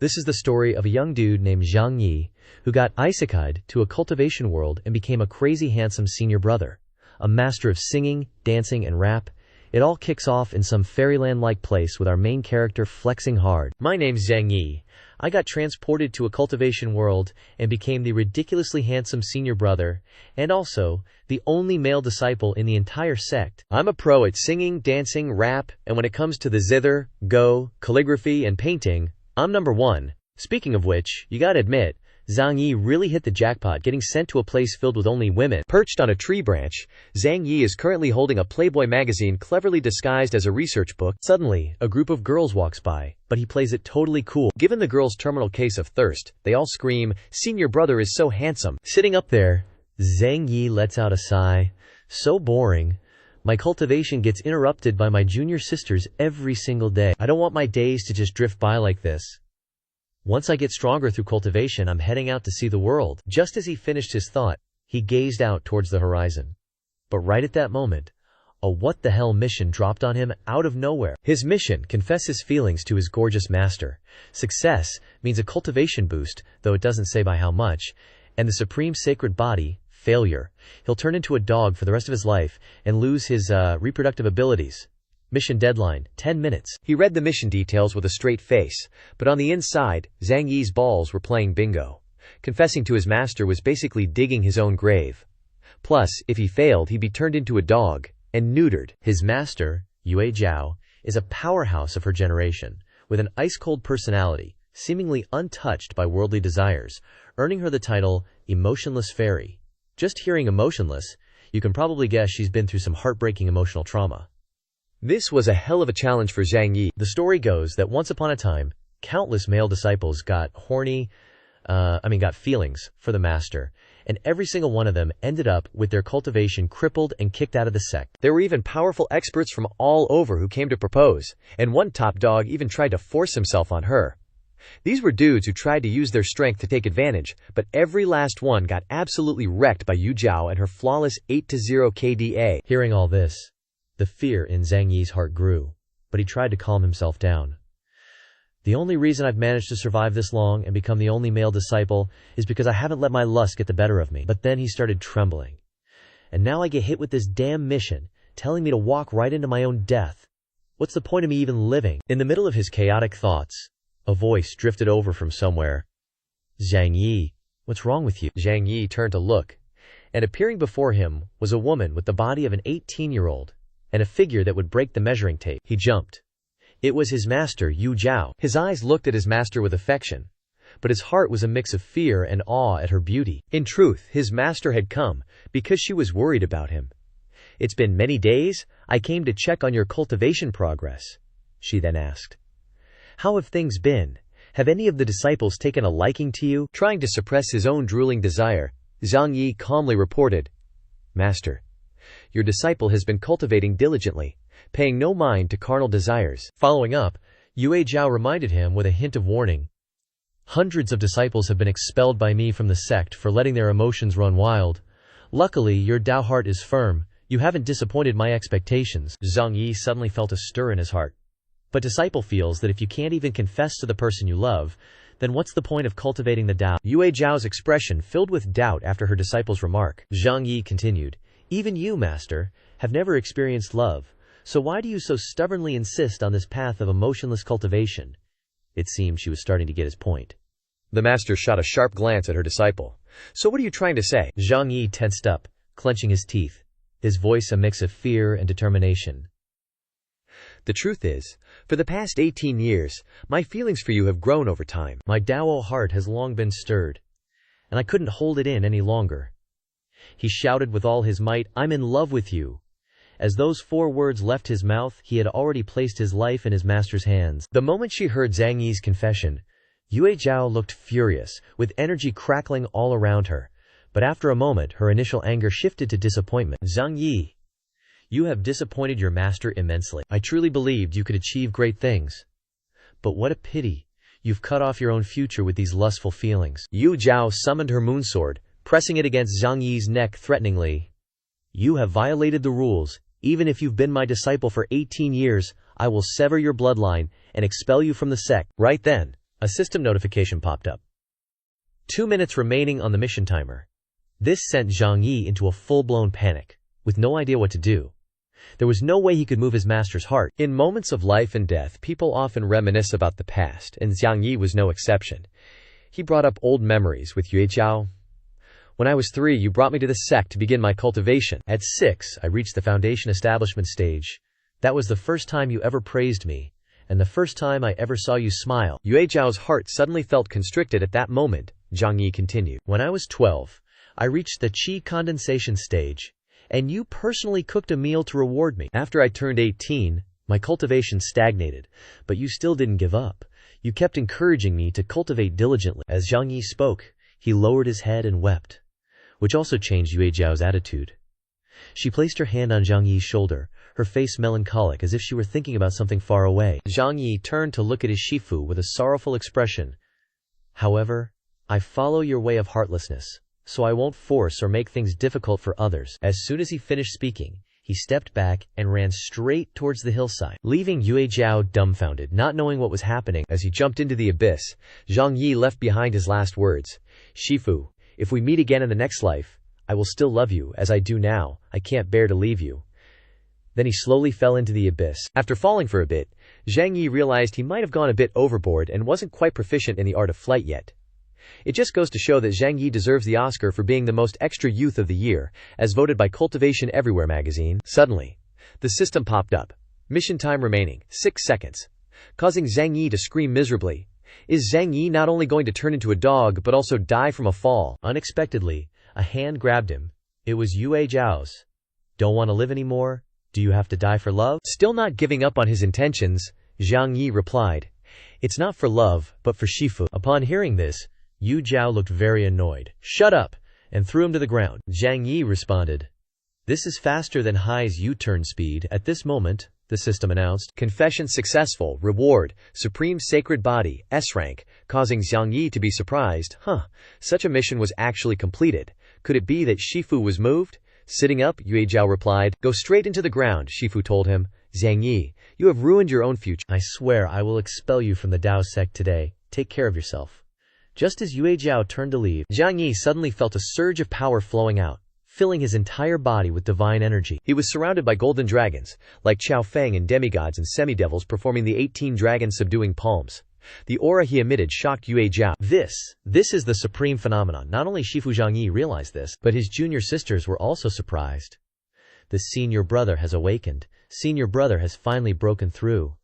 This is the story of a young dude named Zhang Yi who got isekai'd to a cultivation world and became a crazy handsome senior brother, a master of singing, dancing, and rap. It all kicks off in some fairyland-like place with our main character flexing hard. My name's Zhang Yi. I got transported to a cultivation world and became the ridiculously handsome senior brother, and also the only male disciple in the entire sect. I'm a pro at singing, dancing, rap, and when it comes to the zither, go, calligraphy, and painting, I'm number one. Speaking of which, you gotta admit, Zhang Yi really hit the jackpot getting sent to a place filled with only women. Perched on a tree branch, Zhang Yi is currently holding a Playboy magazine cleverly disguised as a research book. Suddenly, a group of girls walks by, but he plays it totally cool. Given the girls' terminal case of thirst, they all scream, "Senior brother is so handsome." Sitting up there, Zhang Yi lets out a sigh. So boring. My cultivation gets interrupted by my junior sisters every single day. I don't want my days to just drift by like this. Once I get stronger through cultivation, I'm heading out to see the world. Just as he finished his thought, he gazed out towards the horizon. But right at that moment, a what-the-hell mission dropped on him out of nowhere. His mission: confess his feelings to his gorgeous master. Success means a cultivation boost, though it doesn't say by how much. And the supreme sacred body: failure. He'll turn into a dog for the rest of his life and lose his reproductive abilities. Mission deadline, 10 minutes. He read the mission details with a straight face, but on the inside, Zhang Yi's balls were playing bingo. Confessing to his master was basically digging his own grave. Plus, if he failed, he'd be turned into a dog and neutered. His master, Yue Zhao, is a powerhouse of her generation, with an ice-cold personality, seemingly untouched by worldly desires, earning her the title Emotionless Fairy. Just hearing emotionless, you can probably guess she's been through some heartbreaking emotional trauma. This was a hell of a challenge for Zhang Yi. The story goes that once upon a time, countless male disciples got feelings for the master, and every single one of them ended up with their cultivation crippled and kicked out of the sect. There were even powerful experts from all over who came to propose, and one top dog even tried to force himself on her. These were dudes who tried to use their strength to take advantage, but every last one got absolutely wrecked by Yu Zhao and her flawless 8-0 KDA. Hearing all this, the fear in Zhang Yi's heart grew, but he tried to calm himself down. The only reason I've managed to survive this long and become the only male disciple is because I haven't let my lust get the better of me. But then he started trembling. And now I get hit with this damn mission, telling me to walk right into my own death. What's the point of me even living? In the middle of his chaotic thoughts, a voice drifted over from somewhere. Zhang Yi, what's wrong with you? Zhang Yi turned to look, and appearing before him was a woman with the body of an 18-year-old. And a figure that would break the measuring tape. He jumped. It was his master, Yu Zhao. His eyes looked at his master with affection, but his heart was a mix of fear and awe at her beauty. In truth, his master had come because she was worried about him. "It's been many days. I came to check on your cultivation progress," she then asked. "How have things been? Have any of the disciples taken a liking to you?" Trying to suppress his own drooling desire, Zhang Yi calmly reported, "Master, your disciple has been cultivating diligently, paying no mind to carnal desires." Following up, Yue Zhao reminded him with a hint of warning. "Hundreds of disciples have been expelled by me from the sect for letting their emotions run wild. Luckily, your Dao heart is firm. You haven't disappointed my expectations." Zhang Yi suddenly felt a stir in his heart. But disciple feels that if you can't even confess to the person you love, then what's the point of cultivating the Dao? Yue Zhao's expression filled with doubt after her disciple's remark. Zhang Yi continued, "Even you, master, have never experienced love, so why do you so stubbornly insist on this path of emotionless cultivation?" It seemed she was starting to get his point. The master shot a sharp glance at her disciple. "So what are you trying to say?" Zhang Yi tensed up, clenching his teeth, his voice a mix of fear and determination. "The truth is, for the past 18 years, my feelings for you have grown over time. My Dao heart has long been stirred, and I couldn't hold it in any longer." He shouted with all his might, "I'm in love with you." As those 4 words left his mouth, he had already placed his life in his master's hands. The moment she heard Zhang Yi's confession, Yue Zhao looked furious, with energy crackling all around her. But after a moment, her initial anger shifted to disappointment. "Zhang Yi, you have disappointed your master immensely. I truly believed you could achieve great things. But what a pity. You've cut off your own future with these lustful feelings." Yu Zhao summoned her moonsword, pressing it against Zhang Yi's neck threateningly. "You have violated the rules. Even if you've been my disciple for 18 years, I will sever your bloodline and expel you from the sect." Right then, A system notification popped up. 2 minutes remaining on the mission timer. This sent Zhang Yi into a full-blown panic, with no idea what to do. There was no way he could move his master's heart. In moments of life and death, people often reminisce about the past, and Zhang Yi was no exception. He brought up old memories with Yue Jiao. When I was 3, you brought me to the sect to begin my cultivation. At 6, I reached the foundation establishment stage. That was the first time you ever praised me, and the first time I ever saw you smile. Yue Jiao's heart suddenly felt constricted at that moment. Zhang Yi continued. When I was 12, I reached the qi condensation stage, and you personally cooked a meal to reward me. After I turned 18, my cultivation stagnated, but you still didn't give up. You kept encouraging me to cultivate diligently. As Zhang Yi spoke, he lowered his head and wept, which also changed Yue Jiao's attitude. She placed her hand on Zhang Yi's shoulder, her face melancholic as if she were thinking about something far away. Zhang Yi turned to look at his Shifu with a sorrowful expression. However, I follow your way of heartlessness, so I won't force or make things difficult for others. As soon as he finished speaking, he stepped back and ran straight towards the hillside, leaving Yue Jiao dumbfounded, not knowing what was happening. As he jumped into the abyss, Zhang Yi left behind his last words. Shifu, if we meet again in the next life, I will still love you as I do now. I can't bear to leave you. Then he slowly fell into the abyss. After falling for a bit, Zhang Yi realized he might have gone a bit overboard and wasn't quite proficient in the art of flight yet. It just goes to show that Zhang Yi deserves the Oscar for being the most extra youth of the year, as voted by Cultivation Everywhere magazine. Suddenly, the system popped up. Mission time remaining, 6 seconds, causing Zhang Yi to scream miserably. Is Zhang Yi not only going to turn into a dog but also die from a fall? Unexpectedly, a hand grabbed him. It was Yue Jiao's. Don't want to live anymore? Do you have to die for love? Still not giving up on his intentions, Zhang Yi replied. It's not for love, but for Shifu. Upon hearing this, Yue Jiao looked very annoyed. Shut up! And threw him to the ground. Zhang Yi responded. This is faster than Hai's U-turn speed. At this moment, the system announced. Confession successful. Reward. Supreme Sacred Body. S rank. Causing Zhang Yi to be surprised. Such a mission was actually completed. Could it be that Shifu was moved? Sitting up, Yue Jiao replied. Go straight into the ground, Shifu told him. Zhang Yi, you have ruined your own future. I swear I will expel you from the Dao sect today. Take care of yourself. Just as Yue Jiao turned to leave, Zhang Yi suddenly felt a surge of power flowing out, filling his entire body with divine energy. He was surrounded by golden dragons, like Chao Feng, and demigods and semidevils performing the 18 dragons subduing palms. The aura he emitted shocked Yue Jiao. This is the supreme phenomenon. Not only Shifu Zhang Yi realized this, but his junior sisters were also surprised. The senior brother has awakened. Senior brother has finally broken through.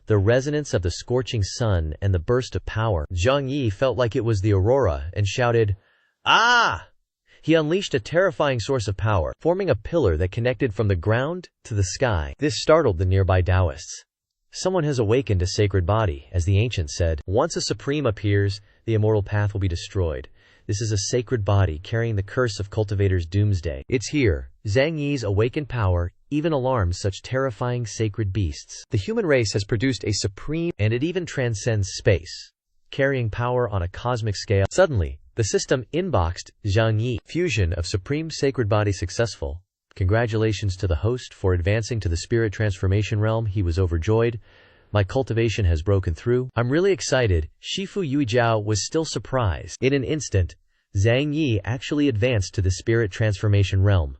The resonance of the scorching sun and the burst of power. Zhang Yi felt like it was the aurora and shouted, Ah! He unleashed a terrifying source of power, forming a pillar that connected from the ground to the sky. This startled the nearby Taoists. Someone has awakened a sacred body, as the ancients said. Once a supreme appears, the immortal path will be destroyed. This is a sacred body carrying the curse of cultivators' doomsday. It's here. Zhang Yi's awakened power even alarms such terrifying sacred beasts. The human race has produced a supreme, and it even transcends space, carrying power on a cosmic scale. Suddenly, the system inboxed Zhang Yi. Fusion of supreme sacred body successful. Congratulations to the host for advancing to the spirit transformation realm. He was overjoyed. My cultivation has broken through. I'm really excited. Shifu Yue Jiao was still surprised. In an instant, Zhang Yi actually advanced to the spirit transformation realm.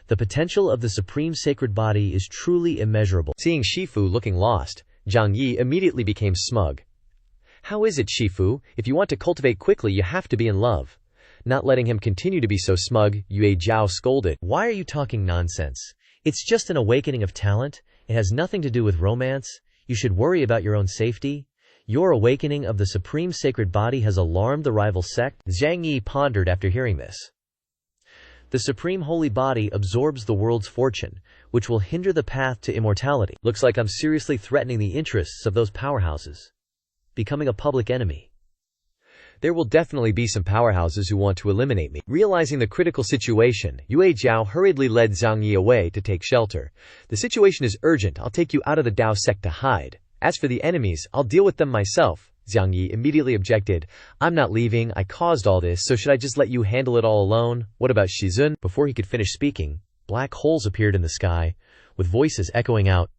The potential of the supreme sacred body is truly immeasurable. Seeing Shifu looking lost, Zhang Yi immediately became smug. How is it, Shifu? If you want to cultivate quickly, you have to be in love. Not letting him continue to be so smug, Yue Jiao scolded. Why are you talking nonsense? It's just an awakening of talent. It has nothing to do with romance. You should worry about your own safety. Your awakening of the supreme sacred body has alarmed the rival sect. Zhang Yi pondered after hearing this. The supreme holy body absorbs the world's fortune, which will hinder the path to immortality. Looks like I'm seriously threatening the interests of those powerhouses. Becoming a public enemy. There will definitely be some powerhouses who want to eliminate me. Realizing the critical situation, Yue Jiao hurriedly led Zhang Yi away to take shelter. The situation is urgent. I'll take you out of the Dao sect to hide. As for the enemies, I'll deal with them myself. Zhang Yi immediately objected. I'm not leaving. I caused all this, so should I just let you handle it all alone? What about Shizun? Before he could finish speaking, black holes appeared in the sky, with voices echoing out.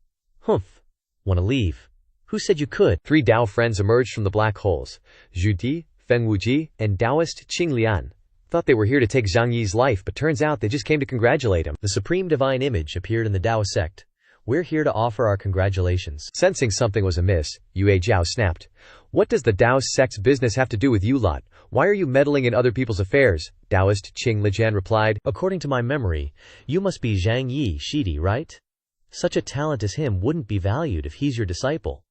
Humph. Wanna leave? Who said you could? Three Dao friends emerged from the black holes. Zhu Di, Feng Wuji, and Taoist Qing Lian. Thought they were here to take Zhang Yi's life, but turns out they just came to congratulate him. The supreme divine image appeared in the Dao sect. We're here to offer our congratulations. Sensing something was amiss, Yue Zhao snapped. What does the Dao sect's business have to do with you lot? Why are you meddling in other people's affairs? Taoist Qing Lijian replied. According to my memory, you must be Zhang Yi Shidi, right? Such a talent as him wouldn't be valued if he's your disciple.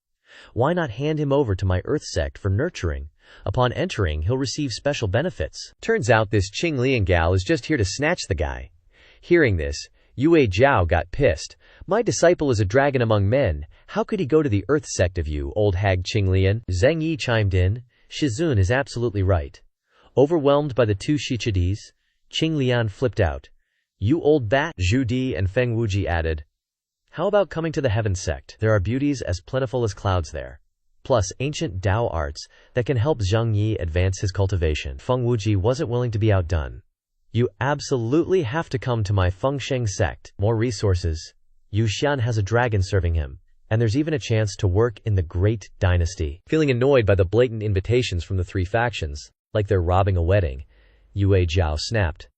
Why not hand him over to my Earth sect for nurturing? Upon entering, he'll receive special benefits. Turns out this Qing Lian gal is just here to snatch the guy. Hearing this, Yue Zhao got pissed. My disciple is a dragon among men. How could he go to the Earth sect of you, old hag Qing Lian? Zhang Yi chimed in. Shizun is absolutely right. Overwhelmed by the two Shichidis, Qing Lian flipped out. You old bat, Zhu Di and Feng Wuji added. How about coming to the Heaven sect? There are beauties as plentiful as clouds there. Plus ancient Dao arts that can help Zhang Yi advance his cultivation. Feng Wuji wasn't willing to be outdone. You absolutely have to come to my Fengsheng sect. More resources. Yu Xian has a dragon serving him, and there's even a chance to work in the Great Dynasty. Feeling annoyed by the blatant invitations from the three factions, like they're robbing a wedding, Yue Zhao snapped.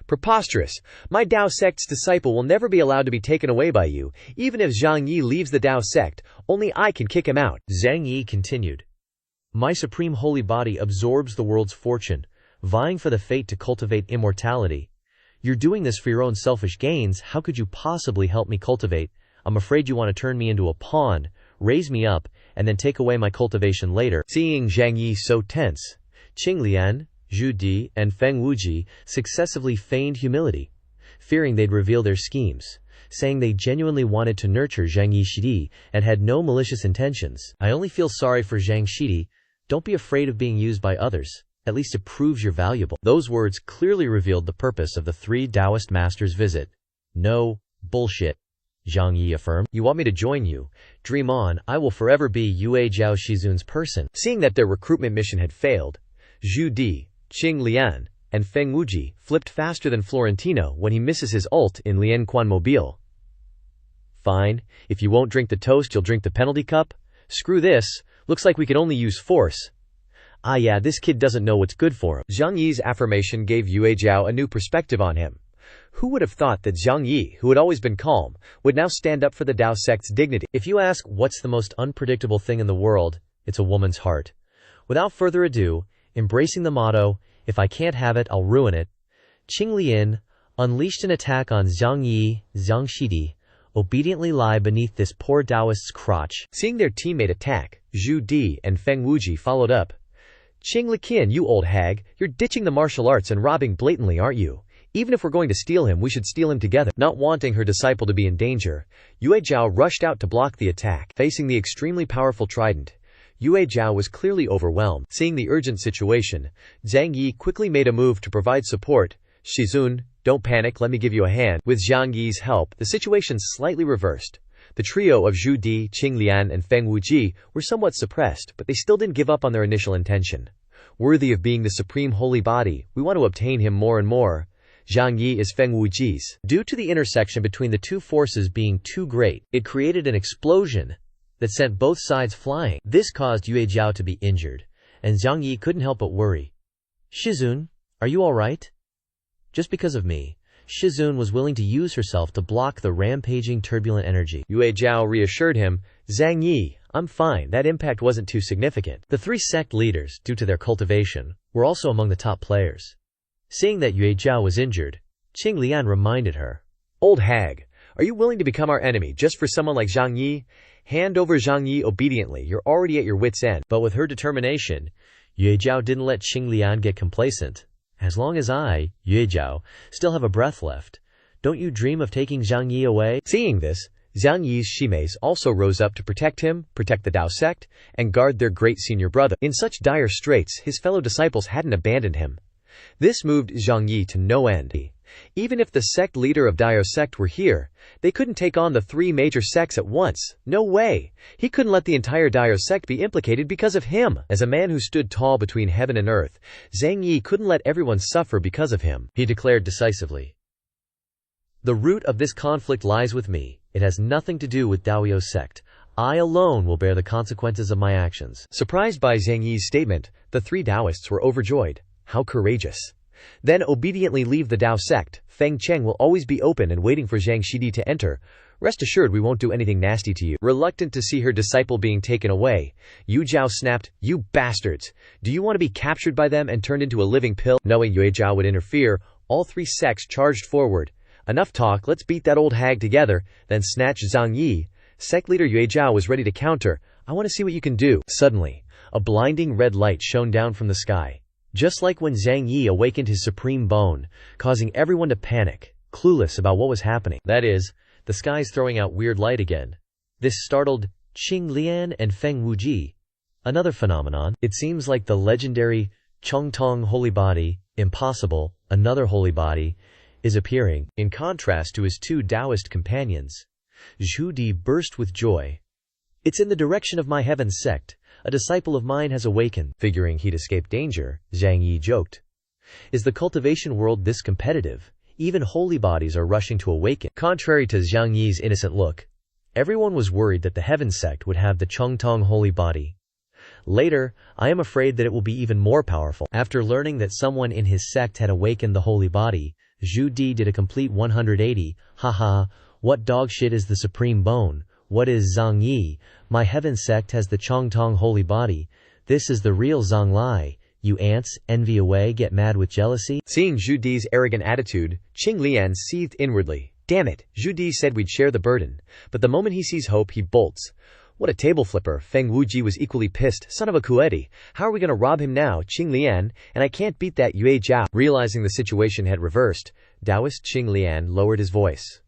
Preposterous! My Dao sect's disciple will never be allowed to be taken away by you. Even if Zhang Yi leaves the Dao sect, only I can kick him out. Zhang Yi continued. My supreme holy body absorbs the world's fortune, vying for the fate to cultivate immortality. You're doing this for your own selfish gains. How could you possibly help me cultivate? I'm afraid you want to turn me into a pawn, raise me up, and then take away my cultivation later. Seeing Zhang Yi so tense, Qing Lian, Zhu Di, and Feng Wuji successively feigned humility, fearing they'd reveal their schemes, saying they genuinely wanted to nurture Zhang Yi Shidi and had no malicious intentions. I only feel sorry for Zhang Shidi. Don't be afraid of being used by others. At least it proves you're valuable. Those words clearly revealed the purpose of the three Taoist masters' visit. No bullshit, Zhang Yi affirmed. You want me to join you? Dream on, I will forever be Yue Zhao Shizun's person. Seeing that their recruitment mission had failed, Zhu Di, Qing Lian, and Feng Wuji flipped faster than Florentino when he misses his ult in Lian Quan Mobile. Fine, if you won't drink the toast, you'll drink the penalty cup? Screw this, looks like we can only use force. Ah yeah, this kid doesn't know what's good for him. Zhang Yi's affirmation gave Yue Zhao a new perspective on him. Who would have thought that Zhang Yi, who had always been calm, would now stand up for the Dao sect's dignity? If you ask what's the most unpredictable thing in the world, it's a woman's heart. Without further ado, embracing the motto, if I can't have it, I'll ruin it, Qing Lian unleashed an attack on Zhang Yi, Zhang Shidi, obediently lie beneath this poor Taoist's crotch. Seeing their teammate attack, Zhu Di and Feng Wuji followed up. Qing Liqian, you old hag, you're ditching the martial arts and robbing blatantly, aren't you? Even if we're going to steal him, we should steal him together. Not wanting her disciple to be in danger, Yue Zhao rushed out to block the attack. Facing the extremely powerful trident, Yue Zhao was clearly overwhelmed. Seeing the urgent situation, Zhang Yi quickly made a move to provide support. Shizun, don't panic, let me give you a hand. With Zhang Yi's help, the situation slightly reversed. The trio of Zhu Di, Qing Lian, and Feng Wuji were somewhat suppressed, but they still didn't give up on their initial intention. Worthy of being the supreme holy body, we want to obtain him more and more. Zhang Yi is Feng Wuji's. Due to the intersection between the two forces being too great, it created an explosion that sent both sides flying. This caused Yue Zhao to be injured, and Zhang Yi couldn't help but worry. Shizun, are you alright? Just because of me, Shizun was willing to use herself to block the rampaging turbulent energy. Yue Zhao reassured him, Zhang Yi, I'm fine, that impact wasn't too significant. The three sect leaders, due to their cultivation, were also among the top players. Seeing that Yue Zhao was injured, Qing Lian reminded her, Old hag, are you willing to become our enemy just for someone like Zhang Yi? Hand over Zhang Yi obediently, you're already at your wit's end. But with her determination, Yue Zhao didn't let Qing Lian get complacent. As long as I, Yue Zhao, still have a breath left, don't you dream of taking Zhang Yi away? Seeing this, Zhang Yi's shimeis also rose up to protect him, protect the Dao sect, and guard their great senior brother. In such dire straits, his fellow disciples hadn't abandoned him. This moved Zhang Yi to no end. Even if the sect leader of Dao sect were here, they couldn't take on the three major sects at once. No way! He couldn't let the entire Dao sect be implicated because of him. As a man who stood tall between heaven and earth, Zhang Yi couldn't let everyone suffer because of him. He declared decisively, The root of this conflict lies with me. It has nothing to do with Dao sect. I alone will bear the consequences of my actions. Surprised by Zhang Yi's statement, the three Taoists were overjoyed. How courageous. Then obediently leave the Tao sect. Feng Cheng will always be open and waiting for Zhang Shidi to enter. Rest assured we won't do anything nasty to you. Reluctant to see her disciple being taken away, Yu Zhao snapped, "You bastards! Do you want to be captured by them and turned into a living pill?" Knowing Yue Zhao would interfere, all three sects charged forward. Enough talk, let's beat that old hag together, then snatch Zhang Yi. Sect leader Yue Zhao was ready to counter. I want to see what you can do. Suddenly, a blinding red light shone down from the sky. Just like when Zhang Yi awakened his supreme bone, causing everyone to panic, clueless about what was happening. That is, the sky's throwing out weird light again. This startled Qing Lian and Feng Wuji. Another phenomenon. It seems like the legendary Chongtong holy body, impossible, another holy body, is appearing. In contrast to his two Taoist companions, Zhu Di burst with joy. It's in the direction of my heaven sect. A disciple of mine has awakened. Figuring he'd escape danger, Zhang Yi joked. Is the cultivation world this competitive? Even holy bodies are rushing to awaken. Contrary to Zhang Yi's innocent look, everyone was worried that the heaven sect would have the Chongtong holy body. Later, I am afraid that it will be even more powerful. After learning that someone in his sect had awakened the holy body, Zhu Di did a complete 180. Haha, what dog shit is the supreme bone? What is Zhang Yi? My heaven sect has the Chongtong holy body. This is the real Zhang Lai. You ants, envy away, get mad with jealousy? Seeing Zhu Di's arrogant attitude, Qing Lian seethed inwardly. Damn it, Zhu Di said we'd share the burden. But the moment he sees hope, he bolts. What a table flipper. Feng Wuji was equally pissed. Son of a Kueti. How are we gonna rob him now, Qing Lian? And I can't beat that Yue Zhao. Realizing the situation had reversed, Taoist Qing Lian lowered his voice.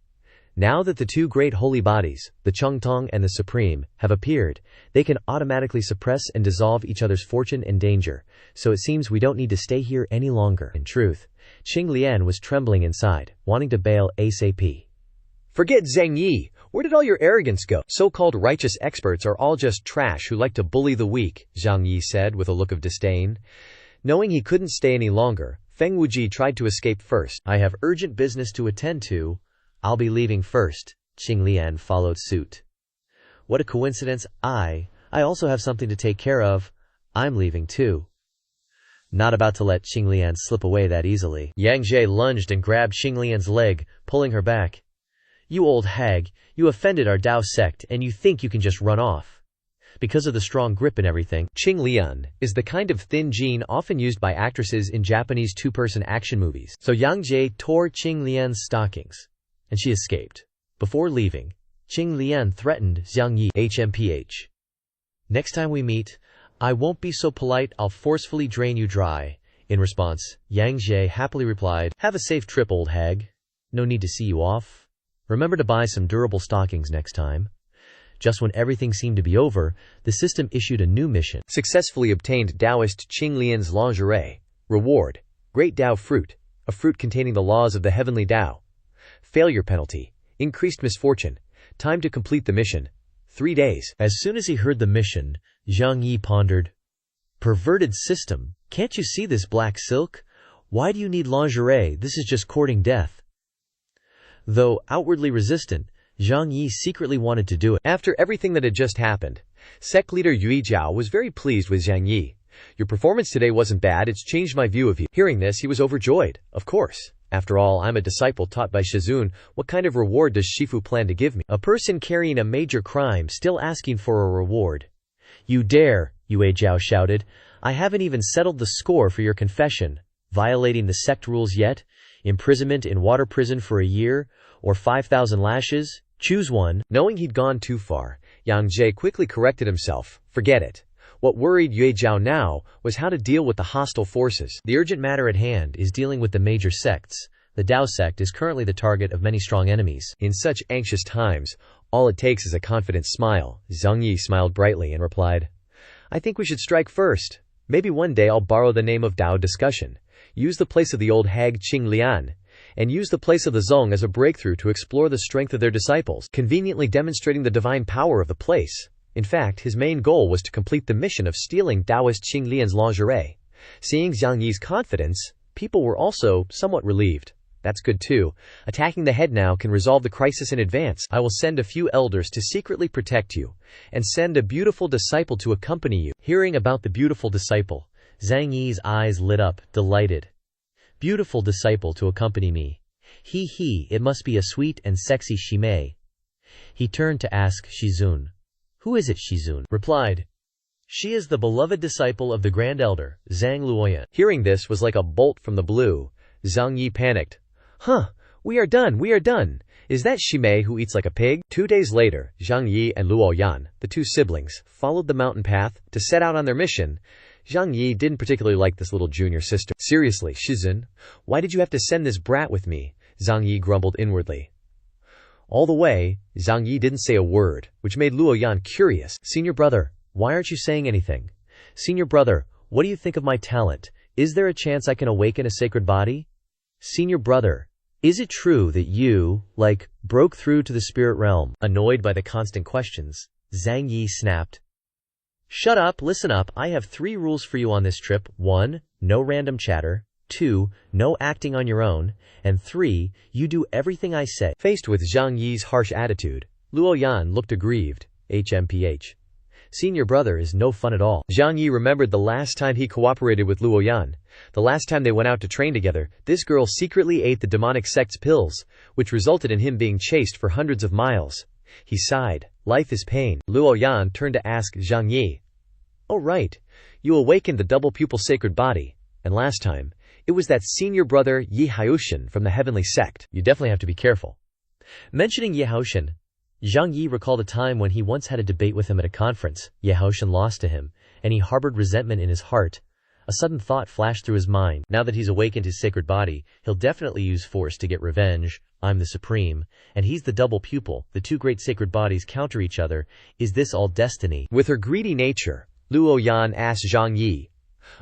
Now that the two great holy bodies, the Chongtong and the Supreme, have appeared, they can automatically suppress and dissolve each other's fortune and danger, so it seems we don't need to stay here any longer. In truth, Qing Lian was trembling inside, wanting to bail ASAP. Forget Zhang Yi! Where did all your arrogance go? So-called righteous experts are all just trash who like to bully the weak, Zhang Yi said with a look of disdain. Knowing he couldn't stay any longer, Feng Wuji tried to escape first. I have urgent business to attend to. I'll be leaving first. Qing Lian followed suit. What a coincidence. I also have something to take care of. I'm leaving too. Not about to let Qing Lian slip away that easily. Yang Jie lunged and grabbed Qing Lian's leg, pulling her back. You old hag, you offended our Tao sect and you think you can just run off. Because of the strong grip and everything. Qing Lian is the kind of thin jean often used by actresses in Japanese two-person action movies. So Yang Jie tore Qing Lian's stockings, and she escaped. Before leaving, Qing Lian threatened Zhang Yi, HMPH. Next time we meet, I won't be so polite, I'll forcefully drain you dry. In response, Yang Jie happily replied, Have a safe trip, old hag. No need to see you off. Remember to buy some durable stockings next time. Just when everything seemed to be over, the system issued a new mission. Successfully obtained Taoist Qing Lian's lingerie. Reward: Great Tao Fruit, a fruit containing the laws of the heavenly Tao. Failure penalty: increased misfortune. Time to complete the mission: 3 days. As soon as he heard the mission, Zhang Yi pondered. Perverted system. Can't you see this black silk? Why do you need lingerie? This is just courting death. Though outwardly resistant, Zhang Yi secretly wanted to do it. After everything that had just happened, sect leader Yue Zhao was very pleased with Zhang Yi. Your performance today wasn't bad, it's changed my view of you. Hearing this, he was overjoyed. Of course. After all, I'm a disciple taught by Shizun. What kind of reward does Shifu plan to give me? A person carrying a major crime still asking for a reward. You dare, Yue Zhao shouted. I haven't even settled the score for your confession. Violating the sect rules yet? Imprisonment in water prison for a year? Or 5,000 lashes? Choose one. Knowing he'd gone too far, Yang Jie quickly corrected himself. Forget it. What worried Yue Zhao now was how to deal with the hostile forces. The urgent matter at hand is dealing with the major sects. The Tao sect is currently the target of many strong enemies. In such anxious times, all it takes is a confident smile. Zhang Yi smiled brightly and replied, I think we should strike first. Maybe one day I'll borrow the name of Tao Discussion, use the place of the old hag Qing Lian, and use the place of the Zong as a breakthrough to explore the strength of their disciples, conveniently demonstrating the divine power of the place. In fact, his main goal was to complete the mission of stealing Taoist Qing Lian's lingerie. Seeing Zhang Yi's confidence, people were also somewhat relieved. That's good too. Attacking the head now can resolve the crisis in advance. I will send a few elders to secretly protect you, and send a beautiful disciple to accompany you. Hearing about the beautiful disciple, Zhang Yi's eyes lit up, delighted. Beautiful disciple to accompany me. It must be a sweet and sexy Shimei. He turned to ask Shizun. Who is it? Shizun replied. She is the beloved disciple of the Grand Elder, Zhang Luoyan. Hearing this was like a bolt from the blue. Zhang Yi panicked. We are done. Is that Shimei who eats like a pig? 2 days later, Zhang Yi and Luoyan, the two siblings, followed the mountain path to set out on their mission. Zhang Yi didn't particularly like this little junior sister. Seriously, Shizun, why did you have to send this brat with me? Zhang Yi grumbled inwardly. All the way, Zhang Yi didn't say a word, which made Luoyan curious. Senior brother, why aren't you saying anything? Senior brother, what do you think of my talent? Is there a chance I can awaken a sacred body? Senior brother, is it true that you, broke through to the spirit realm? Annoyed by the constant questions, Zhang Yi snapped. Shut up, listen up, I have 3 rules for you on this trip. 1, no random chatter. 2, no acting on your own. And 3, you do everything I say. Faced with Zhang Yi's harsh attitude, Luoyan looked aggrieved. HMPH. Senior brother is no fun at all. Zhang Yi remembered the last time he cooperated with Luoyan. The last time they went out to train together, this girl secretly ate the demonic sect's pills, which resulted in him being chased for hundreds of miles. He sighed. Life is pain. Luoyan turned to ask Zhang Yi. Oh right, you awakened the double pupil sacred body, and last time, it was that senior brother Yi Haoshan from the heavenly sect. You definitely have to be careful. Mentioning Yi Haoshan, Zhang Yi recalled a time when he once had a debate with him at a conference. Yi Haoshan lost to him, and he harbored resentment in his heart. A sudden thought flashed through his mind. Now that he's awakened his sacred body, he'll definitely use force to get revenge. I'm the supreme, and he's the double pupil. The two great sacred bodies counter each other. Is this all destiny? With her greedy nature, Luoyan asked Zhang Yi.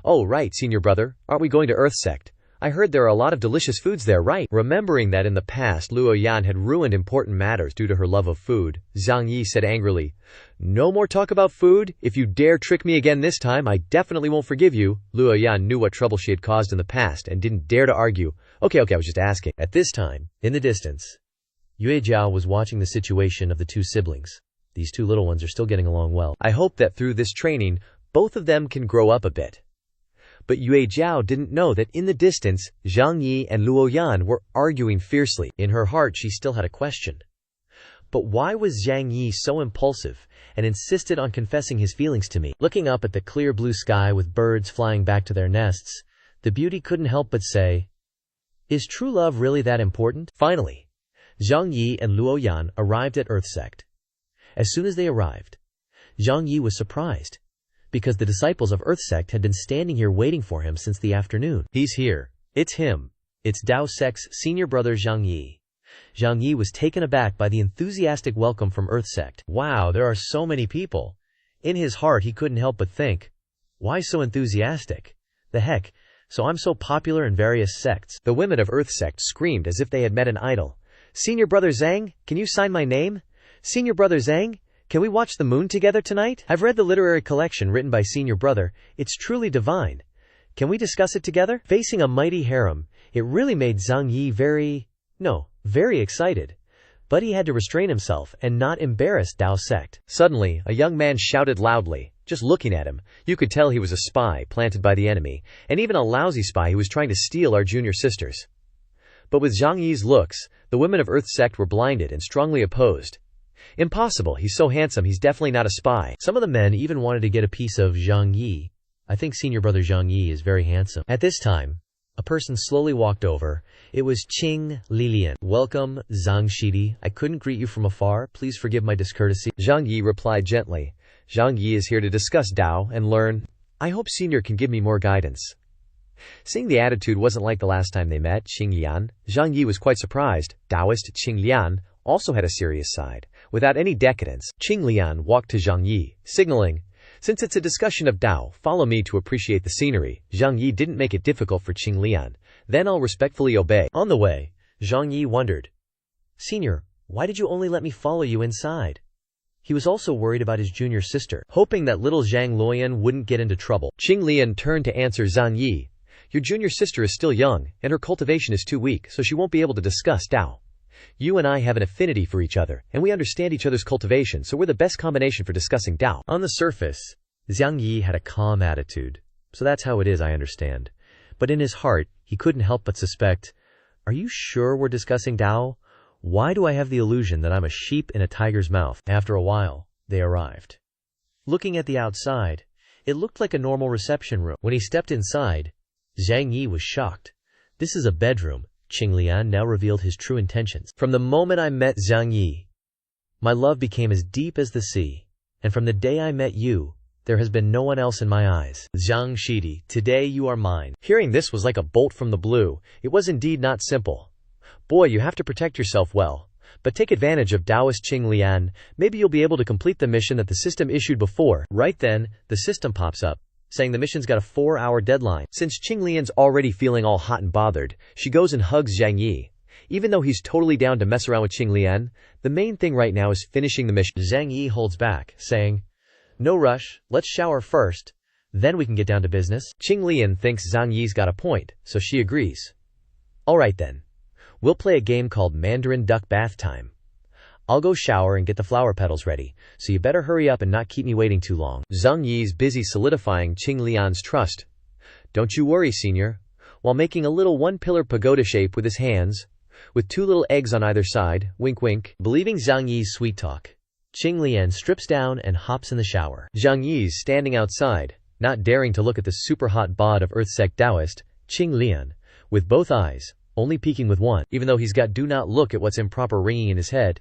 Oh right, senior brother, aren't we going to Earth Sect? I heard there are a lot of delicious foods there, right? Remembering that in the past Luoyan had ruined important matters due to her love of food, Zhang Yi said angrily, No more talk about food. If you dare trick me again this time, I definitely won't forgive you. Luoyan knew what trouble she had caused in the past and didn't dare to argue. Okay, I was just asking. At this time, in the distance, Yue Jiao was watching the situation of the two siblings. These two little ones are still getting along well. I hope that through this training, both of them can grow up a bit. But Yue Jiao didn't know that in the distance, Zhang Yi and Luoyan were arguing fiercely. In her heart, she still had a question. But why was Zhang Yi so impulsive and insisted on confessing his feelings to me? Looking up at the clear blue sky with birds flying back to their nests, the beauty couldn't help but say, Is true love really that important? Finally, Zhang Yi and Luoyan arrived at Earth Sect. As soon as they arrived, Zhang Yi was surprised, because the disciples of Earth Sect had been standing here waiting for him since the afternoon. He's here. It's him. It's Dao Sect's senior brother Zhang Yi. Zhang Yi was taken aback by the enthusiastic welcome from Earth Sect. Wow, there are so many people. In his heart he couldn't help but think, why so enthusiastic? The heck, so I'm so popular in various sects. The women of Earth Sect screamed as if they had met an idol. Senior brother Zhang, can you sign my name? Senior brother Zhang, can we watch the moon together tonight? I've read the literary collection written by senior brother. It's truly divine. Can we discuss it together? Facing a mighty harem, it really made Zhang Yi very excited. But he had to restrain himself and not embarrass Dao Sect. Suddenly, a young man shouted loudly. Just looking at him, you could tell he was a spy planted by the enemy, and even a lousy spy who was trying to steal our junior sisters. But with Zhang Yi's looks, the women of Earth Sect were blinded and strongly opposed. Impossible, he's so handsome, he's definitely not a spy. Some of the men even wanted to get a piece of Zhang Yi. I think senior brother Zhang Yi is very handsome. At this time, a person slowly walked over. It was Qing Lilian. Welcome, Zhang Shidi. I couldn't greet you from afar. Please forgive my discourtesy. Zhang Yi replied gently. Zhang Yi is here to discuss Dao and learn. I hope senior can give me more guidance. Seeing the attitude wasn't like the last time they met, Qing Lian, Zhang Yi was quite surprised. Taoist Qing Lian also had a serious side. Without any decadence, Qing Lian walked to Zhang Yi, signaling, Since it's a discussion of Dao, follow me to appreciate the scenery. Zhang Yi didn't make it difficult for Qing Lian. Then I'll respectfully obey. On the way, Zhang Yi wondered, Senior, why did you only let me follow you inside? He was also worried about his junior sister, hoping that little Zhang Luoyan wouldn't get into trouble. Qing Lian turned to answer Zhang Yi. Your junior sister is still young, and her cultivation is too weak, so she won't be able to discuss Tao. You and I have an affinity for each other, and we understand each other's cultivation, so we're the best combination for discussing Tao. On the surface, Zhang Yi had a calm attitude. So that's how it is, I understand. But in his heart, he couldn't help but suspect, are you sure we're discussing Tao? Why do I have the illusion that I'm a sheep in a tiger's mouth? After a while, they arrived. Looking at the outside, it looked like a normal reception room. When he stepped inside, Zhang Yi was shocked. This is a bedroom. Qing Lian now revealed his true intentions. From the moment I met Zhang Yi, my love became as deep as the sea. And from the day I met you, there has been no one else in my eyes. Zhang Shidi, today you are mine. Hearing this was like a bolt from the blue. It was indeed not simple. Boy, you have to protect yourself well. But take advantage of Taoist Qing Lian. Maybe you'll be able to complete the mission that the system issued before. Right then, the system pops up, saying the mission's got a 4-hour deadline. Since Qing Lian's already feeling all hot and bothered, she goes and hugs Zhang Yi. Even though he's totally down to mess around with Qing Lian, the main thing right now is finishing the mission. Zhang Yi holds back, saying, no rush, let's shower first, then we can get down to business. Qing Lian thinks Zhang Yi's got a point, so she agrees. Alright then. We'll play a game called Mandarin Duck Bath Time. I'll go shower and get the flower petals ready, so you better hurry up and not keep me waiting too long. Zhang Yi's busy solidifying Qing Lian's trust. Don't you worry, senior. While making a little one-pillar pagoda shape with his hands, with 2 little eggs on either side, wink wink, believing Zhang Yi's sweet talk, Qing Lian strips down and hops in the shower. Zhang Yi's standing outside, not daring to look at the super hot bod of Earth Sect Taoist, Qing Lian, with both eyes, only peeking with one, even though he's got do not look at what's improper ringing in his head.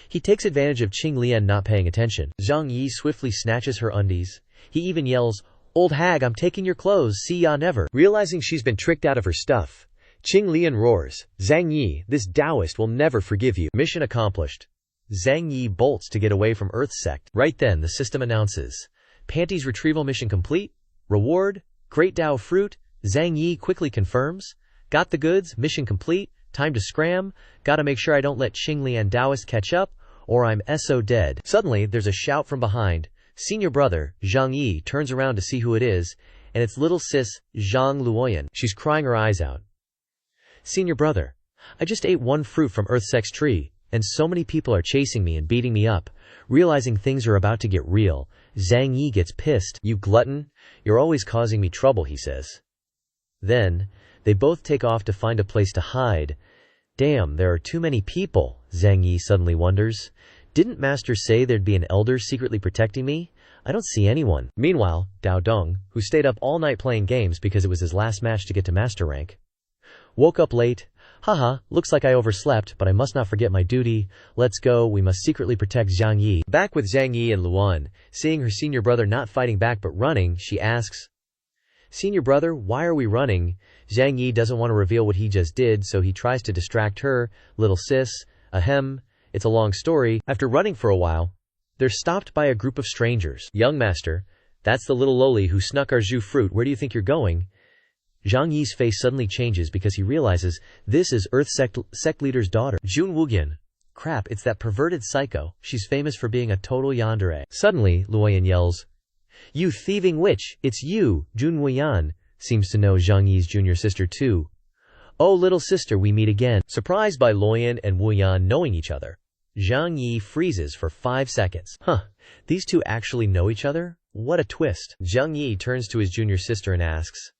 He takes advantage of Qing Lian not paying attention. Zhang Yi swiftly snatches her undies. He even yells, old hag, I'm taking your clothes, see ya never. Realizing she's been tricked out of her stuff, Qing Lian roars, Zhang Yi, this Taoist will never forgive you. Mission accomplished. Zhang Yi bolts to get away from Earth Sect. Right then, the system announces, panties retrieval mission complete, reward, great Tao fruit. Zhang Yi quickly confirms, got the goods, mission complete, time to scram, gotta make sure I don't let Qing Lian Taoist catch up, or I'm SO dead. Suddenly, there's a shout from behind. Senior brother, Zhang Yi, turns around to see who it is, and it's little sis, Zhang Luoyan. She's crying her eyes out. Senior brother, I just ate one fruit from Earth Sect's tree, and so many people are chasing me and beating me up. Realizing things are about to get real, Zhang Yi gets pissed. You glutton, you're always causing me trouble, he says. Then, they both take off to find a place to hide. Damn, there are too many people, Zhang Yi suddenly wonders. Didn't Master say there'd be an elder secretly protecting me? I don't see anyone. Meanwhile, Dao Dong, who stayed up all night playing games because it was his last match to get to Master rank, woke up late. Haha, looks like I overslept, but I must not forget my duty. Let's go, we must secretly protect Zhang Yi. Back with Zhang Yi and Luan, seeing her senior brother not fighting back but running, she asks, Senior brother, why are we running? Zhang Yi doesn't want to reveal what he just did, so he tries to distract her. Little sis, ahem, it's a long story. After running for a while, they're stopped by a group of strangers. Young master, that's the little loli who snuck our zhu fruit, where do you think you're going? Zhang Yi's face suddenly changes because he realizes this is Earth Sect leader's daughter, Jun Wuyan. Crap, it's that perverted psycho. She's famous for being a total yandere. Suddenly, Luoyan yells, you thieving witch, it's you, Jun Wuyan. Seems to know Zhang Yi's junior sister too. Oh little sister, we meet again. Surprised by Luoyan and Wuyan knowing each other, Zhang Yi freezes for 5 seconds. Huh, these two actually know each other? What a twist. Zhang Yi turns to his junior sister and asks,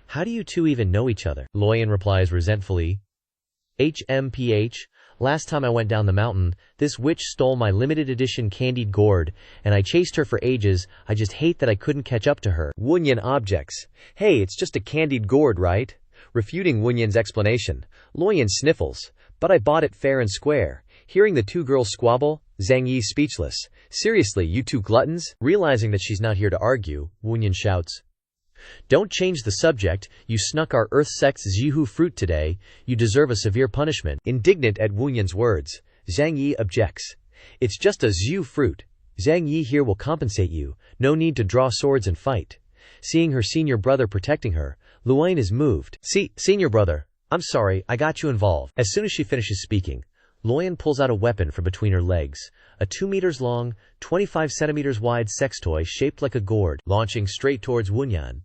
how do you two even know each other? Luoyan replies resentfully, HMPH, last time I went down the mountain, this witch stole my limited edition candied gourd, and I chased her for ages. I just hate that I couldn't catch up to her. Wuyan objects. Hey, it's just a candied gourd, right? Refuting Wunyan's explanation, Luoyan sniffles, but I bought it fair and square. Hearing the two girls squabble, Zhang Yi's speechless. Seriously, you two gluttons? Realizing that she's not here to argue, Wuyan shouts, don't change the subject, you snuck our Earth Sect's Zihu fruit today, you deserve a severe punishment. Indignant at Wunyan's words, Zhang Yi objects. It's just a Zhu fruit. Zhang Yi here will compensate you, no need to draw swords and fight. Seeing her senior brother protecting her, Luoyan is moved. See, senior brother, I'm sorry, I got you involved. As soon as she finishes speaking, Luoyan pulls out a weapon from between her legs, a 2 meters long, 25 centimeters wide sex toy shaped like a gourd, launching straight towards Wunyan.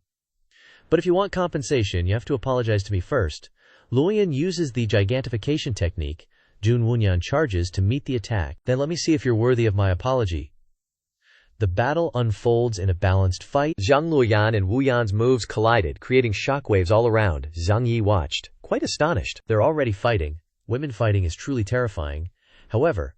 But if you want compensation, you have to apologize to me first. Luoyan uses the gigantification technique Jun Wunyan charges to meet the attack. Then let me see if you're worthy of my apology. The battle unfolds in a balanced fight. Zhang Luoyan and Wu Yan's moves collided, creating shockwaves all around. Zhang Yi watched, quite astonished. They're already fighting. Women fighting is truly terrifying. However,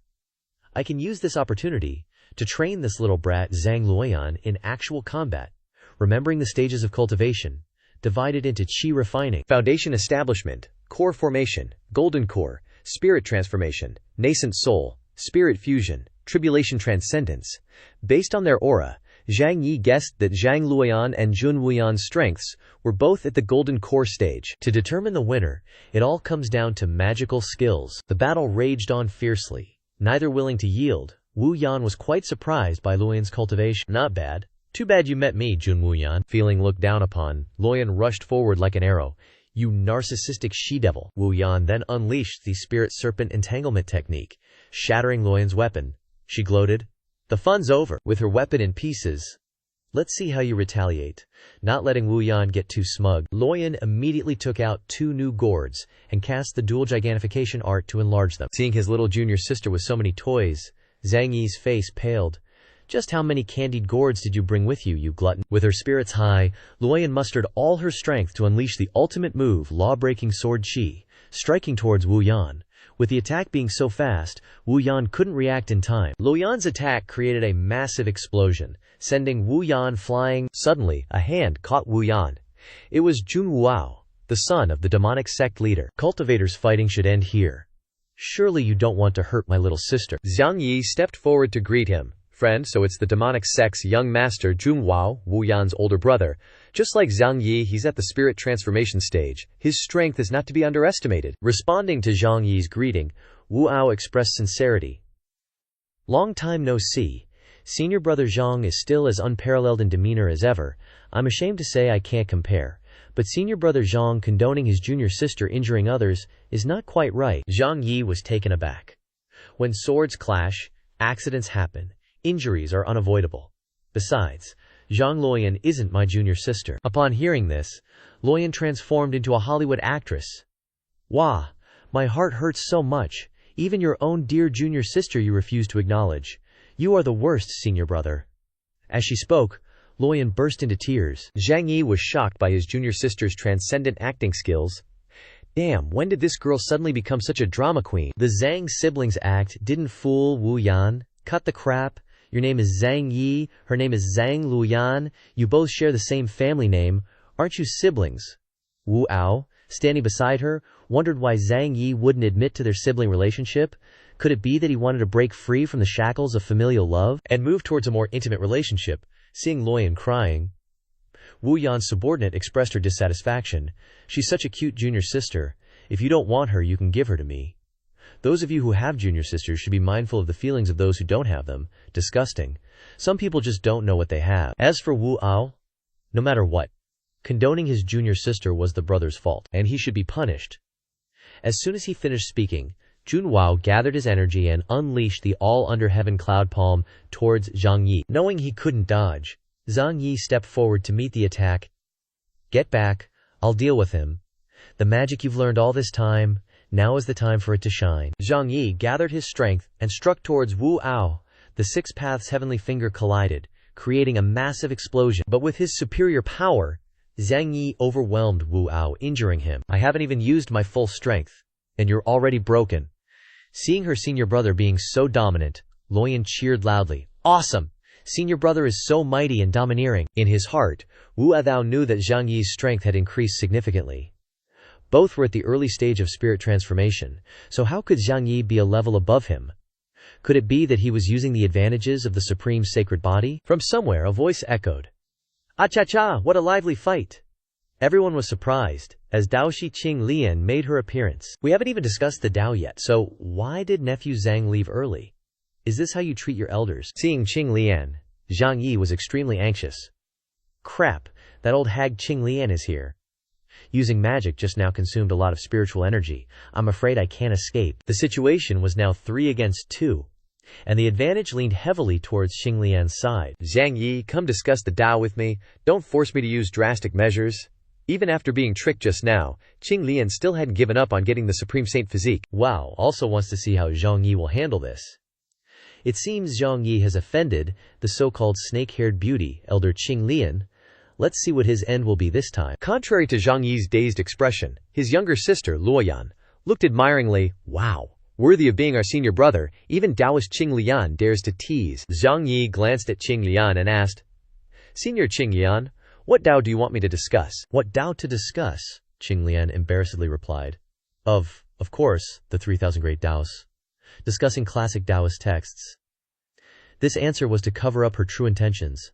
I can use this opportunity to train this little brat Zhang Luoyan in actual combat, remembering the stages of cultivation, divided into chi refining, foundation establishment, core formation, golden core, spirit transformation, nascent soul, spirit fusion, tribulation transcendence. Based on their aura, Zhang Yi guessed that Zhang Luoyan and Jun Wuyan's strengths were both at the golden core stage. To determine the winner, it all comes down to magical skills. The battle raged on fiercely. Neither willing to yield, Wu Yan was quite surprised by Luoyan's cultivation. Not bad. Too bad you met me, Jun Wuyan. Feeling looked down upon, Luoyan rushed forward like an arrow. You narcissistic she-devil. Wu Yan then unleashed the spirit serpent entanglement technique, shattering Luoyan's weapon. She gloated. The fun's over. With her weapon in pieces. Let's see how you retaliate. Not letting Wu Yan get too smug, Luoyan immediately took out 2 new gourds and cast the dual gigantification art to enlarge them. Seeing his little junior sister with so many toys, Zhang Yi's face paled. Just how many candied gourds did you bring with you, you glutton? With her spirits high, Luoyan mustered all her strength to unleash the ultimate move, law-breaking sword chi, striking towards Wu Yan. With the attack being so fast, Wu Yan couldn't react in time. Luoyan's attack created a massive explosion, sending Wu Yan flying. Suddenly, a hand caught Wu Yan. It was Jun Wuao, the son of the demonic sect leader. Cultivators fighting should end here. Surely you don't want to hurt my little sister. Zhang Yi stepped forward to greet him. Friend, so it's the demonic sect's young master Jun Wuao, Wu Yan's older brother. Just like Zhang Yi, he's at the spirit transformation stage. His strength is not to be underestimated. Responding to Zhang Yi's greeting, Wu Ao expressed sincerity. Long time no see. Senior brother Zhang is still as unparalleled in demeanor as ever. I'm ashamed to say I can't compare. But senior brother Zhang condoning his junior sister injuring others is not quite right. Zhang Yi was taken aback. When swords clash, accidents happen. Injuries are unavoidable. Besides, Zhang Luoyan isn't my junior sister. Upon hearing this, Luoyan transformed into a Hollywood actress. Wah! My heart hurts so much. Even your own dear junior sister you refuse to acknowledge. You are the worst, senior brother. As she spoke, Luoyan burst into tears. Zhang Yi was shocked by his junior sister's transcendent acting skills. Damn, when did this girl suddenly become such a drama queen? The Zhang siblings act didn't fool Wu Yan. Cut the crap. Your name is Zhang Yi, her name is Zhang Luoyan, you both share the same family name, aren't you siblings? Wu Ao, standing beside her, wondered why Zhang Yi wouldn't admit to their sibling relationship. Could it be that he wanted to break free from the shackles of familial love and move towards a more intimate relationship? Seeing Luoyan crying, Wu Yan's subordinate expressed her dissatisfaction. She's such a cute junior sister. If you don't want her, you can give her to me. Those of you who have junior sisters should be mindful of the feelings of those who don't have them. Disgusting. Some people just don't know what they have. As for Wu Ao, no matter what, condoning his junior sister was the brother's fault, and he should be punished. As soon as he finished speaking, Jun Wuao gathered his energy and unleashed the all-under-heaven cloud palm towards Zhang Yi. Knowing he couldn't dodge, Zhang Yi stepped forward to meet the attack. Get back, I'll deal with him. The magic you've learned all this time, now is the time for it to shine. Zhang Yi gathered his strength and struck towards Wu Ao. The 6 paths heavenly finger collided, creating a massive explosion. But with his superior power, Zhang Yi overwhelmed Wu Ao, injuring him. I haven't even used my full strength, and you're already broken. Seeing her senior brother being so dominant, Luoyan cheered loudly. Awesome! Senior brother is so mighty and domineering. In his heart, Wu Ao knew that Zhang Yi's strength had increased significantly. Both were at the early stage of spirit transformation, so how could Zhang Yi be a level above him? Could it be that he was using the advantages of the supreme sacred body? From somewhere a voice echoed. Ah-cha-cha, what a lively fight! Everyone was surprised, as Daoshi Qing Lian made her appearance. We haven't even discussed the Dao yet, so why did nephew Zhang leave early? Is this how you treat your elders? Seeing Qing Lian, Zhang Yi was extremely anxious. Crap, that old hag Qing Lian is here. Using magic just now consumed a lot of spiritual energy. I'm afraid I can't escape. The situation was now 3 against 2, and the advantage leaned heavily towards Qing Lian's side. Zhang Yi, come discuss the Dao with me. Don't force me to use drastic measures. Even after being tricked just now, Qing Lian still hadn't given up on getting the Supreme Saint physique. Wow also wants to see how Zhang Yi will handle this. It seems Zhang Yi has offended the so-called snake-haired beauty, Elder Qing Lian. Let's see what his end will be this time. Contrary to Zhang Yi's dazed expression, his younger sister, Luoyan, looked admiringly. Wow, worthy of being our senior brother, even Taoist Qing Lian dares to tease. Zhang Yi glanced at Qing Lian and asked, Senior Qing Lian, what Tao do you want me to discuss? What Tao to discuss? Qing Lian embarrassedly replied. Of course, the 3,000 great Taos. Discussing classic Taoist texts. This answer was to cover up her true intentions.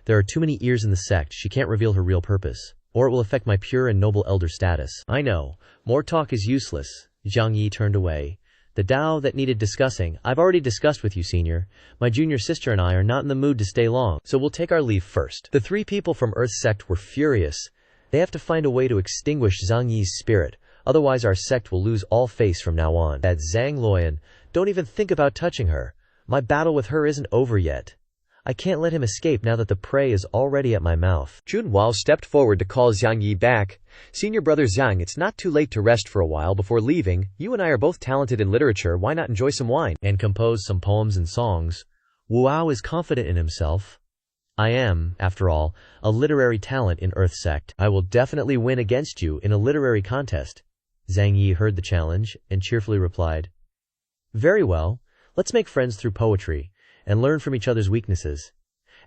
There are too many ears in the sect, she can't reveal her real purpose, or it will affect my pure and noble elder status. I know, more talk is useless. Zhang Yi turned away. The Tao that needed discussing, I've already discussed with you, senior. My junior sister and I are not in the mood to stay long, so we'll take our leave first. The three people from Earth's sect were furious. They have to find a way to extinguish Zhang Yi's spirit, otherwise our sect will lose all face from now on. That Zhang Luoyan, don't even think about touching her. My battle with her isn't over yet. I can't let him escape now that the prey is already at my mouth. Junhua stepped forward to call Zhang Yi back. Senior brother Zhang, it's not too late to rest for a while before leaving. You and I are both talented in literature, why not enjoy some wine? And compose some poems and songs. Wuao is confident in himself. I am, after all, a literary talent in Earth sect. I will definitely win against you in a literary contest. Zhang Yi heard the challenge and cheerfully replied. Very well, let's make friends through poetry and learn from each other's weaknesses.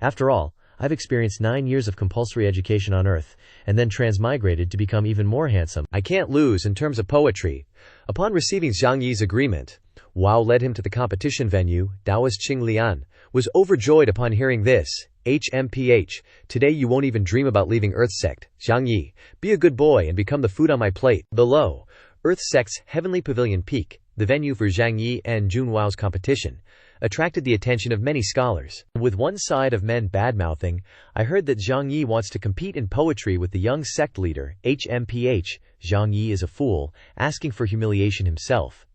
After all, I've experienced 9 years of compulsory education on Earth, and then transmigrated to become even more handsome. I can't lose in terms of poetry. Upon receiving Zhang Yi's agreement, Wao led him to the competition venue. Taoist Qing Lian was overjoyed upon hearing this. HMPH, today you won't even dream about leaving Earth sect. Zhang Yi, be a good boy and become the food on my plate. Below, Earth sect's Heavenly Pavilion Peak, the venue for Zhang Yi and Junhuao's competition, attracted the attention of many scholars. With one side of men bad-mouthing, I heard that Zhang Yi wants to compete in poetry with the young sect leader, HMPH. Zhang Yi is a fool, asking for humiliation himself.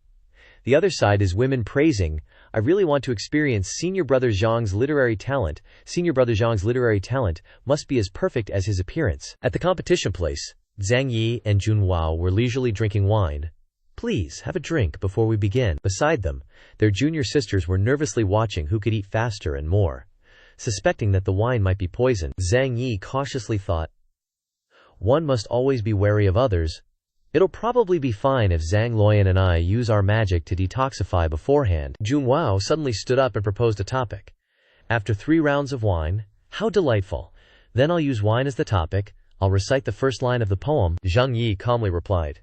The other side is women praising. I really want to experience Senior Brother Zhang's literary talent. Senior Brother Zhang's literary talent must be as perfect as his appearance. At the competition place, Zhang Yi and Junhua were leisurely drinking wine. Please, have a drink before we begin. Beside them, their junior sisters were nervously watching who could eat faster and more. Suspecting that the wine might be poisoned, Zhang Yi cautiously thought, one must always be wary of others. It'll probably be fine if Zhang Luoyan and I use our magic to detoxify beforehand. Junhua suddenly stood up and proposed a topic. After 3 rounds of wine, how delightful. Then I'll use wine as the topic. I'll recite the first line of the poem. Zhang Yi calmly replied.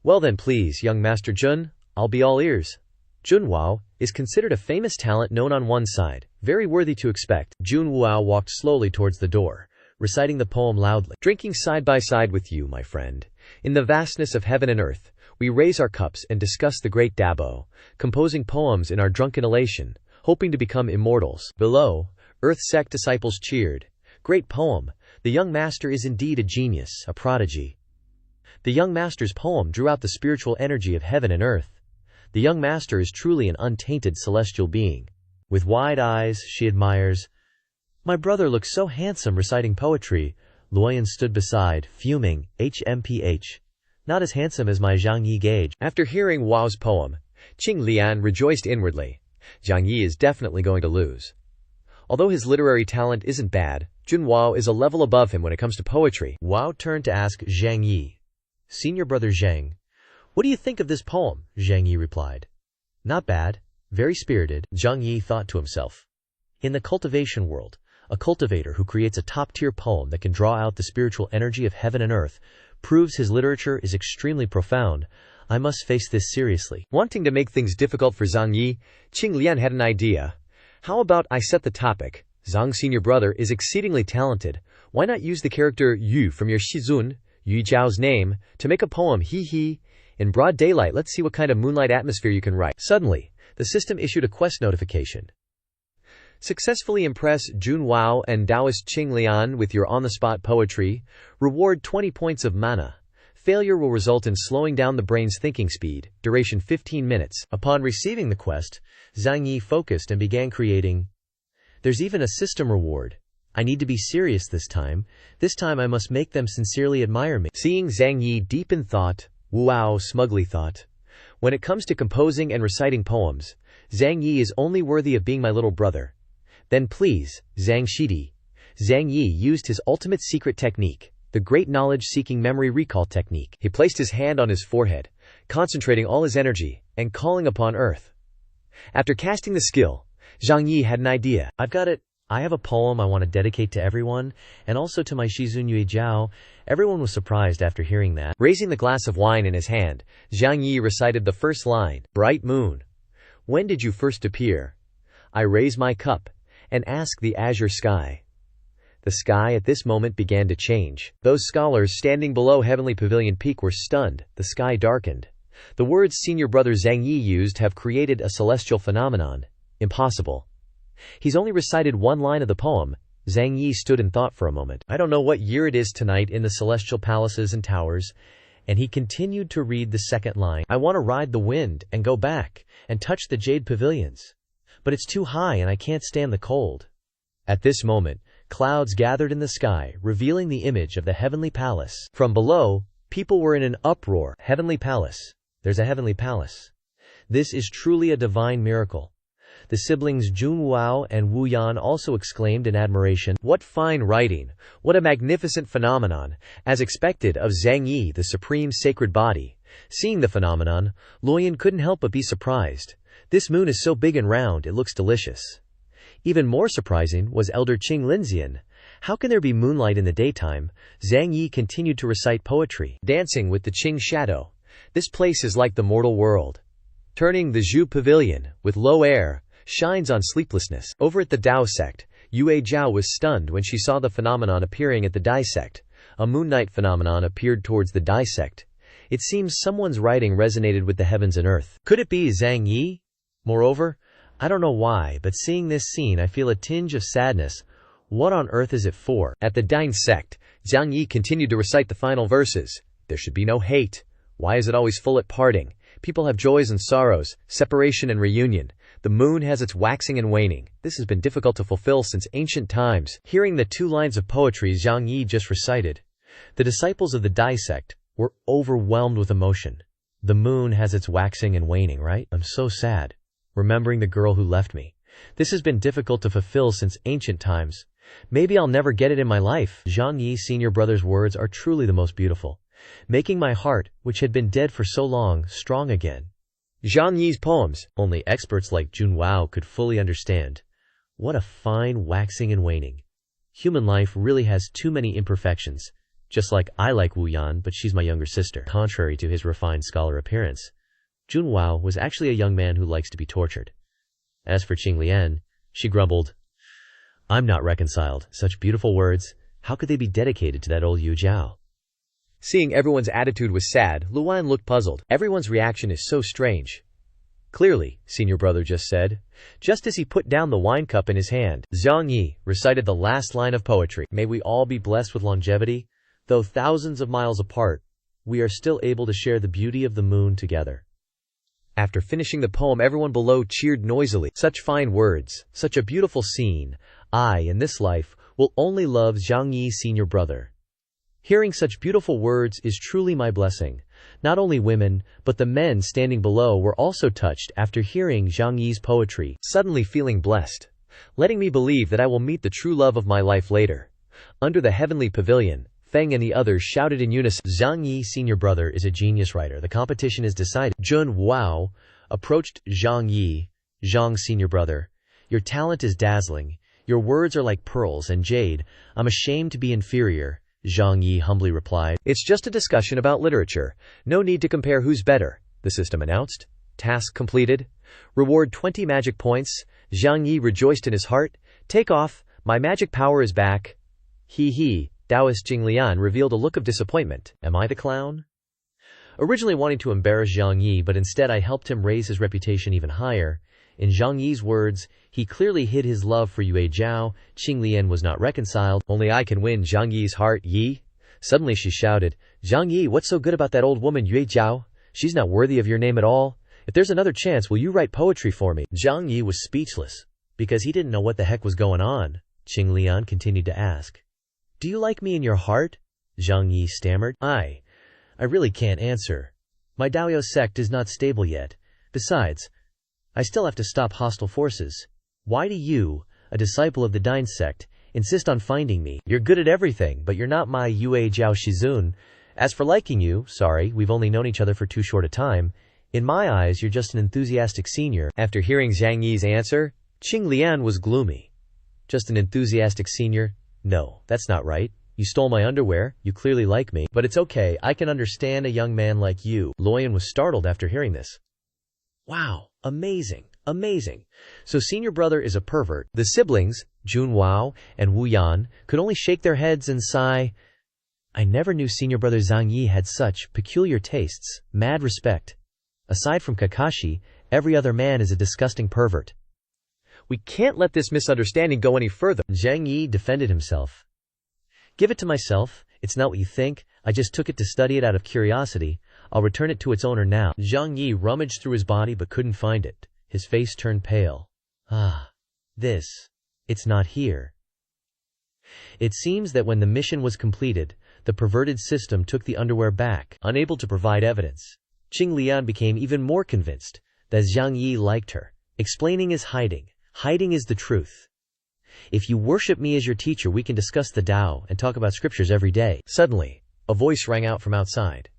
Well then please, young Master Jun, I'll be all ears. Junhua is considered a famous talent known on one side, very worthy to expect. Junhua walked slowly towards the door, reciting the poem loudly. Drinking side by side with you, my friend. In the vastness of heaven and earth, we raise our cups and discuss the great Dabo, composing poems in our drunken elation, hoping to become immortals. Below, Earth sect disciples cheered. Great poem. The young master is indeed a genius, a prodigy. The young master's poem drew out the spiritual energy of heaven and earth. The young master is truly an untainted celestial being. With wide eyes, she admires. My brother looks so handsome reciting poetry. Luoyan stood beside, fuming. HMPH. Not as handsome as my Zhang Yi gauge. After hearing Wao's poem, Qing Lian rejoiced inwardly. Zhang Yi is definitely going to lose. Although his literary talent isn't bad, Junhua is a level above him when it comes to poetry. Wao turned to ask Zhang Yi. Senior brother Zhang, what do you think of this poem? Zhang Yi replied. Not bad, very spirited. Zhang Yi thought to himself. In the cultivation world, a cultivator who creates a top-tier poem that can draw out the spiritual energy of heaven and earth proves his literature is extremely profound. I must face this seriously. Wanting to make things difficult for Zhang Yi, Qing Lian had an idea. How about I set the topic? Zhang's senior brother is exceedingly talented. Why not use the character Yu from your Shizun, Yu Zhao's name, to make a poem? Hee. In broad daylight, let's see what kind of moonlight atmosphere you can write. Suddenly, the system issued a quest notification. Successfully impress Junhua and Taoist Qing Lian with your on-the-spot poetry. Reward 20 points of mana. Failure will result in slowing down the brain's thinking speed. Duration 15 minutes. Upon receiving the quest, Zhang Yi focused and began creating. There's even a system reward. I need to be serious this time. This time I must make them sincerely admire me. Seeing Zhang Yi deep in thought, Wu Ao smugly thought, when it comes to composing and reciting poems, Zhang Yi is only worthy of being my little brother. Then please, Zhang Shidi. Zhang Yi used his ultimate secret technique, the great knowledge-seeking memory recall technique. He placed his hand on his forehead, concentrating all his energy, and calling upon earth. After casting the skill, Zhang Yi had an idea. I've got it. I have a poem I want to dedicate to everyone, and also to my Shizun Yue Jiao. Everyone was surprised after hearing that. Raising the glass of wine in his hand, Zhang Yi recited the first line, Bright moon, when did you first appear? I raise my cup, and ask the azure sky. The sky at this moment began to change. Those scholars standing below Heavenly Pavilion Peak were stunned. The sky darkened. The words senior brother Zhang Yi used have created a celestial phenomenon. Impossible. He's only recited one line of the poem. Zhang Yi stood in thought for a moment. I don't know what year it is tonight in the celestial palaces and towers. And he continued to read the second line. I want to ride the wind and go back and touch the jade pavilions. But it's too high and I can't stand the cold. At this moment, clouds gathered in the sky, revealing the image of the heavenly palace. From below, people were in an uproar. Heavenly palace. There's a heavenly palace. This is truly a divine miracle. The siblings Jun Wuao and Wu Yan also exclaimed in admiration. What fine writing! What a magnificent phenomenon! As expected of Zhang Yi, the supreme sacred body. Seeing the phenomenon, Luoyan couldn't help but be surprised. This moon is so big and round, it looks delicious. Even more surprising was Elder Qing Linzian. How can there be moonlight in the daytime? Zhang Yi continued to recite poetry. Dancing with the Qing shadow. This place is like the mortal world. Turning the Zhu Pavilion, with low air, shines on sleeplessness. Over at the Dao sect, Yue Jiao was stunned when she saw the phenomenon appearing at the Dai sect. A moon night phenomenon appeared towards the Dai sect. It seems someone's writing resonated with the heavens and earth. Could it be Zhang Yi? Moreover, I don't know why, but seeing this scene I feel a tinge of sadness. What on earth is it for? At the Dine sect, Zhang Yi continued to recite the final verses. There should be no hate. Why is it always full at parting? People have joys and sorrows, separation and reunion. The moon has its waxing and waning. This has been difficult to fulfill since ancient times. Hearing the 2 lines of poetry Zhang Yi just recited, the disciples of the Dai sect were overwhelmed with emotion. The moon has its waxing and waning, right? I'm so sad. Remembering the girl who left me. This has been difficult to fulfill since ancient times. Maybe I'll never get it in my life. Zhang Yi's senior brother's words are truly the most beautiful, making my heart, which had been dead for so long, strong again. Zhang Yi's poems, only experts like Jun Wao could fully understand. What a fine waxing and waning. Human life really has too many imperfections. Just like I like Wu Yan, but she's my younger sister. Contrary to his refined scholar appearance, Jun Wao was actually a young man who likes to be tortured. As for Qing Lian, she grumbled, I'm not reconciled. Such beautiful words, how could they be dedicated to that old Yu Jiao? Seeing everyone's attitude was sad, Luan looked puzzled. Everyone's reaction is so strange. Clearly, senior brother just said. Just as he put down the wine cup in his hand, Zhang Yi recited the last line of poetry. May we all be blessed with longevity. Though thousands of miles apart, we are still able to share the beauty of the moon together. After finishing the poem, everyone below cheered noisily. Such fine words, such a beautiful scene. I, in this life, will only love Zhang Yi, senior brother. Hearing such beautiful words is truly my blessing. Not only women, but the men standing below were also touched after hearing Zhang Yi's poetry, suddenly feeling blessed, letting me believe that I will meet the true love of my life later. Under the heavenly pavilion, Feng and the others shouted in unison, Zhang Yi, senior brother, is a genius writer. The competition is decided. Jun Wao approached Zhang Yi. Zhang, senior brother, your talent is dazzling. Your words are like pearls and jade. I'm ashamed to be inferior. Zhang Yi humbly replied, it's just a discussion about literature. No need to compare who's better, the system announced. Task completed. Reward 20 magic points. Zhang Yi rejoiced in his heart. Take off, my magic power is back. He. Taoist Qing Lian revealed a look of disappointment. Am I the clown? Originally wanting to embarrass Zhang Yi, but instead I helped him raise his reputation even higher. In Zhang Yi's words, he clearly hid his love for Yue Jiao. Qing Lian was not reconciled. Only I can win Zhang Yi's heart, Yi. Suddenly she shouted, Zhang Yi, what's so good about that old woman Yue Jiao? She's not worthy of your name at all. If there's another chance, will you write poetry for me? Zhang Yi was speechless, because he didn't know what the heck was going on. Qing Lian continued to ask. Do you like me in your heart? Zhang Yi stammered. I really can't answer. My Daoyo sect is not stable yet. Besides, I still have to stop hostile forces. Why do you, a disciple of the Dine sect, insist on finding me? You're good at everything, but you're not my Yue Jiao Shizun. As for liking you, sorry, we've only known each other for too short a time. In my eyes, you're just an enthusiastic senior. After hearing Zhang Yi's answer, Qing Lian was gloomy. Just an enthusiastic senior? No, that's not right. You stole my underwear, you clearly like me, but it's okay, I can understand a young man like you. Luoyan was startled after hearing this. Wow, amazing, amazing. So senior brother is a pervert. The siblings, Jun Wao and Wu Yan, could only shake their heads and sigh. I never knew senior brother Zhang Yi had such peculiar tastes. Mad respect. Aside from Kakashi, every other man is a disgusting pervert. We can't let this misunderstanding go any further. Zhang Yi defended himself. Give it to myself. It's not what you think. I just took it to study it out of curiosity. I'll return it to its owner now. Zhang Yi rummaged through his body but couldn't find it. His face turned pale. It's not here. It seems that when the mission was completed, the perverted system took the underwear back, unable to provide evidence. Qing Lian became even more convinced that Zhang Yi liked her. Explaining is hiding. Hiding is the truth. If you worship me as your teacher, we can discuss the Tao and talk about scriptures every day. Suddenly, a voice rang out from outside.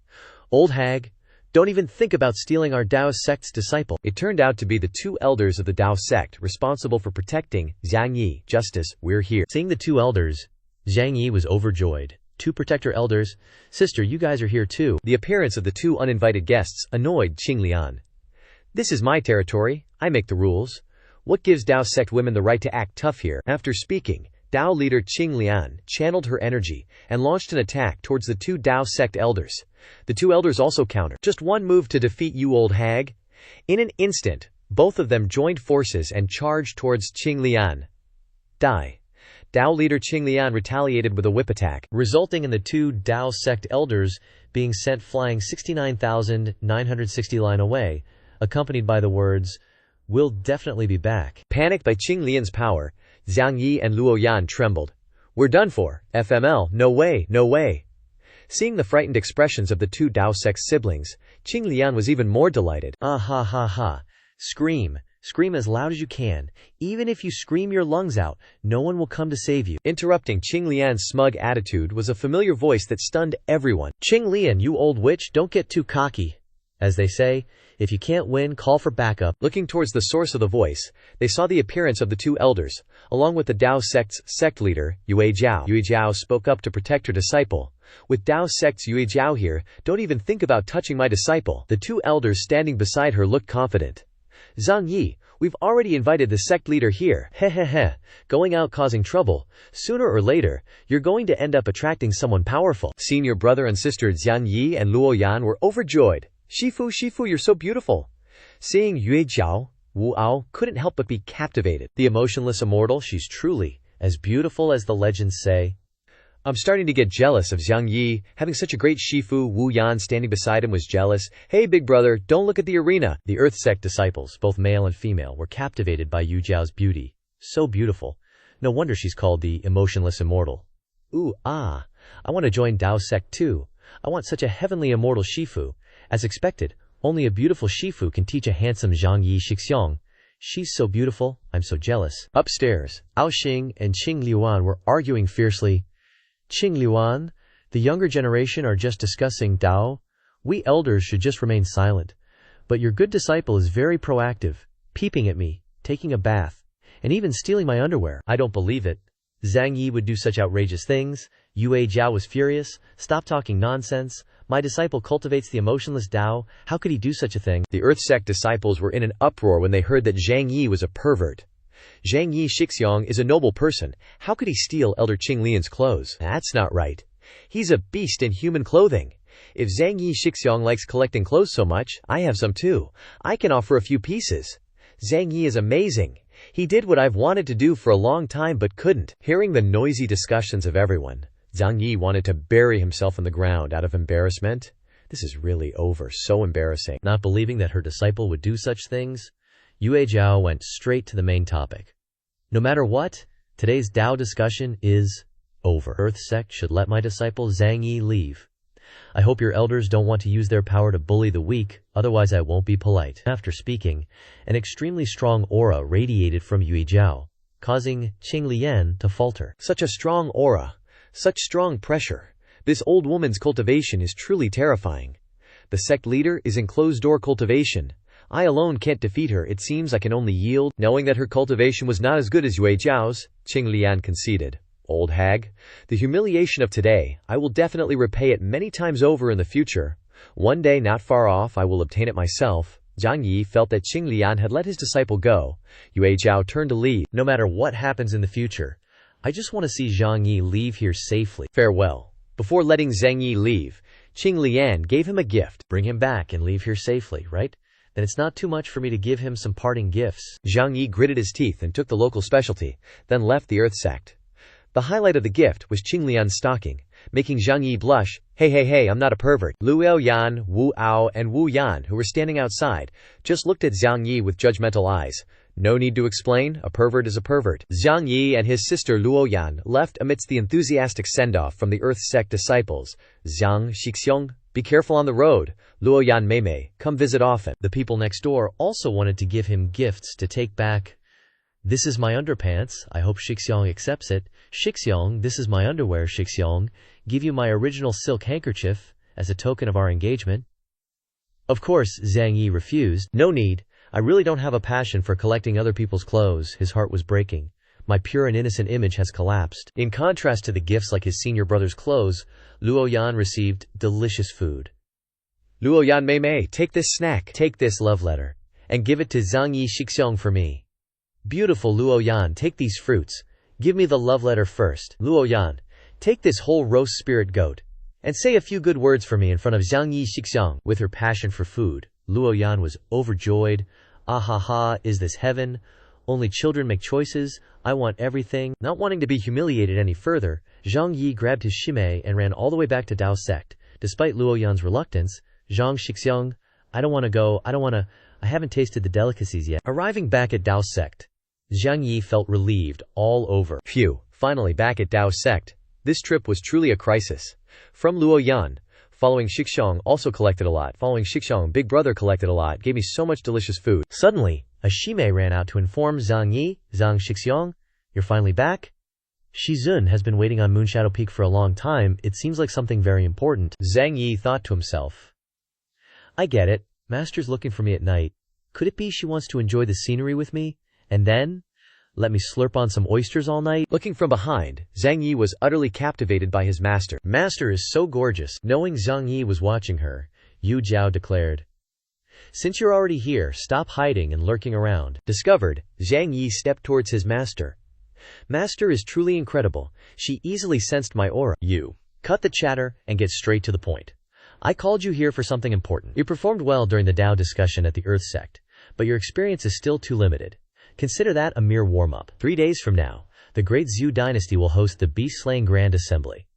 Old hag, don't even think about stealing our Tao sect's disciple. It turned out to be the two elders of the Tao sect responsible for protecting Zhang Yi. Justice, we're here. Seeing the two elders, Zhang Yi was overjoyed. Two protector elders. Sister, you guys are here too. The appearance of the two uninvited guests annoyed Qing Lian. This is my territory. I make the rules. What gives Tao sect women the right to act tough here? After speaking, Tao leader Qing Lian channeled her energy and launched an attack towards the two Tao sect elders. The two elders also countered. Just one move to defeat you, old hag. In an instant, both of them joined forces and charged towards Qing Lian. Die. Tao leader Qing Lian retaliated with a whip attack, resulting in the two Tao sect elders being sent flying 69,960 line away, accompanied by the words, "We'll definitely be back." Panicked by Qing Lian's power, Zhang Yi and Luo Yan trembled. We're done for. FML, no way, no way. Seeing the frightened expressions of the two Tao sect siblings, Qing Lian was even more delighted. Ah ha ha ha. Scream. Scream as loud as you can. Even if you scream your lungs out, no one will come to save you. Interrupting Qing Lian's smug attitude was a familiar voice that stunned everyone. Qing Lian, you old witch, don't get too cocky. As they say, if you can't win, call for backup. Looking towards the source of the voice, they saw the appearance of the two elders, along with the Tao sect's sect leader, Yue Jiao. Yue Jiao spoke up to protect her disciple. With Tao sect's Yue Jiao here, don't even think about touching my disciple. The two elders standing beside her looked confident. Zhang Yi, we've already invited the sect leader here. Heh. Going out causing trouble. Sooner or later, you're going to end up attracting someone powerful. Senior brother and sister Zhang Yi and Luo Yan were overjoyed. Shifu, you're so beautiful. Seeing Yue Jiao, Wu Ao couldn't help but be captivated. The emotionless immortal, she's truly as beautiful as the legends say. I'm starting to get jealous of Zhang Yi. Having such a great Shifu, Wu Yan standing beside him was jealous. Hey big brother, don't look at the arena. The Earth sect disciples, both male and female, were captivated by Yu Jiao's beauty. So beautiful. No wonder she's called the emotionless immortal. I want to join Tao sect too. I want such a heavenly immortal Shifu. As expected, only a beautiful Shifu can teach a handsome Zhang Yi Shixiong. She's so beautiful, I'm so jealous. Upstairs, Ao Xing and Qing Liuan were arguing fiercely. Qing Liuan, the younger generation are just discussing Tao. We elders should just remain silent. But your good disciple is very proactive, peeping at me, taking a bath, and even stealing my underwear. I don't believe it. Zhang Yi would do such outrageous things. Yue Jiao was furious. Stop talking nonsense. My disciple cultivates the emotionless Tao. How could he do such a thing? The Earth sect disciples were in an uproar when they heard that Zhang Yi was a pervert. Zhang Yi Shixiong is a noble person. How could he steal Elder Qing Lian's clothes? That's not right. He's a beast in human clothing. If Zhang Yi Shixiong likes collecting clothes so much, I have some too. I can offer a few pieces. Zhang Yi is amazing. He did what I've wanted to do for a long time but couldn't. Hearing the noisy discussions of everyone, Zhang Yi wanted to bury himself in the ground out of embarrassment. This is really over, so embarrassing. Not believing that her disciple would do such things, Yue Jiao went straight to the main topic. No matter what, Today's Tao discussion is over. Earth sect should let my disciple Zhang Yi leave. I hope your elders don't want to use their power to bully the weak, otherwise I won't be polite. After speaking, an extremely strong aura radiated from Yue Jiao, causing Qing Lian to falter. Such a strong aura, such strong pressure. This old woman's cultivation is truly terrifying. The sect leader is in closed-door cultivation. I alone can't defeat her, it seems I can only yield. Knowing that her cultivation was not as good as Yue Jiao's, Qing Lian conceded. Old hag, the humiliation of today, I will definitely repay it many times over in the future. One day not far off I will obtain it myself. Zhang Yi felt that Qing Lian had let his disciple go. Yue Jiao turned to leave. No matter what happens in the future, I just want to see Zhang Yi leave here safely. Farewell. Before letting Zhang Yi leave, Qing Lian gave him a gift. Bring him back and leave here safely, right? Then it's not too much for me to give him some parting gifts. Zhang Yi gritted his teeth and took the local specialty, then left the Earth sect. The highlight of the gift was Qing Lian's stocking, making Zhang Yi blush. Hey, I'm not a pervert. Luo Yan, Wu Ao, and Wu Yan, who were standing outside, just looked at Zhang Yi with judgmental eyes. No need to explain, a pervert is a pervert. Zhang Yi and his sister Luo Yan left amidst the enthusiastic send-off from the Earth sect disciples. Zhang Xixiong, be careful on the road. Luo Yan Meimei, come visit often. The people next door also wanted to give him gifts to take back. This is my underpants, I hope Xixiong accepts it. Xixiong, this is my underwear, Xixiong. Give you my original silk handkerchief, as a token of our engagement. Of course, Zhang Yi refused. No need, I really don't have a passion for collecting other people's clothes. His heart was breaking. My pure and innocent image has collapsed. In contrast to the gifts like his senior brother's clothes, Luo Yan received delicious food. Luo Yan Meimei, take this snack, take this love letter, and give it to Zhang Yi Xixiong for me. Beautiful Luo Yan, take these fruits. Give me the love letter first. Luo Yan, take this whole roast spirit goat, and say a few good words for me in front of Zhang Yi Xixiong. With her passion for food, Luo Yan was overjoyed. Ahaha, is this heaven? Only children make choices. I want everything. Not wanting to be humiliated any further, Zhang Yi grabbed his shime and ran all the way back to Dao sect. Despite Luo Yan's reluctance, Zhang Xixiong, I don't want to go, I haven't tasted the delicacies yet. Arriving back at Dao sect, Zhang Yi felt relieved all over. Phew, finally back at Dao sect. This trip was truly a crisis. From Luo Yan, following Xixiong also collected a lot. Following Xixiong, Big Brother collected a lot, gave me so much delicious food. Suddenly, a shime ran out to inform Zhang Yi, Zhang Xixiong, you're finally back? Shizun has been waiting on Moonshadow Peak for a long time, it seems like something very important. Zhang Yi thought to himself. I get it, Master's looking for me at night. Could it be she wants to enjoy the scenery with me? And then, let me slurp on some oysters all night? Looking from behind, Zhang Yi was utterly captivated by his master. Master is so gorgeous. Knowing Zhang Yi was watching her, Yu Jiao declared. Since you're already here, stop hiding and lurking around. Discovered, Zhang Yi stepped towards his master. Master is truly incredible. She easily sensed my aura. You, cut the chatter and get straight to the point. I called you here for something important. You performed well during the Tao discussion at the Earth sect, but your experience is still too limited. Consider that a mere warm-up. 3 days from now, the great Zhou dynasty will host the beast-slaying Grand Assembly.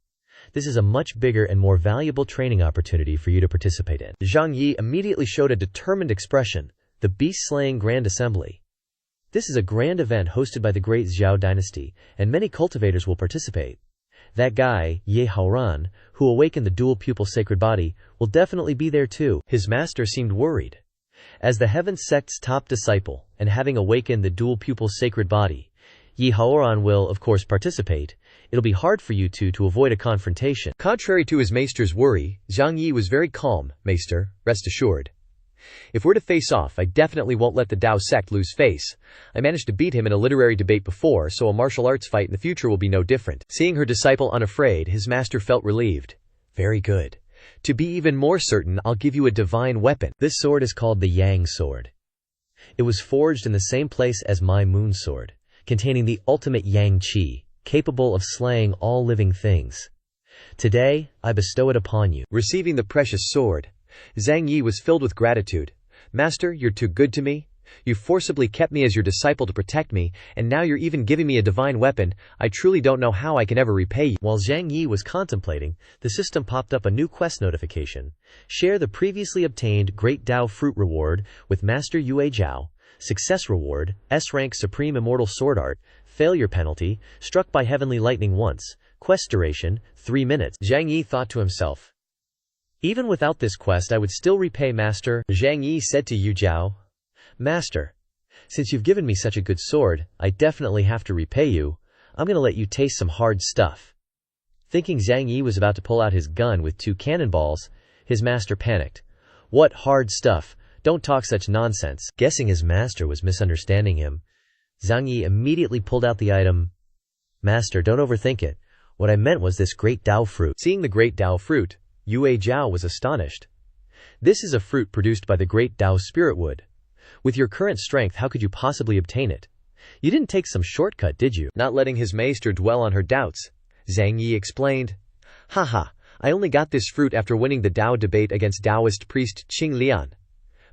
This is a much bigger and more valuable training opportunity for you to participate in. Zhang Yi immediately showed a determined expression. The beast-slaying Grand Assembly. This is a grand event hosted by the great Zhou dynasty, and many cultivators will participate. That guy, Ye Haoran, who awakened the dual-pupil sacred body, will definitely be there too. His master seemed worried. As the Heaven sect's top disciple, and having awakened the dual-pupil sacred body, Yi Haoran will, of course, participate. It'll be hard for you two to avoid a confrontation. Contrary to his maester's worry, Zhang Yi was very calm. Maester, rest assured. If we're to face off, I definitely won't let the Dao sect lose face. I managed to beat him in a literary debate before, so a martial arts fight in the future will be no different. Seeing her disciple unafraid, his master felt relieved. Very good. To be even more certain, I'll give you a divine weapon. This sword is called the Yang sword. It was forged in the same place as my moon sword, containing the ultimate Yang Qi, capable of slaying all living things. Today, I bestow it upon you. Receiving the precious sword, Zhang Yi was filled with gratitude. Master, you're too good to me. You forcibly kept me as your disciple to protect me, and now you're even giving me a divine weapon. I truly don't know how I can ever repay you. While Zhang Yi was contemplating, the system popped up a new quest notification. Share the previously obtained Great Dao Fruit Reward with Master Yue Jiao. Success Reward, S-Rank Supreme Immortal Sword Art, failure penalty, struck by heavenly lightning once, quest duration, 3 minutes. Zhang Yi thought to himself. Even without this quest I would still repay Master. Zhang Yi said to Yu Zhao. Master, since you've given me such a good sword, I definitely have to repay you. I'm gonna let you taste some hard stuff. Thinking Zhang Yi was about to pull out his gun with 2 cannonballs, his master panicked. What hard stuff? Don't talk such nonsense. Guessing his master was misunderstanding him, Zhang Yi immediately pulled out the item. Master, don't overthink it. What I meant was this great Dao fruit. Seeing the great Dao fruit, Yue Zhao was astonished. This is a fruit produced by the great Dao spirit wood. With your current strength, how could you possibly obtain it? You didn't take some shortcut, did you? Not letting his maester dwell on her doubts, Zhang Yi explained. Haha, I only got this fruit after winning the Dao debate against Taoist priest Qing Lian.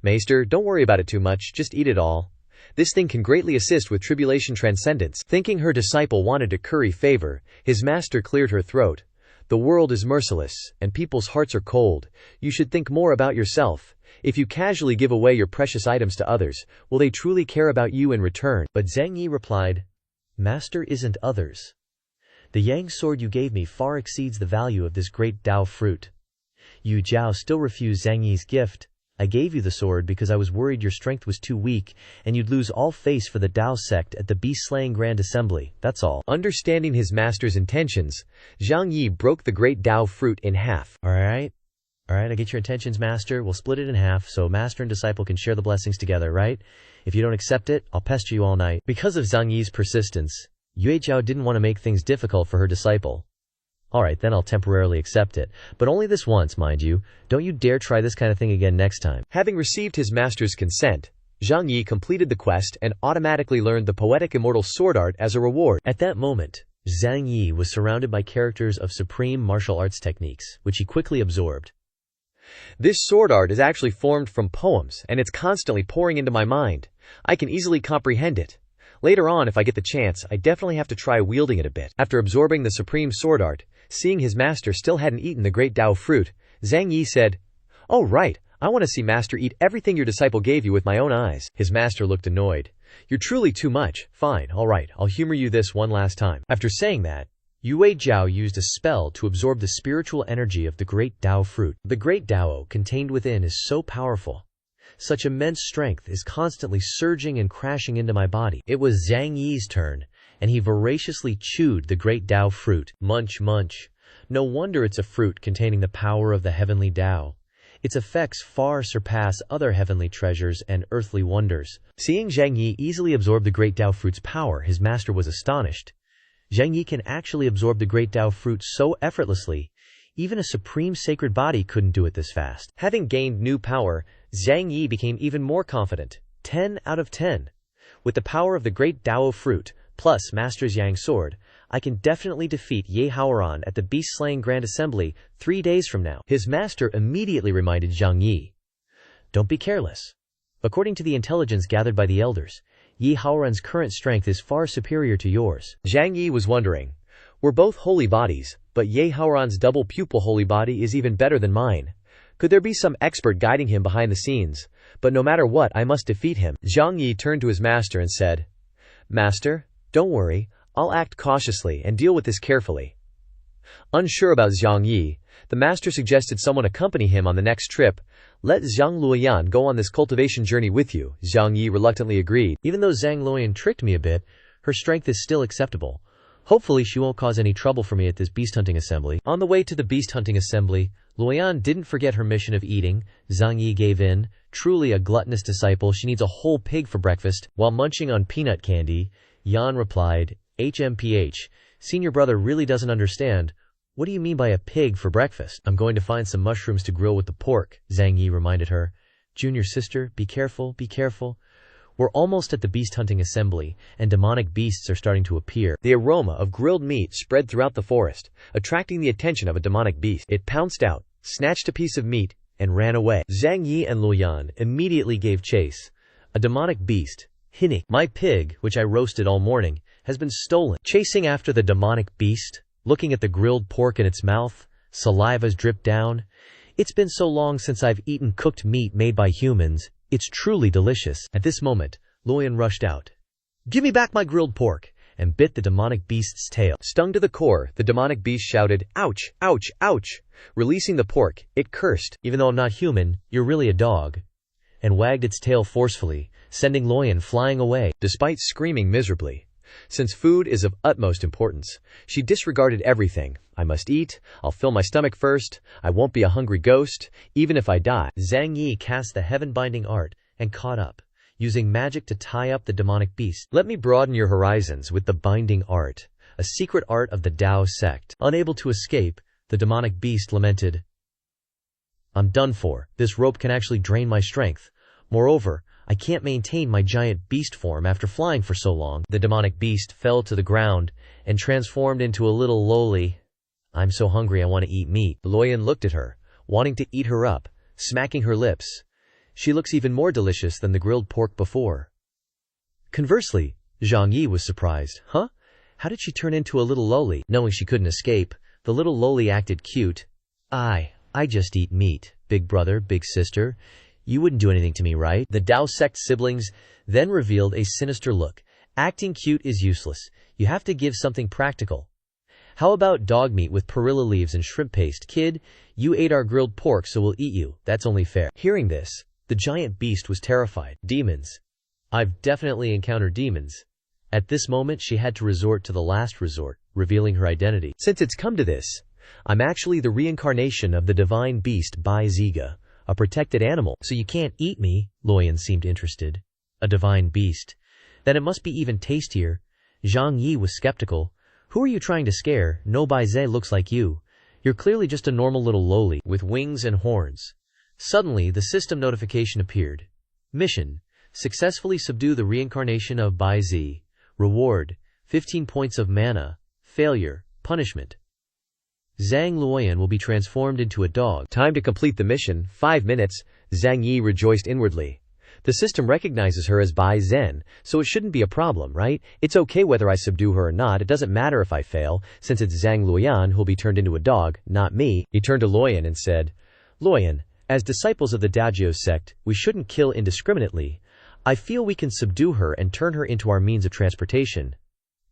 Maester, don't worry about it too much, just eat it all. This thing can greatly assist with tribulation transcendence. Thinking her disciple wanted to curry favor, his master cleared her throat. The world is merciless, and people's hearts are cold. You should think more about yourself. If you casually give away your precious items to others, will they truly care about you in return? But Zhang Yi replied, Master isn't others. The Yang sword you gave me far exceeds the value of this great Dao fruit. Yu Zhao still refused Zhang Yi's gift. I gave you the sword because I was worried your strength was too weak, and you'd lose all face for the Dao sect at the beast-slaying Grand Assembly, that's all. Understanding his master's intentions, Zhang Yi broke the great Dao fruit in half. Alright, I get your intentions, master. We'll split it in half, so master and disciple can share the blessings together, right? If you don't accept it, I'll pester you all night. Because of Zhang Yi's persistence, Yue Zhao didn't want to make things difficult for her disciple. Alright, then I'll temporarily accept it. But only this once, mind you. Don't you dare try this kind of thing again next time. Having received his master's consent, Zhang Yi completed the quest and automatically learned the poetic immortal sword art as a reward. At that moment, Zhang Yi was surrounded by characters of supreme martial arts techniques, which he quickly absorbed. This sword art is actually formed from poems, and it's constantly pouring into my mind. I can easily comprehend it. Later on, if I get the chance, I definitely have to try wielding it a bit. After absorbing the supreme sword art, seeing his master still hadn't eaten the great Dao fruit, Zhang Yi said, Oh right, I want to see master eat everything your disciple gave you with my own eyes. His master looked annoyed. You're truly too much. Fine, alright, I'll humor you this one last time. After saying that, Yue Zhao used a spell to absorb the spiritual energy of the great Dao fruit. The great Dao contained within is so powerful. Such immense strength is constantly surging and crashing into my body. It was Zhang Yi's turn, and he voraciously chewed the great Dao fruit. Munch, munch. No wonder it's a fruit containing the power of the heavenly Dao. Its effects far surpass other heavenly treasures and earthly wonders. Seeing Zhang Yi easily absorb the great Dao fruit's power, his master was astonished. Zhang Yi can actually absorb the great Dao fruit so effortlessly. Even a supreme sacred body couldn't do it this fast. Having gained new power, Zhang Yi became even more confident. 10 out of 10. With the power of the great Dao fruit, plus Master's Yang sword, I can definitely defeat Ye Haoran at the beast-slaying Grand Assembly 3 days from now. His master immediately reminded Zhang Yi. Don't be careless. According to the intelligence gathered by the elders, Ye Haoran's current strength is far superior to yours. Zhang Yi was wondering. We're both holy bodies, but Ye Haoran's double pupil holy body is even better than mine. Could there be some expert guiding him behind the scenes? But no matter what, I must defeat him. Zhang Yi turned to his master and said, Master, don't worry, I'll act cautiously and deal with this carefully. Unsure about Zhang Yi, the master suggested someone accompany him on the next trip. Let Zhang Luoyan go on this cultivation journey with you. Zhang Yi reluctantly agreed. Even though Zhang Luoyan tricked me a bit, her strength is still acceptable. Hopefully she won't cause any trouble for me at this beast hunting assembly. On the way to the beast hunting assembly, Luoyan didn't forget her mission of eating. Zhang Yi gave in. Truly a gluttonous disciple, she needs a whole pig for breakfast. While munching on peanut candy, Yan replied, HMPH, senior brother really doesn't understand. What do you mean by a pig for breakfast? I'm going to find some mushrooms to grill with the pork, Zhang Yi reminded her. Junior sister, be careful, be careful. We're almost at the beast hunting assembly, and demonic beasts are starting to appear. The aroma of grilled meat spread throughout the forest, attracting the attention of a demonic beast. It pounced out, snatched a piece of meat, and ran away. Zhang Yi and Luoyan immediately gave chase. A demonic beast, Hinik, my pig, which I roasted all morning, has been stolen. Chasing after the demonic beast, looking at the grilled pork in its mouth, saliva's dripped down. It's been so long since I've eaten cooked meat made by humans. It's truly delicious. At this moment, Luoyan rushed out. Give me back my grilled pork. and bit the demonic beast's tail. Stung to the core, the demonic beast shouted, "Ouch! Ouch! Ouch!" Releasing the pork, it cursed, "Even though I'm not human, you're really a dog," and wagged its tail forcefully, sending Loyan flying away, despite screaming miserably. Since food is of utmost importance, she disregarded everything. "I must eat, I'll fill my stomach first, I won't be a hungry ghost, even if I die." Zhang Yi cast the heaven-binding art and caught up, using magic to tie up the demonic beast. "Let me broaden your horizons with the binding art, a secret art of the Tao sect." Unable to escape, the demonic beast lamented, "I'm done for. This rope can actually drain my strength. Moreover, I can't maintain my giant beast form after flying for so long." The demonic beast fell to the ground and transformed into a little loli. "I'm so hungry I want to eat meat." Loyan looked at her, wanting to eat her up, smacking her lips. "She looks even more delicious than the grilled pork before." Conversely, Zhang Yi was surprised. "Huh? How did she turn into a little loli?" Knowing she couldn't escape, the little loli acted cute. I just eat meat. Big brother, big sister. You wouldn't do anything to me, right?" The Tao sect siblings then revealed a sinister look. "Acting cute is useless. You have to give something practical. How about dog meat with perilla leaves and shrimp paste? Kid, you ate our grilled pork, so we'll eat you. That's only fair." Hearing this, the giant beast was terrified. "Demons. I've definitely encountered demons." At this moment she had to resort to the last resort, revealing her identity. "Since it's come to this, I'm actually the reincarnation of the divine beast Bai Ziga, a protected animal." "So you can't eat me?" Loyan seemed interested. "A divine beast? Then it must be even tastier." Zhang Yi was skeptical. "Who are you trying to scare? No Bai Zi looks like you. You're clearly just a normal little loli with wings and horns." Suddenly, the system notification appeared. "Mission. Successfully subdue the reincarnation of Bai Zi. Reward. 15 points of mana. Failure. Punishment. Zhang Luoyan will be transformed into a dog." Time to complete the mission, 5 minutes. Zhang Yi rejoiced inwardly. The system recognizes her as Bai Zhen, so it shouldn't be a problem, right? It's okay whether I subdue her or not, it doesn't matter if I fail, since it's Zhang Luoyan who'll be turned into a dog, not me. He turned to Loyan and said, "Loyan, as disciples of the Dajio sect, we shouldn't kill indiscriminately. I feel we can subdue her and turn her into our means of transportation."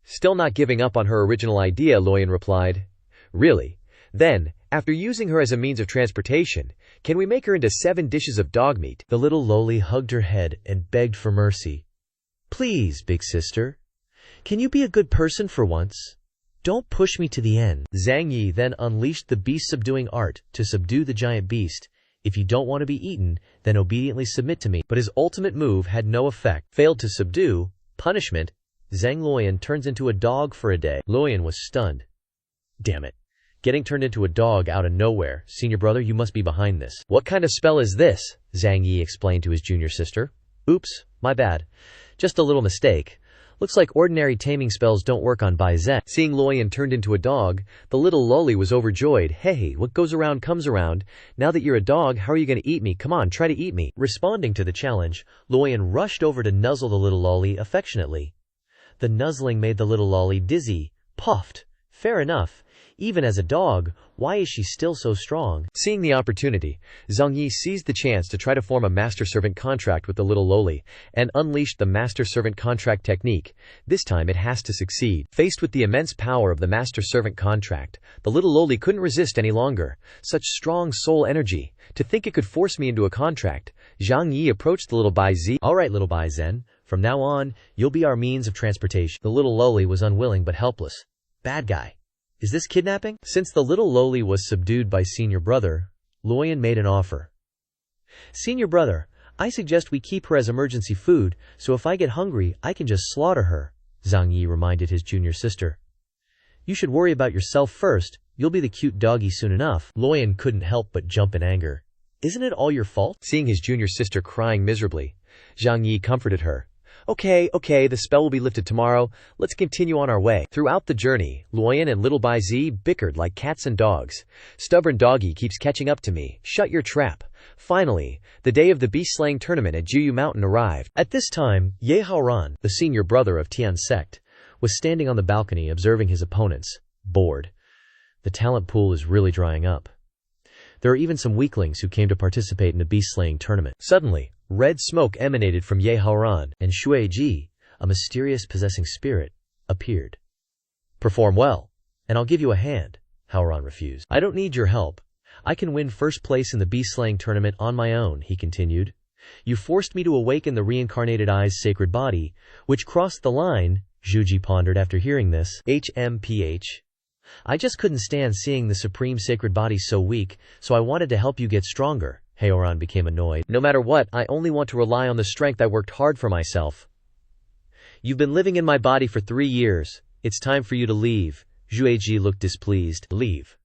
Still not giving up on her original idea, Loyan replied, "Really? Then, after using her as a means of transportation, can we make her into 7 dishes of dog meat?" The little loli hugged her head and begged for mercy. "Please, big sister. Can you be a good person for once? Don't push me to the end." Zhang Yi then unleashed the beast-subduing art to subdue the giant beast. "If you don't want to be eaten, then obediently submit to me." But his ultimate move had no effect. Failed to subdue. Punishment. Zhang Luoyan turns into a dog for a day. Luoyan was stunned. "Damn it. Getting turned into a dog out of nowhere. Senior brother, you must be behind this." "What kind of spell is this?" Zhang Yi explained to his junior sister. "Oops, my bad. Just a little mistake. Looks like ordinary taming spells don't work on Bai Zhen." Seeing Loyan turned into a dog, the little loli was overjoyed. "Hey, what goes around comes around. Now that you're a dog, how are you going to eat me? Come on, try to eat me." Responding to the challenge, Loyan rushed over to nuzzle the little loli affectionately. The nuzzling made the little loli dizzy. Puffed. Fair enough. Even as a dog, why is she still so strong? Seeing the opportunity, Zhang Yi seized the chance to try to form a master-servant contract with the little loli, and unleashed the master-servant contract technique. This time it has to succeed. Faced with the immense power of the master-servant contract, the little loli couldn't resist any longer. Such strong soul energy. To think it could force me into a contract. Zhang Yi approached the little Bai Zi. "Alright, little Bai Zhen, from now on, you'll be our means of transportation." The little loli was unwilling but helpless. "Bad guy. Is this kidnapping?" Since the little loli was subdued by senior brother, Loyan made an offer. "Senior brother, I suggest we keep her as emergency food, so if I get hungry, I can just slaughter her," Zhang Yi reminded his junior sister. "You should worry about yourself first, you'll be the cute doggy soon enough." Loyan couldn't help but jump in anger. "Isn't it all your fault?" Seeing his junior sister crying miserably, Zhang Yi comforted her. Okay, the spell will be lifted tomorrow. Let's continue on our way." Throughout the journey, Loyan and little Bai Zi bickered like cats and dogs. "Stubborn doggy keeps catching up to me. Shut your trap." Finally, the day of the beast-slaying tournament at Juyu Mountain arrived. At this time, Ye Haoran, the senior brother of Tian sect, was standing on the balcony observing his opponents. Bored. The talent pool is really drying up. There are even some weaklings who came to participate in the beast-slaying tournament. Suddenly, red smoke emanated from Ye Haoran and Shui Ji, a mysterious possessing spirit, appeared. Perform well, and I'll give you a hand, Haoran refused. I don't need your help. I can win first place in the beast-slaying tournament on my own, he continued. You forced me to awaken the reincarnated eye's sacred body, which crossed the line, Zhuji pondered after hearing this. HMPH. I just couldn't stand seeing the supreme sacred body so weak, so I wanted to help you get stronger. Haoran became annoyed. No matter what, I only want to rely on the strength I worked hard for myself. You've been living in my body for 3 years. It's time for you to leave. Zhuji looked displeased. Leave.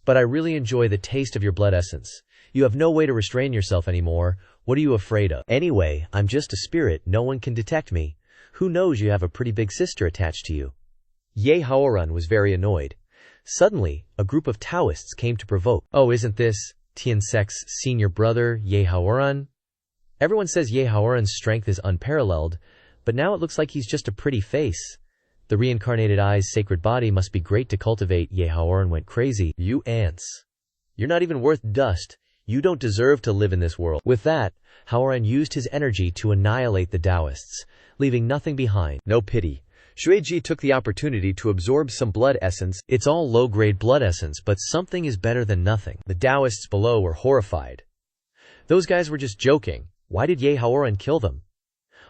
But I really enjoy the taste of your blood essence. You have no way to restrain yourself anymore. What are you afraid of? Anyway, I'm just a spirit. No one can detect me. Who knows, you have a pretty big sister attached to you. Ye Haoran was very annoyed. Suddenly, a group of Taoists came to provoke. Oh, isn't this Tiansek's senior brother, Ye Haoran? Everyone says Ye Haoran's strength is unparalleled, but now it looks like he's just a pretty face. The reincarnated eye's sacred body must be great to cultivate. Ye Haoran went crazy. You ants. You're not even worth dust. You don't deserve to live in this world. With that, Haoran used his energy to annihilate the Taoists, leaving nothing behind. No pity. Shueiji took the opportunity to absorb some blood essence. It's all low-grade blood essence, but something is better than nothing. The Taoists below were horrified. Those guys were just joking. Why did Ye Haoran kill them?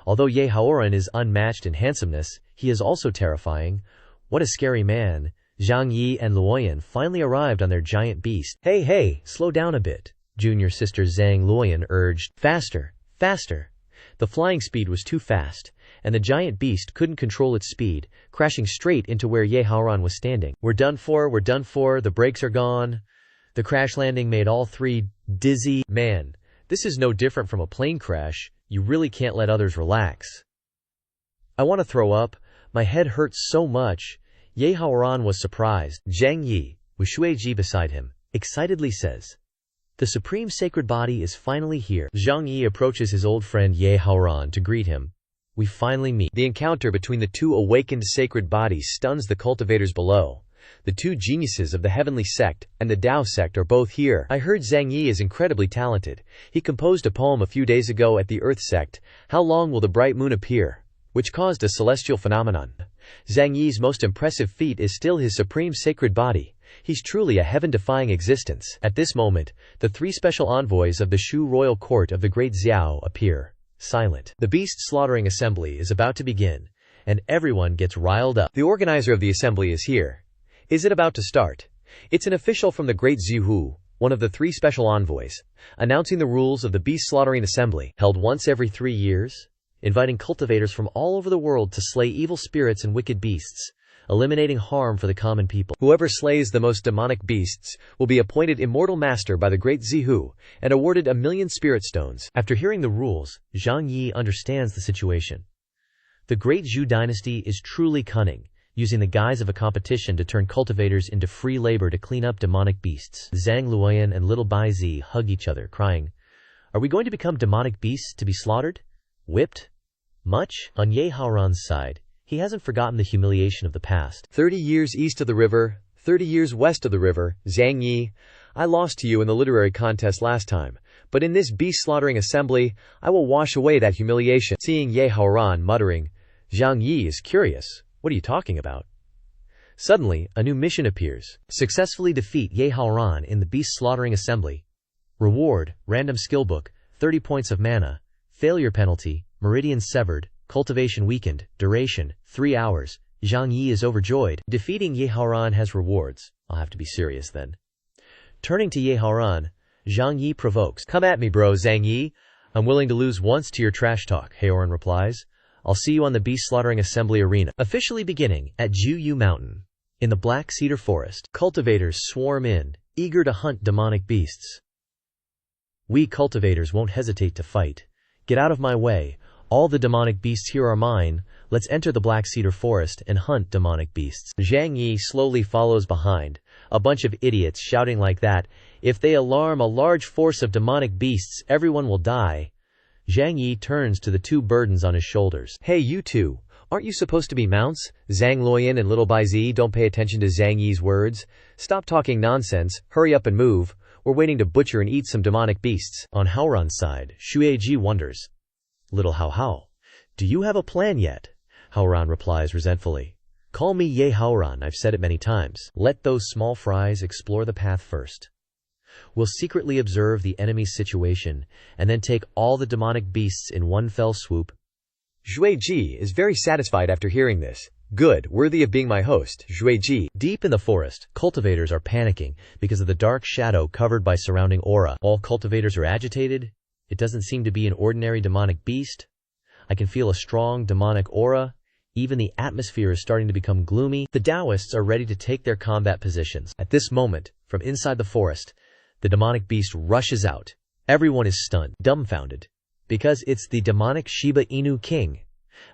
Although Ye Haoran is unmatched in handsomeness, he is also terrifying. What a scary man. Zhang Yi and Luoyan finally arrived on their giant beast. Hey, slow down a bit, junior sister Zhang Luoyan urged. Faster, faster. The flying speed was too fast, and the giant beast couldn't control its speed, crashing straight into where Ye Haoran was standing. We're done for, the brakes are gone. The crash landing made all three dizzy. Man, this is no different from a plane crash. You really can't let others relax. I want to throw up. My head hurts so much. Ye Haoran was surprised. Zhang Yi, with Shueiji beside him, excitedly says, the supreme sacred body is finally here. Zhang Yi approaches his old friend Ye Haoran to greet him. We finally meet. The encounter between the two awakened sacred bodies stuns the cultivators below. The two geniuses of the heavenly sect and the Tao sect are both here. I heard Zhang Yi is incredibly talented. He composed a poem a few days ago at the Earth sect, How Long Will the Bright Moon Appear?, which caused a celestial phenomenon. Zhang Yi's most impressive feat is still his supreme sacred body. He's truly a heaven-defying existence. At this moment, the 3 special envoys of the Shu royal court of the great Xiao appear, silent. The beast-slaughtering assembly is about to begin, and everyone gets riled up. The organizer of the assembly is here. Is it about to start? It's an official from the great Zihu, one of the 3 special envoys, announcing the rules of the beast-slaughtering assembly, held once every 3 years, inviting cultivators from all over the world to slay evil spirits and wicked beasts, eliminating harm for the common people. Whoever slays the most demonic beasts will be appointed immortal master by the great Zihu and awarded 1,000,000 spirit stones. After hearing the rules, Zhang Yi understands the situation. The great Zhu dynasty is truly cunning, using the guise of a competition to turn cultivators into free labor to clean up demonic beasts. Zhang Luoyan and little Baizi hug each other, crying, Are we going to become demonic beasts to be slaughtered? Whipped? Much? On Ye Haoran's side, he hasn't forgotten the humiliation of the past. 30 years east of the river, 30 years west of the river, Zhang Yi, I lost to you in the literary contest last time, but in this beast-slaughtering assembly, I will wash away that humiliation. Seeing Ye Haoran muttering, Zhang Yi is curious. What are you talking about? Suddenly, a new mission appears. Successfully defeat Ye Haoran in the beast-slaughtering assembly. Reward, random skill book, 30 points of mana. Failure penalty, meridian severed. Cultivation weakened. Duration, 3 hours. Zhang Yi is overjoyed. Defeating Ye Haoran has rewards. I'll have to be serious then. Turning to Ye Haoran, Zhang Yi provokes. Come at me, bro, Zhang Yi. I'm willing to lose once to your trash talk, Haoran replies. I'll see you on the beast-slaughtering assembly arena. Officially beginning at Juyu Mountain. In the Black Cedar Forest, cultivators swarm in, eager to hunt demonic beasts. We cultivators won't hesitate to fight. Get out of my way. All the demonic beasts here are mine. Let's enter the Black Cedar Forest and hunt demonic beasts. Zhang Yi slowly follows behind, a bunch of idiots shouting like that. If they alarm a large force of demonic beasts, everyone will die. Zhang Yi turns to the 2 burdens on his shoulders. Hey, you two, aren't you supposed to be mounts? Zhang Luoyan and little Baizi don't pay attention to Zhang Yi's words. Stop talking nonsense, hurry up and move. We're waiting to butcher and eat some demonic beasts. On Haoran's side, Shueiji wonders. Little Hao, do you have a plan yet? Haoran replies resentfully. Call me Ye Haoran, I've said it many times. Let those small fries explore the path first. We'll secretly observe the enemy's situation, and then take all the demonic beasts in one fell swoop. Zhui Ji is very satisfied after hearing this. Good, worthy of being my host, Zhui Ji. Deep in the forest, cultivators are panicking because of the dark shadow covered by surrounding aura. All cultivators are agitated. It doesn't seem to be an ordinary demonic beast. I can feel a strong demonic aura. Even the atmosphere is starting to become gloomy. The Taoists are ready to take their combat positions. At this moment, from inside the forest, the demonic beast rushes out. Everyone is stunned, dumbfounded, because it's the demonic Shiba Inu King,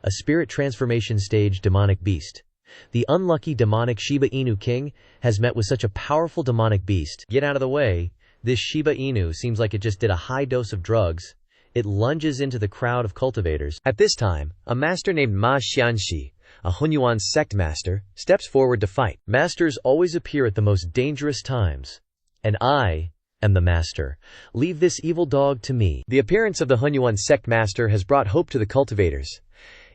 a spirit transformation stage demonic beast. The unlucky demonic Shiba Inu King has met with such a powerful demonic beast. Get out of the way. This Shiba Inu seems like it just did a high dose of drugs. It lunges into the crowd of cultivators. At this time, a master named Ma Xianxi, a Hunyuan sect master, steps forward to fight. Masters always appear at the most dangerous times. And I am the master. Leave this evil dog to me. The appearance of the Hunyuan sect master has brought hope to the cultivators.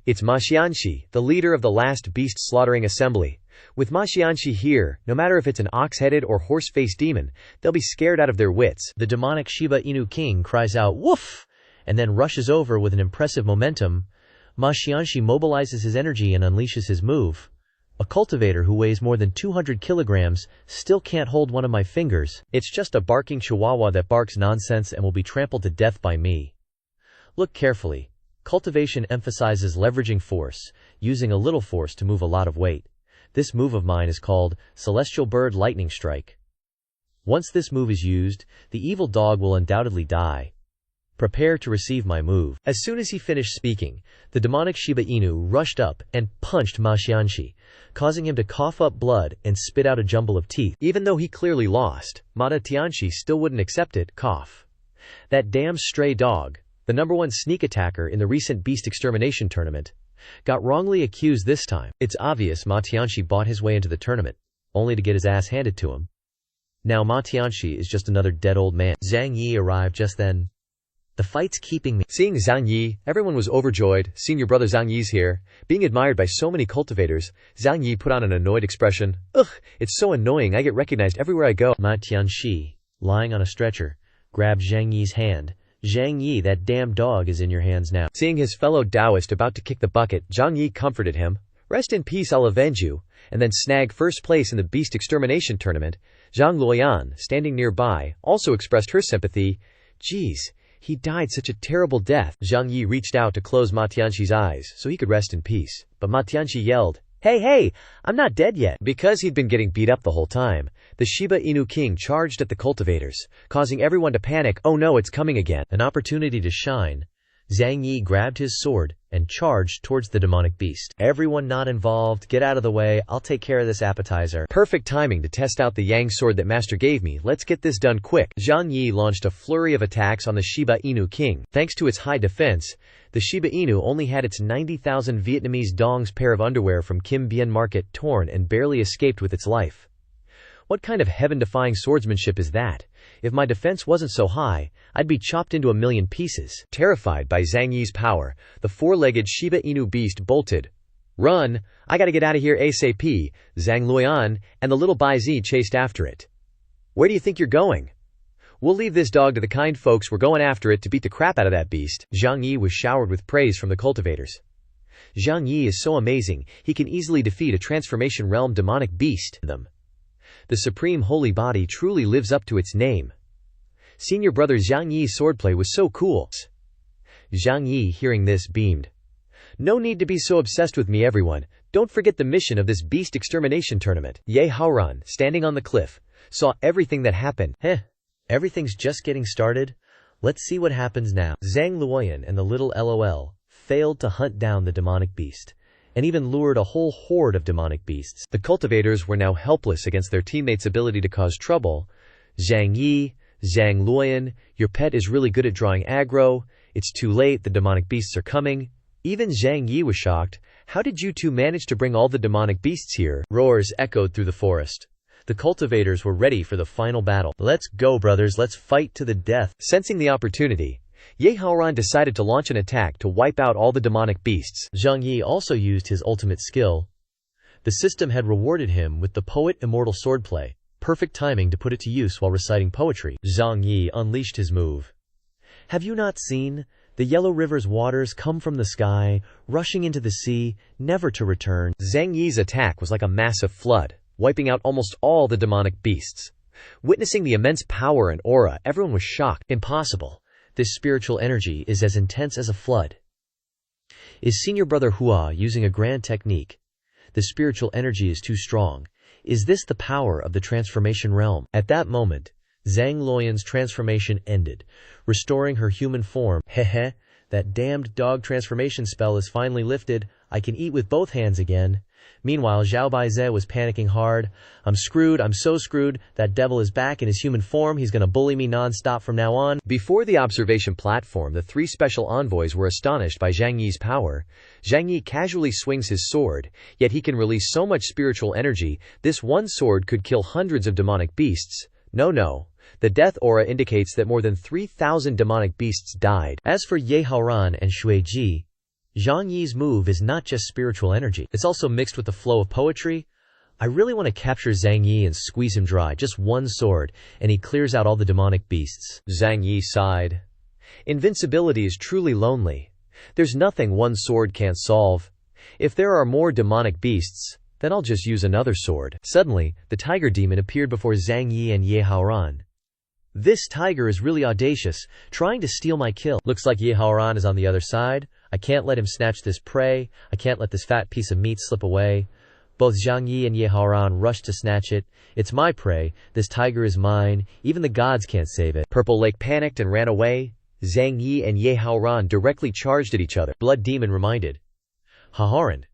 It's Ma Xianxi, the leader of the last beast slaughtering assembly. With Ma Xianxi here, no matter if it's an ox-headed or horse-faced demon, they'll be scared out of their wits. The demonic Shiba Inu King cries out, "Woof!" and then rushes over with an impressive momentum. Ma Xianxi mobilizes his energy and unleashes his move. A cultivator who weighs more than 200 kilograms still can't hold one of my fingers. It's just a barking chihuahua that barks nonsense and will be trampled to death by me. Look carefully. Cultivation emphasizes leveraging force, using a little force to move a lot of weight. This move of mine is called Celestial Bird Lightning Strike. Once this move is used, the evil dog will undoubtedly die. Prepare to receive my move. As soon as he finished speaking, the demonic Shiba Inu rushed up and punched Ma Xianxi, causing him to cough up blood and spit out a jumble of teeth. Even though he clearly lost, Ma Tianxi still wouldn't accept it. Cough. That damn stray dog, the #1 sneak attacker in the recent beast extermination tournament, got wrongly accused this time. It's obvious Ma Tianxi bought his way into the tournament, only to get his ass handed to him. Now Ma Tianxi is just another dead old man. Zhang Yi arrived just then. The fight's keeping me. Seeing Zhang Yi, everyone was overjoyed. Seeing your brother Zhang Yi's here, being admired by so many cultivators, Zhang Yi put on an annoyed expression. Ugh, it's so annoying, I get recognized everywhere I go. Ma Tianxi, lying on a stretcher, grabbed Zhang Yi's hand. Zhang Yi, that damn dog is in your hands now. Seeing his fellow Taoist about to kick the bucket, Zhang Yi comforted him. Rest in peace, I'll avenge you, and then snag first place in the beast extermination tournament. Zhang Luoyan, standing nearby, also expressed her sympathy. Geez. He died such a terrible death. Zhang Yi reached out to close Ma Tianxi's eyes so he could rest in peace. But Ma Tianxi yelled, Hey, I'm not dead yet. Because he'd been getting beat up the whole time, the Shiba Inu King charged at the cultivators, causing everyone to panic. Oh no, it's coming again. An opportunity to shine. Zhang Yi grabbed his sword and charged towards the demonic beast. Everyone not involved, get out of the way, I'll take care of this appetizer. Perfect timing to test out the Yang sword that master gave me, let's get this done quick. Zhang Yi launched a flurry of attacks on the Shiba Inu King. Thanks to its high defense, the Shiba Inu only had its 90,000 Vietnamese dongs pair of underwear from Kim Bien Market torn and barely escaped with its life. What kind of heaven-defying swordsmanship is that? If my defense wasn't so high, I'd be chopped into a million pieces. Terrified by Zhang Yi's power, the four-legged Shiba Inu beast bolted. Run! I gotta get out of here ASAP. Zhang Luoyan and the little Bai Zi chased after it. Where do you think you're going? We'll leave this dog to the kind folks, we're going after it to beat the crap out of that beast. Zhang Yi was showered with praise from the cultivators. Zhang Yi is so amazing, he can easily defeat a transformation realm demonic beast. The supreme holy body truly lives up to its name. Senior brother Zhang Yi's swordplay was so cool. Zhang Yi, hearing this, beamed. No need to be so obsessed with me, everyone. Don't forget the mission of this beast extermination tournament. Ye Haoran, standing on the cliff, saw everything that happened. Everything's just getting started. Let's see what happens now. Zhang Luoyan and the little LOL failed to hunt down the demonic beast, and even lured a whole horde of demonic beasts. The cultivators were now helpless against their teammates' ability to cause trouble. Zhang Yi, Zhang Luoyan, your pet is really good at drawing aggro. It's too late, the demonic beasts are coming. Even Zhang Yi was shocked. How did you two manage to bring all the demonic beasts here? Roars echoed through the forest. The cultivators were ready for the final battle. Let's go, brothers, let's fight to the death. Sensing the opportunity, Ye Haoran decided to launch an attack to wipe out all the demonic beasts. Zhang Yi also used his ultimate skill. The system had rewarded him with the poet immortal swordplay, perfect timing to put it to use while reciting poetry. Zhang Yi unleashed his move. Have you not seen? The yellow river's waters come from the sky, rushing into the sea, never to return. Zhang Yi's attack was like a massive flood, wiping out almost all the demonic beasts. Witnessing the immense power and aura, everyone was shocked. Impossible. This spiritual energy is as intense as a flood. Is Senior Brother Hua using a grand technique? The spiritual energy is too strong. Is this the power of the transformation realm? At that moment, Zhang Luoyan's transformation ended, restoring her human form. Hehe, that damned dog transformation spell is finally lifted. I can eat with both hands again. Meanwhile, Zhao Baize was panicking hard. I'm screwed, I'm so screwed. That devil is back in his human form. He's gonna bully me non-stop from now on. Before the observation platform, the three special envoys were astonished by Zhang Yi's power. Zhang Yi casually swings his sword, yet he can release so much spiritual energy. This one sword could kill hundreds of demonic beasts. No. The death aura indicates that more than 3,000 demonic beasts died. As for Ye Haoran and Shui Ji, Zhang Yi's move is not just spiritual energy. It's also mixed with the flow of poetry. I really want to capture Zhang Yi and squeeze him dry. Just one sword, and he clears out all the demonic beasts. Zhang Yi sighed. Invincibility is truly lonely. There's nothing one sword can't solve. If there are more demonic beasts, then I'll just use another sword. Suddenly, the tiger demon appeared before Zhang Yi and Ye Haoran. This tiger is really audacious, trying to steal my kill. Looks like Ye Haoran is on the other side. I can't let him snatch this prey. I can't let this fat piece of meat slip away. Both Zhang Yi and Ye Haoran rush to snatch it. It's my prey. This tiger is mine. Even the gods can't save it. Purple Lake panicked and ran away. Zhang Yi and Ye Haoran directly charged at each other. Blood Demon reminded Haoran,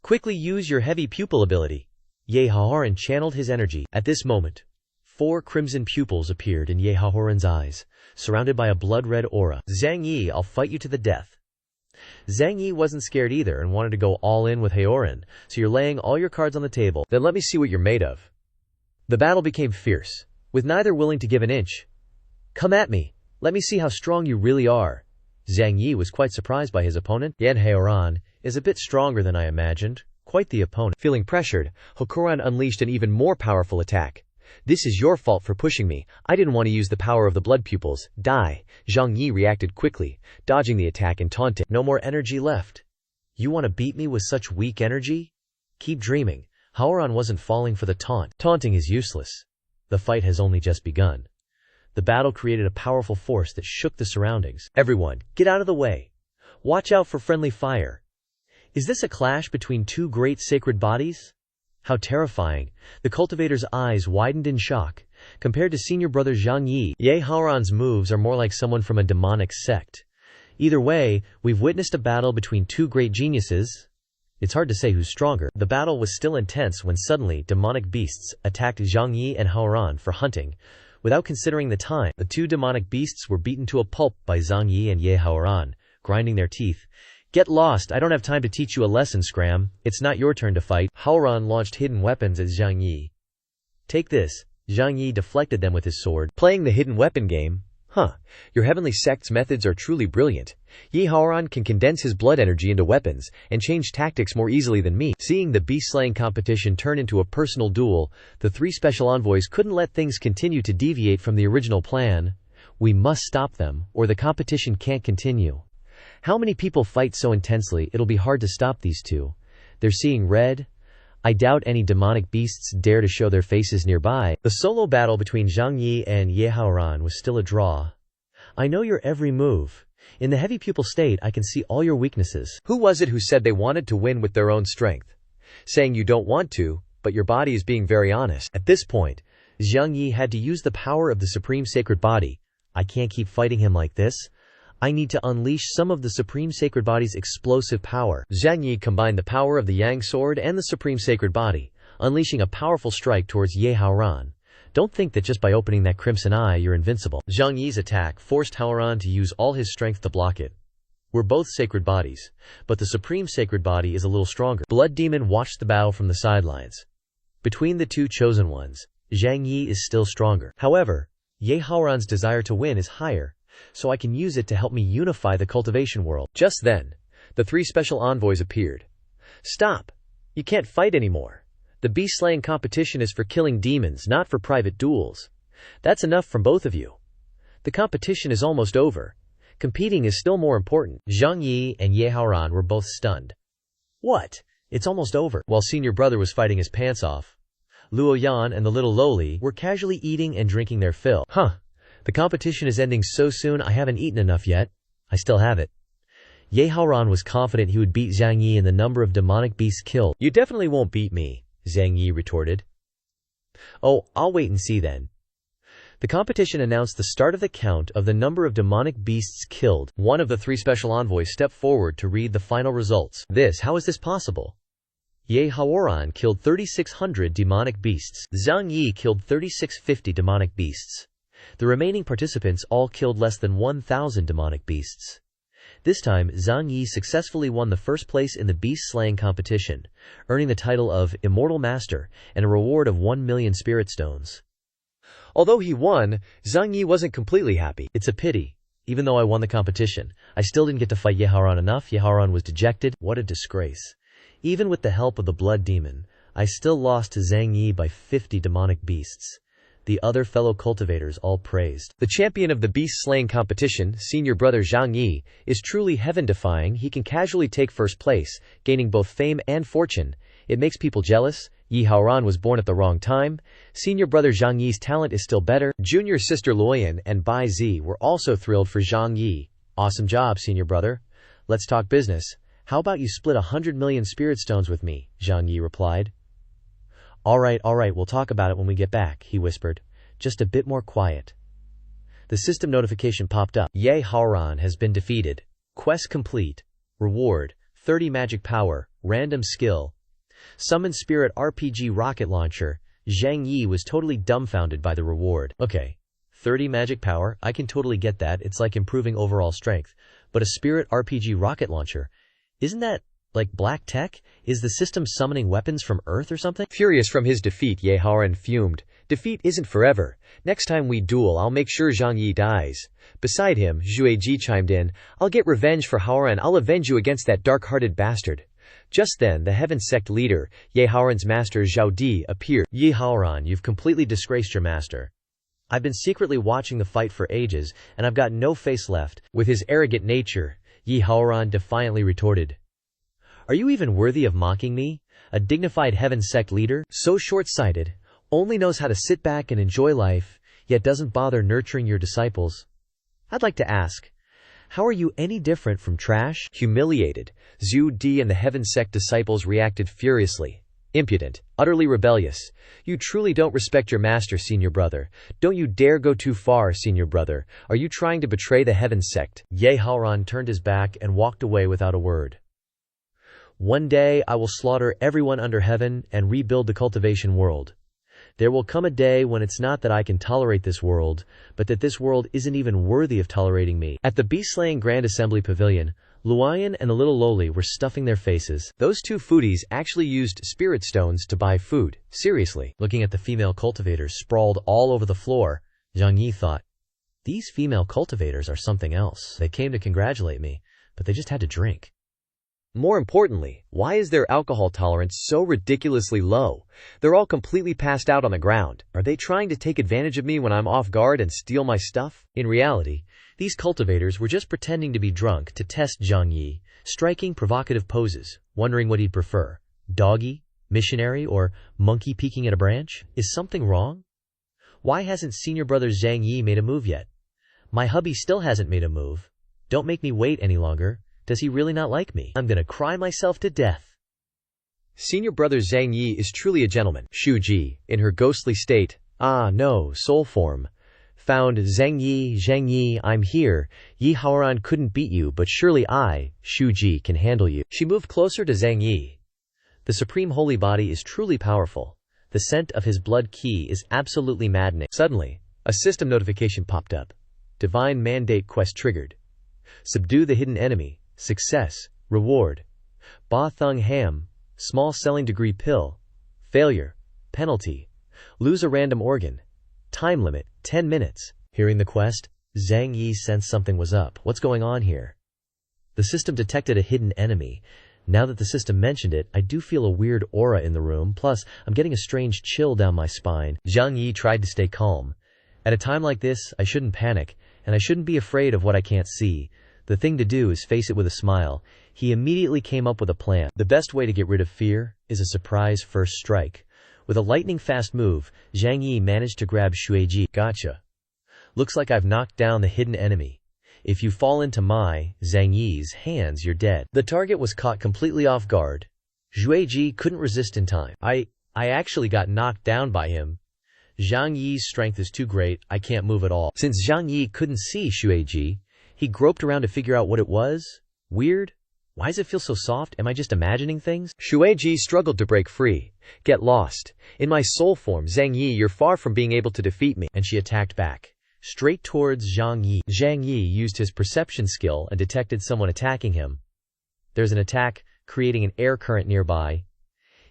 quickly use your heavy pupil ability. Ye Haoran channeled his energy. At this moment, 4 crimson pupils appeared in Ye Haoran's eyes, surrounded by a blood-red aura. Zhang Yi, I'll fight you to the death. Zhang Yi wasn't scared either and wanted to go all in with Haoran, so you're laying all your cards on the table. Then let me see what you're made of. The battle became fierce, with neither willing to give an inch. Come at me. Let me see how strong you really are. Zhang Yi was quite surprised by his opponent. Yan Haoran is a bit stronger than I imagined. Quite the opponent. Feeling pressured, Haoran unleashed an even more powerful attack. This is your fault for pushing me. I didn't want to use the power of the blood pupils. Die. Zhang Yi reacted quickly, dodging the attack and taunting. No more energy left. You want to beat me with such weak energy? Keep dreaming. Haoran wasn't falling for the taunt. Taunting is useless. The fight has only just begun. The battle created a powerful force that shook the surroundings. Everyone, get out of the way. Watch out for friendly fire. Is this a clash between two great sacred bodies? How terrifying. The cultivator's eyes widened in shock. Compared to senior brother Zhang Yi, Ye Haoran's moves are more like someone from a demonic sect. Either way, we've witnessed a battle between two great geniuses. It's hard to say who's stronger. The battle was still intense when suddenly demonic beasts attacked Zhang Yi and Haoran for hunting. Without considering the time, the two demonic beasts were beaten to a pulp by Zhang Yi and Ye Haoran, grinding their teeth. Get lost, I don't have time to teach you a lesson, Scram. It's not your turn to fight. Haoran launched hidden weapons at Zhang Yi. Take this. Zhang Yi deflected them with his sword. Playing the hidden weapon game? Huh. Your heavenly sect's methods are truly brilliant. Ye Haoran can condense his blood energy into weapons, and change tactics more easily than me. Seeing the beast-slaying competition turn into a personal duel, the 3 special envoys couldn't let things continue to deviate from the original plan. We must stop them, or the competition can't continue. How many people fight so intensely, it'll be hard to stop these two. They're seeing red. I doubt any demonic beasts dare to show their faces nearby. The solo battle between Zhang Yi and Ye Haoran was still a draw. I know your every move. In the heavy pupil state, I can see all your weaknesses. Who was it who said they wanted to win with their own strength? Saying you don't want to, but your body is being very honest. At this point, Zhang Yi had to use the power of the Supreme Sacred Body. I can't keep fighting him like this. I need to unleash some of the Supreme Sacred Body's explosive power. Zhang Yi combined the power of the Yang Sword and the Supreme Sacred Body, unleashing a powerful strike towards Ye Haoran. Don't think that just by opening that crimson eye you're invincible. Zhang Yi's attack forced Haoran to use all his strength to block it. We're both sacred bodies, but the Supreme Sacred Body is a little stronger. Blood Demon watched the battle from the sidelines. Between the two chosen ones, Zhang Yi is still stronger. However, Ye Haoran's desire to win is higher, so I can use it to help me unify the cultivation world. Just then, the 3 special envoys appeared. Stop! You can't fight anymore. The beast-slaying competition is for killing demons, not for private duels. That's enough from both of you. The competition is almost over. Competing is still more important." Zhang Yi and Ye Haoran were both stunned. What? It's almost over? While senior brother was fighting his pants off, Luo Yan and the little lowly were casually eating and drinking their fill. The competition is ending so soon I haven't eaten enough yet. I still have it. Ye Haoran was confident he would beat Zhang Yi in the number of demonic beasts killed. "You definitely won't beat me," Zhang Yi retorted. "Oh, I'll wait and see then." The competition announced the start of the count of the number of demonic beasts killed. One of the 3 special envoys stepped forward to read the final results. How is this possible? Ye Haoran killed 3,600 demonic beasts. Zhang Yi killed 3,650 demonic beasts. The remaining participants all killed less than 1,000 demonic beasts. This time, Zhang Yi successfully won the first place in the beast-slaying competition, earning the title of Immortal Master and a reward of 1,000,000 spirit stones. Although he won, Zhang Yi wasn't completely happy. "It's a pity. Even though I won the competition, I still didn't get to fight Ye Haoran enough." Ye Haoran was dejected. "What a disgrace. Even with the help of the blood demon, I still lost to Zhang Yi by 50 demonic beasts." The other fellow cultivators all praised. The champion of the beast-slaying competition, senior brother Zhang Yi, is truly heaven-defying. He can casually take first place, gaining both fame and fortune. It makes people jealous. Ye Haoran was born at the wrong time. Senior brother Zhang Yi's talent is still better. Junior sister Luoyan and Bai Zi were also thrilled for Zhang Yi. "Awesome job, senior brother. Let's talk business. How about you split 100,000,000 spirit stones with me?" Zhang Yi replied. All right, we'll talk about it when we get back," he whispered. "Just a bit more quiet." The system notification popped up. Ye Haoran has been defeated. Quest complete. Reward: 30 magic power, random skill. Summon Spirit RPG rocket launcher. Zhang Yi was totally dumbfounded by the reward. Okay, 30 magic power, I can totally get that. It's like improving overall strength. But a Spirit RPG rocket launcher, isn't that like black tech? Is the system summoning weapons from Earth or something? Furious from his defeat, Ye Haoran fumed. "Defeat isn't forever. Next time we duel, I'll make sure Zhang Yi dies." Beside him, Zhuai Ji chimed in. "I'll get revenge for Haoran. I'll avenge you against that dark-hearted bastard." Just then, the Heaven Sect leader, Ye Haoran's master Zhao Di, appeared. "Ye Haoran, you've completely disgraced your master. I've been secretly watching the fight for ages, and I've got no face left." With his arrogant nature, Ye Haoran defiantly retorted. "Are you even worthy of mocking me? A dignified Heaven Sect leader? So short-sighted, only knows how to sit back and enjoy life, yet doesn't bother nurturing your disciples. I'd like to ask, how are you any different from trash?" Humiliated, Zhu Di and the Heaven Sect disciples reacted furiously. "Impudent, utterly rebellious. You truly don't respect your master, senior brother. Don't you dare go too far, senior brother. Are you trying to betray the Heaven Sect?" Ye Haoran turned his back and walked away without a word. "One day I will slaughter everyone under heaven and rebuild the cultivation world. There will come a day when it's not that I can tolerate this world, but that this world isn't even worthy of tolerating me." At the beast-slaying Grand Assembly Pavilion, Luoyan and the little lowly were stuffing their faces. Those two foodies actually used spirit stones to buy food. Seriously. Looking at the female cultivators sprawled all over the floor, Zhang Yi thought, "These female cultivators are something else. They came to congratulate me, but they just had to drink. More importantly, why is their alcohol tolerance so ridiculously low? They're all completely passed out on the ground. Are they trying to take advantage of me when I'm off guard and steal my stuff?" In reality, these cultivators were just pretending to be drunk to test Zhang Yi, striking provocative poses, wondering what he'd prefer: doggy, missionary, or monkey peeking at a branch? Is something wrong? Why hasn't senior brother Zhang Yi made a move yet? My hubby still hasn't made a move. Don't make me wait any longer. Does he really not like me? I'm gonna cry myself to death. Senior brother Zhang Yi is truly a gentleman. Shu Ji, in her ghostly state, soul form, found Zhang Yi, I'm here. Ye Haoran couldn't beat you, but surely I, Shu Ji, can handle you. She moved closer to Zhang Yi. The supreme holy body is truly powerful. The scent of his blood qi is absolutely maddening. Suddenly, a system notification popped up. Divine mandate quest triggered. Subdue the hidden enemy. Success. Reward: Ba Thung Ham. Small selling degree pill. Failure. Penalty: lose a random organ. Time limit: 10 minutes. Hearing the quest, Zhang Yi sensed something was up. What's going on here? The system detected a hidden enemy. Now that the system mentioned it, I do feel a weird aura in the room, plus I'm getting a strange chill down my spine. Zhang Yi tried to stay calm. At a time like this, I shouldn't panic, and I shouldn't be afraid of what I can't see. The thing to do is face it with a smile. He immediately came up with a plan. The best way to get rid of fear is a surprise first strike. With a lightning-fast move, Zhang Yi managed to grab Xueji. Gotcha. Looks like I've knocked down the hidden enemy. If you fall into my, Zhang Yi's, hands, you're dead. The target was caught completely off guard. Xueji couldn't resist in time. I actually got knocked down by him. Zhang Yi's strength is too great, I can't move at all. Since Zhang Yi couldn't see Xueji, he groped around to figure out what it was. Weird? Why does it feel so soft? Am I just imagining things? Xueji struggled to break free. Get lost. In my soul form, Zhang Yi, you're far from being able to defeat me. And she attacked back. Straight towards Zhang Yi. Zhang Yi used his perception skill and detected someone attacking him. There's an attack, creating an air current nearby.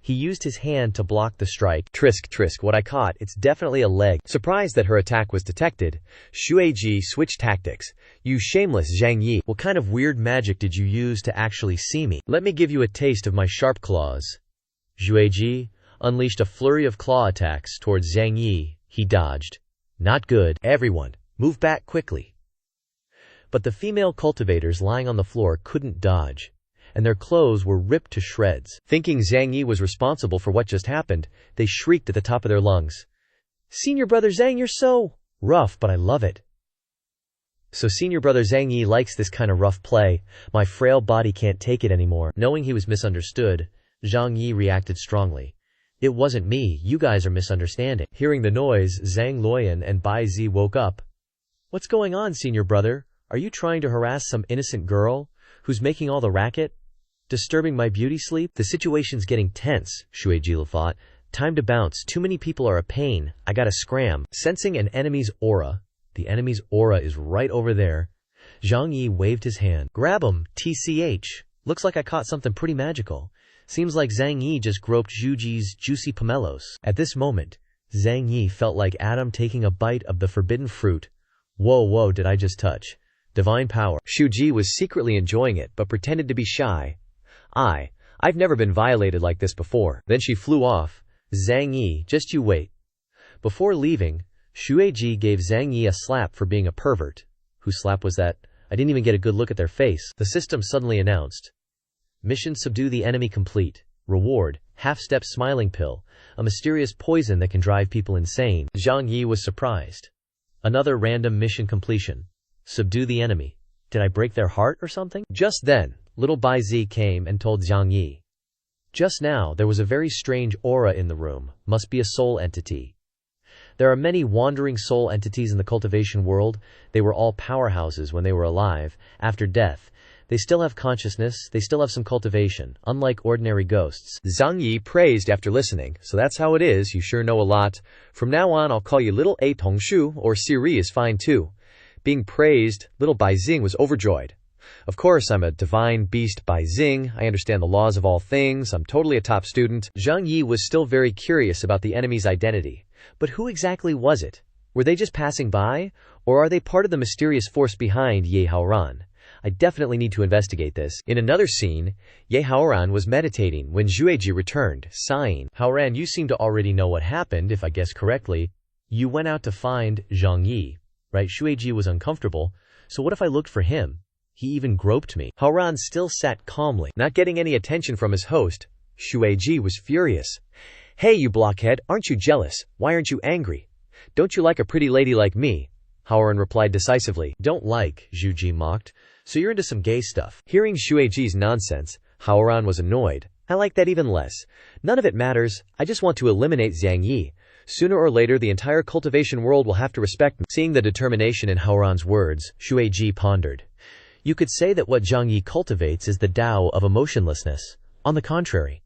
He used his hand to block the strike. Trisk, what I caught, it's definitely a leg. Surprised that her attack was detected, Xueji switched tactics. You shameless Zhang Yi, what kind of weird magic did you use to actually see me? Let me give you a taste of my sharp claws. Xueji unleashed a flurry of claw attacks towards Zhang Yi. He dodged. Not good. Everyone, move back quickly. But the female cultivators lying on the floor couldn't dodge, and their clothes were ripped to shreds. Thinking Zhang Yi was responsible for what just happened, they shrieked at the top of their lungs. Senior brother Zhang, you're so rough, but I love it. So senior brother Zhang Yi likes this kind of rough play. My frail body can't take it anymore. Knowing he was misunderstood, Zhang Yi reacted strongly. It wasn't me, you guys are misunderstanding. Hearing the noise, Zhang Luoyan and Bai Zi woke up. What's going on, senior brother? Are you trying to harass some innocent girl who's making all the racket? Disturbing my beauty sleep? The situation's getting tense, Xueji thought. Time to bounce. Too many people are a pain. I gotta scram. Sensing an enemy's aura. The enemy's aura is right over there. Zhang Yi waved his hand. Grab him, TCH. Looks like I caught something pretty magical. Seems like Zhang Yi just groped Zhuji's juicy pomelos. At this moment, Zhang Yi felt like Adam taking a bite of the forbidden fruit. Whoa, did I just touch? Divine power. Zhuji was secretly enjoying it, but pretended to be shy. I've never been violated like this before. Then she flew off. Zhang Yi, just you wait. Before leaving, Xueji gave Zhang Yi a slap for being a pervert. Whose slap was that? I didn't even get a good look at their face. The system suddenly announced. Mission subdue the enemy complete. Reward, half-step smiling pill, a mysterious poison that can drive people insane. Zhang Yi was surprised. Another random mission completion. Subdue the enemy. Did I break their heart or something? Just then, little Bai Zi came and told Zhang Yi. Just now, there was a very strange aura in the room. Must be a soul entity. There are many wandering soul entities in the cultivation world. They were all powerhouses when they were alive. After death, they still have consciousness, they still have some cultivation, unlike ordinary ghosts. Zhang Yi praised after listening. So that's how it is, you sure know a lot. From now on, I'll call you little A Tongshu, or Siri is fine too. Being praised, little Bai Xing was overjoyed. Of course, I'm a divine beast Bai Xing. I understand the laws of all things. I'm totally a top student. Zhang Yi was still very curious about the enemy's identity. But who exactly was it? Were they just passing by? Or are they part of the mysterious force behind Ye Haoran? I definitely need to investigate this. In another scene, Ye Haoran was meditating when Xueji returned, sighing. Haoran, you seem to already know what happened, if I guess correctly. You went out to find Zhang Yi, right? Xueji was uncomfortable. So what if I looked for him? He even groped me. Haoran still sat calmly, not getting any attention from his host. Xueji was furious. Hey, you blockhead, aren't you jealous? Why aren't you angry? Don't you like a pretty lady like me? Haoran replied decisively. Don't like, Zhuji mocked. So you're into some gay stuff. Hearing Xueji's nonsense, Haoran was annoyed. I like that even less. None of it matters. I just want to eliminate Zhang Yi. Sooner or later, the entire cultivation world will have to respect me. Seeing the determination in Haoran's words, Xueji pondered. You could say that what Zhang Yi cultivates is the Tao of emotionlessness. On the contrary,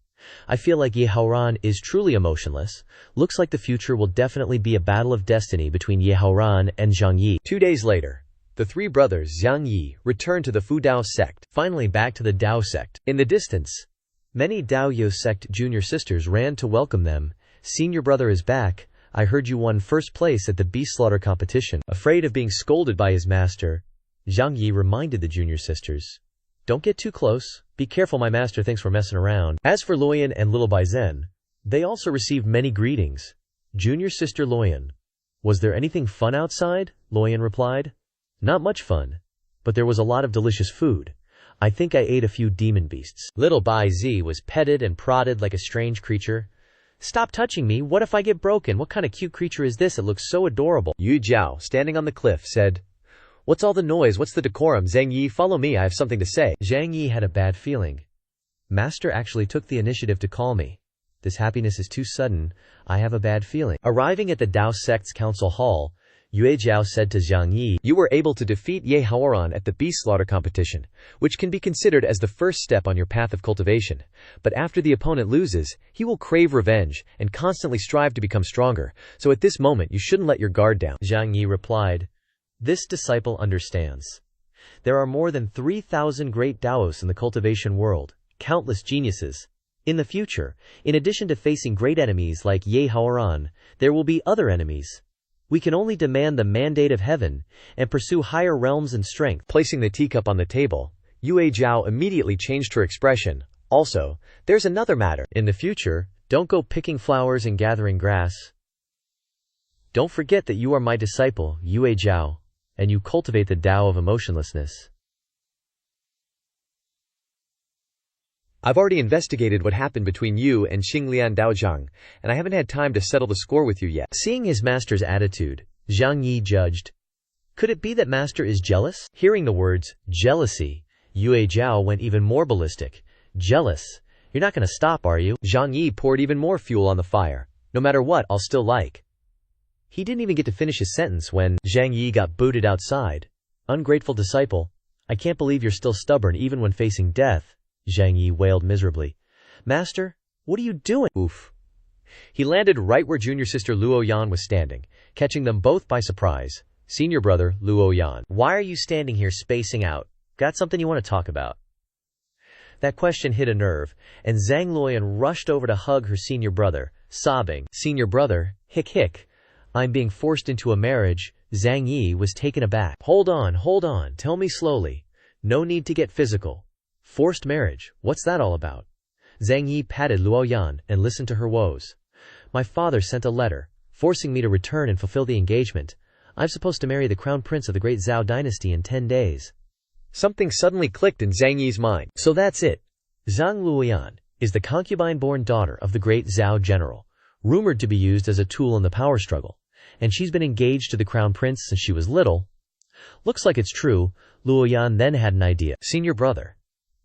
I feel like Ye Haoran is truly emotionless. Looks like the future will definitely be a battle of destiny between Ye Haoran and Zhang Yi. 2 days later, the three brothers Zhang Yi returned to the Fu Dao sect, finally back to the Dao sect. In the distance, many Dao Yo sect junior sisters ran to welcome them. Senior brother is back. I heard you won first place at the beast slaughter competition. Afraid of being scolded by his master, Zhang Yi reminded the junior sisters. Don't get too close. Be careful, my master thinks we're messing around. As for Luoyan and little Baizen, they also received many greetings. Junior sister Luoyan. Was there anything fun outside? Luoyan replied. Not much fun. But there was a lot of delicious food. I think I ate a few demon beasts. Little Bai Zi was petted and prodded like a strange creature. Stop touching me, what if I get broken? What kind of cute creature is this? It looks so adorable. Yu Jiao, standing on the cliff, said, What's all the noise? What's the decorum? Zhang Yi, follow me, I have something to say. Zhang Yi had a bad feeling. Master actually took the initiative to call me. This happiness is too sudden. I have a bad feeling. Arriving at the Dao Sect's council hall, Yue Jiao said to Zhang Yi, You were able to defeat Ye Haoran at the beast slaughter competition, which can be considered as the first step on your path of cultivation. But after the opponent loses, he will crave revenge and constantly strive to become stronger. So at this moment you shouldn't let your guard down. Zhang Yi replied, This disciple understands. There are more than 3,000 great Daos in the cultivation world, countless geniuses. In the future, in addition to facing great enemies like Ye Haoran, there will be other enemies. We can only demand the mandate of heaven and pursue higher realms and strength. Placing the teacup on the table, Yue Jiao immediately changed her expression. Also, there's another matter. In the future, don't go picking flowers and gathering grass. Don't forget that you are my disciple, Yue Jiao, and you cultivate the Tao of emotionlessness. I've already investigated what happened between you and Xinglian Daozhang, and I haven't had time to settle the score with you yet. Seeing his master's attitude, Zhang Yi judged. Could it be that master is jealous? Hearing the words, jealousy, Yue Jiao went even more ballistic. Jealous? You're not going to stop, are you? Zhang Yi poured even more fuel on the fire. No matter what, I'll still like. He didn't even get to finish his sentence when Zhang Yi got booted outside. Ungrateful disciple. I can't believe you're still stubborn even when facing death. Zhang Yi wailed miserably. Master, what are you doing? Oof. He landed right where junior sister Luo Yan was standing, catching them both by surprise. Senior brother, Luo Yan. Why are you standing here spacing out? Got something you want to talk about? That question hit a nerve, and Zhang Luoyan rushed over to hug her senior brother, sobbing. Senior brother, hick hick. I'm being forced into a marriage. Zhang Yi was taken aback. Hold on, tell me slowly. No need to get physical. Forced marriage, what's that all about? Zhang Yi patted Luo Yan and listened to her woes. My father sent a letter, forcing me to return and fulfill the engagement. I'm supposed to marry the crown prince of the great Zhao dynasty in 10 days. Something suddenly clicked in Zhang Yi's mind. So that's it. Zhang Luoyan is the concubine-born daughter of the great Zhao general, rumored to be used as a tool in the power struggle, and she's been engaged to the crown prince since she was little. Looks like it's true. Luoyan then had an idea. Senior brother,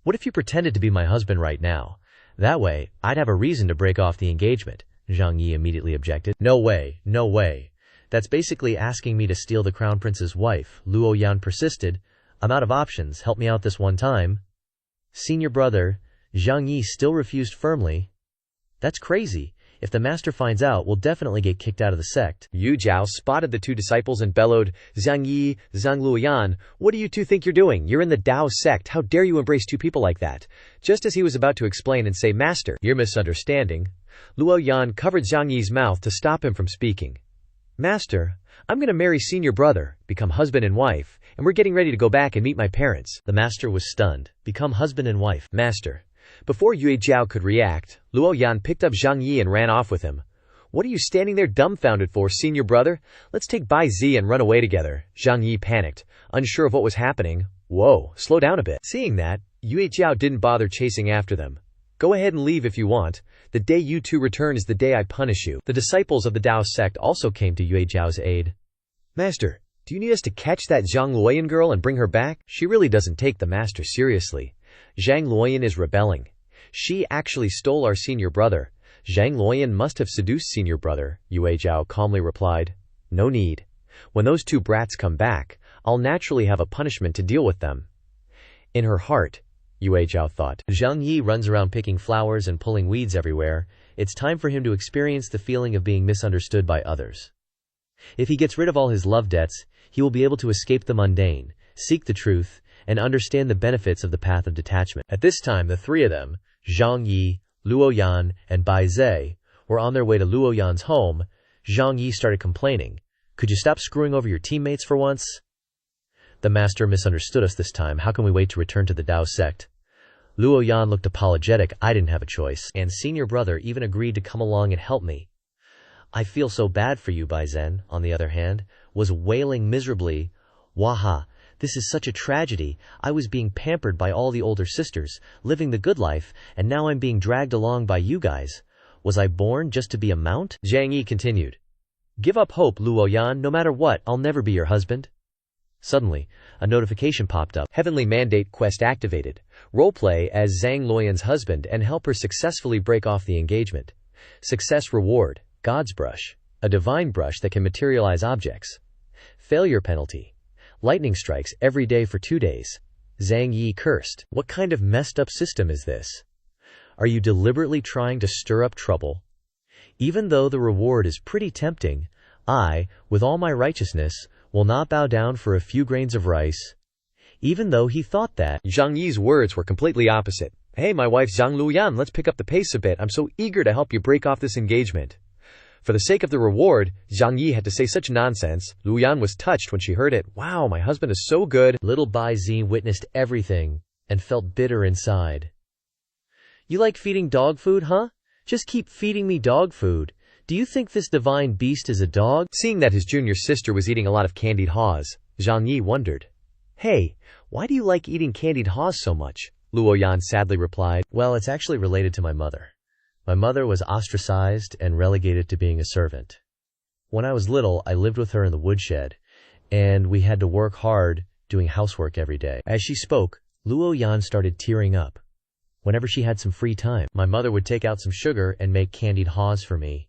what if you pretended to be my husband right now? That way, I'd have a reason to break off the engagement. Zhang Yi immediately objected. No way, no way. That's basically asking me to steal the crown prince's wife. Luo Yan persisted. I'm out of options, help me out this one time. Senior brother, Zhang Yi still refused firmly. That's crazy. If the master finds out, we'll definitely get kicked out of the sect. Yu Jiao spotted the two disciples and bellowed, Zhang Yi, Zhang Luoyan, what do you two think you're doing? You're in the Dao sect. How dare you embrace two people like that? Just as he was about to explain and say, Master, you're misunderstanding, Luo Yan covered Zhang Yi's mouth to stop him from speaking. Master, I'm going to marry senior brother, become husband and wife, and we're getting ready to go back and meet my parents. The master was stunned. Become husband and wife. Master. Before Yue Jiao could react, Luo Yan picked up Zhang Yi and ran off with him. What are you standing there dumbfounded for, senior brother? Let's take Bai Zi and run away together. Zhang Yi panicked, unsure of what was happening. Whoa, slow down a bit. Seeing that, Yue Jiao didn't bother chasing after them. Go ahead and leave if you want. The day you two return is the day I punish you. The disciples of the Dao sect also came to Yue Jiao's aid. Master, do you need us to catch that Zhang Luoyan girl and bring her back? She really doesn't take the master seriously. Zhang Luoyan is rebelling. She actually stole our senior brother. Zhang Luoyan must have seduced senior brother, Yue Jiao calmly replied. No need. When those two brats come back, I'll naturally have a punishment to deal with them. In her heart, Yue Jiao thought, Zhang Yi runs around picking flowers and pulling weeds everywhere. It's time for him to experience the feeling of being misunderstood by others. If he gets rid of all his love debts, he will be able to escape the mundane, seek the truth, and understand the benefits of the path of detachment. At this time, the three of them, Zhang Yi, Luo Yan, and Bai Zi, were on their way to Luo Yan's home. Zhang Yi started complaining. Could you stop screwing over your teammates for once? The master misunderstood us this time. How can we wait to return to the Dao sect? Luo Yan looked apologetic. I didn't have a choice. And senior brother even agreed to come along and help me. I feel so bad for you, Bai Zhen, on the other hand, was wailing miserably. Waha, this is such a tragedy. I was being pampered by all the older sisters, living the good life, and now I'm being dragged along by you guys. Was I born just to be a mount? Zhang Yi continued. Give up hope, Luo Yan, no matter what, I'll never be your husband. Suddenly, a notification popped up. Heavenly Mandate quest activated. Roleplay as Zhang Luoyan's husband and help her successfully break off the engagement. Success reward. God's brush. A divine brush that can materialize objects. Failure penalty. Lightning strikes every day for 2 days. Zhang Yi cursed. What kind of messed up system is this? Are you deliberately trying to stir up trouble? Even though the reward is pretty tempting, I, with all my righteousness, will not bow down for a few grains of rice. Even though he thought that. Zhang Yi's words were completely opposite. Hey, my wife Zhang Luoyan, let's pick up the pace a bit. I'm so eager to help you break off this engagement. For the sake of the reward, Zhang Yi had to say such nonsense. Luoyan was touched when she heard it. Wow, my husband is so good. Little Bai Zhen witnessed everything and felt bitter inside. You like feeding dog food, huh? Just keep feeding me dog food. Do you think this divine beast is a dog? Seeing that his junior sister was eating a lot of candied haws, Zhang Yi wondered. Hey, why do you like eating candied haws so much? Luo Yan sadly replied. Well, it's actually related to my mother. My mother was ostracized and relegated to being a servant. When I was little, I lived with her in the woodshed, and we had to work hard doing housework every day. As she spoke, Luo Yan started tearing up. Whenever she had some free time, my mother would take out some sugar and make candied haws for me.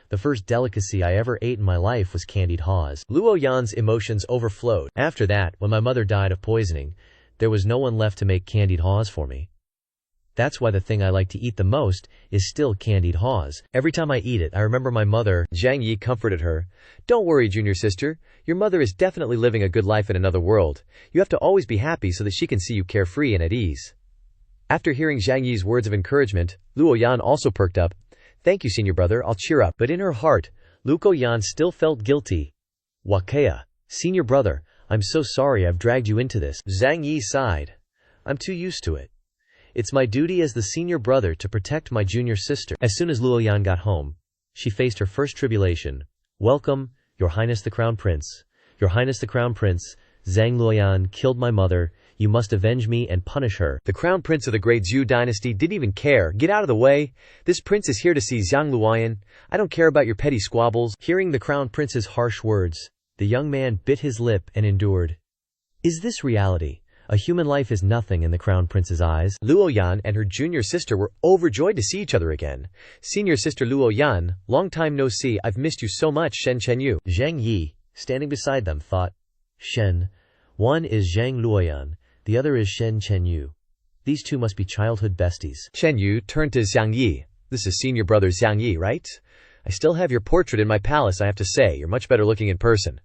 The first delicacy I ever ate in my life was candied haws. Luo Yan's emotions overflowed. After that, when my mother died of poisoning, there was no one left to make candied haws for me. That's why the thing I like to eat the most is still candied haws. Every time I eat it, I remember my mother. Zhang Yi comforted her. Don't worry, junior sister. Your mother is definitely living a good life in another world. You have to always be happy so that she can see you carefree and at ease. After hearing Zhang Yi's words of encouragement, Luo Yan also perked up. Thank you, senior brother, I'll cheer up. But in her heart, Luo Yan still felt guilty. Wakea, senior brother, I'm so sorry I've dragged you into this. Zhang Yi sighed. I'm too used to it. It's my duty as the senior brother to protect my junior sister. As soon as Luo Yan got home, she faced her first tribulation. Welcome, Your Highness the Crown Prince. Your Highness the Crown Prince, Zhang Luoyan killed my mother. You must avenge me and punish her. The Crown Prince of the Great Zhou dynasty didn't even care. Get out of the way. This prince is here to see Zhang Luoyan. I don't care about your petty squabbles. Hearing the Crown Prince's harsh words, the young man bit his lip and endured. Is this reality? A human life is nothing in the Crown Prince's eyes. Luo Yan and her junior sister were overjoyed to see each other again. Senior sister Luo Yan, long time no see, I've missed you so much, Shen Chenyu. Zhang Yi, standing beside them, thought, Shen, one is Zhang Luoyan, the other is Shen Chenyu. These two must be childhood besties. Chenyu turned to Zhang Yi. This is senior brother Zhang Yi, right? I still have your portrait in my palace, I have to say. You're much better looking in person.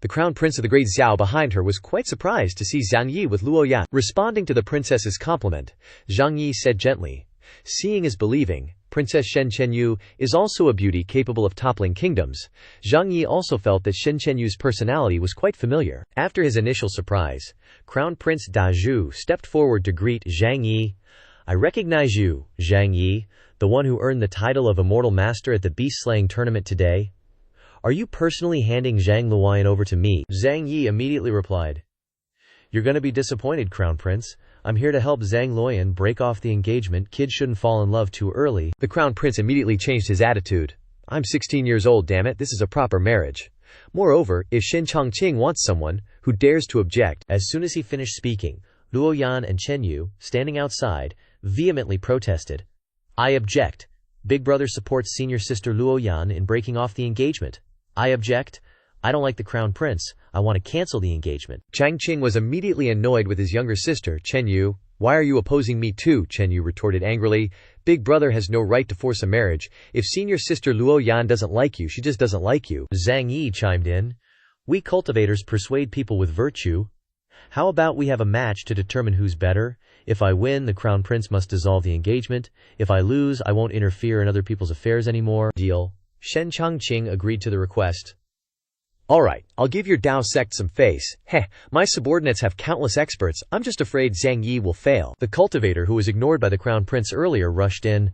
The Crown Prince of the Great Xiao behind her was quite surprised to see Zhang Yi with Luo Yan. Responding to the princess's compliment, Zhang Yi said gently, Seeing is believing. Princess Shen Chenyu is also a beauty capable of toppling kingdoms. Zhang Yi also felt that Shen Chenyu's personality was quite familiar. After his initial surprise, Crown Prince Da Zhu stepped forward to greet Zhang Yi. I recognize you, Zhang Yi, the one who earned the title of Immortal Master at the beast-slaying tournament today. Are you personally handing Zhang Luoyan over to me? Zhang Yi immediately replied. You're gonna be disappointed, Crown Prince. I'm here to help Zhang Luoyan break off the engagement. Kids shouldn't fall in love too early. The Crown Prince immediately changed his attitude. I'm 16 years old, damn it. This is a proper marriage. Moreover, if Shen Chongqing wants someone who dares to object. As soon as he finished speaking, Luo Yan and Chenyu, standing outside, vehemently protested. I object. Big brother supports senior sister Luo Yan in breaking off the engagement. I object. I don't like the Crown Prince. I want to cancel the engagement. Chang Qing was immediately annoyed with his younger sister, Chenyu. Why are you opposing me too? Chenyu retorted angrily. Big brother has no right to force a marriage. If senior sister Luo Yan doesn't like you, she just doesn't like you. Zhang Yi chimed in. We cultivators persuade people with virtue. How about we have a match to determine who's better? If I win, the Crown Prince must dissolve the engagement. If I lose, I won't interfere in other people's affairs anymore. Deal. Shen Chongqing agreed to the request. Alright, I'll give your Tao sect some face. Heh, my subordinates have countless experts, I'm just afraid Zhang Yi will fail. The cultivator who was ignored by the crown prince earlier rushed in.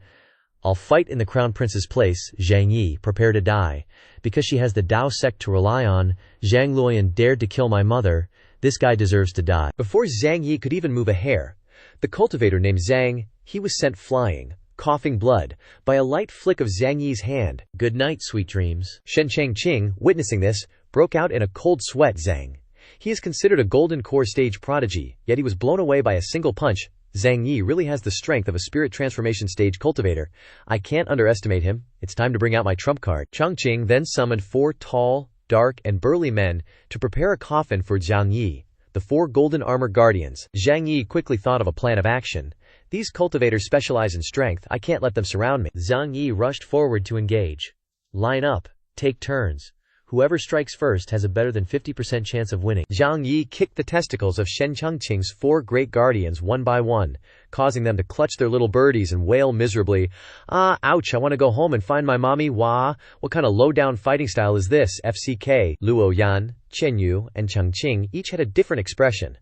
I'll fight in the crown prince's place, Zhang Yi, prepare to die. Because she has the Tao sect to rely on, Zhang Luoyan dared to kill my mother. This guy deserves to die. Before Zhang Yi could even move a hair, the cultivator named Zhang, he was sent flying, coughing blood, by a light flick of Zhang Yi's hand. Good night, sweet dreams. Shen Changqing, witnessing this, broke out in a cold sweat. Zhang. He is considered a golden core stage prodigy, yet he was blown away by a single punch. Zhang Yi really has the strength of a spirit transformation stage cultivator. I can't underestimate him. It's time to bring out my trump card. Changqing then summoned 4 tall, dark, and burly men to prepare a coffin for Zhang Yi, the 4 golden armor guardians. Zhang Yi quickly thought of a plan of action. These cultivators specialize in strength, I can't let them surround me. Zhang Yi rushed forward to engage. Line up, take turns. Whoever strikes first has a better than 50% chance of winning. Zhang Yi kicked the testicles of Shen Changqing's 4 great guardians one by one, causing them to clutch their little birdies and wail miserably. Ah, ouch, I want to go home and find my mommy. Wah, what kind of low-down fighting style is this? FCK, Luo Yan, Chen Yu, and Changqing each had a different expression.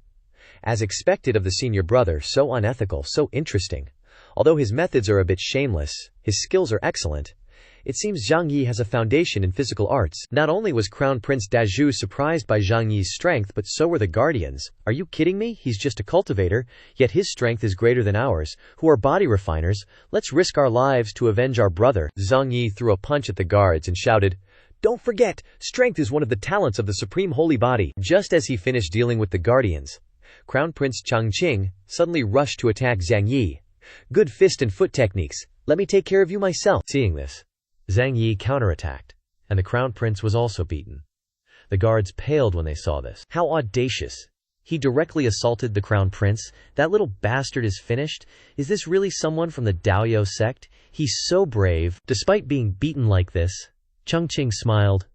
As expected of the senior brother, so unethical, so interesting. Although his methods are a bit shameless, his skills are excellent. It seems Zhang Yi has a foundation in physical arts. Not only was Crown Prince Dazhu surprised by Zhang Yi's strength, but so were the guardians. Are you kidding me? He's just a cultivator, yet his strength is greater than ours, who are body refiners. Let's risk our lives to avenge our brother. Zhang Yi threw a punch at the guards and shouted, "Don't forget, strength is one of the talents of the supreme holy body." Just as he finished dealing with the guardians, Crown Prince Changqing suddenly rushed to attack Zhang Yi. Good fist and foot techniques. Let me take care of you myself. Seeing this, Zhang Yi counterattacked, and the crown prince was also beaten. The guards paled when they saw this. How audacious! He directly assaulted the crown prince. That little bastard is finished. Is this really someone from the Daoyo sect? He's so brave. Despite being beaten like this, Changqing smiled.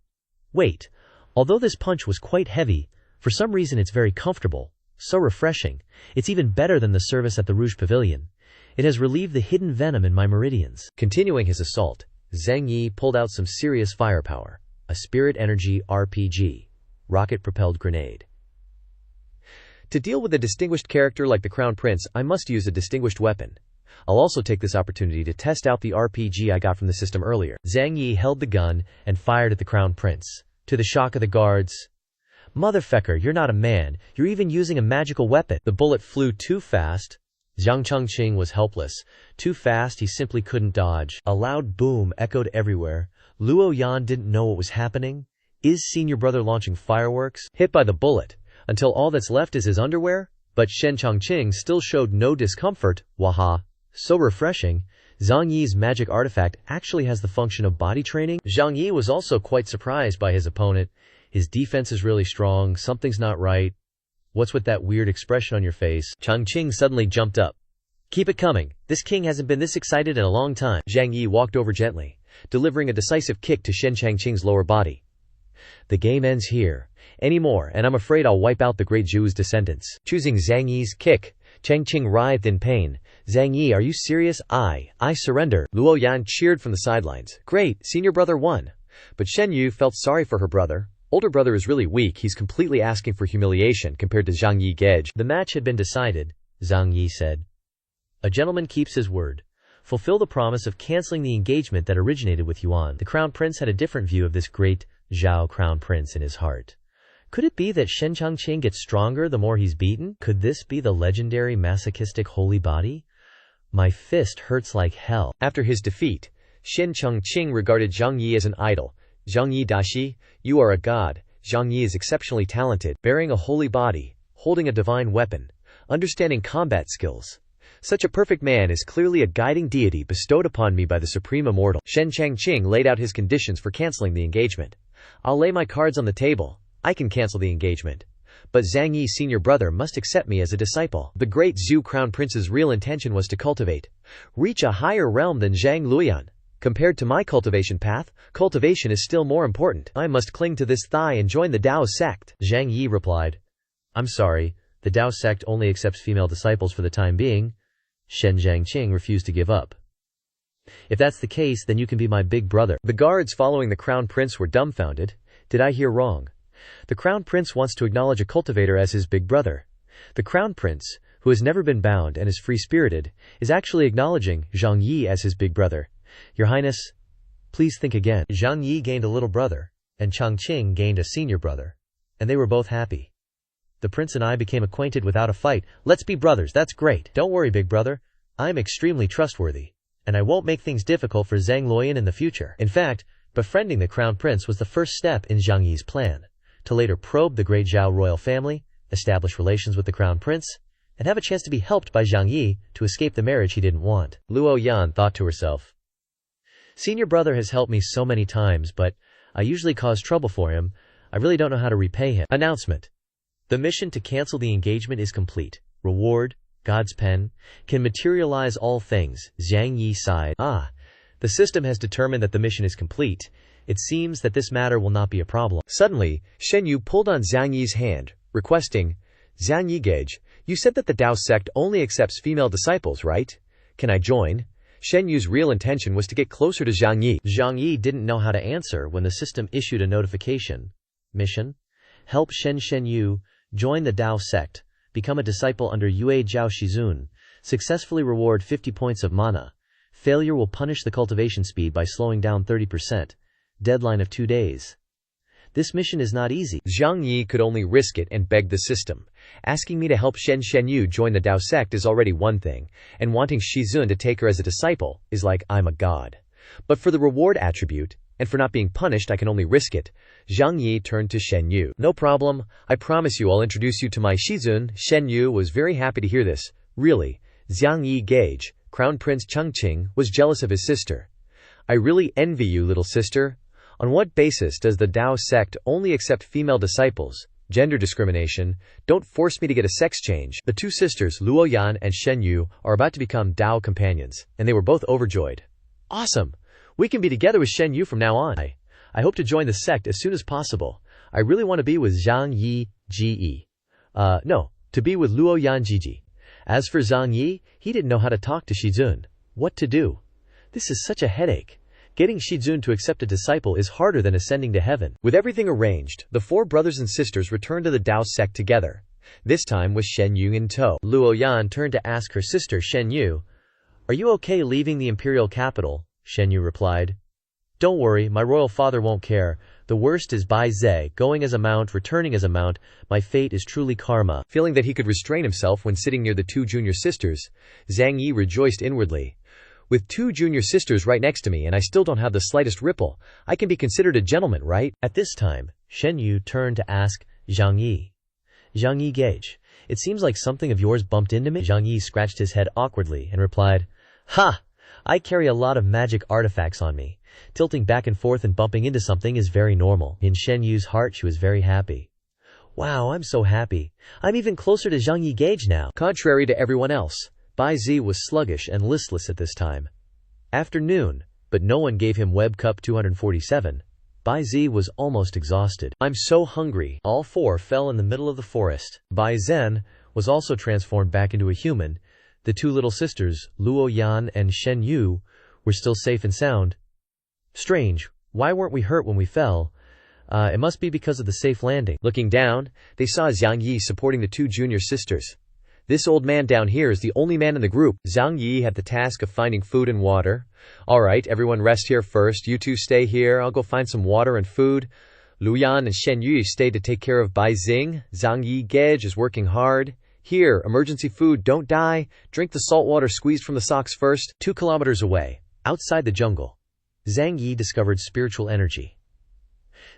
Wait, although this punch was quite heavy, for some reason it's very comfortable, so refreshing. It's even better than the service at the Rouge Pavilion. It has relieved the hidden venom in my meridians. Continuing his assault, Zhang Yi pulled out some serious firepower, a spirit energy RPG, rocket-propelled grenade. To deal with a distinguished character like the Crown Prince, I must use a distinguished weapon. I'll also take this opportunity to test out the RPG I got from the system earlier. Zhang Yi held the gun and fired at the Crown Prince. To the shock of the guards, "Motherfucker, you're not a man, you're even using a magical weapon." The bullet flew too fast. Zhang Changqing was helpless. Too fast, he simply couldn't dodge. A loud boom echoed everywhere. Luo Yan didn't know what was happening. Is senior brother launching fireworks? Hit by the bullet, until all that's left is his underwear? But Shen Changqing still showed no discomfort. Waha. So refreshing. Zhang Yi's magic artifact actually has the function of body training. Zhang Yi was also quite surprised by his opponent. His defense is really strong, something's not right. What's with that weird expression on your face? Changqing suddenly jumped up. Keep it coming. This king hasn't been this excited in a long time. Zhang Yi walked over gently, delivering a decisive kick to Shen Changqing's lower body. The game ends here. Any more, and I'm afraid I'll wipe out the great Zhu's descendants. Choosing Zhang Yi's kick, Changqing writhed in pain. Zhang Yi, are you serious? I surrender. Luo Yan cheered from the sidelines. Great, senior brother won. But Shen Yu felt sorry for her brother. Older brother is really weak, he's completely asking for humiliation compared to Zhang Yi Gej. The match had been decided, Zhang Yi said. A gentleman keeps his word. Fulfill the promise of canceling the engagement that originated with Yuan. The crown prince had a different view of this great Zhao crown prince in his heart. Could it be that Shen Changqing gets stronger the more he's beaten? Could this be the legendary masochistic holy body? My fist hurts like hell. After his defeat, Shen Changqing regarded Zhang Yi as an idol. Zhang Yi Dashi, you are a god. Zhang Yi is exceptionally talented, bearing a holy body, holding a divine weapon, understanding combat skills. Such a perfect man is clearly a guiding deity bestowed upon me by the supreme immortal. Shen Changqing laid out his conditions for canceling the engagement. I'll lay my cards on the table. I can cancel the engagement. But Zhang Yi's senior brother must accept me as a disciple. The great Zhu crown prince's real intention was to cultivate, reach a higher realm than Zhang Luoyan. Compared to my cultivation path, cultivation is still more important. I must cling to this thigh and join the Dao sect. Zhang Yi replied, I'm sorry, the Dao sect only accepts female disciples for the time being. Shen Changqing refused to give up. If that's the case, then you can be my big brother. The guards following the crown prince were dumbfounded. Did I hear wrong? The Crown Prince wants to acknowledge a cultivator as his big brother. The Crown Prince, who has never been bound and is free-spirited, is actually acknowledging Zhang Yi as his big brother. Your Highness, please think again. Zhang Yi gained a little brother, and Changqing gained a senior brother, and they were both happy. The prince and I became acquainted without a fight. Let's be brothers, that's great. Don't worry, big brother. I'm extremely trustworthy, and I won't make things difficult for Zhang Luoyan in the future. In fact, befriending the Crown Prince was the first step in Zhang Yi's plan, to later probe the great Zhao royal family, establish relations with the Crown Prince, and have a chance to be helped by Zhang Yi to escape the marriage he didn't want. Luo Yan thought to herself. Senior brother has helped me so many times, but I usually cause trouble for him. I really don't know how to repay him. Announcement. The mission to cancel the engagement is complete. Reward, God's pen, can materialize all things. Zhang Yi sighed. The system has determined that the mission is complete. It seems that this matter will not be a problem. Suddenly, Shen Yu pulled on Zhang Yi's hand, requesting, Zhang Yi Gage, you said that the Dao sect only accepts female disciples, right? Can I join? Shen Yu's real intention was to get closer to Zhang Yi. Zhang Yi didn't know how to answer when the system issued a notification. Mission? Help Shen Yu join the Dao sect, become a disciple under Yue Jiao Shizun, successfully reward 50 points of mana. Failure will punish the cultivation speed by slowing down 30%. Deadline of 2 days. This mission is not easy. Zhang Yi could only risk it and beg the system. Asking me to help Shen Yu join the Dao sect is already one thing, and wanting Shizun to take her as a disciple is like I'm a god. But for the reward attribute, and for not being punished, I can only risk it. Zhang Yi turned to Shen Yu. No problem. I promise you I'll introduce you to my Shizun. Shen Yu was very happy to hear this. Really, Zhang Yi Gage, Crown Prince Changqing, was jealous of his sister. I really envy you, little sister. On what basis does the Dao sect only accept female disciples? Gender discrimination. Don't force me to get a sex change. The two sisters, Luo Yan and Shen Yu, are about to become Dao companions, and they were both overjoyed. Awesome! We can be together with Shen Yu from now on. I hope to join the sect as soon as possible. I really want to be with Zhang Yi Ji. No, to be with Luo Yan Jiji. As for Zhang Yi, he didn't know how to talk to Shizun. What to do? This is such a headache. Getting Shizun to accept a disciple is harder than ascending to heaven. With everything arranged, the four brothers and sisters returned to the Dao sect together, this time with Shen Yu in tow. Luo Yan turned to ask her sister Shen Yu, "Are you okay leaving the imperial capital?" Shen Yu replied, "Don't worry, my royal father won't care. The worst is Bai Ze, going as a mount, returning as a mount. My fate is truly karma." Feeling that he could restrain himself when sitting near the two junior sisters, Zhang Yi rejoiced inwardly. With two junior sisters right next to me and I still don't have the slightest ripple, I can be considered a gentleman, right? At this time, Shen Yu turned to ask Zhang Yi. Zhang Yi Gage, it seems like something of yours bumped into me? Zhang Yi scratched his head awkwardly and replied, "Ha! I carry a lot of magic artifacts on me. Tilting back and forth and bumping into something is very normal." In Shen Yu's heart, she was very happy. Wow, I'm so happy. I'm even closer to Zhang Yi Gage now. Contrary to everyone else, Bai Zi was sluggish and listless at this time. After noon, but no one gave him Web Cup 247. Bai Zi was almost exhausted. I'm so hungry. All four fell in the middle of the forest. Bai Zhen was also transformed back into a human. The two little sisters, Luo Yan and Shen Yu, were still safe and sound. Strange, why weren't we hurt when we fell? It must be because of the safe landing. Looking down, they saw Zhang Yi supporting the two junior sisters. This old man down here is the only man in the group. Zhang Yi had the task of finding food and water. Alright, everyone rest here first. You two stay here. I'll go find some water and food. Lu Yan and Shen Yu stayed to take care of Bai Xing. Zhang Yi Gage is working hard. Here, emergency food, don't die. Drink the salt water squeezed from the socks first. 2 kilometers away, outside the jungle, Zhang Yi discovered spiritual energy.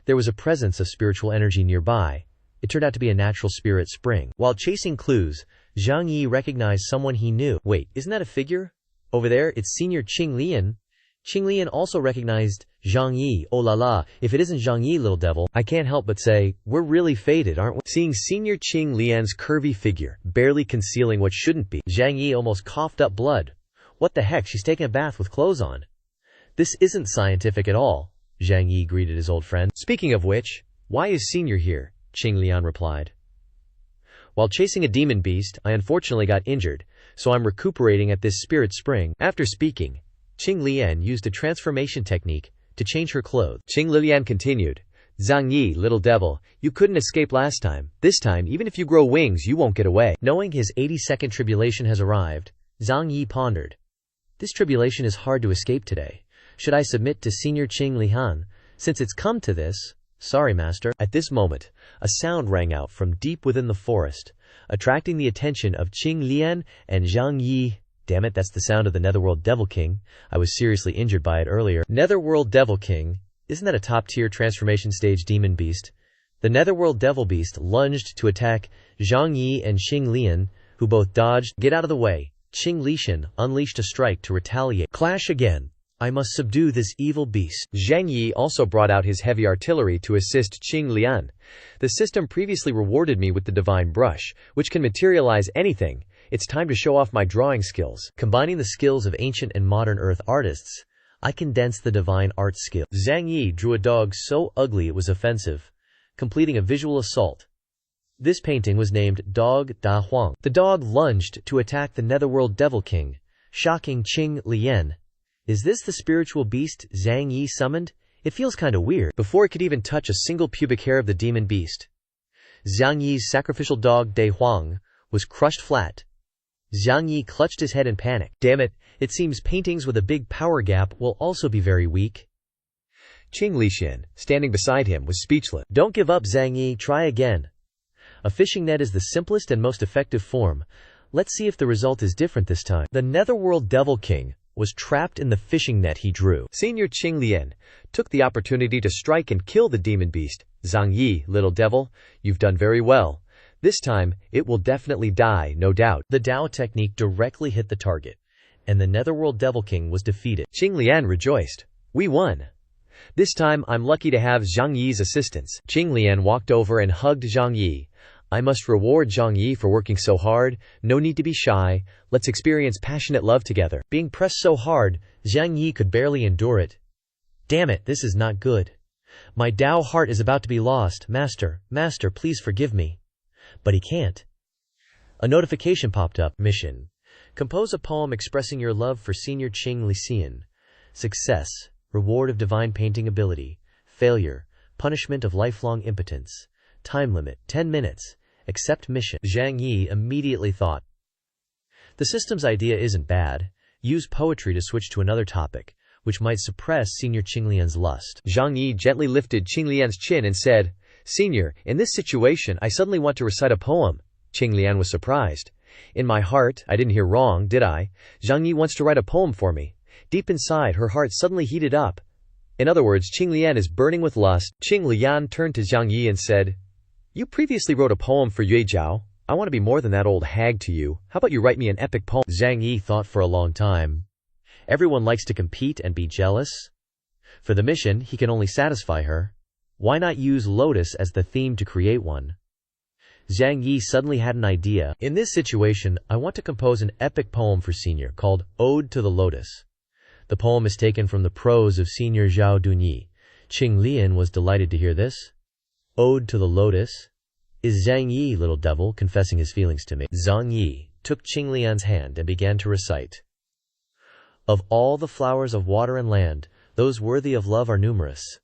There was a presence of spiritual energy nearby. It turned out to be a natural spirit spring. While chasing clues, Zhang Yi recognized someone he knew. Wait, isn't that a figure? Over there, it's Senior Qing Lian. Qing Lian also recognized Zhang Yi. Oh la la, if it isn't Zhang Yi, little devil, I can't help but say, we're really fated, aren't we? Seeing Senior Qing Lian's curvy figure, barely concealing what shouldn't be, Zhang Yi almost coughed up blood. What the heck, she's taking a bath with clothes on. This isn't scientific at all, Zhang Yi greeted his old friend. Speaking of which, why is Senior here? Qing Lian replied. While chasing a demon beast, I unfortunately got injured, so I'm recuperating at this spirit spring. After speaking, Qing Lian used a transformation technique to change her clothes. Qing Lian continued, Zhang Yi, little devil, you couldn't escape last time. This time, even if you grow wings, you won't get away. Knowing his 82nd tribulation has arrived, Zhang Yi pondered. This tribulation is hard to escape today. Should I submit to Senior Qing Lihan? Since it's come to this, sorry, master. At this moment, a sound rang out from deep within the forest, attracting the attention of Qing Lian and Zhang Yi. Damn it, that's the sound of the Netherworld Devil King. I was seriously injured by it earlier. Netherworld Devil King. Isn't that a top-tier transformation stage demon beast? The Netherworld Devil Beast lunged to attack Zhang Yi and Qing Lian, who both dodged. Get out of the way. Qing Lishan unleashed a strike to retaliate. Clash again. I must subdue this evil beast. Zhang Yi also brought out his heavy artillery to assist Qing Lian. The system previously rewarded me with the Divine Brush, which can materialize anything. It's time to show off my drawing skills. Combining the skills of ancient and modern earth artists, I condensed the divine art skill. Zhang Yi drew a dog so ugly it was offensive, completing a visual assault. This painting was named Dog Da Huang. The dog lunged to attack the Netherworld Devil King, shocking Qing Lian. Is this the spiritual beast Zhang Yi summoned? It feels kinda weird. Before it could even touch a single pubic hair of the demon beast, Zhang Yi's sacrificial dog Da Huang was crushed flat. Zhang Yi clutched his head in panic. Damn it, it seems paintings with a big power gap will also be very weak. Qing Lishan, standing beside him, was speechless. Don't give up, Zhang Yi, try again. A fishing net is the simplest and most effective form. Let's see if the result is different this time. The Netherworld Devil King was trapped in the fishing net he drew. Senior Qing Lian took the opportunity to strike and kill the demon beast. Zhang Yi, little devil, you've done very well. This time, it will definitely die, no doubt. The Dao technique directly hit the target, and the Netherworld Devil King was defeated. Qing Lian rejoiced. We won. This time, I'm lucky to have Zhang Yi's assistance. Qing Lian walked over and hugged Zhang Yi. I must reward Zhang Yi for working so hard. No need to be shy. Let's experience passionate love together. Being pressed so hard, Zhang Yi could barely endure it. Damn it, this is not good. My Dao heart is about to be lost. Master, please forgive me. But he can't. A notification popped up. Mission. Compose a poem expressing your love for Senior Qing Lixian. Success. Reward of divine painting ability. Failure. Punishment of lifelong impotence. Time limit. 10 minutes. Accept mission. Zhang Yi immediately thought. The system's idea isn't bad. Use poetry to switch to another topic, which might suppress Senior Qing Lian's lust. Zhang Yi gently lifted Qing Lian's chin and said, Senior, in this situation, I suddenly want to recite a poem. Qing Lian was surprised. In my heart, I didn't hear wrong, did I? Zhang Yi wants to write a poem for me. Deep inside, her heart suddenly heated up. In other words, Qing Lian is burning with lust. Qing Lian turned to Zhang Yi and said, You previously wrote a poem for Yue Zhao. I want to be more than that old hag to you. How about you write me an epic poem? Zhang Yi thought for a long time. Everyone likes to compete and be jealous. For the mission, he can only satisfy her. Why not use lotus as the theme to create one? Zhang Yi suddenly had an idea. In this situation, I want to compose an epic poem for Senior called Ode to the Lotus. The poem is taken from the prose of Senior Zhao Dunyi. Qing Lian was delighted to hear this. Ode to the Lotus? Is Zhang Yi, little devil, confessing his feelings to me? Zhang Yi took Qing Lian's hand and began to recite. Of all the flowers of water and land, those worthy of love are numerous.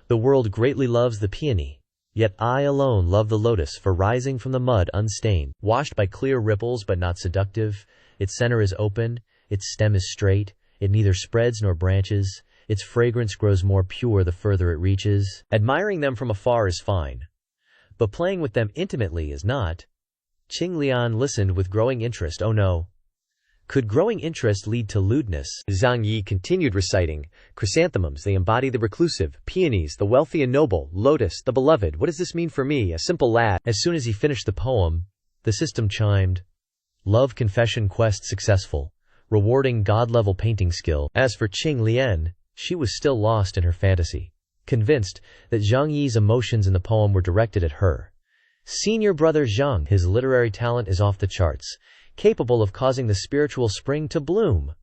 The world greatly loves the peony, yet I alone love the lotus for rising from the mud unstained. Washed by clear ripples but not seductive, its center is open, its stem is straight, it neither spreads nor branches, its fragrance grows more pure the further it reaches. Admiring them from afar is fine, but playing with them intimately is not. Qing Lian listened with growing interest. Oh no. Could growing interest lead to lewdness? Zhang Yi continued reciting. Chrysanthemums, they embody the reclusive. Peonies, the wealthy and noble. Lotus, the beloved. What does this mean for me, a simple lad? As soon as he finished the poem, the system chimed. Love confession quest successful. Rewarding God-level painting skill. As for Qing Lian, she was still lost in her fantasy, convinced that Zhang Yi's emotions in the poem were directed at her. Senior brother Zhang, his literary talent is off the charts, capable of causing the spiritual spring to bloom.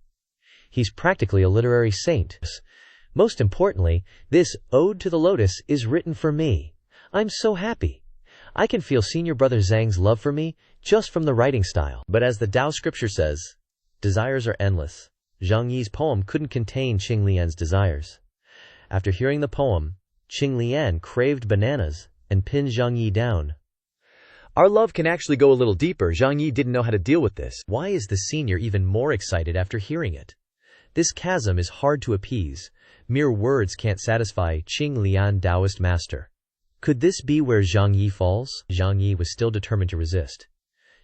He's practically a literary saint. Most importantly, this Ode to the Lotus is written for me. I'm so happy. I can feel Senior brother Zhang's love for me just from the writing style. But as the Tao scripture says, desires are endless. Zhang Yi's poem couldn't contain Qing Lian's desires. After hearing the poem, Qing Lian craved bananas and pinned Zhang Yi down. Our love can actually go a little deeper. Zhang Yi didn't know how to deal with this. Why is the senior even more excited after hearing it? This chasm is hard to appease. Mere words can't satisfy Qing Lian Taoist master. Could this be where Zhang Yi falls? Zhang Yi was still determined to resist.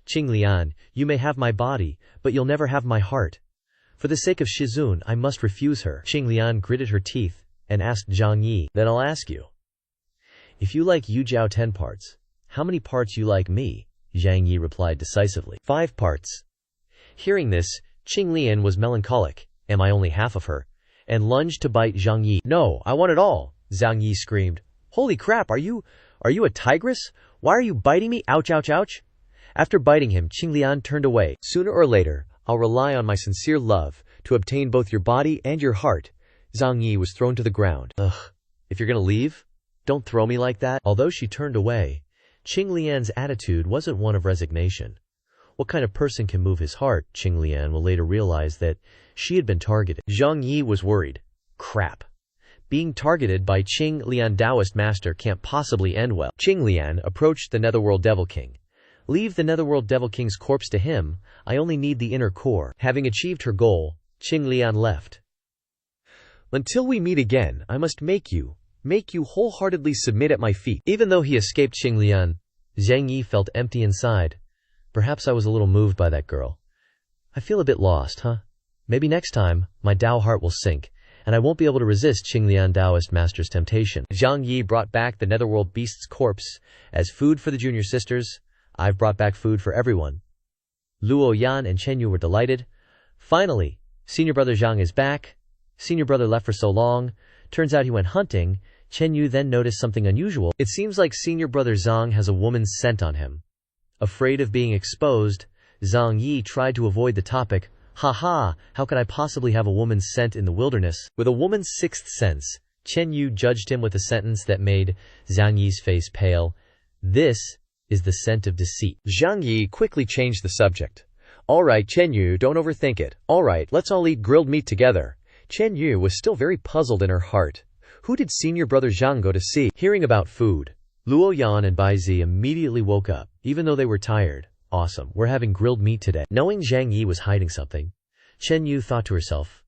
Qing Lian, you may have my body, but you'll never have my heart. For the sake of Shizun, I must refuse her. Qing Lian gritted her teeth and asked Zhang Yi, then I'll ask you. If you like Yu Jiao 10 parts, how many parts you like me? Zhang Yi replied decisively. 5 parts. Hearing this, Qing Lian was melancholic. Am I only half of her? And lunged to bite Zhang Yi. No, I want it all, Zhang Yi screamed. Holy crap, are you a tigress? Why are you biting me? Ouch, ouch, ouch. After biting him, Qing Lian turned away. Sooner or later, I'll rely on my sincere love to obtain both your body and your heart. Zhang Yi was thrown to the ground. Ugh, if you're gonna leave, don't throw me like that. Although she turned away, Qing Lian's attitude wasn't one of resignation. What kind of person can move his heart? Qing Lian will later realize that she had been targeted. Zhang Yi was worried. Crap. Being targeted by Qing Lian Taoist master can't possibly end well. Qing Lian approached the Netherworld Devil King. Leave the Netherworld Devil King's corpse to him. I only need the inner core. Having achieved her goal, Qing Lian left. Until we meet again, I must make you wholeheartedly submit at my feet. Even though he escaped Qing Lian, Zhang Yi felt empty inside. Perhaps I was a little moved by that girl. I feel a bit lost, huh? Maybe next time, my Tao heart will sink, and I won't be able to resist Qing Lian Taoist master's temptation. Zhang Yi brought back the Netherworld beast's corpse as food for the junior sisters. I've brought back food for everyone. Luo Yan and Chen Yu were delighted. Finally, senior brother Zhang is back. Senior brother left for so long. Turns out he went hunting. Chen Yu then noticed something unusual. It seems like senior brother Zhang has a woman's scent on him. Afraid of being exposed, Zhang Yi tried to avoid the topic. Haha, how could I possibly have a woman's scent in the wilderness? With a woman's sixth sense, Chen Yu judged him with a sentence that made Zhang Yi's face pale. This is the scent of deceit. Zhang Yi quickly changed the subject. Alright, Chen Yu, don't overthink it. Alright, let's all eat grilled meat together. Chen Yu was still very puzzled in her heart. Who did senior brother Zhang go to see? Hearing about food, Luo Yan and Bai Zi immediately woke up, even though they were tired. Awesome, we're having grilled meat today. Knowing Zhang Yi was hiding something, Chen Yu thought to herself,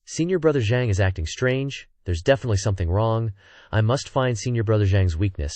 senior brother Zhang is acting strange. There's definitely something wrong. I must find senior brother Zhang's weakness,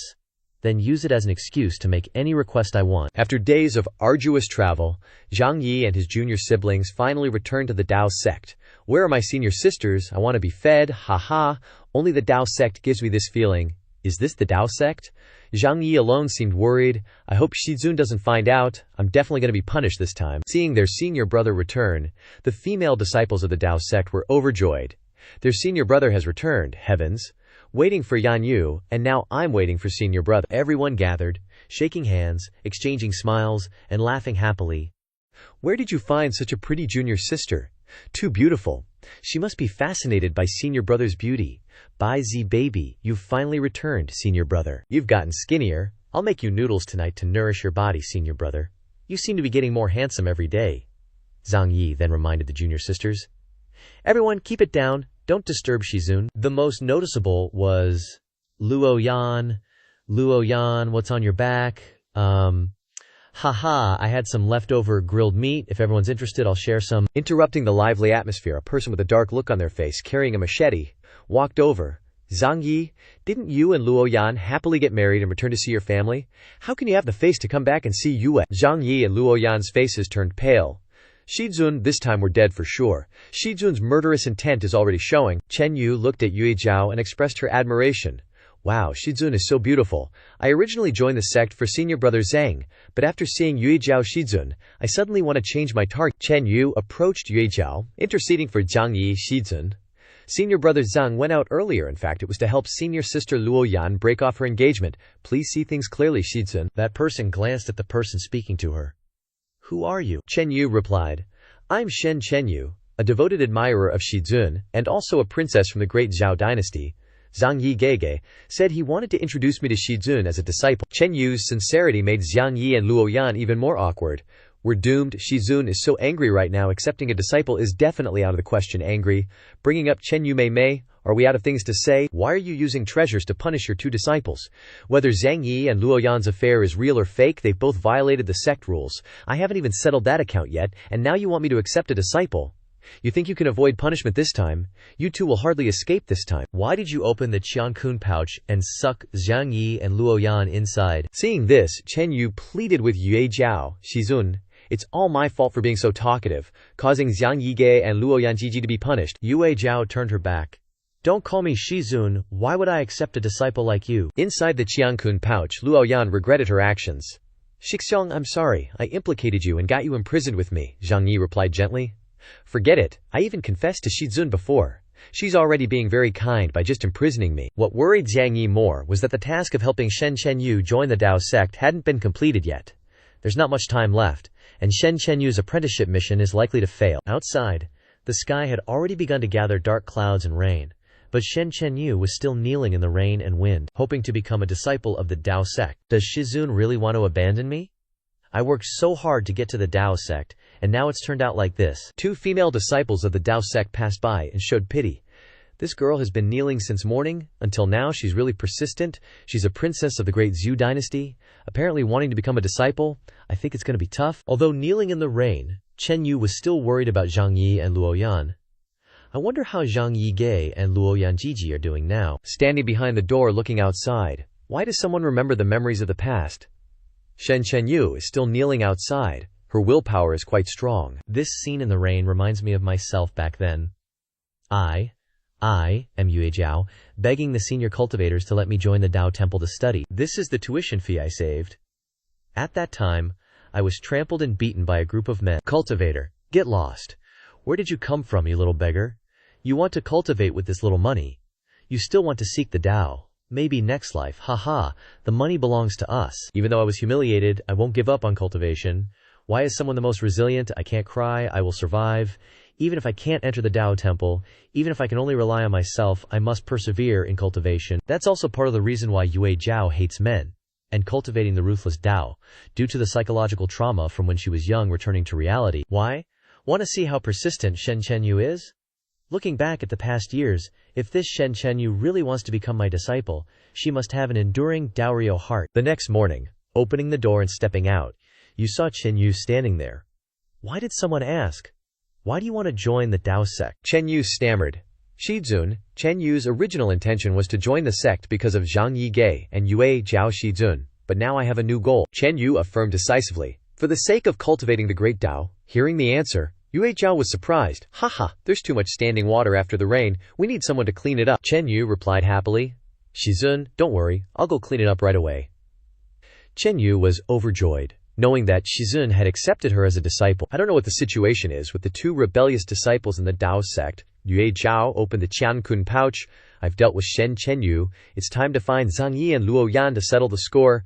then use it as an excuse to make any request I want. After days of arduous travel, Zhang Yi and his junior siblings finally returned to the Tao sect. Where are my senior sisters? I want to be fed. Haha, only the Tao sect gives me this feeling. Is this the Tao sect? Zhang Yi alone seemed worried. I hope Shizun doesn't find out. I'm definitely going to be punished this time. Seeing their senior brother return, the female disciples of the Tao sect were overjoyed. Their senior brother has returned, heavens. Waiting for Yan Yu, and now I'm waiting for senior brother. Everyone gathered, shaking hands, exchanging smiles, and laughing happily. Where did you find such a pretty junior sister? Too beautiful. She must be fascinated by senior brother's beauty. Bai Zi baby, you've finally returned, senior brother. You've gotten skinnier. I'll make you noodles tonight to nourish your body, senior brother. You seem to be getting more handsome every day. Zhang Yi then reminded the junior sisters. Everyone, keep it down. Don't disturb Shizun. The most noticeable was Luo Yan. Luo Yan, what's on your back? Haha, I had some leftover grilled meat. If everyone's interested, I'll share some. Interrupting the lively atmosphere, a person with a dark look on their face, carrying a machete, walked over. Zhang Yi, didn't you and Luo Yan happily get married and return to see your family? How can you have the face to come back and see Yue? Zhang Yi and Luo Yan's faces turned pale. Shizun, this time we're dead for sure. Shizun's murderous intent is already showing. Chen Yu looked at Yue Zhao and expressed her admiration. Wow, Shizun is so beautiful. I originally joined the sect for senior brother Zhang, but after seeing Yue Zhao Shizun, I suddenly want to change my target. Chen Yu approached Yue Zhao, interceding for Zhang Yi Shizun. Senior brother Zhang went out earlier. In fact, it was to help senior sister Luo Yan break off her engagement. Please see things clearly, Shizun. That person glanced at the person speaking to her. Who are you? Chen Yu replied. I'm Chen Yu, a devoted admirer of Shizun, and also a princess from the great Zhao dynasty. Zhang Yi Gege said he wanted to introduce me to Shizun as a disciple. Chen Yu's sincerity made Zhang Yi and Luo Yan even more awkward. We're doomed. Shizun is so angry right now. Accepting a disciple is definitely out of the question. Angry. Bringing up Chen Yu Mei Mei. Are we out of things to say? Why are you using treasures to punish your two disciples? Whether Zhang Yi and Luo Yan's affair is real or fake, they've both violated the sect rules. I haven't even settled that account yet, and now you want me to accept a disciple? You think you can avoid punishment this time? You two will hardly escape this time. Why did you open the Qiankun pouch and suck Zhang Yi and Luo Yan inside? Seeing this, Chen Yu pleaded with Yue Jiao, Shizun. It's all my fault for being so talkative, causing Zhang Yige and Luo Yanjiji to be punished. Yue Jiao turned her back. Don't call me Shizun, why would I accept a disciple like you? Inside the Qiankun pouch, Luo Yan regretted her actions. Shixiang, I'm sorry, I implicated you and got you imprisoned with me, Zhang Yi replied gently. Forget it, I even confessed to Shizun before. She's already being very kind by just imprisoning me. What worried Zhang Yi more was that the task of helping Shen Chenyu join the Dao sect hadn't been completed yet. There's not much time left, and Shen Chenyu's apprenticeship mission is likely to fail. Outside, the sky had already begun to gather dark clouds and rain. But Shen Chenyu was still kneeling in the rain and wind, hoping to become a disciple of the Dao sect. Does Shizun really want to abandon me? I worked so hard to get to the Dao sect, and now it's turned out like this. Two female disciples of the Dao sect passed by and showed pity. This girl has been kneeling since morning. Until now, she's really persistent. She's a princess of the great Zhu dynasty, apparently wanting to become a disciple. I think it's going to be tough. Although kneeling in the rain, Chen Yu was still worried about Zhang Yi and Luo Yan. I wonder how Zhang Yige and Luo Yanjiji are doing now. Standing behind the door looking outside. Why does someone remember the memories of the past? Shen Chenyu is still kneeling outside. Her willpower is quite strong. This scene in the rain reminds me of myself back then. I am Yue Jiao, begging the senior cultivators to let me join the Dao Temple to study. This is the tuition fee I saved. At that time, I was trampled and beaten by a group of men. Cultivator, get lost. Where did you come from, you little beggar? You want to cultivate with this little money. You still want to seek the Dao. Maybe next life, haha, the money belongs to us. Even though I was humiliated, I won't give up on cultivation. Why is someone the most resilient? I can't cry, I will survive. Even if I can't enter the Dao Temple, even if I can only rely on myself, I must persevere in cultivation. That's also part of the reason why Yue Jiao hates men and cultivating the ruthless Dao, due to the psychological trauma from when she was young returning to reality. Why? Want to see how persistent Shen Chenyu is? Looking back at the past years, if this Shen Chenyu really wants to become my disciple, she must have an enduring Daorio heart. The next morning, opening the door and stepping out, you saw Chenyu standing there. Why did someone ask? Why do you want to join the Dao sect? Chenyu stammered. Shizun, Chenyu's original intention was to join the sect because of Zhang Yige and Yue Jiao Shizun, but now I have a new goal. Chenyu affirmed decisively. For the sake of cultivating the great Dao, hearing the answer, Yue Jiao was surprised. Haha, there's too much standing water after the rain. We need someone to clean it up. Chen Yu replied happily. Shizun, don't worry. I'll go clean it up right away. Chen Yu was overjoyed, knowing that Shizun had accepted her as a disciple. I don't know what the situation is with the two rebellious disciples in the Dao sect. Yue Jiao opened the Qiankun pouch. I've dealt with Shen Chenyu. It's time to find Zhang Yi and Luo Yan to settle the score.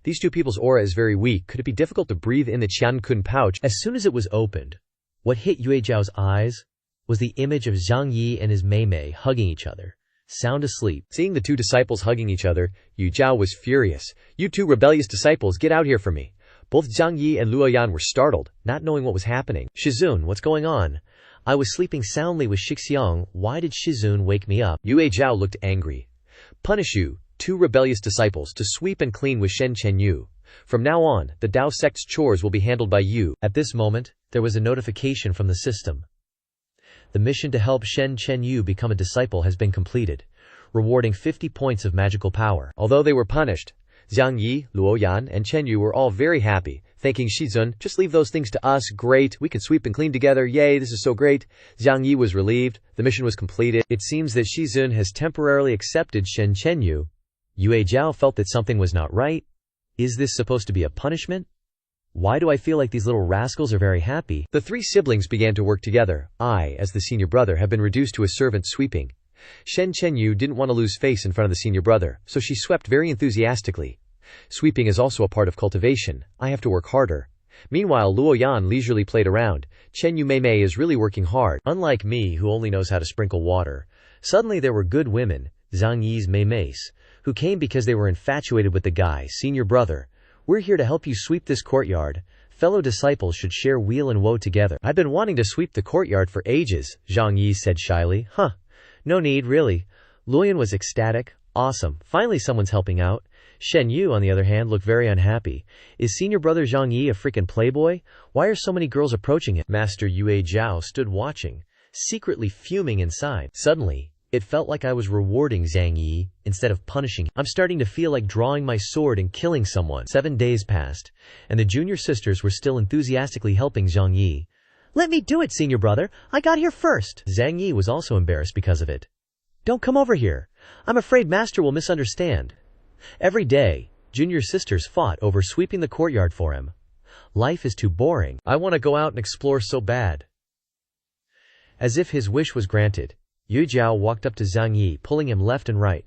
These two people's aura is very weak. Could it be difficult to breathe in the Qiankun pouch? As soon as it was opened, what hit Yue Jiao's eyes was the image of Zhang Yi and his Mei Mei hugging each other, sound asleep. Seeing the two disciples hugging each other, Yue Jiao was furious. You two rebellious disciples, get out here from me. Both Zhang Yi and Luo Yan were startled, not knowing what was happening. Shizun, what's going on? I was sleeping soundly with Shixiang. Why did Shizun wake me up? Yue Jiao looked angry. Punish you, two rebellious disciples, to sweep and clean with Shen Chenyu. From now on, the Dao sect's chores will be handled by you. At this moment, there was a notification from the system. The mission to help Shen Chenyu become a disciple has been completed, rewarding 50 points of magical power. Although they were punished, Zhang Yi, Luo Yan, and Chenyu were all very happy, thanking Shizun. Just leave those things to us. Great, we can sweep and clean together. Yay, this is so great. Zhang Yi was relieved. The mission was completed. It seems that Shizun has temporarily accepted Shen Chenyu. Yue Jiao felt that something was not right. Is this supposed to be a punishment? Why do I feel like these little rascals are very happy? The three siblings began to work together. I, as the senior brother, have been reduced to a servant sweeping. Shen Chenyu didn't want to lose face in front of the senior brother, so she swept very enthusiastically. Sweeping is also a part of cultivation. I have to work harder. Meanwhile, Luo Yan leisurely played around. Chenyu Mei Mei is really working hard. Unlike me, who only knows how to sprinkle water. Suddenly there were good women, Zhang Yi's Mei Meis, who came because they were infatuated with the guy, senior brother. We're here to help you sweep this courtyard. Fellow disciples should share weal and woe together. I've been wanting to sweep the courtyard for ages, Zhang Yi said shyly. Huh. No need, really. Luoyan was ecstatic. Awesome. Finally someone's helping out. Shen Yu, on the other hand, looked very unhappy. Is senior brother Zhang Yi a freaking playboy? Why are so many girls approaching him? Master Yue Zhao stood watching, secretly fuming inside. Suddenly, it felt like I was rewarding Zhang Yi instead of punishing him. I'm starting to feel like drawing my sword and killing someone. 7 days passed, and the junior sisters were still enthusiastically helping Zhang Yi. Let me do it, senior brother. I got here first. Zhang Yi was also embarrassed because of it. Don't come over here. I'm afraid master will misunderstand. Every day, junior sisters fought over sweeping the courtyard for him. Life is too boring. I want to go out and explore so bad. As if his wish was granted, Yu Jiao walked up to Zhang Yi, pulling him left and right.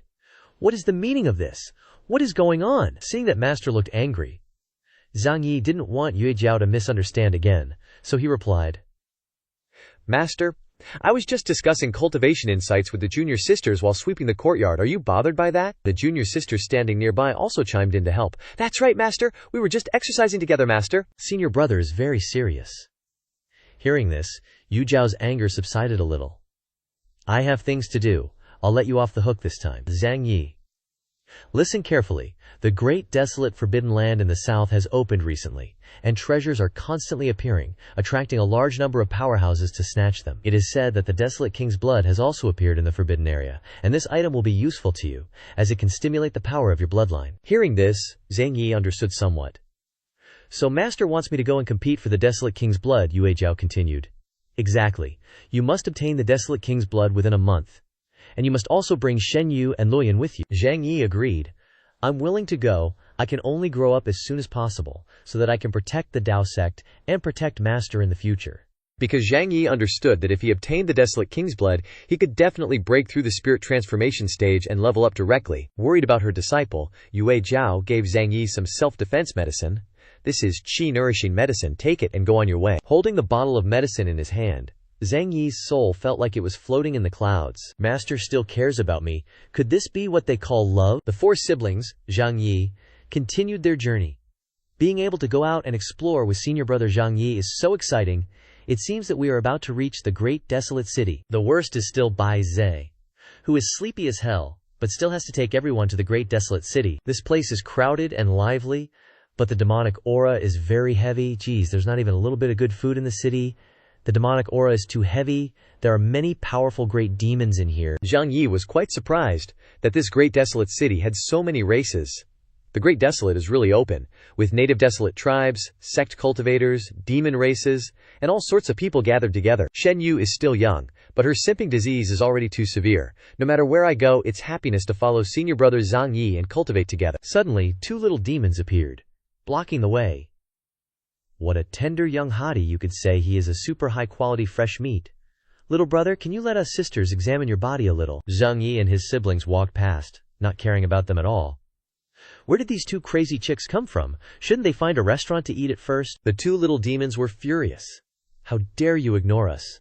What is the meaning of this? What is going on? Seeing that master looked angry, Zhang Yi didn't want Yu Jiao to misunderstand again, so he replied, Master, I was just discussing cultivation insights with the junior sisters while sweeping the courtyard. Are you bothered by that? The junior sisters standing nearby also chimed in to help. That's right, master. We were just exercising together, master. Senior brother is very serious. Hearing this, Yu Jiao's anger subsided a little. I have things to do. I'll let you off the hook this time. Zhang Yi. Listen carefully. The great desolate forbidden land in the south has opened recently, and treasures are constantly appearing, attracting a large number of powerhouses to snatch them. It is said that the desolate king's blood has also appeared in the forbidden area, and this item will be useful to you, as it can stimulate the power of your bloodline. Hearing this, Zhang Yi understood somewhat. So master wants me to go and compete for the desolate king's blood, Yue Jiao continued. Exactly. You must obtain the desolate king's blood within a month. And you must also bring Shen Yu and Luoyan with you. Zhang Yi agreed. I'm willing to go. I can only grow up as soon as possible, so that I can protect the Dao sect and protect master in the future. Because Zhang Yi understood that if he obtained the desolate king's blood, he could definitely break through the spirit transformation stage and level up directly. Worried about her disciple, Yue Jiao gave Zhang Yi some self-defense medicine. This is qi-nourishing medicine. Take it and go on your way. Holding the bottle of medicine in his hand, Zhang Yi's soul felt like it was floating in the clouds. Master still cares about me. Could this be what they call love? The 4 siblings, Zhang Yi, continued their journey. Being able to go out and explore with senior brother Zhang Yi is so exciting. It seems that we are about to reach the great desolate city. The worst is still Bai Zhe, who is sleepy as hell, but still has to take everyone to the great desolate city. This place is crowded and lively, but the demonic aura is very heavy. Geez, there's not even a little bit of good food in the city. The demonic aura is too heavy. There are many powerful great demons in here. Zhang Yi was quite surprised that this great desolate city had so many races. The great desolate is really open, with native desolate tribes, sect cultivators, demon races, and all sorts of people gathered together. Shen Yu is still young, but her simping disease is already too severe. No matter where I go, it's happiness to follow senior brother Zhang Yi and cultivate together. Suddenly, 2 little demons appeared, blocking the way. What a tender young hottie, you could say. He is a super high-quality fresh meat. Little brother, can you let us sisters examine your body a little? Zhang Yi and his siblings walked past, not caring about them at all. Where did these 2 crazy chicks come from? Shouldn't they find a restaurant to eat at first? The 2 little demons were furious. How dare you ignore us?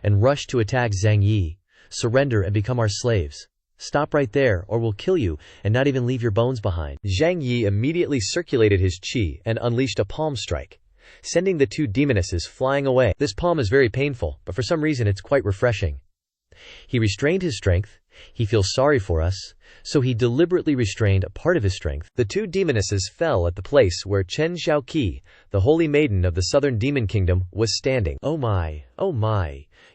And rushed to attack Zhang Yi. Surrender and become our slaves. Stop right there, or we'll kill you, and not even leave your bones behind. Zhang Yi immediately circulated his qi and unleashed a palm strike, sending the 2 demonesses flying away. This palm is very painful, but for some reason it's quite refreshing. He restrained his strength. He feels sorry for us, so he deliberately restrained a part of his strength. The 2 demonesses fell at the place where Chen Xiaoqi, the holy maiden of the southern demon kingdom, was standing. Oh my,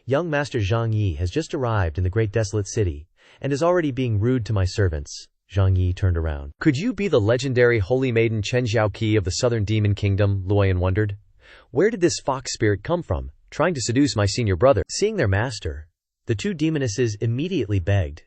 young master Zhang Yi has just arrived in the great desolate city, and is already being rude to my servants. Zhang Yi turned around. Could you be the legendary holy maiden Chen Xiaoqi of the southern demon kingdom? Luoyan wondered. Where did this fox spirit come from, trying to seduce my senior brother? Seeing their master, the 2 demonesses immediately begged.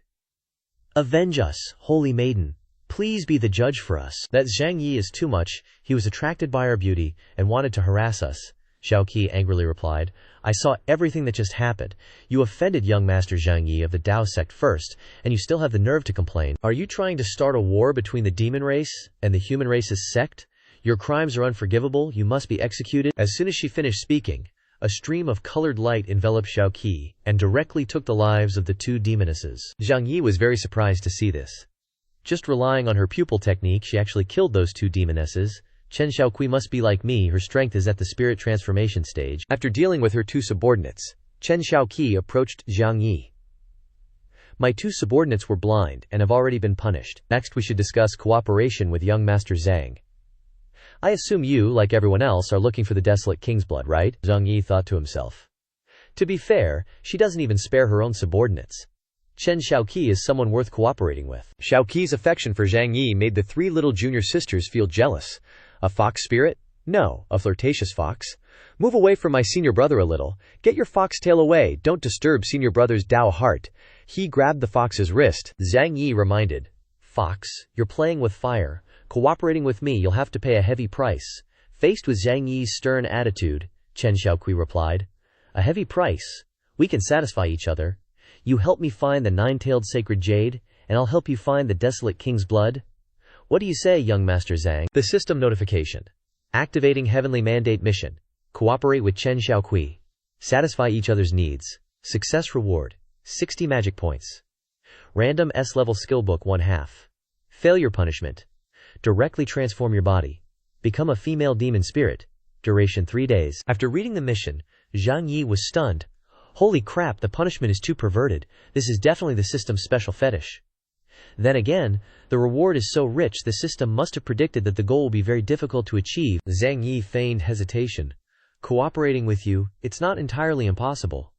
Avenge us, holy maiden. Please be the judge for us. That Zhang Yi is too much. He was attracted by our beauty and wanted to harass us. Xiaoqi angrily replied. I saw everything that just happened. You offended young master Zhang Yi of the Dao sect first, and you still have the nerve to complain. Are you trying to start a war between the demon race and the human race's sect? Your crimes are unforgivable. You must be executed. As soon as she finished speaking, a stream of colored light enveloped Xiaoqi and directly took the lives of the 2 demonesses. Zhang Yi was very surprised to see this. Just relying on her pupil technique, she actually killed those 2 demonesses. Chen Xiaoqui must be like me, her strength is at the spirit transformation stage. After dealing with her two subordinates, Chen Xiaoqi approached Zhang Yi. My two subordinates were blind and have already been punished. Next we should discuss cooperation with young Master Zhang. I assume you, like everyone else, are looking for the desolate king's blood, right? Zhang Yi thought to himself. To be fair, she doesn't even spare her own subordinates. Chen Xiaoqi is someone worth cooperating with. Xiaoqi's affection for Zhang Yi made the three little junior sisters feel jealous. A fox spirit? No, a flirtatious fox. Move away from my senior brother a little. Get your fox tail away. Don't disturb senior brother's Dao heart. He grabbed the fox's wrist. Zhang Yi reminded. Fox, you're playing with fire. Cooperating with me, you'll have to pay a heavy price. Faced with Zhang Yi's stern attitude, Chen Xiaoqi replied. A heavy price? We can satisfy each other. You help me find the nine-tailed sacred jade, and I'll help you find the desolate king's blood. What do you say, young Master Zhang? The system notification. Activating heavenly mandate mission. Cooperate with Chen Xiaoqi. Satisfy each other's needs. Success reward. 60 magic points. Random S-level skill book 1/2. Failure punishment. Directly transform your body. Become a female demon spirit. Duration 3 days. After reading the mission, Zhang Yi was stunned. Holy crap, the punishment is too perverted. This is definitely the system's special fetish. Then again, the reward is so rich the system must have predicted that the goal will be very difficult to achieve. Zhang Yi feigned hesitation. Cooperating with you, it's not entirely impossible.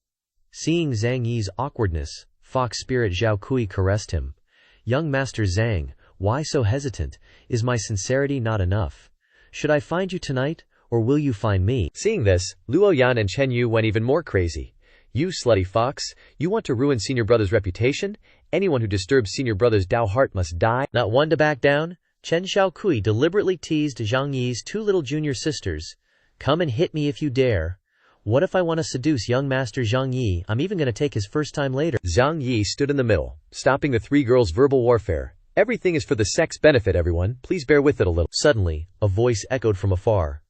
Seeing Zhang Yi's awkwardness, fox spirit Zhao Kui caressed him. Young Master Zhang, why so hesitant? Is my sincerity not enough? Should I find you tonight, or will you find me? Seeing this, Luo Yan and Chen Yu went even more crazy. You slutty fox, you want to ruin senior brother's reputation? Anyone who disturbs senior brother's Dao heart must die. Not one to back down, Chen Xiaoqi deliberately teased Zhang Yi's two little junior sisters. Come and hit me if you dare. What if I want to seduce young Master Zhang Yi? I'm even going to take his first time later. Zhang Yi stood in the middle, stopping the three girls' verbal warfare. Everything is for the sex benefit, everyone. Please bear with it a little. Suddenly, a voice echoed from afar.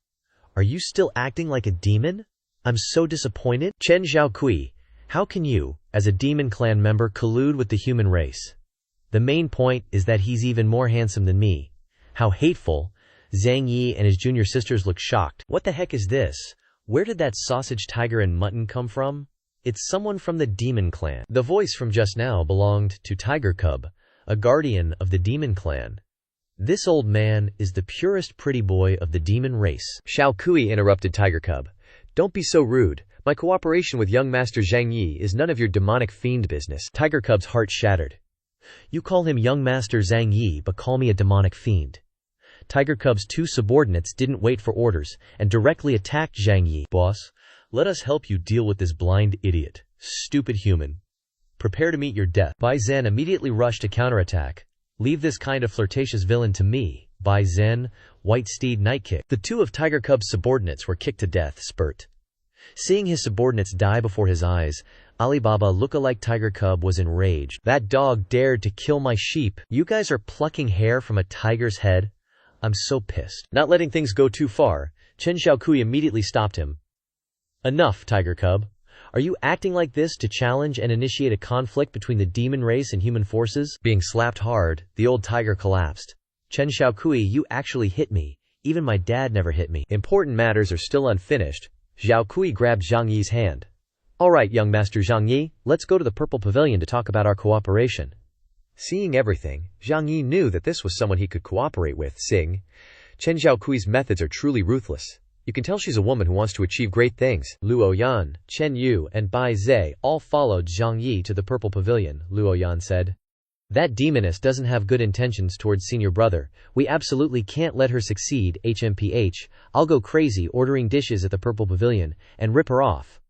Are you still acting like a demon? I'm so disappointed. Chen Xiaoqi, how can you, as a demon clan member, collude with the human race? The main point is that he's even more handsome than me. How hateful. Zhang Yi and his junior sisters looked shocked. What the heck is this? Where did that sausage tiger and mutton come from? It's someone from the demon clan. The voice from just now belonged to Tiger Cub, a guardian of the demon clan. This old man is the purest pretty boy of the demon race. Xiaoqi interrupted Tiger Cub. Don't be so rude. My cooperation with young Master Zhang Yi is none of your demonic fiend business. Tiger Cub's heart shattered. You call him young Master Zhang Yi, but call me a demonic fiend. Tiger Cub's two subordinates didn't wait for orders and directly attacked Zhang Yi. Boss, let us help you deal with this blind idiot. Stupid human. Prepare to meet your death. Bai Zhen immediately rushed to counterattack. Leave this kind of flirtatious villain to me. Bai Zhen, White Steed Night Kick. The two of Tiger Cub's subordinates were kicked to death. Spurt. Seeing his subordinates die before his eyes, Alibaba lookalike Tiger Cub was enraged. That dog dared to kill my sheep. You guys are plucking hair from a tiger's head? I'm so pissed. Not letting things go too far, Chen Xiaoqi immediately stopped him. Enough, Tiger Cub. Are you acting like this to challenge and initiate a conflict between the demon race and human forces? Being slapped hard, the old tiger collapsed. Chen Xiaoqi, you actually hit me. Even my dad never hit me. Important matters are still unfinished. Xiaoqi grabbed Zhang Yi's hand. All right, young Master Zhang Yi, let's go to the Purple Pavilion to talk about our cooperation. Seeing everything, Zhang Yi knew that this was someone he could cooperate with. Chen Xiaoqui's methods are truly ruthless. You can tell she's a woman who wants to achieve great things. Luo Yan, Chen Yu, and Bai Zhe all followed Zhang Yi to the Purple Pavilion. Luo Yan said, That demoness doesn't have good intentions towards senior brother. We absolutely can't let her succeed. HMPH, I'll go crazy ordering dishes at the Purple Pavilion and rip her off.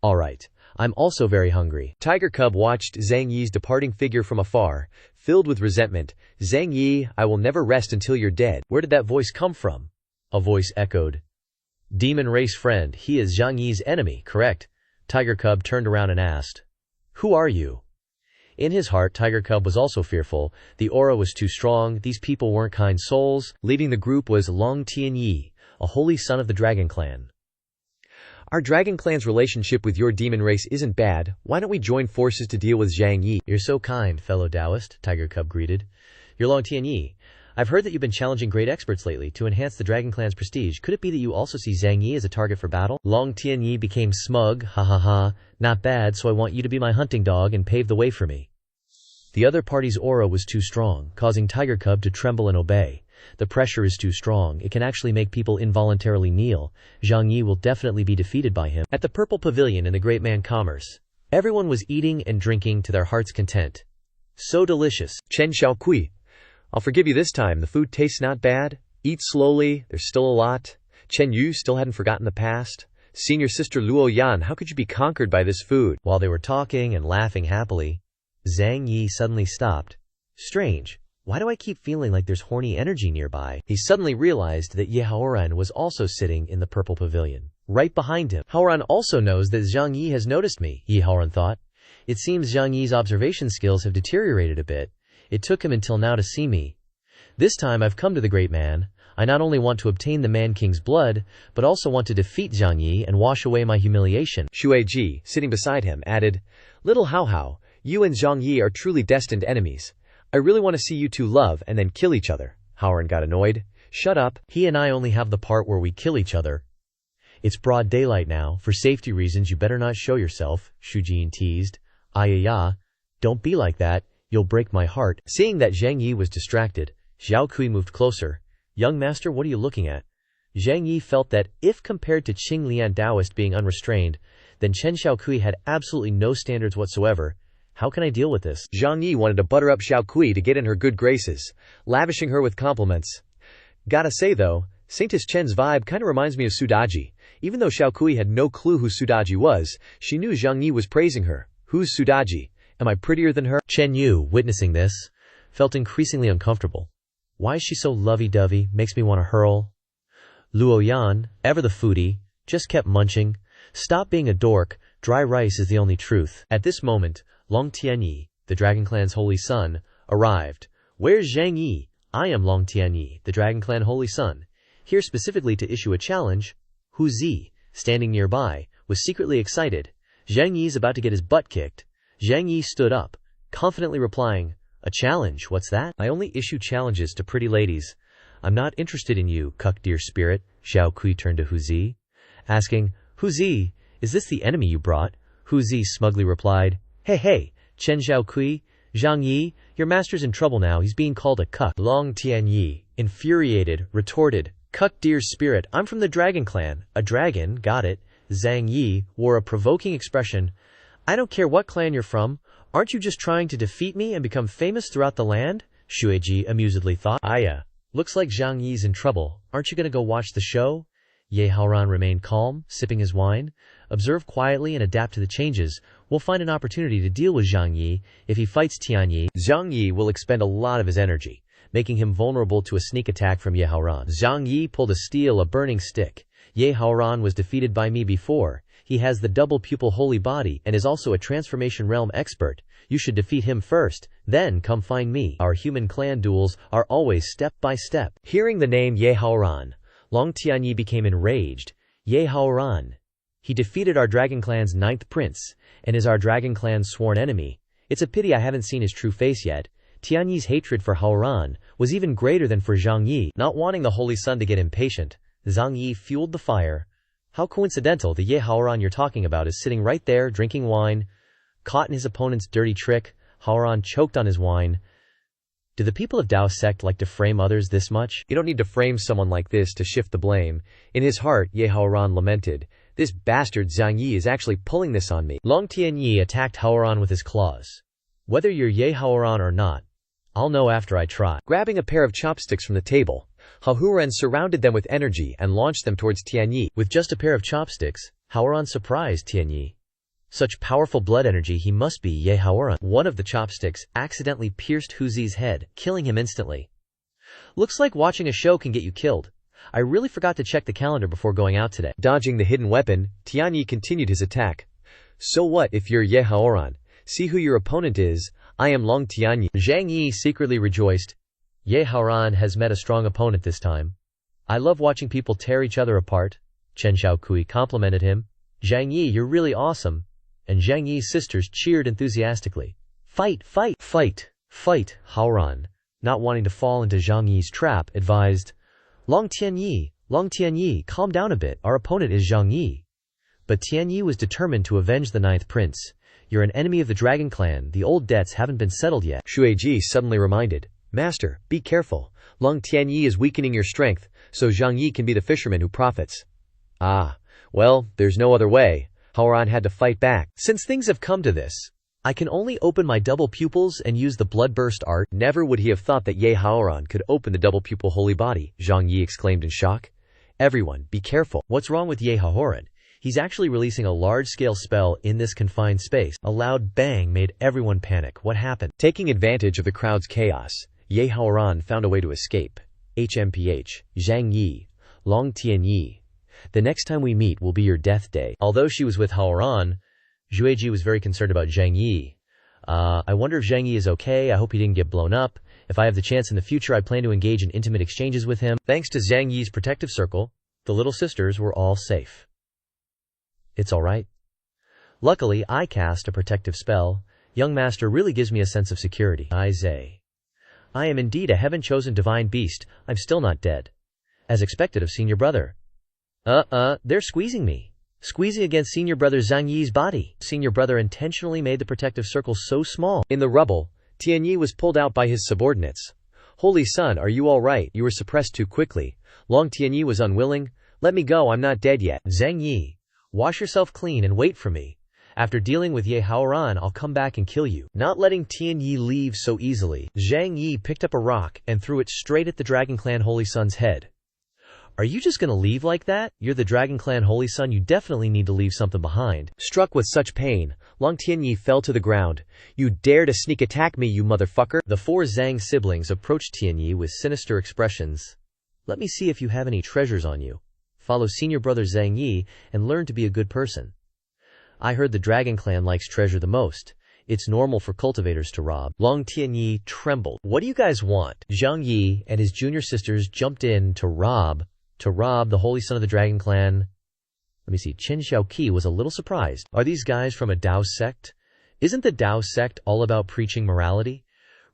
Alright. I'm also very hungry. Tiger Cub watched Zhang Yi's departing figure from afar, filled with resentment. Zhang Yi, I will never rest until you're dead. Where did that voice come from? A voice echoed. Demon race friend, he is Zhang Yi's enemy, correct? Tiger Cub turned around and asked. Who are you? In his heart, Tiger Cub was also fearful. The aura was too strong. These people weren't kind souls. Leading the group was Long Tianyi, a holy son of the Dragon Clan. Our Dragon Clan's relationship with your demon race isn't bad. Why don't we join forces to deal with Zhang Yi? You're so kind, fellow Taoist, Tiger Cub greeted. You're Long Tianyi. I've heard that you've been challenging great experts lately to enhance the Dragon Clan's prestige. Could it be that you also see Zhang Yi as a target for battle? Long Tianyi became smug. Ha ha ha. Not bad, so I want you to be my hunting dog and pave the way for me. The other party's aura was too strong, causing Tiger Cub to tremble and obey. The pressure is too strong, it can actually make people involuntarily kneel. Zhang Yi will definitely be defeated by him. At the Purple Pavilion in the Great Man Commerce, everyone was eating and drinking to their heart's content. So delicious. Chen Xiaokui, I'll forgive you this time. The food tastes not bad. Eat slowly, there's still a lot. Chen Yu still hadn't forgotten the past. Senior sister Luo Yan, how could you be conquered by this food? While they were talking and laughing happily, Zhang Yi suddenly stopped. Strange. Why do I keep feeling like there's horny energy nearby? He suddenly realized that Ye Haoran was also sitting in the Purple Pavilion, right behind him. Haoran also knows that Zhang Yi has noticed me, Ye Haoran thought. It seems Zhang Yi's observation skills have deteriorated a bit. It took him until now to see me. This time I've come to the great man. I not only want to obtain the Man King's blood, but also want to defeat Zhang Yi and wash away my humiliation. Xue Ji, sitting beside him, added, Little Hao Hao, you and Zhang Yi are truly destined enemies. I really want to see you two love and then kill each other. Haoran got annoyed. Shut up. He and I only have the part where we kill each other. It's broad daylight now. For safety reasons, you better not show yourself, Shujin teased. Ayaya, don't be like that. You'll break my heart. Seeing that Zhang Yi was distracted, Xiao Kui moved closer. Young master, what are you looking at? Zhang Yi felt that, if compared to Qing Lian Taoist being unrestrained, then Chen Xiaokui had absolutely no standards whatsoever. How can I deal with this? Zhang Yi wanted to butter up Xiaokui to get in her good graces, lavishing her with compliments. Gotta say though, Saintess Chen's vibe kinda reminds me of Sudaji. Even though Xiaokui had no clue who Sudaji was, she knew Zhang Yi was praising her. Who's Sudaji? Am I prettier than her? Chen Yu, witnessing this, felt increasingly uncomfortable. Why is she so lovey-dovey? Makes me want to hurl. Luo Yan, ever the foodie, just kept munching. Stop being a dork. Dry rice is the only truth. At this moment, Long Tianyi, the Dragon Clan's holy son, arrived. Where's Zhang Yi? I am Long Tianyi, the Dragon Clan holy son, here specifically to issue a challenge. Hu Zi, standing nearby, was secretly excited. Zhang Yi's about to get his butt kicked. Zhang Yi stood up, confidently replying, A challenge, what's that? I only issue challenges to pretty ladies. I'm not interested in you, cuck dear spirit. Xiao Kui turned to Hu Zi, asking, Hu Zi, is this the enemy you brought? Hu Zi smugly replied, Hey, Chen Xiaokui, Zhang Yi, your master's in trouble now, he's being called a cuck. Long Tianyi, infuriated, retorted, Cuck dear spirit, I'm from the Dragon Clan. A dragon, got it. Zhang Yi wore a provoking expression. I don't care what clan you're from, aren't you just trying to defeat me and become famous throughout the land? Xueji amusedly thought. Aya, looks like Zhang Yi's in trouble, aren't you gonna go watch the show? Ye Haoran remained calm, sipping his wine. Observe quietly and adapt to the changes. We'll find an opportunity to deal with Zhang Yi. If he fights Tianyi, Zhang Yi will expend a lot of his energy, making him vulnerable to a sneak attack from Ye Haoran. Zhang Yi pulled a burning stick. Ye Haoran was defeated by me before. He has the double pupil holy body and is also a transformation realm expert. You should defeat him first, then come find me. Our human clan duels are always step by step. Hearing the name Ye Haoran, Long Tianyi became enraged. Ye Haoran. He defeated our Dragon Clan's 9th prince, and is our Dragon Clan's sworn enemy. It's a pity I haven't seen his true face yet. Tianyi's hatred for Haoran was even greater than for Zhang Yi. Not wanting the holy son to get impatient, Zhang Yi fueled the fire. How coincidental, the Ye Haoran you're talking about is sitting right there, drinking wine. Caught in his opponent's dirty trick, Haoran choked on his wine. Do the people of Dao sect like to frame others this much? You don't need to frame someone like this to shift the blame. In his heart, Ye Haoran lamented, This bastard Zhang Yi is actually pulling this on me. Long Tianyi attacked Haoran with his claws. Whether you're Ye Haoran or not, I'll know after I try. Grabbing a pair of chopsticks from the table, Haoran surrounded them with energy and launched them towards Tianyi. With just a pair of chopsticks, Haoran surprised Tianyi. Such powerful blood energy, he must be Ye Haoran. One of the chopsticks accidentally pierced Hu Zi's head, killing him instantly. Looks like watching a show can get you killed. I really forgot to check the calendar before going out today. Dodging the hidden weapon, Tianyi continued his attack. So what if you're Ye Haoran? See who your opponent is. I am Long Tianyi. Zhang Yi secretly rejoiced. Ye Haoran has met a strong opponent this time. I love watching people tear each other apart. Chen Xiaokui complimented him. Zhang Yi, you're really awesome. And Zhang Yi's sisters cheered enthusiastically. Fight, fight, fight, fight, Haoran. not wanting to fall into Zhang Yi's trap, advised, Long Tianyi, calm down a bit, our opponent is Zhang Yi. But Tianyi was determined to avenge the ninth prince. You're an enemy of the Dragon Clan, the old debts haven't been settled yet. Shueiji suddenly reminded, Master, be careful. Long Tianyi is weakening your strength, so Zhang Yi can be the fisherman who profits. Ah, well, there's no other way. Haoran had to fight back. Since things have come to this, I can only open my double pupils and use the bloodburst art. Never would he have thought that Ye Haoran could open the double pupil holy body, Zhang Yi exclaimed in shock. Everyone, be careful. What's wrong with Ye Haoran? He's actually releasing a large-scale spell in this confined space. A loud bang made everyone panic. What happened? Taking advantage of the crowd's chaos, Ye Haoran found a way to escape. HMPH, Zhang Yi, Long Tianyi. The next time we meet will be your death day. Although she was with Haoran, Zhueji was very concerned about Zhang Yi. I wonder if Zhang Yi is okay. I hope he didn't get blown up. If I have the chance in the future, I plan to engage in intimate exchanges with him. Thanks to Zhang Yi's protective circle, the little sisters were all safe. It's alright. Luckily, I cast a protective spell. Young master really gives me a sense of security. I am indeed a heaven-chosen divine beast. I'm still not dead. As expected of senior brother. They're squeezing me. Squeezing against senior brother Zhang Yi's body. Senior brother intentionally made the protective circle so small. In the rubble, Tianyi was pulled out by his subordinates. Holy son, are you alright? You were suppressed too quickly. Long Tianyi was unwilling. Let me go, I'm not dead yet. Zhang Yi, wash yourself clean and wait for me. After dealing with Ye Haoran, I'll come back and kill you. Not letting Tianyi leave so easily, Zhang Yi picked up a rock and threw it straight at the Dragon Clan Holy Son's head. Are you just gonna leave like that? You're the Dragon Clan Holy Son, you definitely need to leave something behind. Struck with such pain, Long Tianyi fell to the ground. You dare to sneak attack me, you motherfucker! The four Zhang siblings approached Tianyi with sinister expressions. Let me see if you have any treasures on you. Follow senior brother Zhang Yi and learn to be a good person. I heard the Dragon Clan likes treasure the most. It's normal for cultivators to rob. Long Tianyi trembled. What do you guys want? Zhang Yi and his junior sisters jumped in to rob the Holy Son of the Dragon Clan. Let me see, Chen Xiaoqi was a little surprised. Are these guys from a Dao sect? Isn't the Dao sect all about preaching morality?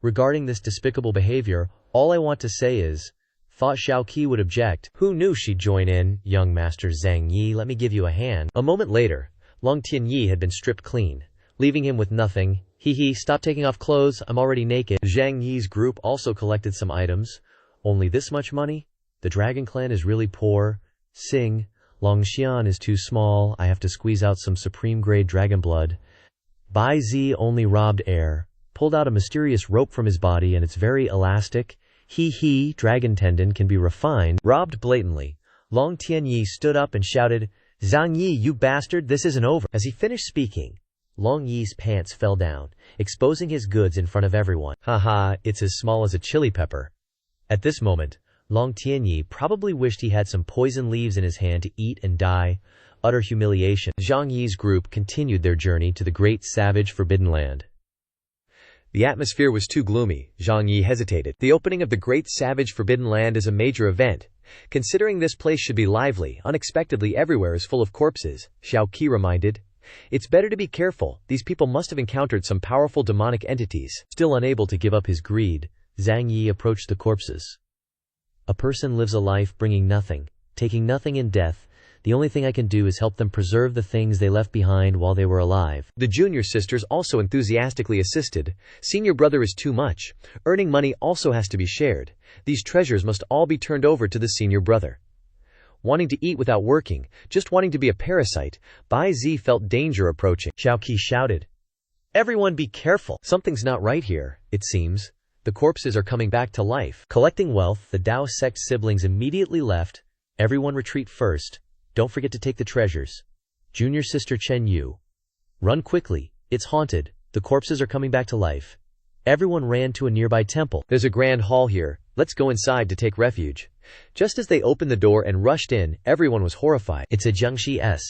Regarding this despicable behavior, all I want to say is, thought Xiaoqi would object. Who knew she'd join in? Young Master Zhang Yi, let me give you a hand. A moment later, Long Tianyi had been stripped clean, leaving him with nothing. Hee, stop taking off clothes, I'm already naked. Zhang Yi's group also collected some items. Only this much money? The Dragon Clan is really poor. Sing, Longxian is too small, I have to squeeze out some supreme-grade dragon blood. Bai Zi only robbed air, pulled out a mysterious rope from his body and it's very elastic. Hee, dragon tendon can be refined. Robbed blatantly. Long Tianyi stood up and shouted, Zhang Yi, you bastard, this isn't over. As he finished speaking, Long Yi's pants fell down, exposing his goods in front of everyone. Haha, it's as small as a chili pepper. At this moment, Long Tianyi probably wished he had some poison leaves in his hand to eat and die. Utter humiliation. Zhang Yi's group continued their journey to the great savage forbidden land. The atmosphere was too gloomy. Zhang Yi hesitated. The opening of the great savage forbidden land is a major event. Considering this place should be lively, unexpectedly everywhere is full of corpses, Xiaoqi reminded. It's better to be careful. These people must have encountered some powerful demonic entities. Still unable to give up his greed, Zhang Yi approached the corpses. A person lives a life bringing nothing, taking nothing in death. The only thing I can do is help them preserve the things they left behind while they were alive. The junior sisters also enthusiastically assisted. Senior brother is too much. Earning money also has to be shared. These treasures must all be turned over to the senior brother. Wanting to eat without working, just wanting to be a parasite, Bai Zi felt danger approaching. Xiaoqi shouted, Everyone be careful. Something's not right here, it seems. The corpses are coming back to life. Collecting wealth, the Dao sect siblings immediately left. Everyone retreat first. Don't forget to take the treasures. Junior sister Chen Yu. Run quickly. It's haunted. The corpses are coming back to life. Everyone ran to a nearby temple. There's a grand hall here. Let's go inside to take refuge. Just as they opened the door and rushed in, everyone was horrified. It's a Jiangxi S.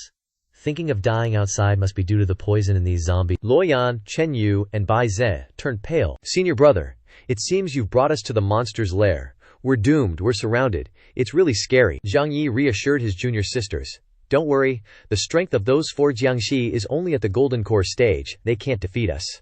Thinking of dying outside must be due to the poison in these zombies. Luoyan, Chen Yu, and Bai Ze turned pale. Senior brother, it seems you've brought us to the monster's lair. We're doomed, we're surrounded. It's really scary. Zhang Yi reassured his junior sisters. Don't worry, the strength of those four Jiangxi is only at the golden core stage. They can't defeat us.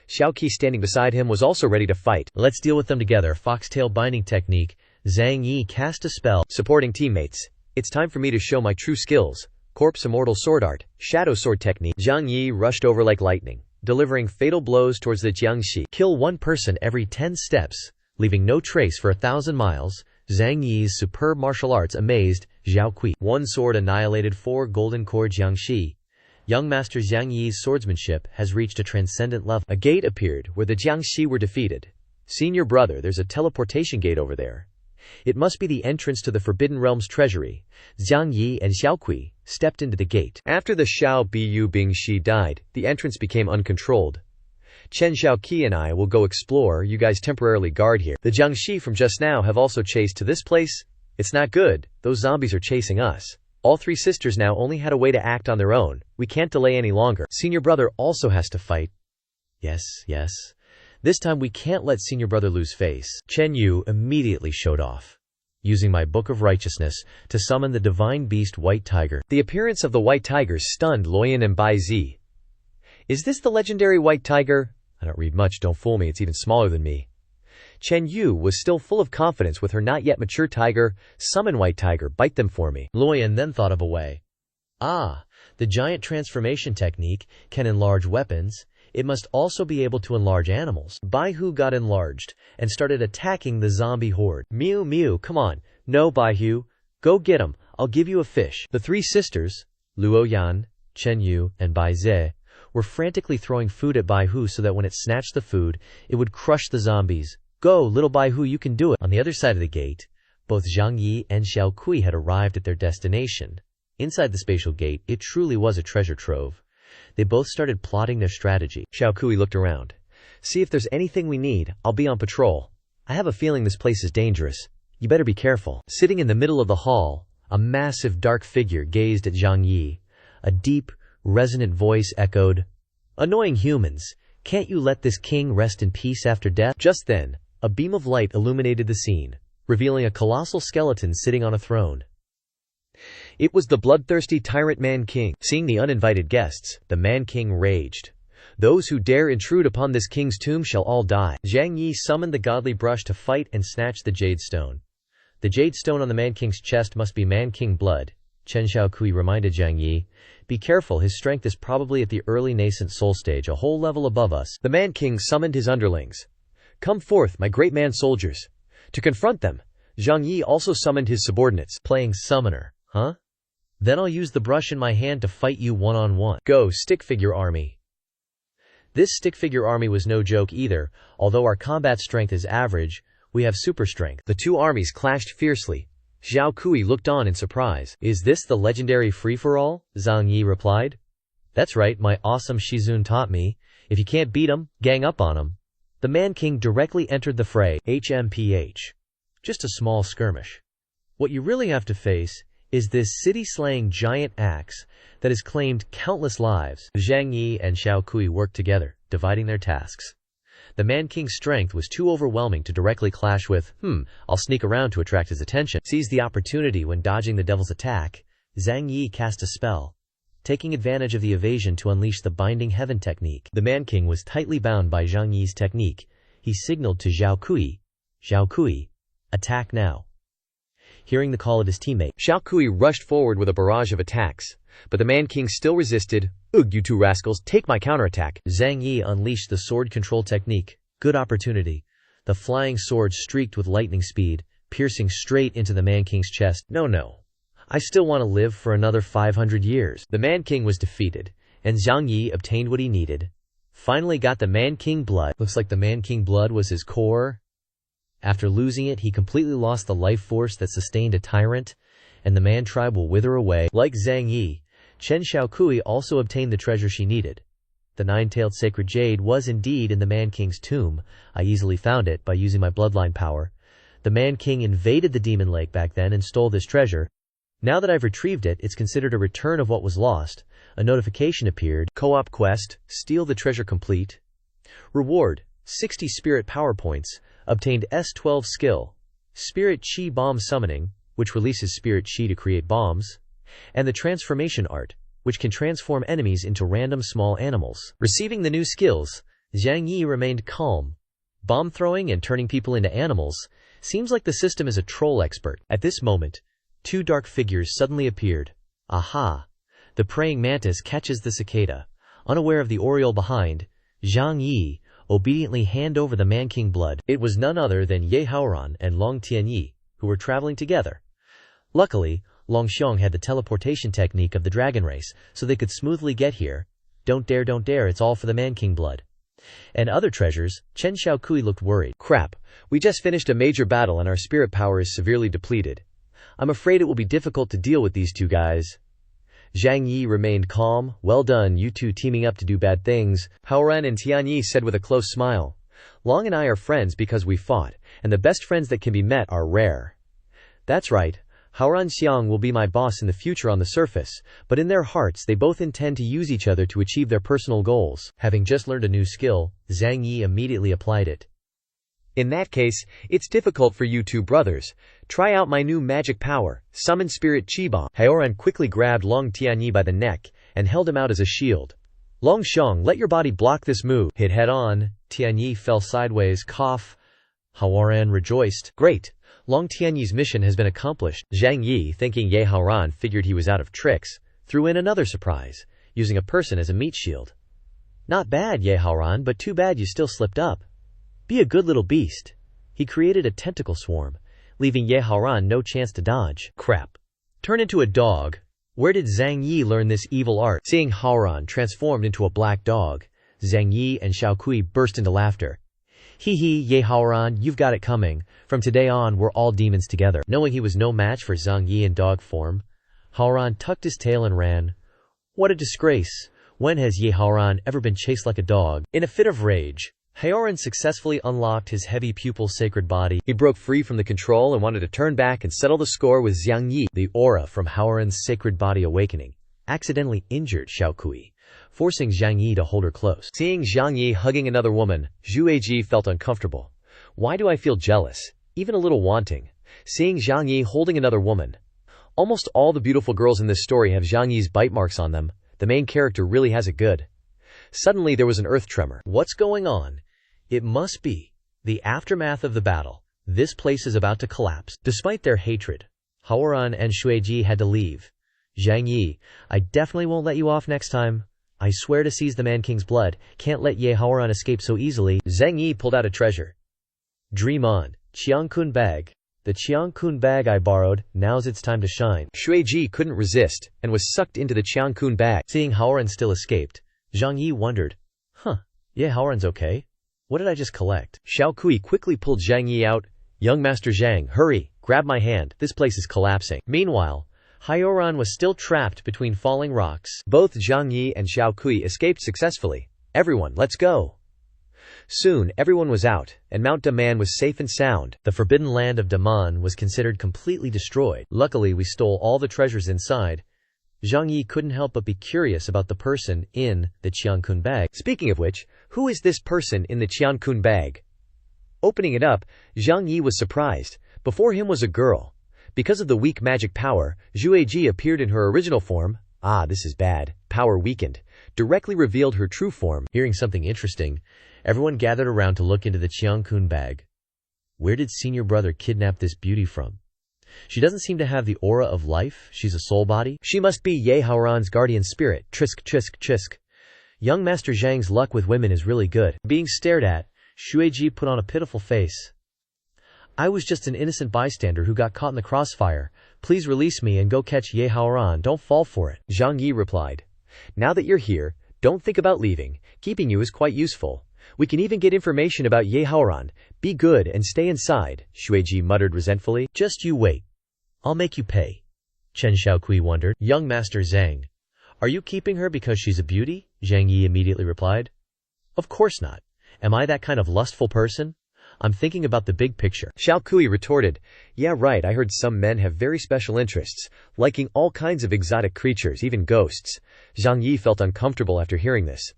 Xiao Qi standing beside him was also ready to fight. Let's deal with them together. Foxtail binding technique. Zhang Yi cast a spell. Supporting teammates. It's time for me to show my true skills. Corpse immortal sword art. Shadow sword technique. Zhang Yi rushed over like lightning, delivering fatal blows towards the Jiangxi. Kill one person every 10 steps, leaving no trace for 1,000 miles. Zhang Yi's superb martial arts amazed Zhao Kui. One sword annihilated 4 golden core Jiangxi. Young Master Zhang Yi's swordsmanship has reached a transcendent level. A gate appeared where the Jiangxi were defeated. Senior brother, there's a teleportation gate over there. It must be the entrance to the Forbidden Realm's treasury. Zhang Yi and Xiao Kui stepped into the gate. After the Xiao Bu Bingxi died, the entrance became uncontrolled. Chen Xiaoqi and I will go explore, you guys temporarily guard here. The Jiangxi from just now have also chased to this place. It's not good, those zombies are chasing us. All 3 sisters now only had a way to act on their own. We can't delay any longer. Senior brother also has to fight. Yes. This time we can't let senior brother lose face. Chen Yu immediately showed off, using my Book of Righteousness to summon the divine beast White Tiger. The appearance of the White Tiger stunned Luoyan and Bai Zi. Is this the legendary White Tiger? I don't read much, don't fool me, it's even smaller than me. Chen Yu was still full of confidence with her not yet mature tiger. Summon White Tiger, bite them for me. Luoyan then thought of a way. The giant transformation technique can enlarge weapons. It must also be able to enlarge animals. Bai Hu got enlarged and started attacking the zombie horde. Mew, come on. No, Bai Hu. Go get him. I'll give you a fish. The 3 sisters, Luoyan, Chen Yu, and Bai Zi, were frantically throwing food at Bai Hu so that when it snatched the food, it would crush the zombies. Go, little Bai Hu, you can do it. On the other side of the gate, both Zhang Yi and Xiao Kui had arrived at their destination. Inside the spatial gate, it truly was a treasure trove. They both started plotting their strategy. Xiao Kui looked around. See if there's anything we need. I'll be on patrol. I have a feeling this place is dangerous. You better be careful. Sitting in the middle of the hall, a massive dark figure gazed at Zhang Yi. A deep, resonant voice echoed, "Annoying humans, can't you let this king rest in peace after death?" Just then, a beam of light illuminated the scene, revealing a colossal skeleton sitting on a throne. It was the bloodthirsty tyrant Man King. Seeing the uninvited guests, the Man King raged. Those who dare intrude upon this king's tomb shall all die. Zhang Yi summoned the godly brush to fight and snatch the jade stone. The jade stone on the Man King's chest must be Man King blood. Chen Xiaokui reminded Zhang Yi, "Be careful, his strength is probably at the early nascent soul stage, a whole level above us." The Man King summoned his underlings. "Come forth, my great man soldiers." To confront them, Zhang Yi also summoned his subordinates. Playing summoner, huh? Then I'll use the brush in my hand to fight you one-on-one. Go, stick figure army. This stick figure army was no joke either. Although our combat strength is average, we have super strength. The 2 armies clashed fiercely. Zhao Kui looked on in surprise. "Is this the legendary free-for-all?" Zhang Yi replied. "That's right, my awesome Shizun taught me. If you can't beat 'em, gang up on 'em." The Man King directly entered the fray. HMPH. Just a small skirmish. What you really have to face is this city-slaying giant axe that has claimed countless lives. Zhang Yi and Xiao Kui worked together, dividing their tasks. The Man King's strength was too overwhelming to directly clash with, I'll sneak around to attract his attention. Seized the opportunity when dodging the devil's attack, Zhang Yi cast a spell, taking advantage of the evasion to unleash the Binding Heaven technique. The Man King was tightly bound by Zhang Yi's technique. He signaled to Xiao Kui, attack now. Hearing the call of his teammate, Xiao Kui rushed forward with a barrage of attacks, but the Man King still resisted. "Ugh, you 2 rascals, take my counterattack." Zhang Yi unleashed the sword control technique. Good opportunity. The flying sword streaked with lightning speed, piercing straight into the Man King's chest. No. I still want to live for another 500 years. The Man King was defeated, and Zhang Yi obtained what he needed. Finally got the Man King blood. Looks like the Man King blood was his core. After losing it, he completely lost the life force that sustained a tyrant, and the Man tribe will wither away. Like Zhang Yi, Chen Xiaokui also obtained the treasure she needed. The 9-tailed sacred jade was indeed in the Man King's tomb. I easily found it by using my bloodline power. The Man King invaded the Demon Lake back then and stole this treasure. Now that I've retrieved it, it's considered a return of what was lost. A notification appeared. Co-op quest, steal the treasure complete. Reward, 60 spirit power points. Obtained S12 skill. Spirit Chi bomb summoning, which releases spirit Chi to create bombs. And the transformation art, which can transform enemies into random small animals. Receiving the new skills, Zhang Yi remained calm. Bomb throwing and turning people into animals. Seems like the system is a troll expert. At this moment, two dark figures suddenly appeared. Aha! The praying mantis catches the cicada. Unaware of the oriole behind, Zhang Yi obediently hand over the man-king blood. It was none other than Ye Haoran and Long Tianyi, who were traveling together. Luckily, Long Xiong had the teleportation technique of the dragon race, so they could smoothly get here. Don't dare, it's all for the man-king blood. And other treasures. Chen Xiaokui looked worried. Crap, we just finished a major battle and our spirit power is severely depleted. I'm afraid it will be difficult to deal with these two guys. Zhang Yi remained calm. Well done, you two teaming up to do bad things, Haoran and Tianyi said with a close smile. Long and I are friends because we fought, and the best friends that can be met are rare. That's right. Haoran Xiang will be my boss in the future on the surface, but in their hearts they both intend to use each other to achieve their personal goals. Having just learned a new skill, Zhang Yi immediately applied it. In that case, it's difficult for you two brothers. Try out my new magic power, Summon Spirit Qibang. Haoran quickly grabbed Long Tianyi by the neck and held him out as a shield. Long Xiong, let your body block this move. Hit head on, Tianyi fell sideways, cough. Haoran rejoiced. Great! Long Tianyi's mission has been accomplished. Zhang Yi, thinking Ye Haoran figured he was out of tricks, threw in another surprise, using a person as a meat shield. Not bad, Ye Haoran, but too bad you still slipped up. Be a good little beast. He created a tentacle swarm, leaving Ye Haoran no chance to dodge. Crap. Turn into a dog. Where did Zhang Yi learn this evil art? Seeing Haoran transformed into a black dog, Zhang Yi and Xiaokui burst into laughter. Hee hee, Ye Haoran, you've got it coming. From today on, we're all demons together. Knowing he was no match for Zhang Yi in dog form, Haoran tucked his tail and ran. What a disgrace. When has Ye Haoran ever been chased like a dog? In a fit of rage, Haoran successfully unlocked his heavy pupil sacred body. He broke free from the control and wanted to turn back and settle the score with Zhang Yi. The aura from Haoran's sacred body awakening accidentally injured Xiaokui, forcing Zhang Yi to hold her close. Seeing Zhang Yi hugging another woman, Zhu Ji felt uncomfortable. Why do I feel jealous? Even a little wanting. Seeing Zhang Yi holding another woman. Almost all the beautiful girls in this story have Zhang Yi's bite marks on them. The main character really has it good. Suddenly there was an earth tremor. What's going on? It must be the aftermath of the battle. This place is about to collapse. Despite their hatred, Haoran and Shueji had to leave. Zhang Yi, I definitely won't let you off next time. I swear to seize the Man-King's blood. Can't let Ye Haoran escape so easily. Zhang Yi pulled out a treasure. Dream on. Qiangkun bag. The Qiangkun bag I borrowed. Now's its time to shine. Shueji couldn't resist and was sucked into the Qiangkun bag. Seeing Haoran still escaped, Zhang Yi wondered, Ye Haoran's okay? What did I just collect? Xiaokui quickly pulled Zhang Yi out. Young Master Zhang, hurry, grab my hand. This place is collapsing. Meanwhile, Haoran was still trapped between falling rocks. Both Zhang Yi and Xiaokui escaped successfully. Everyone, let's go. Soon, everyone was out, and Mount Daman was safe and sound. The forbidden land of Daman was considered completely destroyed. Luckily, we stole all the treasures inside. Zhang Yi couldn't help but be curious about the person in the Qiangkun bag. Speaking of which, who is this person in the Qiangkun bag? Opening it up, Zhang Yi was surprised. Before him was a girl. Because of the weak magic power, Zhu Ji appeared in her original form. Ah, this is bad. Power weakened. Directly revealed her true form. Hearing something interesting, everyone gathered around to look into the Qiangkun bag. Where did senior brother kidnap this beauty from? She doesn't seem to have the aura of life. She's a soul body. She must be Ye Haoran's guardian spirit. Trisk, trisk, trisk. Young Master Zhang's luck with women is really good. Being stared at, Shueji put on a pitiful face. I was just an innocent bystander who got caught in the crossfire. Please release me and go catch Ye Haoran. Don't fall for it. Zhang Yi replied. Now that you're here, don't think about leaving. Keeping you is quite useful. We can even get information about Ye Haoran. Be good and stay inside, Shueji muttered resentfully. Just you wait. I'll make you pay. Chen Xiaokui wondered. Young Master Zhang. Are you keeping her because she's a beauty? Zhang Yi immediately replied. Of course not. Am I that kind of lustful person? I'm thinking about the big picture. Xiaokui retorted. Yeah, right, I heard some men have very special interests, liking all kinds of exotic creatures, even ghosts. Zhang Yi felt uncomfortable after hearing this.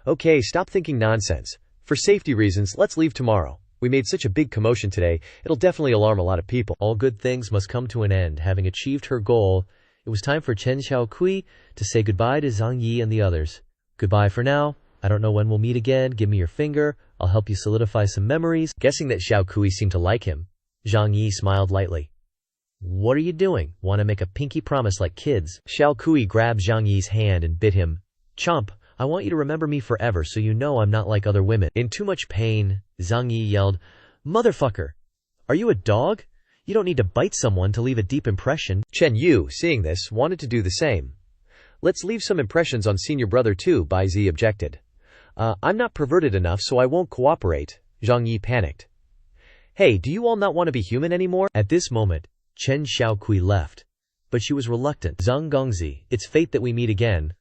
Okay, stop thinking nonsense. For safety reasons, let's leave tomorrow. We made such a big commotion today, it'll definitely alarm a lot of people. All good things must come to an end. Having achieved her goal, it was time for Chen Xiaokui to say goodbye to Zhang Yi and the others. Goodbye for now. I don't know when we'll meet again. Give me your finger. I'll help you solidify some memories. Guessing that Xiao Kui seemed to like him, Zhang Yi smiled lightly. What are you doing? Want to make a pinky promise like kids? Xiao Kui grabbed Zhang Yi's hand and bit him. Chomp, I want you to remember me forever so you know I'm not like other women. In too much pain, Zhang Yi yelled, Motherfucker! Are you a dog? You don't need to bite someone to leave a deep impression. Chen Yu, seeing this, wanted to do the same. Let's leave some impressions on senior brother too, Bai Zi objected. I'm not perverted enough so I won't cooperate. Zhang Yi panicked. Hey, do you all not want to be human anymore? At this moment, Chen Xiaokui left. But she was reluctant. Zhang Gongzi, it's fate that we meet again.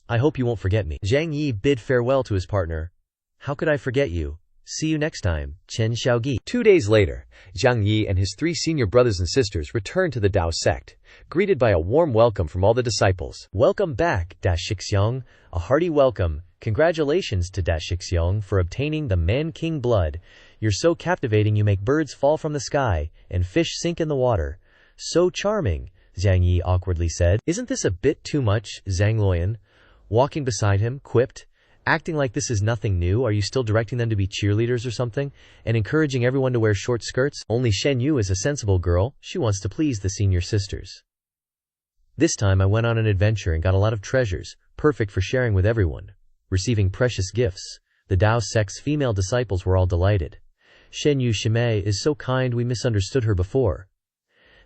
I hope you won't forget me. Zhang Yi bid farewell to his partner. How could I forget you? See you next time, Chen Xiaogi. 2 days later, Zhang Yi and his 3 senior brothers and sisters returned to the Dao sect, greeted by a warm welcome from all the disciples. Welcome back, Da Shixiong. A hearty welcome. Congratulations to Da Shixiong for obtaining the Man King blood. You're so captivating you make birds fall from the sky and fish sink in the water. So charming, Zhang Yi awkwardly said. Isn't this a bit too much, Zhang Luoyan, walking beside him, quipped. Acting like this is nothing new, are you still directing them to be cheerleaders or something? And encouraging everyone to wear short skirts? Only Shen Yu is a sensible girl, she wants to please the senior sisters. This time I went on an adventure and got a lot of treasures, perfect for sharing with everyone. Receiving precious gifts, the Dao sect's female disciples were all delighted. Shen Yu Shimei is so kind we misunderstood her before.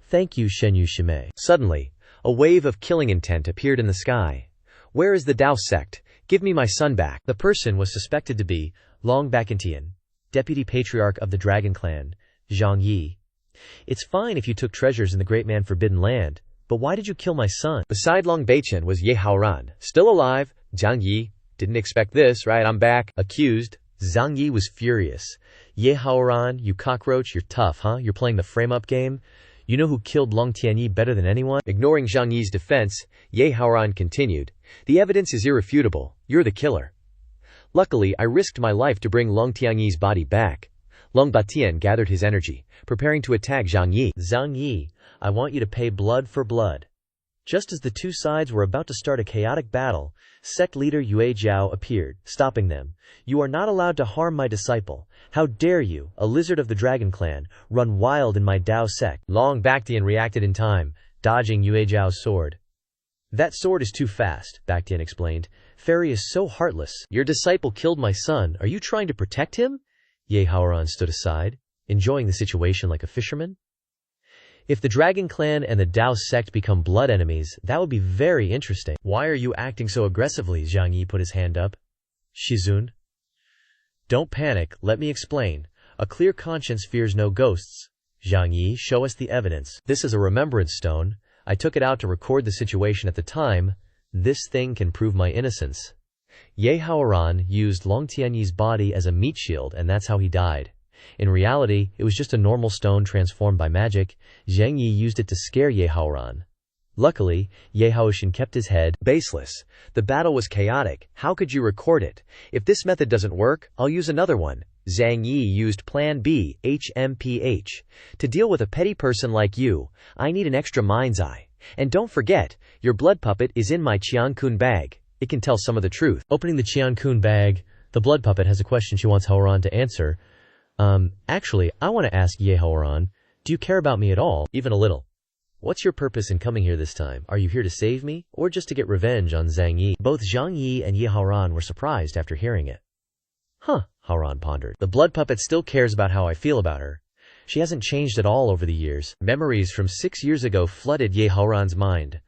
Thank you, Shen Yu Shimei. Suddenly, a wave of killing intent appeared in the sky. Where is the Dao sect? Give me my son back. The person was suspected to be Long Bakantian, deputy patriarch of the Dragon Clan, Zhang Yi. It's fine if you took treasures in the great man forbidden land, but why did you kill my son? Beside Long Beichen was Ye Haoran, still alive. Zhang Yi, didn't expect this, right? I'm back. Accused. Zhang Yi was furious. Ye Haoran, you cockroach, you're tough, huh? You're playing the frame-up game? You know who killed Long Tianyi better than anyone? Ignoring Zhang Yi's defense, Ye Haoran continued. The evidence is irrefutable. You're the killer. Luckily, I risked my life to bring Long Tianyi's body back. Long Batian gathered his energy, preparing to attack Zhang Yi. Zhang Yi, I want you to pay blood for blood. Just as the two sides were about to start a chaotic battle, sect leader Yue Jiao appeared, stopping them. You are not allowed to harm my disciple. How dare you, a lizard of the Dragon Clan, run wild in my Dao sect? Long Bactian reacted in time, dodging Yue Jiao's sword. That sword is too fast, Bactian explained. Fairy is so heartless. Your disciple killed my son. Are you trying to protect him? Ye Haoran stood aside, enjoying the situation like a fisherman. If the Dragon Clan and the Dao sect become blood enemies, that would be very interesting. Why are you acting so aggressively? Zhang Yi put his hand up. Shizun. Don't panic, let me explain. A clear conscience fears no ghosts. Zhang Yi, show us the evidence. This is a remembrance stone. I took it out to record the situation at the time. This thing can prove my innocence. Ye Haoran used Long Tianyi's body as a meat shield and that's how he died. In reality, it was just a normal stone transformed by magic. Zhang Yi used it to scare Ye Haoran. Luckily, Ye Haoshin kept his head. Baseless. The battle was chaotic. How could you record it? If this method doesn't work, I'll use another one. Zhang Yi used Plan B, HMPH. To deal with a petty person like you, I need an extra mind's eye. And don't forget, your blood puppet is in my Qiankun bag. It can tell some of the truth. Opening the Qiankun bag, the blood puppet has a question she wants Haoran to answer. Actually, I want to ask Ye Haoran, do you care about me at all? Even a little. What's your purpose in coming here this time? Are you here to save me, or just to get revenge on Zhang Yi? Both Zhang Yi and Ye Haoran were surprised after hearing it. Huh, Haoran pondered. The blood puppet still cares about how I feel about her. She hasn't changed at all over the years. Memories from 6 years ago flooded Ye Haoran's mind.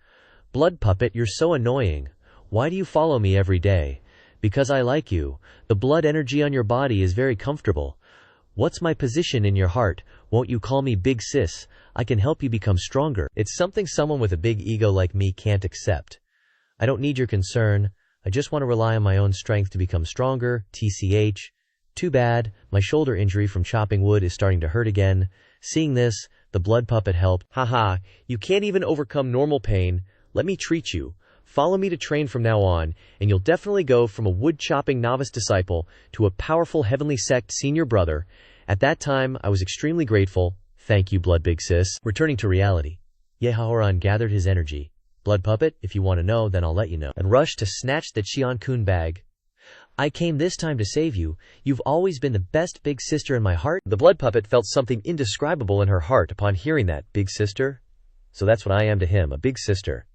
Blood puppet, you're so annoying. Why do you follow me every day? Because I like you. The blood energy on your body is very comfortable. What's my position in your heart? Won't you call me Big Sis? I can help you become stronger. It's something someone with a big ego like me can't accept. I don't need your concern. I just want to rely on my own strength to become stronger. TCH. Too bad, my shoulder injury from chopping wood is starting to hurt again. Seeing this, the blood puppet helped. Haha, you can't even overcome normal pain. Let me treat you. Follow me to train from now on, and you'll definitely go from a wood-chopping novice disciple to a powerful heavenly sect senior brother. At that time, I was extremely grateful. Thank you, Blood Big Sis. Returning to reality, Ye Haoran gathered his energy. Blood puppet, if you want to know, then I'll let you know. And rushed to snatch the Qiankun bag. I came this time to save you. You've always been the best big sister in my heart." The blood puppet felt something indescribable in her heart upon hearing that. Big sister? So that's what I am to him, a big sister.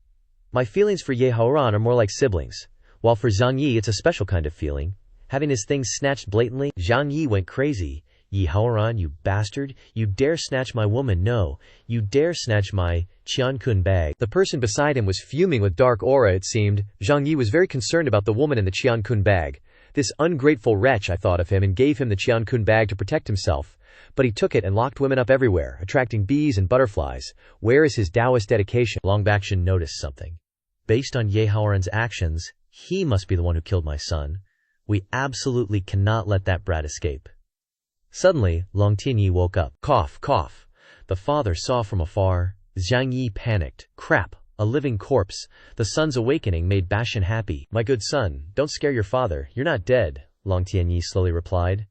My feelings for Ye Haoran are more like siblings, while for Zhang Yi it's a special kind of feeling. Having his things snatched blatantly, Zhang Yi went crazy. "Ye Haoran, you bastard, you dare snatch my woman, no, you dare snatch my Qiankun bag." The person beside him was fuming with dark aura, it seemed. Zhang Yi was very concerned about the woman in the Qiankun bag. "This ungrateful wretch," I thought of him, and gave him the Qiankun bag to protect himself. But he took it and locked women up everywhere, attracting bees and butterflies. Where is his Taoist dedication? Longbakshan noticed something. Based on Ye Haoran's actions, he must be the one who killed my son. We absolutely cannot let that brat escape. Suddenly, Long Tianyi woke up. Cough, cough. The father saw from afar. Zhang Yi panicked. Crap, a living corpse. The son's awakening made Bashan happy. "My good son, don't scare your father. You're not dead," Long Tianyi slowly replied.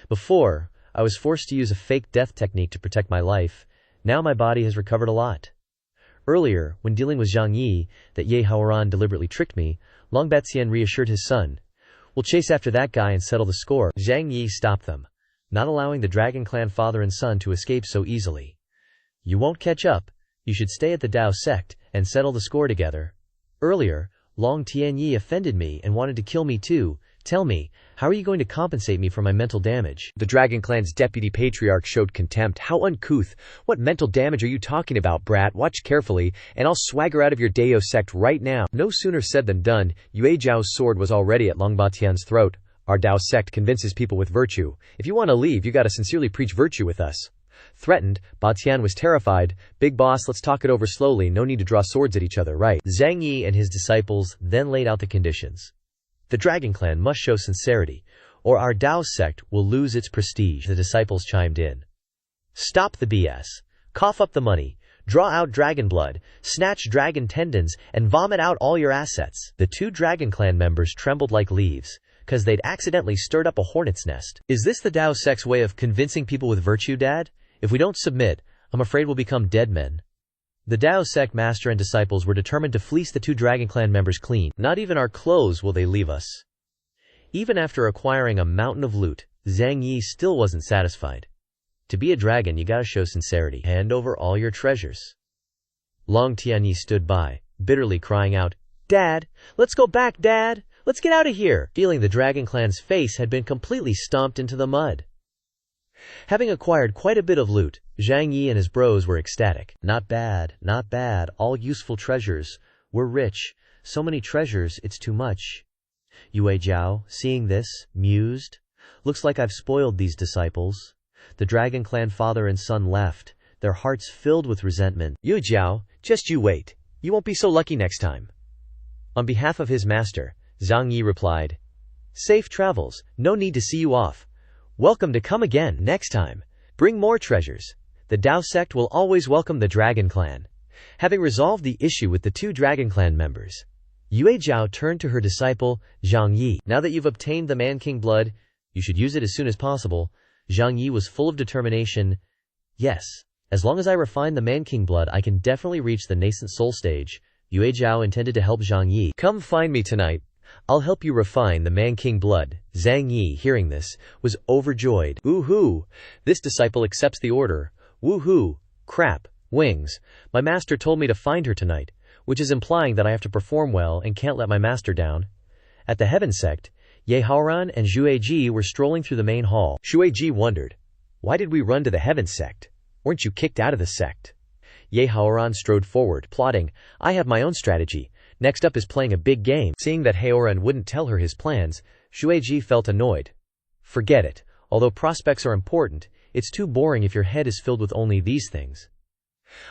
"Before, I was forced to use a fake death technique to protect my life. Now my body has recovered a lot. Earlier, when dealing with Zhang Yi, that Ye Haoran deliberately tricked me, Long Batsian reassured his son. We'll chase after that guy and settle the score." Zhang Yi stopped them, not allowing the Dragon Clan father and son to escape so easily. "You won't catch up. You should stay at the Dao sect and settle the score together. Earlier, Long Tianyi offended me and wanted to kill me too. Tell me, how are you going to compensate me for my mental damage?" The Dragon Clan's deputy patriarch showed contempt. "How uncouth. What mental damage are you talking about, brat? Watch carefully, and I'll swagger out of your Dao sect right now." No sooner said than done. Yue Zhao's sword was already at Long Batian's throat. "Our Dao sect convinces people with virtue. If you want to leave, you gotta sincerely preach virtue with us." Threatened, Batian was terrified. "Big boss, let's talk it over slowly. No need to draw swords at each other, right?" Zhang Yi and his disciples then laid out the conditions. "The Dragon Clan must show sincerity, or our Dao sect will lose its prestige." The disciples chimed in. "Stop the BS. Cough up the money. Draw out dragon blood, snatch dragon tendons, and vomit out all your assets." The two Dragon Clan members trembled like leaves, because they'd accidentally stirred up a hornet's nest. "Is this the Dao sect's way of convincing people with virtue, Dad? If we don't submit, I'm afraid we'll become dead men." The Dao sect master and disciples were determined to fleece the two Dragon Clan members clean. "Not even our clothes will they leave us." Even after acquiring a mountain of loot, Zhang Yi still wasn't satisfied. "To be a dragon, you gotta show sincerity. Hand over all your treasures." Long Tianyi stood by, bitterly crying out, "Dad, let's go back, Dad! Let's get out of here!" Feeling the Dragon Clan's face had been completely stomped into the mud. Having acquired quite a bit of loot, Zhang Yi and his bros were ecstatic. "Not bad, not bad, all useful treasures. We're rich. So many treasures, it's too much." Yue Zhao, seeing this, mused. "Looks like I've spoiled these disciples." The Dragon Clan father and son left, their hearts filled with resentment. "Yue Zhao, just you wait. You won't be so lucky next time." On behalf of his master, Zhang Yi replied, "Safe travels, no need to see you off. Welcome to come again next time. Bring more treasures. The Dao sect will always welcome the Dragon Clan." Having resolved the issue with the two Dragon Clan members, Yue Zhao turned to her disciple, Zhang Yi. "Now that you've obtained the Man King blood, you should use it as soon as possible." Zhang Yi was full of determination. "Yes, as long as I refine the Man King blood, I can definitely reach the nascent soul stage." Yue Zhao intended to help Zhang Yi. "Come find me tonight. I'll help you refine the Man King blood." Zhang Yi, hearing this, was overjoyed. "Woohoo! This disciple accepts the order. Woohoo! Crap, wings. My master told me to find her tonight, which is implying that I have to perform well and can't let my master down." At the Heaven sect, Ye Haoran and Zhueji were strolling through the main hall. Zhueji wondered, "Why did we run to the Heaven sect? Weren't you kicked out of the sect?" Ye Haoran strode forward, plotting, "I have my own strategy. Next up is playing a big game." Seeing that Haoran wouldn't tell her his plans, Zhueji felt annoyed. "Forget it. Although prospects are important, it's too boring if your head is filled with only these things."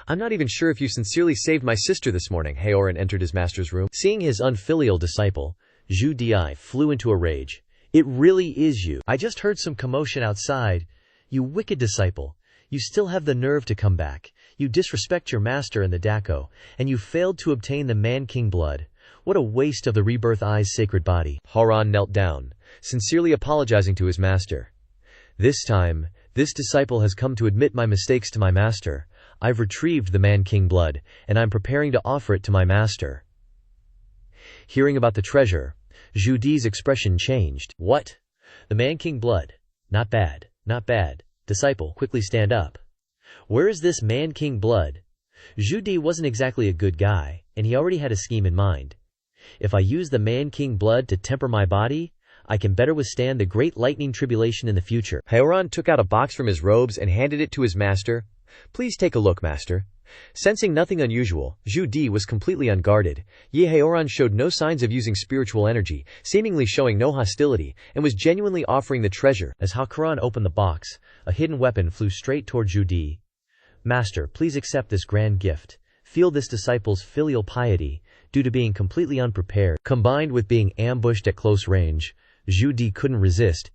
"I'm not even sure if you sincerely saved my sister this morning." Haoran entered his master's room. Seeing his unfilial disciple, Zhu Di flew into a rage. "It really is you. I just heard some commotion outside. You wicked disciple. You still have the nerve to come back. You disrespect your master and the Dako, and you failed to obtain the Man King blood. What a waste of the Rebirth Eye's sacred body." Haoran knelt down, sincerely apologizing to his master. "This time, this disciple has come to admit my mistakes to my master. I've retrieved the Man King blood, and I'm preparing to offer it to my master." Hearing about the treasure, Zhu Di's expression changed. What? The Man King blood. Not bad, not bad. Disciple, quickly stand up. Where is this Man King blood? Zhu Di wasn't exactly a good guy, and he already had a scheme in mind. If I use the Man King blood to temper my body, I can better withstand the great lightning tribulation in the future. Haoran took out a box from his robes and handed it to his master. Please take a look, master. Sensing nothing unusual, Zhu Di was completely unguarded. Ye Haoran showed no signs of using spiritual energy, seemingly showing no hostility, and was genuinely offering the treasure. As Haoran opened the box, a hidden weapon flew straight toward Zhu Di. Master, please accept this grand gift. Feel this disciple's filial piety, due to being completely unprepared, combined with being ambushed at close range. Zhu Di couldn't resist.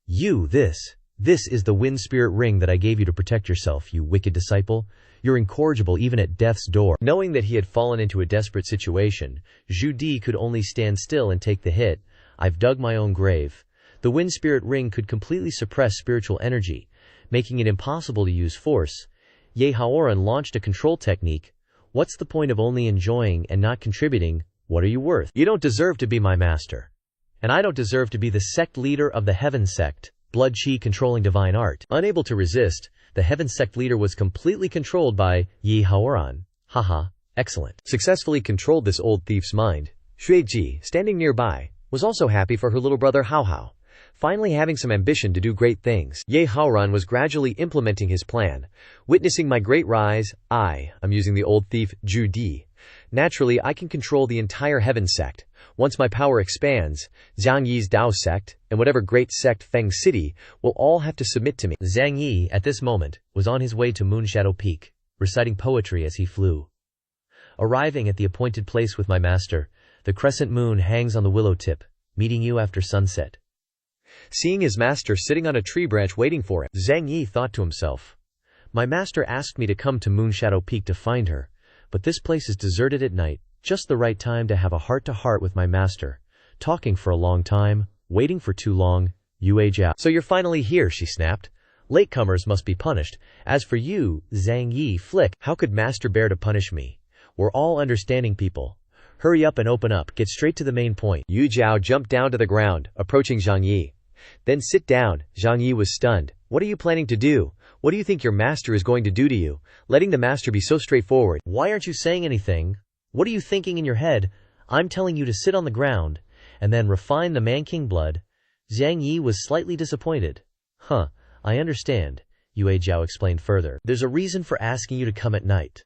This is the wind spirit ring that I gave you to protect yourself, you wicked disciple. You're incorrigible even at death's door. Knowing that he had fallen into a desperate situation, Zhu Di could only stand still and take the hit. I've dug my own grave. The wind spirit ring could completely suppress spiritual energy, making it impossible to use force. Ye Haoran launched a control technique. What's the point of only enjoying and not contributing? What are you worth? You don't deserve to be my master. And I don't deserve to be the sect leader of the Heaven Sect, blood chi controlling divine art. Unable to resist, the Heaven Sect leader was completely controlled by Ye Haoran. Haha, excellent. Successfully controlled this old thief's mind. Xueji, standing nearby, was also happy for her little brother Hao Hao, finally having some ambition to do great things. Ye Haoran was gradually implementing his plan. Witnessing my great rise, I'm using the old thief Zhu Di. Naturally, I can control the entire Heaven Sect. Once my power expands, Zhang Yi's Dao sect, and whatever great sect Feng City, will all have to submit to me. Zhang Yi, at this moment, was on his way to Moonshadow Peak, reciting poetry as he flew. Arriving at the appointed place with my master, the crescent moon hangs on the willow tip, meeting you after sunset. Seeing his master sitting on a tree branch waiting for him, Zhang Yi thought to himself, my master asked me to come to Moonshadow Peak to find her, but this place is deserted at night. Just the right time to have a heart-to-heart with my master. Talking for a long time, waiting for too long, Yue Jiao. So you're finally here, she snapped. Latecomers must be punished. As for you, Zhang Yi Flick, how could master bear to punish me? We're all understanding people. Hurry up and open up, get straight to the main point. Yu Jiao jumped down to the ground, approaching Zhang Yi. Then sit down. Zhang Yi was stunned. What are you planning to do? What do you think your master is going to do to you? Letting the master be so straightforward. Why aren't you saying anything? What are you thinking in your head? I'm telling you to sit on the ground, and then refine the Man King blood. Zhang Yi was slightly disappointed. I understand, Yue Jiao explained further. There's a reason for asking you to come at night.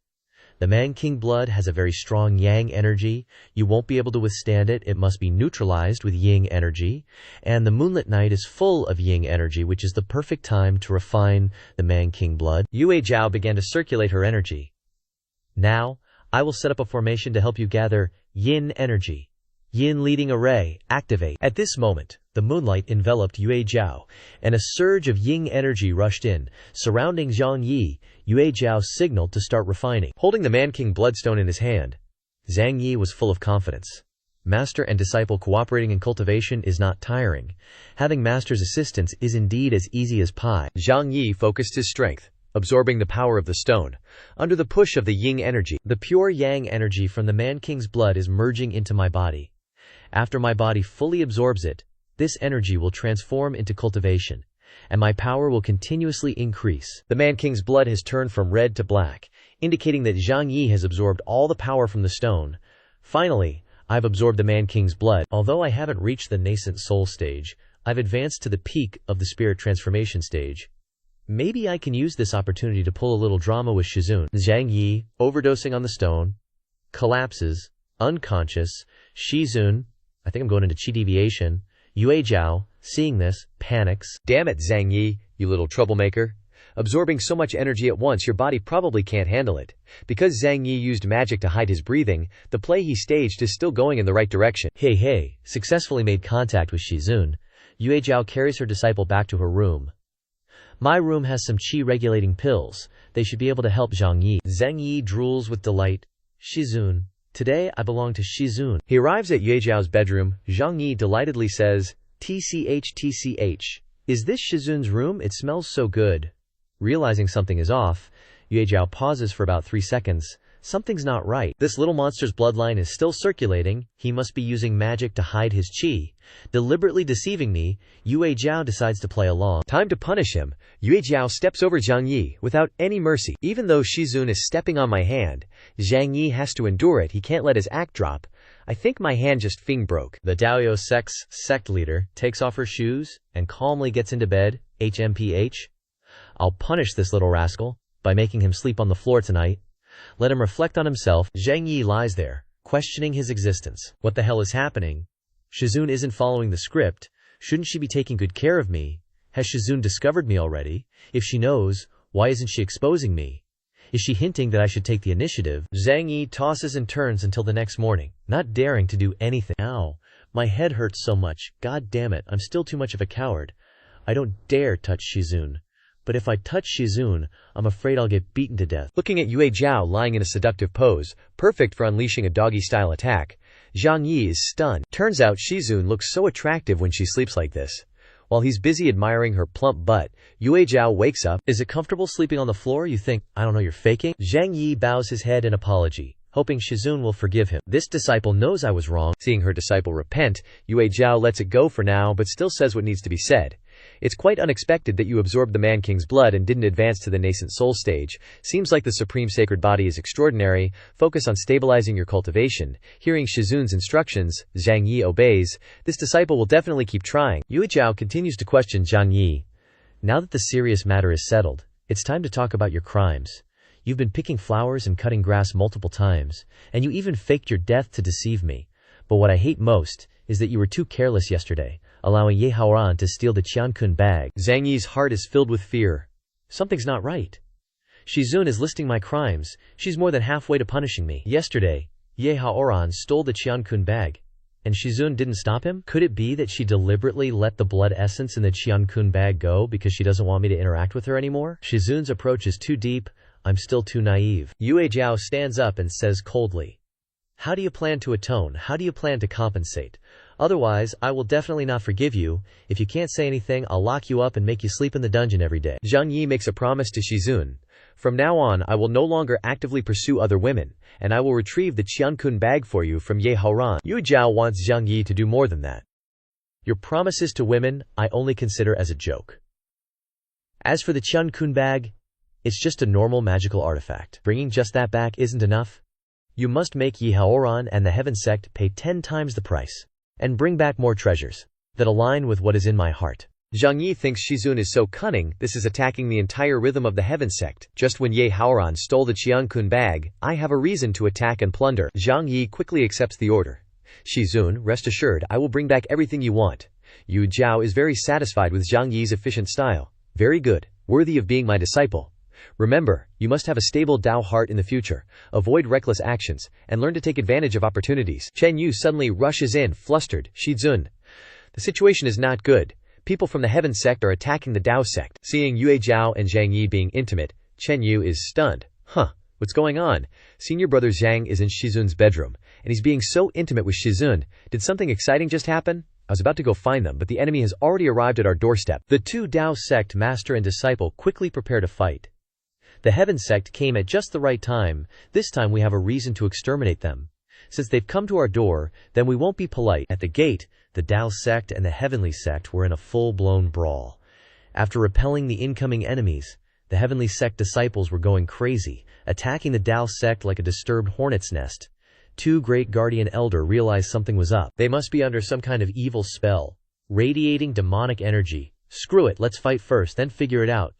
The Man King blood has a very strong yang energy. You won't be able to withstand it. It must be neutralized with yin energy. And the moonlit night is full of yin energy, which is the perfect time to refine the Man King blood. Yue Jiao began to circulate her energy. Now, I will set up a formation to help you gather yin energy. Yin leading array, activate. At this moment, the moonlight enveloped Yue Jiao, and a surge of yin energy rushed in, surrounding Zhang Yi. Yue Jiao signaled to start refining. Holding the Man King bloodstone in his hand, Zhang Yi was full of confidence. Master and disciple cooperating in cultivation is not tiring. Having master's assistance is indeed as easy as pie. Zhang Yi focused his strength, absorbing the power of the stone. Under the push of the yin energy, the pure yang energy from the Man King's blood is merging into my body. After my body fully absorbs it, this energy will transform into cultivation, and my power will continuously increase. The Man King's blood has turned from red to black, indicating that Zhang Yi has absorbed all the power from the stone. Finally, I've absorbed the Man King's blood. Although I haven't reached the nascent soul stage, I've advanced to the peak of the spirit transformation stage. Maybe I can use this opportunity to pull a little drama with Shizun. Zhang Yi, overdosing on the stone, collapses, unconscious. Shizun, I think I'm going into chi deviation. Yue Jiao, seeing this, panics. Damn it, Zhang Yi, you little troublemaker. Absorbing so much energy at once, your body probably can't handle it. Because Zhang Yi used magic to hide his breathing, the play he staged is still going in the right direction. Hey, successfully made contact with Shizun. Yue Jiao carries her disciple back to her room. My room has some chi-regulating pills. They should be able to help Zhang Yi. Zhang Yi drools with delight. Shizun. Today I belong to Shizun. He arrives at Yue Jiao's bedroom. Zhang Yi delightedly says, TCH. Is this Shizun's room? It smells so good. Realizing something is off, Yue Jiao pauses for about 3 seconds, Something's not right. This little monster's bloodline is still circulating. He must be using magic to hide his chi. Deliberately deceiving me, Yue Jiao decides to play along. Time to punish him. Yue Jiao steps over Zhang Yi without any mercy. Even though Shizun is stepping on my hand, Zhang Yi has to endure it. He can't let his act drop. I think my hand just broke. The Daoyo sect's sect leader takes off her shoes and calmly gets into bed. HMPH. I'll punish this little rascal by making him sleep on the floor tonight. Let him reflect on himself. Zhang Yi lies there, questioning his existence. What the hell is happening? Shizun isn't following the script. Shouldn't she be taking good care of me? Has Shizun discovered me already? If she knows, why isn't she exposing me? Is she hinting that I should take the initiative? Zhang Yi tosses and turns until the next morning, not daring to do anything. Ow, my head hurts so much. God damn it, I'm still too much of a coward. I don't dare touch Shizun. But if I touch Shizun, I'm afraid I'll get beaten to death. Looking at Yue Jiao lying in a seductive pose, perfect for unleashing a doggy-style attack, Zhang Yi is stunned. Turns out Shizun looks so attractive when she sleeps like this. While he's busy admiring her plump butt, Yue Jiao wakes up. Is it comfortable sleeping on the floor? You think, I don't know, you're faking? Zhang Yi bows his head in apology, hoping Shizun will forgive him. This disciple knows I was wrong. Seeing her disciple repent, Yue Jiao lets it go for now but still says what needs to be said. It's quite unexpected that you absorbed the Man King's blood and didn't advance to the nascent soul stage. Seems like the supreme sacred body is extraordinary. Focus on stabilizing your cultivation. Hearing Shizun's instructions, Zhang Yi obeys. This disciple will definitely keep trying. Yue Jiao continues to question Zhang Yi. Now that the serious matter is settled, it's time to talk about your crimes. You've been picking flowers and cutting grass multiple times, and you even faked your death to deceive me. But what I hate most is that you were too careless yesterday, allowing Ye Haoran to steal the Qiankun bag. Zhang Yi's heart is filled with fear. Something's not right. Shizun is listing my crimes. She's more than halfway to punishing me. Yesterday, Ye Haoran stole the Qiankun bag, and Shizun didn't stop him? Could it be that she deliberately let the blood essence in the Qiankun bag go because she doesn't want me to interact with her anymore? Shizun's approach is too deep. I'm still too naive. Yue Jiao stands up and says coldly, how do you plan to atone? How do you plan to compensate? Otherwise, I will definitely not forgive you. If you can't say anything, I'll lock you up and make you sleep in the dungeon every day. Zhang Yi makes a promise to Shizun. From now on, I will no longer actively pursue other women, and I will retrieve the Qiankun bag for you from Ye Haoran. Yue Jiao wants Zhang Yi to do more than that. Your promises to women, I only consider as a joke. As for the Qiankun bag, it's just a normal magical artifact. Bringing just that back isn't enough. You must make Ye Haoran and the Heaven Sect pay 10 times the price, and bring back more treasures that align with what is in my heart. Zhang Yi thinks Shizun is so cunning. This is attacking the entire rhythm of the Heaven Sect. Just when Ye Haoran stole the Qiankun bag, I have a reason to attack and plunder. Zhang Yi quickly accepts the order. Shizun, rest assured, I will bring back everything you want. Yue Jiao is very satisfied with Zhang Yi's efficient style. Very good, worthy of being my disciple. Remember, you must have a stable Dao heart in the future, avoid reckless actions, and learn to take advantage of opportunities. Chen Yu suddenly rushes in, flustered. Shizun, the situation is not good. People from the Heaven Sect are attacking the Dao Sect. Seeing Yue Jiao and Zhang Yi being intimate, Chen Yu is stunned. What's going on? Senior brother Zhang is in Shizun's bedroom, and he's being so intimate with Shizun. Did something exciting just happen? I was about to go find them, but the enemy has already arrived at our doorstep. The two Dao Sect master and disciple quickly prepare to fight. The Heaven Sect came at just the right time. This time we have a reason to exterminate them. Since they've come to our door, then we won't be polite. At the gate, the Dao Sect and the Heavenly Sect were in a full-blown brawl. After repelling the incoming enemies, the Heavenly Sect disciples were going crazy, attacking the Dao Sect like a disturbed hornet's nest. Two great guardian elder realized something was up. They must be under some kind of evil spell, radiating demonic energy. Screw it, let's fight first, then figure it out.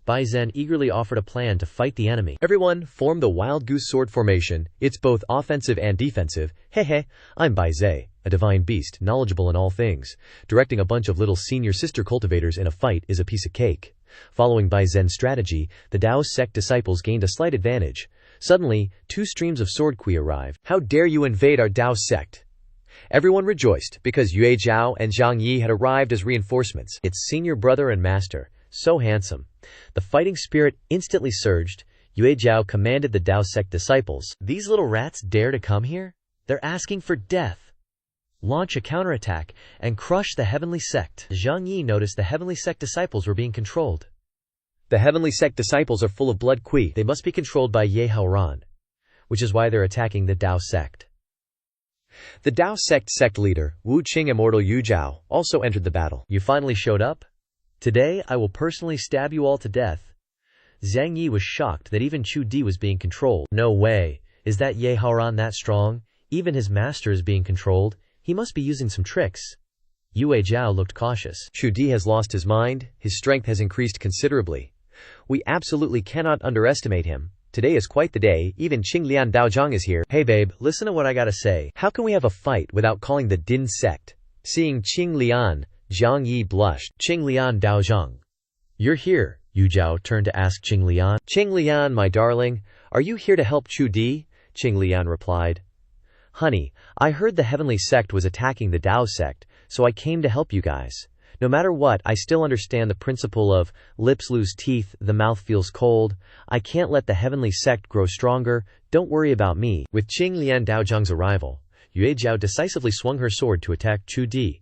Bai Zhen eagerly offered a plan to fight the enemy. Everyone, form the Wild Goose Sword formation. It's both offensive and defensive. Hey, I'm Bai Zhe, a divine beast, knowledgeable in all things. Directing a bunch of little senior sister cultivators in a fight is a piece of cake. Following Bai Zhen's strategy, the Dao Sect disciples gained a slight advantage. Suddenly, two streams of sword kui arrived. How dare you invade our Dao Sect? Everyone rejoiced, because Yue Jiao and Zhang Yi had arrived as reinforcements. Its senior brother and master, so handsome. The fighting spirit instantly surged. Yue Jiao commanded the Dao Sect disciples. These little rats dare to come here? They're asking for death. Launch a counterattack and crush the Heavenly Sect. Zhang Yi noticed the Heavenly Sect disciples were being controlled. The Heavenly Sect disciples are full of blood kui. They must be controlled by Ye Haoran. which is why they're attacking the Dao sect. The Dao sect leader, Wu Qing Immortal Yu Zhao, also entered the battle. You finally showed up? Today, I will personally stab you all to death. Zhang Yi was shocked that even Chu Di was being controlled. No way. Is that Ye Haoran that strong? Even his master is being controlled. He must be using some tricks. Yue Zhao looked cautious. Chu Di has lost his mind. His strength has increased considerably. We absolutely cannot underestimate him. Today is quite the day. Even Qinglian Daozhang is here. Hey babe, listen to what I gotta say. How can we have a fight without calling the Din sect? Seeing Qinglian, Zhang Yi blushed. Qinglian Daozhang. You're here. Yu Zhao turned to ask Qinglian. Qinglian, my darling, are you here to help Chu Di? Qinglian replied. Honey, I heard the heavenly sect was attacking the Dao sect, so I came to help you guys. No matter what, I still understand the principle of lips lose teeth, the mouth feels cold. I can't let the heavenly sect grow stronger. Don't worry about me. With Qinglian Daozhang's arrival, Yue Zhao decisively swung her sword to attack Chu Di.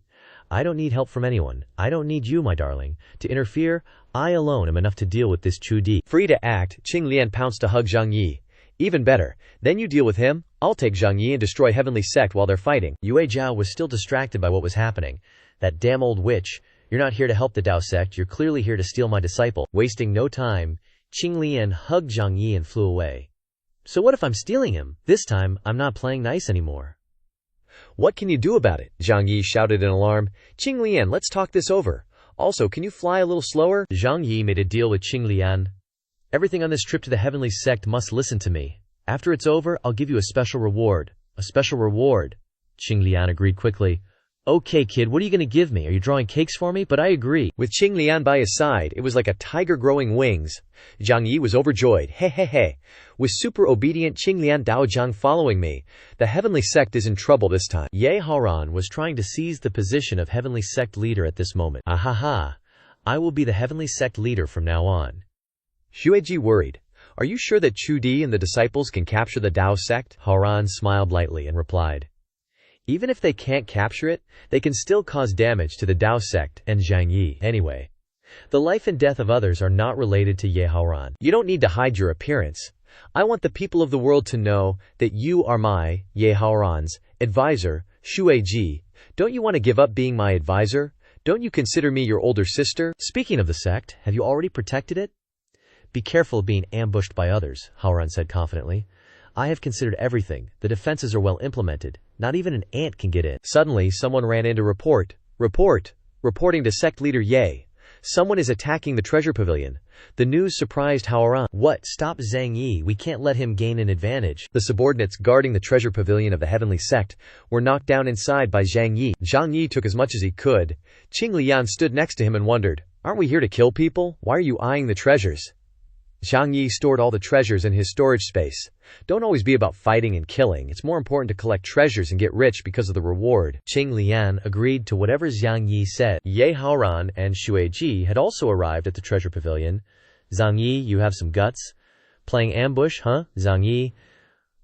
I don't need help from anyone. I don't need you, my darling, to interfere. I alone am enough to deal with this Chu Di. Free to act, Qinglian pounced to hug Zhang Yi. Even better, then you deal with him. I'll take Zhang Yi and destroy Heavenly Sect while they're fighting. Yue Zhao was still distracted by what was happening. That damn old witch. You're not here to help the Dao sect. You're clearly here to steal my disciple. Wasting no time, Qinglian hugged Zhang Yi and flew away. So what if I'm stealing him? This time, I'm not playing nice anymore. What can you do about it? Zhang Yi shouted in alarm. Qinglian, let's talk this over. Also, can you fly a little slower? Zhang Yi made a deal with Qinglian. Everything on this trip to the Heavenly Sect must listen to me. After it's over, I'll give you a special reward. A special reward. Qinglian agreed quickly. Okay kid, what are you gonna give me? Are you drawing cakes for me? But I agree. With Qinglian by his side, it was like a tiger growing wings. Zhang Yi was overjoyed. Hey. With super obedient Qinglian Daozhang following me, the Heavenly Sect is in trouble this time. Ye Haoran was trying to seize the position of Heavenly Sect leader at this moment. Ahaha. I will be the Heavenly Sect leader from now on. Xueji worried. Are you sure that Chu Di and the disciples can capture the Dao sect? Haoran smiled lightly and replied. Even if they can't capture it, they can still cause damage to the Dao sect and Zhang Yi. Anyway, the life and death of others are not related to Ye Haoran. You don't need to hide your appearance. I want the people of the world to know that you are my, Ye Haoran's, advisor, Xueji. Don't you want to give up being my advisor? Don't you consider me your older sister? Speaking of the sect, have you already protected it? Be careful of being ambushed by others, Haoran said confidently. I have considered everything. The defenses are well implemented. Not even an ant can get in. Suddenly, someone ran in to report. Reporting to sect leader Ye. Someone is attacking the treasure pavilion. The news surprised Haoran. What? Stop Zhang Yi. We can't let him gain an advantage. The subordinates guarding the treasure pavilion of the Heavenly Sect were knocked down inside by Zhang Yi. Zhang Yi took as much as he could. Qinglian stood next to him and wondered, aren't we here to kill people? Why are you eyeing the treasures? Zhang Yi stored all the treasures in his storage space. Don't always be about fighting and killing. It's more important to collect treasures and get rich because of the reward. Qinglian agreed to whatever Zhang Yi said. Ye Haoran and Xueji had also arrived at the treasure pavilion. Zhang Yi, you have some guts? Playing ambush, huh? Zhang Yi.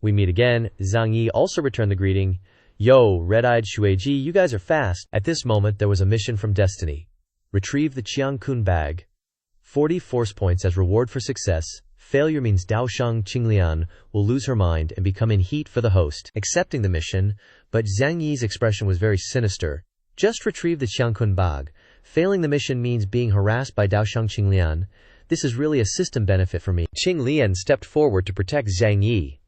We meet again. Zhang Yi also returned the greeting. Yo, red-eyed Xueji, you guys are fast. At this moment, there was a mission from Destiny. Retrieve the Qiangkun bag. 40 force points as reward for success. Failure means Daoshang Qinglian will lose her mind and become in heat for the host. Accepting the mission, but Zhang Yi's expression was very sinister. Just retrieve the Qiangkun bag. Failing the mission means being harassed by Daoshang Qinglian. This is really a system benefit for me. Qinglian stepped forward to protect Zhang Yi.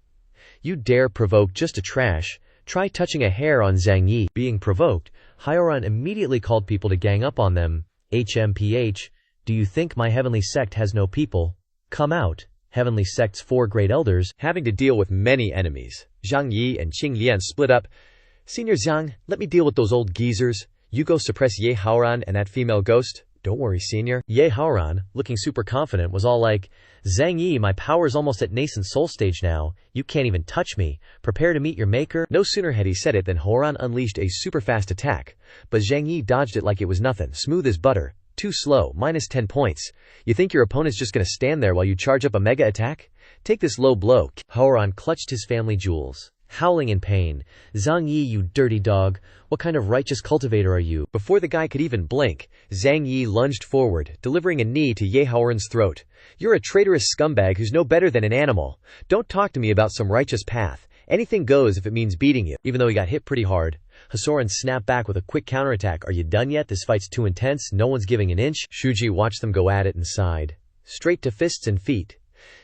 You dare provoke just a trash. Try touching a hair on Zhang Yi. Being provoked, Haoran immediately called people to gang up on them. HMPH. Do you think my Heavenly Sect has no people? Come out. Heavenly Sect's 4 great elders. Having to deal with many enemies, Zhang Yi and Qinglian split up. Senior Zhang, let me deal with those old geezers. You go suppress Ye Haoran and that female ghost. Don't worry, Senior. Ye Haoran, looking super confident, was all like, Zhang Yi, my power's almost at nascent soul stage now. You can't even touch me. Prepare to meet your maker. No sooner had he said it than Haoran unleashed a super fast attack. But Zhang Yi dodged it like it was nothing. Smooth as butter. Too slow, minus 10 points. You think your opponent's just gonna stand there while you charge up a mega attack? Take this low blow. Haoran clutched his family jewels. howling in pain. Zhang Yi, you dirty dog. What kind of righteous cultivator are you? Before the guy could even blink, Zhang Yi lunged forward, delivering a knee to Ye Haoran's throat. You're a traitorous scumbag who's no better than an animal. Don't talk to me about some righteous path. Anything goes if it means beating you. Even though he got hit pretty hard, Hasoran snapped back with a quick counterattack. Are you done yet? This fight's too intense. No one's giving an inch. Shuji watched them go at it and sighed. Straight to fists and feet.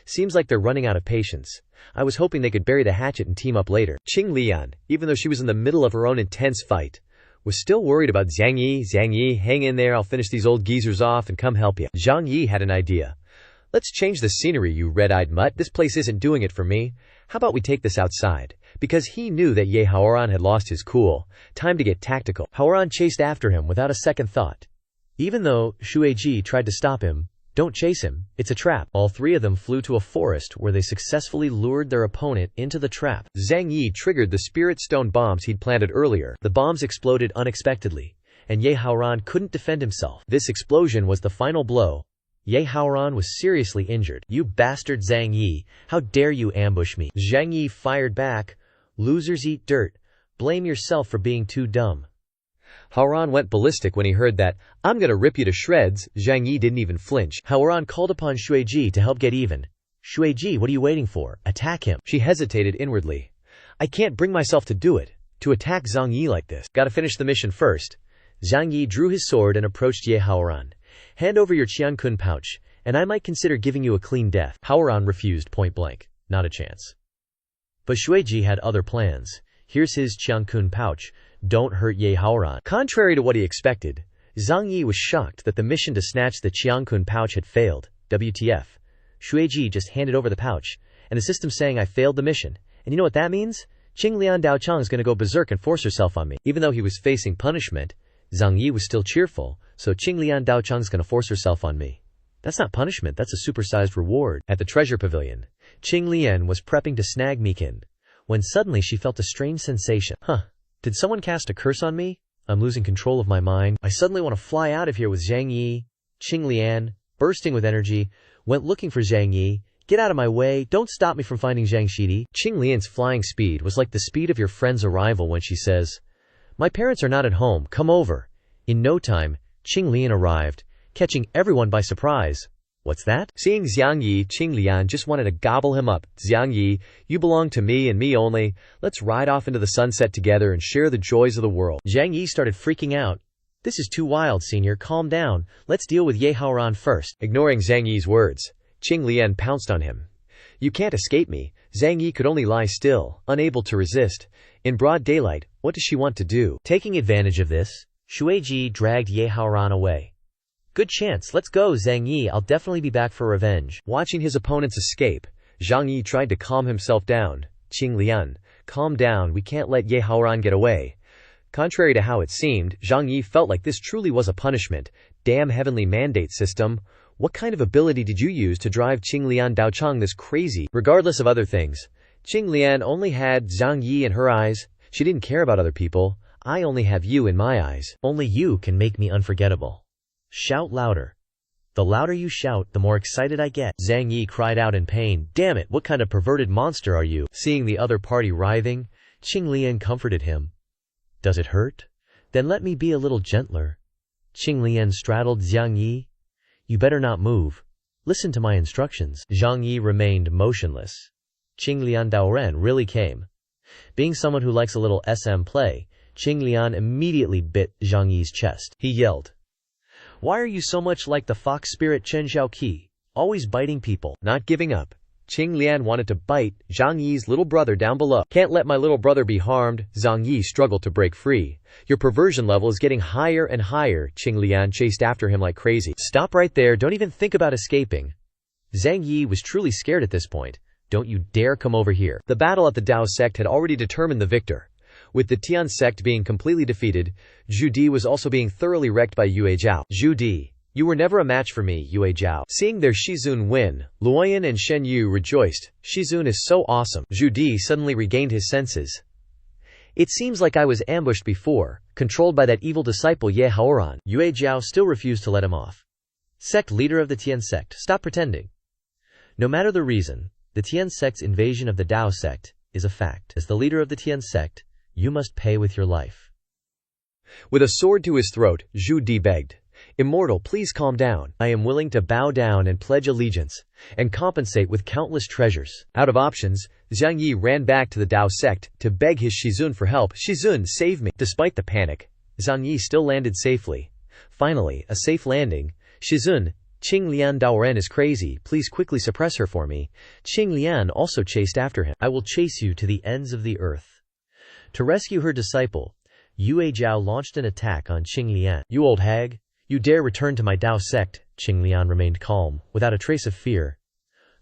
Seems like they're running out of patience. I was hoping they could bury the hatchet and team up later. Qing Lian, even though she was in the middle of her own intense fight, was still worried about Zhang Yi. Zhang Yi, hang in there, I'll finish these old geezers off and come help you. Zhang Yi had an idea. Let's change the scenery, you red-eyed mutt. This place isn't doing it for me. How about we take this outside? Because he knew that Ye Haoran had lost his cool. Time to get tactical. Haoran chased after him without a second thought. Even though Shueiji tried to stop him, don't chase him, it's a trap. All three of them flew to a forest where they successfully lured their opponent into the trap. Zhang Yi triggered the spirit stone bombs he'd planted earlier. The bombs exploded unexpectedly, and Ye Haoran couldn't defend himself. This explosion was the final blow. Ye Haoran was seriously injured. You bastard Zhang Yi, how dare you ambush me? Zhang Yi fired back. Losers eat dirt. Blame yourself for being too dumb. Haoran went ballistic when he heard that. I'm gonna rip you to shreds. Zhang Yi didn't even flinch. Haoran called upon Shueiji to help get even. Shueiji, what are you waiting for? Attack him. She hesitated inwardly. I can't bring myself to do it. To attack Zhang Yi like this. Gotta finish the mission first. Zhang Yi drew his sword and approached Ye Haoran. Hand over your Qiankun pouch, and I might consider giving you a clean death. Haoran refused point blank. Not a chance. But Shueiji had other plans. Here's his Qiankun pouch. Don't hurt Ye Haoran. Contrary to what he expected, Zhang Yi was shocked that the mission to snatch the Qiankun pouch had failed. WTF. Shueiji just handed over the pouch, and the system's saying I failed the mission. And you know what that means? Qing Lian Daochang's gonna go berserk and force herself on me. Even though he was facing punishment, Zhang Yi was still cheerful, so Qing Lian Daochang's gonna force herself on me. That's not punishment, that's a supersized reward. At the treasure pavilion, Qing Lian was prepping to snag Mikan, when suddenly she felt a strange sensation. Did someone cast a curse on me? I'm losing control of my mind. I suddenly want to fly out of here with Zhang Yi. Qing Lian, bursting with energy, went looking for Zhang Yi. Get out of my way, don't stop me from finding Zhang Shidi. Qing Lian's flying speed was like the speed of your friend's arrival when she says, my parents are not at home, come over. In no time, Qing Lian arrived, catching everyone by surprise. What's that? Seeing Zhang Yi, Qing Lian just wanted to gobble him up. Zhang Yi, you belong to me and me only. Let's ride off into the sunset together and share the joys of the world. Zhang Yi started freaking out. This is too wild, senior. Calm down. Let's deal with Ye Haoran first. Ignoring Zhang Yi's words, Qing Lian pounced on him. You can't escape me. Zhang Yi could only lie still, unable to resist. In broad daylight, what does she want to do? Taking advantage of this, Shueiji dragged Ye Haoran away. Good chance, let's go Zhang Yi, I'll definitely be back for revenge. Watching his opponents escape, Zhang Yi tried to calm himself down. Qing Lian, calm down, we can't let Ye Haoran get away. Contrary to how it seemed, Zhang Yi felt like this truly was a punishment. Damn heavenly mandate system. What kind of ability did you use to drive Qing Lian Daochang this crazy? Regardless of other things, Qing Lian only had Zhang Yi in her eyes. She didn't care about other people. I only have you in my eyes. Only you can make me unforgettable. Shout louder. The louder you shout, the more excited I get. Zhang Yi cried out in pain. Damn it, what kind of perverted monster are you? Seeing the other party writhing, Qing Lian comforted him. Does it hurt? Then let me be a little gentler. Qing Lian straddled Zhang Yi. You better not move. Listen to my instructions. Zhang Yi remained motionless. Qing Lian Daoren really came. Being someone who likes a little SM play, Qing Lian immediately bit Zhang Yi's chest. He yelled. Why are you so much like the fox spirit Chen Xiaoqi, always biting people? Not giving up, Qing Lian wanted to bite Zhang Yi's little brother down below. Can't let my little brother be harmed. Zhang Yi struggled to break free. Your perversion level is getting higher and higher. Qing Lian chased after him like crazy. Stop right there, don't even think about escaping. Zhang Yi was truly scared at this point. Don't you dare come over here. The battle at the Dao sect had already determined the victor. With the Tian sect being completely defeated, Zhu Di was also being thoroughly wrecked by Yue Zhao. Zhu Di, you were never a match for me, Yue Zhao. Seeing their Shizun win, Luoyan and Shen Yu rejoiced. Shizun is so awesome. Zhu Di suddenly regained his senses. It seems like I was ambushed before, controlled by that evil disciple Ye Haoran. Yue Zhao still refused to let him off. Sect leader of the Tian sect, stop pretending. No matter the reason, the Tian sect's invasion of the Dao sect is a fact. As the leader of the Tian sect, you must pay with your life. With a sword to his throat, Zhu Di begged, "Immortal, please calm down. I am willing to bow down and pledge allegiance, and compensate with countless treasures." Out of options, Zhang Yi ran back to the Dao sect to beg his Shizun for help. "Shizun, save me!" Despite the panic, Zhang Yi still landed safely. Finally, a safe landing. "Shizun, Qing Lian Daoren is crazy, please quickly suppress her for me." Qing Lian also chased after him. "I will chase you to the ends of the earth." To rescue her disciple, Yue Zhao launched an attack on Qing Lian. "You old hag, you dare return to my Dao sect?" Qing Lian remained calm, without a trace of fear.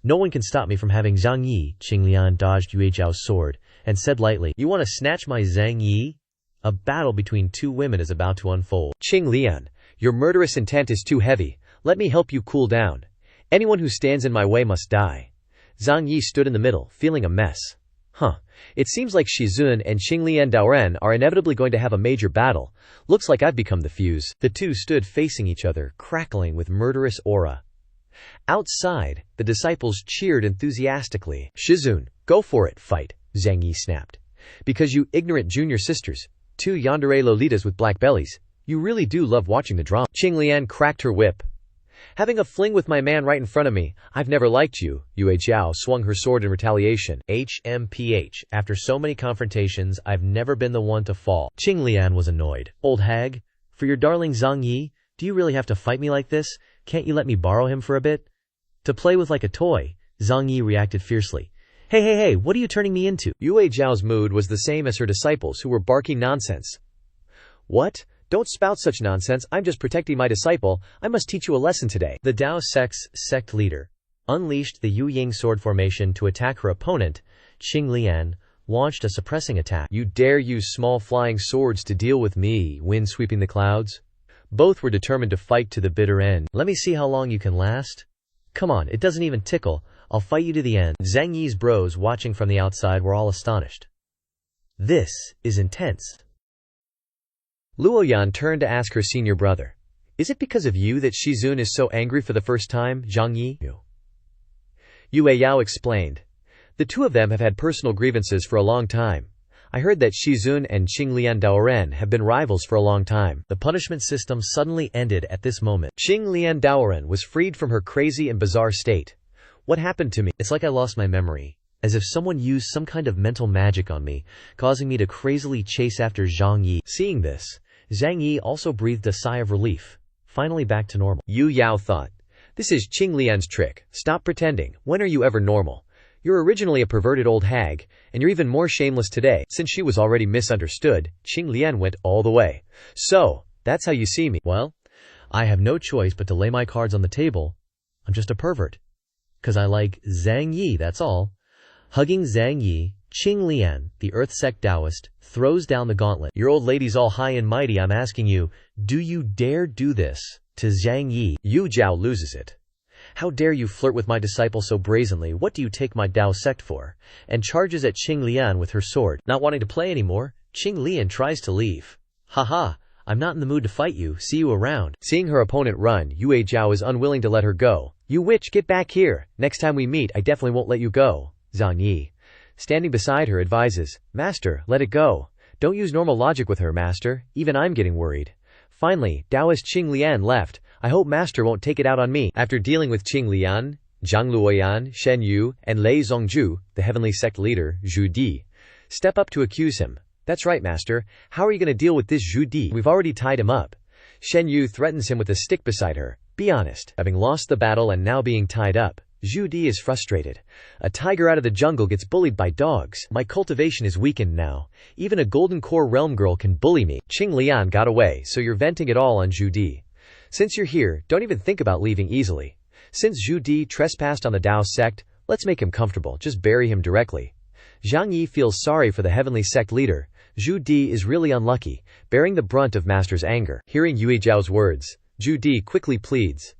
"No one can stop me from having Zhang Yi." Qing Lian dodged Yue Zhao's sword, and said lightly, "You want to snatch my Zhang Yi?" A battle between two women is about to unfold. "Qing Lian, your murderous intent is too heavy. Let me help you cool down. Anyone who stands in my way must die." Zhang Yi stood in the middle, feeling a mess. It seems like Shizun and Qing Lian Daoren are inevitably going to have a major battle. Looks like I've become the fuse. The two stood facing each other, crackling with murderous aura. Outside, the disciples cheered enthusiastically. "Shizun, go for it, fight," Zhang Yi snapped. "Because you ignorant junior sisters, two yandere lolitas with black bellies, you really do love watching the drama." Qing Lian cracked her whip. "Having a fling with my man right in front of me, I've never liked you." Yue Zhao swung her sword in retaliation. HMPH. After so many confrontations, I've never been the one to fall. Qing Lian was annoyed. "Old hag, for your darling Zhang Yi, do you really have to fight me like this? Can't you let me borrow him for a bit? To play with like a toy?" Zhang Yi reacted fiercely. Hey, what are you turning me into?" Yue Zhao's mood was the same as her disciples, who were barking nonsense. "What? Don't spout such nonsense. I'm just protecting my disciple. I must teach you a lesson today." The Dao sect's sect leader unleashed the Yu Ying sword formation to attack her opponent. Qing Lian launched a suppressing attack. "You dare use small flying swords to deal with me, wind sweeping the clouds?" Both were determined to fight to the bitter end. "Let me see how long you can last. Come on, it doesn't even tickle. I'll fight you to the end." Zhang Yi's bros watching from the outside were all astonished. "This is intense." Luoyan turned to ask her senior brother, "Is it because of you that Shizun is so angry for the first time, Zhang Yi?" Yue Yao explained, "The two of them have had personal grievances for a long time. I heard that Shizun and Qing Lian Daoren have been rivals for a long time." The punishment system suddenly ended at this moment. Qing Lian Daoren was freed from her crazy and bizarre state. "What happened to me? It's like I lost my memory. As if someone used some kind of mental magic on me, causing me to crazily chase after Zhang Yi." Seeing this, Zhang Yi also breathed a sigh of relief. Finally back to normal. Yu Yao thought, "This is Qing Lian's trick. Stop pretending. When are you ever normal? You're originally a perverted old hag, and you're even more shameless today." Since she was already misunderstood, Qing Lian went all the way. "So, that's how you see me." "Well, I have no choice but to lay my cards on the table. I'm just a pervert. 'Cause I like Zhang Yi, that's all." Hugging Zhang Yi, Qing Lian, the Earth Sect Taoist, throws down the gauntlet. "Your old lady's all high and mighty. I'm asking you, do you dare do this to Zhang Yi?" Yu Zhao loses it. "How dare you flirt with my disciple so brazenly? What do you take my Dao sect for?" And charges at Qing Lian with her sword. Not wanting to play anymore, Qing Lian tries to leave. "Haha, I'm not in the mood to fight you. See you around." Seeing her opponent run, Yue Zhao is unwilling to let her go. "You witch, get back here. Next time we meet, I definitely won't let you go." Zhang Yi, standing beside her, advises, "Master, let it go. Don't use normal logic with her, Master. Even I'm getting worried." Finally, Taoist Qing Lian left. "I hope Master won't take it out on me." After dealing with Qing Lian, Zhang Luoyan, Shen Yu, and Lei Zongzhu, the heavenly sect leader, Zhu Di, step up to accuse him. "That's right, Master. How are you going to deal with this Zhu Di? We've already tied him up." Shen Yu threatens him with a stick beside her. "Be honest. Having lost the battle and now being tied up, Zhu Di is frustrated. A tiger out of the jungle gets bullied by dogs. My cultivation is weakened now. Even a golden core realm girl can bully me. Qing Lian got away, so you're venting it all on Zhu Di. Since you're here, don't even think about leaving easily. Since Zhu Di trespassed on the Dao sect, let's make him comfortable. Just bury him directly." Zhang Yi feels sorry for the heavenly sect leader. Zhu Di is really unlucky, bearing the brunt of Master's anger. Hearing Yue Zhao's words, Zhu Di quickly pleads,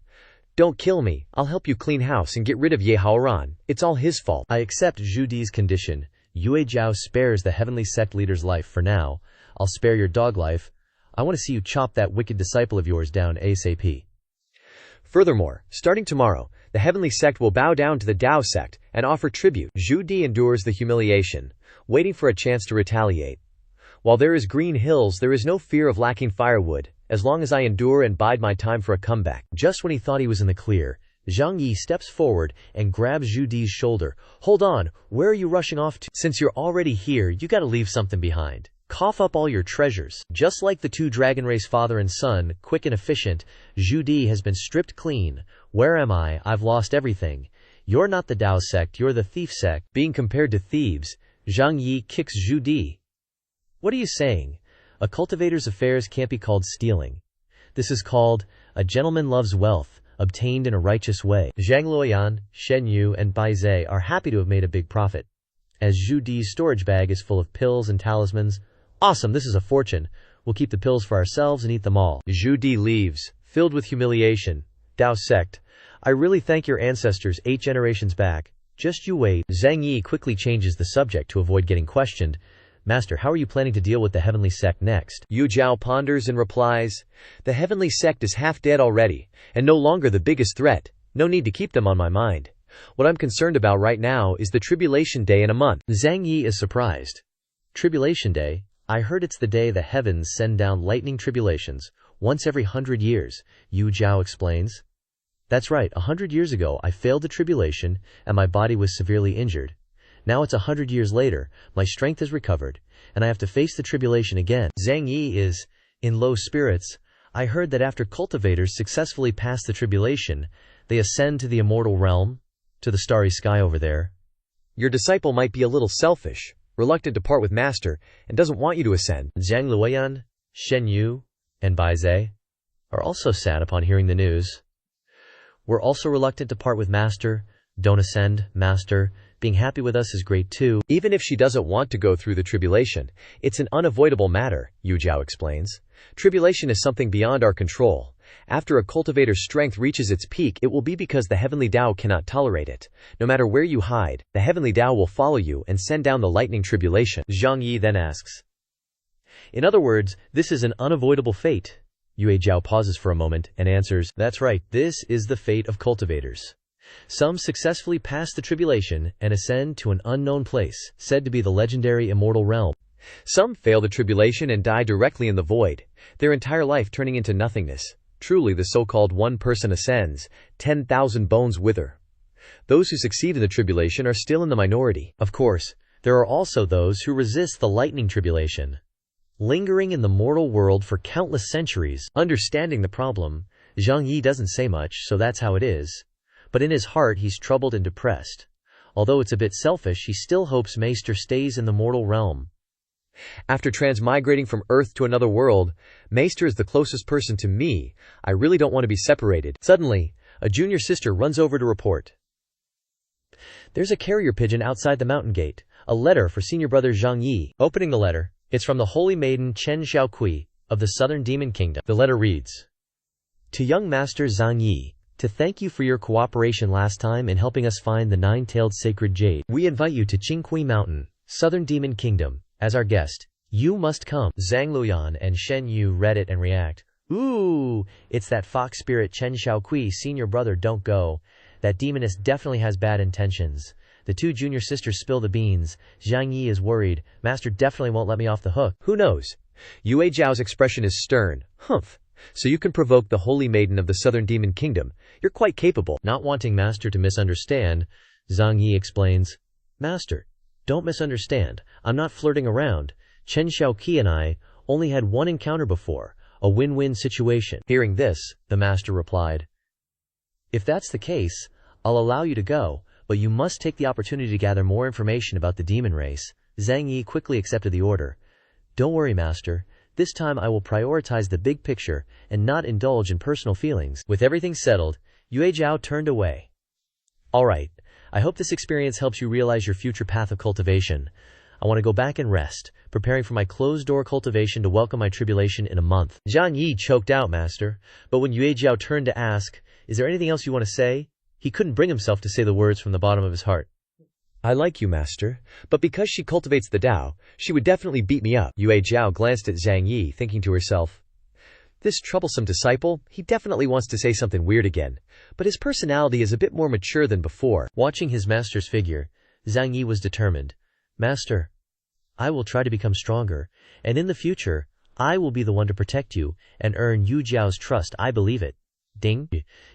"Don't kill me. I'll help you clean house and get rid of Ye Haoran. It's all his fault." "I accept Zhu Di's condition. Yue Zhao spares the heavenly sect leader's life for now. I'll spare your dog life. I want to see you chop that wicked disciple of yours down ASAP." Furthermore, starting tomorrow, the heavenly sect will bow down to the Dao sect and offer tribute. Zhu Di endures the humiliation. waiting for a chance to retaliate. While there is green hills, there is no fear of lacking firewood, as long as I endure and bide my time for a comeback. Just when he thought he was in the clear, Zhang Yi steps forward and grabs Zhu Di's shoulder. Hold on, where are you rushing off to? Since you're already here, you gotta leave something behind. Cough up all your treasures. Just like the two dragon race father and son, quick and efficient, Zhu Di has been stripped clean. Where am I? I've lost everything. You're not the Dao sect, you're the thief sect. Being compared to thieves, Zhang Yi kicks Zhu Di. What are you saying? A cultivator's affairs can't be called stealing. This is called, a gentleman loves wealth, obtained in a righteous way. Zhang Luoyan, Shen Yu, and Bai Zhe are happy to have made a big profit. As Zhu Di's storage bag is full of pills and talismans, awesome, this is a fortune. We'll keep the pills for ourselves and eat them all. Zhu Di leaves, filled with humiliation. Dao sect, I really thank your ancestors 8 generations back. Just you wait. Zhang Yi quickly changes the subject to avoid getting questioned. Master, how are you planning to deal with the heavenly sect next? Yu Zhao ponders and replies, the heavenly sect is half dead already, and no longer the biggest threat. No need to keep them on my mind. What I'm concerned about right now is the tribulation day in a month. Zhang Yi is surprised. Tribulation day? I heard it's the day the heavens send down lightning tribulations, once every 100 years, Yu Zhao explains. That's right, 100 years ago I failed the tribulation, and my body was severely injured. Now it's 100 years later, my strength has recovered, and I have to face the tribulation again. Zhang Yi is in low spirits. I heard that after cultivators successfully pass the tribulation, they ascend to the immortal realm, to the starry sky over there. Your disciple might be a little selfish, reluctant to part with Master, and doesn't want you to ascend. Zhang Luoyan, Shen Yu, and Bai Zhe are also sad upon hearing the news. We're also reluctant to part with Master. Don't ascend, Master. Being happy with us is great too. Even if she doesn't want to go through the tribulation, it's an unavoidable matter, Yu Zhao explains. Tribulation is something beyond our control. After a cultivator's strength reaches its peak, it will be because the heavenly Dao cannot tolerate it. No matter where you hide, the heavenly Dao will follow you and send down the lightning tribulation. Zhang Yi then asks, in other words, this is an unavoidable fate. Yu Zhao pauses for a moment and answers, that's right, this is the fate of cultivators. Some successfully pass the tribulation and ascend to an unknown place, said to be the legendary immortal realm. Some fail the tribulation and die directly in the void, their entire life turning into nothingness. Truly the so-called one person ascends, 10,000 bones wither. Those who succeed in the tribulation are still in the minority. Of course, there are also those who resist the lightning tribulation, lingering in the mortal world for countless centuries. Understanding the problem, Zhang Yi doesn't say much, so that's how it is. But in his heart he's troubled and depressed. Although it's a bit selfish, he still hopes Maester stays in the mortal realm. After transmigrating from Earth to another world, Maester is the closest person to me. I really don't want to be separated. Suddenly, a junior sister runs over to report. There's a carrier pigeon outside the mountain gate. A letter for senior brother Zhang Yi. Opening the letter, it's from the holy maiden Chen Xiaokui of the Southern Demon Kingdom. The letter reads, to young Master Zhang Yi, to thank you for your cooperation last time in helping us find the 9-tailed sacred jade, we invite you to Qingqi Mountain, Southern Demon Kingdom, as our guest. You must come. Zhang Luoyan and Shen Yu read it and react. Ooh, it's that fox spirit Chen Xiaokui, senior brother, don't go. That demoness definitely has bad intentions. The two junior sisters spill the beans. Zhang Yi is worried. Master definitely won't let me off the hook. Who knows? Yue Zhao's expression is stern. Humph. So you can provoke the holy maiden of the Southern Demon Kingdom. You're quite capable. Not wanting Master to misunderstand, Zhang Yi explains, Master, don't misunderstand. I'm not flirting around. Chen Xiaoqi and I only had one encounter before, a win-win situation. Hearing this, the Master replied, if that's the case, I'll allow you to go, but you must take the opportunity to gather more information about the demon race. Zhang Yi quickly accepted the order. Don't worry, Master. This time I will prioritize the big picture and not indulge in personal feelings. With everything settled, Yue Zhao turned away. Alright, I hope this experience helps you realize your future path of cultivation. I want to go back and rest, preparing for my closed-door cultivation to welcome my tribulation in a month. Zhang Yi choked out, Master, but when Yue Zhao turned to ask, is there anything else you want to say? He couldn't bring himself to say the words from the bottom of his heart. I like you, Master, but because she cultivates the Tao, she would definitely beat me up. Yue Zhao glanced at Zhang Yi, thinking to herself, this troublesome disciple, he definitely wants to say something weird again, but his personality is a bit more mature than before. Watching his master's figure, Zhang Yi was determined. Master, I will try to become stronger, and in the future, I will be the one to protect you and earn Yu Jiao's trust. I believe it. Ding.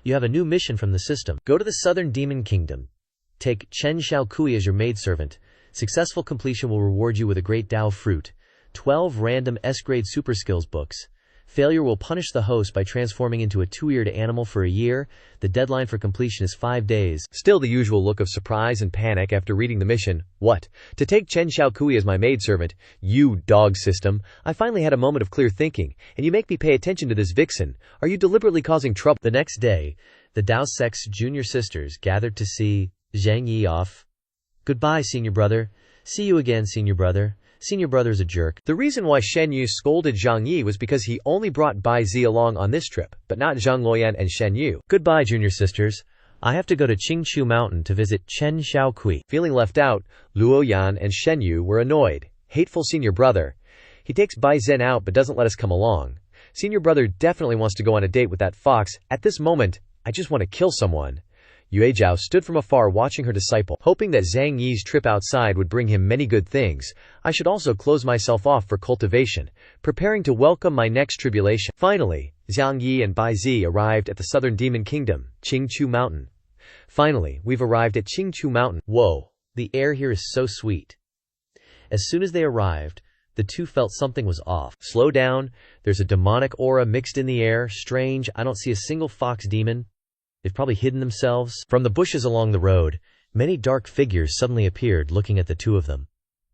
You have a new mission from the system. Go to the Southern Demon Kingdom. Take Chen Xiaokui as your maidservant. Successful completion will reward you with a great Dao fruit. 12 random S-grade super skills books. Failure will punish the host by transforming into a two-eared animal for a year. The deadline for completion is 5 days. Still the usual look of surprise and panic after reading the mission. What? To take Chen Xiaokui as my maidservant? You dog system. I finally had a moment of clear thinking, and you make me pay attention to this vixen. Are you deliberately causing trouble? The next day, the Dao Sect's junior sisters gathered to see Zhang Yi off. Goodbye, senior brother. See you again, senior brother. Senior brother's a jerk. The reason why Shen Yu scolded Zhang Yi was because he only brought Bai Zi along on this trip, but not Zhang Luoyan and Shen Yu. Goodbye, junior sisters. I have to go to Qingqiu Mountain to visit Chen Xiaokui. Feeling left out, Luoyan and Shen Yu were annoyed. Hateful senior brother. He takes Bai Zhen out but doesn't let us come along. Senior brother definitely wants to go on a date with that fox. At this moment, I just want to kill someone. Yue Zhao stood from afar watching her disciple, hoping that Zhang Yi's trip outside would bring him many good things. I should also close myself off for cultivation, preparing to welcome my next tribulation. Finally, Zhang Yi and Bai Zi arrived at the Southern Demon Kingdom, Qingqiu Mountain. Finally, we've arrived at Qingqiu Mountain. Whoa, the air here is so sweet. As soon as they arrived, the two felt something was off. Slow down, there's a demonic aura mixed in the air. Strange, I don't see a single fox demon. They've probably hidden themselves. From the bushes along the road, many dark figures suddenly appeared looking at the two of them.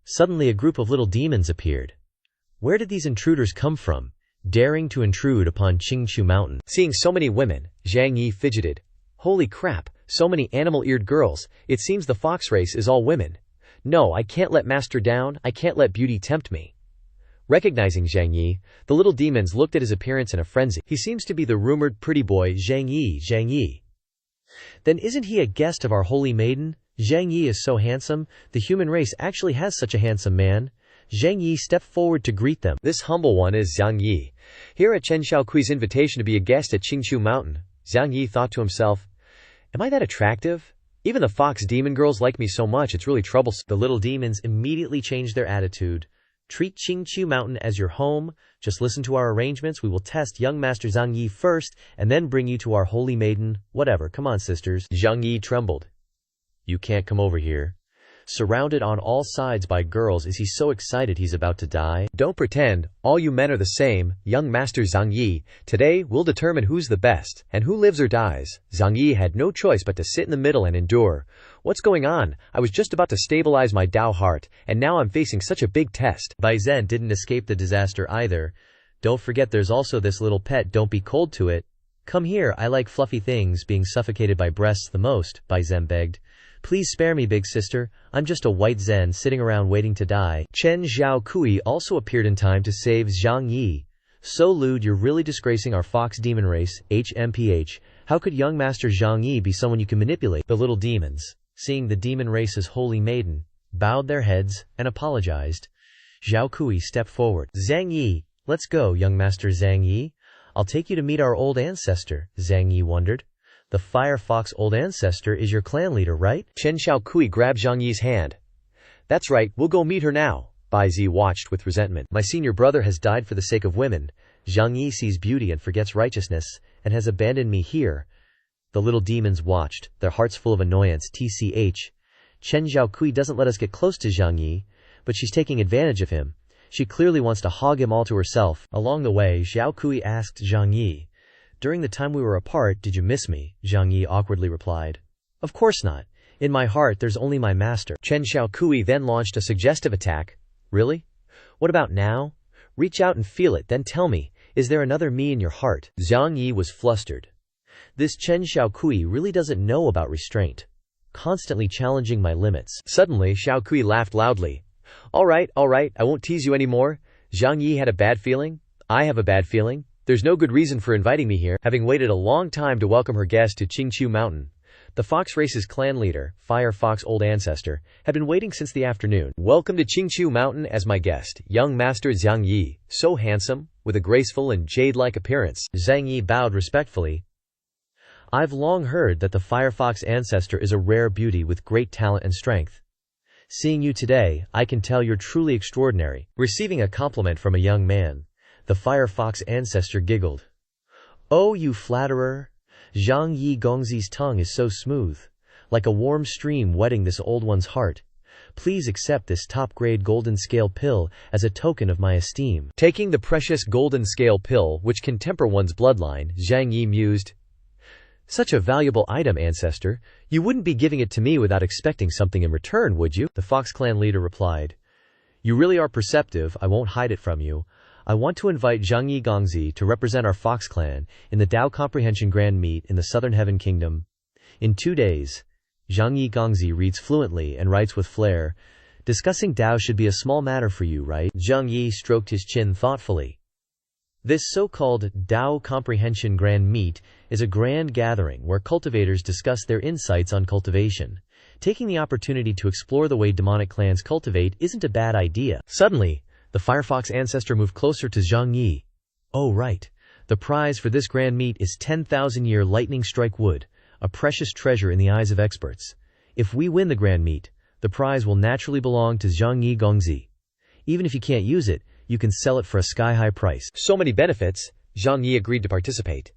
Suddenly a group of little demons appeared. Where did these intruders come from, daring to intrude upon Qingqiu Mountain? Seeing so many women, Zhang Yi fidgeted. Holy crap, so many animal-eared girls. It seems the fox race is all women. No, I can't let master down. I can't let beauty tempt me. Recognizing Zhang Yi, the little demons looked at his appearance in a frenzy. He seems to be the rumored pretty boy Zhang Yi, Zhang Yi. Then isn't he a guest of our holy maiden? Zhang Yi is so handsome. The human race actually has such a handsome man. Zhang Yi stepped forward to greet them. This humble one is Zhang Yi. Here at Chen Xiaokui's invitation to be a guest at Qingqiu Mountain, Zhang Yi thought to himself, am I that attractive? Even the fox demon girls like me so much, it's really troublesome. The little demons immediately changed their attitude. Treat Qingqiu Mountain as your home. Just listen to our arrangements. We will test young Master Zhang Yi first, and then bring you to our holy maiden. Whatever, come on, sisters. Zhang Yi trembled. You can't come over here. Surrounded on all sides by girls, is he so excited he's about to die? Don't pretend. All you men are the same. Young Master Zhang Yi, today we'll determine who's the best, and who lives or dies. Zhang Yi had no choice but to sit in the middle and endure. What's going on? I was just about to stabilize my Dao heart, and now I'm facing such a big test. Bai Zhen didn't escape the disaster either. Don't forget there's also this little pet, don't be cold to it. Come here, I like fluffy things, being suffocated by breasts the most, Bai Zhen begged. Please spare me, big sister. I'm just a white Zen sitting around waiting to die. Chen Xiaokui also appeared in time to save Zhang Yi. So lewd, you're really disgracing our fox demon race, HMPH. How could young Master Zhang Yi be someone you can manipulate? The little demons, seeing the demon race's holy maiden, bowed their heads and apologized. Xiaokui stepped forward. Zhang Yi, let's go, young Master Zhang Yi. I'll take you to meet our old ancestor, Zhang Yi wondered. The Fire Fox old ancestor is your clan leader, right? Chen Xiaokui grabbed Zhang Yi's hand. That's right, we'll go meet her now. Bai Zi watched with resentment. My senior brother has died for the sake of women. Zhang Yi sees beauty and forgets righteousness, and has abandoned me here. The little demons watched, their hearts full of annoyance. TCH. Chen Xiaokui doesn't let us get close to Zhang Yi, but she's taking advantage of him. She clearly wants to hog him all to herself. Along the way, Xiaokui asked Zhang Yi, during the time we were apart, did you miss me? Zhang Yi awkwardly replied. Of course not. In my heart there's only my master. Chen Xiaokui then launched a suggestive attack. Really? What about now? Reach out and feel it, then tell me, is there another me in your heart? Zhang Yi was flustered. This Chen Xiaokui really doesn't know about restraint. Constantly challenging my limits. Suddenly, Xiaokui laughed loudly. All right, I won't tease you anymore. Zhang Yi had a bad feeling. I have a bad feeling. There's no good reason for inviting me here, having waited a long time to welcome her guest to Qingqiu Mountain. The fox race's clan leader, Fire Fox old ancestor, had been waiting since the afternoon. Welcome to Qingqiu Mountain as my guest, young Master Zhang Yi, so handsome, with a graceful and jade-like appearance. Zhang Yi bowed respectfully. I've long heard that the Fire Fox ancestor is a rare beauty with great talent and strength. Seeing you today, I can tell you're truly extraordinary. Receiving a compliment from a young man, the Firefox ancestor giggled. Oh, you flatterer! Zhang Yi Gongzi's tongue is so smooth, like a warm stream wetting this old one's heart. Please accept this top-grade golden scale pill as a token of my esteem. Taking the precious golden scale pill, which can temper one's bloodline, Zhang Yi mused. Such a valuable item, ancestor. You wouldn't be giving it to me without expecting something in return, would you? The Fox clan leader replied. You really are perceptive, I won't hide it from you. I want to invite Zhang Yi Gongzi to represent our Fox clan in the TheConfession Grand Meet in the Southern Heaven Kingdom. In 2 days, Zhang Yi Gongzi reads fluently and writes with flair. Discussing Dao should be a small matter for you, right? Zhang Yi stroked his chin thoughtfully. This so-called Dao Comprehension Grand Meet is a grand gathering where cultivators discuss their insights on cultivation. Taking the opportunity to explore the way demonic clans cultivate isn't a bad idea. Suddenly, the Firefox ancestor moved closer to Zhang Yi. Oh right, the prize for this grand meet is 10,000-year lightning strike wood, a precious treasure in the eyes of experts. If we win the grand meet, the prize will naturally belong to Zhang Yi Gongzi. Even if you can't use it, you can sell it for a sky-high price. So many benefits, Zhang Yi agreed to participate.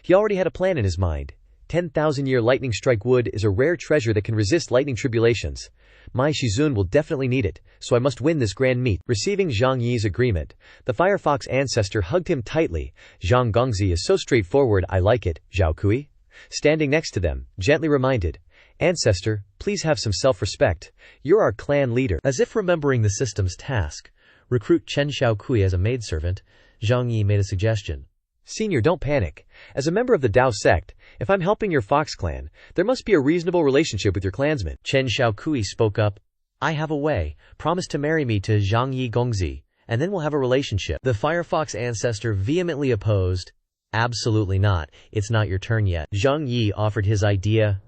He already had a plan in his mind. 10,000-year lightning strike wood is a rare treasure that can resist lightning tribulations. My Shizun will definitely need it, so I must win this grand meet. Receiving Zhang Yi's agreement, the Firefox ancestor hugged him tightly. Zhang Gongzi is so straightforward, I like it, Zhao Kui. Standing next to them, gently reminded, Ancestor, please have some self-respect. You're our clan leader. As if remembering the system's task, recruit Chen Xiaokui as a maidservant, Zhang Yi made a suggestion. Senior, don't panic. As a member of the Dao sect, if I'm helping your Fox clan, there must be a reasonable relationship with your clansmen. Chen Xiaokui spoke up. I have a way. Promise to marry me to Zhang Yi Gongzi, and then we'll have a relationship. The Firefox ancestor vehemently opposed. Absolutely not. It's not your turn yet. Zhang Yi offered his idea.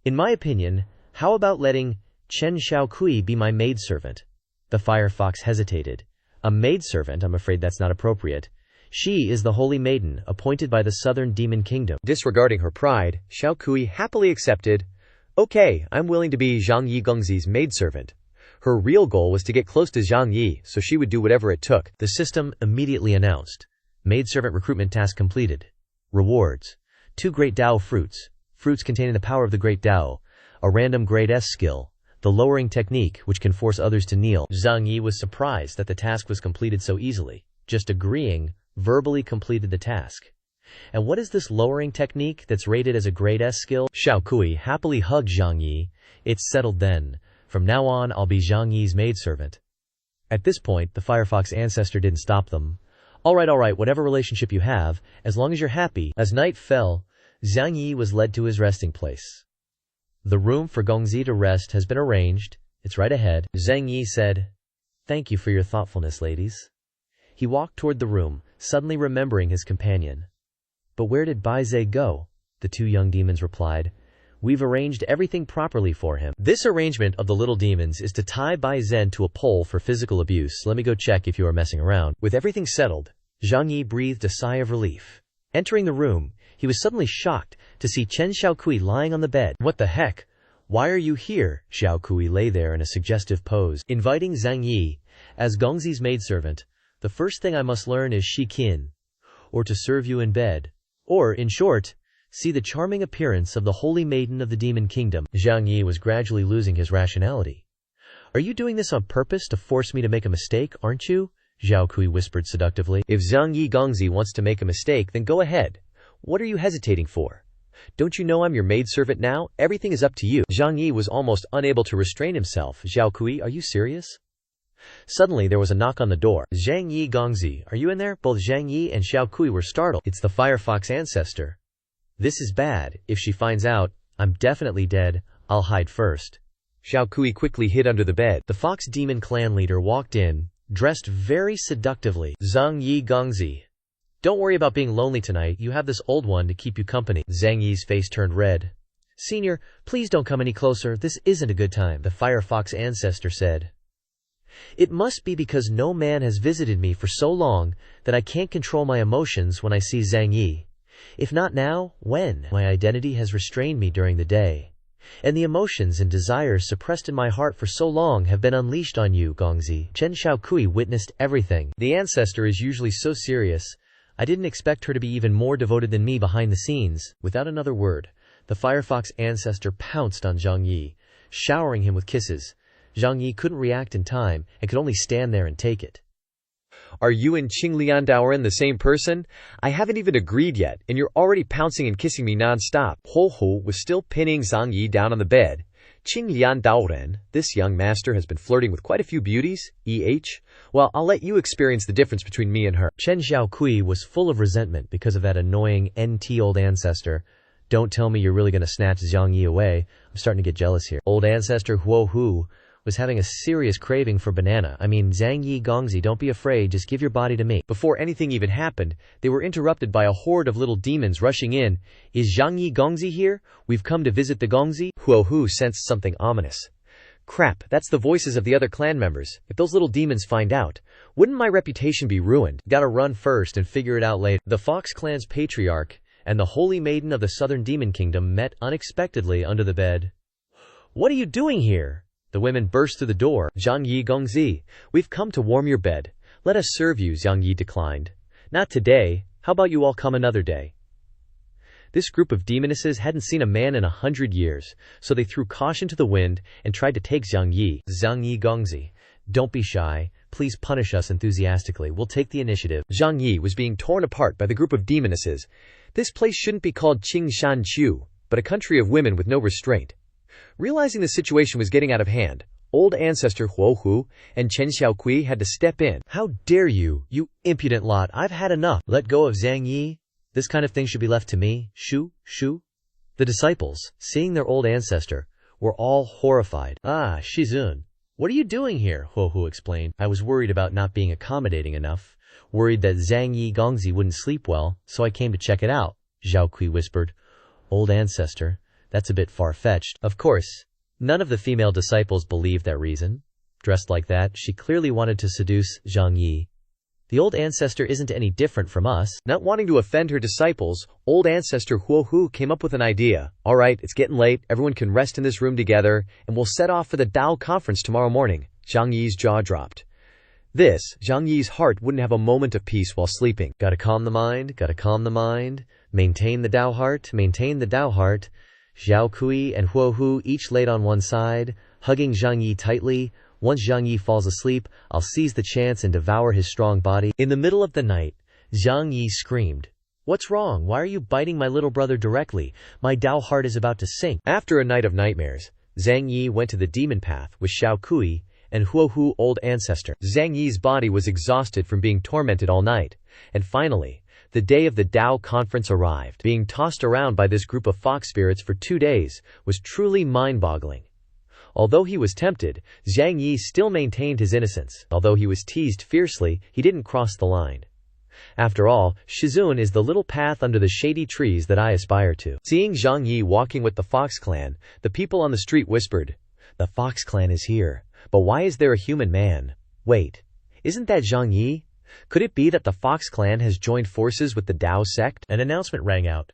In my opinion, how about letting Chen Xiaokui be my maidservant? The Firefox hesitated. A maidservant? I'm afraid that's not appropriate. She is the holy maiden, appointed by the Southern Demon Kingdom. Disregarding her pride, Xiaokui happily accepted. Okay, I'm willing to be Zhang Yi Gongzi's maidservant. Her real goal was to get close to Zhang Yi, so she would do whatever it took. The system immediately announced. Maidservant recruitment task completed. Rewards. 2 Great Dao fruits. Fruits containing the power of the Great Dao. A random Grade S skill. The lowering technique, which can force others to kneel. Zhang Yi was surprised that the task was completed so easily. Just agreeing, verbally completed the task. And what is this lowering technique that's rated as a Grade S skill? Xiaokui happily hugged Zhang Yi. It's settled then. From now on, I'll be Zhang Yi's maidservant. At this point, the Firefox ancestor didn't stop them. Alright, whatever relationship you have, as long as you're happy. As night fell, Zhang Yi was led to his resting place. The room for Gongzi to rest has been arranged. It's right ahead. Zhang Yi said, Thank you for your thoughtfulness, ladies. He walked toward the room, suddenly remembering his companion. But where did Bai Zhe go? The 2 young demons replied. We've arranged everything properly for him. This arrangement of the little demons is to tie Bai Zhen to a pole for physical abuse. Let me go check if you are messing around. With everything settled, Zhang Yi breathed a sigh of relief. Entering the room, he was suddenly shocked to see Chen Xiaokui lying on the bed. What the heck? Why are you here? Xiaokui lay there in a suggestive pose. Inviting Zhang Yi as Gongzi's maidservant, the first thing I must learn is Shikin, or to serve you in bed. Or, in short, see the charming appearance of the holy maiden of the Demon Kingdom. Zhang Yi was gradually losing his rationality. Are you doing this on purpose to force me to make a mistake, aren't you? Xiaokui whispered seductively. If Zhang Yi Gongzi wants to make a mistake, then go ahead. What are you hesitating for? Don't you know I'm your maidservant now? Everything is up to you. Zhang Yi was almost unable to restrain himself. Xiaokui, are you serious? Suddenly there was a knock on the door. Zhang Yi Gongzi, are you in there? Both Zhang Yi and Xiaokui were startled. It's the Firefox ancestor. This is bad. If she finds out, I'm definitely dead. I'll hide first. Xiaokui quickly hid under the bed. The Fox Demon clan leader walked in, dressed very seductively. Zhang Yi Gongzi. Don't worry about being lonely tonight. You have this old one to keep you company. Zhang Yi's face turned red. Senior, please don't come any closer. This isn't a good time, the Firefox ancestor said. It must be because no man has visited me for so long that I can't control my emotions when I see Zhang Yi. If not now, when? My identity has restrained me during the day. and the emotions and desires suppressed in my heart for so long have been unleashed on you, Gongzi. Chen Xiaokui witnessed everything. The ancestor is usually so serious. I didn't expect her to be even more devoted than me behind the scenes. Without another word, the Firefox ancestor pounced on Zhang Yi, showering him with kisses. Zhang Yi couldn't react in time and could only stand there and take it. Are you and Qing Liandaoren the same person? I haven't even agreed yet, and you're already pouncing and kissing me non-stop. Huo Hu was still pinning Zhang Yi down on the bed. Qing Liandaoren, this young master has been flirting with quite a few beauties, Well, I'll let you experience the difference between me and her. Chen Xiaokui was full of resentment because of that annoying NT old ancestor. Don't tell me you're really going to snatch Zhang Yi away. I'm starting to get jealous here. Old ancestor Huo Hu was having a serious craving for banana. Zhang Yi Gongzi, don't be afraid, just give your body to me. Before anything even happened, they were interrupted by a horde of little demons rushing in. Is Zhang Yi Gongzi here? We've come to visit the Gongzi? Huo Hu sensed something ominous. Crap, that's the voices of the other clan members. If those little demons find out, wouldn't my reputation be ruined? Gotta run first and figure it out later. The Fox clan's patriarch and the holy maiden of the Southern Demon Kingdom met unexpectedly under the bed. What are you doing here? The women burst through the door. Zhang Yi Gongzi, we've come to warm your bed. Let us serve you, Zhang Yi declined. Not today. How about you all come another day? This group of demonesses hadn't seen a man in 100 years, so they threw caution to the wind and tried to take Zhang Yi. Zhang Yi Gongzi, don't be shy. Please punish us enthusiastically. We'll take the initiative. Zhang Yi was being torn apart by the group of demonesses. This place shouldn't be called Qingshan Chu, but a country of women with no restraint. Realizing the situation was getting out of hand, old ancestor Huo Hu and Chen Xiaokui had to step in. How dare you, you impudent lot! I've had enough. Let go of Zhang Yi. This kind of thing should be left to me. Shu. The disciples, seeing their old ancestor, were all horrified. Ah, Shizun, what are you doing here? Huo Hu explained. I was worried about not being accommodating enough. Worried that Zhang Yi Gongzi wouldn't sleep well, so I came to check it out. Zhao Kui whispered. Old ancestor, that's a bit far-fetched. Of course, none of the female disciples believed that reason. Dressed like that, she clearly wanted to seduce Zhang Yi. The old ancestor isn't any different from us. Not wanting to offend her disciples, old ancestor Huo Hu came up with an idea. Alright, it's getting late, everyone can rest in this room together, and we'll set off for the Dao conference tomorrow morning. Zhang Yi's jaw dropped. Zhang Yi's heart wouldn't have a moment of peace while sleeping. Gotta calm the mind. Maintain the Dao heart. Zhao Kui and Huo Hu each laid on one side, hugging Zhang Yi tightly. Once Zhang Yi falls asleep, I'll seize the chance and devour his strong body. In the middle of the night, Zhang Yi screamed. What's wrong? Why are you biting my little brother directly? My Dao heart is about to sink. After a night of nightmares, Zhang Yi went to the demon path with Xiao Kui and Huo Hu old ancestor. Zhang Yi's body was exhausted from being tormented all night. And finally, the day of the Dao conference arrived. Being tossed around by this group of fox spirits for 2 days was truly mind-boggling. Although he was tempted, Zhang Yi still maintained his innocence. Although he was teased fiercely, he didn't cross the line. After all, Shizun is the little path under the shady trees that I aspire to. Seeing Zhang Yi walking with the Fox clan, the people on the street whispered, The Fox clan is here, but why is there a human man? Wait, isn't that Zhang Yi? Could it be that the Fox clan has joined forces with the Dao sect? An announcement rang out.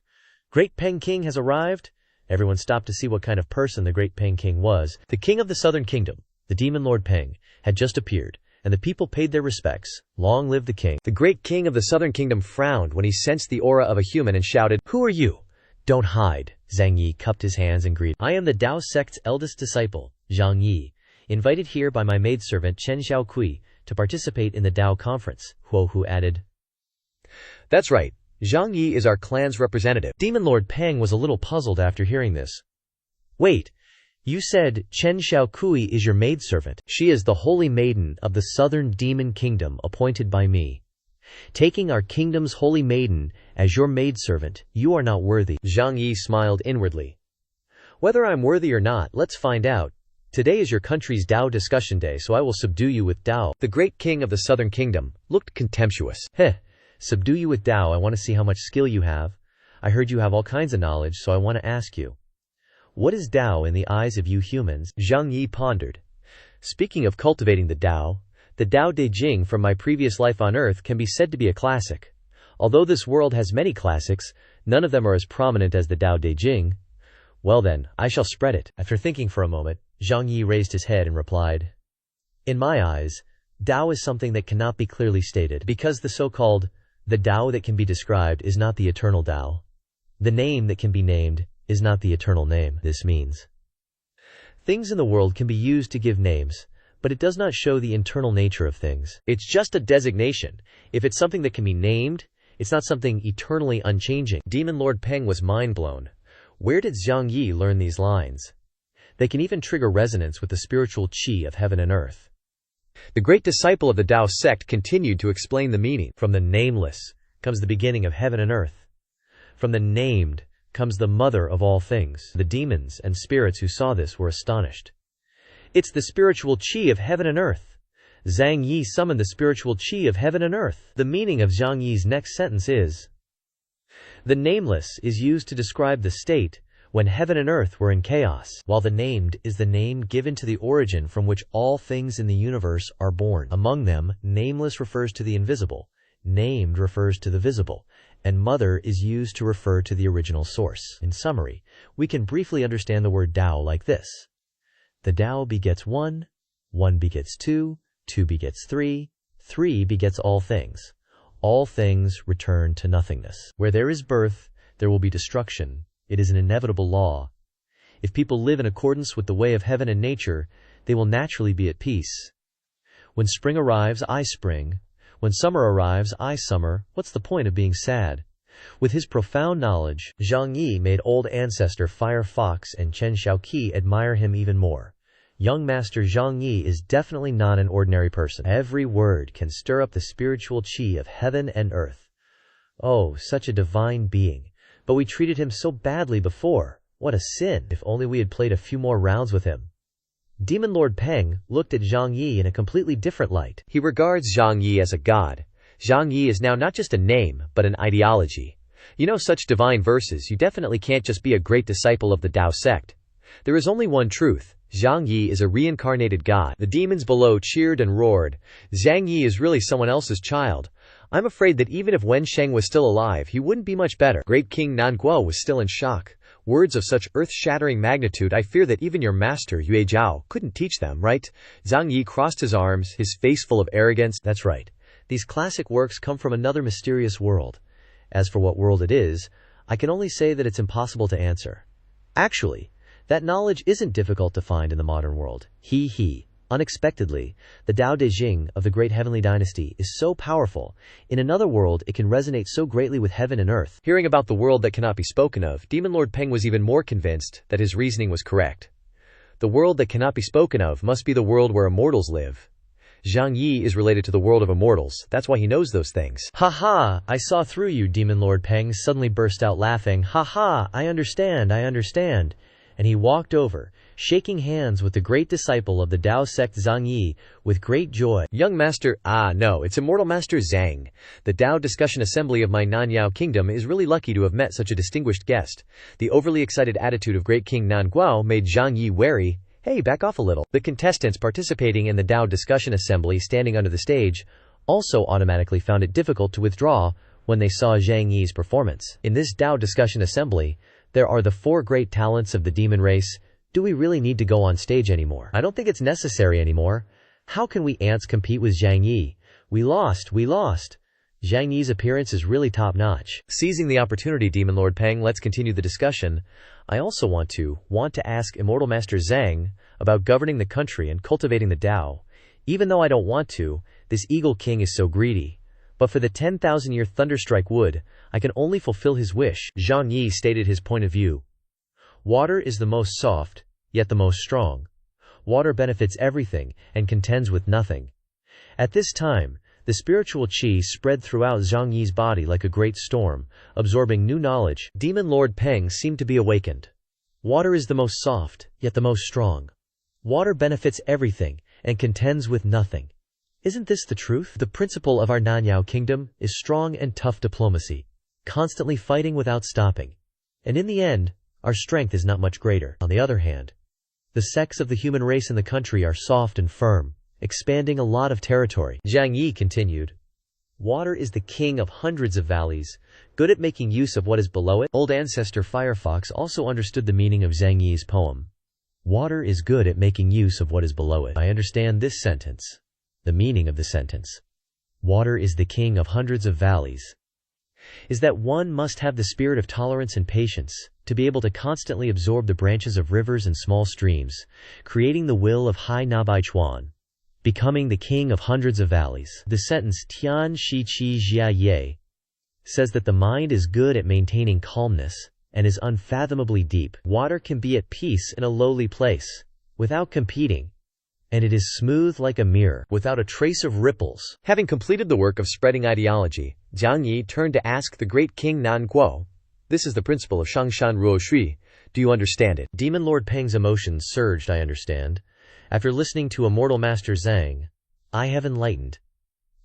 Great Peng King has arrived. Everyone stopped to see what kind of person the Great Peng King was. The king of the Southern Kingdom, the Demon Lord Peng, had just appeared, and the people paid their respects. Long live the king. The great king of the Southern Kingdom frowned when he sensed the aura of a human and shouted, Who are you? Don't hide. Zhang Yi cupped his hands and greeted. I am the Dao sect's eldest disciple, Zhang Yi, invited here by my maidservant Chen Xiaokui to participate in the Dao conference, Huo Hu added. That's right. Zhang Yi is our clan's representative. Demon Lord Peng was a little puzzled after hearing this. Wait, you said Chen Xiaokui is your maidservant. She is the holy maiden of the Southern Demon Kingdom appointed by me. Taking our kingdom's holy maiden as your maidservant, you are not worthy. Zhang Yi smiled inwardly. Whether I'm worthy or not, let's find out. Today is your country's Dao discussion day, so I will subdue you with Dao. The great king of the Southern Kingdom looked contemptuous. Heh. Subdue you with Dao. I want to see how much skill you have. I heard you have all kinds of knowledge, so I want to ask you. What is Dao in the eyes of you humans? Zhang Yi pondered. Speaking of cultivating the Dao De Jing from my previous life on Earth can be said to be a classic. Although this world has many classics, none of them are as prominent as the Dao De Jing. Well then, I shall spread it. After thinking for a moment, Zhang Yi raised his head and replied, in my eyes, Tao is something that cannot be clearly stated, because the Tao that can be described is not the eternal Tao. The name that can be named is not the eternal name. This means things in the world can be used to give names, but it does not show the internal nature of things. It's just a designation. If it's something that can be named, it's not something eternally unchanging. Demon Lord Peng was mind-blown. Where did Zhang Yi learn these lines? They can even trigger resonance with the spiritual qi of heaven and earth. The great disciple of the Tao sect continued to explain the meaning. From the nameless comes the beginning of heaven and earth. From the named comes the mother of all things. The demons and spirits who saw this were astonished. It's the spiritual qi of heaven and earth. Zhang Yi summoned the spiritual qi of heaven and earth. The meaning of Zhang Yi's next sentence is, the nameless is used to describe the state when heaven and earth were in chaos, while the named is the name given to the origin from which all things in the universe are born. Among them, nameless refers to the invisible, named refers to the visible, and mother is used to refer to the original source. In summary, we can briefly understand the word Tao like this. The Tao begets one, one begets two, two begets three, three begets all things. All things return to nothingness. Where there is birth, there will be destruction. It is an inevitable law. If people live in accordance with the way of heaven and nature, they will naturally be at peace. When spring arrives, I spring. When summer arrives, I summer. What's the point of being sad? With his profound knowledge, Zhang Yi made old ancestor Fire Fox and Chen Shaoqi admire him even more. Young master Zhang Yi is definitely not an ordinary person. Every word can stir up the spiritual qi of heaven and earth. Oh, such a divine being. But we treated him so badly before. What a sin. If only we had played a few more rounds with him. Demon Lord Peng looked at Zhang Yi in a completely different light. He regards Zhang Yi as a god. Zhang Yi is now not just a name, but an ideology. You know such divine verses, you definitely can't just be a great disciple of the Tao sect. There is only one truth. Zhang Yi is a reincarnated god. The demons below cheered and roared. Zhang Yi is really someone else's child. I'm afraid that even if Wen Sheng was still alive, he wouldn't be much better. Great King Nanguo was still in shock. Words of such earth-shattering magnitude, I fear that even your master, Yue Zhao, couldn't teach them, right? Zhang Yi crossed his arms, his face full of arrogance. That's right. These classic works come from another mysterious world. As for what world it is, I can only say that it's impossible to answer. Actually, that knowledge isn't difficult to find in the modern world. Unexpectedly, the Tao De Jing of the great heavenly dynasty is so powerful, in another world it can resonate so greatly with heaven and earth. Hearing about the world that cannot be spoken of, Demon Lord Peng was even more convinced that his reasoning was correct. The world that cannot be spoken of must be the world where immortals live. Zhang Yi is related to the world of immortals, that's why he knows those things. Ha ha, I saw through you, Demon Lord Peng suddenly burst out laughing. Ha ha, I understand. And he walked over, shaking hands with the great disciple of the Tao sect Zhang Yi, with great joy. Young master, no, it's immortal master Zhang. The Tao discussion assembly of my Nanyao kingdom is really lucky to have met such a distinguished guest. The overly excited attitude of great King Nanguo made Zhang Yi wary. Hey, back off a little. The contestants participating in the Tao discussion assembly standing under the stage also automatically found it difficult to withdraw when they saw Zhang Yi's performance. In this Tao discussion assembly, there are the 4 great talents of the demon race. Do we really need to go on stage anymore? I don't think it's necessary anymore. How can we ants compete with Zhang Yi? We lost. Zhang Yi's appearance is really top-notch. Seizing the opportunity, Demon Lord Peng, let's continue the discussion. I also want to ask Immortal Master Zhang about governing the country and cultivating the Tao. Even though I don't want to, this Eagle King is so greedy. But for the 10,000-year Thunderstrike wood, I can only fulfill his wish. Zhang Yi stated his point of view. Water is the most soft, yet the most strong. Water benefits everything and contends with nothing. At this time, the spiritual qi spread throughout Zhang Yi's body like a great storm, absorbing new knowledge. Demon Lord Peng seemed to be awakened. Water is the most soft, yet the most strong. Water benefits everything and contends with nothing. Isn't this the truth? The principle of our Nanyao kingdom is strong and tough diplomacy, constantly fighting without stopping. And in the end, our strength is not much greater. On the other hand, the sects of the human race in the country are soft and firm, expanding a lot of territory. Zhang Yi continued. Water is the king of hundreds of valleys, good at making use of what is below it. Old ancestor Firefox also understood the meaning of Zhang Yi's poem. Water is good at making use of what is below it. I understand this sentence. The meaning of the sentence, water is the king of hundreds of valleys, is that one must have the spirit of tolerance and patience to be able to constantly absorb the branches of rivers and small streams, creating the will of Hai Nabai Chuan, becoming the king of hundreds of valleys. The sentence Tian Shi Qi Jia Ye says that the mind is good at maintaining calmness and is unfathomably deep. Water can be at peace in a lowly place, without competing, and it is smooth like a mirror, without a trace of ripples. Having completed the work of spreading ideology, Zhang Yi turned to ask the great king Nan Guo, "This is the principle of Shangshan Ruo Shui. Do you understand it?" Demon Lord Peng's emotions surged. "I understand. After listening to Immortal Master Zhang, I have enlightened.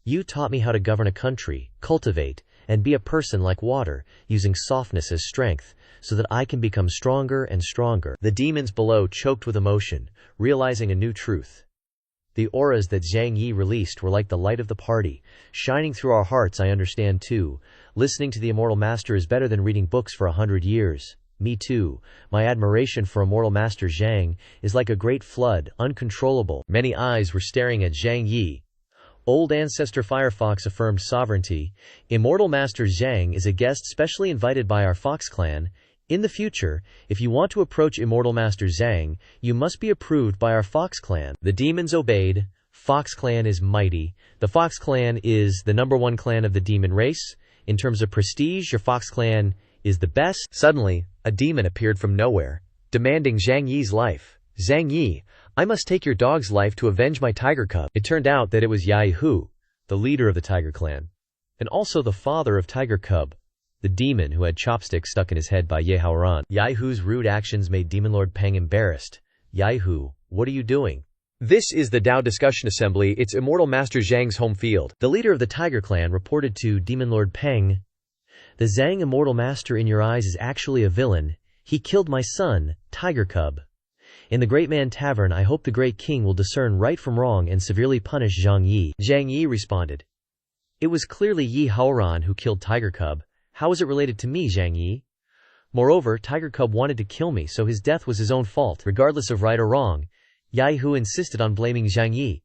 You taught me how to govern a country, cultivate, and be a person like water, using softness as strength, so that I can become stronger and stronger." The demons below choked with emotion, realizing a new truth. The auras that Zhang Yi released were like the light of the party, shining through our hearts. "I understand too. Listening to the Immortal Master is better than reading books for 100 years. Me too. My admiration for Immortal Master Zhang is like a great flood, uncontrollable." Many eyes were staring at Zhang Yi. Old ancestor Firefox affirmed sovereignty. "Immortal Master Zhang is a guest specially invited by our Fox clan. In the future, if you want to approach Immortal Master Zhang, you must be approved by our Fox clan." The demons obeyed. Fox clan is mighty. The Fox clan is the #1 clan of the demon race. In terms of prestige, your Fox clan is the best. Suddenly, a demon appeared from nowhere, demanding Zhang Yi's life. "Zhang Yi, I must take your dog's life to avenge my tiger cub." It turned out that it was Yai Hu, the leader of the tiger clan, and also the father of tiger cub, the demon who had chopsticks stuck in his head by Ye Haoran. Yai Hu's rude actions made Demon Lord Peng embarrassed. "Yai Hu, what are you doing?" "This is the Dao Discussion Assembly. It's Immortal Master Zhang's home field." The leader of the tiger clan reported to Demon Lord Peng, "The Zhang Immortal Master in your eyes is actually a villain. He killed my son, Tiger Cub. In the Great Man Tavern, I hope the Great King will discern right from wrong and severely punish Zhang Yi." Zhang Yi responded, "It was clearly Yi Haoran who killed Tiger Cub. How is it related to me, Zhang Yi? Moreover, Tiger Cub wanted to kill me, so his death was his own fault, regardless of right or wrong." Yai Hu insisted on blaming Zhang Yi.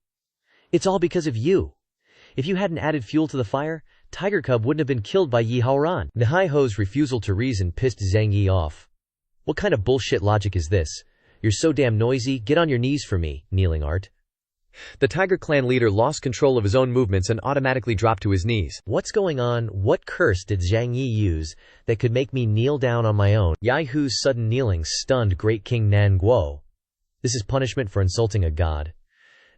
"It's all because of you. If you hadn't added fuel to the fire, Tiger Cub wouldn't have been killed by Yi Haoran." Nihai Ho's refusal to reason pissed Zhang Yi off. "What kind of bullshit logic is this? You're so damn noisy, get on your knees for me, kneeling art." The Tiger Clan leader lost control of his own movements and automatically dropped to his knees. "What's going on? What curse did Zhang Yi use that could make me kneel down on my own?" Yai Hu's sudden kneeling stunned Great King Nan Guo. "This is punishment for insulting a god.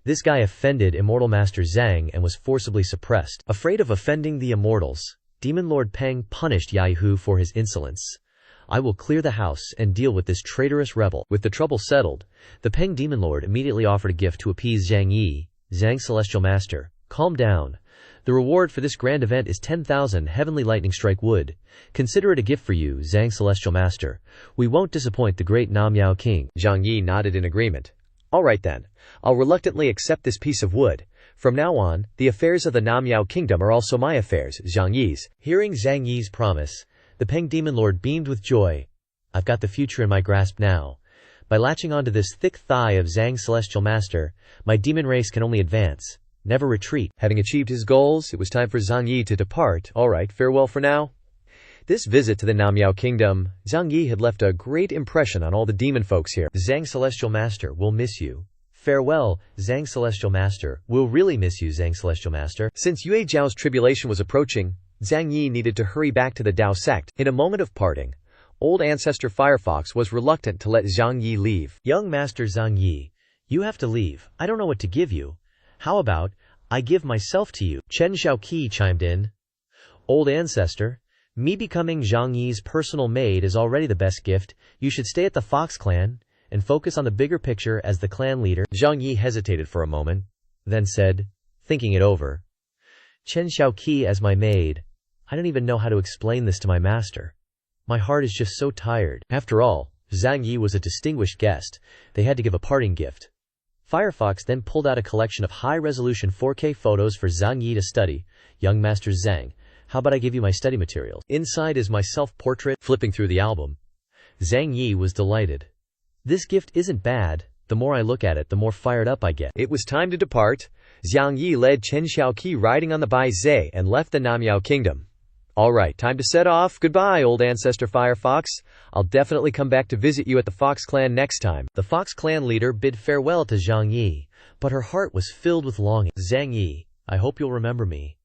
This guy offended Immortal Master Zhang and was forcibly suppressed." Afraid of offending the immortals, Demon Lord Peng punished Yai Hu for his insolence. "I will clear the house and deal with this traitorous rebel." With the trouble settled, the Peng Demon Lord immediately offered a gift to appease Zhang Yi. "Zhang Celestial Master, calm down. The reward for this grand event is 10,000 heavenly lightning strike wood. Consider it a gift for you, Zhang Celestial Master. We won't disappoint the great Nam Yao King." Zhang Yi nodded in agreement. "All right then. I'll reluctantly accept this piece of wood. From now on, the affairs of the Nam Yao Kingdom are also my affairs, Zhang Yi's." Hearing Zhang Yi's promise, the Peng Demon Lord beamed with joy. "I've got the future in my grasp now. By latching onto this thick thigh of Zhang Celestial Master, my demon race can only advance, never retreat." Having achieved his goals, it was time for Zhang Yi to depart. "All right, farewell for now." This visit to the Nam Yao Kingdom, Zhang Yi had left a great impression on all the demon folks here. "Zhang Celestial Master, we'll miss you." "Farewell, Zhang Celestial Master. We'll really miss you, Zhang Celestial Master." Since Yue Zhao's tribulation was approaching, Zhang Yi needed to hurry back to the Dao sect. In a moment of parting, old ancestor Firefox was reluctant to let Zhang Yi leave. "Young Master Zhang Yi, you have to leave. I don't know what to give you. How about, I give myself to you?" Chen Xiaoqi chimed in. "Old ancestor, me becoming Zhang Yi's personal maid is already the best gift. You should stay at the Fox clan and focus on the bigger picture as the clan leader." Zhang Yi hesitated for a moment, then said, thinking it over, "Chen Xiaoqi as my maid. I don't even know how to explain this to my master. My heart is just so tired." After all, Zhang Yi was a distinguished guest. They had to give a parting gift. Firefox then pulled out a collection of high-resolution 4K photos for Zhang Yi to study. Young Master Zhang, how about I give you my study materials? Inside is my self-portrait. Flipping through the album, Zhang Yi was delighted. This gift isn't bad. The more I look at it, the more fired up I get. It was time to depart. Zhang Yi led Chen Xiaoqi riding on the Bai Zhe and left the Namiao kingdom. Alright, time to set off. Goodbye, old ancestor Firefox. I'll definitely come back to visit you at the Fox Clan next time. The Fox Clan leader bid farewell to Zhang Yi, but her heart was filled with longing. Zhang Yi, I hope you'll remember me.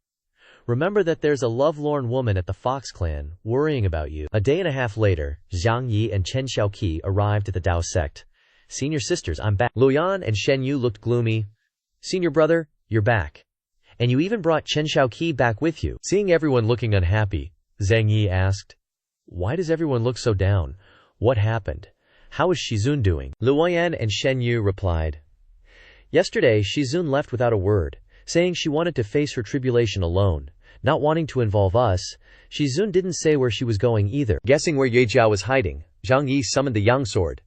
Remember that there's a lovelorn woman at the Fox Clan worrying about you. A day and a half later, Zhang Yi and Chen Xiaoqi arrived at the Dao sect. Senior sisters, I'm back. Luoyan and Shen Yu looked gloomy. Senior brother, you're back. And you even brought Chen Xiaoqi back with you. Seeing everyone looking unhappy, Zhang Yi asked, why does everyone look so down? What happened? How is Shizun doing? Luoyan and Shen Yu replied, yesterday Shizun left without a word, saying she wanted to face her tribulation alone, not wanting to involve us. Shizun didn't say where she was going either. Guessing where Yejiao was hiding, Zhang Yi summoned the Yang sword.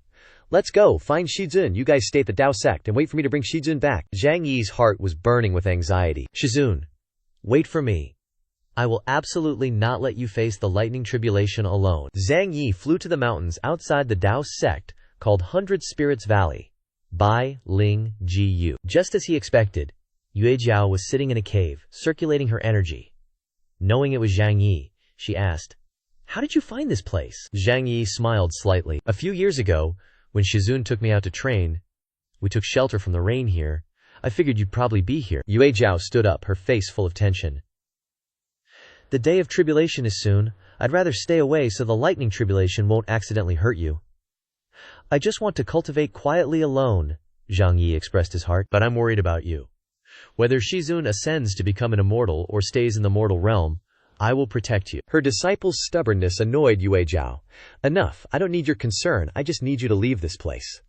Let's go, find Shizun. You guys stay at the Dao sect and wait for me to bring Shizun back. Zhang Yi's heart was burning with anxiety. Shizun, wait for me. I will absolutely not let you face the lightning tribulation alone. Zhang Yi flew to the mountains outside the Dao sect, called 100 Spirits Valley. Bai, Ling, Gu. Just as he expected, Yue Jiao was sitting in a cave, circulating her energy. Knowing it was Zhang Yi, she asked, how did you find this place? Zhang Yi smiled slightly. A few years ago, when Shizun took me out to train, we took shelter from the rain here. I figured you'd probably be here. Yue Jiao stood up, her face full of tension. The day of tribulation is soon. I'd rather stay away so the lightning tribulation won't accidentally hurt you. I just want to cultivate quietly alone, Zhang Yi expressed his heart, but I'm worried about you. Whether Shizun ascends to become an immortal or stays in the mortal realm, I will protect you. Her disciple's stubbornness annoyed Yue Jiao. Enough, I don't need your concern, I just need you to leave this place.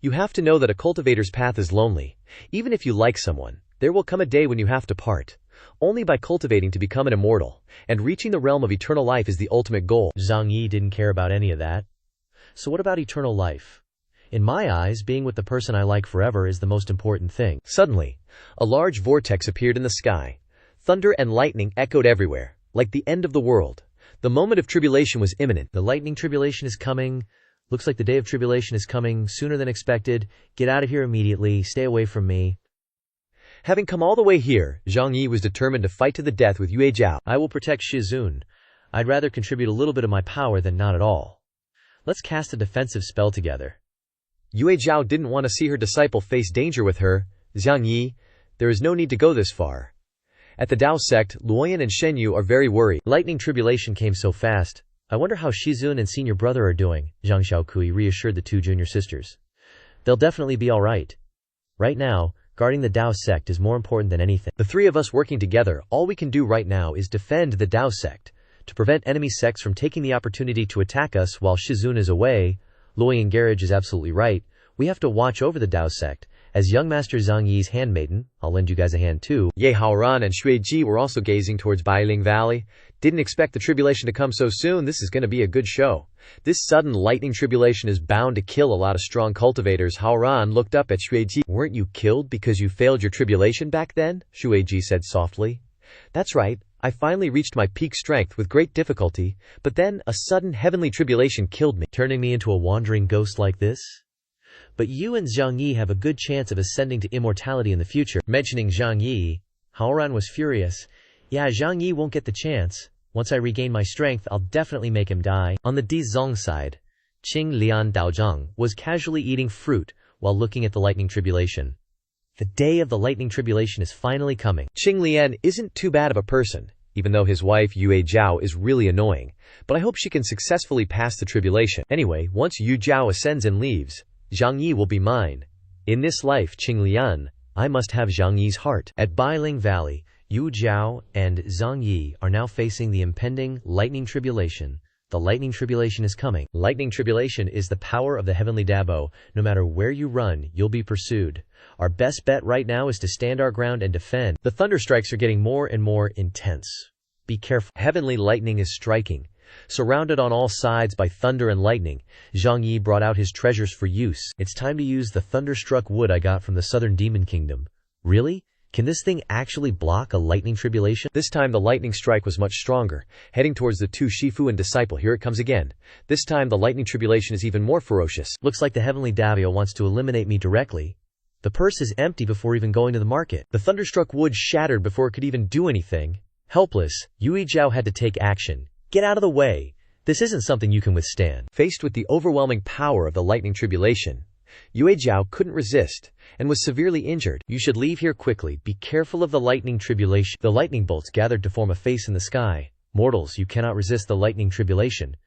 You have to know that a cultivator's path is lonely. Even if you like someone, there will come a day when you have to part. Only by cultivating to become an immortal, and reaching the realm of eternal life is the ultimate goal. Zhang Yi didn't care about any of that. So what about eternal life? In my eyes, being with the person I like forever is the most important thing. Suddenly, a large vortex appeared in the sky. Thunder and lightning echoed everywhere, like the end of the world. The moment of tribulation was imminent. The lightning tribulation is coming. Looks like the day of tribulation is coming sooner than expected. Get out of here immediately. Stay away from me. Having come all the way here, Zhang Yi was determined to fight to the death with Yue Jiao. I will protect Shizun. I'd rather contribute a little bit of my power than not at all. Let's cast a defensive spell together. Yue Jiao didn't want to see her disciple face danger with her. Zhang Yi, there is no need to go this far. At the Dao sect, Luoyan and Shen Yu are very worried. Lightning tribulation came so fast. I wonder how Shizun and senior brother are doing, Zhang Xiaokui reassured the two junior sisters. They'll definitely be alright. Right now, guarding the Dao sect is more important than anything. The three of us working together, all we can do right now is defend the Dao sect, to prevent enemy sects from taking the opportunity to attack us while Shizun is away. Luoyan Garage is absolutely right. We have to watch over the Dao sect. As young Master Zhang Yi's handmaiden, I'll lend you guys a hand too. Ye Haoran and Shui Ji were also gazing towards Bailing Valley. Didn't expect the tribulation to come so soon. This is going to be a good show. This sudden lightning tribulation is bound to kill a lot of strong cultivators. Haoran looked up at Shui Ji. Weren't you killed because you failed your tribulation back then? Shui Ji said softly. That's right. I finally reached my peak strength with great difficulty, but then a sudden heavenly tribulation killed me, turning me into a wandering ghost like this. But you and Zhang Yi have a good chance of ascending to immortality in the future. Mentioning Zhang Yi, Haoran was furious. Yeah, Zhang Yi won't get the chance. Once I regain my strength, I'll definitely make him die. On the Dizong side, Qing Lian Daozhang was casually eating fruit while looking at the lightning tribulation. The day of the lightning tribulation is finally coming. Qing Lian isn't too bad of a person, even though his wife Yue Jiao is really annoying, but I hope she can successfully pass the tribulation. Anyway, once Yu Jiao ascends and leaves, Zhang Yi will be mine. In this life, Qing Lian, I must have Zhang Yi's heart. At Bailing Valley, Yu Jiao and Zhang Yi are now facing the impending lightning tribulation. The lightning tribulation is coming. Lightning tribulation is the power of the heavenly Dabo. No matter where you run, you'll be pursued. Our best bet right now is to stand our ground and defend. The thunder strikes are getting more and more intense. Be careful. Heavenly lightning is striking. Surrounded on all sides by thunder and lightning, Zhang Yi brought out his treasures for use. It's time to use the thunderstruck wood I got from the southern demon kingdom. Really? Can this thing actually block a lightning tribulation? This time the lightning strike was much stronger, heading towards the two Shifu and disciple. Here it comes again. This time the lightning tribulation is even more ferocious. Looks like the heavenly Davio wants to eliminate me directly. The purse is empty before even going to the market. The thunderstruck wood shattered before it could even do anything. Helpless, Yue Zhao had to take action. Get out of the way. This isn't something you can withstand. Faced with the overwhelming power of the lightning tribulation, Yue Zhao couldn't resist and was severely injured. You should leave here quickly. Be careful of the lightning tribulation. The lightning bolts gathered to form a face in the sky. Mortals, you cannot resist the lightning tribulation.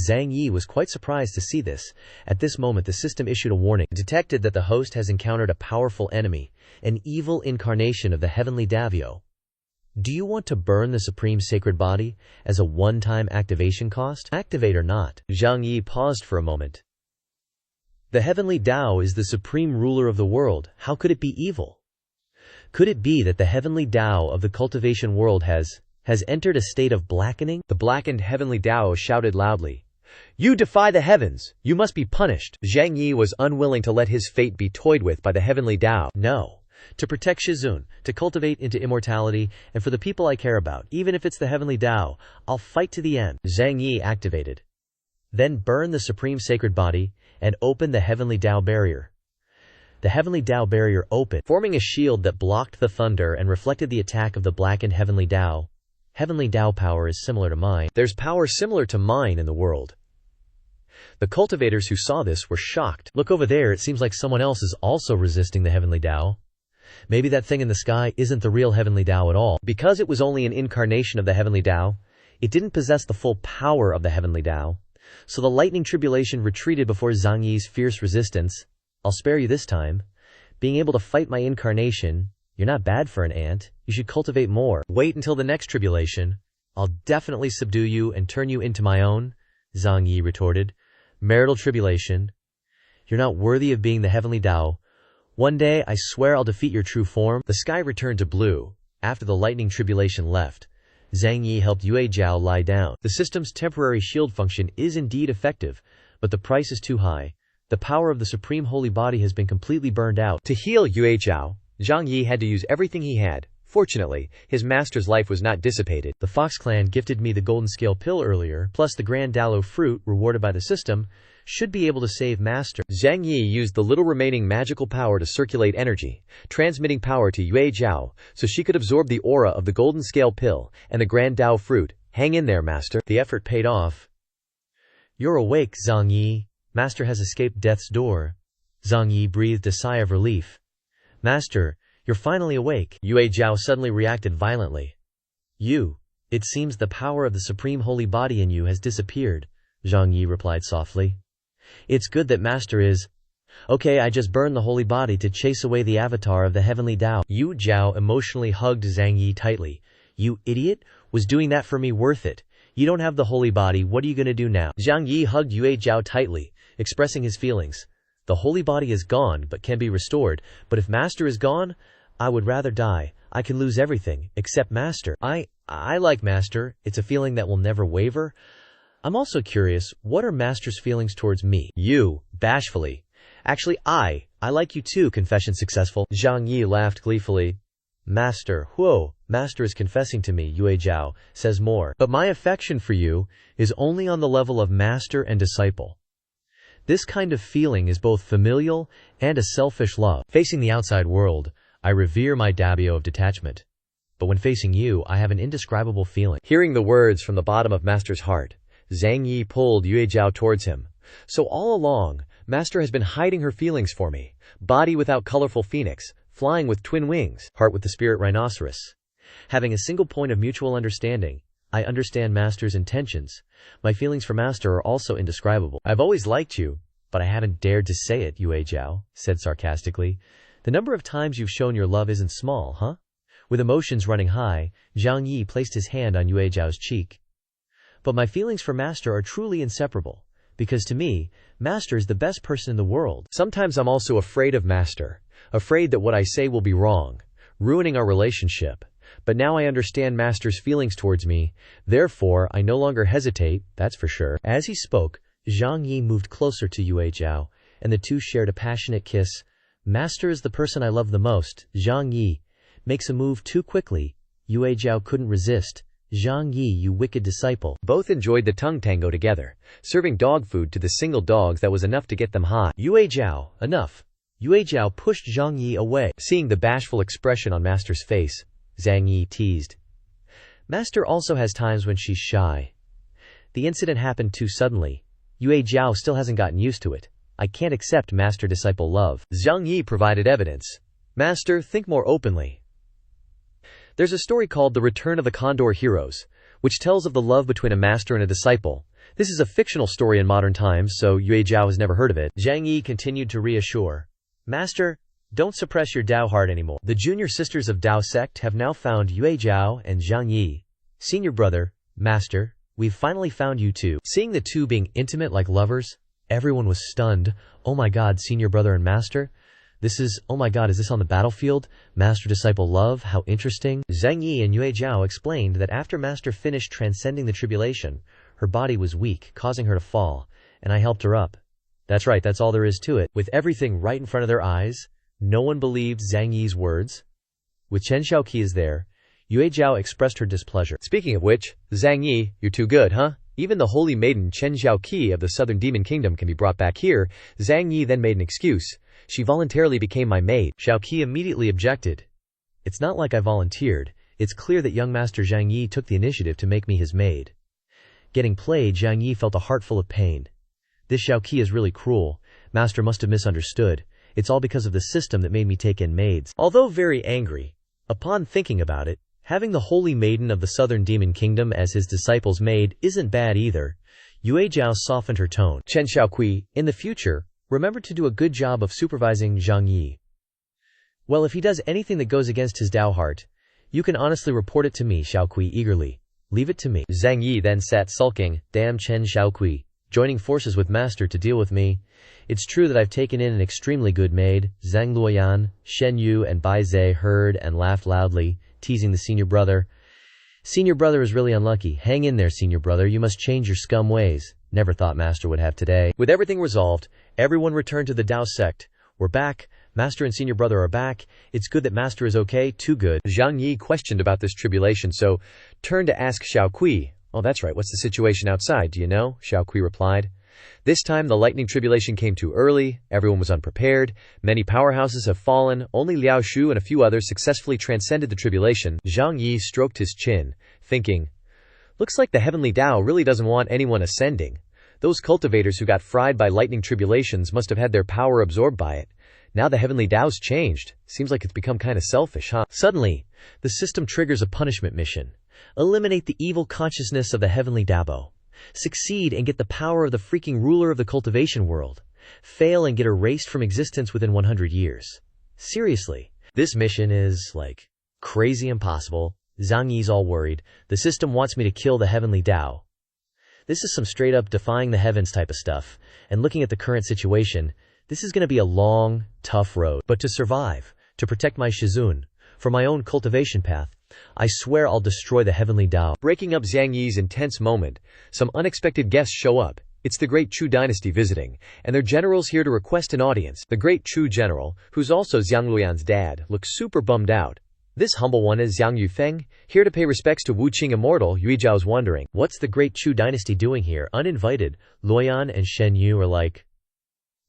Zhang Yi was quite surprised to see this. At this moment the system issued a warning. It detected that the host has encountered a powerful enemy, an evil incarnation of the heavenly Davio. Do you want to burn the supreme sacred body as a one-time activation cost? Activate or not? Zhang Yi paused for a moment. The heavenly Tao is the supreme ruler of the world. How could it be evil? Could it be that the heavenly Tao of the cultivation world has entered a state of blackening? The blackened heavenly Tao shouted loudly. You defy the heavens! You must be punished! Zhang Yi was unwilling to let his fate be toyed with by the heavenly Tao. No. To protect Shizun, to cultivate into immortality, and for the people I care about, even if it's the heavenly Tao, I'll fight to the end. Zhang Yi activated. Then burn the supreme sacred body and open the heavenly Tao barrier. The heavenly Tao barrier opened, forming a shield that blocked the thunder and reflected the attack of the blackened heavenly Tao. Heavenly Tao power is similar to mine. There's power similar to mine in the world. The cultivators who saw this were shocked. Look over there, it seems like someone else is also resisting the heavenly Tao. Maybe that thing in the sky isn't the real heavenly Tao at all. Because it was only an incarnation of the heavenly Tao, it didn't possess the full power of the heavenly Tao. So the lightning tribulation retreated before Zhang Yi's fierce resistance. I'll spare you this time. Being able to fight my incarnation, you're not bad for an ant. You should cultivate more. Wait until the next tribulation. I'll definitely subdue you and turn you into my own, Zhang Yi retorted. Marital tribulation. You're not worthy of being the heavenly Tao. One day, I swear I'll defeat your true form. The sky returned to blue. After the lightning tribulation left, Zhang Yi helped Yue Zhao lie down. The system's temporary shield function is indeed effective, but the price is too high. The power of the supreme holy body has been completely burned out. To heal Yue Zhao, Zhang Yi had to use everything he had. Fortunately, his master's life was not dissipated. The Fox clan gifted me the golden scale pill earlier, plus the Grand Dalo fruit rewarded by the system, should be able to save master. Zhang Yi used the little remaining magical power to circulate energy, transmitting power to Yue Zhao, so she could absorb the aura of the golden scale pill and the Grand Dao fruit. Hang in there, master. The effort paid off. You're awake, Zhang Yi. Master has escaped death's door. Zhang Yi breathed a sigh of relief. Master, you're finally awake. Yue Zhao suddenly reacted violently. It seems the power of the supreme holy body in you has disappeared, Zhang Yi replied softly. It's good that master is. Okay, I just burned the holy body to chase away the avatar of the heavenly Tao. Yue Zhao emotionally hugged Zhang Yi tightly. You idiot, was doing that for me worth it? You don't have the holy body, what are you gonna do now? Zhang Yi hugged Yue Zhao tightly, expressing his feelings. The holy body is gone, but can be restored, but if master is gone, I would rather die. I can lose everything, except master. I like master, it's a feeling that will never waver. I'm also curious, what are master's feelings towards me? You, bashfully. Actually, I like you too, confession successful. Zhang Yi laughed gleefully. Master, whoa, master is confessing to me, Yue Zhao says more. But my affection for you is only on the level of master and disciple. This kind of feeling is both familial and a selfish love. Facing the outside world, I revere my Dabio of detachment. But when facing you, I have an indescribable feeling. Hearing the words from the bottom of master's heart, Zhang Yi pulled Yue Zhao towards him. So all along, master has been hiding her feelings for me. Body without colorful phoenix, flying with twin wings, heart with the spirit rhinoceros. Having a single point of mutual understanding, I understand master's intentions. My feelings for master are also indescribable. I've always liked you, but I haven't dared to say it, Yue Zhao said sarcastically. The number of times you've shown your love isn't small, huh? With emotions running high, Zhang Yi placed his hand on Yue Zhao's cheek. But my feelings for master are truly inseparable, because to me, master is the best person in the world. Sometimes I'm also afraid of master, afraid that what I say will be wrong, ruining our relationship. But now I understand Master's feelings towards me. Therefore, I no longer hesitate, that's for sure. As he spoke, Zhang Yi moved closer to Yue Zhao, and the two shared a passionate kiss. Master is the person I love the most. Zhang Yi makes a move too quickly. Yue Zhao couldn't resist. Zhang Yi, you wicked disciple. Both enjoyed the tongue tango together, serving dog food to the single dogs that was enough to get them hot. Yue Zhao, enough. Yue Zhao pushed Zhang Yi away. Seeing the bashful expression on Master's face, Zhang Yi teased. Master also has times when she's shy. The incident happened too suddenly. Yue Zhao still hasn't gotten used to it. I can't accept master-disciple love. Zhang Yi provided evidence. Master, think more openly. There's a story called The Return of the Condor Heroes, which tells of the love between a master and a disciple. This is a fictional story in modern times, so Yue Zhao has never heard of it. Zhang Yi continued to reassure. Master, don't suppress your Dao heart anymore. The junior sisters of Dao sect have now found Yue Zhao and Zhang Yi. Senior brother, Master, we've finally found you two. Seeing the two being intimate like lovers, everyone was stunned. Oh my god, senior brother and master? Oh my god, is this on the battlefield? Master-disciple love, how interesting. Zhang Yi and Yue Zhao explained that after Master finished transcending the tribulation, her body was weak, causing her to fall, and I helped her up. That's right, that's all there is to it. With everything right in front of their eyes, no one believed Zhang Yi's words. With Chen Xiaoqi is there, Yue Zhao expressed her displeasure. Speaking of which, Zhang Yi, you're too good, huh? Even the holy maiden Chen Xiaoqi of the Southern Demon Kingdom can be brought back here. Zhang Yi then made an excuse. She voluntarily became my maid. Xiaoqi immediately objected. It's not like I volunteered. It's clear that young Master Zhang Yi took the initiative to make me his maid. Getting played, Zhang Yi felt a heart full of pain. This Xiaoqi is really cruel. Master must have misunderstood. It's all because of the system that made me take in maids. Although very angry, upon thinking about it, having the holy maiden of the Southern Demon Kingdom as his disciple's maid isn't bad either. Yue Zhao softened her tone. Chen Xiaoqi, in the future, remember to do a good job of supervising Zhang Yi. Well, if he does anything that goes against his Dao heart, you can honestly report it to me, Xiaoqi eagerly. Leave it to me. Zhang Yi then sat sulking. Damn Chen Xiaoqi, joining forces with Master to deal with me. It's true that I've taken in an extremely good maid. Zhang Luoyan, Shen Yu and Bai Zhe heard and laughed loudly, teasing the senior brother. Senior brother is really unlucky. Hang in there, senior brother. You must change your scum ways. Never thought Master would have today. With everything resolved, everyone returned to the Dao sect. We're back. Master and senior brother are back. It's good that Master is okay. Too good. Zhang Yi questioned about this tribulation, so turned to ask Xiaoqi. Oh, that's right. What's the situation outside? Do you know? Xiaoqi replied. This time the lightning tribulation came too early, everyone was unprepared, many powerhouses have fallen, only Liao Shu and a few others successfully transcended the tribulation. Zhang Yi stroked his chin, thinking, looks like the heavenly Dao really doesn't want anyone ascending. Those cultivators who got fried by lightning tribulations must have had their power absorbed by it. Now the heavenly Dao's changed. Seems like it's become kinda selfish, huh? Suddenly, the system triggers a punishment mission. Eliminate the evil consciousness of the heavenly Dao. Succeed and get the power of the freaking ruler of the cultivation world. Fail and get erased from existence within 100 years. Seriously, this mission is, like, crazy impossible. Zhang Yi's all worried. The system wants me to kill the heavenly Dao. This is some straight up defying the heavens type of stuff, and looking at the current situation, this is gonna be a long, tough road. But to survive, to protect my Shizun, for my own cultivation path, I swear I'll destroy the heavenly Dao. Breaking up Zhang Yi's intense moment, some unexpected guests show up. It's the Great Chu dynasty visiting, and their general's here to request an audience. The Great Chu general, who's also Zhang Luoyan's dad, looks super bummed out. This humble one is Zhang Yufeng, here to pay respects to Wuqing Immortal. Yue Zhao's wondering, what's the Great Chu dynasty doing here? Uninvited, Luoyan and Shen Yu are like,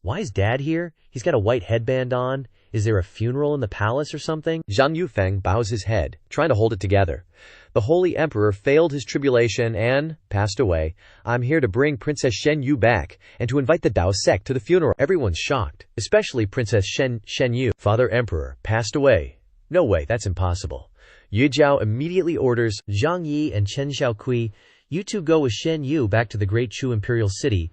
why is dad here? He's got a white headband on. Is there a funeral in the palace or something? Zhang Yufeng bows his head, trying to hold it together. The holy emperor failed his tribulation and passed away. I'm here to bring Princess Shen Yu back and to invite the Dao sect to the funeral. Everyone's shocked, especially Princess Shen Yu. Father Emperor passed away. No way, that's impossible. Yue Zhao immediately orders Zhang Yi and Chen Xiaoqi, you two go with Shen Yu back to the Great Chu Imperial City.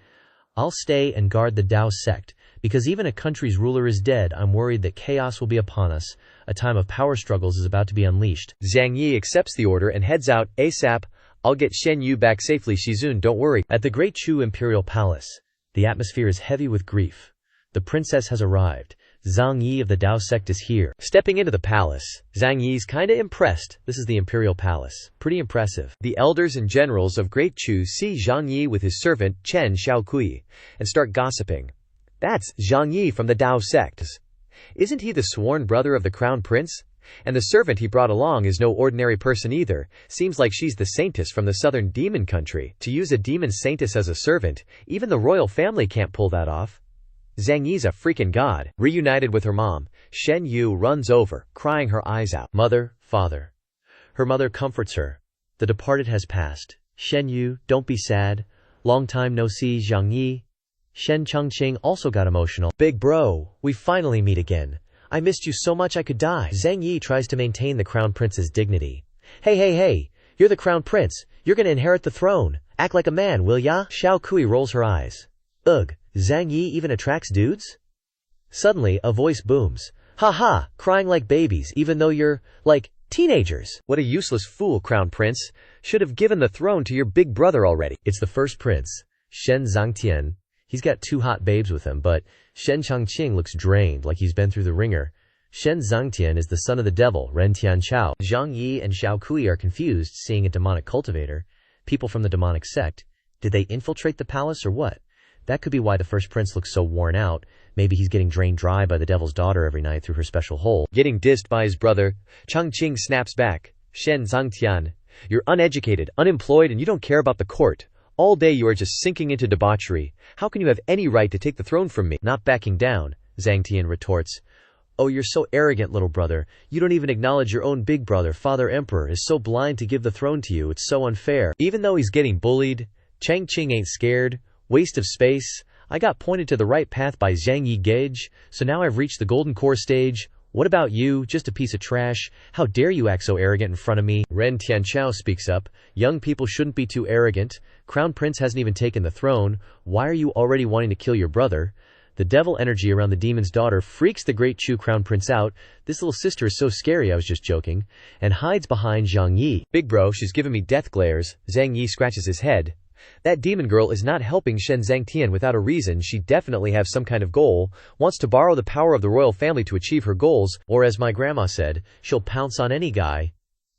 I'll stay and guard the Dao sect. Because even a country's ruler is dead, I'm worried that chaos will be upon us. A time of power struggles is about to be unleashed. Zhang Yi accepts the order and heads out ASAP. I'll get Shen Yu back safely, Shizun, don't worry. At the Great Chu Imperial Palace, the atmosphere is heavy with grief. The princess has arrived. Zhang Yi of the Dao sect is here. Stepping into the palace, Zhang Yi's kinda impressed. This is the imperial palace. Pretty impressive. The elders and generals of Great Chu see Zhang Yi with his servant Chen Xiaokui and start gossiping. That's Zhang Yi from the Dao sect. Isn't he the sworn brother of the crown prince? And the servant he brought along is no ordinary person either. Seems like she's the saintess from the southern demon country. To use a demon saintess as a servant, even the royal family can't pull that off. Zhang Yi's a freaking god. Reunited with her mom, Shen Yu runs over, crying her eyes out. Mother, father. Her mother comforts her. The departed has passed. Shen Yu, don't be sad. Long time no see, Zhang Yi. Shen Chongqing also got emotional. Big bro, we finally meet again. I missed you so much I could die. Zhang Yi tries to maintain the crown prince's dignity. Hey, you're the crown prince. You're gonna inherit the throne. Act like a man, will ya? Xiao Kui rolls her eyes. Ugh, Zhang Yi even attracts dudes? Suddenly, a voice booms. Ha, crying like babies even though you're, like, teenagers. What a useless fool, crown prince. Should have given the throne to your big brother already. It's the first prince, Shen Zhangtian. He's got 2 hot babes with him, but Shen Chongqing looks drained, like he's been through the ringer. Shen Zhangtian is the son of the devil, Ren Tianchao. Zhang Yi and Xiao Kui are confused, seeing a demonic cultivator. People from the demonic sect. Did they infiltrate the palace or what? That could be why the first prince looks so worn out. Maybe he's getting drained dry by the devil's daughter every night through her special hole. Getting dissed by his brother, Chongqing snaps back. Shen Zhangtian, you're uneducated, unemployed, and you don't care about the court. All day you are just sinking into debauchery. How can you have any right to take the throne from me? Not backing down, Zhang Tian retorts. Oh, you're so arrogant, little brother. You don't even acknowledge your own big brother, Father Emperor, is so blind to give the throne to you. It's so unfair. Even though he's getting bullied, Changqing ain't scared. Waste of space. I got pointed to the right path by Zhang Yi Gage, so now I've reached the golden core stage. What about you, just a piece of trash? How dare you act so arrogant in front of me? Ren Tianchao speaks up. Young people shouldn't be too arrogant. Crown Prince hasn't even taken the throne. Why are you already wanting to kill your brother? The devil energy around the demon's daughter freaks the great Chu Crown Prince out. This little sister is so scary, I was just joking. And hides behind Zhang Yi. Big bro, she's giving me death glares. Zhang Yi scratches his head. That demon girl is not helping Shen Zhangtian without a reason. She definitely has some kind of goal, wants to borrow the power of the royal family to achieve her goals, or as my grandma said, she'll pounce on any guy.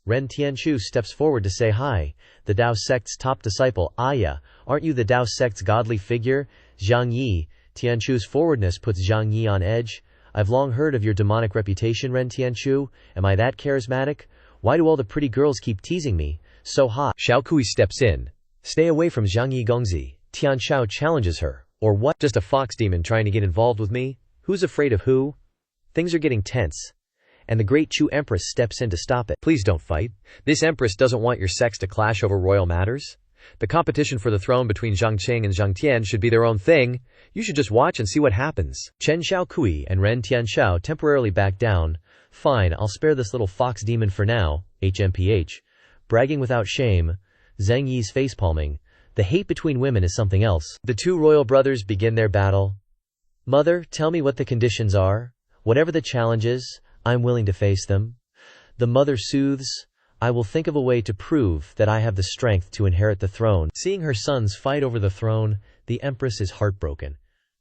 Ren Tianchu steps forward to say hi. The Dao sect's top disciple, Aya, aren't you the Dao sect's godly figure? Zhang Yi. Tianchu's forwardness puts Zhang Yi on edge. I've long heard of your demonic reputation, Ren Tianchu. Am I that charismatic? Why do all the pretty girls keep teasing me? So hot. Xiao Kui steps in. Stay away from Zhang Yi Gongzi. Tianchao challenges her. Or what? Just a fox demon trying to get involved with me? Who's afraid of who? Things are getting tense. And the great Chu Empress steps in to stop it. Please don't fight. This Empress doesn't want your sects to clash over royal matters. The competition for the throne between Zhangqing and Zhangtian should be their own thing. You should just watch and see what happens. Chen Xiaokui and Ren Tianchao temporarily back down. Fine, I'll spare this little fox demon for now. HMPH. Bragging without shame. Zhang Yi's facepalming. The hate between women is something else. The 2 royal brothers begin their battle. Mother, tell me what the conditions are. Whatever the challenges, I'm willing to face them. The mother soothes. I will think of a way to prove that I have the strength to inherit the throne. Seeing her sons fight over the throne, the Empress is heartbroken.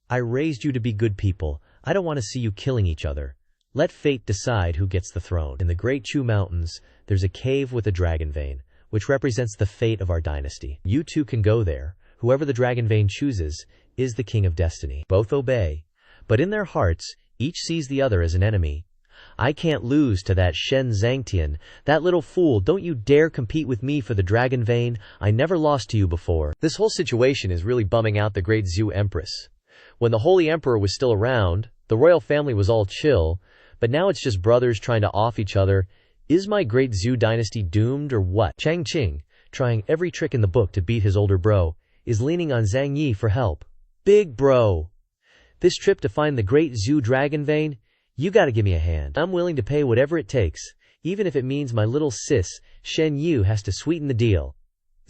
I raised you to be good people. I don't want to see you killing each other. Let fate decide who gets the throne. In the Great Chu Mountains, there's a cave with a dragon vein, which represents the fate of our dynasty. You 2 can go there. Whoever the dragon vein chooses is the king of destiny. Both obey, but in their hearts, each sees the other as an enemy. I can't lose to that Shen Zhangtian. That little fool, don't you dare compete with me for the dragon vein. I never lost to you before. This whole situation is really bumming out the great Zhu Empress. When the Holy Emperor was still around, the royal family was all chill, but now it's just brothers trying to off each other. Is my great Zhu dynasty doomed or what? Changqing, trying every trick in the book to beat his older bro, is leaning on Zhang Yi for help. Big bro. This trip to find the great Zhu dragon vein, you gotta give me a hand. I'm willing to pay whatever it takes, even if it means my little sis, Shen Yu, has to sweeten the deal.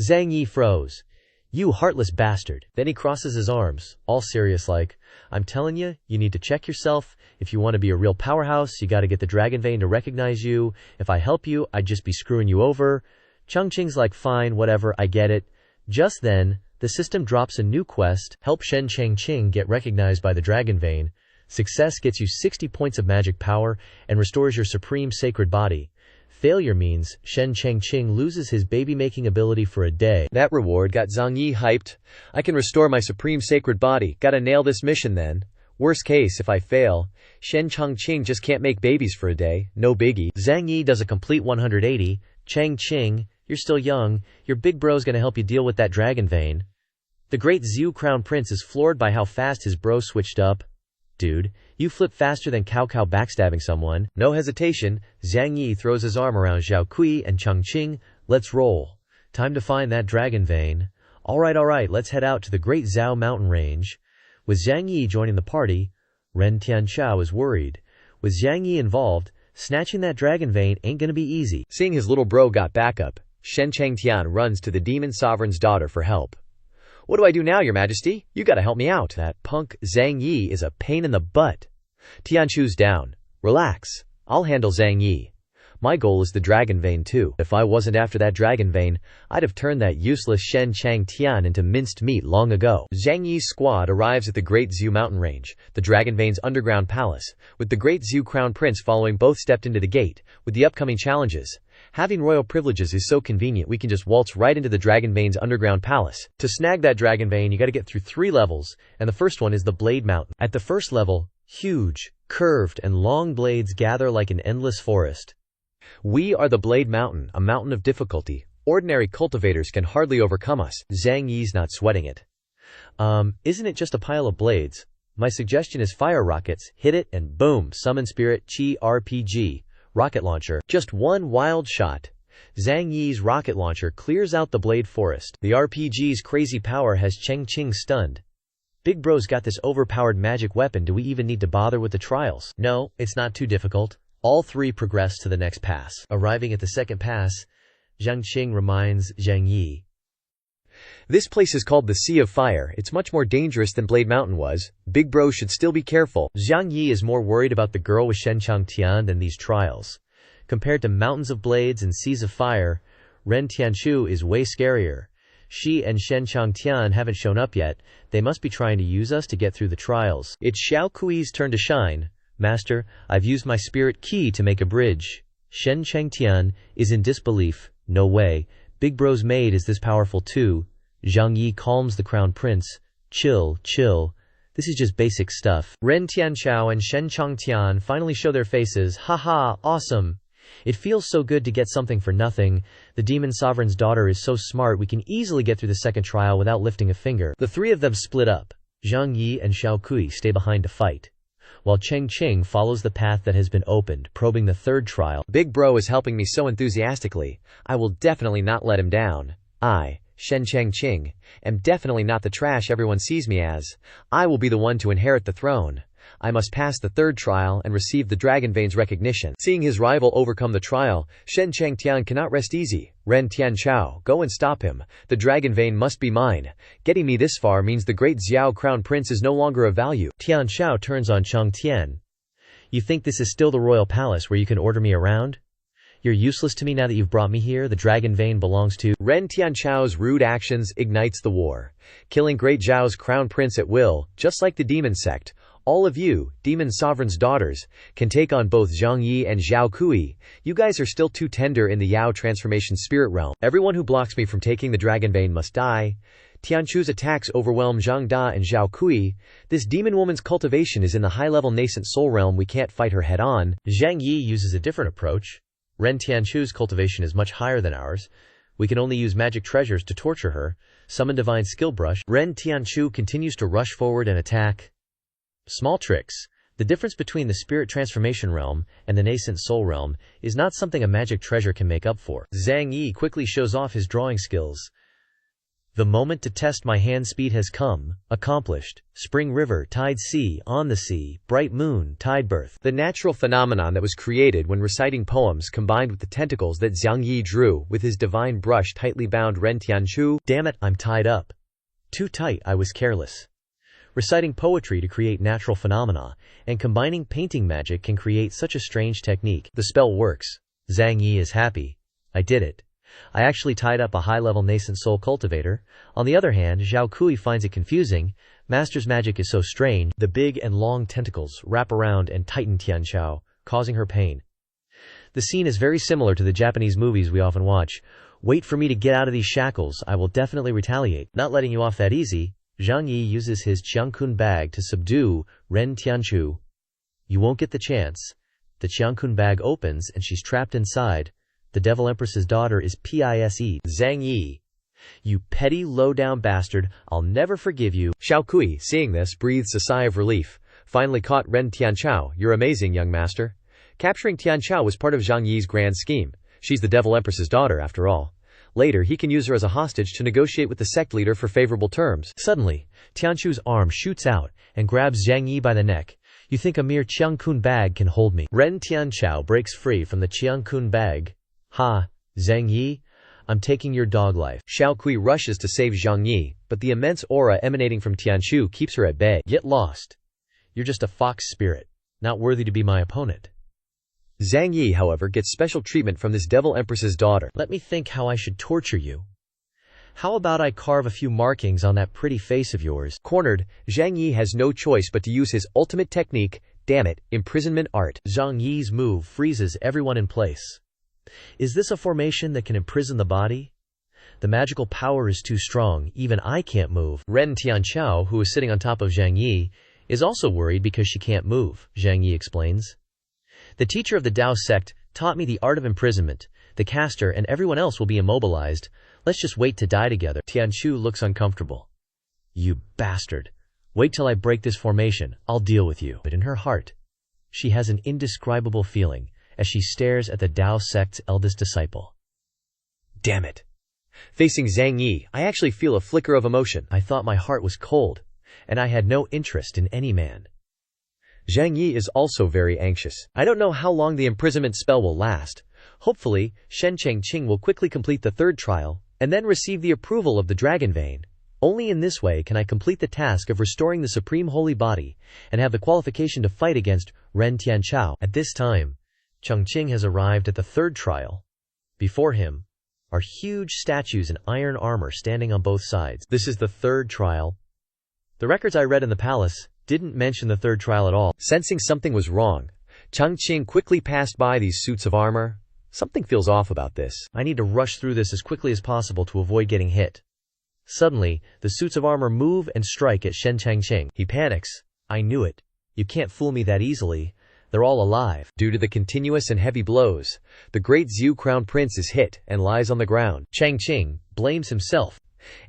Zhang Yi froze. You heartless bastard. Then he crosses his arms, all serious like, I'm telling you, you need to check yourself. If you want to be a real powerhouse, you gotta get the dragon vein to recognize you. If I help you, I'd just be screwing you over. Chongqing's like, fine, whatever, I get it. Just then, the system drops a new quest, help Shen Changqing get recognized by the dragon vein. Success gets you 60 points of magic power and restores your supreme sacred body. Failure means Shen Changqing loses his baby-making ability for a day. That reward got Zhang Yi hyped. I can restore my supreme sacred body. Gotta nail this mission then. Worst case, if I fail, Shen Changqing just can't make babies for a day. No biggie. Zhang Yi does a complete 180. Changqing, you're still young. Your big bro's gonna help you deal with that dragon vein. The great Zhu Crown Prince is floored by how fast his bro switched up. Dude, you flip faster than Cao Cao backstabbing someone. No hesitation, Zhang Yi throws his arm around Zhao Kui and Changqing. Let's roll. Time to find that dragon vein. Alright, let's head out to the Great Zhao mountain range. With Zhang Yi joining the party, Ren Tianxiao is worried. With Zhang Yi involved, snatching that dragon vein ain't gonna be easy. Seeing his little bro got backup, Shen Changtian runs to the demon sovereign's daughter for help. What do I do now, your majesty? You gotta help me out. That punk Zhang Yi is a pain in the butt. Tianchu's down. Relax. I'll handle Zhang Yi. My goal is the dragon vein too. If I wasn't after that dragon vein, I'd have turned that useless Shen Changtian into minced meat long ago. Zhang Yi's squad arrives at the Great Zhu mountain range, the dragon vein's underground palace. With the Great Zhu Crown Prince following, both stepped into the gate. With the upcoming challenges, having royal privileges is so convenient, we can just waltz right into the dragon vein's underground palace. To snag that dragon vein, you gotta get through 3 levels, and the first one is the Blade Mountain. At the first level, huge, curved, and long blades gather like an endless forest. We are the Blade Mountain, a mountain of difficulty. Ordinary cultivators can hardly overcome us. Zhang Yi's not sweating it. Isn't it just a pile of blades? My suggestion is fire rockets. Hit it and boom, summon spirit chi RPG. Rocket launcher. Just one wild shot. Zhang Yi's rocket launcher clears out the blade forest. The RPG's crazy power has Changqing stunned. Big Bro's got this overpowered magic weapon. Do we even need to bother with the trials? No, it's not too difficult. All 3 progress to the next pass. Arriving at the second pass, Zhang Qing reminds Zhang Yi. This place is called the Sea of Fire. It's much more dangerous than Blade Mountain was. Big Bro should still be careful. Zhang Yi is more worried about the girl with Shen Changtian than these trials. Compared to mountains of blades and seas of fire, Ren Tianchu is way scarier. She and Shen Changtian haven't shown up yet. They must be trying to use us to get through the trials. It's Xiao Kui's turn to shine. Master, I've used my spirit key to make a bridge. Shen Changtian is in disbelief. No way. Big Bro's maid is this powerful too. Zhang Yi calms the crown prince. Chill. This is just basic stuff. Ren Tianxiao and Shen Changtian finally show their faces. Haha, awesome. It feels so good to get something for nothing. The demon sovereign's daughter is so smart, we can easily get through the second trial without lifting a finger. The 3 of them split up. Zhang Yi and Xiao Kui stay behind to fight, while Changqing follows the path that has been opened, probing the 3rd trial. Big Bro is helping me so enthusiastically. I will definitely not let him down. I, Shen Changqing, am definitely not the trash everyone sees me as. I will be the one to inherit the throne. I must pass the 3rd trial and receive the dragon vein's recognition. Seeing his rival overcome the trial, Shen Changtian cannot rest easy. Ren Tianxiao, go and stop him. The dragon vein must be mine. Getting me this far means the great Xiao Crown Prince is no longer of value. Tianxiao turns on Changtian. You think this is still the royal palace where you can order me around? You're useless to me now that you've brought me here. The dragon vein belongs to... Ren Tianxiao's rude actions ignites the war, killing Great Zhao's crown prince at will, just like the demon sect. All of you, demon sovereign's daughters, can take on both Zhang Yi and Xiao Kui. You guys are still too tender in the Yao transformation spirit realm. Everyone who blocks me from taking the dragon vein must die. Tianchu's attacks overwhelm Zhang Da and Xiao Kui. This demon woman's cultivation is in the high-level nascent soul realm. We can't fight her head-on. Zhang Yi uses a different approach. Ren Tianchu's cultivation is much higher than ours. We can only use magic treasures to torture her. Summon divine skill brush. Ren Tianchu continues to rush forward and attack. Small tricks. The difference between the spirit transformation realm and the nascent soul realm is not something a magic treasure can make up for. Zhang Yi quickly shows off his drawing skills. The moment to test my hand speed has come. Accomplished. Spring river, tide sea, on the sea, bright moon, tide birth. The natural phenomenon that was created when reciting poems combined with the tentacles that Zhang Yi drew with his divine brush tightly bound Ren Tianchu. Damn it, I'm tied up. Too tight, I was careless. Reciting poetry to create natural phenomena, and combining painting magic can create such a strange technique. The spell works. Zhang Yi is happy. I did it. I actually tied up a high-level nascent soul cultivator. On the other hand, Zhao Kui finds it confusing. Master's magic is so strange. The big and long tentacles wrap around and tighten Tianqiao, causing her pain. The scene is very similar to the Japanese movies we often watch. Wait for me to get out of these shackles, I will definitely retaliate. Not letting you off that easy, Zhang Yi uses his Qiangkun bag to subdue Ren Tianchu. You won't get the chance. The Qiangkun bag opens and she's trapped inside. The Devil Empress's daughter is Pise. Zhang Yi. You petty, low-down bastard, I'll never forgive you. Xiao Kui, seeing this, breathes a sigh of relief. Finally caught Ren Tianqiao. You're amazing, young master. Capturing Tianqiao was part of Zhang Yi's grand scheme. She's the Devil Empress's daughter, after all. Later, he can use her as a hostage to negotiate with the sect leader for favorable terms. Suddenly, Tianchu's arm shoots out and grabs Zhang Yi by the neck. You think a mere Qiangkun bag can hold me? Ren Tianqiao breaks free from the Qiangkun bag. Ha, Zhang Yi, I'm taking your dog life. Xiao Kui rushes to save Zhang Yi, but the immense aura emanating from Tianchu keeps her at bay. Get lost. You're just a fox spirit, not worthy to be my opponent. Zhang Yi, however, gets special treatment from this Devil Empress's daughter. Let me think how I should torture you. How about I carve a few markings on that pretty face of yours? Cornered, Zhang Yi has no choice but to use his ultimate technique, damn it, imprisonment art. Zhang Yi's move freezes everyone in place. Is this a formation that can imprison the body? The magical power is too strong, even I can't move. Ren Tianqiao, who is sitting on top of Zhang Yi, is also worried because she can't move, Zhang Yi explains. The teacher of the Dao sect taught me the art of imprisonment. The caster and everyone else will be immobilized. Let's just wait to die together. Tianchu looks uncomfortable. You bastard. Wait till I break this formation. I'll deal with you. But in her heart, she has an indescribable feeling as she stares at the Dao sect's eldest disciple. Damn it. Facing Zhang Yi, I actually feel a flicker of emotion. I thought my heart was cold, and I had no interest in any man. Zhang Yi is also very anxious. I don't know how long the imprisonment spell will last. Hopefully, Shen Chengqing will quickly complete the third trial, and then receive the approval of the Dragon Vein. Only in this way can I complete the task of restoring the Supreme Holy Body, and have the qualification to fight against Ren Tianqiao. At this time, Chengqing has arrived at the third trial. Before him are huge statues in iron armor standing on both sides. This is the third trial. The records I read in the palace didn't mention the third trial at all. Sensing something was wrong, Chengqing quickly passed by these suits of armor. Something feels off about this. I need to rush through this as quickly as possible to avoid getting hit. Suddenly, the suits of armor move and strike at Shen Chengqing. He panics. I knew it. You can't fool me that easily. They're all alive. Due to the continuous and heavy blows, the great Zhu Crown Prince is hit and lies on the ground. Chengqing blames himself.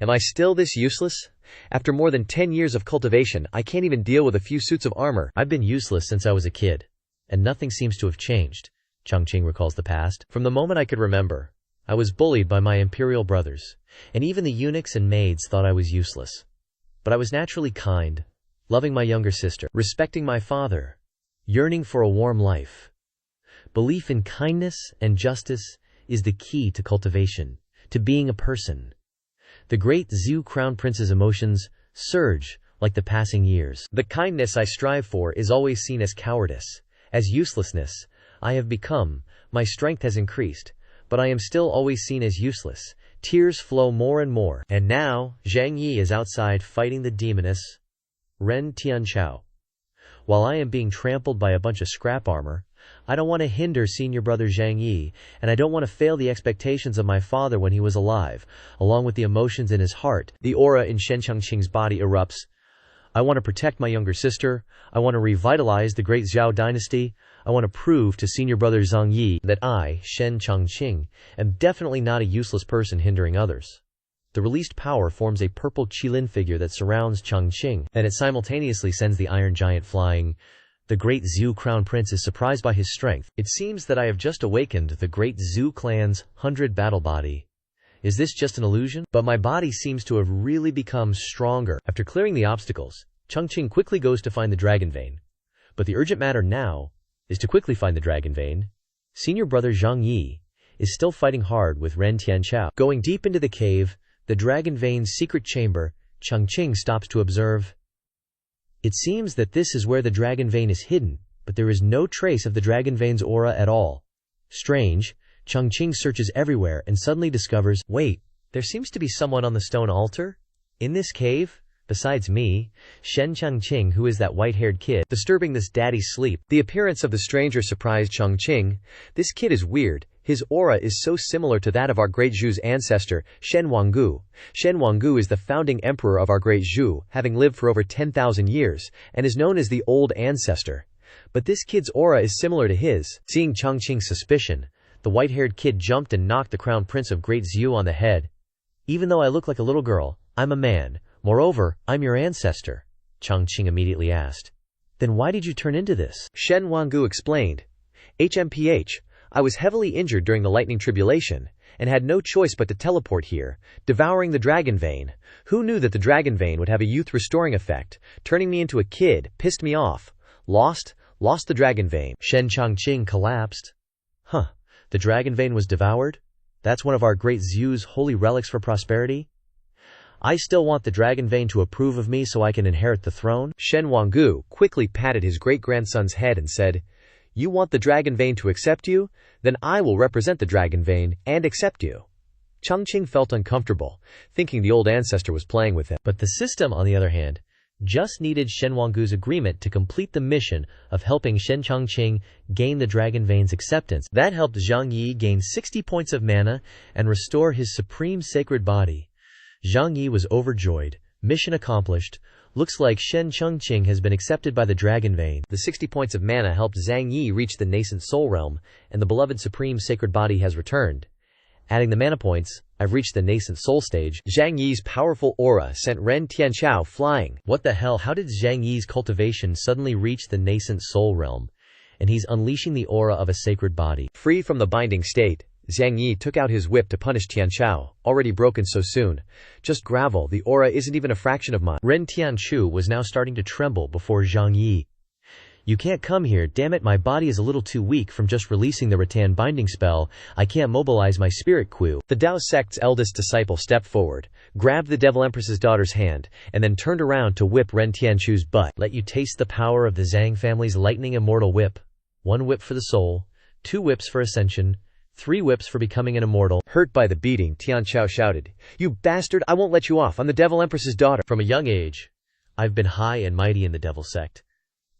Am I still this useless? After more than 10 years of cultivation, I can't even deal with a few suits of armor. I've been useless since I was a kid, and nothing seems to have changed. Chengqing recalls the past. From the moment I could remember, I was bullied by my imperial brothers, and even the eunuchs and maids thought I was useless. But I was naturally kind, loving my younger sister, respecting my father, yearning for a warm life. Belief in kindness and justice is the key to cultivation, to being a person. The great Zhu Crown Prince's emotions surge like the passing years. The kindness I strive for is always seen as cowardice, as uselessness. I have become, my strength has increased, but I am still always seen as useless. Tears flow more and more. And now, Zhang Yi is outside fighting the demoness, Ren Tianqiao. While I am being trampled by a bunch of scrap armor, I don't want to hinder senior brother Zhang Yi, and I don't want to fail the expectations of my father when he was alive. Along with the emotions in his heart, the aura in Shen Chengqing's body erupts. I want to protect my younger sister. I want to revitalize the great Zhao dynasty. I want to prove to senior brother Zhang Yi that I, Shen Chengqing, am definitely not a useless person hindering others. The released power forms a purple qilin figure that surrounds Chengqing, and it simultaneously sends the iron giant flying. The great Zhu Crown Prince is surprised by his strength. It seems that I have just awakened the great Zhu clan's 100 battle body. Is this just an illusion? But my body seems to have really become stronger. After clearing the obstacles, Chengqing quickly goes to find the Dragon Vein. But the urgent matter now is to quickly find the Dragon Vein. Senior brother Zhang Yi is still fighting hard with Ren Tianqiao. Going deep into the cave, the Dragon Vein's secret chamber, Chengqing stops to observe. It seems that this is where the Dragon Vein is hidden, but there is no trace of the Dragon Vein's aura at all. Strange, Chongqing searches everywhere and suddenly discovers, wait, there seems to be someone on the stone altar? In this cave? Besides me, Shen Chongqing, who is that white-haired kid, disturbing this daddy's sleep. The appearance of the stranger surprised Chongqing. This kid is weird. His aura is so similar to that of our great Zhu's ancestor, Shen Huanggu. Shen Huanggu is the founding emperor of our great Zhu, having lived for over 10,000 years, and is known as the Old Ancestor. But this kid's aura is similar to his. Seeing Chongqing's suspicion, the white-haired kid jumped and knocked the crown prince of Great Zhu on the head. Even though I look like a little girl, I'm a man. Moreover, I'm your ancestor, Chongqing immediately asked. Then why did you turn into this? Shen Huanggu explained. HMPH, I was heavily injured during the lightning tribulation, and had no choice but to teleport here, devouring the dragon vein. Who knew that the dragon vein would have a youth-restoring effect? Turning me into a kid pissed me off. Lost the dragon vein. Shen Chongqing collapsed. Huh, the dragon vein was devoured? That's one of our great Zhu's holy relics for prosperity? I still want the dragon vein to approve of me so I can inherit the throne? Shen Huanggu quickly patted his great-grandson's head and said, You want the dragon vein to accept you? Then I will represent the dragon vein and accept you. Chongqing felt uncomfortable, thinking the old ancestor was playing with him. But the system, on the other hand, just needed Shen Huanggu's agreement to complete the mission of helping Shen Chongqing gain the dragon vein's acceptance. That helped Zhang Yi gain 60 points of mana and restore his supreme sacred body. Zhang Yi was overjoyed. Mission accomplished. Looks like Shen Chongqing has been accepted by the dragon vein. The 60 points of mana helped Zhang Yi reach the nascent soul realm, and the beloved supreme sacred body has returned. Adding the mana points, I've reached the nascent soul stage. Zhang Yi's powerful aura sent Ren Tianchao flying. What the hell? How did Zhang Yi's cultivation suddenly reach the nascent soul realm? And he's unleashing the aura of a sacred body. Free from the binding state, Zhang Yi took out his whip to punish Tianchao, already broken so soon. Just gravel, the aura isn't even a fraction of mine. Ren Tianchu was now starting to tremble before Zhang Yi. You can't come here, damn it, my body is a little too weak from just releasing the rattan binding spell. I can't mobilize my spirit queue. The Dao sect's eldest disciple stepped forward, grabbed the Devil Empress's daughter's hand, and then turned around to whip Ren Tianchu's butt. Let you taste the power of the Zhang family's lightning immortal whip. 1 whip for the soul, 2 whips for ascension, 3 whips for becoming an immortal. Hurt by the beating, Tianchao shouted, You bastard, I won't let you off. I'm the Devil Empress's daughter. From a young age, I've been high and mighty in the Devil sect.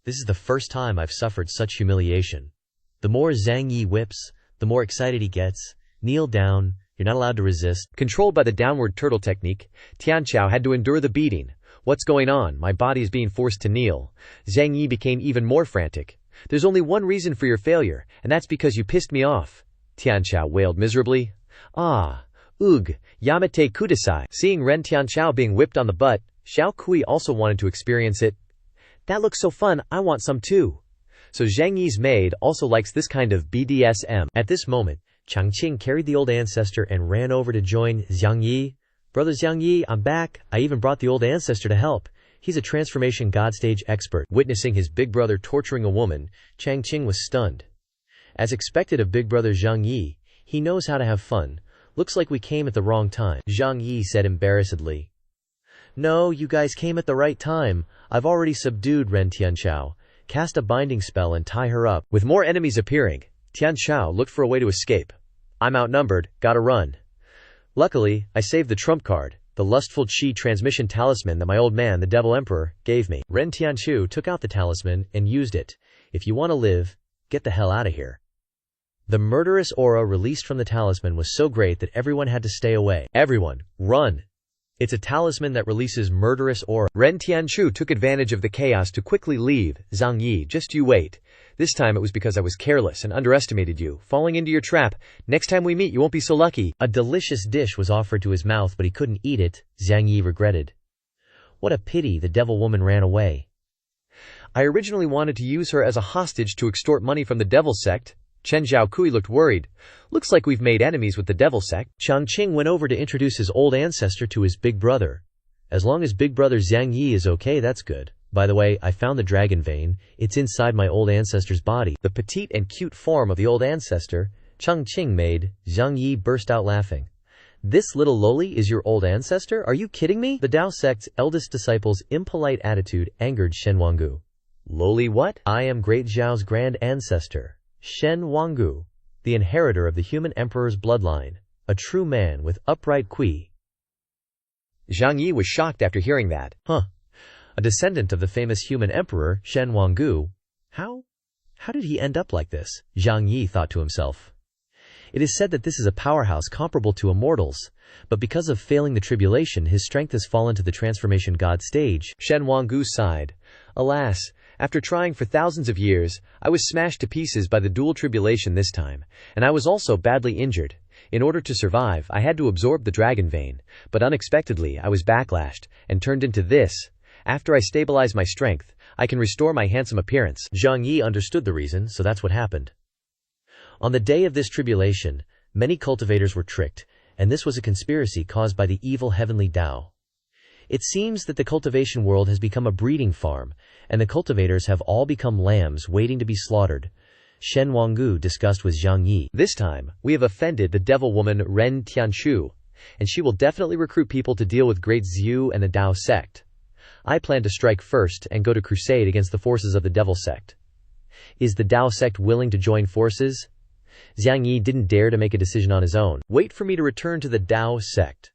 This is the first time I've suffered such humiliation. The more Zhang Yi whips, the more excited he gets. Kneel down, you're not allowed to resist. Controlled by the downward turtle technique, Tianchao had to endure the beating. What's going on? My body is being forced to kneel. Zhang Yi became even more frantic. There's only one reason for your failure, and that's because you pissed me off. Tianchao wailed miserably. Ugh, Yamate kudasai. Seeing Ren Tianchao being whipped on the butt, Xiao Kui also wanted to experience it. That looks so fun, I want some too. So Zhang Yi's maid also likes this kind of BDSM. At this moment, Chongqing carried the old ancestor and ran over to join Zhang Yi. Brother Zhang Yi, I'm back. I even brought the old ancestor to help. He's a transformation god stage expert. Witnessing his big brother torturing a woman, Chongqing was stunned. As expected of big brother Zhang Yi, he knows how to have fun. Looks like we came at the wrong time, Zhang Yi said embarrassedly. No, you guys came at the right time. I've already subdued Ren Tianchao. Cast a binding spell and tie her up. With more enemies appearing, Tianchao looked for a way to escape. I'm outnumbered, gotta run. Luckily, I saved the trump card, the lustful chi transmission talisman that my old man, the Devil Emperor, gave me. Ren Tianchu took out the talisman and used it. If you want to live, get the hell out of here. The murderous aura released from the talisman was so great that everyone had to stay away. Everyone, run! It's a talisman that releases murderous aura. Ren Tianchu took advantage of the chaos to quickly leave. Zhang Yi, just you wait. This time it was because I was careless and underestimated you, falling into your trap. Next time we meet you won't be so lucky. A delicious dish was offered to his mouth but he couldn't eat it, Zhang Yi regretted. What a pity the devil woman ran away. I originally wanted to use her as a hostage to extort money from the devil sect. Chen Zhaokui looked worried. Looks like we've made enemies with the devil sect. Chongqing went over to introduce his old ancestor to his big brother. As long as big brother Zhang Yi is okay, that's good. By the way, I found the dragon vein. It's inside my old ancestor's body. The petite and cute form of the old ancestor, Chongqing made. Zhang Yi burst out laughing. This little loli is your old ancestor? Are you kidding me? The Dao sect's eldest disciple's impolite attitude angered Shen Huanggu. Loli what? I am great Zhao's grand ancestor, Shen Huanggu. the inheritor of the human emperor's bloodline, a true man with upright qui. Zhang Yi was shocked after hearing that. A descendant of the famous human emperor, Shen Wanggu. How did he end up like this? Zhang Yi thought to himself. It is said that this is a powerhouse comparable to immortals, but because of failing the tribulation, his strength has fallen to the transformation god stage. Shen Wanggu sighed. Alas, after trying for thousands of years, I was smashed to pieces by the dual tribulation this time, and I was also badly injured. In order to survive, I had to absorb the dragon vein, but unexpectedly I was backlashed and turned into this. After I stabilize my strength, I can restore my handsome appearance. Zhang Yi understood the reason, so that's what happened. On the day of this tribulation, many cultivators were tricked, and this was a conspiracy caused by the evil heavenly Tao. It seems that the cultivation world has become a breeding farm, and the cultivators have all become lambs waiting to be slaughtered. Shen Wanggu discussed with Zhang Yi. This time, we have offended the devil woman Ren Tianshu, and she will definitely recruit people to deal with Great Zhu and the Tao sect. I plan to strike first and go to crusade against the forces of the devil sect. Is the Tao sect willing to join forces? Zhang Yi didn't dare to make a decision on his own. Wait for me to return to the Tao sect.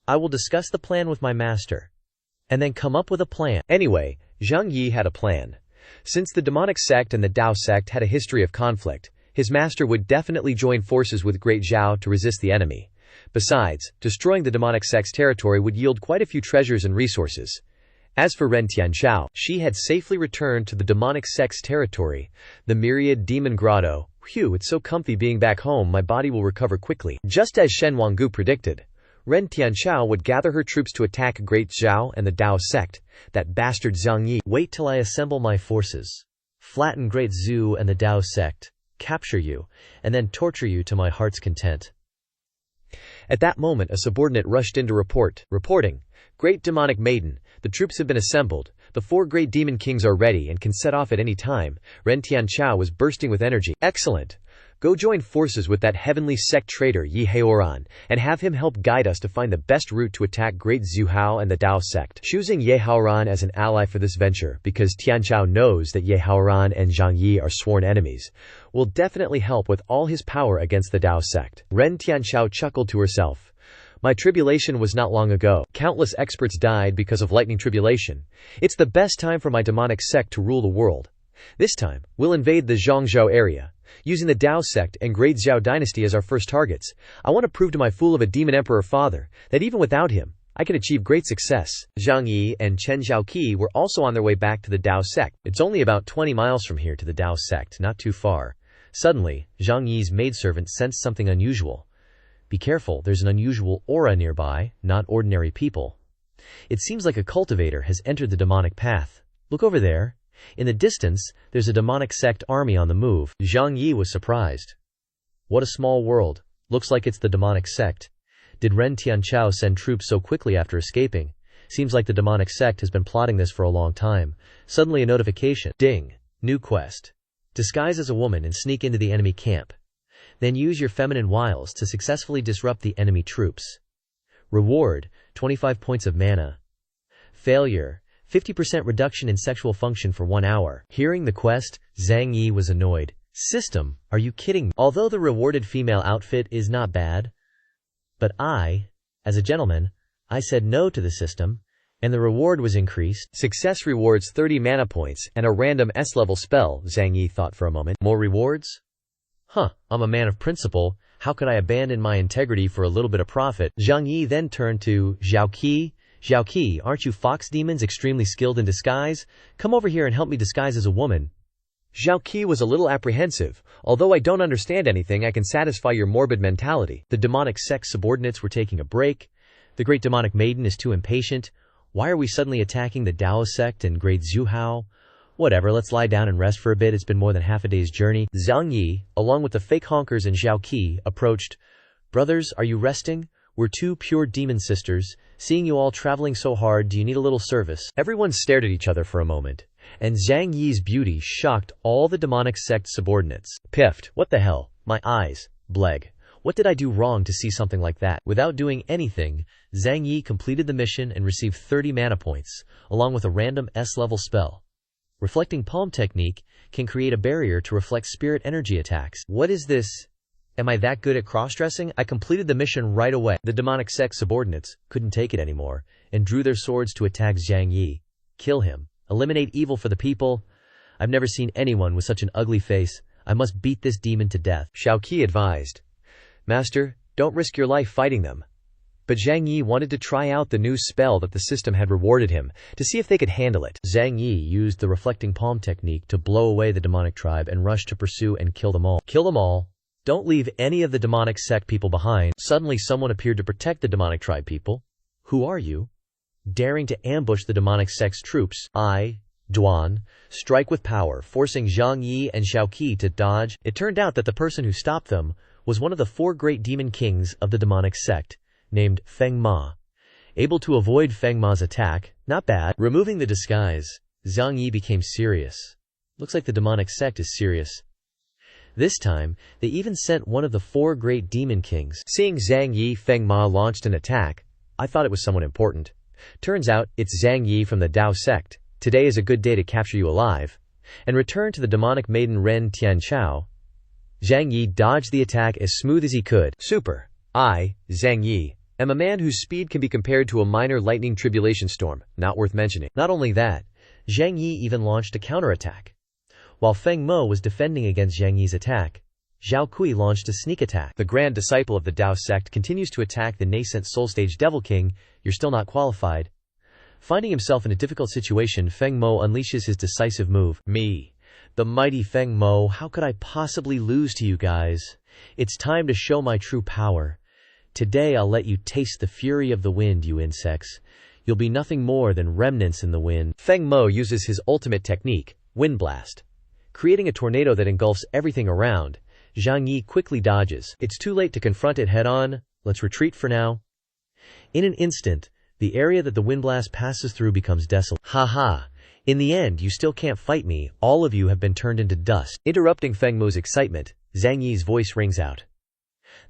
I will discuss the plan with my master, and then come up with a plan. Anyway, Zhang Yi had a plan. Since the demonic sect and the Tao sect had a history of conflict, his master would definitely join forces with Great Zhao to resist the enemy. Besides, destroying the demonic sect's territory would yield quite a few treasures and resources. As for Ren Tianxiao, she had safely returned to the demonic sect's territory, the myriad demon grotto. Phew, it's so comfy being back home, my body will recover quickly. Just as Shen Wanggu predicted, Ren Tianxiao would gather her troops to attack Great Zhao and the Tao sect. That bastard Zhang Yi. Wait till I assemble my forces, flatten Great Zhu and the Tao sect, capture you, and then torture you to my heart's content. At that moment a subordinate rushed in to reporting, Great demonic maiden, the troops have been assembled, the 4 great demon kings are ready and can set off at any time. Ren Tianxiao was bursting with energy. Excellent! Go join forces with that heavenly sect traitor Yi Haoran, and have him help guide us to find the best route to attack Great Zhuhao and the Tao sect. Choosing Yi Haoran as an ally for this venture, because Tianxiao knows that Yi Haoran and Zhang Yi are sworn enemies, will definitely help with all his power against the Tao sect. Ren Tianxiao chuckled to herself. My tribulation was not long ago. Countless experts died because of lightning tribulation. It's the best time for my demonic sect to rule the world. This time, we'll invade the Zhangzhou area, using the Tao sect and Great Zhao dynasty as our first targets. I want to prove to my fool of a demon emperor father that even without him, I can achieve great success. Zhang Yi and Chen Xiaoqi were also on their way back to the Tao sect. It's only about 20 miles from here to the Tao sect, not too far. Suddenly, Zhang Yi's maidservant sensed something unusual. Be careful, there's an unusual aura nearby, not ordinary people. It seems like a cultivator has entered the demonic path. Look over there. In the distance, there's a demonic sect army on the move. Zhang Yi was surprised. What a small world. Looks like it's the demonic sect. Did Ren Tianxiao send troops so quickly after escaping? Seems like the demonic sect has been plotting this for a long time. Suddenly a notification. Ding. New quest. Disguise as a woman and sneak into the enemy camp. Then use your feminine wiles to successfully disrupt the enemy troops. Reward, 25 points of mana. Failure, 50% reduction in sexual function for 1 hour. Hearing the quest, Zhang Yi was annoyed. System, are you kidding me? Although the rewarded female outfit is not bad, but I, as a gentleman, I said no to the system, and the reward was increased. Success rewards 30 mana points and a random S-level spell, Zhang Yi thought for a moment. More rewards? I'm a man of principle. How could I abandon my integrity for a little bit of profit? Zhang Yi then turned to Xiaoqi. Xiaoqi, aren't you fox demons extremely skilled in disguise? Come over here and help me disguise as a woman. Xiaoqi was a little apprehensive. Although I don't understand anything, I can satisfy your morbid mentality. The demonic sect subordinates were taking a break. The great demonic maiden is too impatient. Why are we suddenly attacking the Tao sect and Great Zhuhao? Whatever, let's lie down and rest for a bit. It's been more than half a day's journey. Zhang Yi, along with the fake honkers and Xiaoqi, approached. Brothers, are you resting? We're 2 pure demon sisters. Seeing you all traveling so hard, do you need a little service? Everyone stared at each other for a moment, and Zhang Yi's beauty shocked all the demonic sect subordinates. Piffed. What the hell? My eyes. Bleg. What did I do wrong to see something like that? Without doing anything, Zhang Yi completed the mission and received 30 mana points, along with a random S-level spell. Reflecting palm technique can create a barrier to reflect spirit energy attacks. What is this? Am I that good at cross-dressing? I completed the mission right away. The demonic sect subordinates couldn't take it anymore and drew their swords to attack Zhang Yi. Kill him. Eliminate evil for the people. I've never seen anyone with such an ugly face. I must beat this demon to death. Xiao Qi advised. Master, don't risk your life fighting them. But Zhang Yi wanted to try out the new spell that the system had rewarded him, to see if they could handle it. Zhang Yi used the reflecting palm technique to blow away the demonic tribe and rush to pursue and kill them all. Kill them all. Don't leave any of the demonic sect people behind. Suddenly someone appeared to protect the demonic tribe people. Who are you? Daring to ambush the demonic sect's troops, Duan, strike with power, forcing Zhang Yi and Xiao Qi to dodge. It turned out that the person who stopped them was one of the 4 great demon kings of the demonic sect, named Feng Ma. Able to avoid Feng Ma's attack, not bad. Removing the disguise, Zhang Yi became serious. Looks like the demonic sect is serious. This time, they even sent one of the 4 great demon kings. Seeing Zhang Yi, Feng Ma launched an attack. I thought it was someone important. Turns out, it's Zhang Yi from the Dao sect. Today is a good day to capture you alive. And return to the demonic maiden Ren Tianchao. Zhang Yi dodged the attack as smooth as he could. Super. I, Zhang Yi, am a man whose speed can be compared to a minor lightning tribulation storm. Not worth mentioning. Not only that, Zhang Yi even launched a counterattack. While Feng Mo was defending against Zhang Yi's attack, Zhao Kui launched a sneak attack. The grand disciple of the Dao sect continues to attack the nascent Soul Stage Devil King. You're still not qualified. Finding himself in a difficult situation, Feng Mo unleashes his decisive move. Me, the mighty Feng Mo, how could I possibly lose to you guys? It's time to show my true power. Today I'll let you taste the fury of the wind, you insects. You'll be nothing more than remnants in the wind. Feng Mo uses his ultimate technique, Wind Blast, creating a tornado that engulfs everything around. Zhang Yi quickly dodges. It's too late to confront it head-on. Let's retreat for now. In an instant, the area that the wind blast passes through becomes desolate. Ha. In the end, you still can't fight me. All of you have been turned into dust. Interrupting Feng Mo's excitement, Zhang Yi's voice rings out.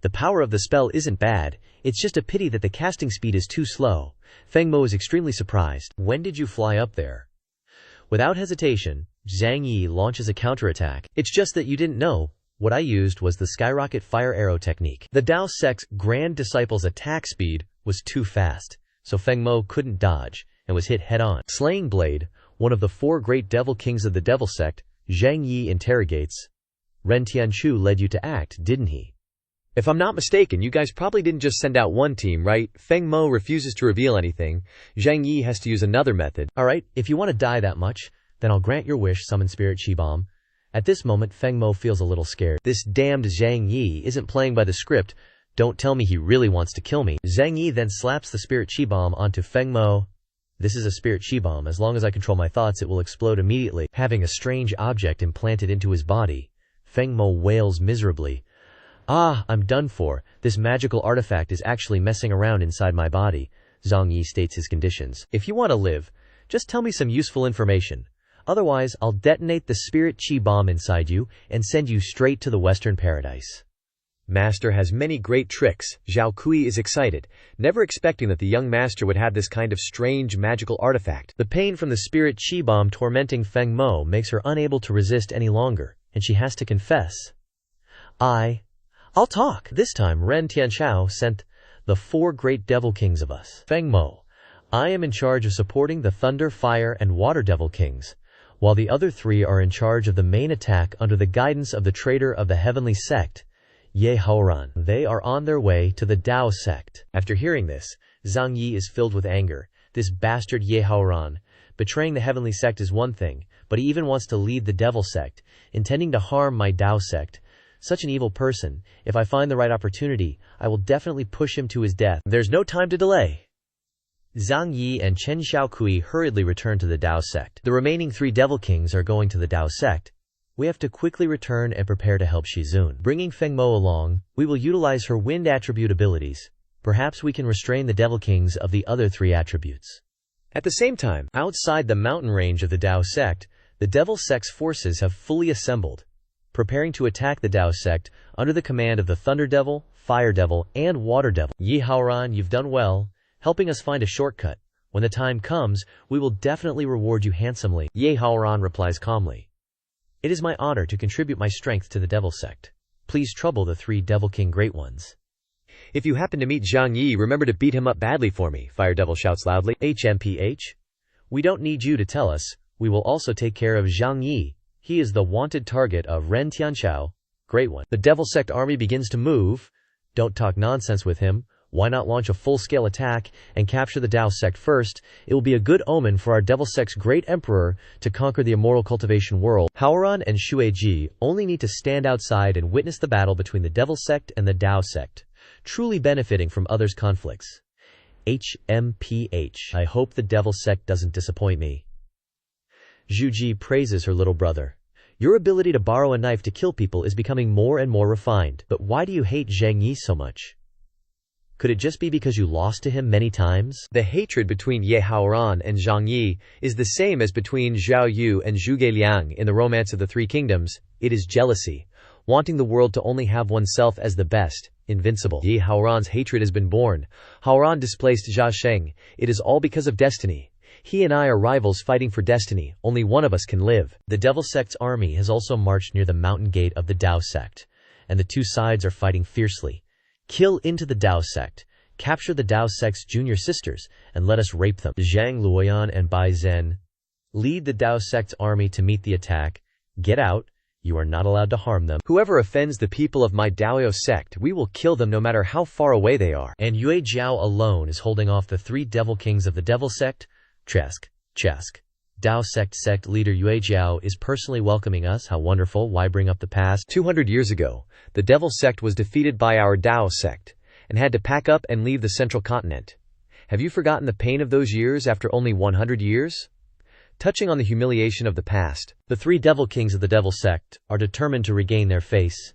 The power of the spell isn't bad. It's just a pity that the casting speed is too slow. Feng Mo is extremely surprised. When did you fly up there? Without hesitation, Zhang Yi launches a counterattack. It's just that you didn't know. What I used was the skyrocket fire arrow technique. The Dao sect's grand disciple's attack speed was too fast, so Feng Mo couldn't dodge and was hit head-on. Slaying Blade, one of the 4 great devil kings of the devil sect, Zhang Yi interrogates. Ren Tianchu led you to act, didn't he? If I'm not mistaken, you guys probably didn't just send out one team, right? Feng Mo refuses to reveal anything. Zhang Yi has to use another method. Alright, if you want to die that much, then I'll grant your wish, summon Spirit Chi-Bomb. At this moment, Feng Mo feels a little scared. This damned Zhang Yi isn't playing by the script. Don't tell me he really wants to kill me. Zhang Yi then slaps the Spirit Chi-Bomb onto Feng Mo. This is a Spirit Chi-Bomb. As long as I control my thoughts, it will explode immediately. Having a strange object implanted into his body, Feng Mo wails miserably. I'm done for. This magical artifact is actually messing around inside my body. Zhang Yi states his conditions. If you want to live, just tell me some useful information. Otherwise, I'll detonate the Spirit Chi Bomb inside you and send you straight to the Western Paradise. Master has many great tricks. Zhao Kui is excited, never expecting that the young master would have this kind of strange magical artifact. The pain from the Spirit Chi Bomb tormenting Feng Mo makes her unable to resist any longer, and she has to confess. I'll talk. This time, Ren Tianchao sent the 4 great devil kings of us. Feng Mo, I am in charge of supporting the Thunder, Fire, and Water Devil Kings, while the other 3 are in charge of the main attack under the guidance of the traitor of the Heavenly Sect, Ye Haoran. They are on their way to the Dao sect. After hearing this, Zhang Yi is filled with anger. This bastard Ye Haoran. Betraying the Heavenly Sect is one thing, but he even wants to lead the Devil Sect, intending to harm my Dao sect. Such an evil person. If I find the right opportunity, I will definitely push him to his death. There's no time to delay. Zhang Yi and Chen Xiaokui hurriedly return to the Dao sect. The remaining 3 devil kings are going to the Dao sect. We have to quickly return and prepare to help Shizun. Bringing Feng Mo along, we will utilize her wind attribute abilities. Perhaps we can restrain the devil kings of the other 3 attributes. At the same time, outside the mountain range of the Dao sect, the devil sect's forces have fully assembled, preparing to attack the Dao sect under the command of the Thunder Devil, Fire Devil, and Water Devil. Yi Haoran, you've done well, helping us find a shortcut. When the time comes, we will definitely reward you handsomely. Ye Haoran replies calmly. It is my honor to contribute my strength to the Devil sect. Please trouble the 3 Devil King Great Ones. If you happen to meet Zhang Yi, remember to beat him up badly for me, Fire Devil shouts loudly. HMPH? We don't need you to tell us. We will also take care of Zhang Yi. He is the wanted target of Ren Tianchao, Great One. The Devil Sect army begins to move. Don't talk nonsense with him. Why not launch a full-scale attack and capture the Dao Sect first? It will be a good omen for our Devil Sect's great emperor to conquer the immoral cultivation world. Haoran and Shueji only need to stand outside and witness the battle between the Devil Sect and the Dao Sect, truly benefiting from others' conflicts. HMPH. I hope the Devil Sect doesn't disappoint me. Zhuji praises her little brother. Your ability to borrow a knife to kill people is becoming more and more refined. But why do you hate Zhang Yi so much? Could it just be because you lost to him many times? The hatred between Ye Haoran and Zhang Yi is the same as between Zhao Yu and Zhuge Liang in the Romance of the Three Kingdoms. It is jealousy, wanting the world to only have oneself as the best, invincible. Ye Haoran's hatred has been born. Haoran displaced Jia Sheng. It is all because of destiny. He and I are rivals fighting for destiny. Only one of us can live. The Devil Sect's army has also marched near the mountain gate of the Dao Sect, and the two sides are fighting fiercely. Kill into the Dao Sect, capture the Dao Sect's junior sisters, and let us rape them. Zhang Luoyan and Bai Zhen lead the Dao Sect's army to meet the attack. Get out. You are not allowed to harm them. Whoever offends the people of my Daoyo sect, we will kill them no matter how far away they are. And Yue Jiao alone is holding off the 3 Devil Kings of the Devil Sect. Chesk. Dao Sect leader Yue Jiao is personally welcoming us. How wonderful. Why bring up the past? 200 years ago, the Devil Sect was defeated by our Dao Sect and had to pack up and leave the central continent. Have you forgotten the pain of those years after only 100 years? Touching on the humiliation of the past, the 3 Devil Kings of the Devil Sect are determined to regain their face.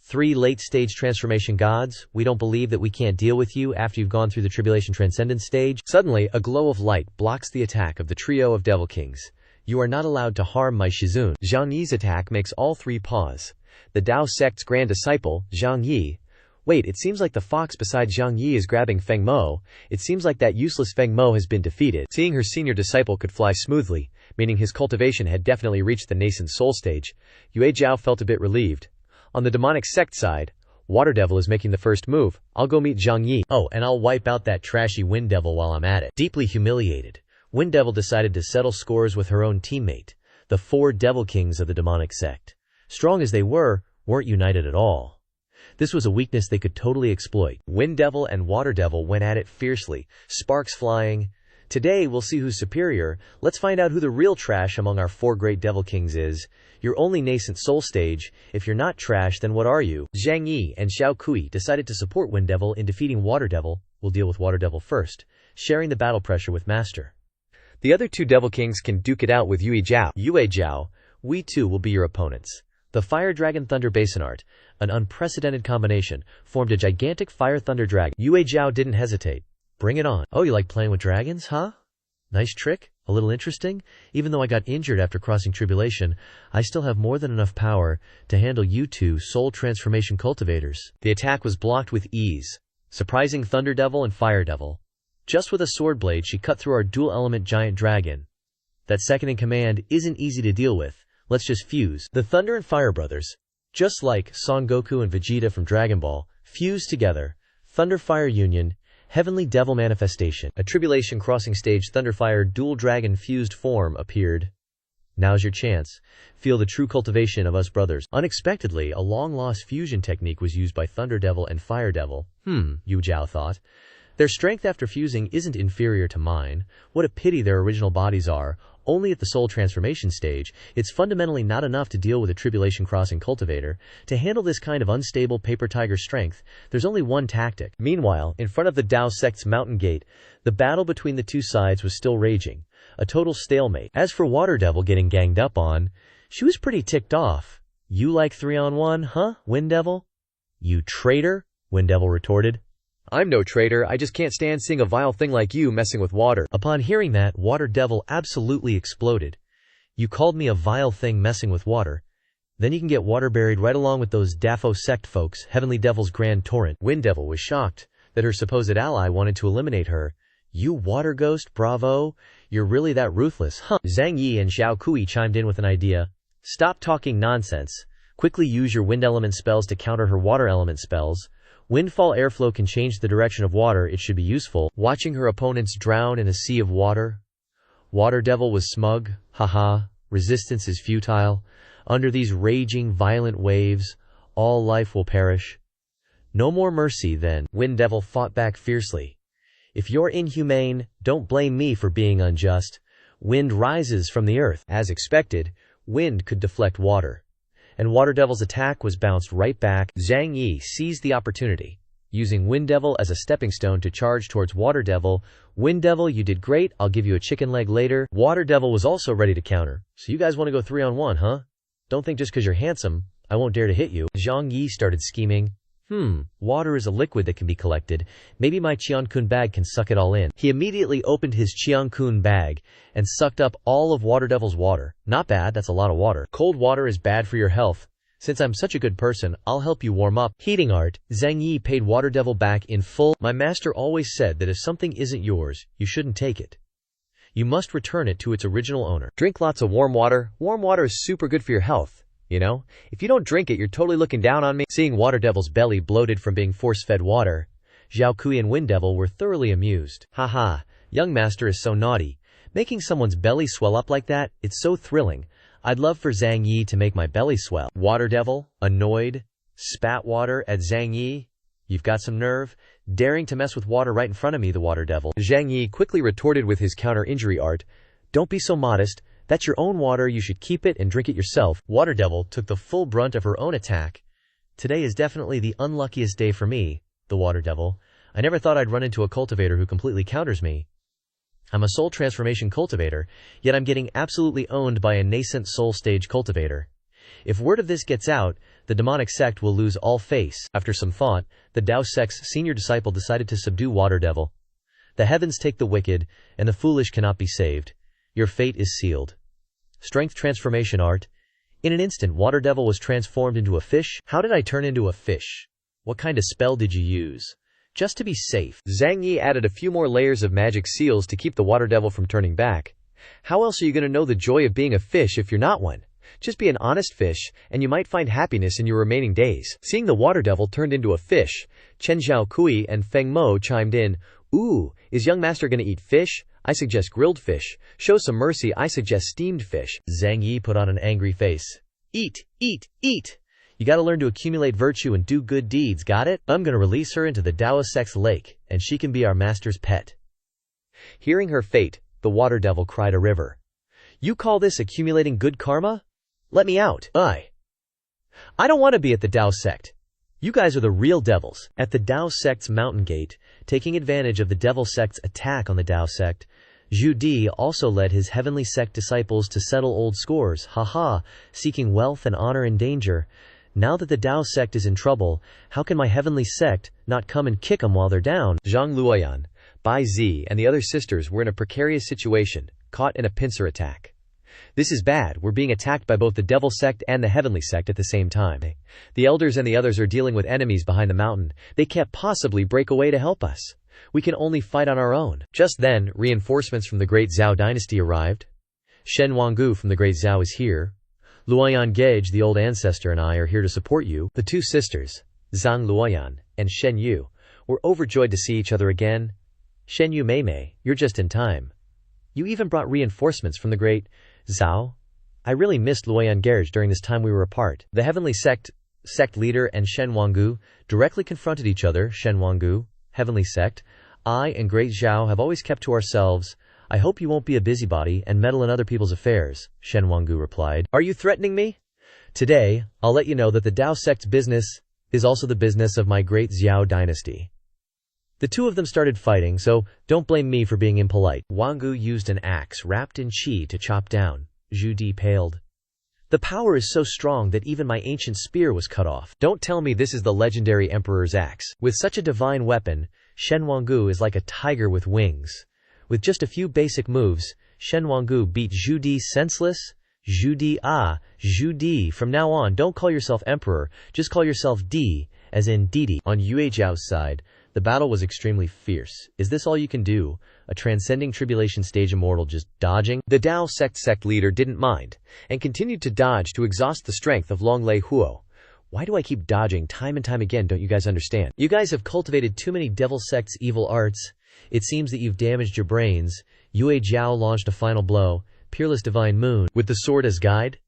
3 late-stage transformation gods, we don't believe that we can't deal with you after you've gone through the tribulation transcendence stage. Suddenly, a glow of light blocks the attack of the trio of Devil Kings. You are not allowed to harm my Shizun. Zhang Yi's attack makes all 3 pause. The Dao Sect's grand disciple, Zhang Yi. Wait, it seems like the fox beside Zhang Yi is grabbing Feng Mo. It seems like that useless Feng Mo has been defeated. Seeing her senior disciple could fly smoothly, meaning his cultivation had definitely reached the nascent soul stage, Yue Jiao felt a bit relieved. On the demonic sect side, Water Devil is making the first move. I'll go meet Zhang Yi. Oh, and I'll wipe out that trashy Wind Devil while I'm at it. Deeply humiliated, Wind Devil decided to settle scores with her own teammate, the 4 Devil Kings of the demonic sect. Strong as they weren't united at all. This was a weakness they could totally exploit. Wind Devil and Water Devil went at it fiercely, sparks flying. Today we'll see who's superior. Let's find out who the real trash among our 4 great Devil Kings is. You're only nascent soul stage. If you're not trash, then what are you? Zhang Yi and Xiao Kui decided to support Wind Devil in defeating Water Devil. We'll deal with Water Devil first, sharing the battle pressure with Master. The other 2 Devil Kings can duke it out with Yue Jiao. Yue Jiao, we too will be your opponents. The Fire Dragon Thunder Basin Art, an unprecedented combination, formed a gigantic Fire Thunder Dragon. Yue Jiao didn't hesitate. Bring it on. Oh, you like playing with dragons, huh? Nice trick? A little interesting? Even though I got injured after crossing tribulation, I still have more than enough power to handle you 2 soul transformation cultivators. The attack was blocked with ease, surprising Thunder Devil and Fire Devil. Just with a sword blade, she cut through our dual-element giant dragon. That second in command isn't easy to deal with. Let's just fuse. The Thunder and Fire brothers, just like Son Goku and Vegeta from Dragon Ball, fused together. Thunder-Fire Union, Heavenly Devil Manifestation. A tribulation crossing stage Thunderfire dual dragon fused form appeared. Now's your chance. Feel the true cultivation of us brothers. Unexpectedly, a long-lost fusion technique was used by Thunder Devil and Fire Devil. Yu Jiao thought. Their strength after fusing isn't inferior to mine. What a pity their original bodies are only at the soul transformation stage. It's fundamentally not enough to deal with a tribulation crossing cultivator. To handle this kind of unstable paper tiger strength, there's only one tactic. Meanwhile, in front of the Dao Sect's mountain gate, the battle between the 2 sides was still raging. A total stalemate. As for Water Devil getting ganged up on, she was pretty ticked off. You like 3-on-1, huh, Wind Devil? You traitor, Wind Devil retorted. I'm no traitor, I just can't stand seeing a vile thing like you messing with water. Upon hearing that, Water Devil absolutely exploded. You called me a vile thing messing with water. Then you can get water buried right along with those Dafo sect folks, Heavenly Devil's Grand Torrent. Wind Devil was shocked that her supposed ally wanted to eliminate her. You water ghost, bravo. You're really that ruthless, huh? Zhang Yi and Xiao Kui chimed in with an idea. Stop talking nonsense. Quickly use your wind element spells to counter her water element spells. Windfall airflow can change the direction of water, it should be useful. Watching her opponents drown in a sea of water. Water Devil was smug, haha, resistance is futile. Under these raging, violent waves, all life will perish. No more mercy then. Wind Devil fought back fiercely. If you're inhumane, don't blame me for being unjust. Wind rises from the earth. As expected, wind could deflect water. And Water Devil's attack was bounced right back. Zhang Yi seized the opportunity, using Wind Devil as a stepping stone to charge towards Water Devil. Wind Devil, you did great, I'll give you a chicken leg later. Water Devil was also ready to counter. So you guys want to go 3-on-1, huh? Don't think just because you're handsome, I won't dare to hit you. Zhang Yi started scheming. Water is a liquid that can be collected. Maybe my Qiankun bag can suck it all in. He immediately opened his Qiankun bag and sucked up all of Water Devil's water. Not bad, that's a lot of water. Cold water is bad for your health. Since I'm such a good person, I'll help you warm up. Heating art, Zhang Yi paid Water Devil back in full. My master always said that if something isn't yours, you shouldn't take it. You must return it to its original owner. Drink lots of warm water. Warm water is super good for your health. You know, if you don't drink it, you're totally looking down on me. Seeing Water Devil's belly bloated from being force-fed water, Zhao Kui and Wind Devil were thoroughly amused. Haha, young master is so naughty. Making someone's belly swell up like that, it's so thrilling. I'd love for Zhang Yi to make my belly swell. Water Devil, annoyed, spat water at Zhang Yi. You've got some nerve, daring to mess with water right in front of me, the Water Devil. Zhang Yi quickly retorted with his counter-injury art. Don't be so modest. That's your own water, you should keep it and drink it yourself. Water Devil took the full brunt of her own attack. Today is definitely the unluckiest day for me, the Water Devil. I never thought I'd run into a cultivator who completely counters me. I'm a soul transformation cultivator, yet I'm getting absolutely owned by a nascent soul stage cultivator. If word of this gets out, the demonic sect will lose all face. After some thought, the Tao sect's senior disciple decided to subdue Water Devil. The heavens take the wicked, and the foolish cannot be saved. Your fate is sealed. Strength transformation art. In an instant, Water Devil was transformed into a fish. How did I turn into a fish? What kind of spell did you use? Just to be safe, Zhang Yi added a few more layers of magic seals to keep the Water Devil from turning back. How else are you going to know the joy of being a fish if you're not one? Just be an honest fish, and you might find happiness in your remaining days. Seeing the Water Devil turned into a fish, Chen Zhao Kui and Feng Mo chimed in. Ooh, is young master going to eat fish? I suggest grilled fish. Show some mercy, I suggest steamed fish. Zhang Yi put on an angry face. Eat, eat, eat! You gotta learn to accumulate virtue and do good deeds, got it? I'm gonna release her into the Dao sect's lake, and she can be our master's pet. Hearing her fate, the Water Devil cried a river. You call this accumulating good karma? Let me out. I don't want to be at the Dao sect. You guys are the real devils. At the Dao sect's mountain gate, taking advantage of the devil sect's attack on the Dao sect, Zhu Di also led his heavenly sect disciples to settle old scores, haha, seeking wealth and honor in danger. Now that the Dao sect is in trouble, how can my heavenly sect not come and kick them while they're down? Zhang Luoyan, Bai Zi, and the other sisters were in a precarious situation, caught in a pincer attack. This is bad, we're being attacked by both the devil sect and the heavenly sect at the same time. The elders and the others are dealing with enemies behind the mountain. They can't possibly break away to help us. We can only fight on our own. Just then, reinforcements from the great Zhao dynasty arrived. Shen Wanggu from the great Zhao is here. Luoyan Gage, the old ancestor, and I are here to support you. The two sisters, Zhang Luoyan and Shen Yu, were overjoyed to see each other again. Shen Yu Meimei, you're just in time. You even brought reinforcements from the great Zhao. I really missed Luoyan Gage during this time we were apart. The heavenly sect leader and Shen Wanggu directly confronted each other. Shen Wanggu, heavenly sect, I and great Zhao have always kept to ourselves. I hope you won't be a busybody and meddle in other people's affairs, Shen Wanggu replied. Are you threatening me? Today, I'll let you know that the Dao sect's business is also the business of my great Zhao dynasty. The two of them started fighting, so don't blame me for being impolite. Wanggu used an axe wrapped in qi to chop down. Zhu Di paled. The power is so strong that even my ancient spear was cut off. Don't tell me this is the legendary emperor's axe. With such a divine weapon, Shen Wanggu is like a tiger with wings. With just a few basic moves, Shen Wanggu beat Zhu Di senseless. Zhu Di, from now on don't call yourself emperor, just call yourself Di, as in Didi. On Yue Zhao's side, the battle was extremely fierce. Is this all you can do? a transcending tribulation stage immortal just dodging? The Dao sect leader didn't mind, and continued to dodge to exhaust the strength of Long Lei Huo. Why do I keep dodging time and time again, don't you guys understand? You guys have cultivated too many devil sect's evil arts. It seems that you've damaged your brains. Yue Jiao launched a final blow, Peerless Divine Moon, with the sword as guide.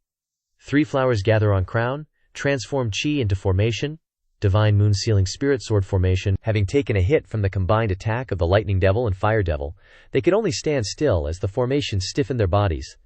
3 flowers gather on crown, transform chi into formation. Divine Moon sealing Spirit Sword formation. Having taken a hit from the combined attack of the Lightning Devil and Fire Devil, they could only stand still as the formation stiffened their bodies.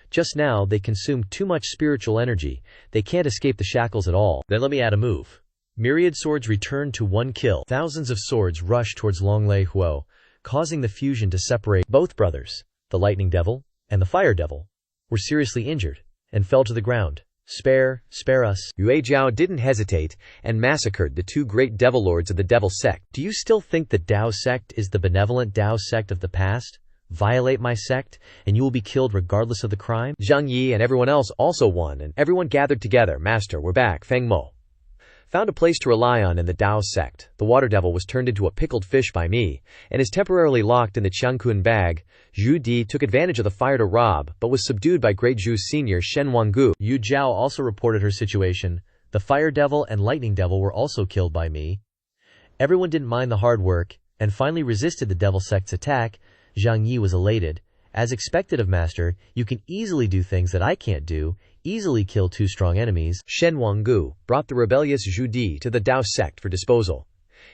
Just now, they consumed too much spiritual energy. They can't escape the shackles at all. Then let me add a move. Myriad swords return to 1 kill. Thousands of swords rush towards Long Lei Huo, causing the fusion to separate. Both brothers, the Lightning Devil and the Fire Devil, were seriously injured and fell to the ground. Spare us. Yue Jiao didn't hesitate and massacred the 2 great devil lords of the devil sect. Do you still think the Dao sect is the benevolent Dao sect of the past? Violate my sect, and you will be killed regardless of the crime? Zhang Yi and everyone else also won, and everyone gathered together. Master, we're back. Feng Mo found a place to rely on in the Dao sect. The water devil was turned into a pickled fish by me, and is temporarily locked in the Qiangkun bag. Zhu Di took advantage of the fire to rob, but was subdued by Great Zhu's senior Shen Wanggu. Yu Jiao also reported her situation. The fire devil and lightning devil were also killed by me. Everyone didn't mind the hard work, and finally resisted the devil sect's attack. Zhang Yi was elated. As expected of Master, you can easily do things that I can't do, easily kill 2 strong enemies. Shen Wanggu brought the rebellious Zhu Di to the Dao sect for disposal.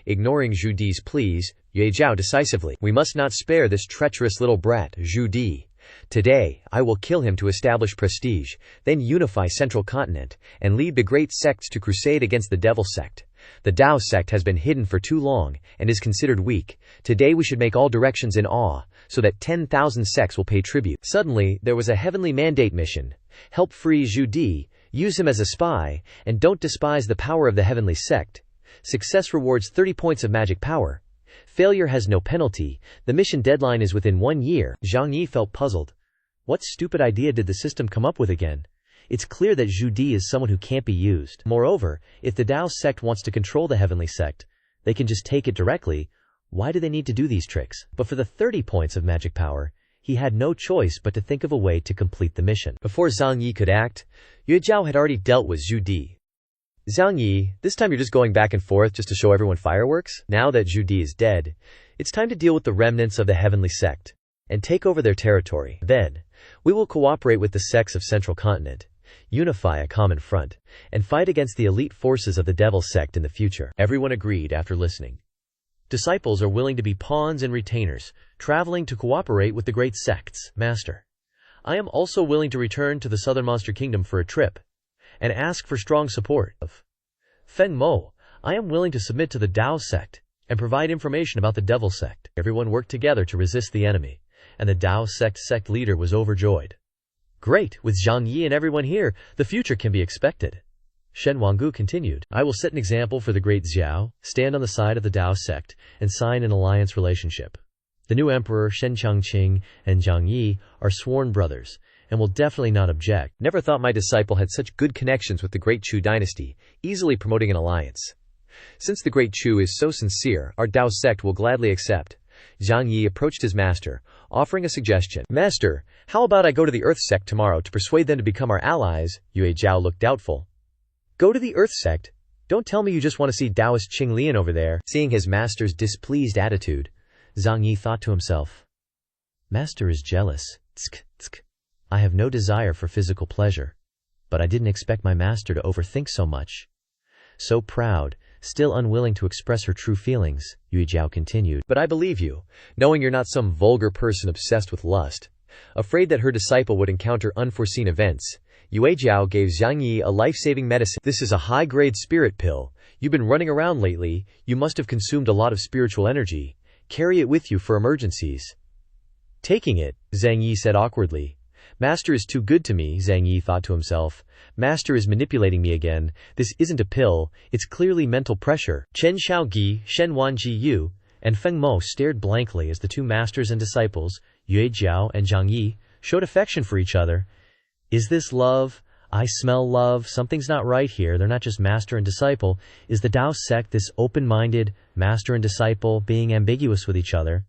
Ignoring Zhu Di's pleas, Yue Jiao decisively, we must not spare this treacherous little brat, Zhu Di. Today, I will kill him to establish prestige, then unify Central Continent, and lead the great sects to crusade against the Devil sect. The Dao sect has been hidden for too long, and is considered weak. Today we should make all directions in awe, so that 10,000 sects will pay tribute. Suddenly, there was a heavenly mandate mission. Help free Zhu Di, use him as a spy, and don't despise the power of the heavenly sect. Success rewards 30 points of magic power. Failure has no penalty. The mission deadline is within 1 year. Zhang Yi felt puzzled. What stupid idea did the system come up with again? It's clear that Zhu Di is someone who can't be used. Moreover, if the Dao sect wants to control the heavenly sect, they can just take it directly. Why do they need to do these tricks? But for the 30 points of magic power, he had no choice but to think of a way to complete the mission. Before Zhang Yi could act, Yue Jiao had already dealt with Zhu Di. Zhang Yi, this time you're just going back and forth just to show everyone fireworks? Now that Zhu Di is dead, it's time to deal with the remnants of the heavenly sect and take over their territory. Then, we will cooperate with the sects of Central Continent, unify a common front, and fight against the elite forces of the Devil sect in the future. Everyone agreed after listening. Disciples are willing to be pawns and retainers, traveling to cooperate with the great sects. Master, I am also willing to return to the Southern Monster Kingdom for a trip, and ask for strong support. Feng Mo, I am willing to submit to the Dao sect, and provide information about the Devil sect. Everyone worked together to resist the enemy, and the Dao sect leader was overjoyed. Great, with Zhang Yi and everyone here, the future can be expected. Shen Wanggu continued, I will set an example for the great Xiao, stand on the side of the Dao sect, and sign an alliance relationship. The new emperor Shen Changqing and Zhang Yi are sworn brothers, and will definitely not object. Never thought my disciple had such good connections with the great Chu dynasty, easily promoting an alliance. Since the great Chu is so sincere, our Dao sect will gladly accept. Zhang Yi approached his master, offering a suggestion. Master, how about I go to the Earth sect tomorrow to persuade them to become our allies? Yue Jiao looked doubtful. Go to the Earth sect? Don't tell me you just want to see Taoist Qing Lian over there. Seeing his master's displeased attitude, Zhang Yi thought to himself, Master is jealous. Tsk, tsk. I have no desire for physical pleasure, but I didn't expect my master to overthink so much. So proud, still unwilling to express her true feelings, Yue Jiao continued. But I believe you, knowing you're not some vulgar person obsessed with lust. Afraid that her disciple would encounter unforeseen events, Yue Jiao gave Zhang Yi a life-saving medicine. This is a high-grade spirit pill. You've been running around lately. You must have consumed a lot of spiritual energy. Carry it with you for emergencies. Taking it, Zhang Yi said awkwardly. Master is too good to me, Zhang Yi thought to himself. Master is manipulating me again. This isn't a pill, it's clearly mental pressure. Chen Xiaogi, Shen Wanji Yu, and Feng Mo stared blankly as the two masters and disciples, Yue Jiao and Zhang Yi, showed affection for each other. Is this love? I smell love. Something's not right here. They're not just master and disciple. Is the Dao sect this open-minded, master and disciple, being ambiguous with each other?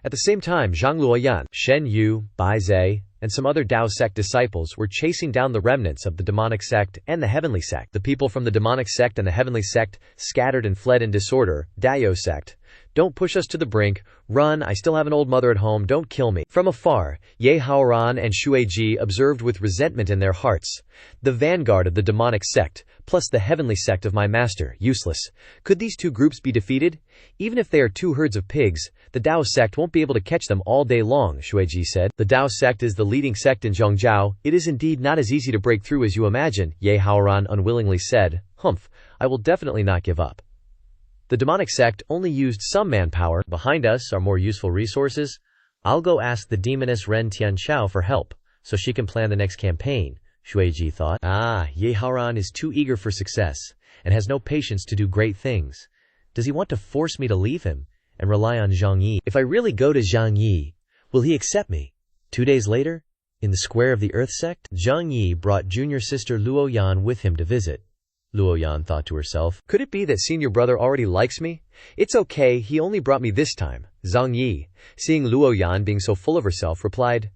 At the same time, Zhang Luoyan, Shen Yu, Bai Zhe, and some other Dao sect disciples were chasing down the remnants of the demonic sect and the heavenly sect. The people from the demonic sect and the heavenly sect scattered and fled in disorder. Dao sect, don't push us to the brink. Run, I still have an old mother at home, don't kill me. From afar, Ye Haoran and Shueji observed with resentment in their hearts. The vanguard of the demonic sect, plus the heavenly sect of my master, useless. Could these two groups be defeated? Even if they are two herds of pigs, the Dao sect won't be able to catch them all day long, Shueji said. The Dao sect is the leading sect in Zhongzhou. It is indeed not as easy to break through as you imagine, Ye Haoran unwillingly said. Humph, I will definitely not give up. The demonic sect only used some manpower. Behind us are more useful resources. I'll go ask the demoness Ren Tianchao for help, so she can plan the next campaign, Shueji thought. Ye Haoran is too eager for success, and has no patience to do great things. Does he want to force me to leave him and rely on Zhang Yi? If I really go to Zhang Yi, will he accept me? 2 days later, in the square of the Earth sect, Zhang Yi brought junior sister Luo Yan with him to visit. Luo Yan thought to herself, could it be that senior brother already likes me? It's okay, he only brought me this time. Zhang Yi, seeing Luo Yan being so full of herself, replied,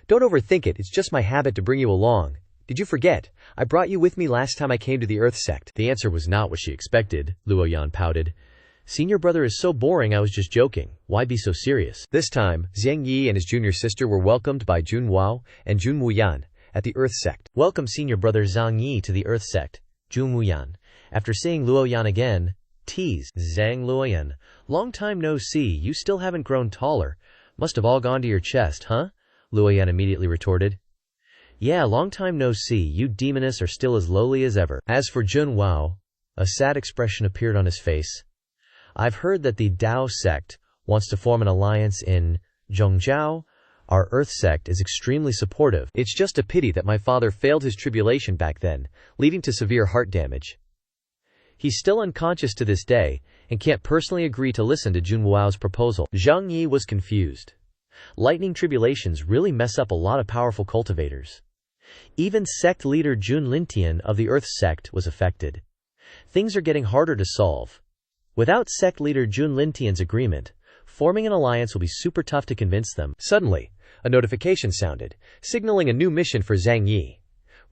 don't overthink it, it's just my habit to bring you along. Did you forget? I brought you with me last time I came to the Earth sect. The answer was not what she expected. Luo Yan pouted. Senior brother is so boring, I was just joking. Why be so serious? This time, Zhang Yi and his junior sister were welcomed by Jun Wao and Jun Wuyan at the Earth sect. Welcome senior brother Zhang Yi to the Earth sect. Jun Wuyan, after seeing Luo Yan again, teased. Zhang Luoyan, long time no see, you still haven't grown taller. Must have all gone to your chest, huh? Luo Yan immediately retorted. Yeah, long time no see, you demoness are still as lowly as ever. As for Jun Wao, a sad expression appeared on his face. I've heard that the Dao sect wants to form an alliance in Zhongzhou. Our Earth sect is extremely supportive. It's just a pity that my father failed his tribulation back then, leading to severe heart damage. He's still unconscious to this day, and can't personally agree to listen to Jun Wuao's proposal. Zhang Yi was confused. Lightning tribulations really mess up a lot of powerful cultivators. Even sect leader Jun Lintian of the Earth sect was affected. Things are getting harder to solve. Without sect leader Jun Lintian's agreement, forming an alliance will be super tough to convince them. Suddenly, a notification sounded, signaling a new mission for Zhang Yi.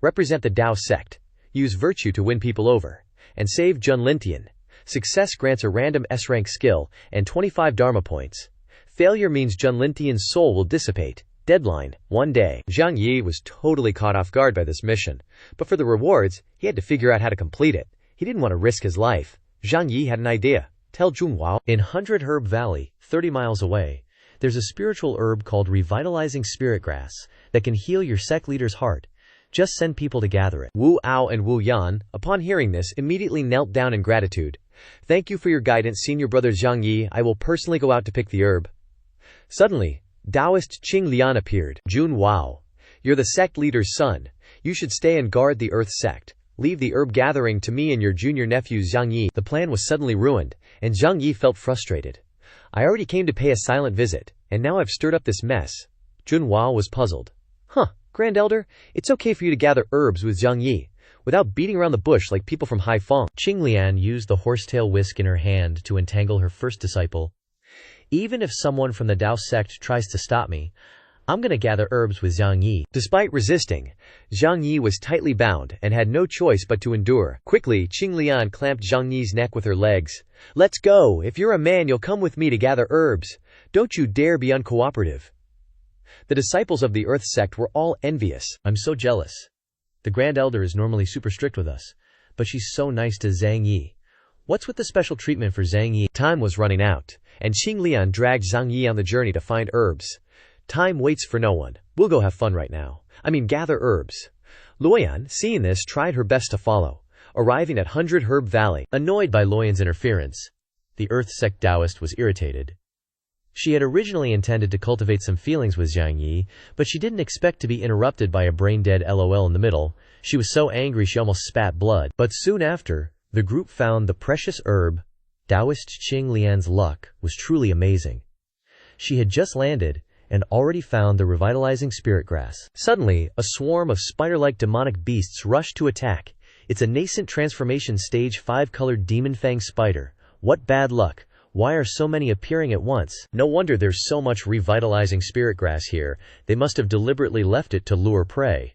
Represent the Dao sect, use virtue to win people over, and save Jun Lintian. Success grants a random S-rank skill and 25 Dharma points. Failure means Jun Lintian's soul will dissipate. Deadline, 1 day. Zhang Yi was totally caught off guard by this mission, but for the rewards, he had to figure out how to complete it. He didn't want to risk his life. Zhang Yi had an idea. Tell Jun Wao. In 100 Herb Valley, 30 miles away, there's a spiritual herb called Revitalizing Spirit Grass that can heal your sect leader's heart. Just send people to gather it. Wu Ao and Wu Yan, upon hearing this, immediately knelt down in gratitude. Thank you for your guidance, senior brother Zhang Yi. I will personally go out to pick the herb. Suddenly, Taoist Qing Lian appeared. Jun Wao, you're the sect leader's son. You should stay and guard the Earth sect. Leave the herb gathering to me and your junior nephew Zhang Yi. The plan was suddenly ruined, and Zhang Yi felt frustrated. I already came to pay a silent visit, and now I've stirred up this mess. Jun Wao was puzzled. Grand Elder, it's okay for you to gather herbs with Zhang Yi, without beating around the bush like people from Haifeng. Qing Lian used the horsetail whisk in her hand to entangle her first disciple. Even if someone from the Dao sect tries to stop me, I'm gonna gather herbs with Zhang Yi. Despite resisting, Zhang Yi was tightly bound and had no choice but to endure. Quickly, Qing Lian clamped Zhang Yi's neck with her legs. Let's go! If you're a man, you'll come with me to gather herbs. Don't you dare be uncooperative. The disciples of the Earth sect were all envious. I'm so jealous. The Grand Elder is normally super strict with us, but she's so nice to Zhang Yi. What's with the special treatment for Zhang Yi? Time was running out, and Qing Lian dragged Zhang Yi on the journey to find herbs. Time waits for no one. We'll go have fun right now. Gather herbs. Luoyan, seeing this, tried her best to follow, arriving at 100 Herb Valley. Annoyed by Luoyan's interference, the Earth sect Taoist was irritated. She had originally intended to cultivate some feelings with Zhang Yi, but she didn't expect to be interrupted by a brain-dead LOL in the middle. She was so angry she almost spat blood. But soon after, the group found the precious herb. Taoist Qing Lian's luck was truly amazing. She had just landed and already found the revitalizing spirit grass. Suddenly, a swarm of spider-like demonic beasts rushed to attack. It's a nascent transformation stage 5 colored demon fang spider. What bad luck. Why are so many appearing at once? No wonder there's so much revitalizing spirit grass here. They must have deliberately left it to lure prey.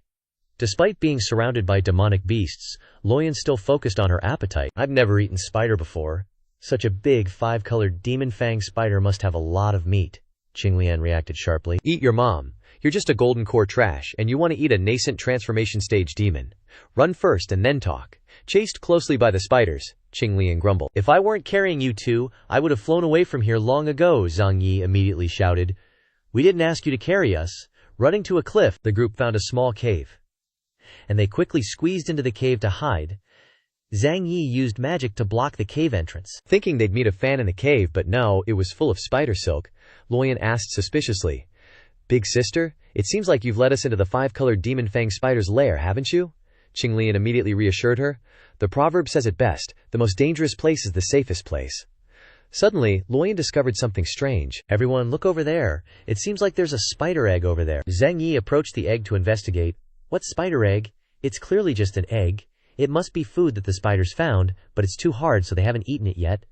Despite being surrounded by demonic beasts, Loyan still focused on her appetite. I've never eaten spider before. Such a big 5-colored demon fang spider must have a lot of meat. Qinglian reacted sharply. Eat your mom. You're just a golden core trash, and you want to eat a nascent transformation stage demon. Run first and then talk. Chased closely by the spiders, Qinglian grumbled. If I weren't carrying you two, I would have flown away from here long ago, Zhang Yi immediately shouted. We didn't ask you to carry us. Running to a cliff, the group found a small cave. And they quickly squeezed into the cave to hide. Zhang Yi used magic to block the cave entrance. Thinking they'd meet a fan in the cave, but no, it was full of spider silk, Loyan asked suspiciously. Big sister, it seems like you've led us into the 5-colored demon fang spider's lair, haven't you? Qinglian immediately reassured her. The proverb says it best, the most dangerous place is the safest place. Suddenly, Loyan discovered something strange. Everyone, look over there. It seems like there's a spider egg over there. Zhang Yi approached the egg to investigate. What spider egg? It's clearly just an egg. It must be food that the spiders found, but it's too hard so they haven't eaten it yet.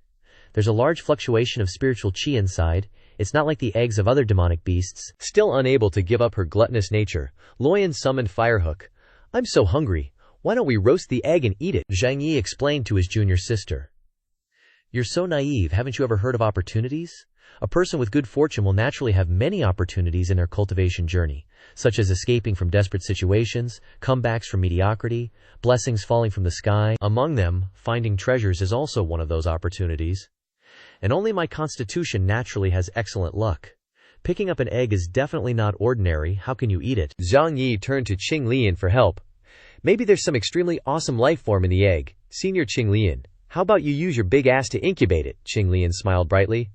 There's a large fluctuation of spiritual chi inside. It's not like the eggs of other demonic beasts. Still unable to give up her gluttonous nature, Loyan summoned Firehook. I'm so hungry. Why don't we roast the egg and eat it? Zhang Yi explained to his junior sister. You're so naive, haven't you ever heard of opportunities? A person with good fortune will naturally have many opportunities in their cultivation journey, such as escaping from desperate situations, comebacks from mediocrity, blessings falling from the sky. Among them, finding treasures is also one of those opportunities. And only my constitution naturally has excellent luck. Picking up an egg is definitely not ordinary. How can you eat it? Zhang Yi turned to Qinglian for help. Maybe there's some extremely awesome life form in the egg. Senior Qinglian, how about you use your big ass to incubate it? Qinglian smiled brightly.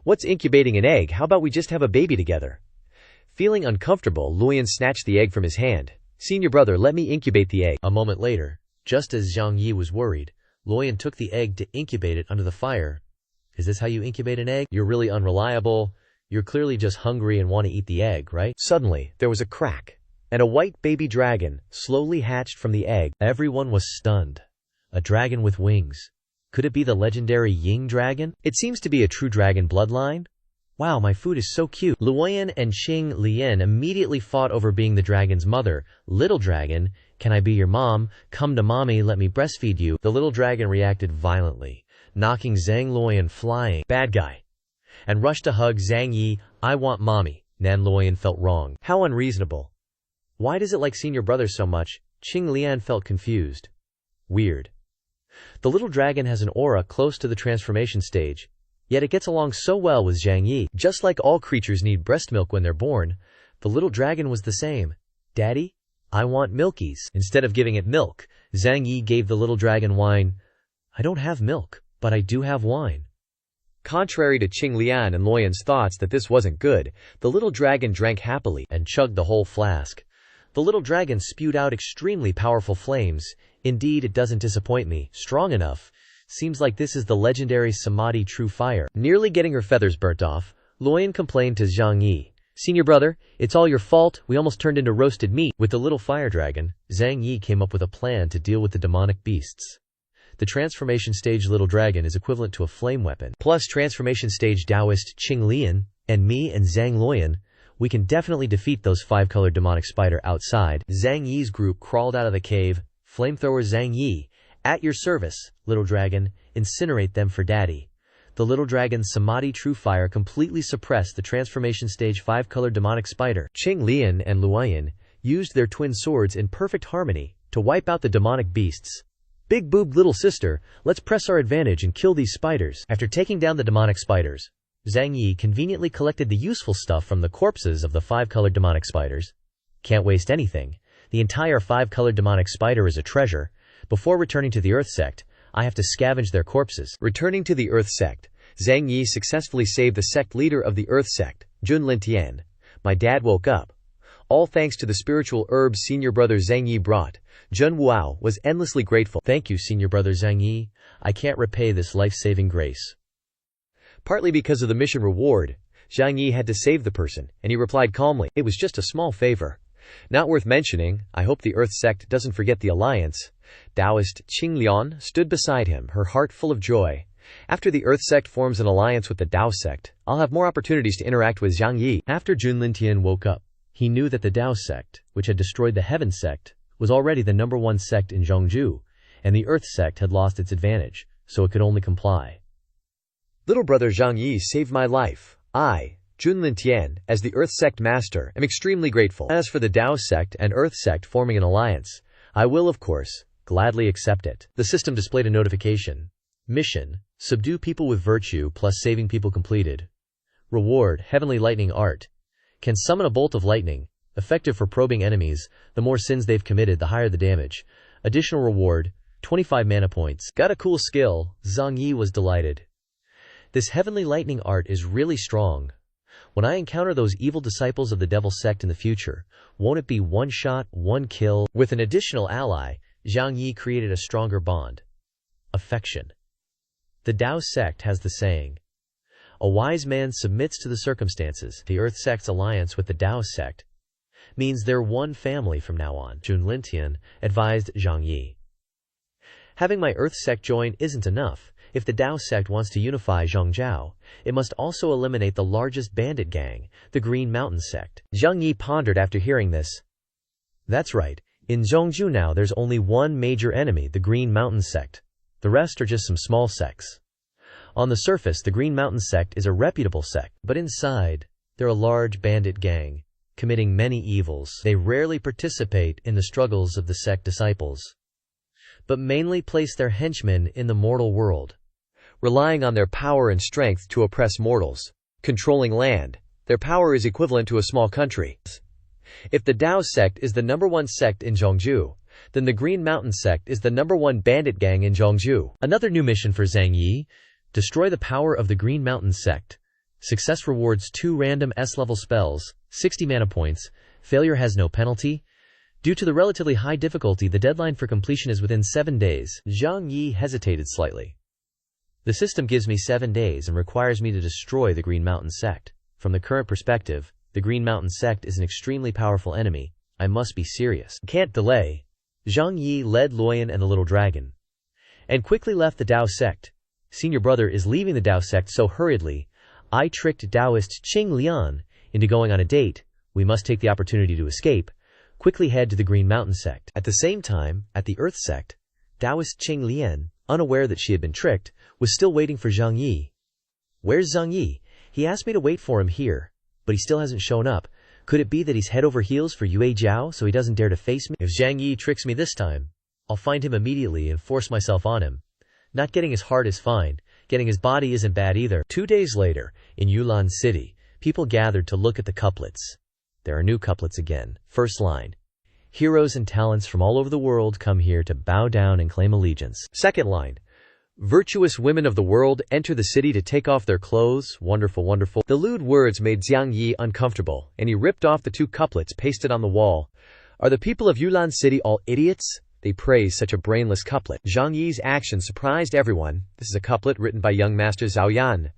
What's incubating an egg? How about we just have a baby together? Feeling uncomfortable, Loyan snatched the egg from his hand. Senior brother, let me incubate the egg. A moment later, just as Zhang Yi was worried, Loyan took the egg to incubate it under the fire. Is this how you incubate an egg? You're really unreliable. You're clearly just hungry and want to eat the egg, right? Suddenly, there was a crack, and a white baby dragon slowly hatched from the egg. Everyone was stunned. A dragon with wings. Could it be the legendary Ying dragon? It seems to be a true dragon bloodline. Wow, my food is so cute. Luoyan and Qinglian immediately fought over being the dragon's mother. Little dragon, can I be your mom? Come to mommy, let me breastfeed you. The little dragon reacted violently, knocking Zhang Luoyan flying. Bad guy. And rushed to hug Zhang Yi. I want mommy. Nan Luoyan felt wrong. How unreasonable. Why does it like senior brother so much? Qinglian felt confused. Weird. The little dragon has an aura close to the transformation stage, yet it gets along so well with Zhang Yi. Just like all creatures need breast milk when they're born, the little dragon was the same. Daddy, I want milkies. Instead of giving it milk, Zhang Yi gave the little dragon wine. I don't have milk, but I do have wine. Contrary to Qinglian and Luoyan's thoughts that this wasn't good, the little dragon drank happily and chugged the whole flask. The little dragon spewed out extremely powerful flames. Indeed, it doesn't disappoint me. Strong enough. Seems like this is the legendary Samadhi true fire. Nearly getting her feathers burnt off, Luoyan complained to Zhang Yi. Senior brother, it's all your fault. We almost turned into roasted meat. With the little fire dragon, Zhang Yi came up with a plan to deal with the demonic beasts. The transformation stage little dragon is equivalent to a flame weapon. Plus transformation stage Taoist Qinglian, and me and Zhang Luoyan, we can definitely defeat those 5-colored demonic spider outside. Zhang Yi's group crawled out of the cave. Flamethrower Zhang Yi, at your service, little dragon, incinerate them for daddy. The little dragon's Samadhi true fire completely suppressed the transformation stage 5-colored demonic spider. Qinglian and Luoyan used their twin swords in perfect harmony to wipe out the demonic beasts. Big boobed little sister, let's press our advantage and kill these spiders. After taking down the demonic spiders, Zhang Yi conveniently collected the useful stuff from the corpses of the 5-colored demonic spiders. Can't waste anything. The entire 5-colored demonic spider is a treasure. Before returning to the Earth sect, I have to scavenge their corpses. Returning to the Earth sect, Zhang Yi successfully saved the sect leader of the Earth sect, Jun Lintian. My dad woke up. All thanks to the spiritual herbs senior brother Zhang Yi brought. Jun Wuao was endlessly grateful. Thank you, senior brother Zhang Yi. I can't repay this life-saving grace. Partly because of the mission reward, Zhang Yi had to save the person, and he replied calmly, it was just a small favor. Not worth mentioning. I hope the Earth sect doesn't forget the alliance. Taoist Qinglian stood beside him, her heart full of joy. After the Earth sect forms an alliance with the Tao sect, I'll have more opportunities to interact with Zhang Yi. After Jun Lintian woke up, he knew that the Tao sect, which had destroyed the Heaven sect, was already the #1 sect in Zhongzhou, and the Earth sect had lost its advantage, so it could only comply. Little brother Zhang Yi saved my life. I, Jun Lintian, as the Earth sect master, am extremely grateful. As for the Tao sect and Earth sect forming an alliance, I will, of course, gladly accept it. The system displayed a notification. Mission: subdue people with virtue plus saving people completed. Reward: heavenly lightning art. Can summon a bolt of lightning, effective for probing enemies. The more sins they've committed, the higher the damage. Additional reward: 25 mana points. Got a cool skill. Zhang Yi was delighted. This heavenly lightning art is really strong. When I encounter those evil disciples of the devil sect in the future, won't it be one shot, one kill? With an additional ally, Zhang Yi created a stronger bond. Affection. The Tao sect has the saying, "A wise man submits to the circumstances." The Earth sect's alliance with the Tao sect means they're one family from now on, Jun Lintian advised Zhang Yi. Having my Earth sect join isn't enough. If the Tao sect wants to unify Zhongzhou, it must also eliminate the largest bandit gang, the Green Mountain sect. Zhang Yi pondered after hearing this. That's right. In Zhongzhou now there's only one major enemy, the Green Mountain sect. The rest are just some small sects. On the surface, the Green Mountain sect is a reputable sect, but inside, they're a large bandit gang, committing many evils. They rarely participate in the struggles of the sect disciples, but mainly place their henchmen in the mortal world, relying on their power and strength to oppress mortals. Controlling land, their power is equivalent to a small country. If the Tao sect is the #1 sect in Zhongzhou, then the Green Mountain sect is the #1 bandit gang in Zhongzhou. Another new mission for Zhang Yi: destroy the power of the Green Mountain sect. Success rewards 2 random S-level spells, 60 mana points. Failure has no penalty. Due to the relatively high difficulty, the deadline for completion is within 7 days. Zhang Yi hesitated slightly. The system gives me 7 days and requires me to destroy the Green Mountain sect. From the current perspective, the Green Mountain sect is an extremely powerful enemy. I must be serious. Can't delay. Zhang Yi led Luoyan and the little dragon, and quickly left the Tao sect. Senior brother is leaving the Tao sect so hurriedly. I tricked Taoist Qing Lian into going on a date. We must take the opportunity to escape. Quickly head to the Green Mountain sect. At the same time, at the Earth sect, Taoist Qing Lian, unaware that she had been tricked, was still waiting for Zhang Yi. Where's Zhang Yi? He asked me to wait for him here, but he still hasn't shown up. Could it be that he's head over heels for Yue Jiao, so he doesn't dare to face me? If Zhang Yi tricks me this time, I'll find him immediately and force myself on him. Not getting his heart is fine. Getting his body isn't bad either. 2 days later, in Yulan City, people gathered to look at the couplets. There are new couplets again. First line: heroes and talents from all over the world come here to bow down and claim allegiance. Second line: virtuous women of the world enter the city to take off their clothes. Wonderful, wonderful. The lewd words made Zhang Yi uncomfortable, and he ripped off the 2 couplets pasted on the wall. Are the people of Yulan City all idiots? They praise such a brainless couplet. Zhang Yi's action surprised everyone. This is a couplet written by young master Zhao Yan.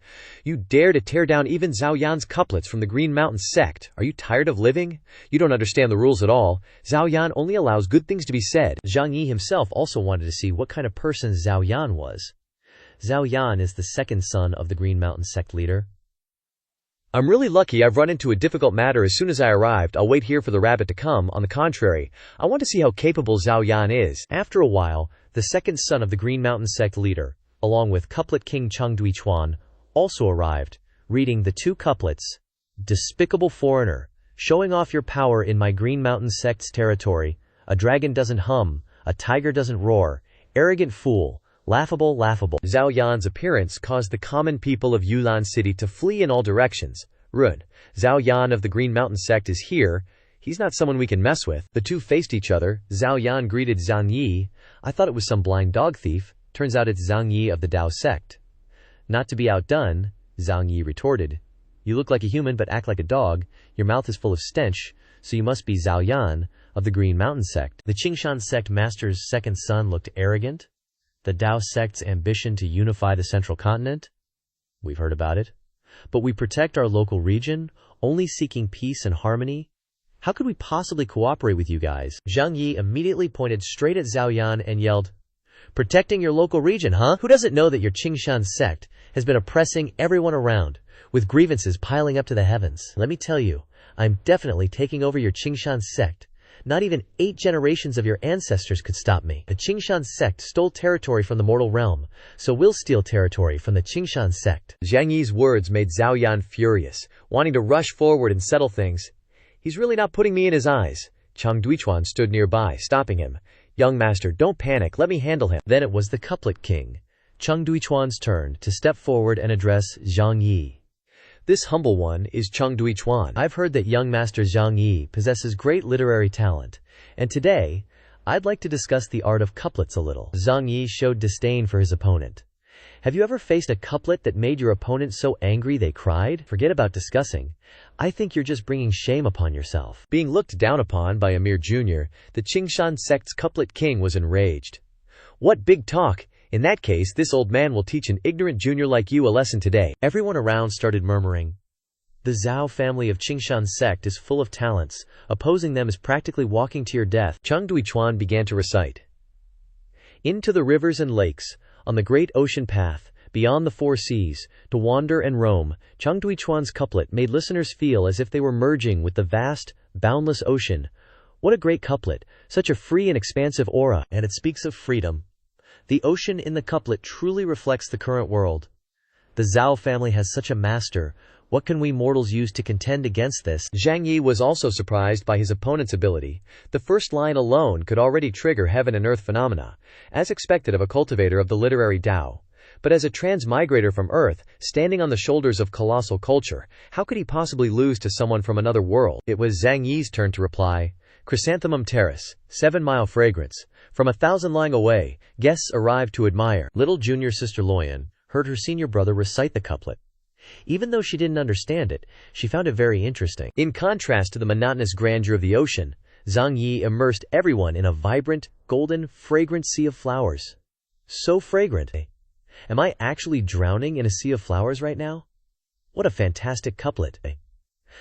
You dare to tear down even Zhao Yan's couplets from the Green Mountain sect. Are you tired of living? You don't understand the rules at all. Zhao Yan only allows good things to be said. Zhang Yi himself also wanted to see what kind of person Zhao Yan was. Zhao Yan is the second son of the Green Mountain sect leader. I'm really lucky I've run into a difficult matter as soon as I arrived. I'll wait here for the rabbit to come. On the contrary, I want to see how capable Zhao Yan is. After a while, the second son of the Green Mountain sect leader, along with couplet king Cheng Duichuan, also arrived, reading the 2 couplets. Despicable foreigner, showing off your power in my Green Mountain sect's territory. A dragon doesn't hum, a tiger doesn't roar. Arrogant fool. Laughable, laughable. Zhao Yan's appearance caused the common people of Yulan City to flee in all directions. Run. Zhao Yan of the Green Mountain sect is here. He's not someone we can mess with. The 2 faced each other. Zhao Yan greeted Zhang Yi. I thought it was some blind dog thief. Turns out it's Zhang Yi of the Tao sect. Not to be outdone, Zhang Yi retorted. You look like a human but act like a dog. Your mouth is full of stench, so you must be Zhao Yan of the Green Mountain sect. The Qingshan sect master's second son looked arrogant. The Tao sect's ambition to unify the central continent? We've heard about it. But we protect our local region, only seeking peace and harmony? How could we possibly cooperate with you guys? Zhang Yi immediately pointed straight at Zhao Yan and yelled, Protecting your local region, huh? Who doesn't know that your Qingshan sect has been oppressing everyone around, with grievances piling up to the heavens? Let me tell you, I'm definitely taking over your Qingshan sect. Not even 8 generations of your ancestors could stop me. The Qingshan sect stole territory from the mortal realm, so we'll steal territory from the Qingshan sect. Zhang Yi's words made Zhao Yan furious, wanting to rush forward and settle things. He's really not putting me in his eyes. Chang Duichuan stood nearby, stopping him. Young master, don't panic, let me handle him. Then it was the couplet king, Chang Duichuan's turn to step forward and address Zhang Yi. This humble one is Chang Duichuan. I've heard that young master Zhang Yi possesses great literary talent, and today, I'd like to discuss the art of couplets a little. Zhang Yi showed disdain for his opponent. Have you ever faced a couplet that made your opponent so angry they cried? Forget about discussing. I think you're just bringing shame upon yourself. Being looked down upon by a mere junior, the Qingshan sect's couplet king was enraged. What big talk! In that case, this old man will teach an ignorant junior like you a lesson today. Everyone around started murmuring. The Zhao family of Qingshan sect is full of talents. Opposing them is practically walking to your death. Chang Duichuan began to recite. Into the rivers and lakes, on the great ocean path, beyond the 4 seas, to wander and roam. Chang Duichuan's couplet made listeners feel as if they were merging with the vast, boundless ocean. What a great couplet, such a free and expansive aura, and it speaks of freedom. The ocean in the couplet truly reflects the current world. The Zhao family has such a master. What can we mortals use to contend against this? Zhang Yi was also surprised by his opponent's ability. The first line alone could already trigger heaven and earth phenomena, as expected of a cultivator of the literary Tao. But as a transmigrator from Earth, standing on the shoulders of colossal culture, how could he possibly lose to someone from another world? It was Zhang Yi's turn to reply. Chrysanthemum Terrace, 7-mile fragrance. From 1,000 lying away, guests arrived to admire. Little junior sister Loyan heard her senior brother recite the couplet. Even though she didn't understand it, she found it very interesting. In contrast to the monotonous grandeur of the ocean, Zhang Yi immersed everyone in a vibrant, golden, fragrant sea of flowers. So fragrant. Am I actually drowning in a sea of flowers right now? What a fantastic couplet.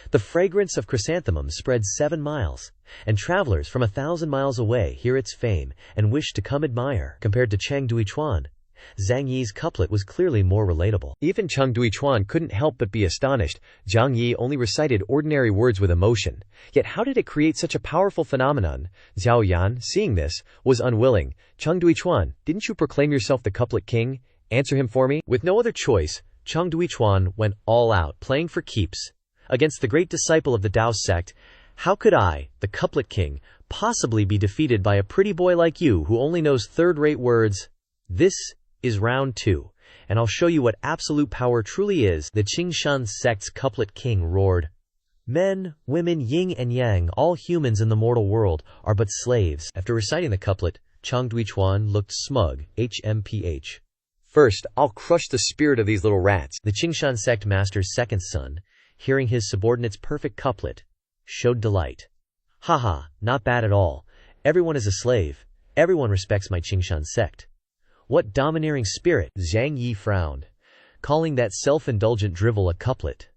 The fragrance of chrysanthemums spread 7 miles, and travelers from 1,000 miles away hear its fame and wish to come admire. Compared to Chang Duichuan, Zhang Yi's couplet was clearly more relatable. Even Chang Duichuan couldn't help but be astonished. Zhang Yi only recited ordinary words with emotion. Yet how did it create such a powerful phenomenon? Zhao Yan, seeing this, was unwilling. Chang Duichuan, didn't you proclaim yourself the couplet king? Answer him for me. With no other choice, Chang Duichuan went all out, playing for keeps. Against the great disciple of the Tao sect, how could I, the couplet king, possibly be defeated by a pretty boy like you who only knows third-rate words? This is round 2, and I'll show you what absolute power truly is. The Qingshan sect's couplet king roared. Men, women, yin and yang, all humans in the mortal world, are but slaves. After reciting the couplet, Chang Duichuan looked smug, HMPH. First, I'll crush the spirit of these little rats. The Qingshan sect master's second son, hearing his subordinate's perfect couplet, showed delight. Haha, not bad at all. Everyone is a slave. Everyone respects my Qingshan sect. What domineering spirit! Zhang Yi frowned, calling that self-indulgent drivel a couplet.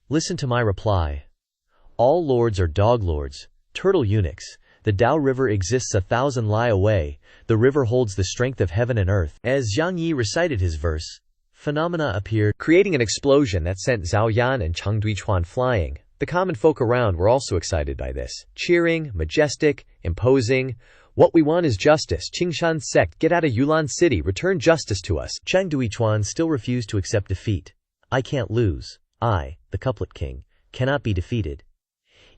Listen to my reply. All lords are dog lords, turtle eunuchs. The Tao River exists 1,000 li away. The river holds the strength of heaven and earth. As Zhang Yi recited his verse, phenomena appeared, creating an explosion that sent Zhao Yan and Chang Duichuan flying. The common folk around were also excited by this, cheering, majestic, imposing. What we want is justice. Qingshan sect, get out of Yulan City, return justice to us. Chang Duichuan still refused to accept defeat. I can't lose. I, the couplet king, cannot be defeated.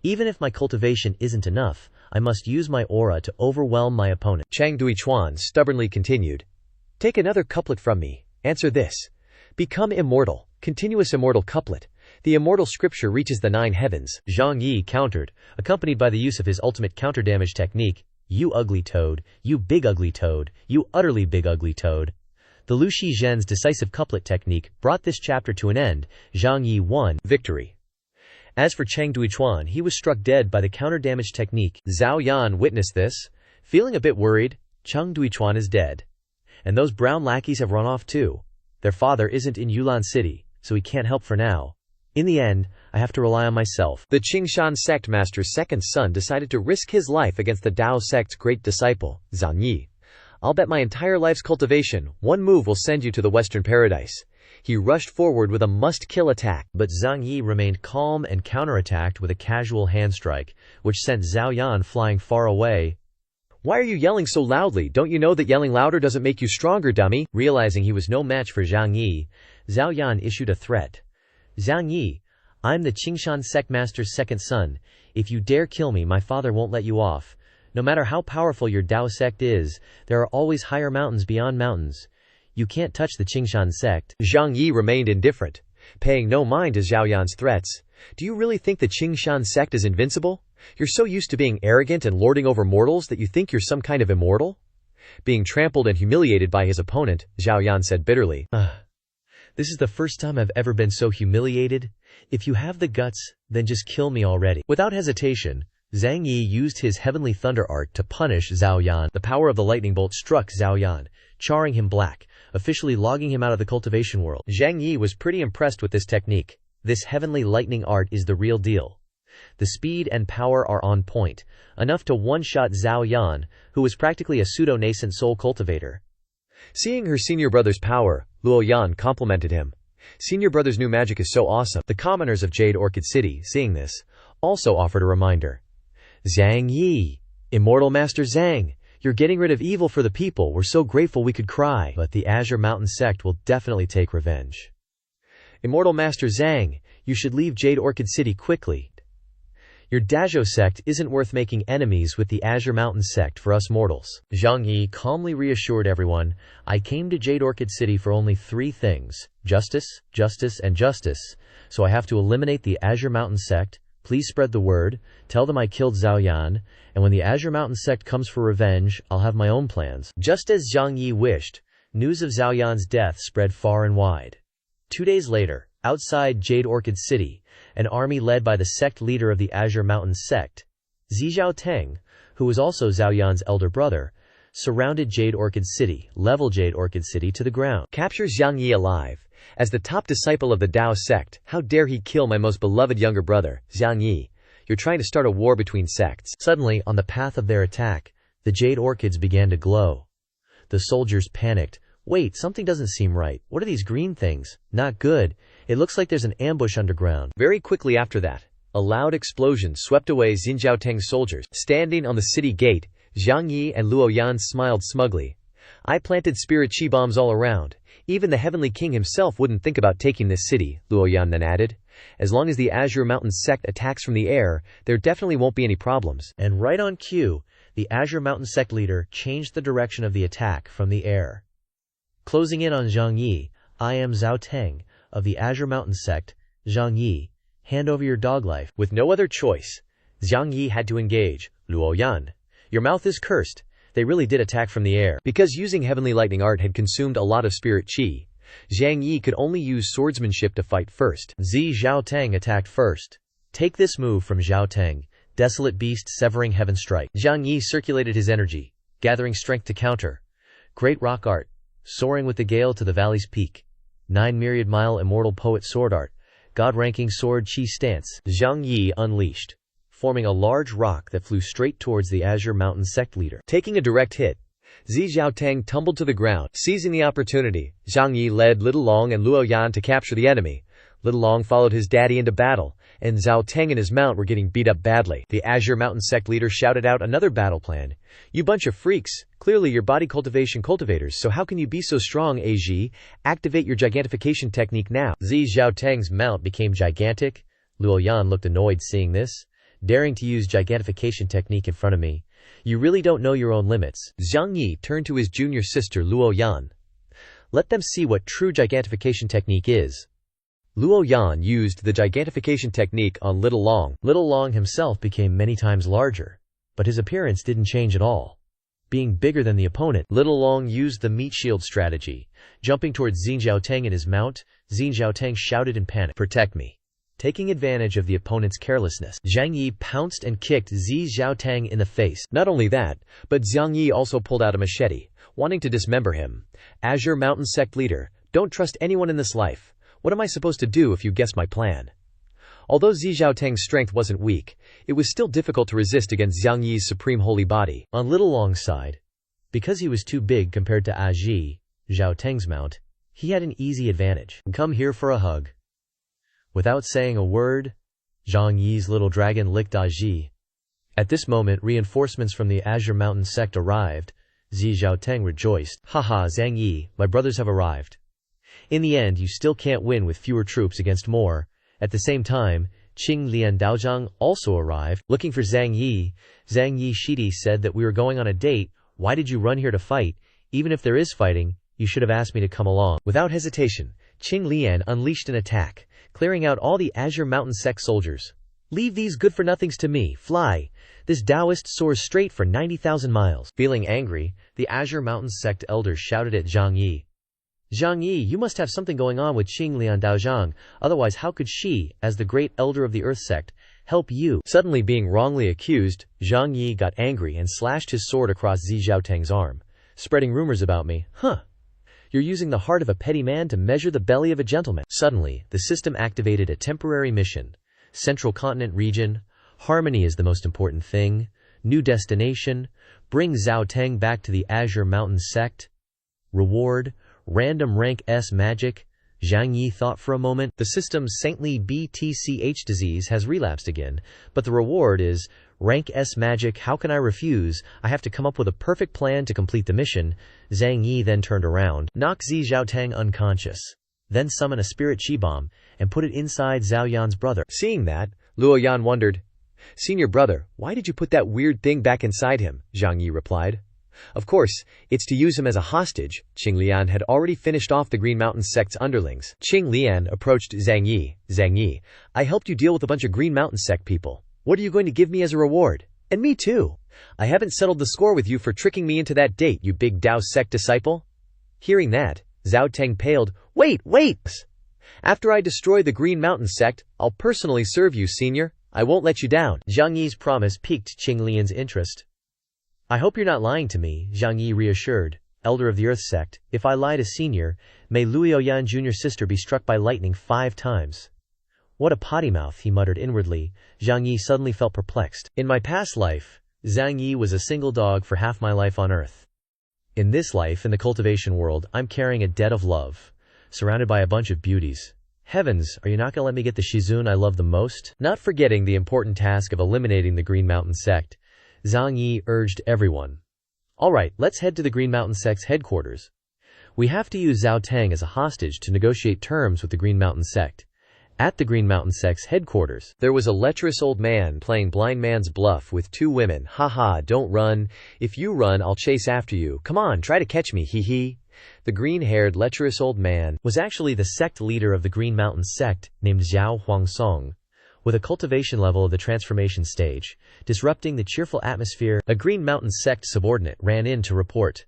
Even if my cultivation isn't enough, I must use my aura to overwhelm my opponent. Chang Duichuan stubbornly continued. Take another couplet from me. Answer this. Become immortal. Continuous immortal couplet. The immortal scripture reaches the 9 heavens. Zhang Yi countered, accompanied by the use of his ultimate counter-damage technique. You ugly toad, you big ugly toad, you utterly big ugly toad. The Lu Shi Zhen's decisive couplet technique brought this chapter to an end. Zhang Yi won. Victory. As for Chang Duichuan, he was struck dead by the counter-damage technique. Zhao Yan witnessed this. Feeling a bit worried, Chang Duichuan is dead. And those brown lackeys have run off too. Their father isn't in Yulan City, so he can't help for now. In the end, I have to rely on myself. The Qingshan sect master's second son decided to risk his life against the Tao sect's great disciple, Zhang Yi. I'll bet my entire life's cultivation, one move will send you to the Western Paradise. He rushed forward with a must-kill attack, but Zhang Yi remained calm and counterattacked with a casual hand strike, which sent Zhao Yan flying far away. Why are you yelling so loudly? Don't you know that yelling louder doesn't make you stronger, dummy? Realizing he was no match for Zhang Yi, Zhao Yan issued a threat. Zhang Yi, I'm the Qingshan sect master's second son. If you dare kill me, my father won't let you off. No matter how powerful your Dao sect is, there are always higher mountains beyond mountains. You can't touch the Qingshan sect. Zhang Yi remained indifferent, paying no mind to Zhao Yan's threats. Do you really think the Qingshan sect is invincible? You're so used to being arrogant and lording over mortals that you think you're some kind of immortal? Being trampled and humiliated by his opponent, Zhao Yan said bitterly. This is the first time I've ever been so humiliated. If you have the guts, then just kill me already. Without hesitation, Zhang Yi used his heavenly thunder art to punish Zhao Yan. The power of the lightning bolt struck Zhao Yan, charring him black, officially logging him out of the cultivation world. Zhang Yi was pretty impressed with this technique. This heavenly lightning art is the real deal. The speed and power are on point, enough to one-shot Zhao Yan, who was practically a pseudo-nascent soul cultivator. Seeing her senior brother's power, Luo Yan complimented him. Senior brother's new magic is so awesome. The commoners of Jade Orchid City, seeing this, also offered a reminder. Zhang Yi, Immortal Master Zhang, you're getting rid of evil for the people. We're so grateful we could cry. But the Azure Mountain sect will definitely take revenge. Immortal Master Zhang, you should leave Jade Orchid City quickly. Your Dazhou sect isn't worth making enemies with the Azure Mountain sect for us mortals. Zhang Yi calmly reassured everyone, I came to Jade Orchid City for only 3 things, justice, justice, and justice, so I have to eliminate the Azure Mountain sect. Please spread the word, tell them I killed Zhao Yan, and when the Azure Mountain sect comes for revenge, I'll have my own plans. Just as Zhang Yi wished, news of Zhao Yan's death spread far and wide. 2 days later, outside Jade Orchid City, an army led by the sect leader of the Azure Mountain sect, Zhao Teng, who was also Zhao Yan's elder brother, surrounded Jade Orchid City, leveled Jade Orchid City to the ground. Capture Zhang Yi alive. As the top disciple of the Dao sect, how dare he kill my most beloved younger brother, Zhang Yi? You're trying to start a war between sects. Suddenly, on the path of their attack, the jade orchids began to glow. The soldiers panicked. Wait, something doesn't seem right. What are these green things? Not good. It looks like there's an ambush underground. Very quickly after that, a loud explosion swept away Zhao Teng's soldiers. Standing on the city gate, Zhang Yi and Luo Yan smiled smugly. I planted spirit chi bombs all around. Even the Heavenly King himself wouldn't think about taking this city, Luo Yan then added. As long as the Azure Mountain sect attacks from the air, there definitely won't be any problems. And right on cue, the Azure Mountain sect leader changed the direction of the attack from the air. Closing in on Zhang Yi, I am Zhao Teng, of the Azure Mountain sect. Zhang Yi, hand over your dog life. With no other choice, Zhang Yi had to engage. Luo Yan, your mouth is cursed. They really did attack from the air. Because using heavenly lightning art had consumed a lot of spirit chi, Zhang Yi could only use swordsmanship to fight first. Zhao Teng attacked first. Take this move from Zhao Teng, desolate beast severing heaven strike. Zhang Yi circulated his energy, gathering strength to counter. Great rock art, soaring with the gale to the valley's peak. 9 myriad mile immortal poet sword art, god-ranking sword chi stance. Zhang Yi unleashed, forming a large rock that flew straight towards the Azure Mountain sect leader. Taking a direct hit, Zhao Teng tumbled to the ground. Seizing the opportunity, Zhang Yi led Little Long and Luo Yan to capture the enemy. Little Long followed his daddy into battle, and Zhao Teng and his mount were getting beat up badly. The Azure Mountain sect leader shouted out another battle plan. You bunch of freaks, clearly you're body cultivation cultivators, so how can you be so strong, AG? Activate your gigantification technique now. Zhao Teng's mount became gigantic. Luo Yan looked annoyed seeing this. Daring to use gigantification technique in front of me. You really don't know your own limits. Zhang Yi turned to his junior sister Luo Yan. Let them see what true gigantification technique is. Luo Yan used the gigantification technique on Little Long. Little Long himself became many times larger, but his appearance didn't change at all. Being bigger than the opponent, Little Long used the meat shield strategy. Jumping towards Zhao Teng and his mount, Zhao Teng shouted in panic, "Protect me." Taking advantage of the opponent's carelessness, Zhang Yi pounced and kicked Zhao Teng in the face. Not only that, but Zhang Yi also pulled out a machete, wanting to dismember him. Azure Mountain sect leader, don't trust anyone in this life. What am I supposed to do if you guess my plan? Although Zhao Teng's strength wasn't weak, it was still difficult to resist against Zhang Yi's supreme holy body. On Little Long's side, Because he was too big compared to Aji, Zhao Teng's mount, he had an easy advantage. Come here for a hug. Without saying a word, Zhang Yi's little dragon licked Aji. At this moment, reinforcements from the Azure Mountain sect arrived. Zhao Teng rejoiced. Haha, Zhang Yi, my brothers have arrived. In the end, you still can't win with fewer troops against more. At the same time, Qing Lian Daozhang also arrived, looking for Zhang Yi. Zhang Yi Shidi said that we were going on a date. Why did you run here to fight? Even if there is fighting, you should have asked me to come along. Without hesitation, Qing Lian unleashed an attack, clearing out all the Azure Mountain sect soldiers. Leave these good-for-nothings to me, fly. This Taoist soars straight for 90,000 miles. Feeling angry, the Azure Mountain sect elders shouted at Zhang Yi. Zhang Yi, you must have something going on with Qing Lian Daozhang, otherwise how could she, as the great elder of the Earth sect, help you? Suddenly being wrongly accused, Zhang Yi got angry and slashed his sword across Zhao Teng's arm. Spreading rumors about me, huh? You're using the heart of a petty man to measure the belly of a gentleman. Suddenly, the system activated a temporary mission. Central Continent region, harmony is the most important thing. New destination, bring Zhao Teng back to the Azure Mountain sect. Reward, random rank S magic. Zhang Yi thought for a moment. The system's saintly BTCH disease has relapsed again, but the reward is rank S magic. How can I refuse? I have to come up with a perfect plan to complete the mission. Zhang Yi then turned around, knock Zhao Teng unconscious, then summon a spirit chi bomb and put it inside Zhao Yan's brother. Seeing that, Luo Yan wondered, Senior brother, why did you put that weird thing back inside him? Zhang Yi replied. Of course, it's to use him as a hostage. Qing Lian had already finished off the Green Mountain sect's underlings. Qing Lian approached Zhang Yi. Zhang Yi, I helped you deal with a bunch of Green Mountain sect people. What are you going to give me as a reward? And me too. I haven't settled the score with you for tricking me into that date, you big Dao sect disciple. Hearing that, Zhao Teng paled. Wait! After I destroy the Green Mountain sect, I'll personally serve you, senior. I won't let you down. Zhang Yi's promise piqued Qing Lian's interest. I hope you're not lying to me, Zhang Yi reassured. Elder of the Earth sect, if I lie to senior, may Luo Yan Jr.'s sister be struck by lightning 5 times. What a potty mouth, he muttered inwardly. Zhang Yi suddenly felt perplexed. In my past life, Zhang Yi was a single dog for half my life on Earth. In this life, in the cultivation world, I'm carrying a debt of love, surrounded by a bunch of beauties. Heavens, are you not gonna let me get the Shizun I love the most? Not forgetting the important task of eliminating the Green Mountain sect, Zhang Yi urged everyone. Alright, let's head to the Green Mountain sect's headquarters. We have to use Zhao Teng as a hostage to negotiate terms with the Green Mountain sect. At the Green Mountain sect's headquarters, there was a lecherous old man playing blind man's bluff with 2 women. Haha, don't run. If you run, I'll chase after you. Come on, try to catch me, hee hee. The green-haired, lecherous old man was actually the sect leader of the Green Mountain sect, named Zhao Huangsong. With a cultivation level of the transformation stage, disrupting the cheerful atmosphere, a Green Mountain sect subordinate ran in to report.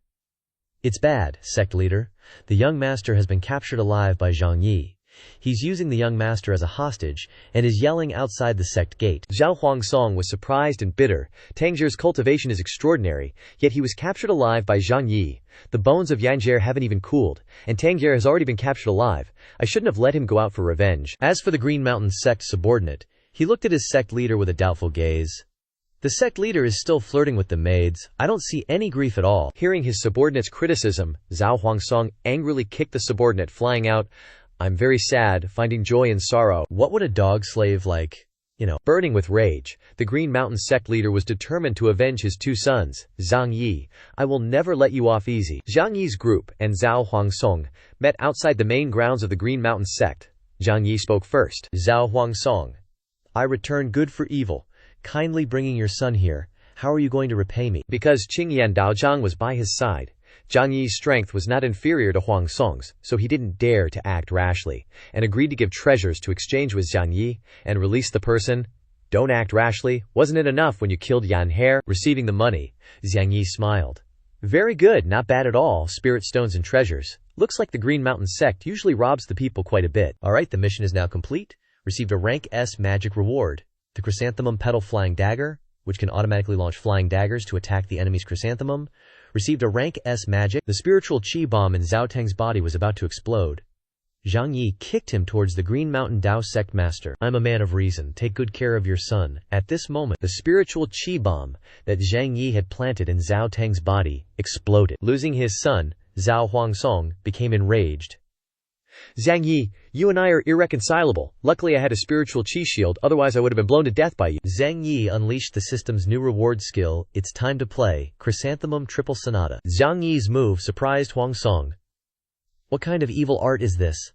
It's bad, sect leader. The young master has been captured alive by Zhang Yi. He's using the young master as a hostage and is yelling outside the sect gate. Zhao Huangsong was surprised and bitter. Tangzher's cultivation is extraordinary, yet he was captured alive by Zhang Yi. The bones of Yanzher haven't even cooled, and Tangzher has already been captured alive. I shouldn't have let him go out for revenge. As for the Green Mountain sect subordinate, he looked at his sect leader with a doubtful gaze. The sect leader is still flirting with the maids. I don't see any grief at all. Hearing his subordinate's criticism, Zhao Huangsong angrily kicked the subordinate, flying out. I'm very sad, finding joy in sorrow. What would a dog slave like? Burning with rage, the Green Mountain sect leader was determined to avenge his 2 sons. Zhang Yi, I will never let you off easy. Zhang Yi's group and Zhao Huangsong met outside the main grounds of the Green Mountain sect. Zhang Yi spoke first. Zhao Huangsong, I return good for evil, kindly bringing your son here. How are you going to repay me? Because Qing Yan Daozhang was by his side, Zhang Yi's strength was not inferior to Huang Song's, so he didn't dare to act rashly, and agreed to give treasures to exchange with Zhang Yi, and release the person. Don't act rashly. Wasn't it enough when you killed Yan He? Receiving the money, Zhang Yi smiled. Very good, not bad at all, spirit stones and treasures. Looks like the Green Mountain sect usually robs the people quite a bit. Alright, the mission is now complete. Received a rank S magic reward. The Chrysanthemum Petal Flying Dagger, which can automatically launch flying daggers to attack the enemy's chrysanthemum. Received a rank S magic. The spiritual chi bomb in Zhao Teng's body was about to explode. Zhang Yi kicked him towards the Green Mountain Dao sect master. I'm a man of reason. Take good care of your son. At this moment, the spiritual qi bomb that Zhang Yi had planted in Zhao Teng's body exploded. Losing his son, Zhao Huangsong became enraged. Zhang Yi, you and I are irreconcilable. Luckily I had a spiritual qi shield, otherwise I would have been blown to death by you. Zhang Yi unleashed the system's new reward skill. It's time to play Chrysanthemum Triple Sonata. Zhang Yi's move surprised Huangsong. What kind of evil art is this?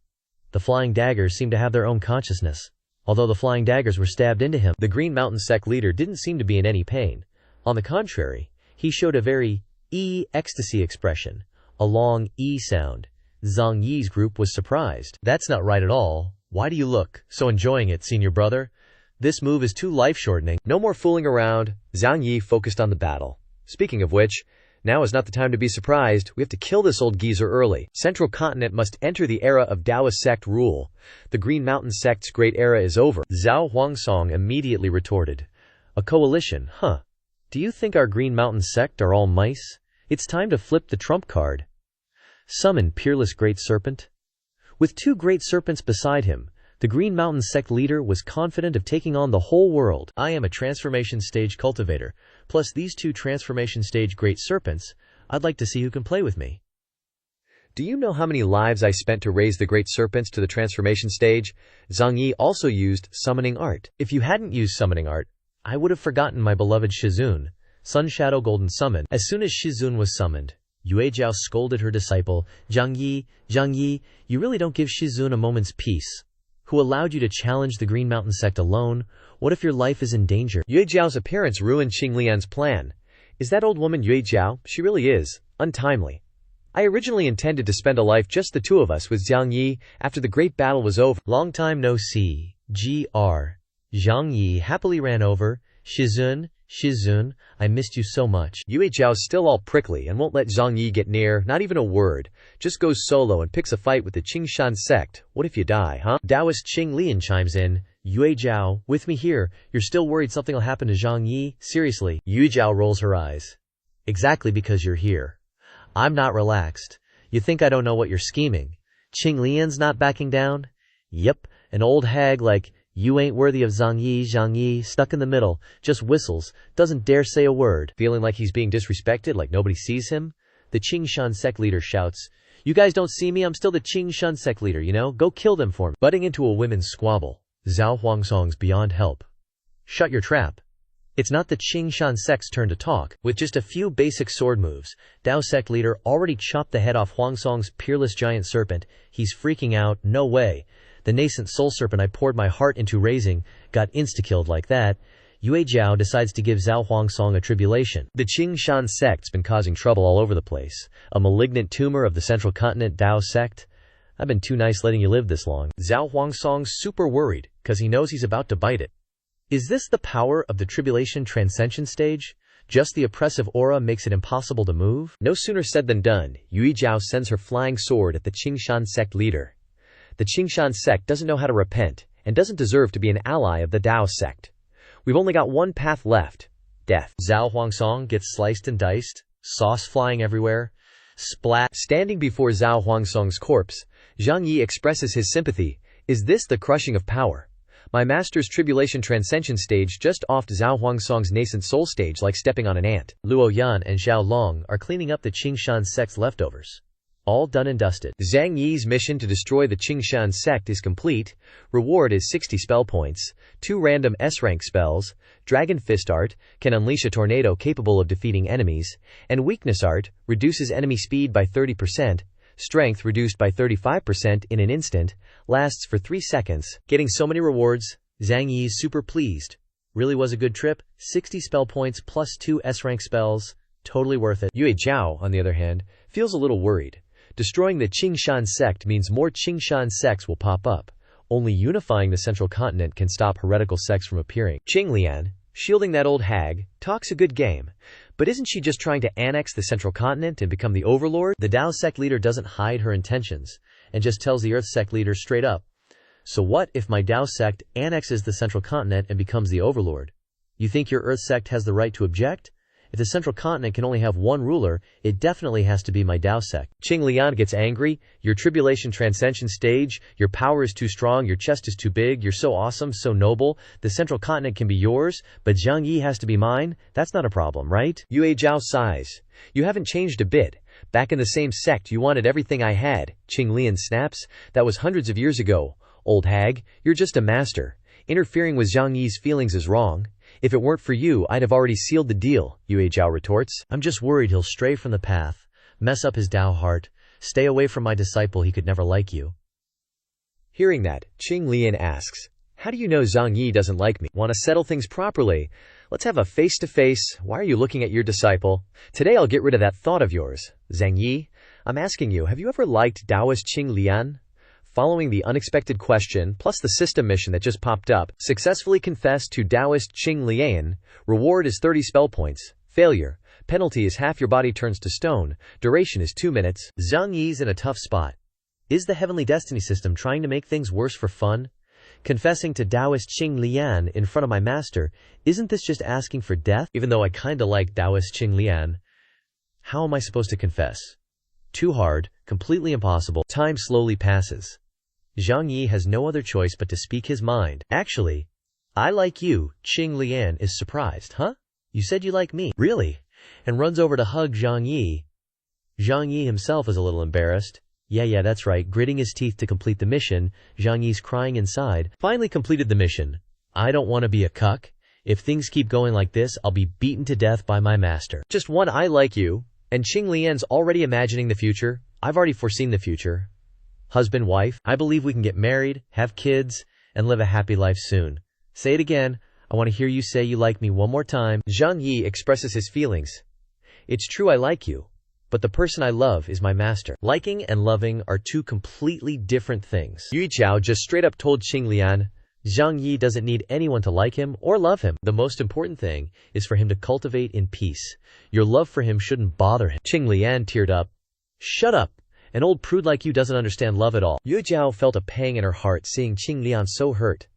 The flying daggers seem to have their own consciousness. Although the flying daggers were stabbed into him, the Green Mountain sect leader didn't seem to be in any pain. On the contrary, he showed a very ecstasy expression, a long sound. Zhang Yi's group was surprised. That's not right at all. Why do you look so enjoying it, senior brother? This move is too life-shortening. No more fooling around. Zhang Yi focused on the battle. Speaking of which, now is not the time to be surprised. We have to kill this old geezer early. Central Continent must enter the era of Taoist sect rule. The Green Mountain sect's great era is over. Zhao Huangsong immediately retorted. A coalition, huh? Do you think our Green Mountain sect are all mice? It's time to flip the trump card. Summon Peerless Great Serpent. With two great serpents beside him, the Green Mountain sect leader was confident of taking on the whole world. I am a transformation stage cultivator, plus these two transformation stage great serpents. I'd like to see who can play with me. Do you know how many lives I spent to raise the great serpents to the transformation stage? Zhang Yi also used summoning art. If you hadn't used summoning art, I would have forgotten my beloved Shizun, Sun Shadow Golden Summon. As soon as Shizun was summoned, Yue Jiao scolded her disciple, Zhang Yi, you really don't give Shizun a moment's peace. Who allowed you to challenge the Green Mountain sect alone? What if your life is in danger? Yue Jiao's appearance ruined Qing Lian's plan. Is that old woman Yue Jiao? She really is. Untimely. I originally intended to spend a life just the two of us with Zhang Yi after the great battle was over. Long time no see. Gr. Zhang Yi happily ran over. Shizun, I missed you so much. Yue Jiao's still all prickly and won't let Zhang Yi get near, not even a word. Just goes solo and picks a fight with the Qingshan sect. What if you die, huh? Taoist Qing Lian chimes in. Yue Jiao, with me here, you're still worried something will happen to Zhang Yi? Seriously? Yue Jiao rolls her eyes. Exactly because you're here. I'm not relaxed. You think I don't know what you're scheming? Qing Lian's not backing down? Yep, an old hag like you ain't worthy of Zhang Yi, stuck in the middle, just whistles, doesn't dare say a word. Feeling like he's being disrespected, like nobody sees him? The Qingshan sect leader shouts, you guys don't see me, I'm still the Qingshan sect leader, you know? Go kill them for me. Butting into a women's squabble, Zhao Huangsong's beyond help. Shut your trap. It's not the Qingshan sect's turn to talk. With just a few basic sword moves, Dao sect leader already chopped the head off Huangsong's peerless giant serpent. He's freaking out, no way. The nascent soul serpent I poured my heart into raising got insta-killed like that. Yue Jiao decides to give Zhao Huangsong a tribulation. The Qingshan sect's been causing trouble all over the place. A malignant tumor of the Central Continent Dao sect. I've been too nice letting you live this long. Zhao Huangsong's super worried, cause he knows he's about to bite it. Is this the power of the tribulation transcension stage? Just the oppressive aura makes it impossible to move? No sooner said than done. Yue Jiao sends her flying sword at the Qingshan sect leader. The Qingshan sect doesn't know how to repent, and doesn't deserve to be an ally of the Dao sect. We've only got one path left. Death. Zhao Huangsong gets sliced and diced, sauce flying everywhere. Splat. Standing before Zhao Huangsong's corpse, Zhang Yi expresses his sympathy. Is this the crushing of power? My master's tribulation transcension stage just offed Zhao Huangsong's nascent soul stage like stepping on an ant. Luo Yan and Zhao Long are cleaning up the Qingshan sect's leftovers. All done and dusted. Zhang Yi's mission to destroy the Qingshan sect is complete. Reward is 60 spell points, 2 random S-rank spells, Dragon Fist Art, can unleash a tornado capable of defeating enemies, and Weakness Art, reduces enemy speed by 30%, strength reduced by 35% in an instant, lasts for 3 seconds. Getting so many rewards, Zhang Yi's super pleased. Really was a good trip, 60 spell points plus 2 S-rank spells, totally worth it. Yue Jiao, on the other hand, feels a little worried. Destroying the Qingshan sect means more Qingshan sects will pop up. Only unifying the Central Continent can stop heretical sects from appearing. Qing Lian, shielding that old hag, talks a good game. But isn't she just trying to annex the Central Continent and become the overlord? The Dao sect leader doesn't hide her intentions, and just tells the Earth sect leader straight up. So what if my Dao sect annexes the Central Continent and becomes the overlord? You think your Earth sect has the right to object? If the central continent can only have one ruler, it definitely has to be my Dao sect. Qing Lian gets angry. Your tribulation transcension stage. Your power is too strong. Your chest is too big. You're so awesome, so noble. The central continent can be yours, but Zhang Yi has to be mine. That's not a problem, right? Yue Zhao sighs. You haven't changed a bit. Back in the same sect, you wanted everything I had. Qing Lian snaps. That was hundreds of years ago. Old hag, you're just a master. Interfering with Zhang Yi's feelings is wrong. If it weren't for you, I'd have already sealed the deal, Yue Zhao retorts. I'm just worried he'll stray from the path, mess up his Dao heart. Stay away from my disciple, he could never like you. Hearing that, Qing Lian asks, how do you know Zhang Yi doesn't like me? Want to settle things properly? Let's have a face-to-face. Why are you looking at your disciple? Today I'll get rid of that thought of yours. Zhang Yi, I'm asking you, have you ever liked Taoist Qing Lian? Following the unexpected question, plus the system mission that just popped up, successfully confess to Taoist Qing Lian. Reward is 30 spell points. Failure. Penalty is half your body turns to stone. Duration is 2 minutes. Zhang Yi's in a tough spot. Is the Heavenly Destiny system trying to make things worse for fun? Confessing to Taoist Qing Lian in front of my master, isn't this just asking for death? Even though I kinda like Taoist Qing Lian, how am I supposed to confess? Too hard, completely impossible. Time slowly passes. Zhang Yi has no other choice but to speak his mind. Actually, I like you. Qing Lian is surprised. Huh? You said you like me. Really? And runs over to hug Zhang Yi. Zhang Yi himself is a little embarrassed. Yeah, that's right. Gritting his teeth to complete the mission. Zhang Yi's crying inside. Finally completed the mission. I don't want to be a cuck. If things keep going like this, I'll be beaten to death by my master. Just one I like you. And Qing Lian's already imagining the future. I've already foreseen the future. Husband, wife, I believe we can get married, have kids, and live a happy life soon. Say it again. I want to hear you say you like me one more time. Zhang Yi expresses his feelings. It's true I like you, but the person I love is my master. Liking and loving are two completely different things. Yu Zhao just straight up told Qing Lian, Zhang Yi doesn't need anyone to like him or love him. The most important thing is for him to cultivate in peace. Your love for him shouldn't bother him. Qing Lian teared up. Shut up. An old prude like you doesn't understand love at all. Yu Zhao felt a pang in her heart seeing Qing Lian so hurt.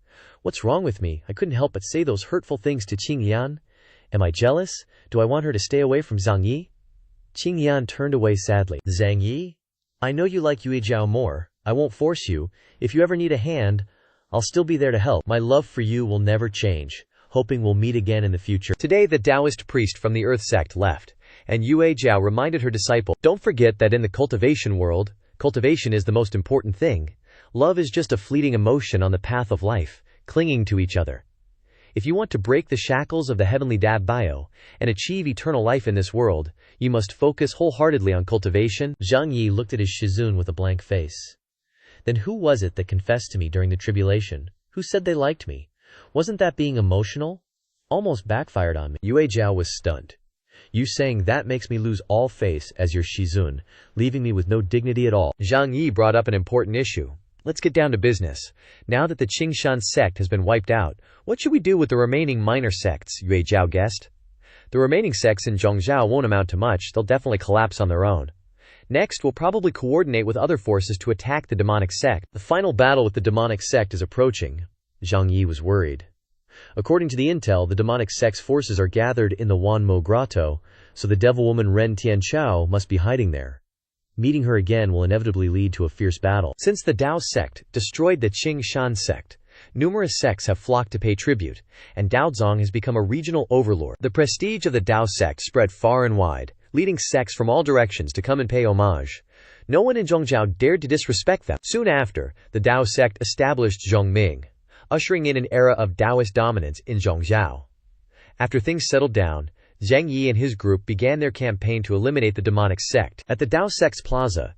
What's wrong with me? I couldn't help but say those hurtful things to Qing Lian. Am I jealous? Do I want her to stay away from Zhang Yi? Qing Lian turned away sadly. Zhang Yi? I know you like Yu Zhao more. I won't force you. If you ever need a hand, I'll still be there to help. My love for you will never change. Hoping we'll meet again in the future. Today the Taoist priest from the Earth sect left, and Yue Zhao reminded her disciple, don't forget that in the cultivation world, cultivation is the most important thing. Love is just a fleeting emotion on the path of life, clinging to each other. If you want to break the shackles of the heavenly Dab Bio and achieve eternal life in this world, you must focus wholeheartedly on cultivation. Zhang Yi looked at his Shizun with a blank face. Then who was it that confessed to me during the tribulation? Who said they liked me? Wasn't that being emotional? Almost backfired on me. Yue Zhao was stunned. You saying that makes me lose all face as your Shizun, leaving me with no dignity at all. Zhang Yi brought up an important issue. Let's get down to business. Now that the Qingshan sect has been wiped out, what should we do with the remaining minor sects? Yue Zhao guessed. The remaining sects in Zhongzhou won't amount to much. They'll definitely collapse on their own. Next, we'll probably coordinate with other forces to attack the demonic sect. The final battle with the demonic sect is approaching. Zhang Yi was worried. According to the intel, the demonic sect's forces are gathered in the Wanmo Grotto, so the devil woman Ren Tianchao must be hiding there. Meeting her again will inevitably lead to a fierce battle. Since the Dao sect destroyed the Qingshan sect, numerous sects have flocked to pay tribute, and Daozong has become a regional overlord. The prestige of the Dao sect spread far and wide, leading sects from all directions to come and pay homage. No one in Zhongzhou dared to disrespect them. Soon after, the Dao sect established Zhongming, ushering in an era of Taoist dominance in Zhongzhou. After things settled down, Zhang Yi and his group began their campaign to eliminate the demonic sect. At the Dao sect's plaza,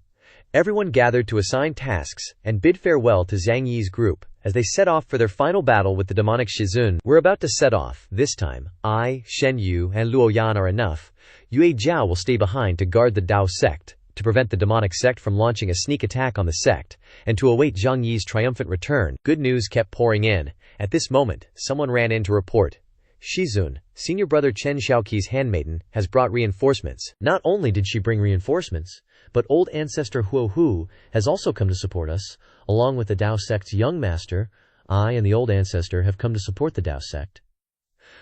everyone gathered to assign tasks and bid farewell to Zhang Yi's group as they set off for their final battle with the demonic Shizun. We're about to set off. This time, I, Shen Yu, and Luo Yan are enough. Yue Zhao will stay behind to guard the Dao sect, to prevent the demonic sect from launching a sneak attack on the sect, and to await Zhang Yi's triumphant return. Good news kept pouring in. At this moment, someone ran in to report. Shizun, senior brother Chen Xiaoqi's handmaiden, has brought reinforcements. Not only did she bring reinforcements, but old ancestor Huo Hu has also come to support us, along with the Dao sect's young master. I and the old ancestor have come to support the Dao sect.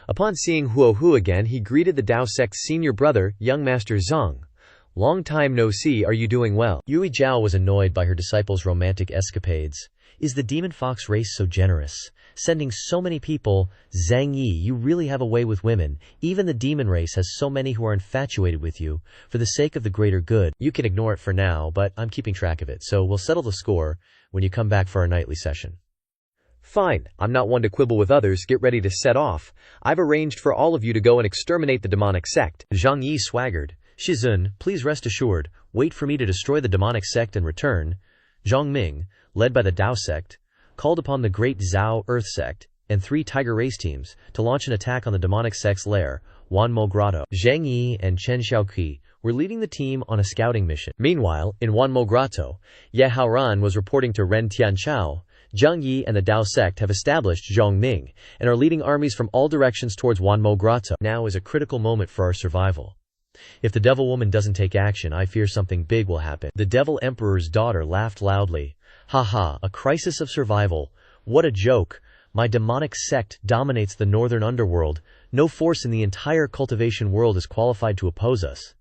Upon seeing Huohu again, he greeted the Dao sect's senior brother, young master Zhang. "Long time no see, are you doing well?" Yui Zhao was annoyed by her disciples' romantic escapades. "Is the demon fox race so generous? Sending so many people? Zhang Yi, you really have a way with women. Even the demon race has so many who are infatuated with you. For the sake of the greater good, you can ignore it for now, but I'm keeping track of it, so we'll settle the score when you come back for our nightly session." "Fine, I'm not one to quibble with others, get ready to set off. I've arranged for all of you to go and exterminate the demonic sect." Zhang Yi swaggered. "Shizun, please rest assured, wait for me to destroy the demonic sect and return." Zhang Ming, led by the Dao sect, called upon the great Zhao Earth sect and 3 tiger race teams to launch an attack on the demonic sect's lair, Wanmo Grotto. Zhang Yi and Chen Xiaoqi were leading the team on a scouting mission. Meanwhile, in Wanmo Grotto, Ye Haoran was reporting to Ren Tianchao. Zhang Yi and the Dao sect have established Zhongming and are leading armies from all directions towards Wanmo Grotto. Now is a critical moment for our survival. If the devil woman doesn't take action, I fear something big will happen. The devil emperor's daughter laughed loudly. "Haha, a crisis of survival. What a joke. My demonic sect dominates the northern underworld. No force in the entire cultivation world is qualified to oppose us.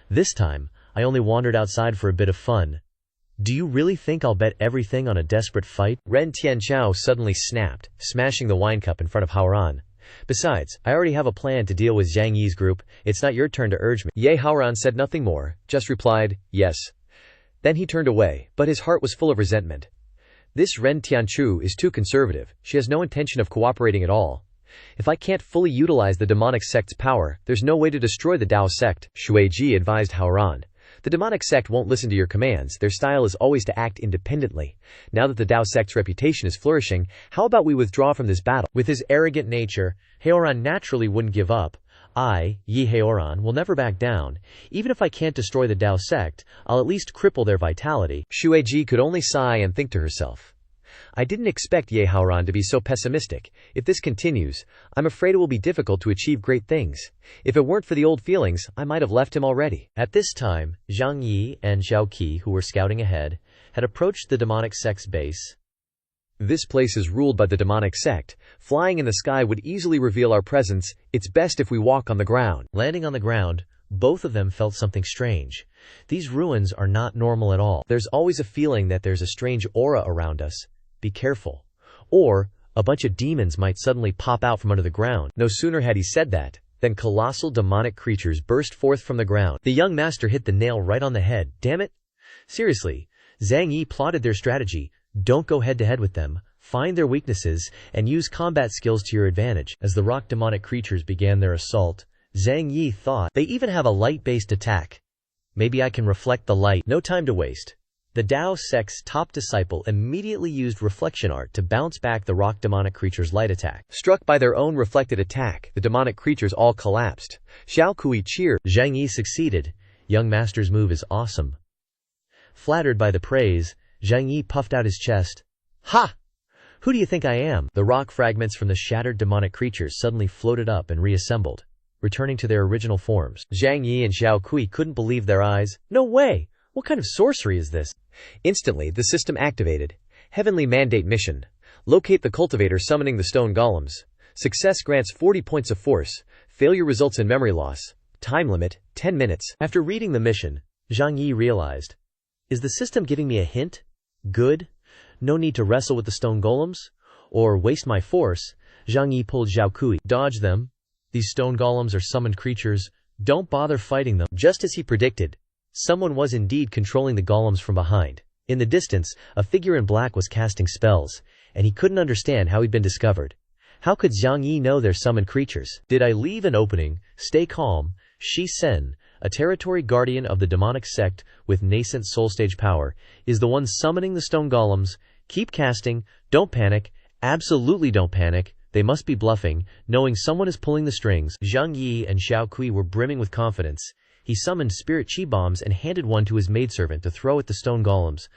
This time, I only wandered outside for a bit of fun. Do you really think I'll bet everything on a desperate fight?" Ren Tianchao suddenly snapped, smashing the wine cup in front of Haoran. "Besides, I already have a plan to deal with Zhang Yi's group. It's not your turn to urge me." Ye Haoran said nothing more, just replied, "Yes." Then he turned away, but his heart was full of resentment. This Ren Tianchu is too conservative. She has no intention of cooperating at all. If I can't fully utilize the demonic sect's power, there's no way to destroy the Dao sect, Shuiji advised Haoran. The demonic sect won't listen to your commands. Their style is always to act independently. Now that the Dao sect's reputation is flourishing, how about we withdraw from this battle? With his arrogant nature, Haoran naturally wouldn't give up. Yi Haoran, will never back down. Even if I can't destroy the Dao sect, I'll at least cripple their vitality. Shuiji could only sigh and think to herself. I didn't expect Ye Haoran to be so pessimistic. If this continues, I'm afraid it will be difficult to achieve great things. If it weren't for the old feelings, I might have left him already. At this time, Zhang Yi and Zhao Qi, who were scouting ahead, had approached the demonic sect's base. This place is ruled by the demonic sect. Flying in the sky would easily reveal our presence. It's best if we walk on the ground. Landing on the ground, both of them felt something strange. These ruins are not normal at all. There's always a feeling that there's a strange aura around us. Be careful. Or, a bunch of demons might suddenly pop out from under the ground. No sooner had he said that, than colossal demonic creatures burst forth from the ground. The young master hit the nail right on the head. Damn it! Seriously, Zhang Yi plotted their strategy. Don't go head-to-head with them. Find their weaknesses, and use combat skills to your advantage. As the rock demonic creatures began their assault, Zhang Yi thought, they even have a light-based attack. Maybe I can reflect the light. No time to waste. The Dao sect's top disciple immediately used reflection art to bounce back the rock demonic creature's light attack. Struck by their own reflected attack, the demonic creatures all collapsed. Xiao Kui cheered. Zhang Yi succeeded. Young master's move is awesome. Flattered by the praise, Zhang Yi puffed out his chest. Ha! Who do you think I am? The rock fragments from the shattered demonic creatures suddenly floated up and reassembled, returning to their original forms. Zhang Yi and Xiao Kui couldn't believe their eyes. No way! What kind of sorcery is this? Instantly, the system activated. Heavenly Mandate Mission. Locate the cultivator summoning the stone golems. Success grants 40 points of force. Failure results in memory loss. Time limit, 10 minutes. After reading the mission, Zhang Yi realized, is the system giving me a hint? Good. No need to wrestle with the stone golems? Or waste my force. Zhang Yi pulled Xiao Kui. Dodge them. These stone golems are summoned creatures. Don't bother fighting them. Just as he predicted, someone was indeed controlling the golems from behind. In the distance, a figure in black was casting spells, and he couldn't understand how he'd been discovered. How could Zhang Yi know they're summoned creatures? Did I leave an opening? Stay calm. Shi Sen, a territory guardian of the demonic sect with nascent soul stage power, is the one summoning the stone golems. Keep casting. Don't panic. Absolutely don't panic. They must be bluffing, knowing someone is pulling the strings. Zhang Yi and Xiao Kui were brimming with confidence. He summoned spirit chi bombs and handed one to his maidservant to throw at the stone golems.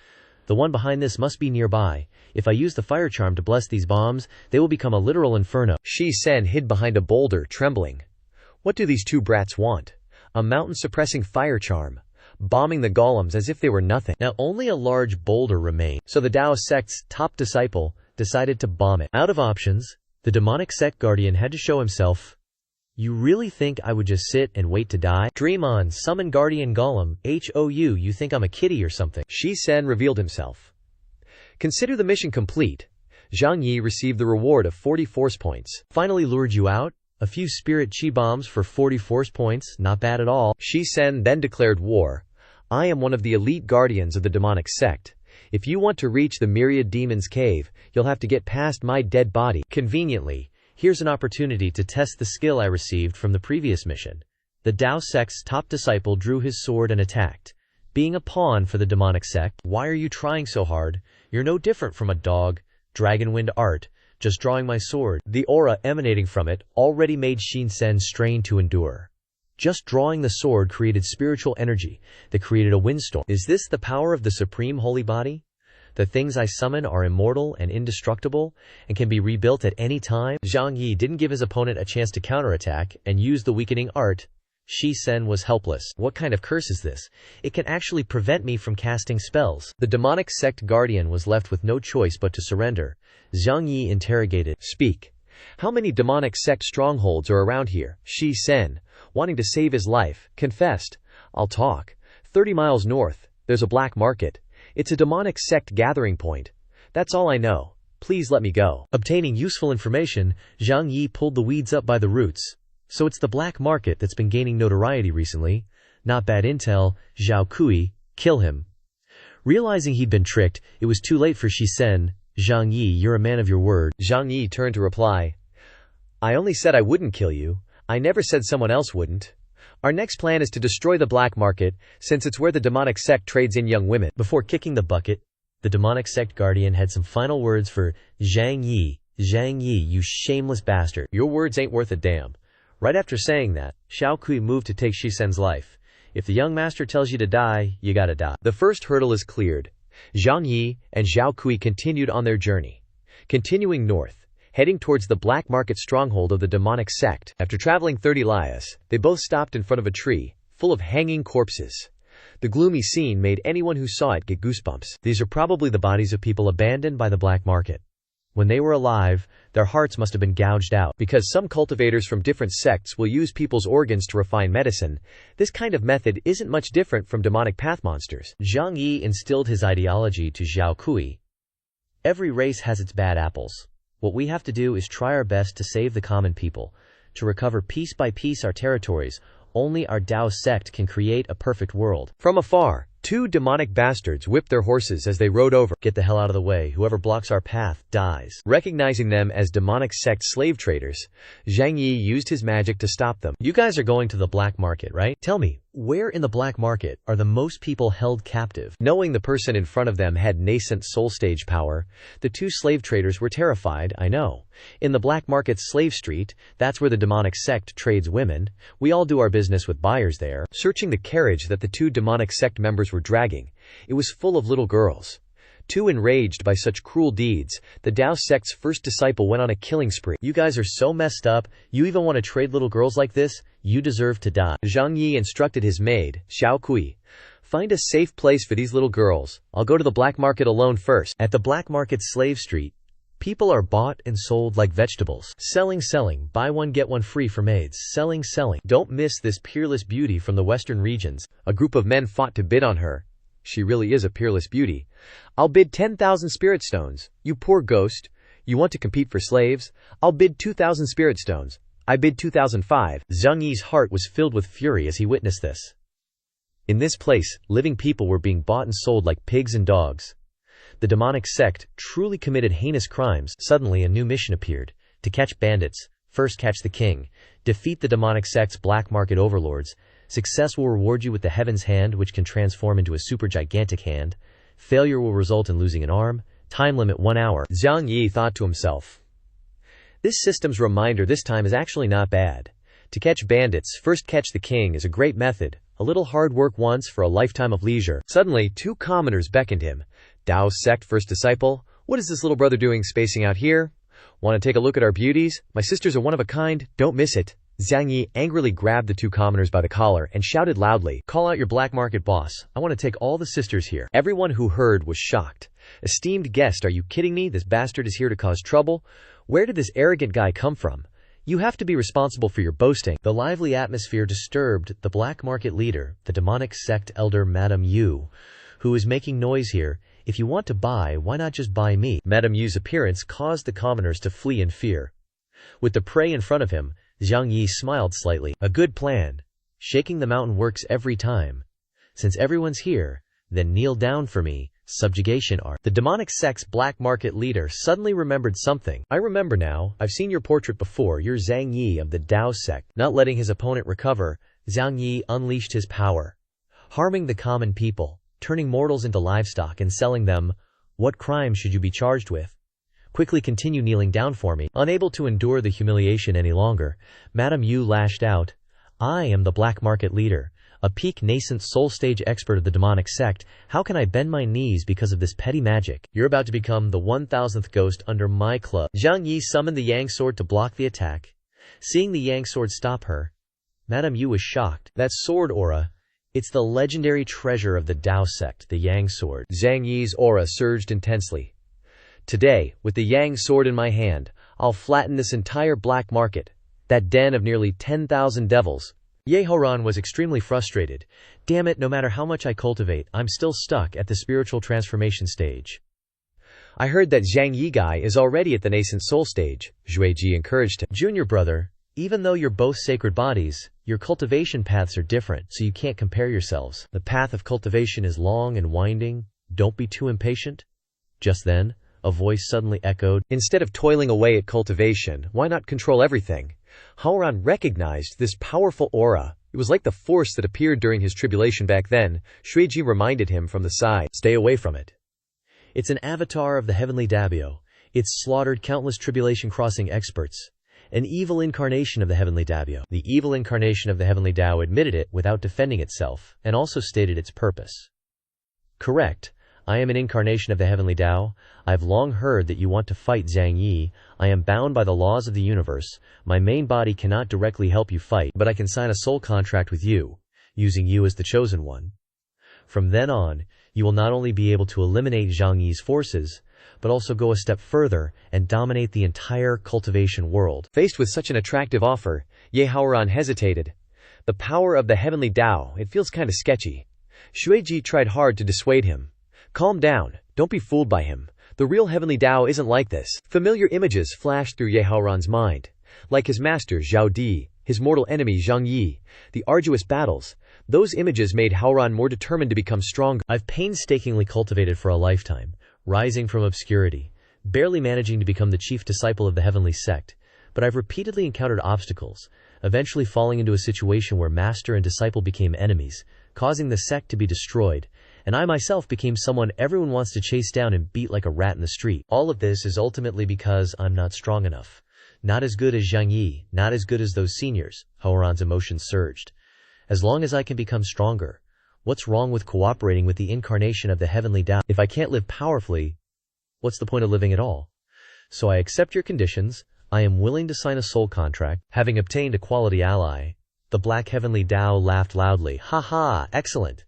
The one behind this must be nearby. If I use the fire charm to bless these bombs, they will become a literal inferno. Shi Sen hid behind a boulder, trembling. What do these two brats want? A mountain-suppressing fire charm, bombing the golems as if they were nothing. Now only a large boulder remained, so the Dao sect's top disciple decided to bomb it. Out of options, The demonic sect guardian had to show himself. You really think I would just sit and wait to die? Dream on, summon guardian golem, HOU, you think I'm a kitty or something? Shi-sen revealed himself. Consider the mission complete. Zhang Yi received the reward of 40 force points. Finally lured you out? A few spirit chi bombs for 40 force points, not bad at all. Shi-sen then declared war. I am one of the elite guardians of the demonic sect. If you want to reach the myriad demons cave, you'll have to get past my dead body. Conveniently, here's an opportunity to test the skill I received from the previous mission. The Tao sect's top disciple drew his sword and attacked. Being a pawn for the demonic sect, why are you trying so hard? You're no different from a dog. Dragonwind art, just drawing my sword. The aura emanating from it already made Shi-sen strain to endure. Just drawing the sword created spiritual energy that created a windstorm. Is this the power of the supreme holy body? The things I summon are immortal and indestructible and can be rebuilt at any time. Zhang Yi didn't give his opponent a chance to counterattack and used the weakening art. Shi-sen was helpless. What kind of curse is this? It can actually prevent me from casting spells. The demonic sect guardian was left with no choice but to surrender. Zhang Yi interrogated. Speak. How many demonic sect strongholds are around here? Shi-sen, wanting to save his life, confessed. I'll talk. 30 miles north, there's a black market. It's a demonic sect gathering point. That's all I know. Please let me go. Obtaining useful information, Zhang Yi pulled the weeds up by the roots. So it's the black market that's been gaining notoriety recently. Not bad intel. Zhao Kui, kill him. Realizing he'd been tricked, it was too late for Shi-sen. Zhang Yi, you're a man of your word. Zhang Yi turned to reply. I only said I wouldn't kill you. I never said someone else wouldn't. Our next plan is to destroy the black market, since it's where the demonic sect trades in young women. Before kicking the bucket, the demonic sect guardian had some final words for Zhang Yi. Zhang Yi, you shameless bastard. Your words ain't worth a damn. Right after saying that, Zhao Kui moved to take Shi-sen's life. If the young master tells you to die, you gotta die. The first hurdle is cleared. Zhang Yi and Zhao Kui continued on their journey. Continuing north, heading towards the black market stronghold of the demonic sect. After traveling 30 lias, they both stopped in front of a tree, full of hanging corpses. The gloomy scene made anyone who saw it get goosebumps. These are probably the bodies of people abandoned by the black market. When they were alive, their hearts must have been gouged out. Because some cultivators from different sects will use people's organs to refine medicine, this kind of method isn't much different from demonic path monsters. Zhang Yi instilled his ideology to Zhao Kui. Every race has its bad apples. What we have to do is try our best to save the common people, to recover piece by piece our territories. Only our Tao sect can create a perfect world. From afar, two demonic bastards whipped their horses as they rode over. Get the hell out of the way. Whoever blocks our path dies. Recognizing them as demonic sect slave traders, Zhang Yi used his magic to stop them. You guys are going to the black market, right? Tell me, where in the black market are the most people held captive? Knowing the person in front of them had nascent soul stage power, the two slave traders were terrified. I know. In the black market's slave street, that's where the demonic sect trades women. We all do our business with buyers there. Searching the carriage that the two demonic sect members were dragging, it was full of little girls. Too enraged by such cruel deeds, the Tao sect's first disciple went on a killing spree. You guys are so messed up, you even want to trade little girls like this? You deserve to die. Zhang Yi instructed his maid, Zhao Kui, find a safe place for these little girls. I'll go to the black market alone first. At the black market's slave street, people are bought and sold like vegetables. Selling, buy one get one free for maids. Selling. Don't miss this peerless beauty from the western regions. A group of men fought to bid on her. She really is a peerless beauty. I'll bid 10,000 spirit stones. You poor ghost. You want to compete for slaves? I'll bid 2,000 spirit stones. I bid 2,005. Zhang Yi's heart was filled with fury as he witnessed this. In this place, living people were being bought and sold like pigs and dogs. The demonic sect truly committed heinous crimes. Suddenly a new mission appeared. To catch bandits, first catch the king. Defeat the demonic sect's black market overlords. Success will reward you with the heaven's hand, which can transform into a super gigantic hand. Failure will result in losing an arm. Time limit 1 hour. Zhang Yi thought to himself. This system's reminder this time is actually not bad. To catch bandits, first catch the king is a great method. A little hard work once for a lifetime of leisure. Suddenly, two commoners beckoned him. Tao sect first disciple, what is this little brother doing spacing out here? Want to take a look at our beauties? My sisters are one of a kind, don't miss it. Zhang Yi angrily grabbed the two commoners by the collar and shouted loudly, call out your black market boss. I want to take all the sisters here. Everyone who heard was shocked. Esteemed guest, are you kidding me? This bastard is here to cause trouble. Where did this arrogant guy come from? You have to be responsible for your boasting. The lively atmosphere disturbed the black market leader, the demonic sect elder Madame Yu, who is making noise here. If you want to buy, why not just buy me? Madame Yu's appearance caused the commoners to flee in fear. With the prey in front of him, Zhang Yi smiled slightly. A good plan. Shaking the mountain works every time. Since everyone's here, then kneel down for me. Subjugation art. The demonic sect's black market leader suddenly remembered something. I remember now. I've seen your portrait before. You're Zhang Yi of the Dao sect. Not letting his opponent recover, Zhang Yi unleashed his power, harming the common people, turning mortals into livestock and selling them. What crime should you be charged with? Quickly continue kneeling down for me. Unable to endure the humiliation any longer, Madame Yu lashed out. I am the black market leader, a peak nascent soul stage expert of the demonic sect. How can I bend my knees because of this petty magic? You're about to become the 1000th ghost under my club. Zhang Yi summoned the Yang sword to block the attack. Seeing the Yang sword stop her, Madame Yu was shocked. That sword aura, it's the legendary treasure of the Dao sect, the Yang sword. Zhang Yi's aura surged intensely. Today, with the Yang sword in my hand, I'll flatten this entire black market, that den of nearly 10,000 devils. Ye Haoran was extremely frustrated. Damn it, no matter how much I cultivate, I'm still stuck at the spiritual transformation stage. I heard that Zhang Yi guy is already at the nascent soul stage. Xueji encouraged him. Junior brother, even though you're both sacred bodies, your cultivation paths are different, so you can't compare yourselves. The path of cultivation is long and winding. Don't be too impatient. Just then, a voice suddenly echoed. Instead of toiling away at cultivation, why not control everything? Haoran recognized this powerful aura. It was like the force that appeared during his tribulation back then. Xueji reminded him from the side. Stay away from it. It's an avatar of the heavenly Dabio. It's slaughtered countless tribulation crossing experts. An evil incarnation of the heavenly Dabio. The evil incarnation of the heavenly Dao admitted it without defending itself, and also stated its purpose. Correct. I am an incarnation of the heavenly Dao. I've long heard that you want to fight Zhang Yi. I am bound by the laws of the universe. My main body cannot directly help you fight, but I can sign a soul contract with you, using you as the chosen one. From then on, you will not only be able to eliminate Zhang Yi's forces, but also go a step further and dominate the entire cultivation world. Faced with such an attractive offer, Ye Haoran hesitated. The power of the heavenly Dao, it feels kinda sketchy. Xueji tried hard to dissuade him. Calm down, don't be fooled by him. The real heavenly Dao isn't like this. Familiar images flashed through Ye Haoran's mind. Like his master Zhao Di, his mortal enemy Zhang Yi, the arduous battles. Those images made Haoran more determined to become stronger. I've painstakingly cultivated for a lifetime, rising from obscurity, barely managing to become the chief disciple of the heavenly sect, but I've repeatedly encountered obstacles, eventually falling into a situation where master and disciple became enemies, causing the sect to be destroyed, and I myself became someone everyone wants to chase down and beat like a rat in the street. All of this is ultimately because I'm not strong enough. Not as good as Zhang Yi, not as good as those seniors. Haoran's emotions surged. As long as I can become stronger, what's wrong with cooperating with the incarnation of the heavenly Dao? If I can't live powerfully, what's the point of living at all? So I accept your conditions. I am willing to sign a soul contract. Having obtained a quality ally, the black heavenly Dao laughed loudly. Ha ha, excellent.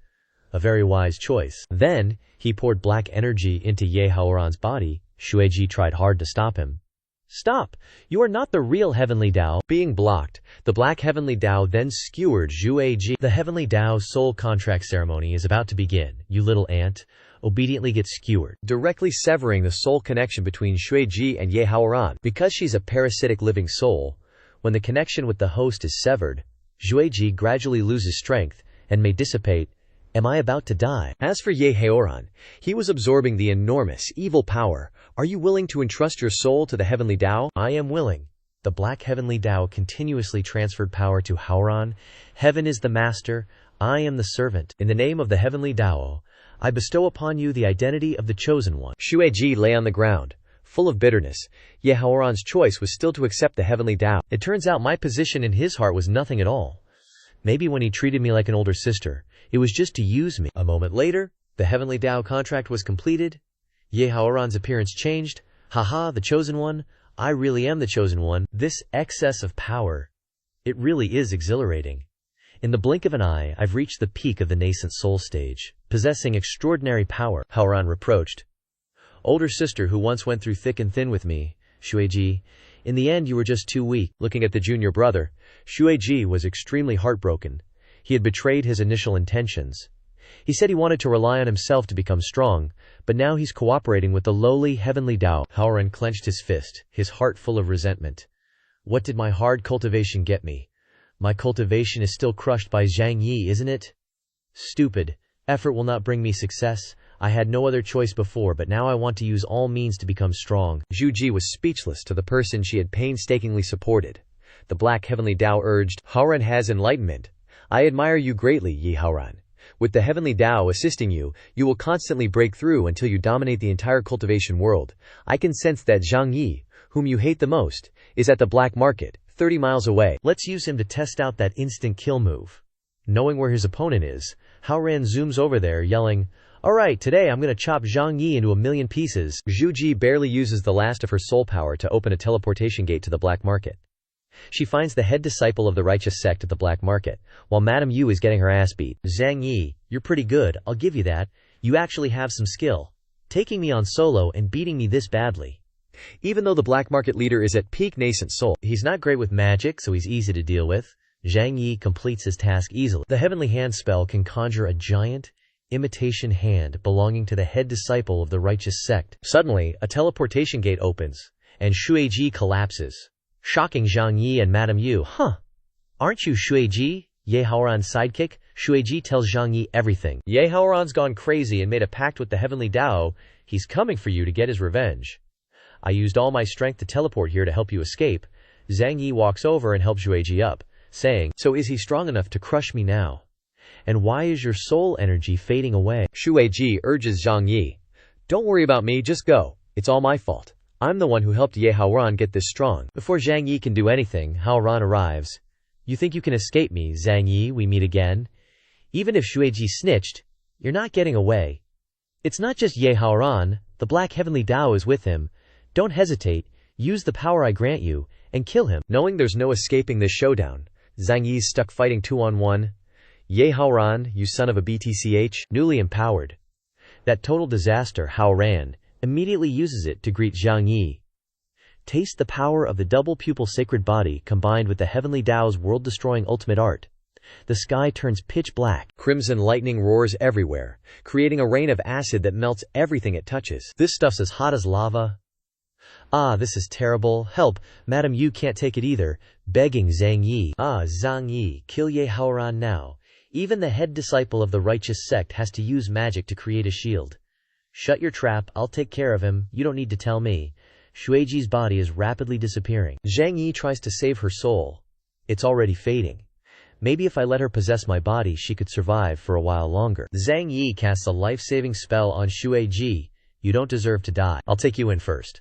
A very wise choice. Then, he poured black energy into Ye Haoran's body. Xueji tried hard to stop him. Stop! You are not the real heavenly Dao. Being blocked, the black heavenly Dao then skewered Xueji. The heavenly Dao's soul contract ceremony is about to begin. You little ant, obediently get skewered, directly severing the soul connection between Xueji and Ye Haoran. Because she's a parasitic living soul, when the connection with the host is severed, Xueji gradually loses strength and may dissipate. Am I about to die? As for Ye Haoran, he was absorbing the enormous, evil power. Are you willing to entrust your soul to the heavenly Dao? I am willing. The black heavenly Dao continuously transferred power to Haoran. Heaven is the master. I am the servant. In the name of the heavenly Dao, I bestow upon you the identity of the chosen one. Xueji lay on the ground, full of bitterness. Ye Haoran's choice was still to accept the heavenly Dao. It turns out my position in his heart was nothing at all. Maybe when he treated me like an older sister, it was just to use me. A moment later, the heavenly Dao contract was completed. Ye Haoran's appearance changed. Haha, the chosen one. I really am the chosen one. This excess of power, it really is exhilarating. In the blink of an eye, I've reached the peak of the nascent soul stage, possessing extraordinary power. Haoran reproached. Older sister who once went through thick and thin with me, Shueiji. In the end you were just too weak. Looking at the junior brother, Shueiji was extremely heartbroken. He had betrayed his initial intentions. He said he wanted to rely on himself to become strong, but now he's cooperating with the lowly heavenly Tao. Haoran clenched his fist, his heart full of resentment. What did my hard cultivation get me? My cultivation is still crushed by Zhang Yi, isn't it? Stupid. Effort will not bring me success. I had no other choice before, but now I want to use all means to become strong. Zhu Ji was speechless to the person she had painstakingly supported. The black heavenly Tao urged, Haoran has enlightenment. I admire you greatly, Yi Haoran. With the heavenly Tao assisting you, you will constantly break through until you dominate the entire cultivation world. I can sense that Zhang Yi, whom you hate the most, is at the black market, 30 miles away. Let's use him to test out that instant kill move. Knowing where his opponent is, Haoran zooms over there, yelling, Alright, today I'm gonna chop Zhang Yi into a million pieces. Zhu Ji barely uses the last of her soul power to open a teleportation gate to the black market. She finds the head disciple of the righteous sect at the black market, while Madame Yu is getting her ass beat. Zhang Yi, you're pretty good, I'll give you that. You actually have some skill. Taking me on solo and beating me this badly. Even though the black market leader is at peak nascent soul, he's not great with magic, so he's easy to deal with. Zhang Yi completes his task easily. The heavenly hand spell can conjure a giant, imitation hand belonging to the head disciple of the righteous sect. Suddenly, a teleportation gate opens, and Shueiji collapses, shocking Zhang Yi and Madame Yu. Aren't you Shueiji, Ye Haoran's sidekick? Shueiji tells Zhang Yi everything. Ye Haoran's gone crazy and made a pact with the heavenly Tao. He's coming for you to get his revenge. I used all my strength to teleport here to help you escape. Zhang Yi walks over and helps Shueiji up, saying, So is he strong enough to crush me now? And why is your soul energy fading away? Shueiji urges Zhang Yi, Don't worry about me, just go. It's all my fault. I'm the one who helped Ye Haoran get this strong. Before Zhang Yi can do anything, Haoran arrives. You think you can escape me, Zhang Yi, we meet again? Even if Shueiji snitched, you're not getting away. It's not just Ye Haoran, the black heavenly Tao is with him. Don't hesitate, use the power I grant you, and kill him. Knowing there's no escaping this showdown, Zhang Yi's stuck fighting 2-on-1. Ye Haoran, you son of a BTCH, newly empowered. That total disaster, Haoran, immediately uses it to greet Zhang Yi. Taste the power of the double pupil sacred body combined with the heavenly Tao's world-destroying ultimate art. The sky turns pitch black. Crimson lightning roars everywhere, creating a rain of acid that melts everything it touches. This stuff's as hot as lava. This is terrible. Help, Madame Yu can't take it either, begging Zhang Yi. Zhang Yi, kill Ye Haoran now. Even the head disciple of the righteous sect has to use magic to create a shield. Shut your trap, I'll take care of him, you don't need to tell me. Shueiji's body is rapidly disappearing. Zhang Yi tries to save her soul. It's already fading. Maybe if I let her possess my body she could survive for a while longer. Zhang Yi casts a life-saving spell on Shueiji. You don't deserve to die. I'll take you in first.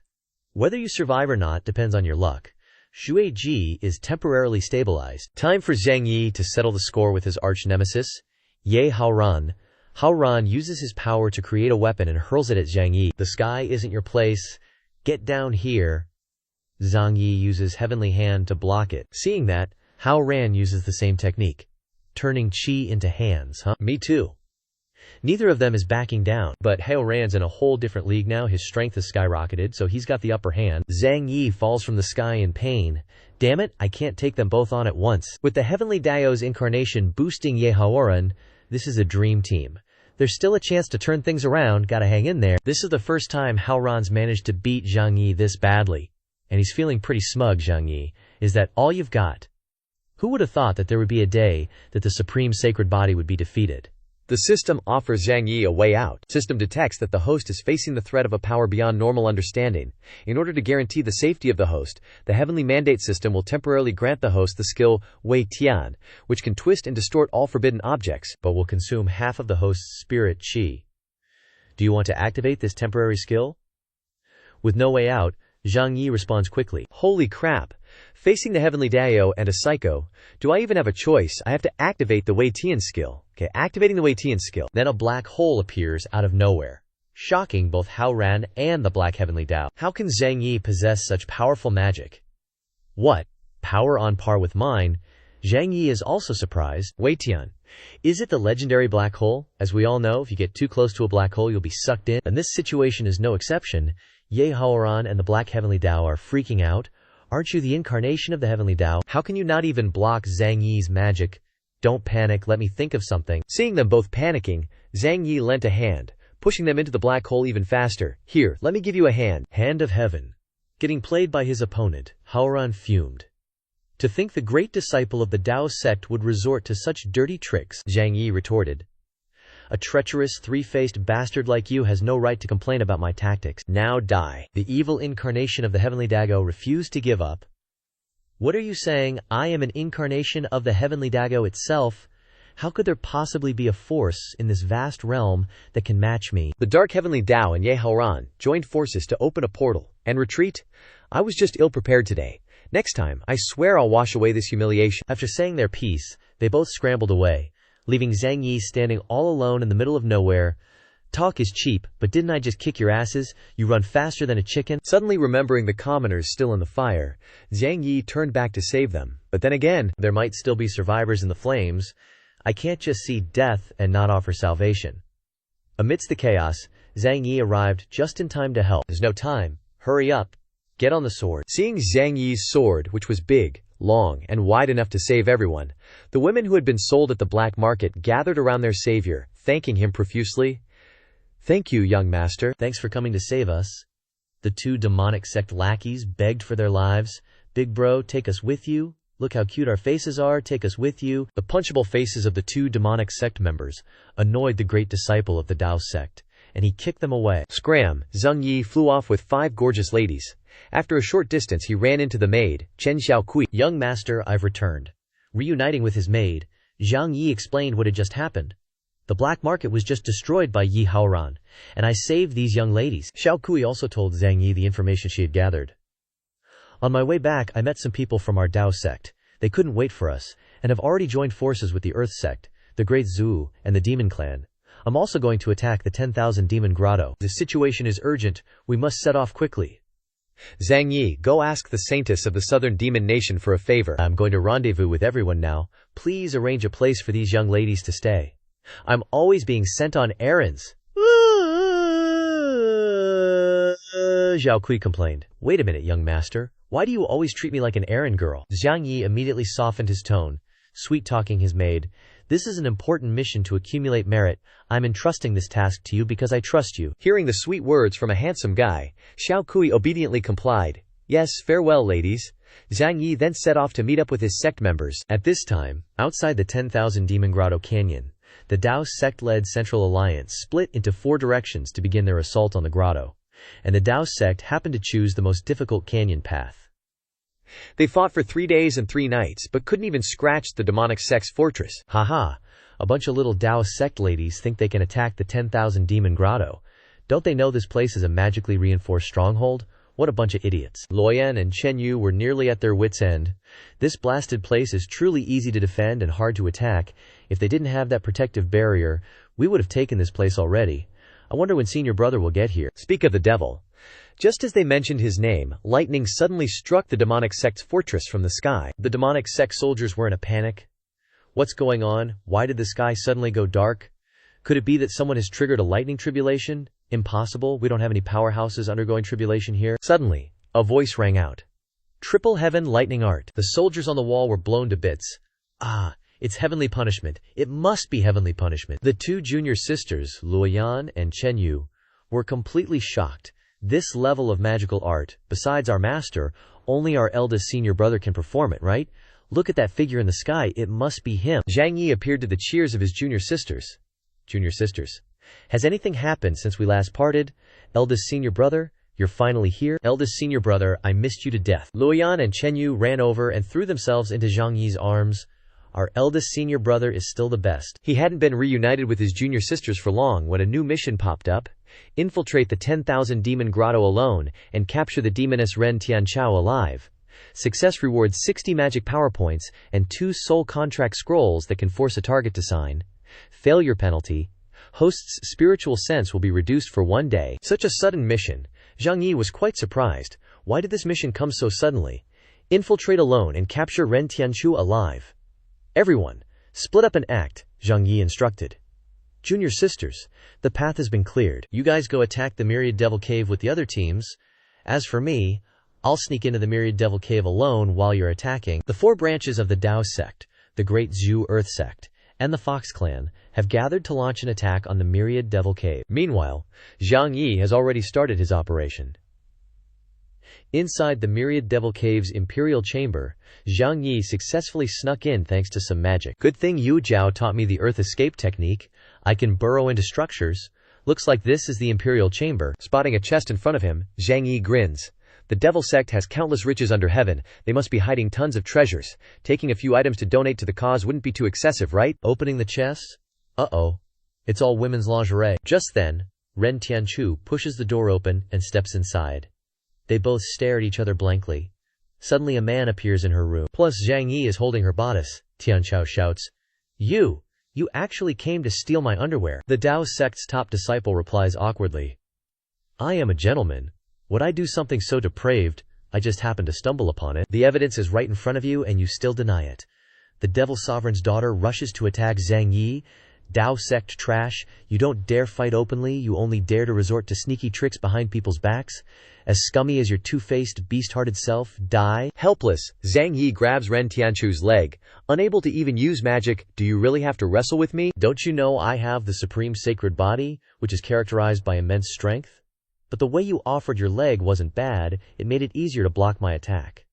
Whether you survive or not depends on your luck. Shueiji is temporarily stabilized. Time for Zhang Yi to settle the score with his arch-nemesis, Ye Haoran. Haoran uses his power to create a weapon and hurls it at Zhang Yi. The sky isn't your place. Get down here. Zhang Yi uses Heavenly Hand to block it. Seeing that, Haoran uses the same technique. Turning chi into hands, Me too. Neither of them is backing down, but Haoran's in a whole different league now. His strength has skyrocketed, so he's got the upper hand. Zhang Yi falls from the sky in pain. Damn it, I can't take them both on at once. With the Heavenly Dao's incarnation boosting Ye Haoran, this is a dream team. There's still a chance to turn things around, gotta hang in there. This is the first time Haoran's managed to beat Zhang Yi this badly. And he's feeling pretty smug, Zhang Yi. Is that all you've got? Who would have thought that there would be a day that the supreme sacred body would be defeated? The system offers Zhang Yi a way out. System detects that the host is facing the threat of a power beyond normal understanding. In order to guarantee the safety of the host, the heavenly mandate system will temporarily grant the host the skill Wei Tian, which can twist and distort all forbidden objects, but will consume half of the host's spirit chi. Do you want to activate this temporary skill? With no way out, Zhang Yi responds quickly. Holy crap! Facing the Heavenly Dao and a psycho, do I even have a choice? I have to activate the Wei Tian skill. Okay, activating the Wei Tian skill. Then a black hole appears out of nowhere, shocking both Haoran and the Black Heavenly Dao. How can Zhang Yi possess such powerful magic? What? Power on par with mine? Zhang Yi is also surprised. Wei Tian. Is it the legendary black hole? As we all know, if you get too close to a black hole, you'll be sucked in. And this situation is no exception. Ye Haoran and the Black Heavenly Tao are freaking out. Aren't you the incarnation of the Heavenly Tao? How can you not even block Zhang Yi's magic? Don't panic, let me think of something. Seeing them both panicking, Zhang Yi lent a hand, pushing them into the black hole even faster. Here, let me give you a hand. Hand of Heaven. Getting played by his opponent, Haoran fumed. To think the great disciple of the Tao sect would resort to such dirty tricks, Zhang Yi retorted. A treacherous, three-faced bastard like you has no right to complain about my tactics. Now die. The evil incarnation of the Heavenly Dago refused to give up. What are you saying? I am an incarnation of the Heavenly Dago itself. How could there possibly be a force in this vast realm that can match me? The Dark Heavenly Tao and Ye Haoran joined forces to open a portal and retreat. I was just ill-prepared today. Next time, I swear I'll wash away this humiliation. After saying their piece, they both scrambled away, leaving Zhang Yi standing all alone in the middle of nowhere. Talk is cheap, but didn't I just kick your asses? You run faster than a chicken. Suddenly remembering the commoners still in the fire, Zhang Yi turned back to save them. But then again, there might still be survivors in the flames. I can't just see death and not offer salvation. Amidst the chaos, Zhang Yi arrived just in time to help. There's no time. Hurry up. Get on the sword. Seeing Zhang Yi's sword, which was big, long, and wide enough to save everyone, the women who had been sold at the black market gathered around their savior, thanking him profusely. Thank you, young master. Thanks for coming to save us. The two demonic sect lackeys begged for their lives. Big bro, take us with you. Look how cute our faces are, take us with you. The punchable faces of the two demonic sect members annoyed the great disciple of the Tao sect, and he kicked them away. Scram! Zhang Yi flew off with 5 gorgeous ladies. After a short distance he ran into the maid, Chen Xiaokui. Young master, I've returned. Reuniting with his maid, Zhang Yi explained what had just happened. The black market was just destroyed by Ye Haoran, and I saved these young ladies. Xiaokui also told Zhang Yi the information she had gathered. On my way back, I met some people from our Tao sect. They couldn't wait for us, and have already joined forces with the Earth sect, the Great Zhu, and the Demon Clan. I'm also going to attack the 10,000 Demon Grotto. The situation is urgent. We must set off quickly. Zhang Yi, go ask the saintess of the Southern Demon Nation for a favor. I'm going to rendezvous with everyone now. Please arrange a place for these young ladies to stay. I'm always being sent on errands. Zhao Kui complained. Wait a minute, young master. Why do you always treat me like an errand girl? Zhang Yi immediately softened his tone, sweet-talking his maid. This is an important mission to accumulate merit. I'm entrusting this task to you because I trust you. Hearing the sweet words from a handsome guy, Xiao Kui obediently complied. Yes, farewell, ladies. Zhang Yi then set off to meet up with his sect members. At this time, outside the 10,000 Demon Grotto Canyon, the Tao sect-led Central Alliance split into 4 directions to begin their assault on the grotto, and the Tao sect happened to choose the most difficult canyon path. They fought for 3 days and 3 nights, but couldn't even scratch the demonic sect's fortress. Haha, a bunch of little Tao sect ladies think they can attack the 10,000 Demon Grotto. Don't they know this place is a magically reinforced stronghold? What a bunch of idiots. Luoyan and Chen Yu were nearly at their wits' end. This blasted place is truly easy to defend and hard to attack. If they didn't have that protective barrier, we would have taken this place already. I wonder when Senior Brother will get here. Speak of the devil. Just as they mentioned his name, lightning suddenly struck the demonic sect's fortress from the sky. The demonic sect soldiers were in a panic. What's going on? Why did the sky suddenly go dark? Could it be that someone has triggered a lightning tribulation? Impossible, we don't have any powerhouses undergoing tribulation here. Suddenly, a voice rang out. Triple heaven lightning art. The soldiers on the wall were blown to bits. Ah, it's heavenly punishment. It must be heavenly punishment. The 2 junior sisters, Luoyan and Chen Yu, were completely shocked. This level of magical art, besides our master, only our eldest senior brother can perform it, right? Look at that figure in the sky, it must be him. Zhang Yi appeared to the cheers of his junior sisters. Junior sisters. Has anything happened since we last parted? Eldest senior brother, you're finally here? Eldest senior brother, I missed you to death. Luoyan and Chen Yu ran over and threw themselves into Zhang Yi's arms. Our eldest senior brother is still the best. He hadn't been reunited with his junior sisters for long when a new mission popped up. Infiltrate the 10,000 Demon Grotto alone and capture the demoness Ren Tianchao alive. Success rewards 60 magic power points and 2 soul contract scrolls that can force a target to sign. Failure penalty. Host's spiritual sense will be reduced for 1 day. Such a sudden mission. Zhang Yi was quite surprised. Why did this mission come so suddenly? Infiltrate alone and capture Ren Tianchu alive. Everyone, split up and act, Zhang Yi instructed. Junior sisters, the path has been cleared. You guys go attack the Myriad Devil Cave with the other teams. As for me, I'll sneak into the Myriad Devil Cave alone while you're attacking. The 4 branches of the Dao sect, the Great Zhu Earth sect, and the Fox clan have gathered to launch an attack on the Myriad Devil Cave. Meanwhile, Zhang Yi has already started his operation. Inside the Myriad Devil Cave's Imperial Chamber, Zhang Yi successfully snuck in thanks to some magic. Good thing Yu Zhao taught me the Earth Escape technique. I can burrow into structures. Looks like this is the Imperial Chamber. Spotting a chest in front of him, Zhang Yi grins. The Devil Sect has countless riches under heaven. They must be hiding tons of treasures. Taking a few items to donate to the cause wouldn't be too excessive, right? Opening the chest? Uh-oh. It's all women's lingerie. Just then, Ren Tianchu pushes the door open and steps inside. They both stare at each other blankly. Suddenly a man appears in her room. Plus Zhang Yi is holding her bodice. Tianchao shouts, You actually came to steal my underwear. The Dao sect's top disciple replies awkwardly, I am a gentleman. Would I do something so depraved? I just happened to stumble upon it. The evidence is right in front of you and you still deny it. The Devil Sovereign's daughter rushes to attack Zhang Yi. Dao sect trash. You don't dare fight openly. You only dare to resort to sneaky tricks behind people's backs. As scummy as your two-faced, beast-hearted self, die. Helpless, Zhang Yi grabs Ren Tianchu's leg. Unable to even use magic, do you really have to wrestle with me? Don't you know I have the supreme sacred body, which is characterized by immense strength? But the way you offered your leg wasn't bad. It made it easier to block my attack.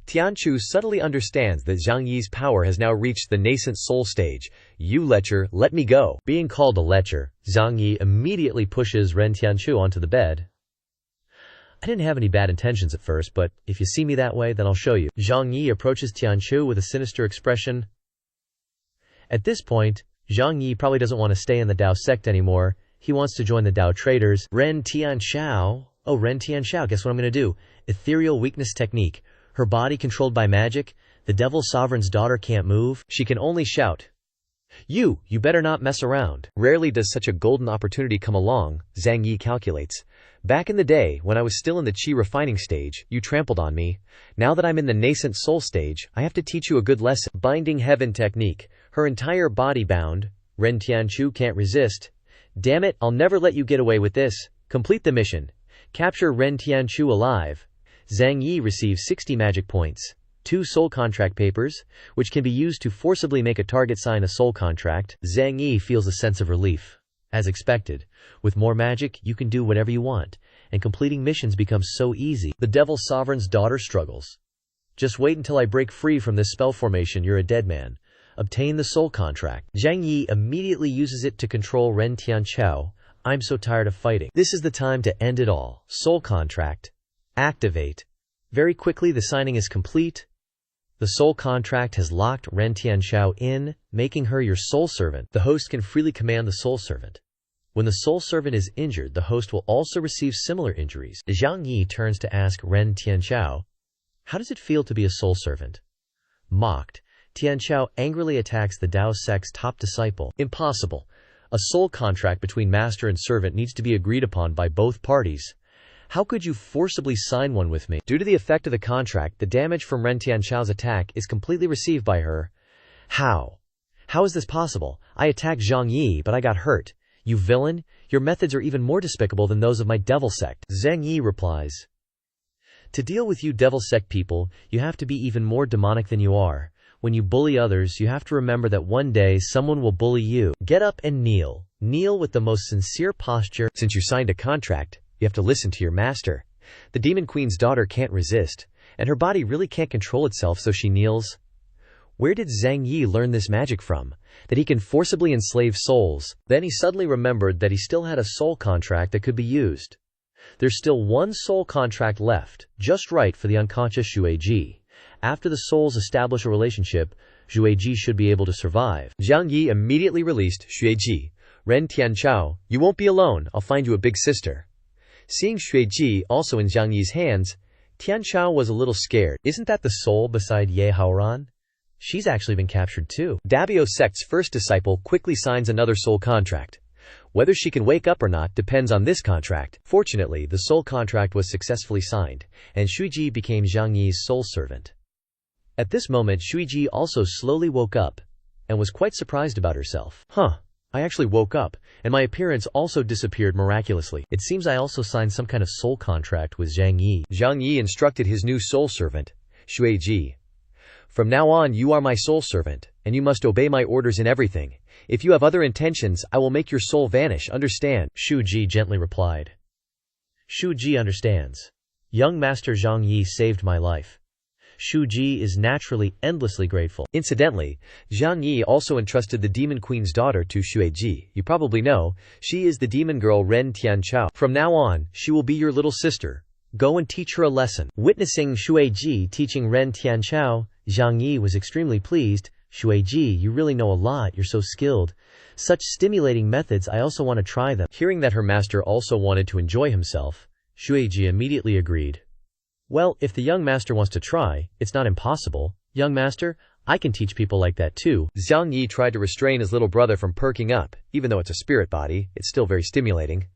Tianchu subtly understands that Zhang Yi's power has now reached the nascent soul stage. You lecher, let me go. Being called a lecher, Zhang Yi immediately pushes Ren Tianchu onto the bed. I didn't have any bad intentions at first, but if you see me that way, then I'll show you. Zhang Yi approaches Tianchu with a sinister expression. At this point, Zhang Yi probably doesn't want to stay in the Dao sect anymore. He wants to join the Dao traders. Ren Tianchao, guess what I'm going to do? Ethereal weakness technique. Her body controlled by magic. The Devil Sovereign's daughter can't move. She can only shout, You better not mess around. Rarely does such a golden opportunity come along, Zhang Yi calculates. Back in the day, when I was still in the chi refining stage, you trampled on me. Now that I'm in the nascent soul stage, I have to teach you a good lesson. Binding heaven technique. Her entire body bound. Ren Tianchu can't resist. Damn it, I'll never let you get away with this. Complete the mission. Capture Ren Tianchu alive. Zhang Yi receives 60 magic points. 2 soul contract papers, which can be used to forcibly make a target sign a soul contract. Zhang Yi feels a sense of relief. As expected, with more magic, you can do whatever you want, and completing missions becomes so easy. The Devil Sovereign's daughter struggles. Just wait until I break free from this spell formation, you're a dead man. Obtain the soul contract. Zhang Yi immediately uses it to control Ren Tianchao. I'm so tired of fighting. This is the time to end it all. Soul contract. Activate. Very quickly the signing is complete. The soul contract has locked Ren Tianchao in, making her your soul servant. The host can freely command the soul servant. When the soul servant is injured, the host will also receive similar injuries. Zhang Yi turns to ask Ren Tianchao, How does it feel to be a soul servant? Mocked, Tianchao angrily attacks the Dao sect's top disciple. Impossible. A soul contract between master and servant needs to be agreed upon by both parties. How could you forcibly sign one with me? Due to the effect of the contract, the damage from Ren Tianchao's attack is completely received by her. How? How is this possible? I attacked Zhang Yi, but I got hurt. You villain! Your methods are even more despicable than those of my devil sect. Zhang Yi replies, To deal with you devil sect people, you have to be even more demonic than you are. When you bully others, you have to remember that one day someone will bully you. Get up and kneel. Kneel with the most sincere posture. Since you signed a contract, you have to listen to your master. The Demon Queen's daughter can't resist, and her body really can't control itself, so she kneels. Where did Zhang Yi learn this magic from? That he can forcibly enslave souls? Then he suddenly remembered that he still had a soul contract that could be used. There's still one soul contract left, just right for the unconscious Xueji. After the souls establish a relationship, Xueji should be able to survive. Zhang Yi immediately released Xueji. Ren Tianchao, you won't be alone. I'll find you a big sister. Seeing Xueji also in Zhang Yi's hands, Tianchao was a little scared. Isn't that the soul beside Ye Haoran? She's actually been captured too. Dabio sect's first disciple quickly signs another soul contract. Whether she can wake up or not depends on this contract. Fortunately, the soul contract was successfully signed, and Xueji became Zhang Yi's soul servant. At this moment, Xueji also slowly woke up, and was quite surprised about herself. I actually woke up, and my appearance also disappeared miraculously. It seems I also signed some kind of soul contract with Zhang Yi. Zhang Yi instructed his new soul servant, Shuiji. From now on you are my soul servant, and you must obey my orders in everything. If you have other intentions, I will make your soul vanish, understand? Shuji gently replied. Shuji understands. Young Master Zhang Yi saved my life. Shuji is naturally endlessly grateful. Incidentally, Zhang Yi also entrusted the Demon Queen's daughter to Shuiji. You probably know, she is the demon girl Ren Tianchao. From now on, she will be your little sister. Go and teach her a lesson. Witnessing Shuiji teaching Ren Tianchao, Zhang Yi was extremely pleased. Shuiji, you really know a lot, you're so skilled. Such stimulating methods, I also want to try them. Hearing that her master also wanted to enjoy himself, Shuiji immediately agreed. Well, if the young master wants to try, it's not impossible. Young master, I can teach people like that too. Zhang Yi tried to restrain his little brother from perking up. Even though it's a spirit body, it's still very stimulating.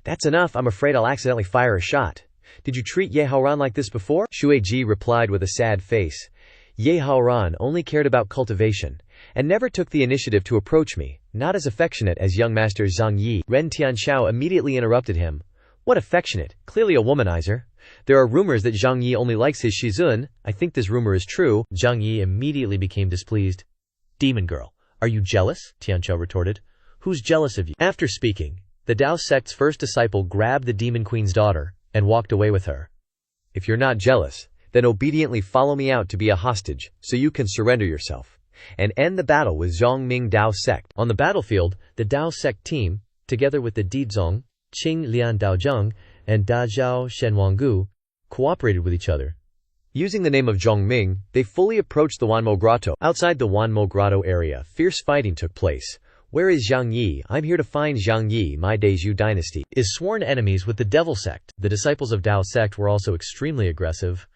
That's enough, I'm afraid I'll accidentally fire a shot. Did you treat Ye Haoran like this before? Shuiji replied with a sad face. Ye Haoran only cared about cultivation, and never took the initiative to approach me, not as affectionate as young master Zhang Yi. Ren Tianchao immediately interrupted him. What affectionate? Clearly a womanizer. There are rumors that Zhang Yi only likes his Shizun. I think this rumor is true. Zhang Yi immediately became displeased. Demon girl, are you jealous? Tianchao retorted. Who's jealous of you? After speaking, the Dao sect's first disciple grabbed the Demon Queen's daughter and walked away with her. If you're not jealous, then obediently follow me out to be a hostage, so you can surrender yourself, and end the battle with Zhongming Dao sect. On the battlefield, the Dao sect team, together with the Dizong, Qing Lian Daozheng, and Dazhao Shenwanggu, cooperated with each other. Using the name of Zhongming, they fully approached the Wanmo Grotto. Outside the Wanmo Grotto area, fierce fighting took place. Where is Zhang Yi? I'm here to find Zhang Yi. My Deju dynasty is sworn enemies with the Devil sect. The disciples of Dao sect were also extremely aggressive.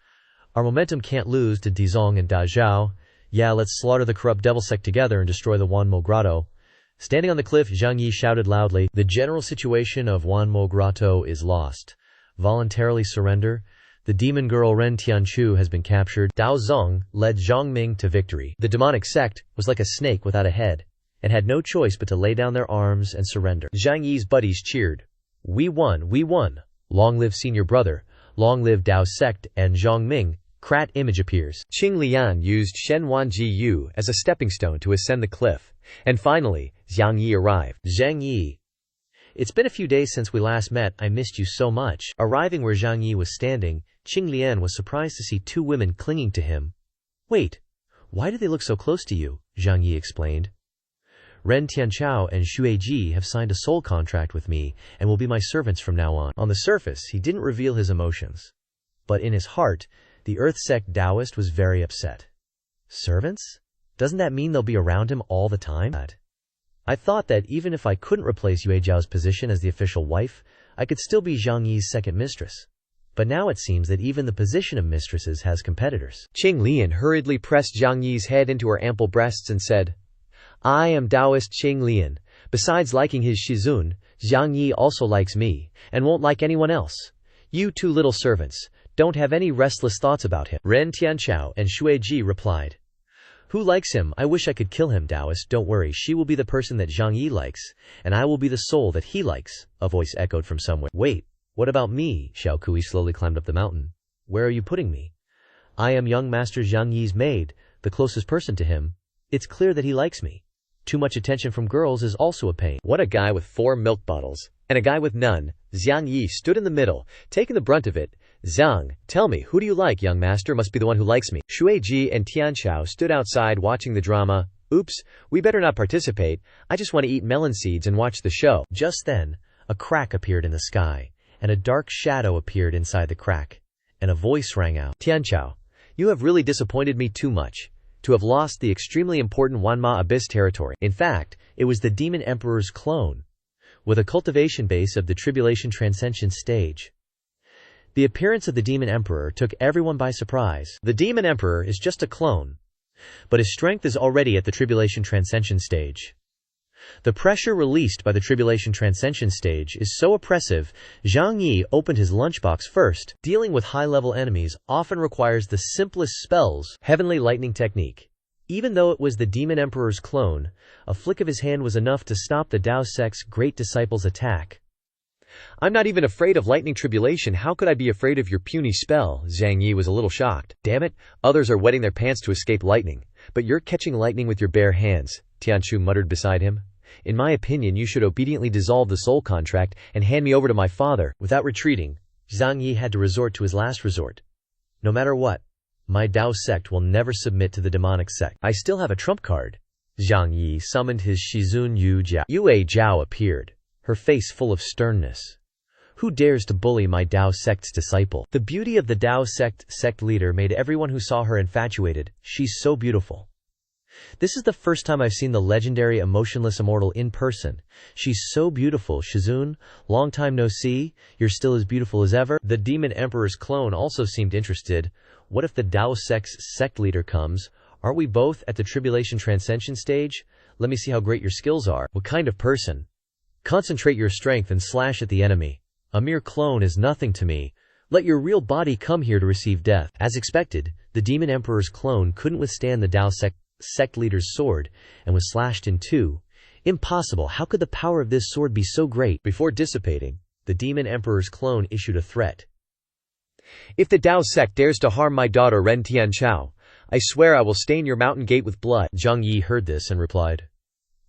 Our momentum can't lose to Dizong and Dazhao. Yeah, let's slaughter the corrupt Devil sect together and destroy the Wanmo Grotto. Standing on the cliff, Zhang Yi shouted loudly, the general situation of Wanmo Grotto is lost. Voluntarily surrender. The demon girl Ren Tianchu has been captured. Dao Zong led Zhongming to victory. The demonic sect was like a snake without a head, and had no choice but to lay down their arms and surrender. Zhang Yi's buddies cheered. We won, we won. Long live senior brother. Long live Dao sect and Zhongming. Krat image appears. Qing Lian used Shen Wanji Yu as a stepping stone to ascend the cliff. And finally, Zhang Yi arrived. Zhang Yi. It's been a few days since we last met, I missed you so much. Arriving where Zhang Yi was standing, Qing Lian was surprised to see two women clinging to him. Wait, why do they look so close to you? Zhang Yi explained. Ren Tianchao and Shuiji have signed a soul contract with me and will be my servants from now on. On the surface, he didn't reveal his emotions. But in his heart, the Earth sect Taoist was very upset. Servants? Doesn't that mean they'll be around him all the time? I thought that even if I couldn't replace Yue Zhao's position as the official wife, I could still be Zhang Yi's second mistress. But now it seems that even the position of mistresses has competitors. Qing Lian hurriedly pressed Zhang Yi's head into her ample breasts and said, I am Taoist Qing Lian. Besides liking his Shizun, Zhang Yi also likes me, and won't like anyone else. You two little servants, don't have any restless thoughts about him. Ren Tianchao and Shuiji replied. Who likes him? I wish I could kill him, Taoist. Don't worry, she will be the person that Zhang Yi likes, and I will be the soul that he likes, a voice echoed from somewhere. Wait, what about me? Xiao Kui slowly climbed up the mountain. Where are you putting me? I am young master Zhang Yi's maid, the closest person to him. It's clear that he likes me. Too much attention from girls is also a pain. What a guy with 4 milk bottles, and a guy with none. Zhang Yi stood in the middle, taking the brunt of it. Zhang, tell me, who do you like? Young master must be the one who likes me. Shuiji and Tianchao stood outside watching the drama. Oops, we better not participate. I just want to eat melon seeds and watch the show. Just then, a crack appeared in the sky, and a dark shadow appeared inside the crack, and a voice rang out. Tianchao, you have really disappointed me too much to have lost the extremely important Wanma Abyss territory. In fact, it was the Demon Emperor's clone, with a cultivation base of the Tribulation Transcension stage. The appearance of the Demon Emperor took everyone by surprise. The Demon Emperor is just a clone, but his strength is already at the Tribulation Transcension stage. The pressure released by the Tribulation Transcension stage is so oppressive, Zhang Yi opened his lunchbox first. Dealing with high-level enemies often requires the simplest spells, Heavenly Lightning Technique. Even though it was the Demon Emperor's clone, a flick of his hand was enough to stop the Tao sect's great disciple's attack. I'm not even afraid of lightning tribulation. How could I be afraid of your puny spell? Zhang Yi was a little shocked. Damn it, others are wetting their pants to escape lightning. But you're catching lightning with your bare hands, Tianchu muttered beside him. In my opinion, you should obediently dissolve the soul contract and hand me over to my father. Without retreating, Zhang Yi had to resort to his last resort. No matter what, my Tao sect will never submit to the demonic sect. I still have a trump card. Zhang Yi summoned his Shizun Yu Jiao. Yue Jiao appeared, her face full of sternness. Who dares to bully my Tao sect's disciple? The beauty of the Tao sect leader made everyone who saw her infatuated. She's so beautiful. This is the first time I've seen the legendary emotionless immortal in person. She's so beautiful, Shizun. Long time no see. You're still as beautiful as ever. The Demon Emperor's clone also seemed interested. What if the Tao sect's sect leader comes? Aren't we both at the tribulation transcension stage? Let me see how great your skills are. What kind of person? Concentrate your strength and slash at the enemy. A mere clone is nothing to me. Let your real body come here to receive death. As expected, the Demon Emperor's clone couldn't withstand the Tao sect leader's sword and was slashed in two. Impossible. How could the power of this sword be so great? Before dissipating, the Demon Emperor's clone issued a threat. If the Tao sect dares to harm my daughter Ren Tianchao, I swear I will stain your mountain gate with blood. Zhang Yi heard this and replied,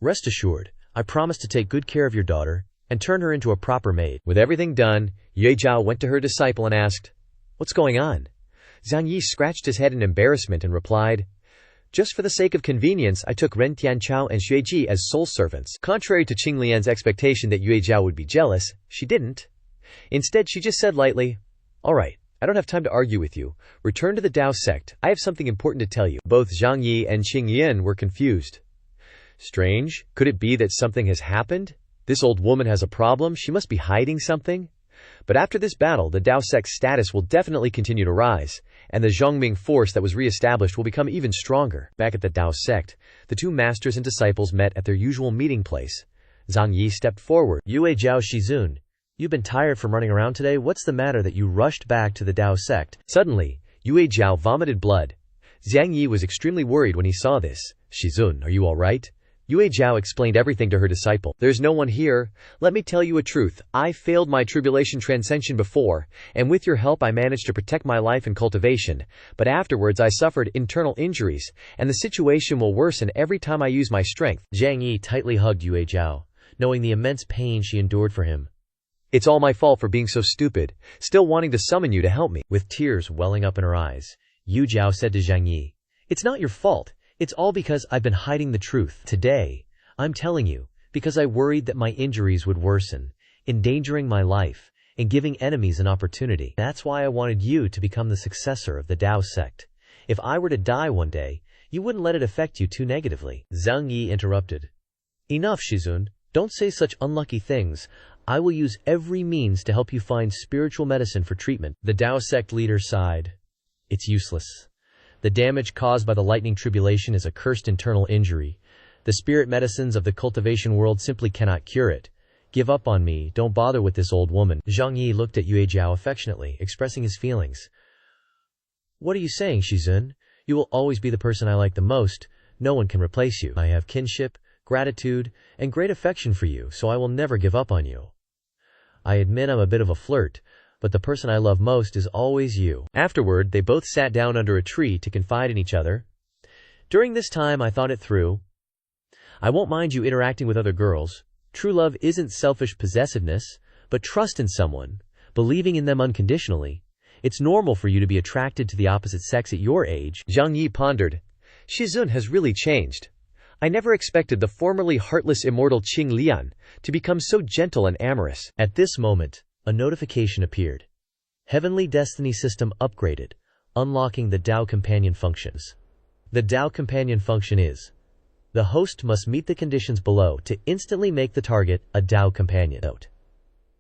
Rest assured, I promise to take good care of your daughter and turn her into a proper maid. With everything done, Yue Jiao went to her disciple and asked, What's going on? Zhang Yi scratched his head in embarrassment and replied, Just for the sake of convenience, I took Ren Tianchao and Xueji as soul servants. Contrary to Qing Lian's expectation that Yue Jiao would be jealous, she didn't. Instead, she just said lightly, All right, I don't have time to argue with you. Return to the Tao sect. I have something important to tell you. Both Zhang Yi and Qing Lian were confused. Strange. Could it be that something has happened? This old woman has a problem. She must be hiding something. But after this battle, the Tao sect's status will definitely continue to rise, and the Zhongming force that was re-established will become even stronger. Back at the Tao sect, the two masters and disciples met at their usual meeting place. Zhang Yi stepped forward. Yue Jiao Shizun, you've been tired from running around today? What's the matter that you rushed back to the Tao sect? Suddenly, Yue Jiao vomited blood. Zhang Yi was extremely worried when he saw this. Shizun, are you all right? Yue Jiao explained everything to her disciple. There's no one here. Let me tell you a truth. I failed my tribulation transcension before, and with your help I managed to protect my life in cultivation, but afterwards I suffered internal injuries, and the situation will worsen every time I use my strength. Zhang Yi tightly hugged Yue Jiao, knowing the immense pain she endured for him. It's all my fault for being so stupid, still wanting to summon you to help me. With tears welling up in her eyes, Yue Jiao said to Zhang Yi, It's not your fault. It's all because I've been hiding the truth. Today, I'm telling you, because I worried that my injuries would worsen, endangering my life, and giving enemies an opportunity. That's why I wanted you to become the successor of the Tao sect. If I were to die one day, you wouldn't let it affect you too negatively. Zhang Yi interrupted. Enough, Shizun. Don't say such unlucky things. I will use every means to help you find spiritual medicine for treatment. The Tao sect leader sighed. It's useless. The damage caused by the lightning tribulation is a cursed internal injury. The spirit medicines of the cultivation world simply cannot cure it. Give up on me, don't bother with this old woman. Zhang Yi looked at Yue Jiao affectionately, expressing his feelings. What are you saying, Shizun? You will always be the person I like the most. No one can replace you. I have kinship, gratitude, and great affection for you, so I will never give up on you. I admit I'm a bit of a flirt, but the person I love most is always you. Afterward, they both sat down under a tree to confide in each other. During this time, I thought it through. I won't mind you interacting with other girls. True love isn't selfish possessiveness, but trust in someone, believing in them unconditionally. It's normal for you to be attracted to the opposite sex at your age. Zhang Yi pondered. Shizun has really changed. I never expected the formerly heartless immortal Qing Lian to become so gentle and amorous. At this moment, a notification appeared. Heavenly Destiny System upgraded, unlocking the Tao Companion functions. The Tao Companion function is: the host must meet the conditions below to instantly make the target a Tao Companion.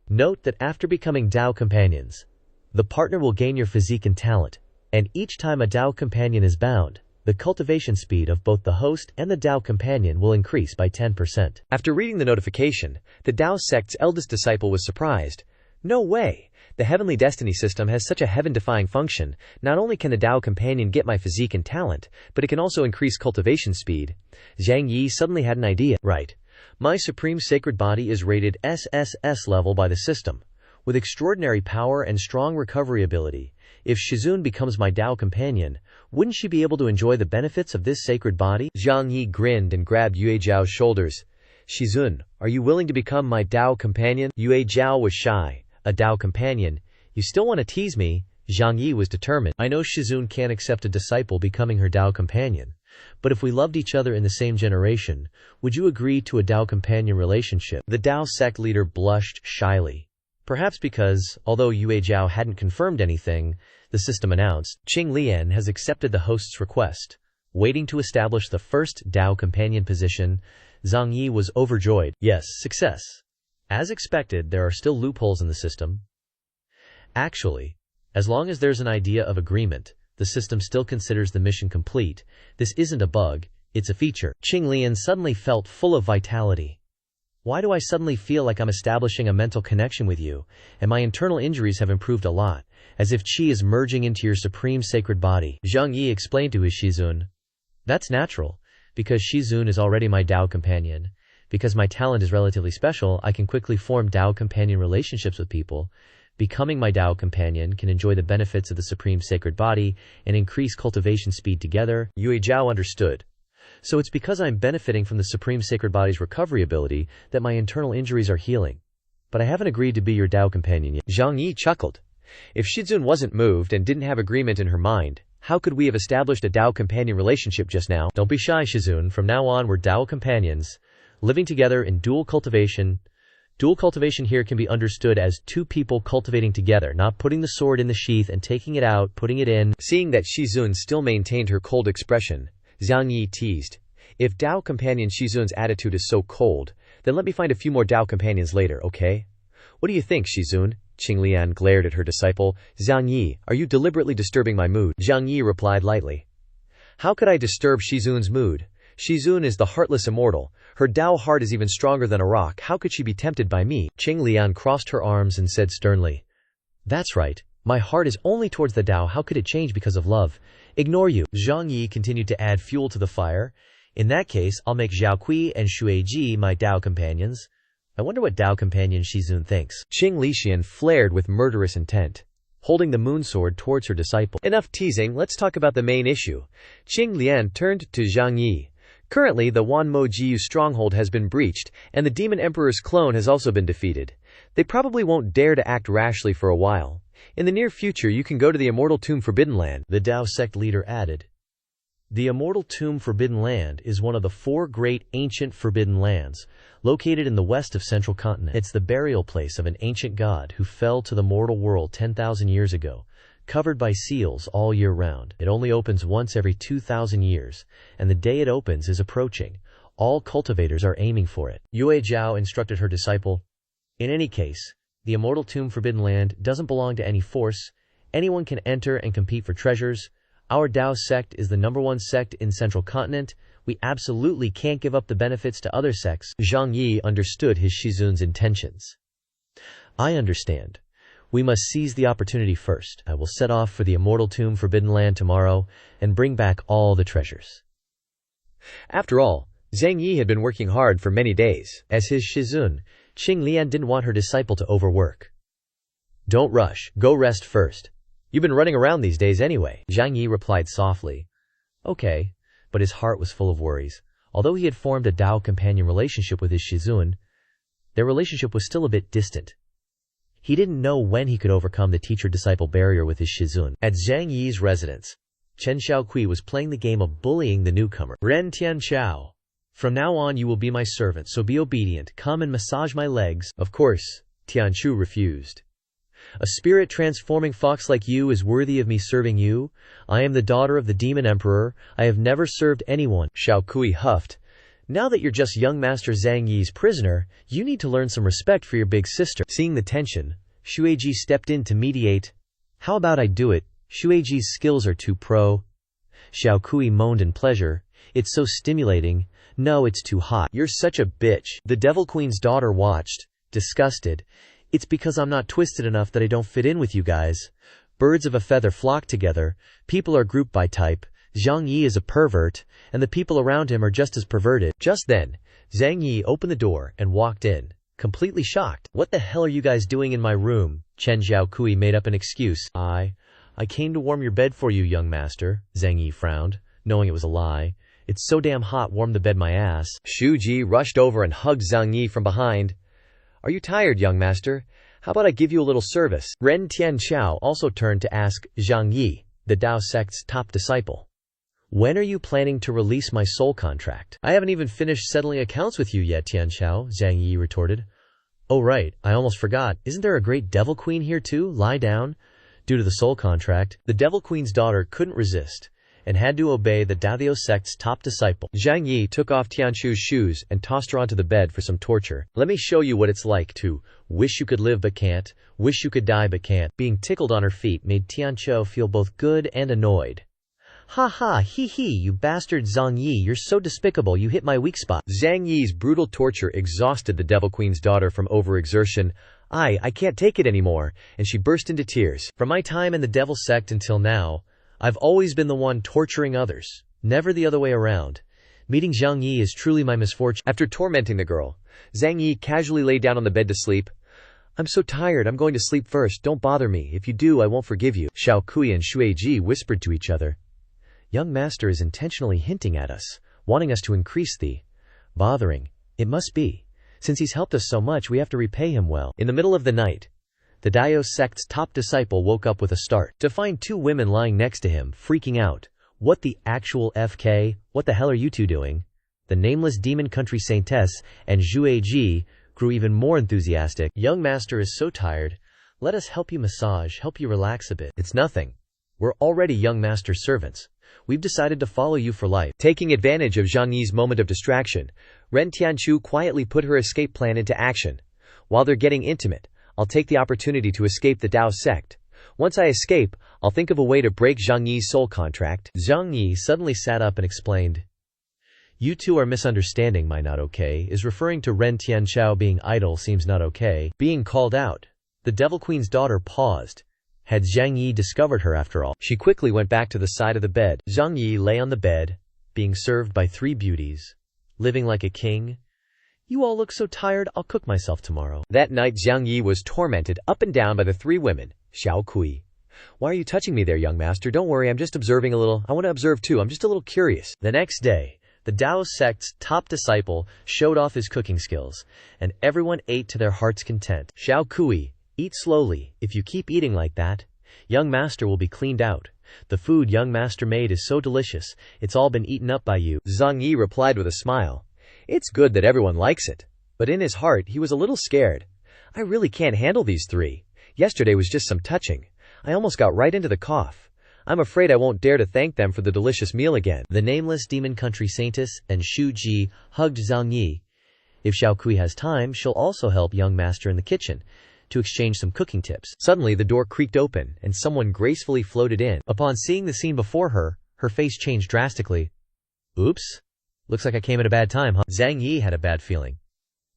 Note that after becoming Tao Companions, the partner will gain your physique and talent, and each time a Tao Companion is bound, the cultivation speed of both the host and the Tao Companion will increase by 10%. After reading the notification, the Tao sect's eldest disciple was surprised. No way! The heavenly destiny system has such a heaven-defying function. Not only can the Tao companion get my physique and talent, but it can also increase cultivation speed. Zhang Yi suddenly had an idea. Right. My supreme sacred body is rated SSS level by the system, with extraordinary power and strong recovery ability. If Shizun becomes my Tao companion, wouldn't she be able to enjoy the benefits of this sacred body? Zhang Yi grinned and grabbed Yue Zhao's shoulders. Shizun, are you willing to become my Tao companion? Yue Zhao was shy. A Tao companion? You still want to tease me? Zhang Yi was determined. I know Shizun can't accept a disciple becoming her Tao companion, but if we loved each other in the same generation, would you agree to a Tao companion relationship? The Tao sect leader blushed shyly. Perhaps because, although Yue Zhao hadn't confirmed anything, the system announced, Qing Lian has accepted the host's request. Waiting to establish the first Tao companion position, Zhang Yi was overjoyed. Yes, success. As expected, there are still loopholes in the system. Actually, as long as there's an idea of agreement, the system still considers the mission complete. This isn't a bug, it's a feature. Qing Lian suddenly felt full of vitality. Why do I suddenly feel like I'm establishing a mental connection with you, and my internal injuries have improved a lot, as if qi is merging into your supreme sacred body? Zhang Yi explained to his Shizun. That's natural, because Shizun is already my Tao companion. Because my talent is relatively special, I can quickly form Tao companion relationships with people. Becoming my Tao companion can enjoy the benefits of the supreme sacred body and increase cultivation speed together. Yue Zhao understood. So it's because I'm benefiting from the supreme sacred body's recovery ability that my internal injuries are healing. But I haven't agreed to be your Tao companion yet. Zhang Yi chuckled. If Shizun wasn't moved and didn't have agreement in her mind, how could we have established a Tao companion relationship just now? Don't be shy, Shizun. From now on, we're Tao companions, living together in dual cultivation. Dual cultivation here can be understood as two people cultivating together, not putting the sword in the sheath and taking it out, putting it in. Seeing that Shizun still maintained her cold expression, Zhang Yi teased. If Tao companion Shizun's attitude is so cold, then let me find a few more Tao companions later, okay? What do you think, Shizun? Qing Lian glared at her disciple. Zhang Yi, are you deliberately disturbing my mood? Zhang Yi replied lightly. How could I disturb Shizun's mood? Shizun is the heartless immortal. Her Tao heart is even stronger than a rock. How could she be tempted by me? Qing Lian crossed her arms and said sternly. That's right. My heart is only towards the Tao. How could it change because of love? Ignore you. Zhang Yi continued to add fuel to the fire. In that case, I'll make Zhaokui and Shueji my Tao companions. I wonder what Tao companion Shizun thinks. Qing Lixian flared with murderous intent, holding the moon sword towards her disciple. Enough teasing, let's talk about the main issue. Qing Lian turned to Zhang Yi. Currently, the Wanmo Jiyu stronghold has been breached, and the Demon Emperor's clone has also been defeated. They probably won't dare to act rashly for a while. In the near future, you can go to the Immortal Tomb Forbidden Land, the Tao sect leader added. The Immortal Tomb Forbidden Land is one of the 4 great ancient forbidden lands, located in the west of Central Continent. It's the burial place of an ancient god who fell to the mortal world 10,000 years ago, covered by seals all year round. It only opens once every 2,000 years, and the day it opens is approaching. All cultivators are aiming for it. Yue Zhao instructed her disciple. In any case, the Immortal Tomb Forbidden Land doesn't belong to any force. Anyone can enter and compete for treasures. Our Tao sect is the #1 sect in Central Continent. We absolutely can't give up the benefits to other sects. Zhang Yi understood his Shizun's intentions. I understand. We must seize the opportunity first. I will set off for the Immortal Tomb Forbidden Land tomorrow and bring back all the treasures. After all, Zhang Yi had been working hard for many days. As his Shizun, Qing Lian didn't want her disciple to overwork. Don't rush. Go rest first. You've been running around these days anyway. Zhang Yi replied softly. Okay, but his heart was full of worries. Although he had formed a Tao companion relationship with his Shizun, their relationship was still a bit distant. He didn't know when he could overcome the teacher-disciple barrier with his Shizun. At Zhang Yi's residence, Chen Xiaokui was playing the game of bullying the newcomer. Ren Tianchao. From now on you will be my servant, so be obedient. Come and massage my legs. Of course, Tianchu refused. A spirit-transforming fox like you is worthy of me serving you. I am the daughter of the Demon Emperor. I have never served anyone. Xiaokui huffed. Now that you're just young Master Zhang Yi's prisoner, you need to learn some respect for your big sister. Seeing the tension, Shueji stepped in to mediate. How about I do it? Shueji's skills are too pro. Xiaokui moaned in pleasure. It's so stimulating. No, it's too hot. You're such a bitch. The Devil Queen's daughter watched, disgusted. It's because I'm not twisted enough that I don't fit in with you guys. Birds of a feather flock together, people are grouped by type, Zhang Yi is a pervert, and the people around him are just as perverted. Just then, Zhang Yi opened the door and walked in, completely shocked. What the hell are you guys doing in my room? Chen Zhaokui made up an excuse. I came to warm your bed for you, young master, Zhang Yi frowned, knowing it was a lie. It's so damn hot, warm the bed my ass. Shu Ji rushed over and hugged Zhang Yi from behind. Are you tired, young master? How about I give you a little service? Ren Tianchao also turned to ask Zhang Yi, the Dao sect's top disciple. When are you planning to release my soul contract? I haven't even finished settling accounts with you yet, Tianchao, Zhang Yi retorted. Oh right, I almost forgot. Isn't there a great devil queen here too? Lie down. Due to the soul contract, the devil queen's daughter couldn't resist and had to obey the Dao sect's top disciple. Zhang Yi took off Tianchu's shoes and tossed her onto the bed for some torture. Let me show you what it's like to wish you could live but can't, wish you could die but can't. Being tickled on her feet made Tianchu feel both good and annoyed. Ha ha, hee hee, you bastard Zhang Yi, you're so despicable, you hit my weak spot. Zhang Yi's brutal torture exhausted the devil queen's daughter from overexertion. I can't take it anymore, and she burst into tears. From my time in the devil sect until now, I've always been the one torturing others, never the other way around. Meeting Zhang Yi is truly my misfortune. After tormenting the girl, Zhang Yi casually lay down on the bed to sleep. I'm so tired, I'm going to sleep first, don't bother me, if you do I won't forgive you. Xiao Kui and Shueji whispered to each other. Young master is intentionally hinting at us, wanting us to increase the bothering. It must be. Since he's helped us so much, we have to repay him well. In the middle of the night, the Dao sect's top disciple woke up with a start to find two women lying next to him, freaking out. What the actual FK? What the hell are you two doing? The nameless demon country saintess and Zhue Ji grew even more enthusiastic. Young master is so tired. Let us help you massage, help you relax a bit. It's nothing. We're already young master's servants. We've decided to follow you for life. Taking advantage of Zhang Yi's moment of distraction, Ren Tianchu quietly put her escape plan into action. While they're getting intimate, I'll take the opportunity to escape the Dao sect. Once I escape, I'll think of a way to break Zhang Yi's soul contract. Zhang Yi suddenly sat up and explained. You two are misunderstanding my not okay is referring to Ren Tianchao being idle seems not okay. Being called out. The devil queen's daughter paused. Had Zhang Yi discovered her after all? She quickly went back to the side of the bed. Zhang Yi lay on the bed, being served by three beauties, living like a king. You all look so tired, I'll cook myself tomorrow. That night Zhang Yi was tormented up and down by the three women. Xiao Kui. Why are you touching me there, young master? Don't worry, I'm just observing a little. I want to observe too, I'm just a little curious. The next day, the Dao sect's top disciple showed off his cooking skills, and everyone ate to their heart's content. Xiao Kui. Eat slowly. If you keep eating like that, young master will be cleaned out. The food young master made is so delicious, it's all been eaten up by you. Zhang Yi replied with a smile. It's good that everyone likes it. But in his heart, he was a little scared. I really can't handle these three. Yesterday was just some touching. I almost got right into the cough. I'm afraid I won't dare to thank them for the delicious meal again. The nameless demon country saintess and Shu Ji hugged Zhang Yi. If Xiao Kui has time, she'll also help young master in the kitchen to exchange some cooking tips. Suddenly the door creaked open and someone gracefully floated in. Upon seeing the scene before her, her face changed drastically. Oops. Looks like I came at a bad time, huh? Zhang Yi had a bad feeling.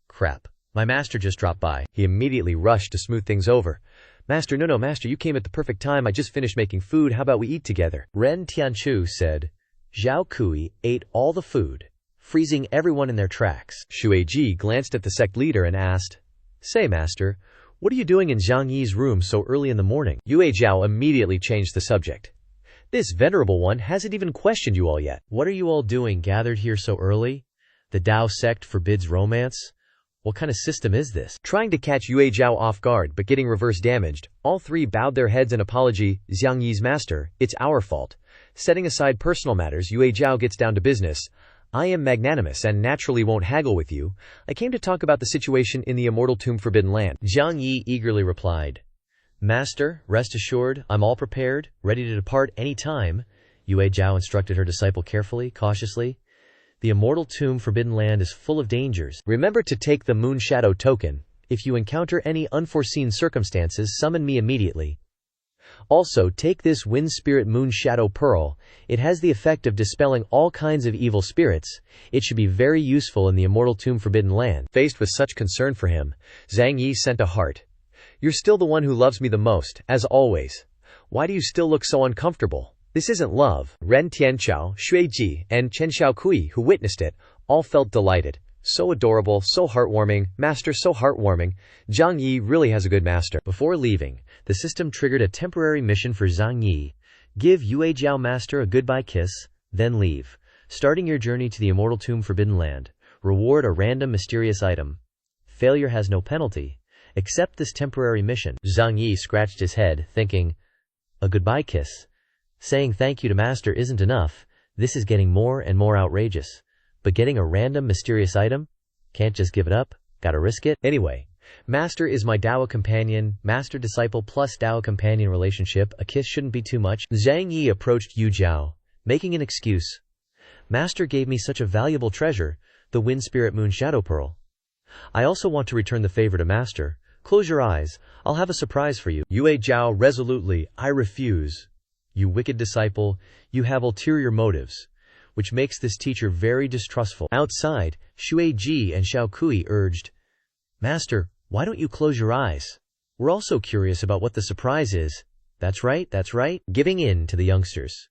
Crap. My master just dropped by. He immediately rushed to smooth things over. Master, no, master, you came at the perfect time. I just finished making food. How about we eat together? Ren Tianchu said. Zhao Kui ate all the food, freezing everyone in their tracks. Shueji glanced at the sect leader and asked, Say, master, what are you doing in Zhang Yi's room so early in the morning? Yue Zhao immediately changed the subject. This venerable one hasn't even questioned you all yet. What are you all doing gathered here so early? The Dao sect forbids romance? What kind of system is this? Trying to catch Yue Zhao off guard but getting reverse damaged, all three bowed their heads in apology. Zhang Yi's master, it's our fault. Setting aside personal matters, Yue Zhao gets down to business. I am magnanimous and naturally won't haggle with you. I came to talk about the situation in the immortal tomb Forbidden Land. Zhang Yi eagerly replied. Master, rest assured, I'm all prepared, ready to depart any time. Yue Zhao instructed her disciple carefully, cautiously. The immortal tomb Forbidden Land is full of dangers. Remember to take the Moon Shadow token. If you encounter any unforeseen circumstances, summon me immediately. Also, take this Wind Spirit Moon Shadow Pearl. It has the effect of dispelling all kinds of evil spirits. It should be very useful in the immortal tomb Forbidden Land. Faced with such concern for him, Zhang Yi sent a heart. You're still the one who loves me the most, as always. Why do you still look so uncomfortable? This isn't love. Ren Tianchao, Xueji, and Chen Xiaokui, who witnessed it, all felt delighted. So adorable, so heartwarming, master so heartwarming. Zhang Yi really has a good master. Before leaving, the system triggered a temporary mission for Zhang Yi. Give Yue Jiao master a goodbye kiss, then leave. Starting your journey to the immortal tomb Forbidden Land. Reward a random mysterious item. Failure has no penalty. Accept this temporary mission. Zhang Yi scratched his head, thinking, a goodbye kiss. Saying thank you to master isn't enough. This is getting more and more outrageous. But getting a random mysterious item? Can't just give it up. Gotta risk it. Anyway, master is my Dao companion, master-disciple plus Dao companion relationship. A kiss shouldn't be too much. Zhang Yi approached Yu Jiao, making an excuse. Master gave me such a valuable treasure, the Wind Spirit Moon Shadow Pearl. I also want to return the favor to master. Close your eyes. I'll have a surprise for you. Yue Jiao resolutely, I refuse. You wicked disciple, you have ulterior motives, which makes this teacher very distrustful. Outside, Xueji and Xiaokui urged, Master, why don't you close your eyes? We're also curious about what the surprise is. That's right, giving in to the youngsters.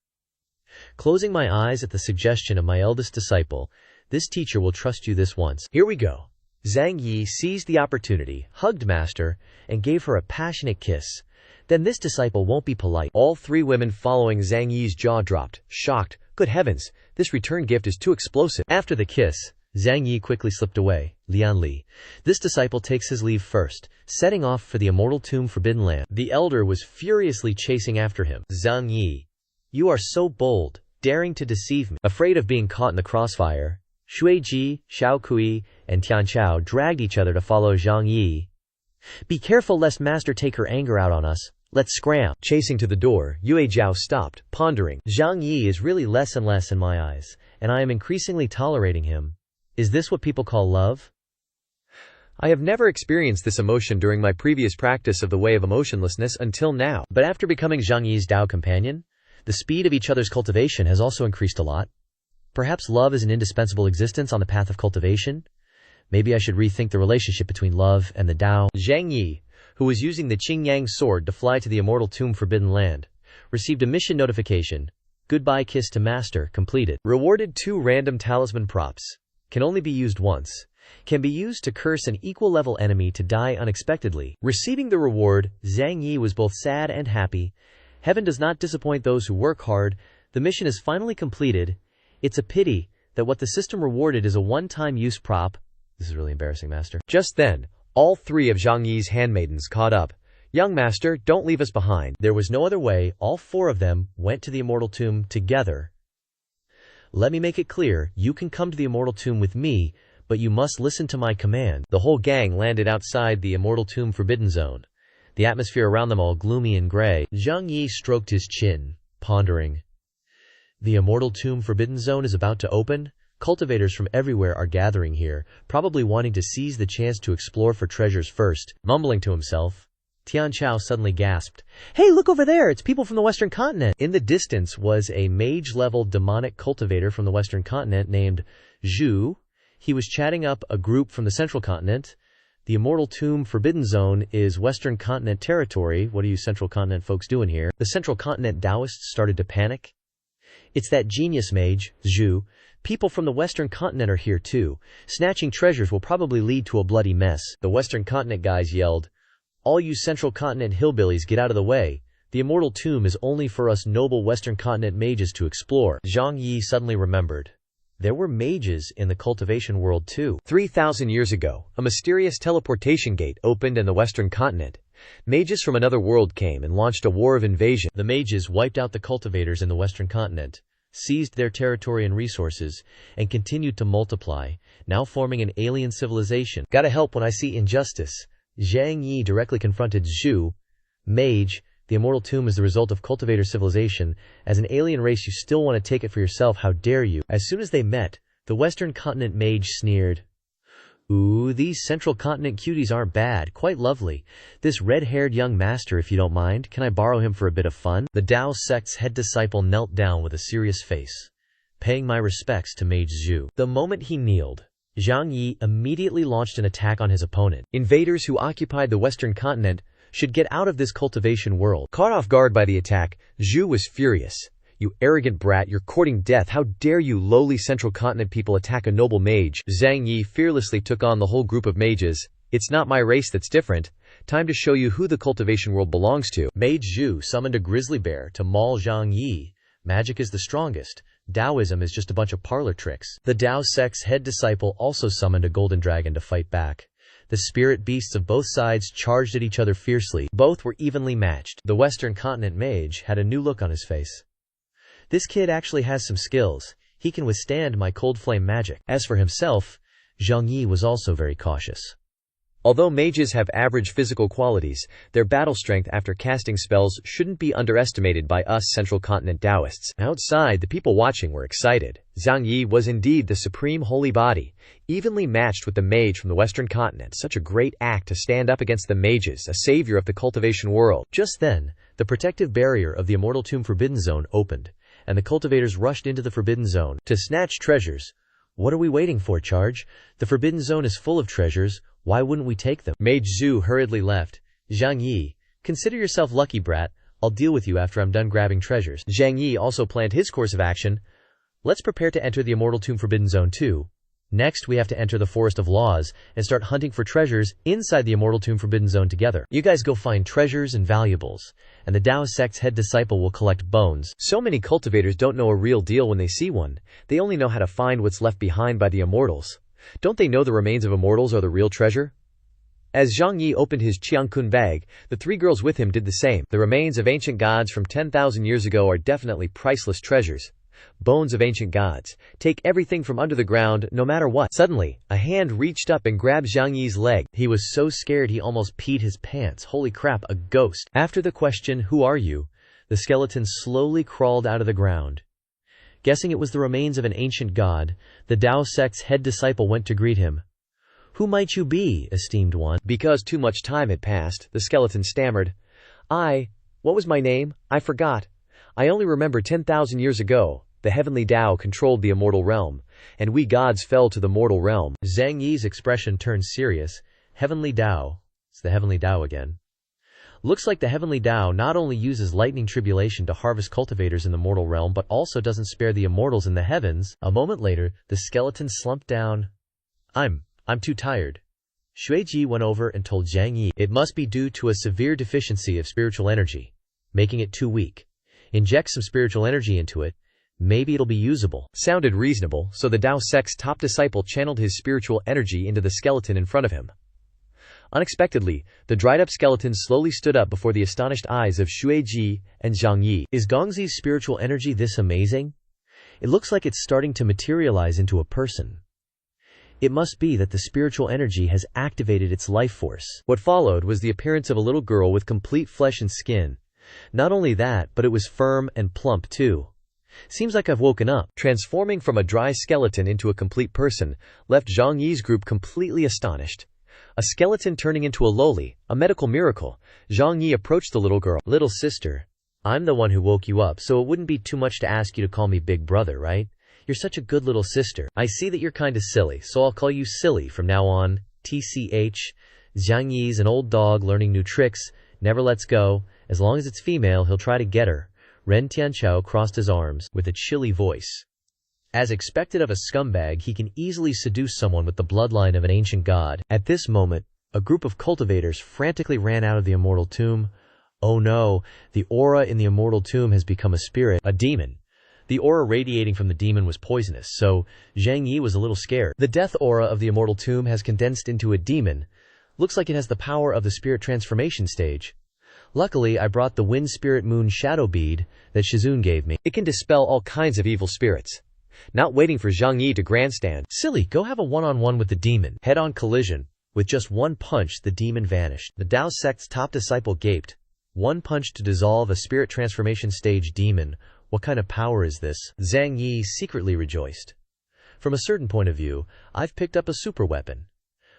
Closing my eyes at the suggestion of my eldest disciple, this teacher will trust you this once. Here we go. Zhang Yi seized the opportunity, hugged master, and gave her a passionate kiss. Then this disciple won't be polite. All three women following Zhang Yi's jaw dropped, shocked. Good heavens, this return gift is too explosive. After the kiss, Zhang Yi quickly slipped away. Lian Li. This disciple takes his leave first, setting off for the immortal tomb Forbidden Land. The elder was furiously chasing after him. Zhang Yi, you are so bold, daring to deceive me. Afraid of being caught in the crossfire, Xueji, Xiaokui, and Tianchao dragged each other to follow Zhang Yi. Be careful lest master take her anger out on us. Let's scram. Chasing to the door, Yue Jiao stopped, pondering. Zhang Yi is really less and less in my eyes, and I am increasingly tolerating him. Is this what people call love? I have never experienced this emotion during my previous practice of the way of emotionlessness until now. But after becoming Zhang Yi's Dao companion, the speed of each other's cultivation has also increased a lot. Perhaps love is an indispensable existence on the path of cultivation? Maybe I should rethink the relationship between love and the Dao. Zhang Yi, who was using the Qingyang sword to fly to the immortal tomb Forbidden Land, received a mission notification. Goodbye kiss to master, completed. Rewarded 2 random talisman props. Can only be used once. Can be used to curse an equal-level enemy to die unexpectedly. Receiving the reward, Zhang Yi was both sad and happy. Heaven does not disappoint those who work hard. The mission is finally completed. It's a pity that what the system rewarded is a one-time use prop. This is really embarrassing, master. Just then, all 3 of Zhang Yi's handmaidens caught up. Young master, don't leave us behind. There was no other way. All 4 of them went to the immortal tomb together. Let me make it clear, you can come to the immortal tomb with me, but you must listen to my command. The whole gang landed outside the immortal tomb forbidden zone. The atmosphere around them all gloomy and gray. Zhang Yi stroked his chin, pondering. The immortal tomb forbidden zone is about to open. Cultivators from everywhere are gathering here, probably wanting to seize the chance to explore for treasures first. Mumbling to himself, Tianchao suddenly gasped, Hey, look over there! It's people from the Western continent! In the distance was a mage-level demonic cultivator from the Western continent named Zhu. He was chatting up a group from the Central continent. The immortal tomb forbidden zone is Western continent territory. What are you Central continent folks doing here? The Central continent Taoists started to panic. It's that genius mage, Zhu. People from the Western continent are here too. Snatching treasures will probably lead to a bloody mess. The Western continent guys yelled, All you Central continent hillbillies get out of the way. The immortal tomb is only for us noble Western continent mages to explore. Zhang Yi suddenly remembered. There were mages in the cultivation world too. 3,000 years ago, a mysterious teleportation gate opened in the Western continent. Mages from another world came and launched a war of invasion. The mages wiped out the cultivators in the Western continent, seized their territory and resources, and continued to multiply, now forming an alien civilization. Gotta help when I see injustice. Zhang Yi directly confronted Zhu. Mage, the immortal tomb is the result of cultivator civilization. As an alien race you still want to take it for yourself, how dare you? As soon as they met, the Western continent mage sneered. Ooh, these Central continent cuties aren't bad, quite lovely. This red-haired young master, if you don't mind, can I borrow him for a bit of fun? The Dao sect's head disciple knelt down with a serious face, paying my respects to Mage Zhu. The moment he kneeled, Zhang Yi immediately launched an attack on his opponent. Invaders who occupied the Western continent should get out of this cultivation world. Caught off guard by the attack, Zhu was furious. You arrogant brat, you're courting death. How dare you lowly Central Continent people attack a noble mage? Zhang Yi fearlessly took on the whole group of mages. It's not my race that's different. Time to show you who the cultivation world belongs to. Mage Zhu summoned a grizzly bear to maul Zhang Yi. Magic is the strongest. Taoism is just a bunch of parlor tricks. The Tao sect's head disciple also summoned a golden dragon to fight back. The spirit beasts of both sides charged at each other fiercely. Both were evenly matched. The Western Continent mage had a new look on his face. This kid actually has some skills. He can withstand my cold flame magic. As for himself, Zhang Yi was also very cautious. Although mages have average physical qualities, their battle strength after casting spells shouldn't be underestimated by us Central Continent Taoists. Outside, the people watching were excited. Zhang Yi was indeed the supreme holy body, evenly matched with the mage from the Western Continent. Such a great act to stand up against the mages, a savior of the cultivation world. Just then, the protective barrier of the Immortal Tomb Forbidden Zone opened, and the cultivators rushed into the Forbidden Zone to snatch treasures. What are we waiting for, Charge? The Forbidden Zone is full of treasures. Why wouldn't we take them? Mage Zhu hurriedly left. Zhang Yi, consider yourself lucky, brat. I'll deal with you after I'm done grabbing treasures. Zhang Yi also planned his course of action. Let's prepare to enter the Immortal Tomb Forbidden Zone 2. Next, we have to enter the Forest of Laws and start hunting for treasures inside the Immortal Tomb Forbidden Zone together. You guys go find treasures and valuables, and the Tao sect's head disciple will collect bones. So many cultivators don't know a real deal when they see one. They only know how to find what's left behind by the immortals. Don't they know the remains of immortals are the real treasure? As Zhang Yi opened his Qiangkun bag, the three girls with him did the same. The remains of ancient gods from 10,000 years ago are definitely priceless treasures. Bones of ancient gods. Take everything from under the ground, no matter what. Suddenly, a hand reached up and grabbed Zhang Yi's leg. He was so scared he almost peed his pants. Holy crap, a ghost. After the question, "Who are you?" the skeleton slowly crawled out of the ground. Guessing it was the remains of an ancient god, the Tao sect's head disciple went to greet him. "Who might you be, esteemed one?" Because too much time had passed, the skeleton stammered. What was my name? I forgot. I only remember 10,000 years ago. The heavenly Tao controlled the immortal realm, and we gods fell to the mortal realm. Zhang Yi's expression turned serious. Heavenly Tao. It's the heavenly Tao again. Looks like the heavenly Tao not only uses lightning tribulation to harvest cultivators in the mortal realm, but also doesn't spare the immortals in the heavens. A moment later, the skeleton slumped down. I'm too tired. Xueji went over and told Zhang Yi it must be due to a severe deficiency of spiritual energy, making it too weak. Inject some spiritual energy into it. Maybe it'll be usable. Sounded reasonable, so the Tao sect's top disciple channeled his spiritual energy into the skeleton in front of him. Unexpectedly, the dried-up skeleton slowly stood up before the astonished eyes of Xueji and Zhang Yi. Is Gongzi's spiritual energy this amazing? It looks like it's starting to materialize into a person. It must be that the spiritual energy has activated its life force. What followed was the appearance of a little girl with complete flesh and skin. Not only that, but it was firm and plump too. Seems like I've woken up. Transforming from a dry skeleton into a complete person left Zhang Yi's group completely astonished. A skeleton turning into a loli, a medical miracle. Zhang Yi approached the little girl. Little sister, I'm the one who woke you up, so it wouldn't be too much to ask you to call me big brother, right? You're such a good little sister. I see that you're kinda silly, so I'll call you Silly from now on. TCH. Zhang Yi's an old dog learning new tricks, never lets go. As long as it's female, he'll try to get her. Ren Tianchao crossed his arms with a chilly voice. As expected of a scumbag, he can easily seduce someone with the bloodline of an ancient god. At this moment, a group of cultivators frantically ran out of the immortal tomb. Oh no, the aura in the immortal tomb has become a spirit, a demon. The aura radiating from the demon was poisonous, so Zhang Yi was a little scared. The death aura of the immortal tomb has condensed into a demon. Looks like it has the power of the spirit transformation stage. Luckily, I brought the Wind Spirit Moon Shadow Bead that Shizun gave me. It can dispel all kinds of evil spirits. Not waiting for Zhang Yi to grandstand. Silly, go have a one-on-one with the demon. Head-on collision. With just one punch, the demon vanished. The Tao sect's top disciple gaped. One punch to dissolve a spirit transformation stage demon. What kind of power is this? Zhang Yi secretly rejoiced. From a certain point of view, I've picked up a super weapon.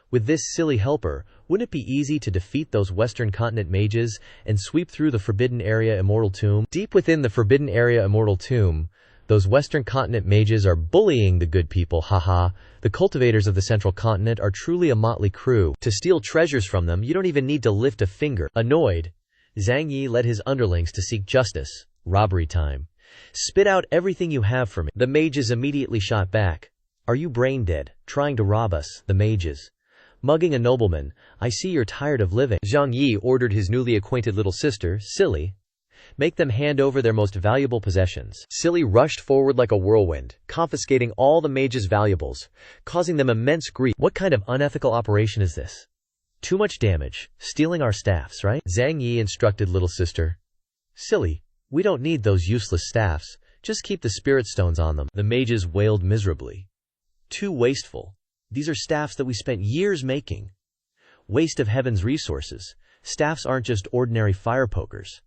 With this silly helper, wouldn't it be easy to defeat those Western Continent mages and sweep through the Forbidden Area Immortal Tomb? Deep within the Forbidden Area Immortal Tomb, Those Western Continent mages are bullying the good people, haha. The cultivators of the Central Continent are truly a motley crew. To steal treasures from them, you don't even need to lift a finger. Annoyed, Zhang Yi led his underlings to seek justice. Robbery time. Spit out everything you have for me. The mages immediately shot back. Are you brain dead, trying to rob us, the mages? Mugging a nobleman, I see you're tired of living. Zhang Yi ordered his newly acquainted little sister, Silly, make them hand over their most valuable possessions. Silly rushed forward like a whirlwind, confiscating all the mages' valuables, causing them immense grief. What kind of unethical operation is this? Too much damage, stealing our staffs, right? Zhang Yi instructed little sister. Silly, we don't need those useless staffs, just keep the spirit stones on them. The mages wailed miserably. Too wasteful. These are staffs that we spent years making. Waste of heaven's resources. Staffs aren't just ordinary fire pokers.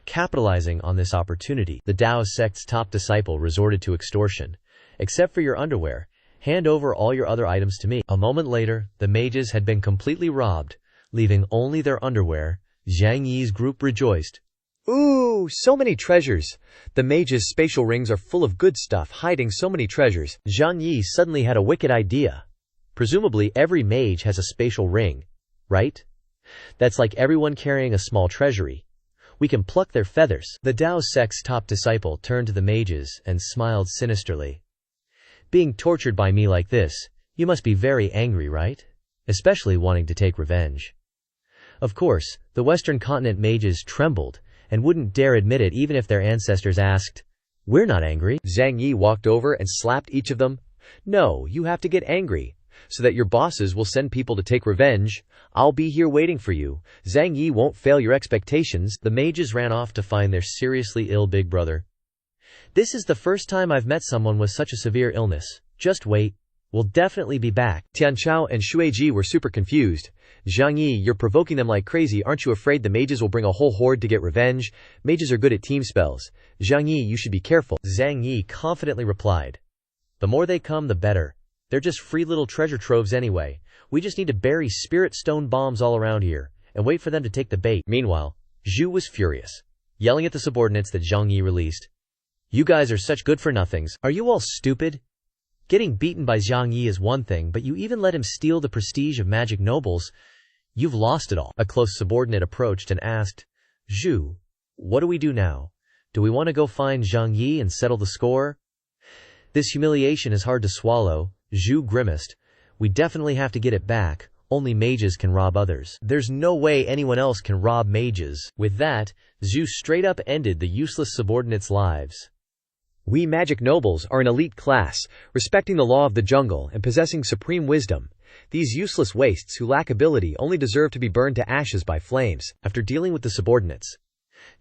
Capitalizing on this opportunity, the Tao sect's top disciple resorted to extortion. Except for your underwear, hand over all your other items to me. A moment later, the mages had been completely robbed, leaving only their underwear. Zhang Yi's group rejoiced. Ooh, so many treasures. The mages' spatial rings are full of good stuff, hiding so many treasures. Zhang Yi suddenly had a wicked idea. Presumably every mage has a spatial ring, right? That's like everyone carrying a small treasury. We can pluck their feathers. The Tao sect's top disciple turned to the mages and smiled sinisterly. Being tortured by me like this, you must be very angry, right? Especially wanting to take revenge. Of course, the Western Continent mages trembled and wouldn't dare admit it even if their ancestors asked. We're not angry. Zhang Yi walked over and slapped each of them. No, you have to get angry, so that your bosses will send people to take revenge. I'll be here waiting for you. Zhang Yi won't fail your expectations. The mages ran off to find their seriously ill big brother. This is the first time I've met someone with such a severe illness. Just wait. We'll definitely be back. Tianchao and Shueiji were super confused. Zhang Yi, you're provoking them like crazy. Aren't you afraid the mages will bring a whole horde to get revenge? Mages are good at team spells. Zhang Yi, you should be careful. Zhang Yi confidently replied. The more they come, the better. They're just free little treasure troves anyway. We just need to bury spirit stone bombs all around here and wait for them to take the bait. Meanwhile, Zhu was furious, yelling at the subordinates that Zhang Yi released. You guys are such good-for-nothings. Are you all stupid? Getting beaten by Zhang Yi is one thing, but you even let him steal the prestige of magic nobles. You've lost it all. A close subordinate approached and asked, Zhu, what do we do now? Do we want to go find Zhang Yi and settle the score? This humiliation is hard to swallow. Zhu grimaced. We definitely have to get it back. Only mages can rob others. There's no way anyone else can rob mages. With that, Zhu straight up ended the useless subordinates' lives. We magic nobles are an elite class, respecting the law of the jungle and possessing supreme wisdom. These useless wastes who lack ability only deserve to be burned to ashes by flames. After dealing with the subordinates,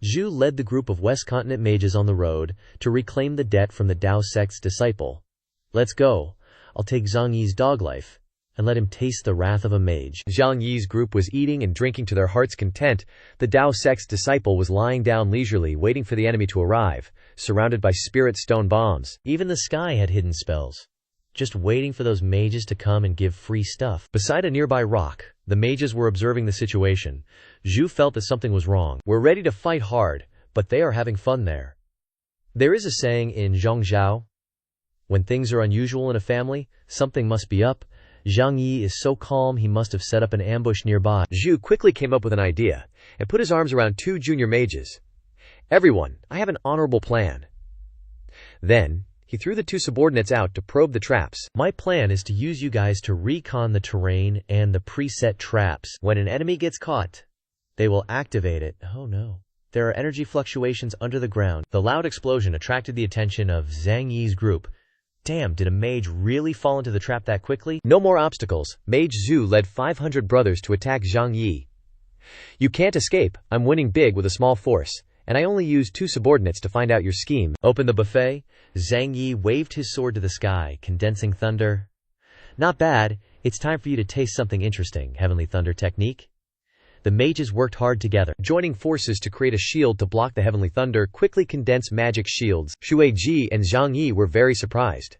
Zhu led the group of West Continent mages on the road to reclaim the debt from the Tao sect's disciple. Let's go. I'll take Zhang Yi's dog life and let him taste the wrath of a mage. Zhang Yi's group was eating and drinking to their heart's content. The Tao sect's disciple was lying down leisurely, waiting for the enemy to arrive, surrounded by spirit stone bombs. Even the sky had hidden spells, just waiting for those mages to come and give free stuff. Beside a nearby rock, the mages were observing the situation. Zhu felt that something was wrong. We're ready to fight hard, but they are having fun there. There is a saying in Zhongzhou, when things are unusual in a family, something must be up. Zhang Yi is so calm he must have set up an ambush nearby. Zhu quickly came up with an idea and put his arms around two junior mages. Everyone, I have an honorable plan. Then, he threw the two subordinates out to probe the traps. My plan is to use you guys to recon the terrain and the preset traps. When an enemy gets caught, they will activate it. Oh no. There are energy fluctuations under the ground. The loud explosion attracted the attention of Zhang Yi's group. Damn, did a mage really fall into the trap that quickly? No more obstacles. Mage Zhu led 500 brothers to attack Zhang Yi. You can't escape. I'm winning big with a small force, and I only used two subordinates to find out your scheme. Open the buffet. Zhang Yi waved his sword to the sky, condensing thunder. Not bad. It's time for you to taste something interesting. Heavenly thunder technique. The mages worked hard together, joining forces to create a shield to block the heavenly thunder, quickly condense magic shields. Shueiji and Zhang Yi were very surprised.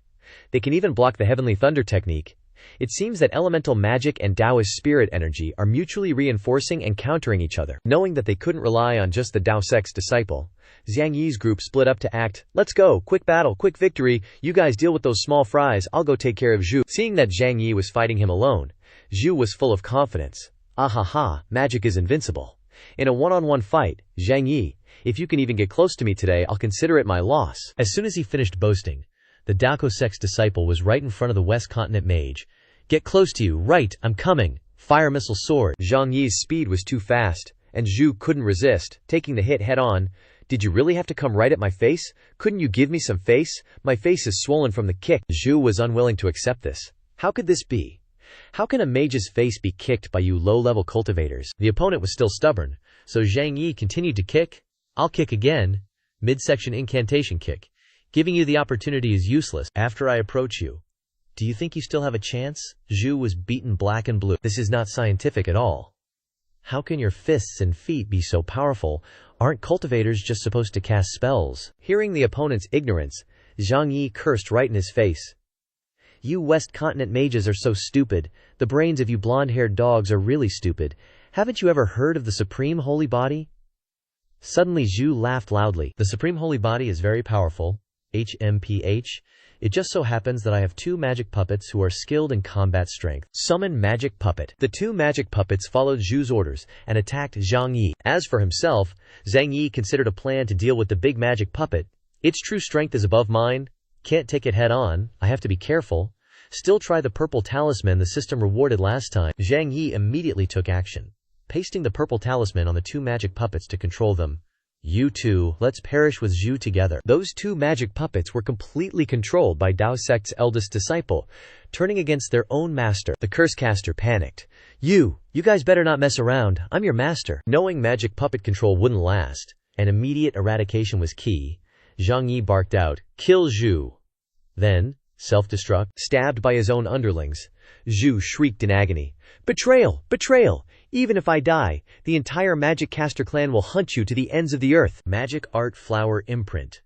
They can even block the heavenly thunder technique. It seems that elemental magic and Taoist spirit energy are mutually reinforcing and countering each other. Knowing that they couldn't rely on just the Dao sect's disciple, Zhang Yi's group split up to act, "Let's go, quick battle, quick victory, you guys deal with those small fries, I'll go take care of Zhu." Seeing that Zhang Yi was fighting him alone, Zhu was full of confidence. "Ahaha, magic is invincible. In a one-on-one fight, Zhang Yi, if you can even get close to me today, I'll consider it my loss." As soon as he finished boasting, the Dao sect's disciple was right in front of the West Continent mage. "Get close to you, right, I'm coming. Fire missile sword." Zhang Yi's speed was too fast, and Zhu couldn't resist, taking the hit head-on. "Did you really have to come right at my face? Couldn't you give me some face? My face is swollen from the kick." Zhu was unwilling to accept this. How could this be? How can a mage's face be kicked by you low-level cultivators? The opponent was still stubborn, so Zhang Yi continued to kick. "I'll kick again. Midsection incantation kick. Giving you the opportunity is useless. After I approach you, do you think you still have a chance?" Zhu was beaten black and blue. "This is not scientific at all. How can your fists and feet be so powerful? Aren't cultivators just supposed to cast spells?" Hearing the opponent's ignorance, Zhang Yi cursed right in his face. "You West Continent mages are so stupid. The brains of you blonde-haired dogs are really stupid. Haven't you ever heard of the Supreme Holy Body?" Suddenly Zhu laughed loudly. "The Supreme Holy Body is very powerful. HMPH. It just so happens that I have 2 magic puppets who are skilled in combat strength. Summon magic puppet." The 2 magic puppets followed Zhu's orders and attacked Zhang Yi. As for himself, Zhang Yi considered a plan to deal with the big magic puppet. "Its true strength is above mine. Can't take it head on, I have to be careful. Still try the purple talisman the system rewarded last time." Zhang Yi immediately took action, pasting the purple talisman on the 2 magic puppets to control them. "You two, let's perish with Zhu together." Those 2 magic puppets were completely controlled by Dao sect's eldest disciple, turning against their own master. The curse caster panicked. You guys better not mess around, I'm your master." Knowing magic puppet control wouldn't last, and immediate eradication was key, Zhang Yi barked out, "Kill Zhu." Then, self-destruct, stabbed by his own underlings. Zhu shrieked in agony. "Betrayal! Betrayal! Even if I die, the entire magic caster clan will hunt you to the ends of the earth." Magic art flower imprint.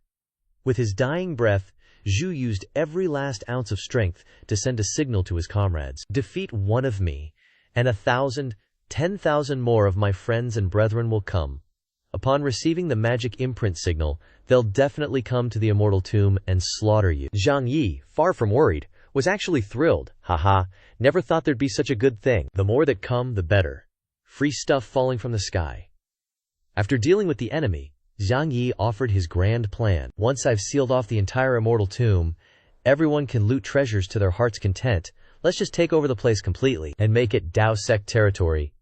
With his dying breath, Zhu used every last ounce of strength to send a signal to his comrades. "Defeat one of me, and 1,000, 10,000 more of my friends and brethren will come. Upon receiving the magic imprint signal, they'll definitely come to the immortal tomb and slaughter you." Zhang Yi, far from worried, was actually thrilled. "Haha, never thought there'd be such a good thing. The more that come, the better. Free stuff falling from the sky." After dealing with the enemy, Zhang Yi offered his grand plan. "Once I've sealed off the entire immortal tomb, everyone can loot treasures to their heart's content. Let's just take over the place completely and make it Dao sect territory."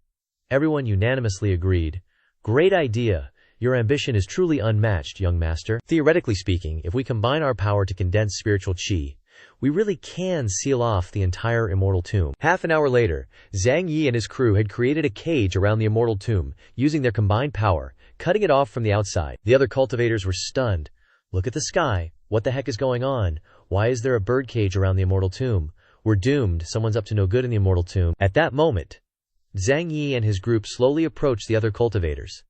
Everyone unanimously agreed. "Great idea. Your ambition is truly unmatched, young master. Theoretically speaking, if we combine our power to condense spiritual qi, we really can seal off the entire immortal tomb." Half an hour later, Zhang Yi and his crew had created a cage around the immortal tomb, using their combined power, cutting it off from the outside. The other cultivators were stunned. "Look at the sky. What the heck is going on? Why is there a bird cage around the immortal tomb? We're doomed. Someone's up to no good in the immortal tomb." At that moment, Zhang Yi and his group slowly approached the other cultivators.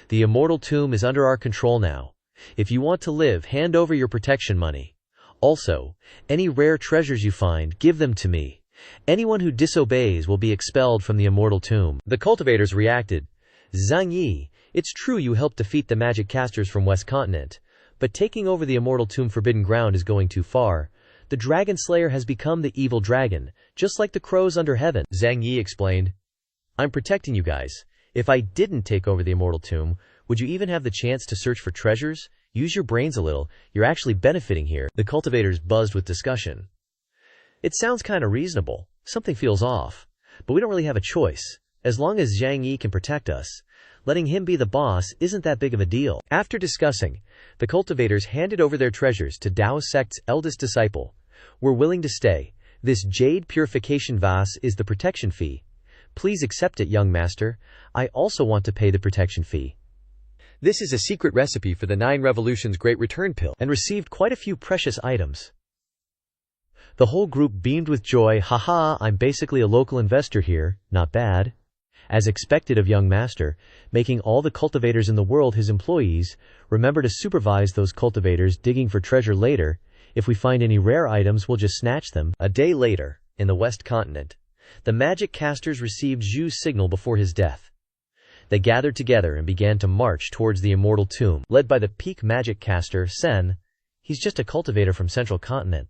"The immortal tomb is under our control now. If you want to live, hand over your protection money. Also, any rare treasures you find, give them to me. Anyone who disobeys will be expelled from the immortal tomb." The cultivators reacted. "Zhang Yi, it's true you helped defeat the magic casters from West Continent, but taking over the immortal tomb forbidden ground is going too far. The dragon slayer has become the evil dragon, just like the crows under heaven." Zhang Yi explained. "I'm protecting you guys. If I didn't take over the immortal tomb, would you even have the chance to search for treasures? Use your brains a little, you're actually benefiting here." The cultivators buzzed with discussion. "It sounds kinda reasonable. Something feels off. But we don't really have a choice. As long as Zhang Yi can protect us, letting him be the boss isn't that big of a deal." After discussing, the cultivators handed over their treasures to Dao sect's eldest disciple. "We're willing to stay. This jade purification vase is the protection fee. Please accept it, young master. I also want to pay the protection fee." This is a secret recipe for the 9 Revolutions Great Return Pill, and received quite a few precious items. The whole group beamed with joy. "Haha, I'm basically a local investor here. Not bad." As expected of young master, making all the cultivators in the world his employees, remember to supervise those cultivators digging for treasure later. If we find any rare items, we'll just snatch them. A day later, In the West Continent, the magic casters received Zhu's signal before his death. They gathered together and began to march towards the immortal tomb, led by the peak magic caster, Sen. He's just a cultivator from Central Continent,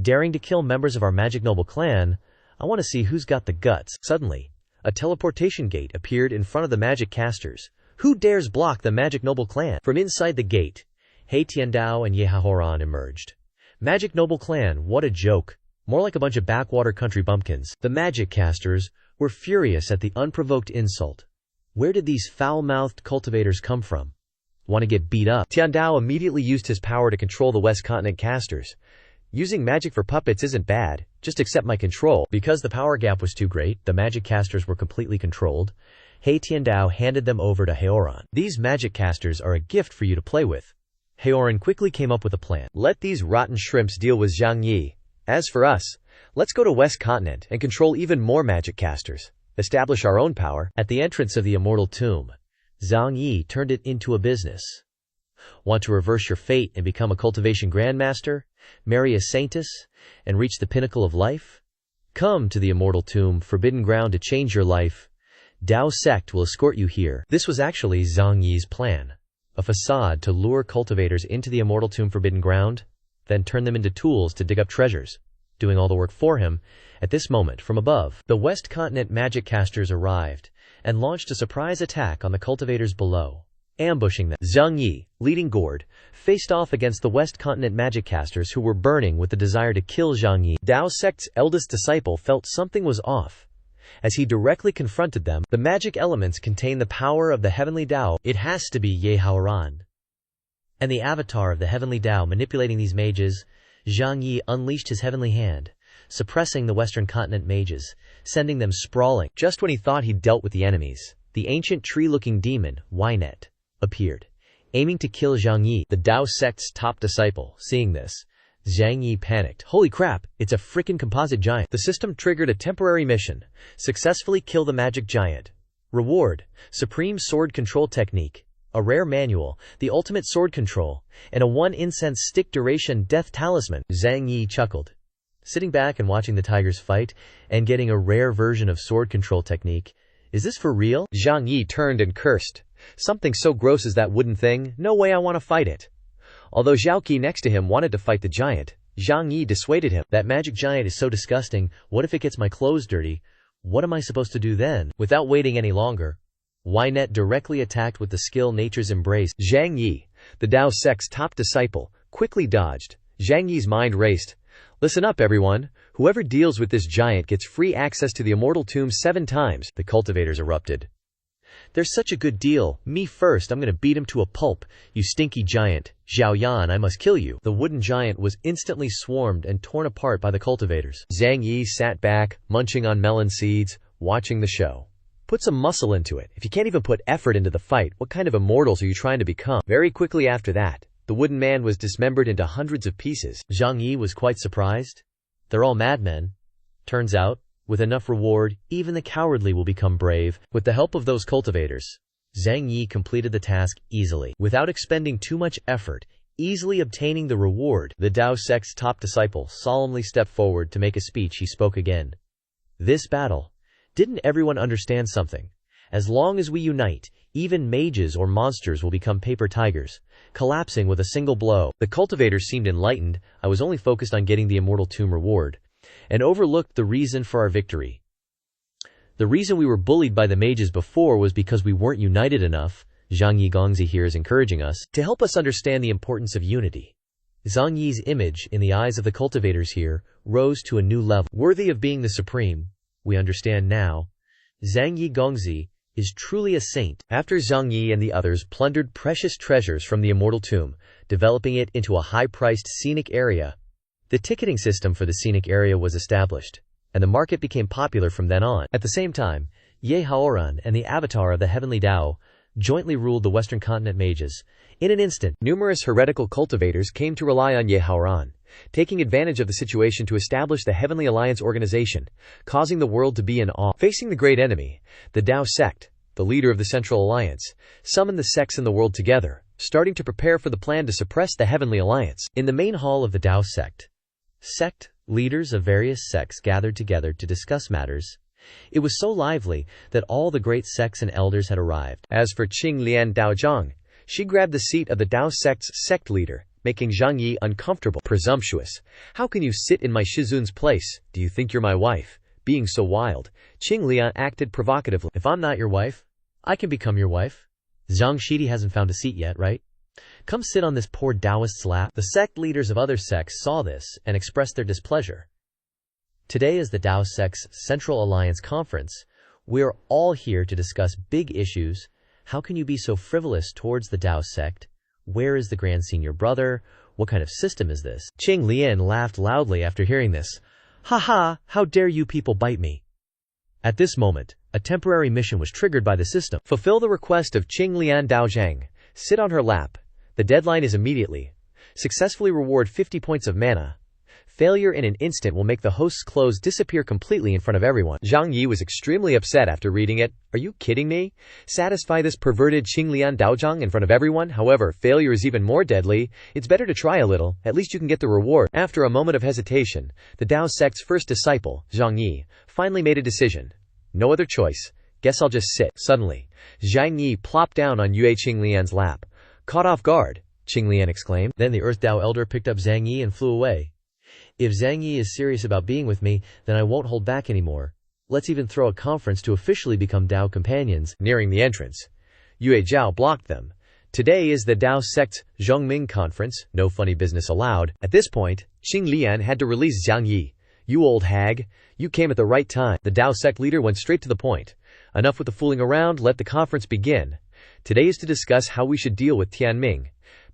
daring to kill members of our magic noble clan. I want to see who's got the guts. Suddenly, a teleportation gate appeared in front of the magic casters. Who dares block the magic noble clan? From inside the gate, He Tiandao and Ye Haoran emerged. Magic noble clan, what a joke. More like a bunch of backwater country bumpkins. The magic casters were furious at the unprovoked insult. Where did these foul-mouthed cultivators come from? Want to get beat up? Tiandao immediately used his power to control the West Continent casters. Using magic for puppets isn't bad, just accept my control. Because the power gap was too great, the magic casters were completely controlled. He Tiandao handed them over to Haoran. These magic casters are a gift for you to play with. Haoran quickly came up with a plan. Let these rotten shrimps deal with Zhang Yi. As for us, let's go to West Continent and control even more magic casters. Establish our own power. At the entrance of the immortal tomb, Zhang Yi turned it into a business. Want to reverse your fate and become a cultivation grandmaster, marry a saintess, and reach the pinnacle of life? Come to the immortal tomb, forbidden ground to change your life. Dao sect will escort you here. This was actually Zhang Yi's plan. A facade to lure cultivators into the immortal tomb forbidden ground, then turn them into tools to dig up treasures, doing all the work for him. At this moment, from above, the West Continent magic casters arrived and launched a surprise attack on the cultivators below, ambushing them. Zhang Yi, leading Gord, faced off against the West Continent magic casters who were burning with the desire to kill Zhang Yi. Dao sect's eldest disciple felt something was off. As he directly confronted them, the magic elements contain the power of the heavenly Dao. It has to be Ye Haoran. And the avatar of the heavenly Dao manipulating these mages. Zhang Yi unleashed his heavenly hand, suppressing the Western Continent mages, sending them sprawling. Just when he thought he'd dealt with the enemies, the ancient tree-looking demon, Ynet, appeared, aiming to kill Zhang Yi. The Dao sect's top disciple, seeing this, Zhang Yi panicked. Holy crap, it's a frickin' composite giant. The system triggered a temporary mission. Successfully kill the magic giant. Reward, Supreme Sword Control Technique. A rare manual, the ultimate sword control, and a 1 incense stick duration death talisman. Zhang Yi chuckled, sitting back and watching the tigers fight, and getting a rare version of sword control technique. Is this for real? Zhang Yi turned and cursed. Something so gross as that wooden thing, no way I want to fight it. Although Zhao Qi next to him wanted to fight the giant, Zhang Yi dissuaded him. That magic giant is so disgusting, what if it gets my clothes dirty? What am I supposed to do then? Without waiting any longer, Ynet directly attacked with the skill nature's embrace. Zhang Yi, the Dao sect's top disciple, quickly dodged. Zhang Yi's mind raced. Listen up everyone, whoever deals with this giant gets free access to the immortal tomb 7 times. The cultivators erupted. There's such a good deal. Me first, I'm gonna beat him to a pulp. You stinky giant. Zhao Yan, I must kill you. The wooden giant was instantly swarmed and torn apart by the cultivators. Zhang Yi sat back, munching on melon seeds, watching the show. Put some muscle into it. If you can't even put effort into the fight, what kind of immortals are you trying to become? Very quickly after that, the wooden man was dismembered into hundreds of pieces. Zhang Yi was quite surprised. They're all madmen. Turns out, with enough reward, even the cowardly will become brave. With the help of those cultivators, Zhang Yi completed the task easily, without expending too much effort, easily obtaining the reward. The Dao sect's top disciple solemnly stepped forward to make a speech. He spoke again. This battle, didn't everyone understand something? As long as we unite, even mages or monsters will become paper tigers, collapsing with a single blow. The cultivators seemed enlightened. I was only focused on getting the immortal tomb reward, and overlooked the reason for our victory. The reason we were bullied by the mages before was because we weren't united enough. Zhang Yi Gongzi here is encouraging us to help us understand the importance of unity. Zhang Yi's image in the eyes of the cultivators here rose to a new level. Worthy of being the supreme, we understand now. Zhang Yi Gongzi is truly a saint. After Zhang Yi and the others plundered precious treasures from the immortal tomb, developing it into a high-priced scenic area, the ticketing system for the scenic area was established, and the market became popular from then on. At the same time, Ye Haoran and the avatar of the heavenly Dao jointly ruled the Western Continent mages. In an instant, numerous heretical cultivators came to rely on Ye Haoran, taking advantage of the situation to establish the Heavenly Alliance organization, causing the world to be in awe. Facing the great enemy, the Dao sect, the leader of the Central Alliance, summoned the sects in the world together, starting to prepare for the plan to suppress the Heavenly Alliance. In the main hall of the Dao sect, Leaders of various sects gathered together to discuss matters. It was so lively that all the great sects and elders had arrived. As for Qinglian Daozhang, she grabbed the seat of the Dao sect's sect leader, making Zhang Yi uncomfortable. Presumptuous. How can you sit in my Shizun's place? Do you think you're my wife? Being so wild, Qinglian acted provocatively. If I'm not your wife, I can become your wife. Zhang Shidi hasn't found a seat yet, right? Come sit on this poor Taoist's lap. The sect leaders of other sects saw this and expressed their displeasure. Today is the Dao sect's Central Alliance Conference. We are all here to discuss big issues. How can you be so frivolous towards the Dao sect? Where is the Grand Senior Brother? What kind of system is this? Qing Lian laughed loudly after hearing this. Ha ha, how dare you people bite me? At this moment, a temporary mission was triggered by the system. Fulfill the request of Qing Lian Daozhang. Sit on her lap. The deadline is immediately. Successfully reward 50 points of mana. Failure in an instant will make the host's clothes disappear completely in front of everyone. Zhang Yi was extremely upset after reading it. Are you kidding me? Satisfy this perverted Qinglian Daozhang in front of everyone? However, failure is even more deadly. It's better to try a little. At least you can get the reward. After a moment of hesitation, the Dao sect's first disciple, Zhang Yi, finally made a decision. No other choice. Guess I'll just sit. Suddenly, Zhang Yi plopped down on Yue Qinglian's lap. Caught off guard, Qinglian exclaimed. Then the Earth Dao elder picked up Zhang Yi and flew away. If Zhang Yi is serious about being with me, then I won't hold back anymore. Let's even throw a conference to officially become Dao companions. Nearing the entrance, Yue Zhao blocked them. Today is the Dao sect's Zhongming conference, no funny business allowed. At this point, Qing Lian had to release Zhang Yi. You old hag, you came at the right time. The Dao sect leader went straight to the point. Enough with the fooling around, let the conference begin. Today is to discuss how we should deal with Tianming.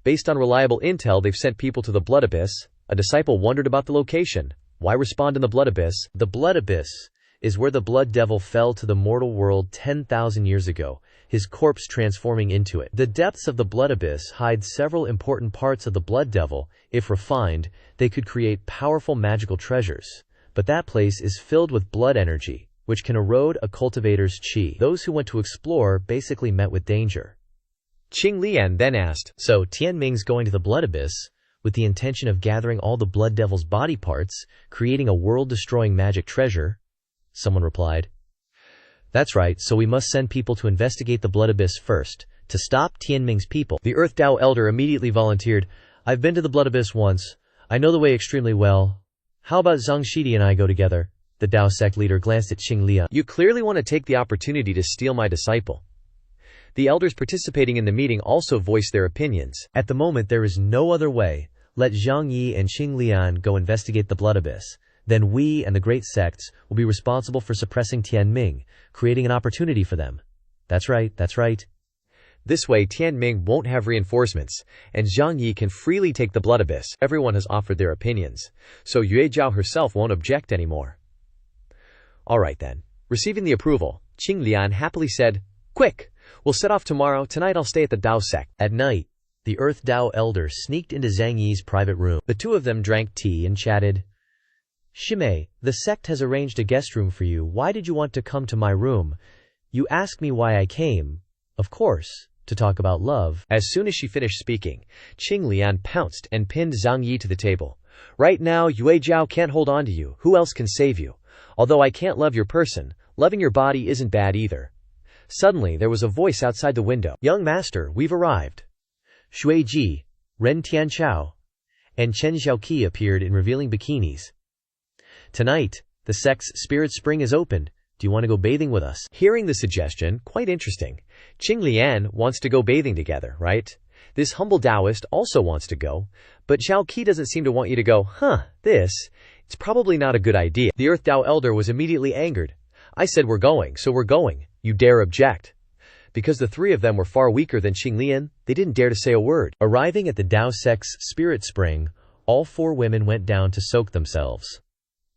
Based on reliable intel, they've sent people to the Blood Abyss. A disciple wondered about the location. Why respond in the Blood Abyss? The Blood Abyss is where the Blood Devil fell to the mortal world 10,000 years ago, his corpse transforming into it. The depths of the Blood Abyss hide several important parts of the Blood Devil. If refined, they could create powerful magical treasures. But that place is filled with blood energy, which can erode a cultivator's chi. Those who went to explore basically met with danger. Qing Lian then asked, so Tianming's going to the Blood Abyss with the intention of gathering all the Blood Devil's body parts, creating a world-destroying magic treasure? Someone replied. That's right, so we must send people to investigate the Blood Abyss first, to stop Tianming's people. The Earth Dao elder immediately volunteered. I've been to the Blood Abyss once. I know the way extremely well. How about Zhang Shidi and I go together? The Dao sect leader glanced at Qing Lian. You clearly want to take the opportunity to steal my disciple. The elders participating in the meeting also voiced their opinions. At the moment there is no other way. Let Zhang Yi and Qing Lian go investigate the Blood Abyss. Then we and the great sects will be responsible for suppressing Tianming, creating an opportunity for them. That's right, that's right. This way Tianming won't have reinforcements, and Zhang Yi can freely take the Blood Abyss. Everyone has offered their opinions, so Yue Zhao herself won't object anymore. Alright then. Receiving the approval, Qing Lian happily said, Quick! We'll set off tomorrow. Tonight I'll stay at the Dao sect. At night, the Earth Dao elder sneaked into Zhang Yi's private room. The two of them drank tea and chatted. Shimei, the sect has arranged a guest room for you. Why did you want to come to my room? You asked me why I came. Of course, to talk about love. As soon as she finished speaking, Qing Lian pounced and pinned Zhang Yi to the table. Right now, Yue Zhao can't hold on to you. Who else can save you? Although I can't love your person, loving your body isn't bad either. Suddenly, there was a voice outside the window. Young master, we've arrived. Shui Ji, Ren Tianchao, and Chen Xiaoqi appeared in revealing bikinis. Tonight, the sect's spirit spring is opened. Do you want to go bathing with us? Hearing the suggestion, quite interesting. Qing Lian wants to go bathing together, right? This humble Taoist also wants to go, but Xiaoqi doesn't seem to want you to go. It's probably not a good idea. The Earth Dao elder was immediately angered. I said we're going, so we're going. You dare object? Because the three of them were far weaker than Qing Lian, they didn't dare to say a word. Arriving at the Dao sect's spirit spring, all four women went down to soak themselves.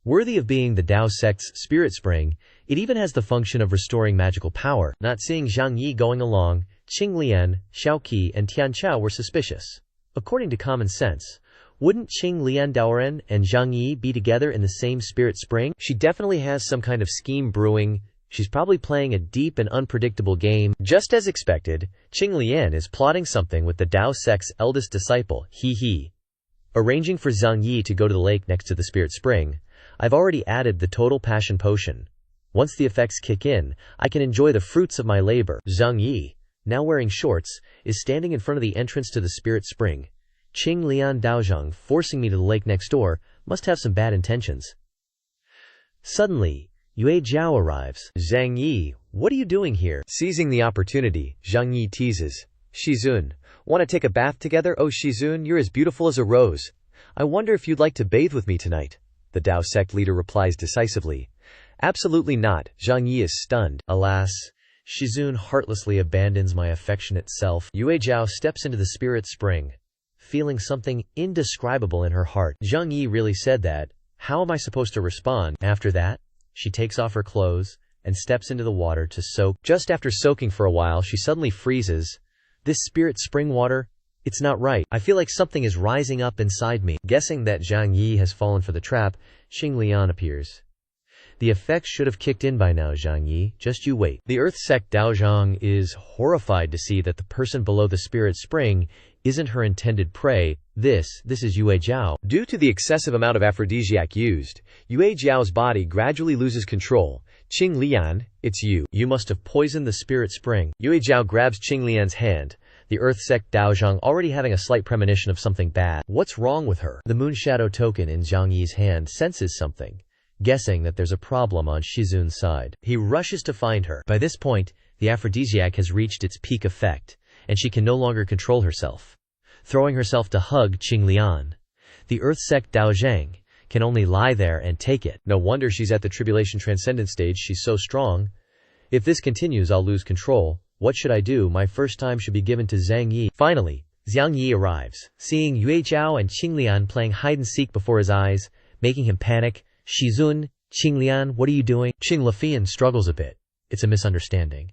Worthy of being the Dao sect's spirit spring, it even has the function of restoring magical power. Not seeing Zhang Yi going along, Qing Lian, Xiaoqi, and Tianchao were suspicious. According to common sense, wouldn't Qing Lian Daoren and Zhang Yi be together in the same spirit spring? She definitely has some kind of scheme brewing. She's probably playing a deep and unpredictable game. Just as expected, Qing Lian is plotting something with the Dao sect's eldest disciple, He. Arranging for Zhang Yi to go to the lake next to the spirit spring, I've already added the total passion potion. Once the effects kick in, I can enjoy the fruits of my labor. Zhang Yi, now wearing shorts, is standing in front of the entrance to the spirit spring. Qing Lian Daozhang forcing me to the lake next door must have some bad intentions. Suddenly, Yue Jiao arrives. Zhang Yi, what are you doing here? Seizing the opportunity, Zhang Yi teases. Shizun, want to take a bath together? Oh Shizun, you're as beautiful as a rose. I wonder if you'd like to bathe with me tonight. The Dao sect leader replies decisively. Absolutely not. Zhang Yi is stunned. Alas, Shizun heartlessly abandons my affectionate self. Yue Jiao steps into the spirit spring, feeling something indescribable in her heart. Zhang Yi really said that. How am I supposed to respond? After that, she takes off her clothes and steps into the water to soak. Just after soaking for a while, she suddenly freezes. This spirit spring water, it's not right. I feel like something is rising up inside me. Guessing that Zhang Yi has fallen for the trap, Xing Lian appears. The effects should have kicked in by now, Zhang Yi. Just you wait. The Earth sect Daozhang is horrified to see that the person below the spirit spring isn't her intended prey. This is Yue Jiao. Due to the excessive amount of aphrodisiac used, Yue Jiao's body gradually loses control. Qing Lian, it's you. You must have poisoned the spirit spring. Yue Jiao grabs Qing Lian's hand, the Earth sect Daozhang already having a slight premonition of something bad. What's wrong with her? The moon shadow token in Zhang Yi's hand senses something, guessing that there's a problem on Shizun's side. He rushes to find her. By this point, the aphrodisiac has reached its peak effect, and she can no longer control herself. Throwing herself to hug Qing Lian, the Earth sect Daozhang can only lie there and take it. No wonder she's at the Tribulation Transcendent stage, she's so strong. If this continues, I'll lose control. What should I do? My first time should be given to Zhang Yi. Finally, Zhang Yi arrives. Seeing Yue Jiao and Qing Lian playing hide-and-seek before his eyes, making him panic. Shizun, Qing Lian, what are you doing? Qing Lifian struggles a bit. It's a misunderstanding.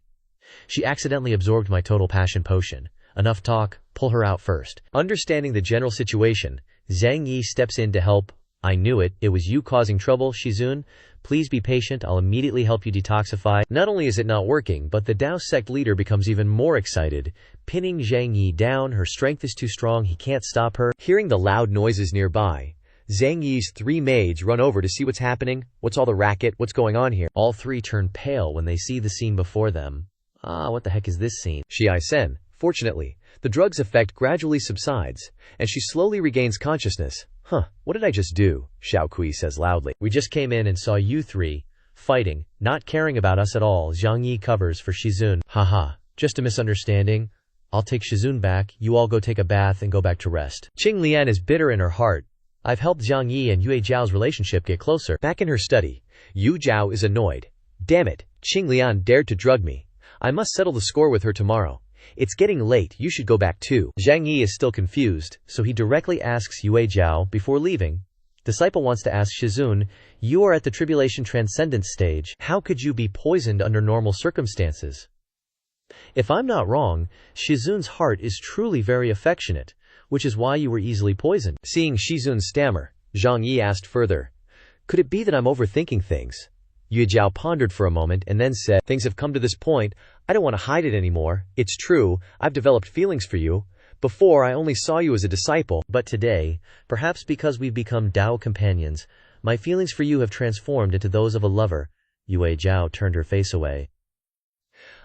She accidentally absorbed my total passion potion. Enough talk, pull her out first. Understanding the general situation, Zhang Yi steps in to help. I knew it. It was you causing trouble, Shizun. Please be patient. I'll immediately help you detoxify. Not only is it not working, but the Dao sect leader becomes even more excited, pinning Zhang Yi down. Her strength is too strong. He can't stop her. Hearing the loud noises nearby, Zhang Yi's three maids run over to see what's happening. What's all the racket? What's going on here? All three turn pale when they see the scene before them. What the heck is this scene? Shi Sen. Fortunately, the drug's effect gradually subsides, and she slowly regains consciousness. What did I just do? Xiao Kui says loudly. We just came in and saw you three fighting, not caring about us at all. Zhang Yi covers for Shizun. Haha, just a misunderstanding. I'll take Shizun back. You all go take a bath and go back to rest. Qing Lian is bitter in her heart. I've helped Zhang Yi and Yue Jiao's relationship get closer. Back in her study, Yu Jiao is annoyed. Damn it, Qing Lian dared to drug me. I must settle the score with her tomorrow. It's getting late, you should go back too. Zhang Yi is still confused, so he directly asks Yue Jiao before leaving. Disciple wants to ask Shizun, you are at the Tribulation Transcendent stage. How could you be poisoned under normal circumstances? If I'm not wrong, Shizun's heart is truly very affectionate, which is why you were easily poisoned. Seeing Shizun stammer, Zhang Yi asked further, could it be that I'm overthinking things? Yue Jiao pondered for a moment and then said, things have come to this point, I don't want to hide it anymore. It's true, I've developed feelings for you. Before, I only saw you as a disciple, but today, perhaps because we've become Dao companions, my feelings for you have transformed into those of a lover. Yue Jiao turned her face away.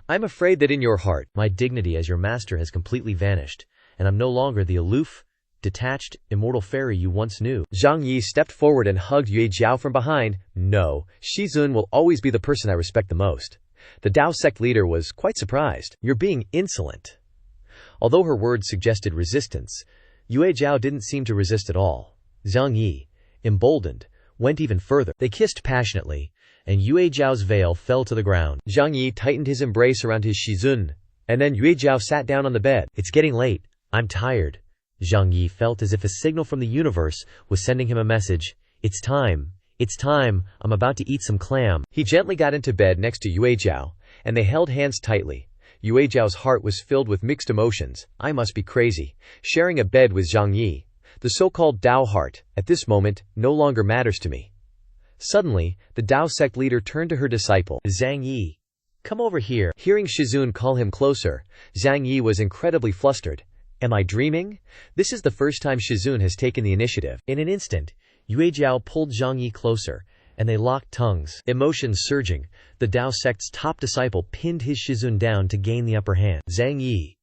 I'm afraid that in your heart, my dignity as your master has completely vanished, and I'm no longer the aloof, detached, immortal fairy you once knew. Zhang Yi stepped forward and hugged Yue Jiao from behind. No, Shizun will always be the person I respect the most. The Dao sect leader was quite surprised. You're being insolent. Although her words suggested resistance, Yue Jiao didn't seem to resist at all. Zhang Yi, emboldened, went even further. They kissed passionately, and Yue Jiao's veil fell to the ground. Zhang Yi tightened his embrace around his Shizun, and then Yue Jiao sat down on the bed. It's getting late. I'm tired. Zhang Yi felt as if a signal from the universe was sending him a message. It's time. It's time. I'm about to eat some clam. He gently got into bed next to Yue Jiao, and they held hands tightly. Yue Jiao's heart was filled with mixed emotions. I must be crazy, sharing a bed with Zhang Yi. The so-called Dao heart, at this moment, no longer matters to me. Suddenly, the Dao sect leader turned to her disciple. Zhang Yi, come over here. Hearing Shizun call him closer, Zhang Yi was incredibly flustered. Am I dreaming? This is the first time Shizun has taken the initiative. In an instant, Yue Jiao pulled Zhang Yi closer, and they locked tongues. Emotions surging, the Tao sect's top disciple pinned his Shizun down to gain the upper hand. Zhang Yi.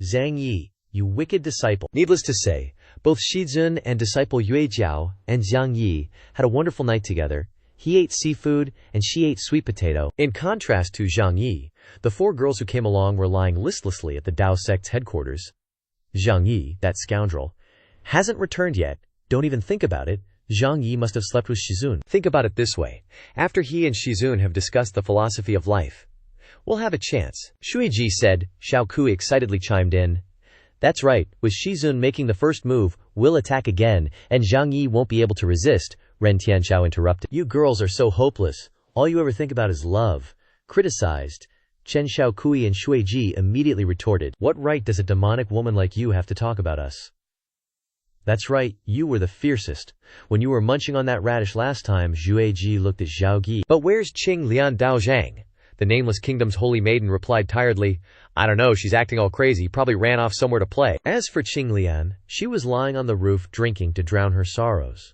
Zhang Yi, you wicked disciple. Needless to say, both Shizun and disciple Yue Jiao and Zhang Yi had a wonderful night together. He ate seafood, and she ate sweet potato. In contrast to Zhang Yi, the 4 girls who came along were lying listlessly at the Tao sect's headquarters. Zhang Yi, that scoundrel, hasn't returned yet. Don't even think about it. Zhang Yi must have slept with Shizun. Think about it this way. After he and Shizun have discussed the philosophy of life, we'll have a chance. Shuiji said. Xiao Kui excitedly chimed in. That's right, with Shizun making the first move, we'll attack again, and Zhang Yi won't be able to resist, Ren Tianxiao interrupted. You girls are so hopeless. All you ever think about is love. Criticized. Chen Xiaokui and Shuiji immediately retorted. What right does a demonic woman like you have to talk about us? That's right, you were the fiercest. When you were munching on that radish last time, Zhueji looked at Zhao Gi. But where's Qing Lian Dao Zhang? The nameless kingdom's holy maiden replied tiredly. I don't know, she's acting all crazy, probably ran off somewhere to play. As for Qing Lian, she was lying on the roof drinking to drown her sorrows.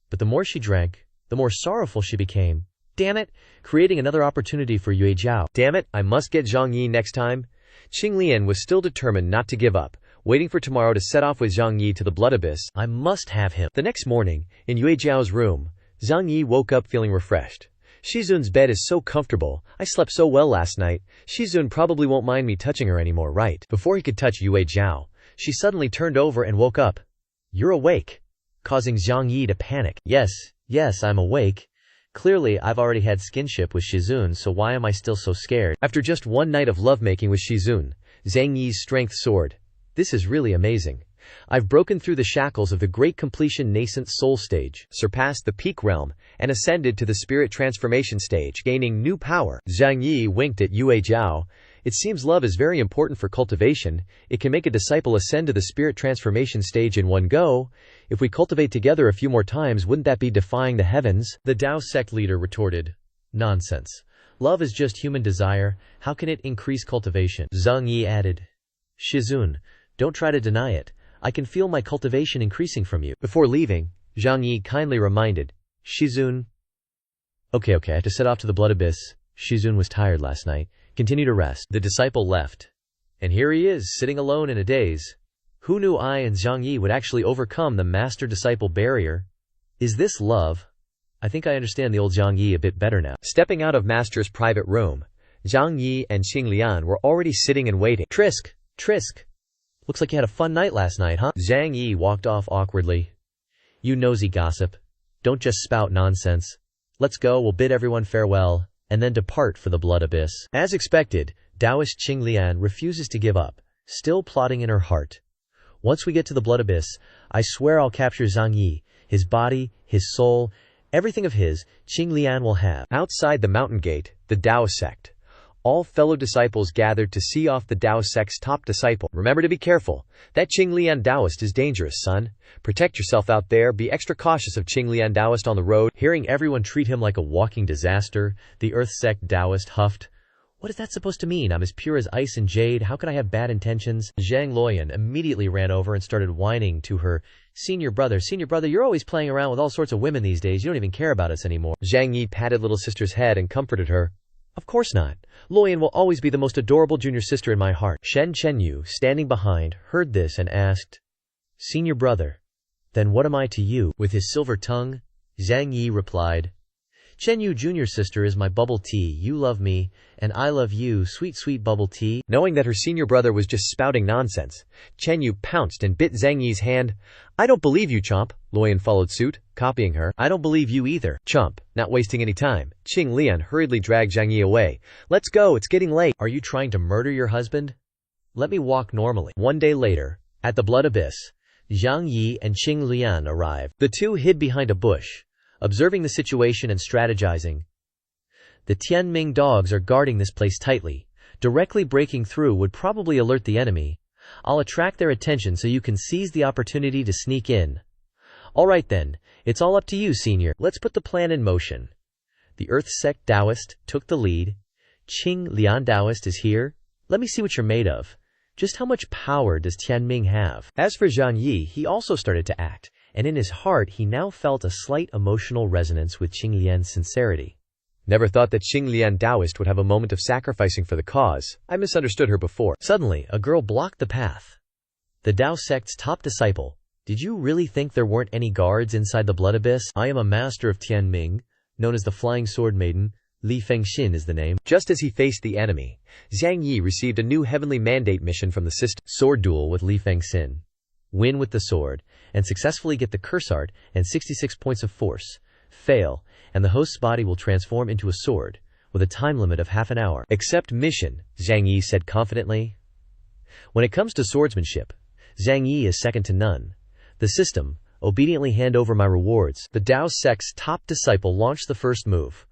But the more she drank, the more sorrowful she became. Damn it, creating another opportunity for Yue Jiao. Damn it, I must get Zhang Yi next time. Qing Lian was still determined not to give up, waiting for tomorrow to set off with Zhang Yi to the blood abyss. I must have him. The next morning, in Yue Jiao's room, Zhang Yi woke up feeling refreshed. Shizun's bed is so comfortable. I slept so well last night. Shizun probably won't mind me touching her anymore, right? Before he could touch Yue Jiao, she suddenly turned over and woke up. You're awake, causing Zhang Yi to panic. Yes, I'm awake. Clearly, I've already had skinship with Shizun, so why am I still so scared? After just one night of lovemaking with Shizun, Zhang Yi's strength soared. This is really amazing. I've broken through the shackles of the great completion nascent soul stage, surpassed the peak realm, and ascended to the spirit transformation stage, gaining new power. Zhang Yi winked at Yue Jiao. It seems love is very important for cultivation. It can make a disciple ascend to the spirit transformation stage in one go. If we cultivate together a few more times, wouldn't that be defying the heavens? The Tao sect leader retorted. Nonsense. Love is just human desire. How can it increase cultivation? Zhang Yi added. Shizun, don't try to deny it. I can feel my cultivation increasing from you. Before leaving, Zhang Yi kindly reminded. Shizun. Okay, I have to set off to the blood abyss. Shizun was tired last night. Continue to rest. The disciple left. And here he is, sitting alone in a daze. Who knew I and Zhang Yi would actually overcome the master-disciple barrier? Is this love? I think I understand the old Zhang Yi a bit better now. Stepping out of Master's private room, Zhang Yi and Qing Lian were already sitting and waiting. Trisk. Looks like you had a fun night last night, huh? Zhang Yi walked off awkwardly. You nosy gossip. Don't just spout nonsense. Let's go, we'll bid everyone farewell, and then depart for the blood abyss. As expected, Taoist Qing Lian refuses to give up, still plotting in her heart. Once we get to the blood abyss, I swear I'll capture Zhang Yi, his body, his soul, everything of his, Qing Lian will have. Outside the mountain gate, the Tao sect. All fellow disciples gathered to see off the Tao sect's top disciple. Remember to be careful. That Qing Lian Taoist is dangerous, son. Protect yourself out there. Be extra cautious of Qing Lian Taoist on the road. Hearing everyone treat him like a walking disaster, the Earth sect Taoist huffed. What is that supposed to mean? I'm as pure as ice and jade. How could I have bad intentions? Zhang Luoyan immediately ran over and started whining to her. Senior brother, you're always playing around with all sorts of women these days. You don't even care about us anymore. Zhang Yi patted little sister's head and comforted her. Of course not. Luoyan will always be the most adorable junior sister in my heart. Shen Chenyu, standing behind, heard this and asked, Senior brother, then what am I to you? With his silver tongue, Zhang Yi replied, Chenyu junior sister is my bubble tea. You love me, and I love you, sweet, sweet bubble tea. Knowing that her senior brother was just spouting nonsense, Chenyu pounced and bit Zhang Yi's hand. I don't believe you, Chomp. Luoyan followed suit, copying her. I don't believe you either. Chomp, not wasting any time, Qing Lian hurriedly dragged Zhang Yi away. Let's go, it's getting late. Are you trying to murder your husband? Let me walk normally. One day later, at the blood abyss, Zhang Yi and Qing Lian arrived. The two hid behind a bush, observing the situation and strategizing. The Tianming dogs are guarding this place tightly. Directly breaking through would probably alert the enemy. I'll attract their attention so you can seize the opportunity to sneak in. Alright then, it's all up to you, senior. Let's put the plan in motion. The Earth sect Taoist took the lead. Qing Lian Taoist is here. Let me see what you're made of. Just how much power does Tianming have? As for Zhang Yi, he also started to act, and in his heart he now felt a slight emotional resonance with Qinglian's sincerity. Never thought that Qinglian Taoist would have a moment of sacrificing for the cause. I misunderstood her before. Suddenly, a girl blocked the path. The Tao sect's top disciple. Did you really think there weren't any guards inside the blood abyss? I am a master of Tianming, known as the Flying Sword Maiden. Li Fengxin is the name. Just as he faced the enemy, Zhang Yi received a new heavenly mandate mission from the system. Sword duel with Li Fengxin. Win with the sword, and successfully get the curse art and 66 points of force. Fail, and the host's body will transform into a sword, with a time limit of half an hour. Accept mission, Zhang Yi said confidently. When it comes to swordsmanship, Zhang Yi is second to none. The system, obediently hand over my rewards. The Tao sect's top disciple launched the first move.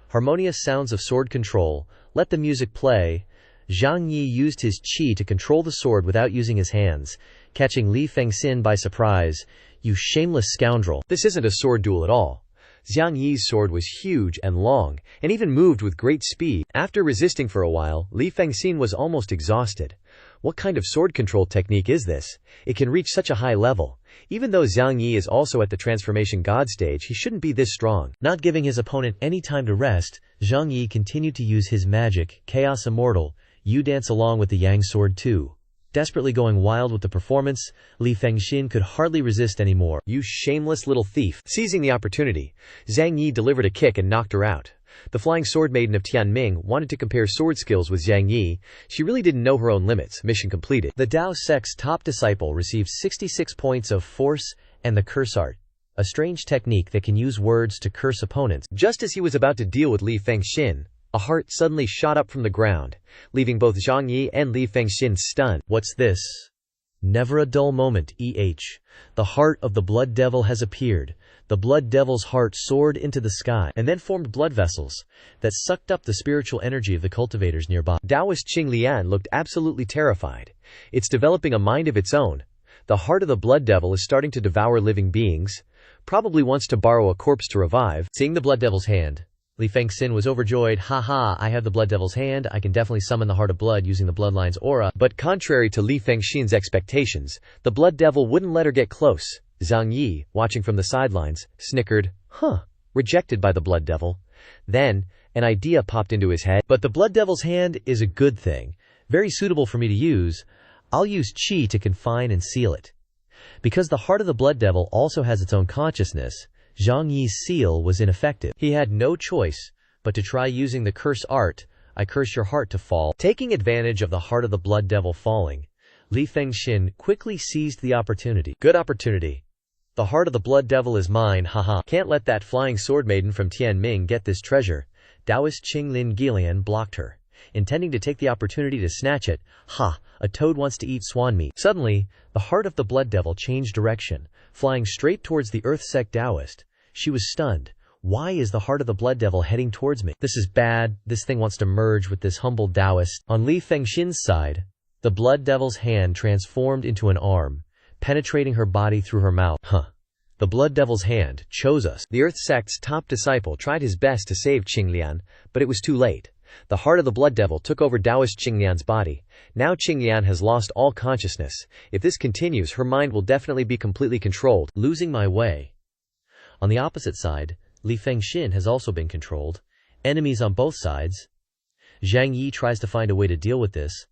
Harmonious sounds of sword control, let the music play. Zhang Yi used his qi to control the sword without using his hands, catching Li Fengxin by surprise. You shameless scoundrel. This isn't a sword duel at all. Zhang Yi's sword was huge and long, and even moved with great speed. After resisting for a while, Li Fengxin was almost exhausted. What kind of sword control technique is this? It can reach such a high level. Even though Zhang Yi is also at the transformation god stage, he shouldn't be this strong. Not giving his opponent any time to rest, Zhang Yi continued to use his magic, Chaos Immortal. You dance along with the Yang sword too. Desperately going wild with the performance, Li Fengxin could hardly resist anymore. You shameless little thief. Seizing the opportunity, Zhang Yi delivered a kick and knocked her out. The Flying Sword Maiden of Tianming wanted to compare sword skills with Zhang Yi. She really didn't know her own limits. Mission completed. The Tao sect's top disciple received 66 points of force and the curse art, a strange technique that can use words to curse opponents. Just as he was about to deal with Li Fengxin, a heart suddenly shot up from the ground, leaving both Zhang Yi and Li Fengxin stunned. What's this? Never a dull moment, The heart of the blood devil has appeared. The blood devil's heart soared into the sky and then formed blood vessels that sucked up the spiritual energy of the cultivators nearby. Taoist Qinglian looked absolutely terrified. It's developing a mind of its own. The heart of the blood devil is starting to devour living beings. Probably wants to borrow a corpse to revive. Seeing the blood devil's hand, Li Fengxin was overjoyed. Haha, I have the blood devil's hand. I can definitely summon the heart of blood using the bloodline's aura. But contrary to Li Fengxin's expectations, the blood devil wouldn't let her get close. Zhang Yi, watching from the sidelines, snickered. Rejected by the blood devil. Then, an idea popped into his head. But the blood devil's hand is a good thing. Very suitable for me to use. I'll use qi to confine and seal it. Because the heart of the blood devil also has its own consciousness, Zhang Yi's seal was ineffective. He had no choice but to try using the curse art. I curse your heart to fall. Taking advantage of the heart of the blood devil falling, Li Fengxin quickly seized the opportunity. Good opportunity. The heart of the blood devil is mine, haha. Can't let that flying sword maiden from Tianming get this treasure. Taoist Qinglin Gilian blocked her, intending to take the opportunity to snatch it. A toad wants to eat swan meat. Suddenly, the heart of the blood devil changed direction, flying straight towards the earth sect Taoist. She was stunned. Why is the heart of the blood devil heading towards me? This is bad. This thing wants to merge with this humble Taoist. On Li Fengxin's side, the blood devil's hand transformed into an arm, penetrating her body through her mouth. The blood devil's hand chose us. The earth sect's top disciple tried his best to save Qinglian, but it was too late. The heart of the blood devil took over Taoist Qinglian's body. Now Qinglian has lost all consciousness. If this continues, her mind will definitely be completely controlled. Losing my way. On the opposite side, Li Fengxin has also been controlled. Enemies on both sides. Zhang Yi tries to find a way to deal with this.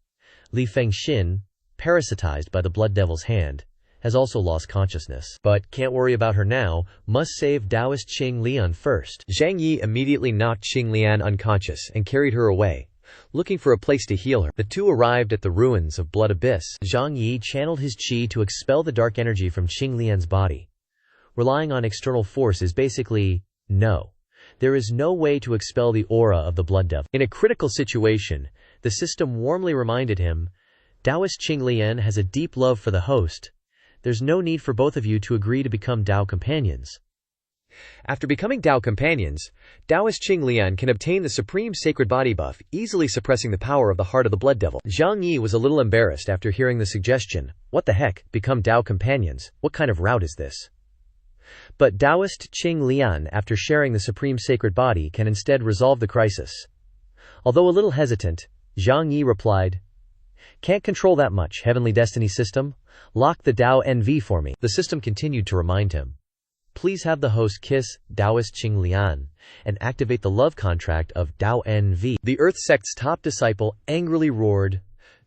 Li Fengxin, parasitized by the blood devil's hand, has also lost consciousness. But can't worry about her now, must save Taoist Qinglian first. Zhang Yi immediately knocked Qinglian unconscious and carried her away, looking for a place to heal her. The two arrived at the ruins of Blood Abyss. Zhang Yi channeled his qi to expel the dark energy from Qinglian's body. Relying on external force is basically no. There is no way to expel the aura of the blood devil. In a critical situation, the system warmly reminded him, Taoist Qinglian has a deep love for the host. There's no need for both of you to agree to become Tao companions. After becoming Tao companions, Taoist Qinglian can obtain the supreme sacred body buff, easily suppressing the power of the heart of the blood devil. Zhang Yi was a little embarrassed after hearing the suggestion. What the heck, become Tao companions? What kind of route is this? But Taoist Qinglian, after sharing the supreme sacred body, can instead resolve the crisis. Although a little hesitant, Zhang Yi replied, Can't control that much, Heavenly Destiny System. Lock the Dao NV for me. The system continued to remind him. Please have the host kiss Taoist Qing Lian and activate the love contract of Dao NV. The Earth sect's top disciple angrily roared,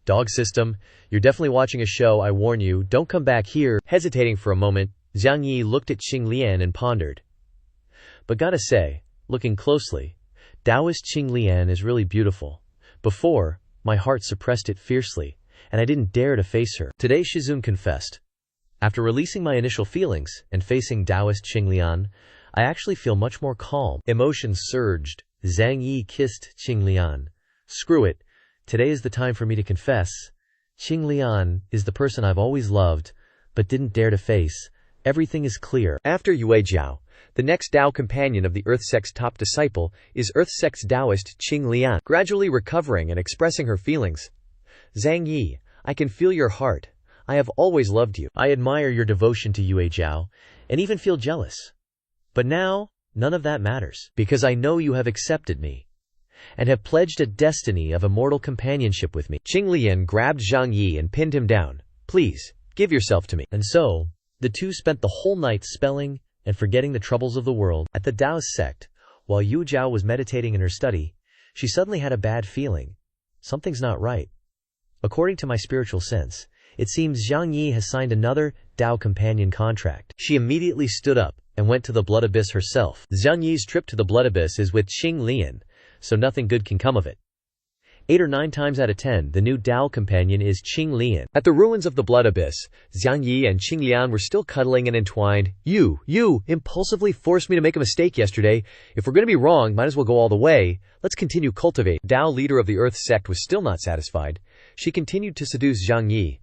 Dog system, you're definitely watching a show, I warn you, don't come back here. Hesitating for a moment, Zhang Yi looked at Qing Lian and pondered. But gotta say, looking closely, Taoist Qing Lian is really beautiful. Before, my heart suppressed it fiercely, and I didn't dare to face her. Today Shizun confessed. After releasing my initial feelings and facing Taoist Qing Lian, I actually feel much more calm. Emotions surged. Zhang Yi kissed Qing Lian. Screw it. Today is the time for me to confess. Qing Lian is the person I've always loved, but didn't dare to face. Everything is clear. After Yue Jiao, the next Dao companion of the Earth sect's top disciple is Earth sect's Taoist Qing Lian. Gradually recovering and expressing her feelings. Zhang Yi, I can feel your heart. I have always loved you. I admire your devotion to Yue Jiao, and even feel jealous. But now, none of that matters, because I know you have accepted me, and have pledged a destiny of immortal companionship with me. Qing Lian grabbed Zhang Yi and pinned him down. Please, give yourself to me. And so, the two spent the whole night spelling and forgetting the troubles of the world. At the Taoist sect, while Yu Jiao was meditating in her study, she suddenly had a bad feeling. Something's not right. According to my spiritual sense, it seems Zhang Yi has signed another Dao companion contract. She immediately stood up and went to the blood abyss herself. Zhang Yi's trip to the blood abyss is with Qing Lian, so nothing good can come of it. 8 or 9 times out of 10, the new Dao companion is Qing Lian. At the ruins of the blood abyss, Zhang Yi and Qing Lian were still cuddling and entwined. You impulsively forced me to make a mistake yesterday. If we're going to be wrong, might as well go all the way. Let's continue cultivate. Dao leader of the Earth sect was still not satisfied. She continued to seduce Zhang Yi.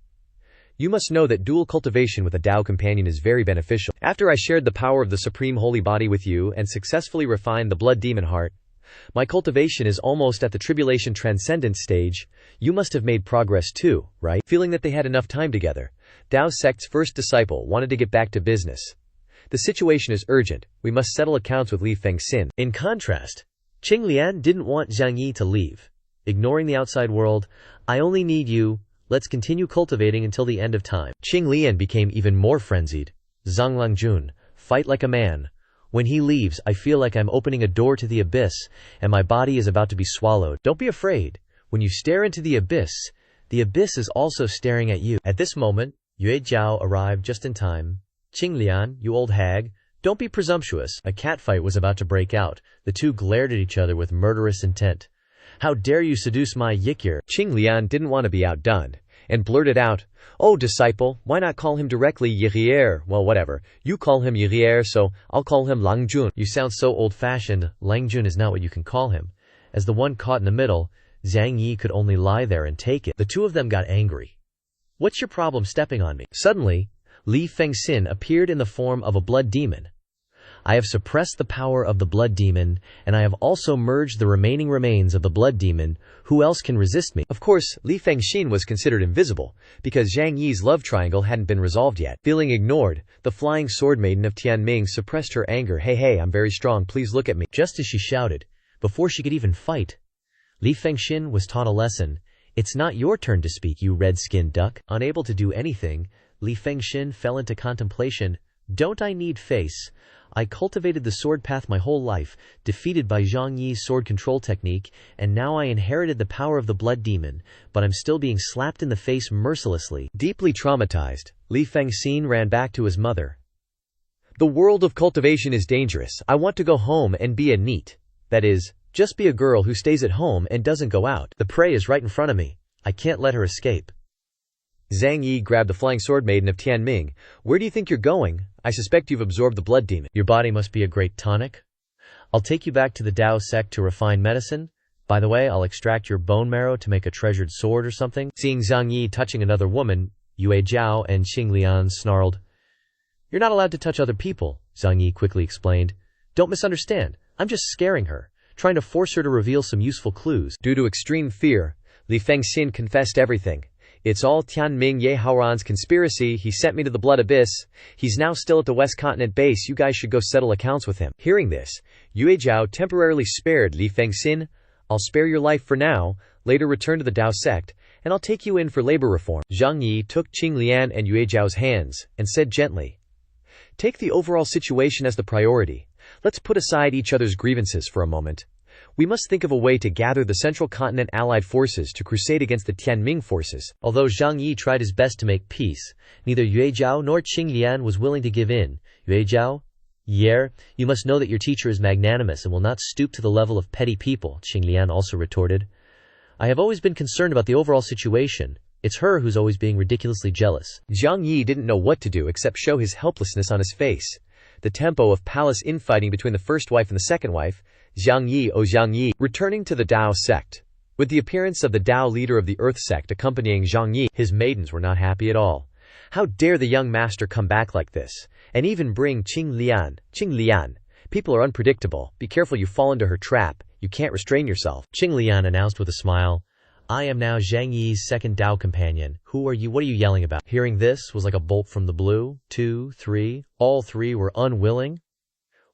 You must know that dual cultivation with a Dao companion is very beneficial. After I shared the power of the Supreme Holy Body with you and successfully refined the blood demon heart, my cultivation is almost at the tribulation transcendence stage. You must have made progress too, right? Feeling that they had enough time together, Dao sect's first disciple wanted to get back to business. The situation is urgent. We must settle accounts with Li Fengxin. In contrast, Qing Lian didn't want Zhang Yi to leave. Ignoring the outside world, I only need you. Let's continue cultivating until the end of time. Qing Lian became even more frenzied. Zhang Langjun, fight like a man. When he leaves, I feel like I'm opening a door to the abyss, and my body is about to be swallowed. Don't be afraid. When you stare into the abyss is also staring at you. At this moment, Yue Jiao arrived just in time. Qing Lian, you old hag, don't be presumptuous. A catfight was about to break out. The two glared at each other with murderous intent. How dare you seduce my Yikir? Qing Lian didn't want to be outdone, and blurted out, Oh, disciple, why not call him directly Yirier? Well, whatever. You call him Yirier, so I'll call him Langjun. You sound so old-fashioned. Langjun is not what you can call him. As the one caught in the middle, Zhang Yi could only lie there and take it. The two of them got angry. What's your problem stepping on me? Suddenly, Li Fengxin appeared in the form of a blood demon. I have suppressed the power of the blood demon, and I have also merged the remaining remains of the blood demon. Who else can resist me? Of course, Li Fengxin was considered invisible, because Zhang Yi's love triangle hadn't been resolved yet. Feeling ignored, the flying sword maiden of Tianming suppressed her anger. Hey, I'm very strong, please look at me. Just as she shouted, before she could even fight, Li Fengxin was taught a lesson. It's not your turn to speak, you red-skinned duck. Unable to do anything, Li Fengxin fell into contemplation. Don't I need face? I cultivated the sword path my whole life, defeated by Zhang Yi's sword control technique, and now I inherited the power of the blood demon, but I'm still being slapped in the face mercilessly. Deeply traumatized, Li Fengxin ran back to his mother. The world of cultivation is dangerous. I want to go home and be a neat. That is, just be a girl who stays at home and doesn't go out. The prey is right in front of me. I can't let her escape. Zhang Yi grabbed the flying sword maiden of Tianming. Where do you think you're going? I suspect you've absorbed the blood demon. Your body must be a great tonic. I'll take you back to the Dao sect to refine medicine. By the way, I'll extract your bone marrow to make a treasured sword or something. Seeing Zhang Yi touching another woman, Yue Jiao and Qing Lian snarled. You're not allowed to touch other people, Zhang Yi quickly explained. Don't misunderstand. I'm just scaring her, trying to force her to reveal some useful clues. Due to extreme fear, Li Fengxin confessed everything. It's all Tianming Ye Haoran's conspiracy. He sent me to the blood abyss. He's now still at the West Continent base. You guys should go settle accounts with him. Hearing this, Yue Jiao temporarily spared Li Fengxin. I'll spare your life for now. later return to the Dao sect, and I'll take you in for labor reform. Zhang Yi took Qing Lian and Yue Zhao's hands and said gently, "Take the overall situation as the priority. Let's put aside each other's grievances for a moment. We must think of a way to gather the Central Continent allied forces to crusade against the Tianming forces." Although Zhang Yi tried his best to make peace, neither Yue Zhao nor Qing Lian was willing to give in. Yue Zhao, "Yer, you must know that your teacher is magnanimous and will not stoop to the level of petty people," Qing Lian also retorted. "I have always been concerned about the overall situation. It's her who's always being ridiculously jealous." Zhang Yi didn't know what to do except show his helplessness on his face. The tempo of palace infighting between the first wife and the second wife, Zhang Yi, returning to the Dao sect. With the appearance of the Dao leader of the Earth sect accompanying Zhang Yi, his maidens were not happy at all. How dare the young master come back like this, and even bring Qing Lian. Qing Lian, people are unpredictable. Be careful you fall into her trap. You can't restrain yourself. Qing Lian announced with a smile, "I am now Zhang Yi's second Dao companion. Who are you? What are you yelling about?" Hearing this was like a bolt from the blue. 2, 3, all three were unwilling.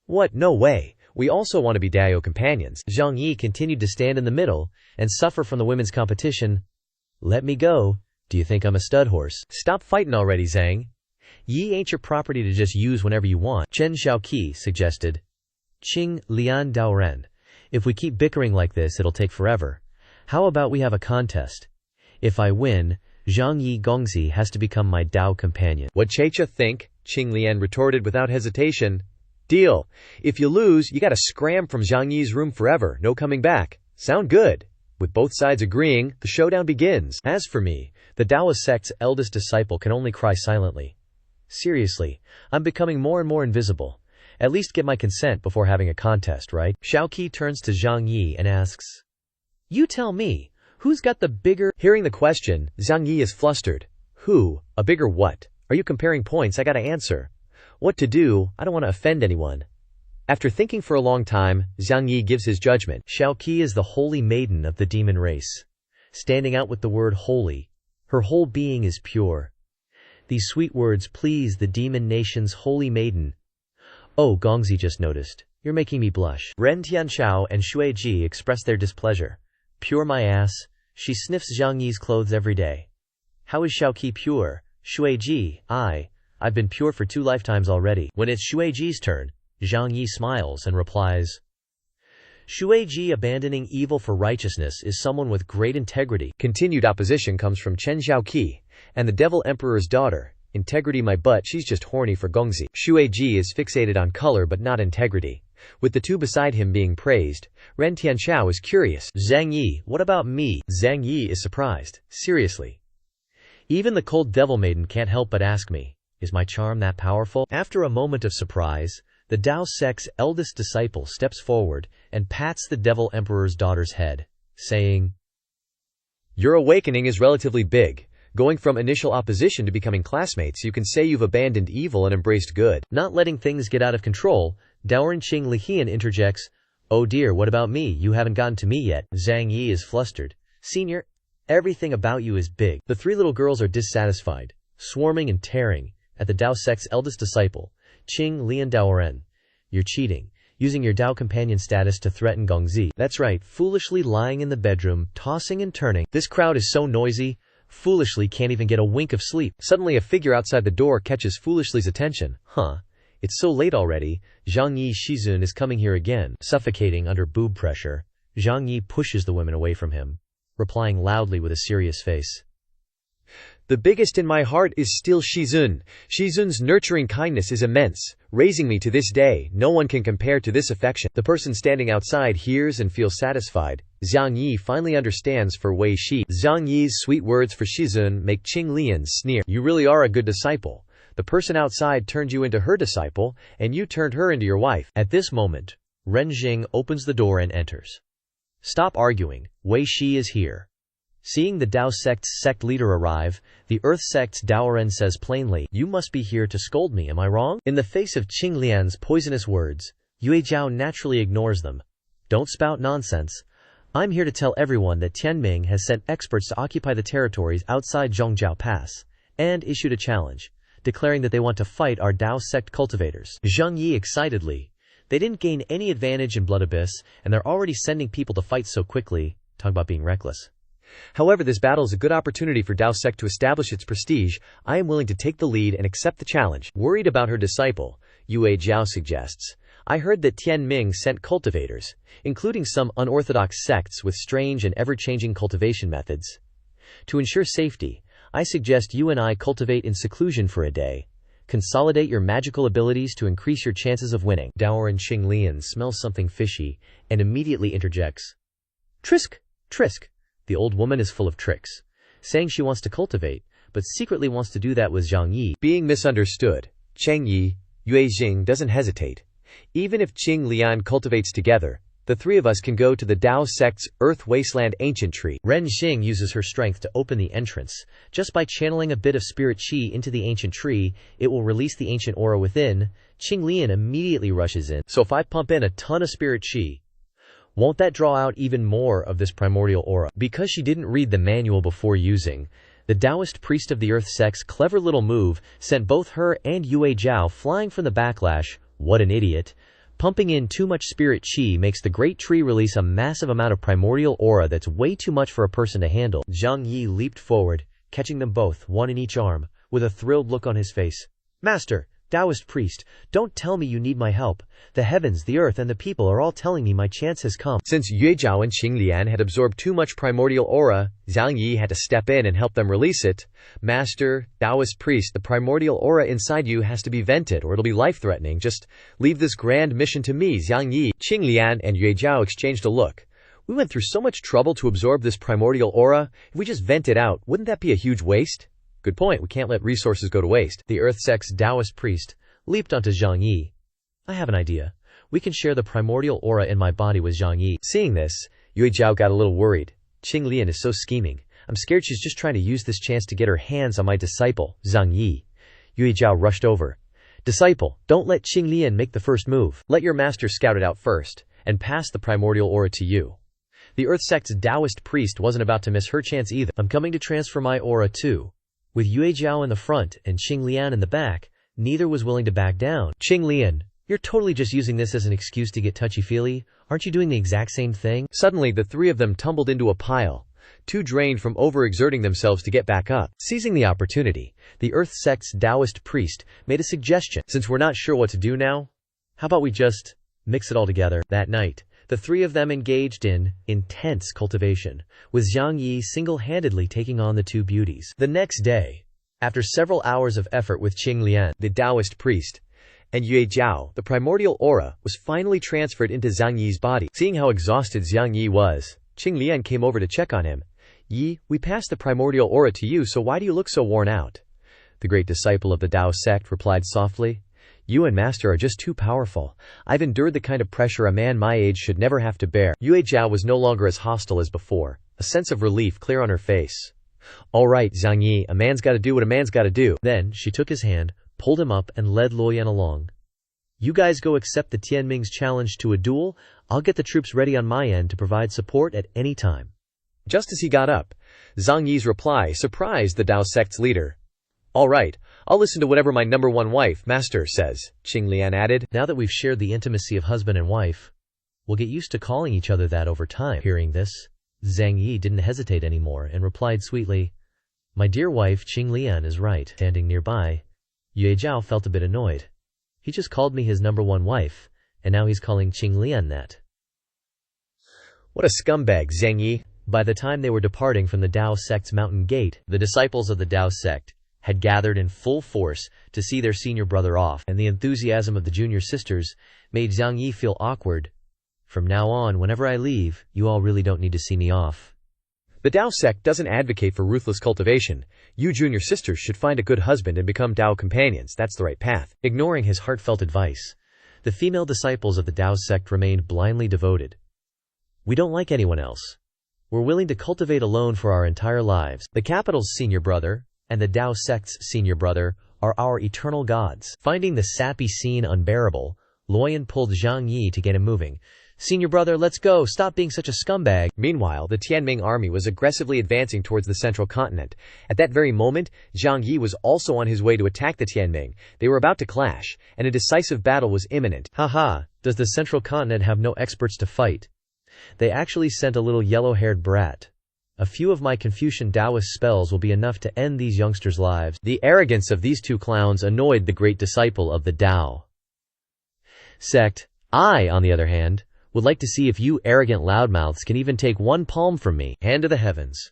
"What? No way. We also want to be Dao companions." Zhang Yi continued to stand in the middle and suffer from the women's competition. "Let me go. Do you think I'm a stud horse?" "Stop fighting already, Zhang. Yi ain't your property to just use whenever you want," Chen Shaoqi suggested. Qing Lian Daoren, "If we keep bickering like this, it'll take forever. How about we have a contest? If I win, Zhang Yi Gongzi has to become my Dao companion." "What Checha think?" Qing Lian retorted without hesitation. "Deal. If you lose, you gotta scram from Zhang Yi's room forever. No coming back. Sound good?" With both sides agreeing, the showdown begins. As for me, the Taoist sect's eldest disciple can only cry silently. Seriously, I'm becoming more and more invisible. At least get my consent before having a contest, right? Shaoqi turns to Zhang Yi and asks, "You tell me, who's got the bigger—" Hearing the question, Zhang Yi is flustered. "Who? A bigger what? Are you comparing points? I gotta answer. What to do? I don't want to offend anyone." After thinking for a long time, Zhang Yi gives his judgment. Shaoqi is the holy maiden of the demon race. Standing out with the word holy. Her whole being is pure. These sweet words please the demon nation's holy maiden. Oh, Gongzi just noticed. You're making me blush. Ren Tianxiao and Shui Ji express their displeasure. Pure my ass. She sniffs Zhang Yi's clothes every day. How is Shaoqi pure? Shui Ji, I've been pure for 2 lifetimes already. When it's Shui Ji's turn, Zhang Yi smiles and replies, "Shui Ji abandoning evil for righteousness is someone with great integrity." Continued opposition comes from Chen Xiaoqi and the Devil Emperor's daughter. "Integrity my butt, she's just horny for Gongzi." Shui Ji is fixated on color but not integrity. With the two beside him being praised, Ren Tianxiao is curious. "Zhang Yi, what about me?" Zhang Yi is surprised. "Seriously?" "Even the cold devil maiden can't help but ask me, is my charm that powerful?" After a moment of surprise, the Dao sect's eldest disciple steps forward and pats the Devil Emperor's daughter's head, saying, "Your awakening is relatively big. Going from initial opposition to becoming classmates, you can say you've abandoned evil and embraced good." Not letting things get out of control, Daoren Qing Lihian interjects, "Oh dear, what about me? You haven't gotten to me yet." Zhang Yi is flustered. "Senior, everything about you is big." The 3 little girls are dissatisfied, swarming and tearing at the Dao sect's eldest disciple, Qing Lian Daoren. "You're cheating, using your Dao companion status to threaten Gongzi." That's right, foolishly lying in the bedroom, tossing and turning. This crowd is so noisy, foolishly can't even get a wink of sleep. Suddenly a figure outside the door catches foolishly's attention. It's so late already. Zhang Yi Shizun is coming here again. Suffocating under boob pressure, Zhang Yi pushes the women away from him, replying loudly with a serious face, "The biggest in my heart is still Shizun. Shizun's nurturing kindness is immense, raising me to this day. No one can compare to this affection." The person standing outside hears and feels satisfied. Zhang Yi finally understands for Wei Shi. Zhang Yi's sweet words for Shizun make Qing Lian sneer. "You really are a good disciple. The person outside turned you into her disciple, and you turned her into your wife." At this moment, Ren Jing opens the door and enters. "Stop arguing, Wei Shi is here." Seeing the Dao sect's sect leader arrive, the Earth sect's Daoren says plainly, "You must be here to scold me, am I wrong?" In the face of Qing Lian's poisonous words, Yue Zhao naturally ignores them. "Don't spout nonsense. I'm here to tell everyone that Tianming has sent experts to occupy the territories outside Zhongjiao Pass, and issued a challenge, declaring that they want to fight our Dao sect cultivators." Zhang Yi excitedly. They didn't gain any advantage in Blood Abyss, and they're already sending people to fight so quickly. Talk about being reckless. However, this battle is a good opportunity for Dao sect to establish its prestige. I am willing to take the lead and accept the challenge. Worried about her disciple, Yue Jiao suggests, I heard that Tianming sent cultivators, including some unorthodox sects with strange and ever-changing cultivation methods. To ensure safety, I suggest you and I cultivate in seclusion for a day. Consolidate your magical abilities to increase your chances of winning. Daoran Qinglian smells something fishy and immediately interjects. Trisk! Trisk! The old woman is full of tricks, saying she wants to cultivate, but secretly wants to do that with Zhang Yi. Being misunderstood, Cheng Yi, Yue Jing doesn't hesitate. Even if Qing Lian cultivates together, the three of us can go to the Dao sect's Earth Wasteland ancient tree. Ren Xing uses her strength to open the entrance. Just by channeling a bit of spirit qi into the ancient tree, it will release the ancient aura within. Qing Lian immediately rushes in. So if I pump in a ton of spirit qi, won't that draw out even more of this primordial aura? Because she didn't read the manual before using, the Taoist priest of the Earth sect's clever little move sent both her and Yue Jiao flying from the backlash. What an idiot. Pumping in too much spirit qi makes the great tree release a massive amount of primordial aura that's way too much for a person to handle. Zhang Yi leaped forward, catching them both, one in each arm, with a thrilled look on his face. Master, Taoist priest, don't tell me you need my help. The heavens, the earth, and the people are all telling me my chance has come. Since Yue Jiao and Qing Lian had absorbed too much primordial aura, Zhang Yi had to step in and help them release it. Master, Taoist priest, the primordial aura inside you has to be vented or it'll be life-threatening. Just leave this grand mission to me. Zhang Yi, Qing Lian, and Yue Jiao exchanged a look. We went through so much trouble to absorb this primordial aura. If we just vent it out, wouldn't that be a huge waste? Good point, we can't let resources go to waste. The Earth sect's Taoist priest leaped onto Zhang Yi. I have an idea. We can share the primordial aura in my body with Zhang Yi. Seeing this, Yue Jiao got a little worried. Qing Lian is so scheming. I'm scared she's just trying to use this chance to get her hands on my disciple, Zhang Yi. Yue Jiao rushed over. Disciple, don't let Qing Lian make the first move. Let your master scout it out first, and pass the primordial aura to you. The Earth sect's Taoist priest wasn't about to miss her chance either. I'm coming to transfer my aura too. With Yue Jiao in the front and Qing Lian in the back, neither was willing to back down. Qing Lian, you're totally just using this as an excuse to get touchy-feely. Aren't you doing the exact same thing? Suddenly, the three of them tumbled into a pile, too drained from overexerting themselves to get back up. Seizing the opportunity, the Earth sect's Taoist priest made a suggestion. Since we're not sure what to do now, how about we just mix it all together? That night, the three of them engaged in intense cultivation, with Zhang Yi single-handedly taking on the two beauties. The next day, after several hours of effort with Qing Lian, the Taoist priest, and Yue Jiao, the primordial aura was finally transferred into Zhang Yi's body. Seeing how exhausted Zhang Yi was, Qing Lian came over to check on him. Yi, we passed the primordial aura to you, so why do you look so worn out? The great disciple of the Tao sect replied softly. You and master are just too powerful. I've endured the kind of pressure a man my age should never have to bear. Yue Jiao was no longer as hostile as before, a sense of relief clear on her face. All right, Zhang Yi, a man's gotta do what a man's gotta do. Then, she took his hand, pulled him up, and led Luoyan along. You guys go accept the Tianming's challenge to a duel. I'll get the troops ready on my end to provide support at any time. Just as he got up, Zhang Yi's reply surprised the Tao sect's leader. All right, I'll listen to whatever my number one wife, master, says, Qing Lian added. Now that we've shared the intimacy of husband and wife, we'll get used to calling each other that over time. Hearing this, Zhang Yi didn't hesitate anymore and replied sweetly, My dear wife Qing Lian is right. Standing nearby, Yue Jiao felt a bit annoyed. He just called me his number one wife, and now he's calling Qing Lian that. What a scumbag, Zhang Yi. By the time they were departing from the Tao sect's mountain gate, the disciples of the Tao sect had gathered in full force to see their senior brother off, and the enthusiasm of the junior sisters made Zhang Yi feel awkward. From now on, whenever I leave, you all really don't need to see me off. The Tao sect doesn't advocate for ruthless cultivation. You junior sisters should find a good husband and become Tao companions. That's the right path. Ignoring his heartfelt advice, the female disciples of the Tao sect remained blindly devoted. We don't like anyone else. We're willing to cultivate alone for our entire lives. The capital's senior brother and the Tao sect's senior brother are our eternal gods. Finding the sappy scene unbearable, Luoyan pulled Zhang Yi to get him moving. Senior brother, let's go. Stop being such a scumbag. Meanwhile, the Tianming army was aggressively advancing towards the central continent. At that very moment, Zhang Yi was also on his way to attack the Tianming. They were about to clash, and a decisive battle was imminent. Haha, does the central continent have no experts to fight? They actually sent a little yellow-haired brat. A few of my Confucian Taoist spells will be enough to end these youngsters' lives. The arrogance of these two clowns annoyed the great disciple of the Tao sect. I, on the other hand, would like to see if you arrogant loudmouths can even take one palm from me. Hand to the heavens.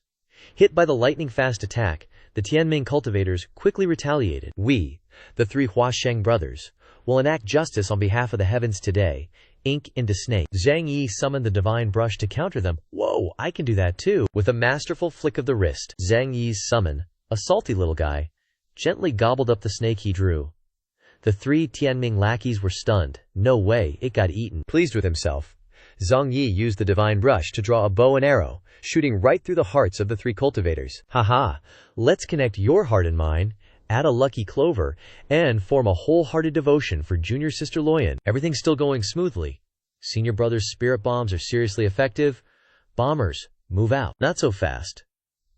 Hit by the lightning-fast attack, the Tianming cultivators quickly retaliated. We, the three Huasheng brothers, will enact justice on behalf of the heavens today. Ink into snake. Zhang Yi summoned the divine brush to counter them. Whoa, I can do that too. With a masterful flick of the wrist, Zhang Yi's summon, a salty little guy, gently gobbled up the snake he drew. The three Tianming lackeys were stunned. No way, it got eaten. Pleased with himself, Zhang Yi used the divine brush to draw a bow and arrow, shooting right through the hearts of the three cultivators. Haha, let's connect your heart and mine, add a lucky clover, and form a wholehearted devotion for junior sister Loyan. Everything's still going smoothly. Senior brother's spirit bombs are seriously effective. Bombers, move out. Not so fast.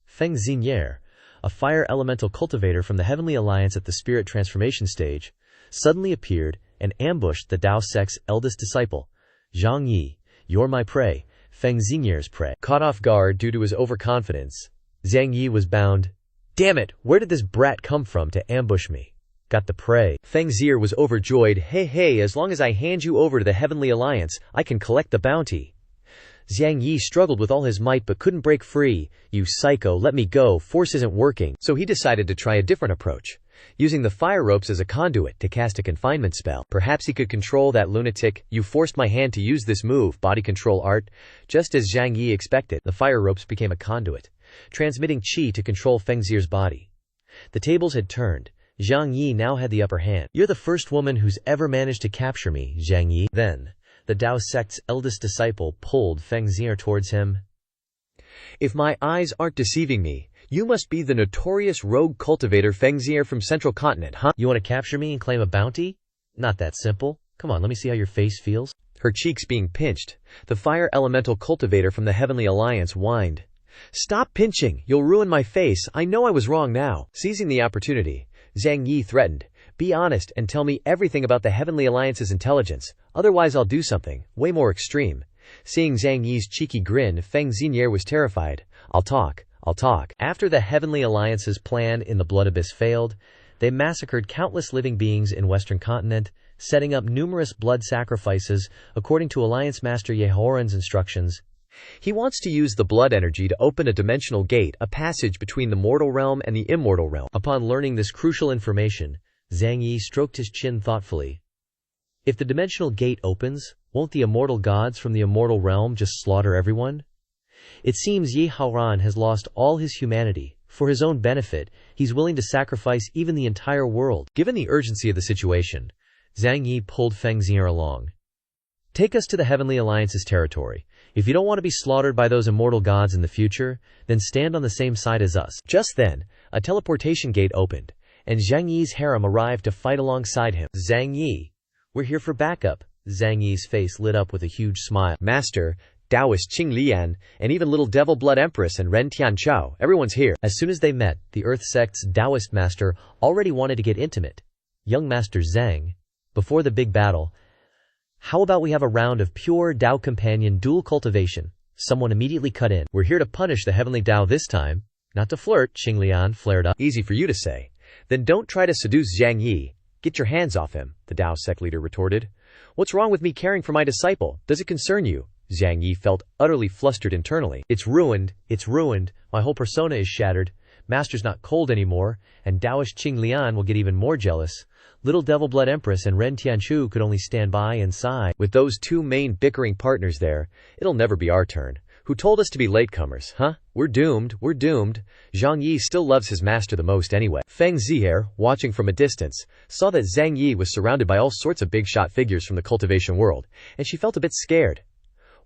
Feng Xinyer, a fire elemental cultivator from the Heavenly Alliance at the spirit transformation stage, suddenly appeared and ambushed the Tao sect's eldest disciple. Zhang Yi, you're my prey, Feng Xinyer's prey. Caught off guard due to his overconfidence, Zhang Yi was bound. Damn it, where did this brat come from to ambush me? Got the prey. Feng Xier was overjoyed. Hey, as long as I hand you over to the Heavenly Alliance, I can collect the bounty. Zhang Yi struggled with all his might but couldn't break free. You psycho, let me go, force isn't working. So he decided to try a different approach, using the fire ropes as a conduit to cast a confinement spell. Perhaps he could control that lunatic. You forced my hand to use this move, body control art. Just as Zhang Yi expected, the fire ropes became a conduit, transmitting qi to control Feng Xier's body. The tables had turned. Zhang Yi now had the upper hand. You're the first woman who's ever managed to capture me, Zhang Yi. Then, the Tao sect's eldest disciple pulled Feng Xier towards him. If my eyes aren't deceiving me, you must be the notorious rogue cultivator Feng Xier from Central Continent, huh? You want to capture me and claim a bounty? Not that simple. Come on, let me see how your face feels. Her cheeks being pinched, the fire elemental cultivator from the Heavenly Alliance whined. Stop pinching, you'll ruin my face. I know I was wrong now. Seizing the opportunity, Zhang Yi threatened. Be honest and tell me everything about the Heavenly Alliance's intelligence, otherwise I'll do something way more extreme. Seeing Zhang Yi's cheeky grin, Feng Xinyer was terrified. I'll talk. After the Heavenly Alliance's plan in the Blood Abyss failed, they massacred countless living beings in Western Continent, setting up numerous blood sacrifices according to Alliance Master Yehoran's instructions. He wants to use the blood energy to open a dimensional gate, a passage between the mortal realm and the immortal realm. Upon learning this crucial information, Zhang Yi stroked his chin thoughtfully. If the dimensional gate opens, won't the immortal gods from the immortal realm just slaughter everyone? It seems Yehoran has lost all his humanity. For his own benefit, he's willing to sacrifice even the entire world. Given the urgency of the situation, Zhang Yi pulled Feng Xier along. Take us to the Heavenly Alliance's territory. If you don't want to be slaughtered by those immortal gods in the future, then stand on the same side as us. Just then, a teleportation gate opened, and Zhang Yi's harem arrived to fight alongside him. Zhang Yi, we're here for backup. Zhang Yi's face lit up with a huge smile. Master, Taoist Qing Lian, and even Little Devil Blood Empress and Ren Tianchao, everyone's here. As soon as they met, the Earth sect's Taoist master already wanted to get intimate. Young Master Zhang, before the big battle, how about we have a round of pure Tao companion dual cultivation? Someone immediately cut in. We're here to punish the Heavenly Tao this time, not to flirt, Qing Lian flared up. Easy for you to say. Then don't try to seduce Zhang Yi. Get your hands off him, the Tao sect leader retorted. What's wrong with me caring for my disciple? Does it concern you? Zhang Yi felt utterly flustered internally. It's ruined. My whole persona is shattered. Master's not cold anymore, and Taoist Qing Lian will get even more jealous. Little Devil Blood Empress and Ren Tianchu could only stand by and sigh. With those two main bickering partners there, it'll never be our turn. Who told us to be latecomers, huh? We're doomed. Zhang Yi still loves his master the most anyway. Feng Xier, watching from a distance, saw that Zhang Yi was surrounded by all sorts of big-shot figures from the cultivation world, and she felt a bit scared.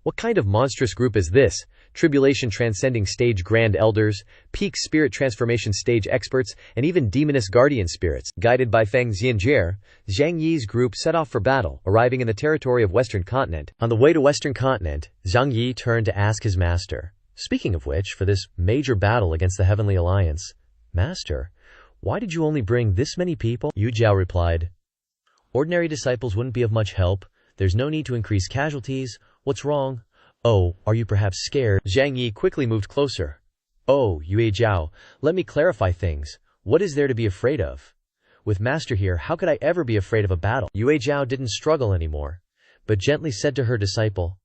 What kind of monstrous group is this? Tribulation transcending stage grand elders, peak spirit transformation stage experts, and even demoness guardian spirits. Guided by Feng Xianjie, Zhang Yi's group set off for battle, arriving in the territory of Western Continent. On the way to Western Continent, Zhang Yi turned to ask his master. Speaking of which, for this major battle against the Heavenly Alliance, Master, why did you only bring this many people? Yu Jiao replied. Ordinary disciples wouldn't be of much help. There's no need to increase casualties. What's wrong? Oh, are you perhaps scared? Zhang Yi quickly moved closer. Oh, Yue Jiao, let me clarify things. What is there to be afraid of? With Master here, how could I ever be afraid of a battle? Yue Jiao didn't struggle anymore, but gently said to her disciple,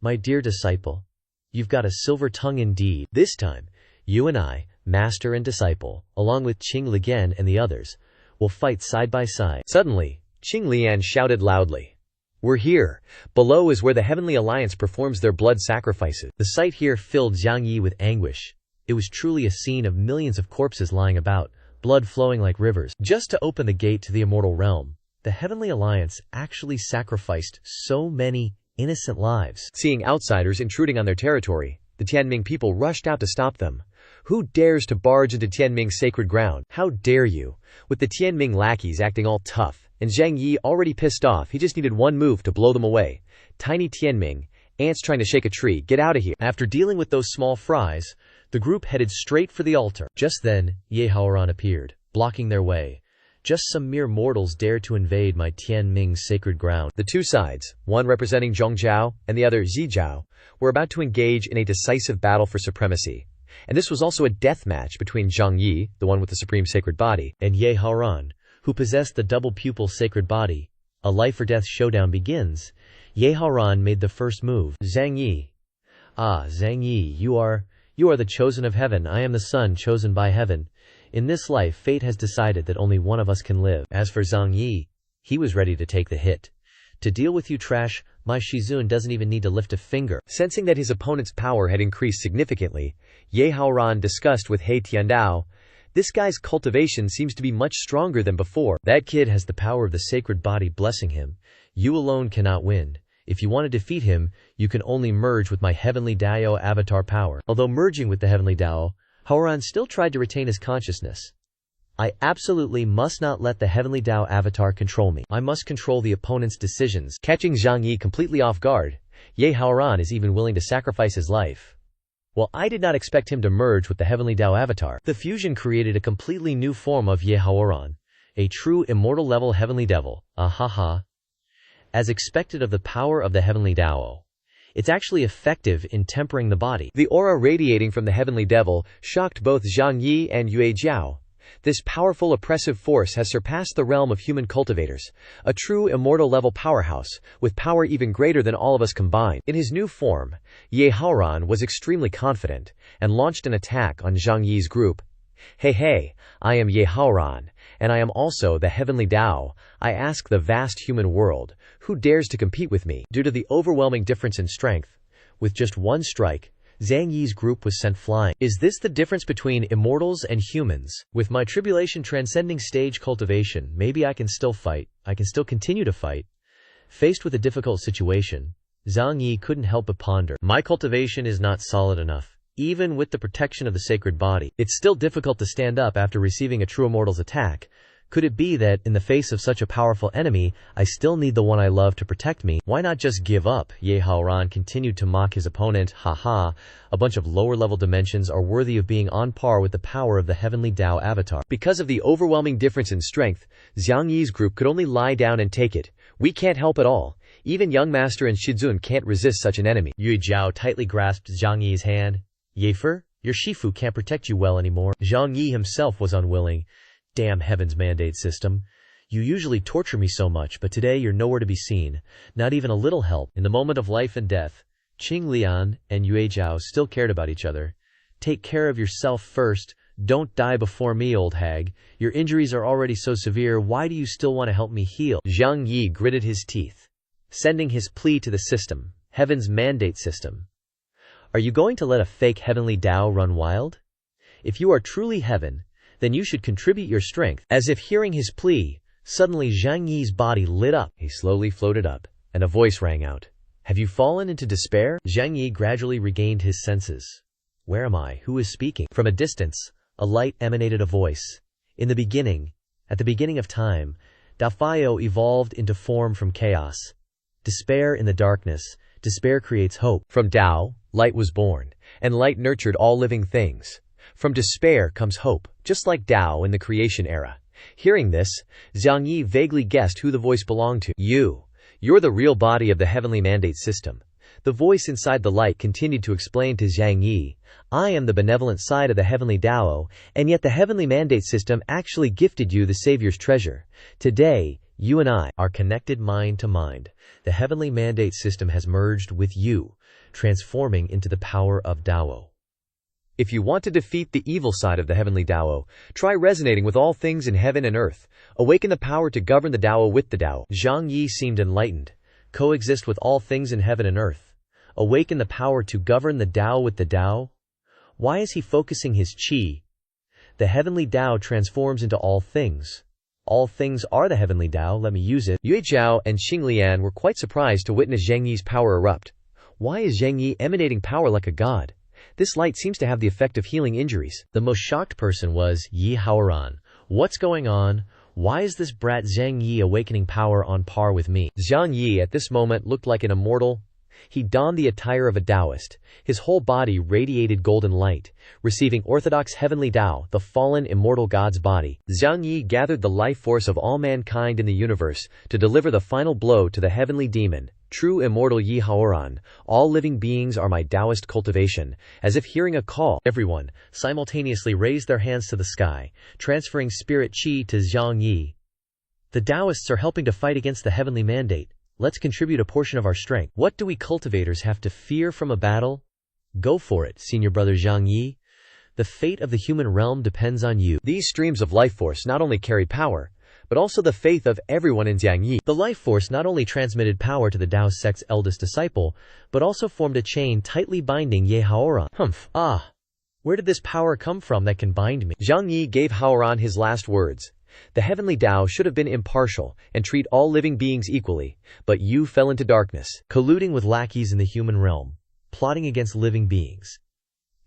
My dear disciple, you've got a silver tongue indeed. This time, you and I, Master and disciple, along with Qing Ligen and the others, will fight side by side. Suddenly, Qing Lian shouted loudly, We're here. Below is where the Heavenly Alliance performs their blood sacrifices. The sight here filled Zhang Yi with anguish. It was truly a scene of millions of corpses lying about, blood flowing like rivers. Just to open the gate to the immortal realm, the Heavenly Alliance actually sacrificed so many innocent lives. Seeing outsiders intruding on their territory, the Tianming people rushed out to stop them. Who dares to barge into Tianming's sacred ground? How dare you? With the Tianming lackeys acting all tough, and Zhang Yi already pissed off, he just needed one move to blow them away. Tiny Tianming, ants trying to shake a tree, get out of here. After dealing with those small fries, the group headed straight for the altar. Just then, Ye Haoran appeared, blocking their way. Just some mere mortals dared to invade my Tianming's sacred ground. The two sides, one representing Zhongzhao and the other Zijiao, were about to engage in a decisive battle for supremacy. And this was also a death match between Zhang Yi, the one with the supreme sacred body, and Ye Haoran, who possessed the double pupil sacred body. A life-or-death showdown begins. Ye Haoran made the first move. Zhang Yi. Ah, Zhang Yi, you are the chosen of heaven. I am the son chosen by heaven. In this life, fate has decided that only one of us can live. As for Zhang Yi, he was ready to take the hit. To deal with you trash, my Shizun doesn't even need to lift a finger. Sensing that his opponent's power had increased significantly, Ye Haoran discussed with He Tiandao, This guy's cultivation seems to be much stronger than before. That kid has the power of the sacred body blessing him. You alone cannot win. If you want to defeat him, you can only merge with my heavenly Dao avatar power. Although merging with the heavenly Dao, Haoran still tried to retain his consciousness. I absolutely must not let the heavenly Dao avatar control me. I must control the opponent's decisions. Catching Zhang Yi completely off guard, Ye Haoran is even willing to sacrifice his life. Well, I did not expect him to merge with the heavenly Dao avatar. The fusion created a completely new form of Ye Haoran, a true immortal level heavenly devil. Ahaha. As expected of the power of the heavenly Dao, it's actually effective in tempering the body. The aura radiating from the heavenly devil shocked both Zhang Yi and Yue Jiao. This powerful oppressive force has surpassed the realm of human cultivators, a true immortal level powerhouse, with power even greater than all of us combined. In his new form, Ye Haoran was extremely confident, and launched an attack on Zhang Yi's group. Hey, I am Ye Haoran, and I am also the heavenly Dao. I ask the vast human world, who dares to compete with me? Due to the overwhelming difference in strength, with just one strike, Zhang Yi's group was sent flying. Is this the difference between immortals and humans? With my tribulation transcending stage cultivation, maybe I can still fight. I can still continue to fight. Faced with a difficult situation, Zhang Yi couldn't help but ponder. My cultivation is not solid enough. Even with the protection of the sacred body, it's still difficult to stand up after receiving a true immortal's attack. Could it be that, in the face of such a powerful enemy, I still need the one I love to protect me? Why not just give up? Ye Haoran continued to mock his opponent. Haha, a bunch of lower-level dimensions are worthy of being on par with the power of the heavenly Dao avatar. Because of the overwhelming difference in strength, Zhang Yi's group could only lie down and take it. We can't help at all. Even Young Master and Shizun can't resist such an enemy. Yue Jiao tightly grasped Zhang Yi's hand. Yefer, your Shifu can't protect you well anymore. Zhang Yi himself was unwilling. Damn heaven's mandate system. You usually torture me so much, but today you're nowhere to be seen. Not even a little help. In the moment of life and death, Qing Lian and Yue Jiao still cared about each other. Take care of yourself first. Don't die before me, old hag. Your injuries are already so severe. Why do you still want to help me heal? Zhang Yi gritted his teeth, sending his plea to the system, heaven's mandate system. Are you going to let a fake heavenly Dao run wild? If you are truly heaven, then you should contribute your strength. As if hearing his plea, suddenly Zhang Yi's body lit up. He slowly floated up, and a voice rang out. Have you fallen into despair? Zhang Yi gradually regained his senses. Where am I? Who is speaking? From a distance, a light emanated a voice. In the beginning, at the beginning of time, Dao evolved into form from chaos. Despair in the darkness. Despair creates hope. From Dao, light was born, and light nurtured all living things. From despair comes hope, just like Dao in the creation era. Hearing this, Zhang Yi vaguely guessed who the voice belonged to. You're the real body of the heavenly mandate system. The voice inside the light continued to explain to Zhang Yi, I am the benevolent side of the heavenly Dao, and yet the heavenly mandate system actually gifted you the Savior's treasure. Today, you and I are connected mind to mind. The heavenly mandate system has merged with you, transforming into the power of Dao. If you want to defeat the evil side of the heavenly Dao, try resonating with all things in heaven and earth. Awaken the power to govern the Dao with the Dao. Zhang Yi seemed enlightened. Coexist with all things in heaven and earth. Awaken the power to govern the Dao with the Dao. Why is he focusing his qi? The heavenly Dao transforms into all things. All things are the heavenly Dao, let me use it. Yue Zhao and Xing Lian were quite surprised to witness Zhang Yi's power erupt. Why is Zhang Yi emanating power like a god? This light seems to have the effect of healing injuries. The most shocked person was Yi Haoran. What's going on? Why is this brat Zhang Yi awakening power on par with me? Zhang Yi at this moment looked like an immortal. He donned the attire of a Taoist. His whole body radiated golden light, receiving orthodox heavenly Tao, the fallen immortal God's body. Zhang Yi gathered the life force of all mankind in the universe to deliver the final blow to the heavenly demon. True immortal Yi Haoran, all living beings are my Taoist cultivation. As if hearing a call, everyone simultaneously raised their hands to the sky, transferring spirit qi to Zhang Yi. The Taoists are helping to fight against the heavenly mandate. Let's contribute a portion of our strength. What do we cultivators have to fear from a battle? Go for it, senior brother Zhang Yi. The fate of the human realm depends on you. These streams of life force not only carry power, but also the faith of everyone in Zhang Yi. The life force not only transmitted power to the Tao sect's eldest disciple, but also formed a chain tightly binding Ye Haoran. Where did this power come from that can bind me? Zhang Yi gave Haoran his last words. The heavenly Tao should have been impartial and treat all living beings equally, but you fell into darkness, colluding with lackeys in the human realm, plotting against living beings.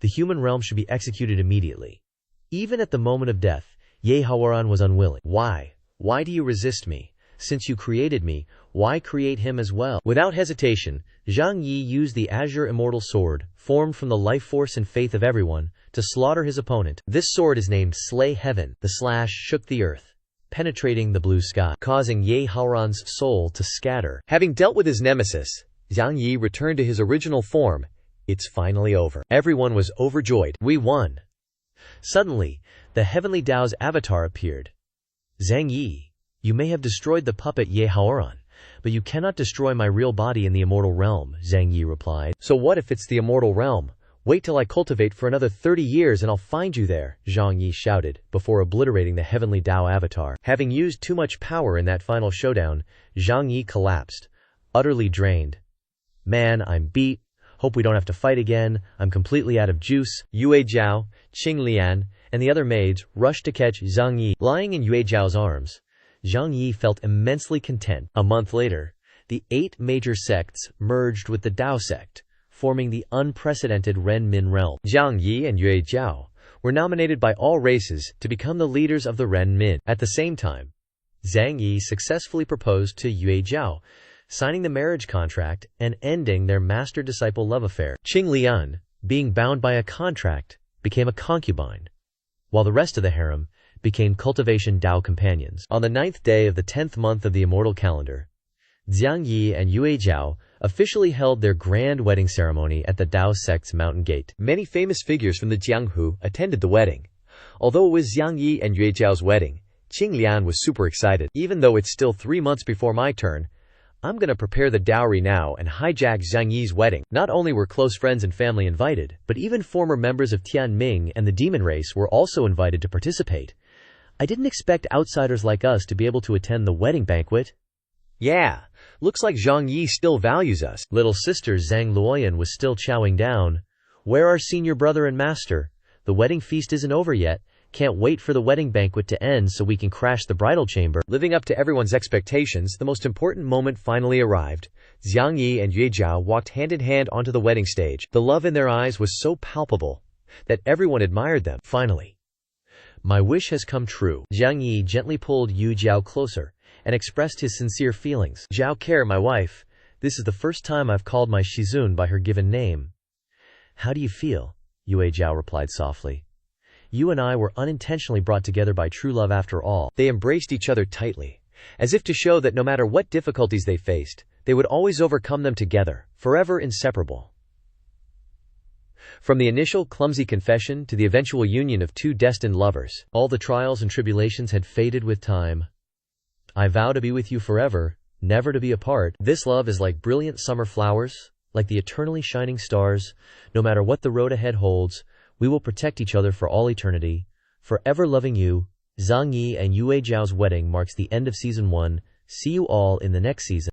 The human realm should be executed immediately. Even at the moment of death, Ye Haoran was unwilling. Why? Why do you resist me? Since you created me, why create him as well? Without hesitation, Zhang Yi used the azure immortal sword, formed from the life force and faith of everyone, to slaughter his opponent. This sword is named Slay Heaven. The slash shook the earth, penetrating the blue sky, causing Ye Haoran's soul to scatter. Having dealt with his nemesis, Zhang Yi returned to his original form. It's finally over. Everyone was overjoyed. We won. Suddenly, the heavenly Tao's avatar appeared. Zhang Yi, you may have destroyed the puppet Ye Haoran, but you cannot destroy my real body in the immortal realm, Zhang Yi replied. So what if it's the immortal realm? Wait till I cultivate for another 30 years and I'll find you there, Zhang Yi shouted, before obliterating the heavenly Tao avatar. Having used too much power in that final showdown, Zhang Yi collapsed, utterly drained. Man, I'm beat. Hope we don't have to fight again. I'm completely out of juice. Yue Zhao, Qing Lian, and the other maids rushed to catch Zhang Yi. Lying in Yue Zhao's arms, Zhang Yi felt immensely content. A month later, the 8 major sects merged with the Tao sect, forming the unprecedented Ren Min realm. Zhang Yi and Yue Zhao were nominated by all races to become the leaders of the Ren Min. At the same time, Zhang Yi successfully proposed to Yue Zhao, signing the marriage contract and ending their master-disciple love affair. Qing Lian, being bound by a contract, became a concubine, while the rest of the harem became Cultivation Tao companions. On the 9th day of the 10th month of the immortal calendar, Zhang Yi and Yue Zhao officially held their grand wedding ceremony at the Tao sect's mountain gate. Many famous figures from the Jianghu attended the wedding. Although it was Zhang Yi and Yue Zhao's wedding, Qing Lian was super excited. Even though it's still 3 months before my turn, I'm gonna prepare the dowry now and hijack Zhang Yi's wedding. Not only were close friends and family invited, but even former members of Tianming and the demon race were also invited to participate. I didn't expect outsiders like us to be able to attend the wedding banquet. Yeah, looks like Zhang Yi still values us. Little sister Zhang Luoyan was still chowing down. Where are senior brother and master? The wedding feast isn't over yet. Can't wait for the wedding banquet to end so we can crash the bridal chamber. Living up to everyone's expectations, the most important moment finally arrived. Zhang Yi and Yue Zhao walked hand in hand onto the wedding stage. The love in their eyes was so palpable that everyone admired them. Finally, my wish has come true. Zhang Yi gently pulled Yue Zhao closer and expressed his sincere feelings. Zhao Care, my wife, this is the first time I've called my Shizun by her given name. How do you feel? Yue Zhao replied softly. You and I were unintentionally brought together by true love after all. They embraced each other tightly, as if to show that no matter what difficulties they faced, They would always overcome them together, forever inseparable. From the initial clumsy confession to the eventual union of two destined lovers, all the trials and tribulations had faded with time. I vow to be with you forever, never to be apart. This love is like brilliant summer flowers, like the eternally shining stars. No matter what the road ahead holds, we will protect each other for all eternity. Forever loving you. Zhang Yi and Yue Zhao's wedding marks the end of Season 1. See you all in the next season.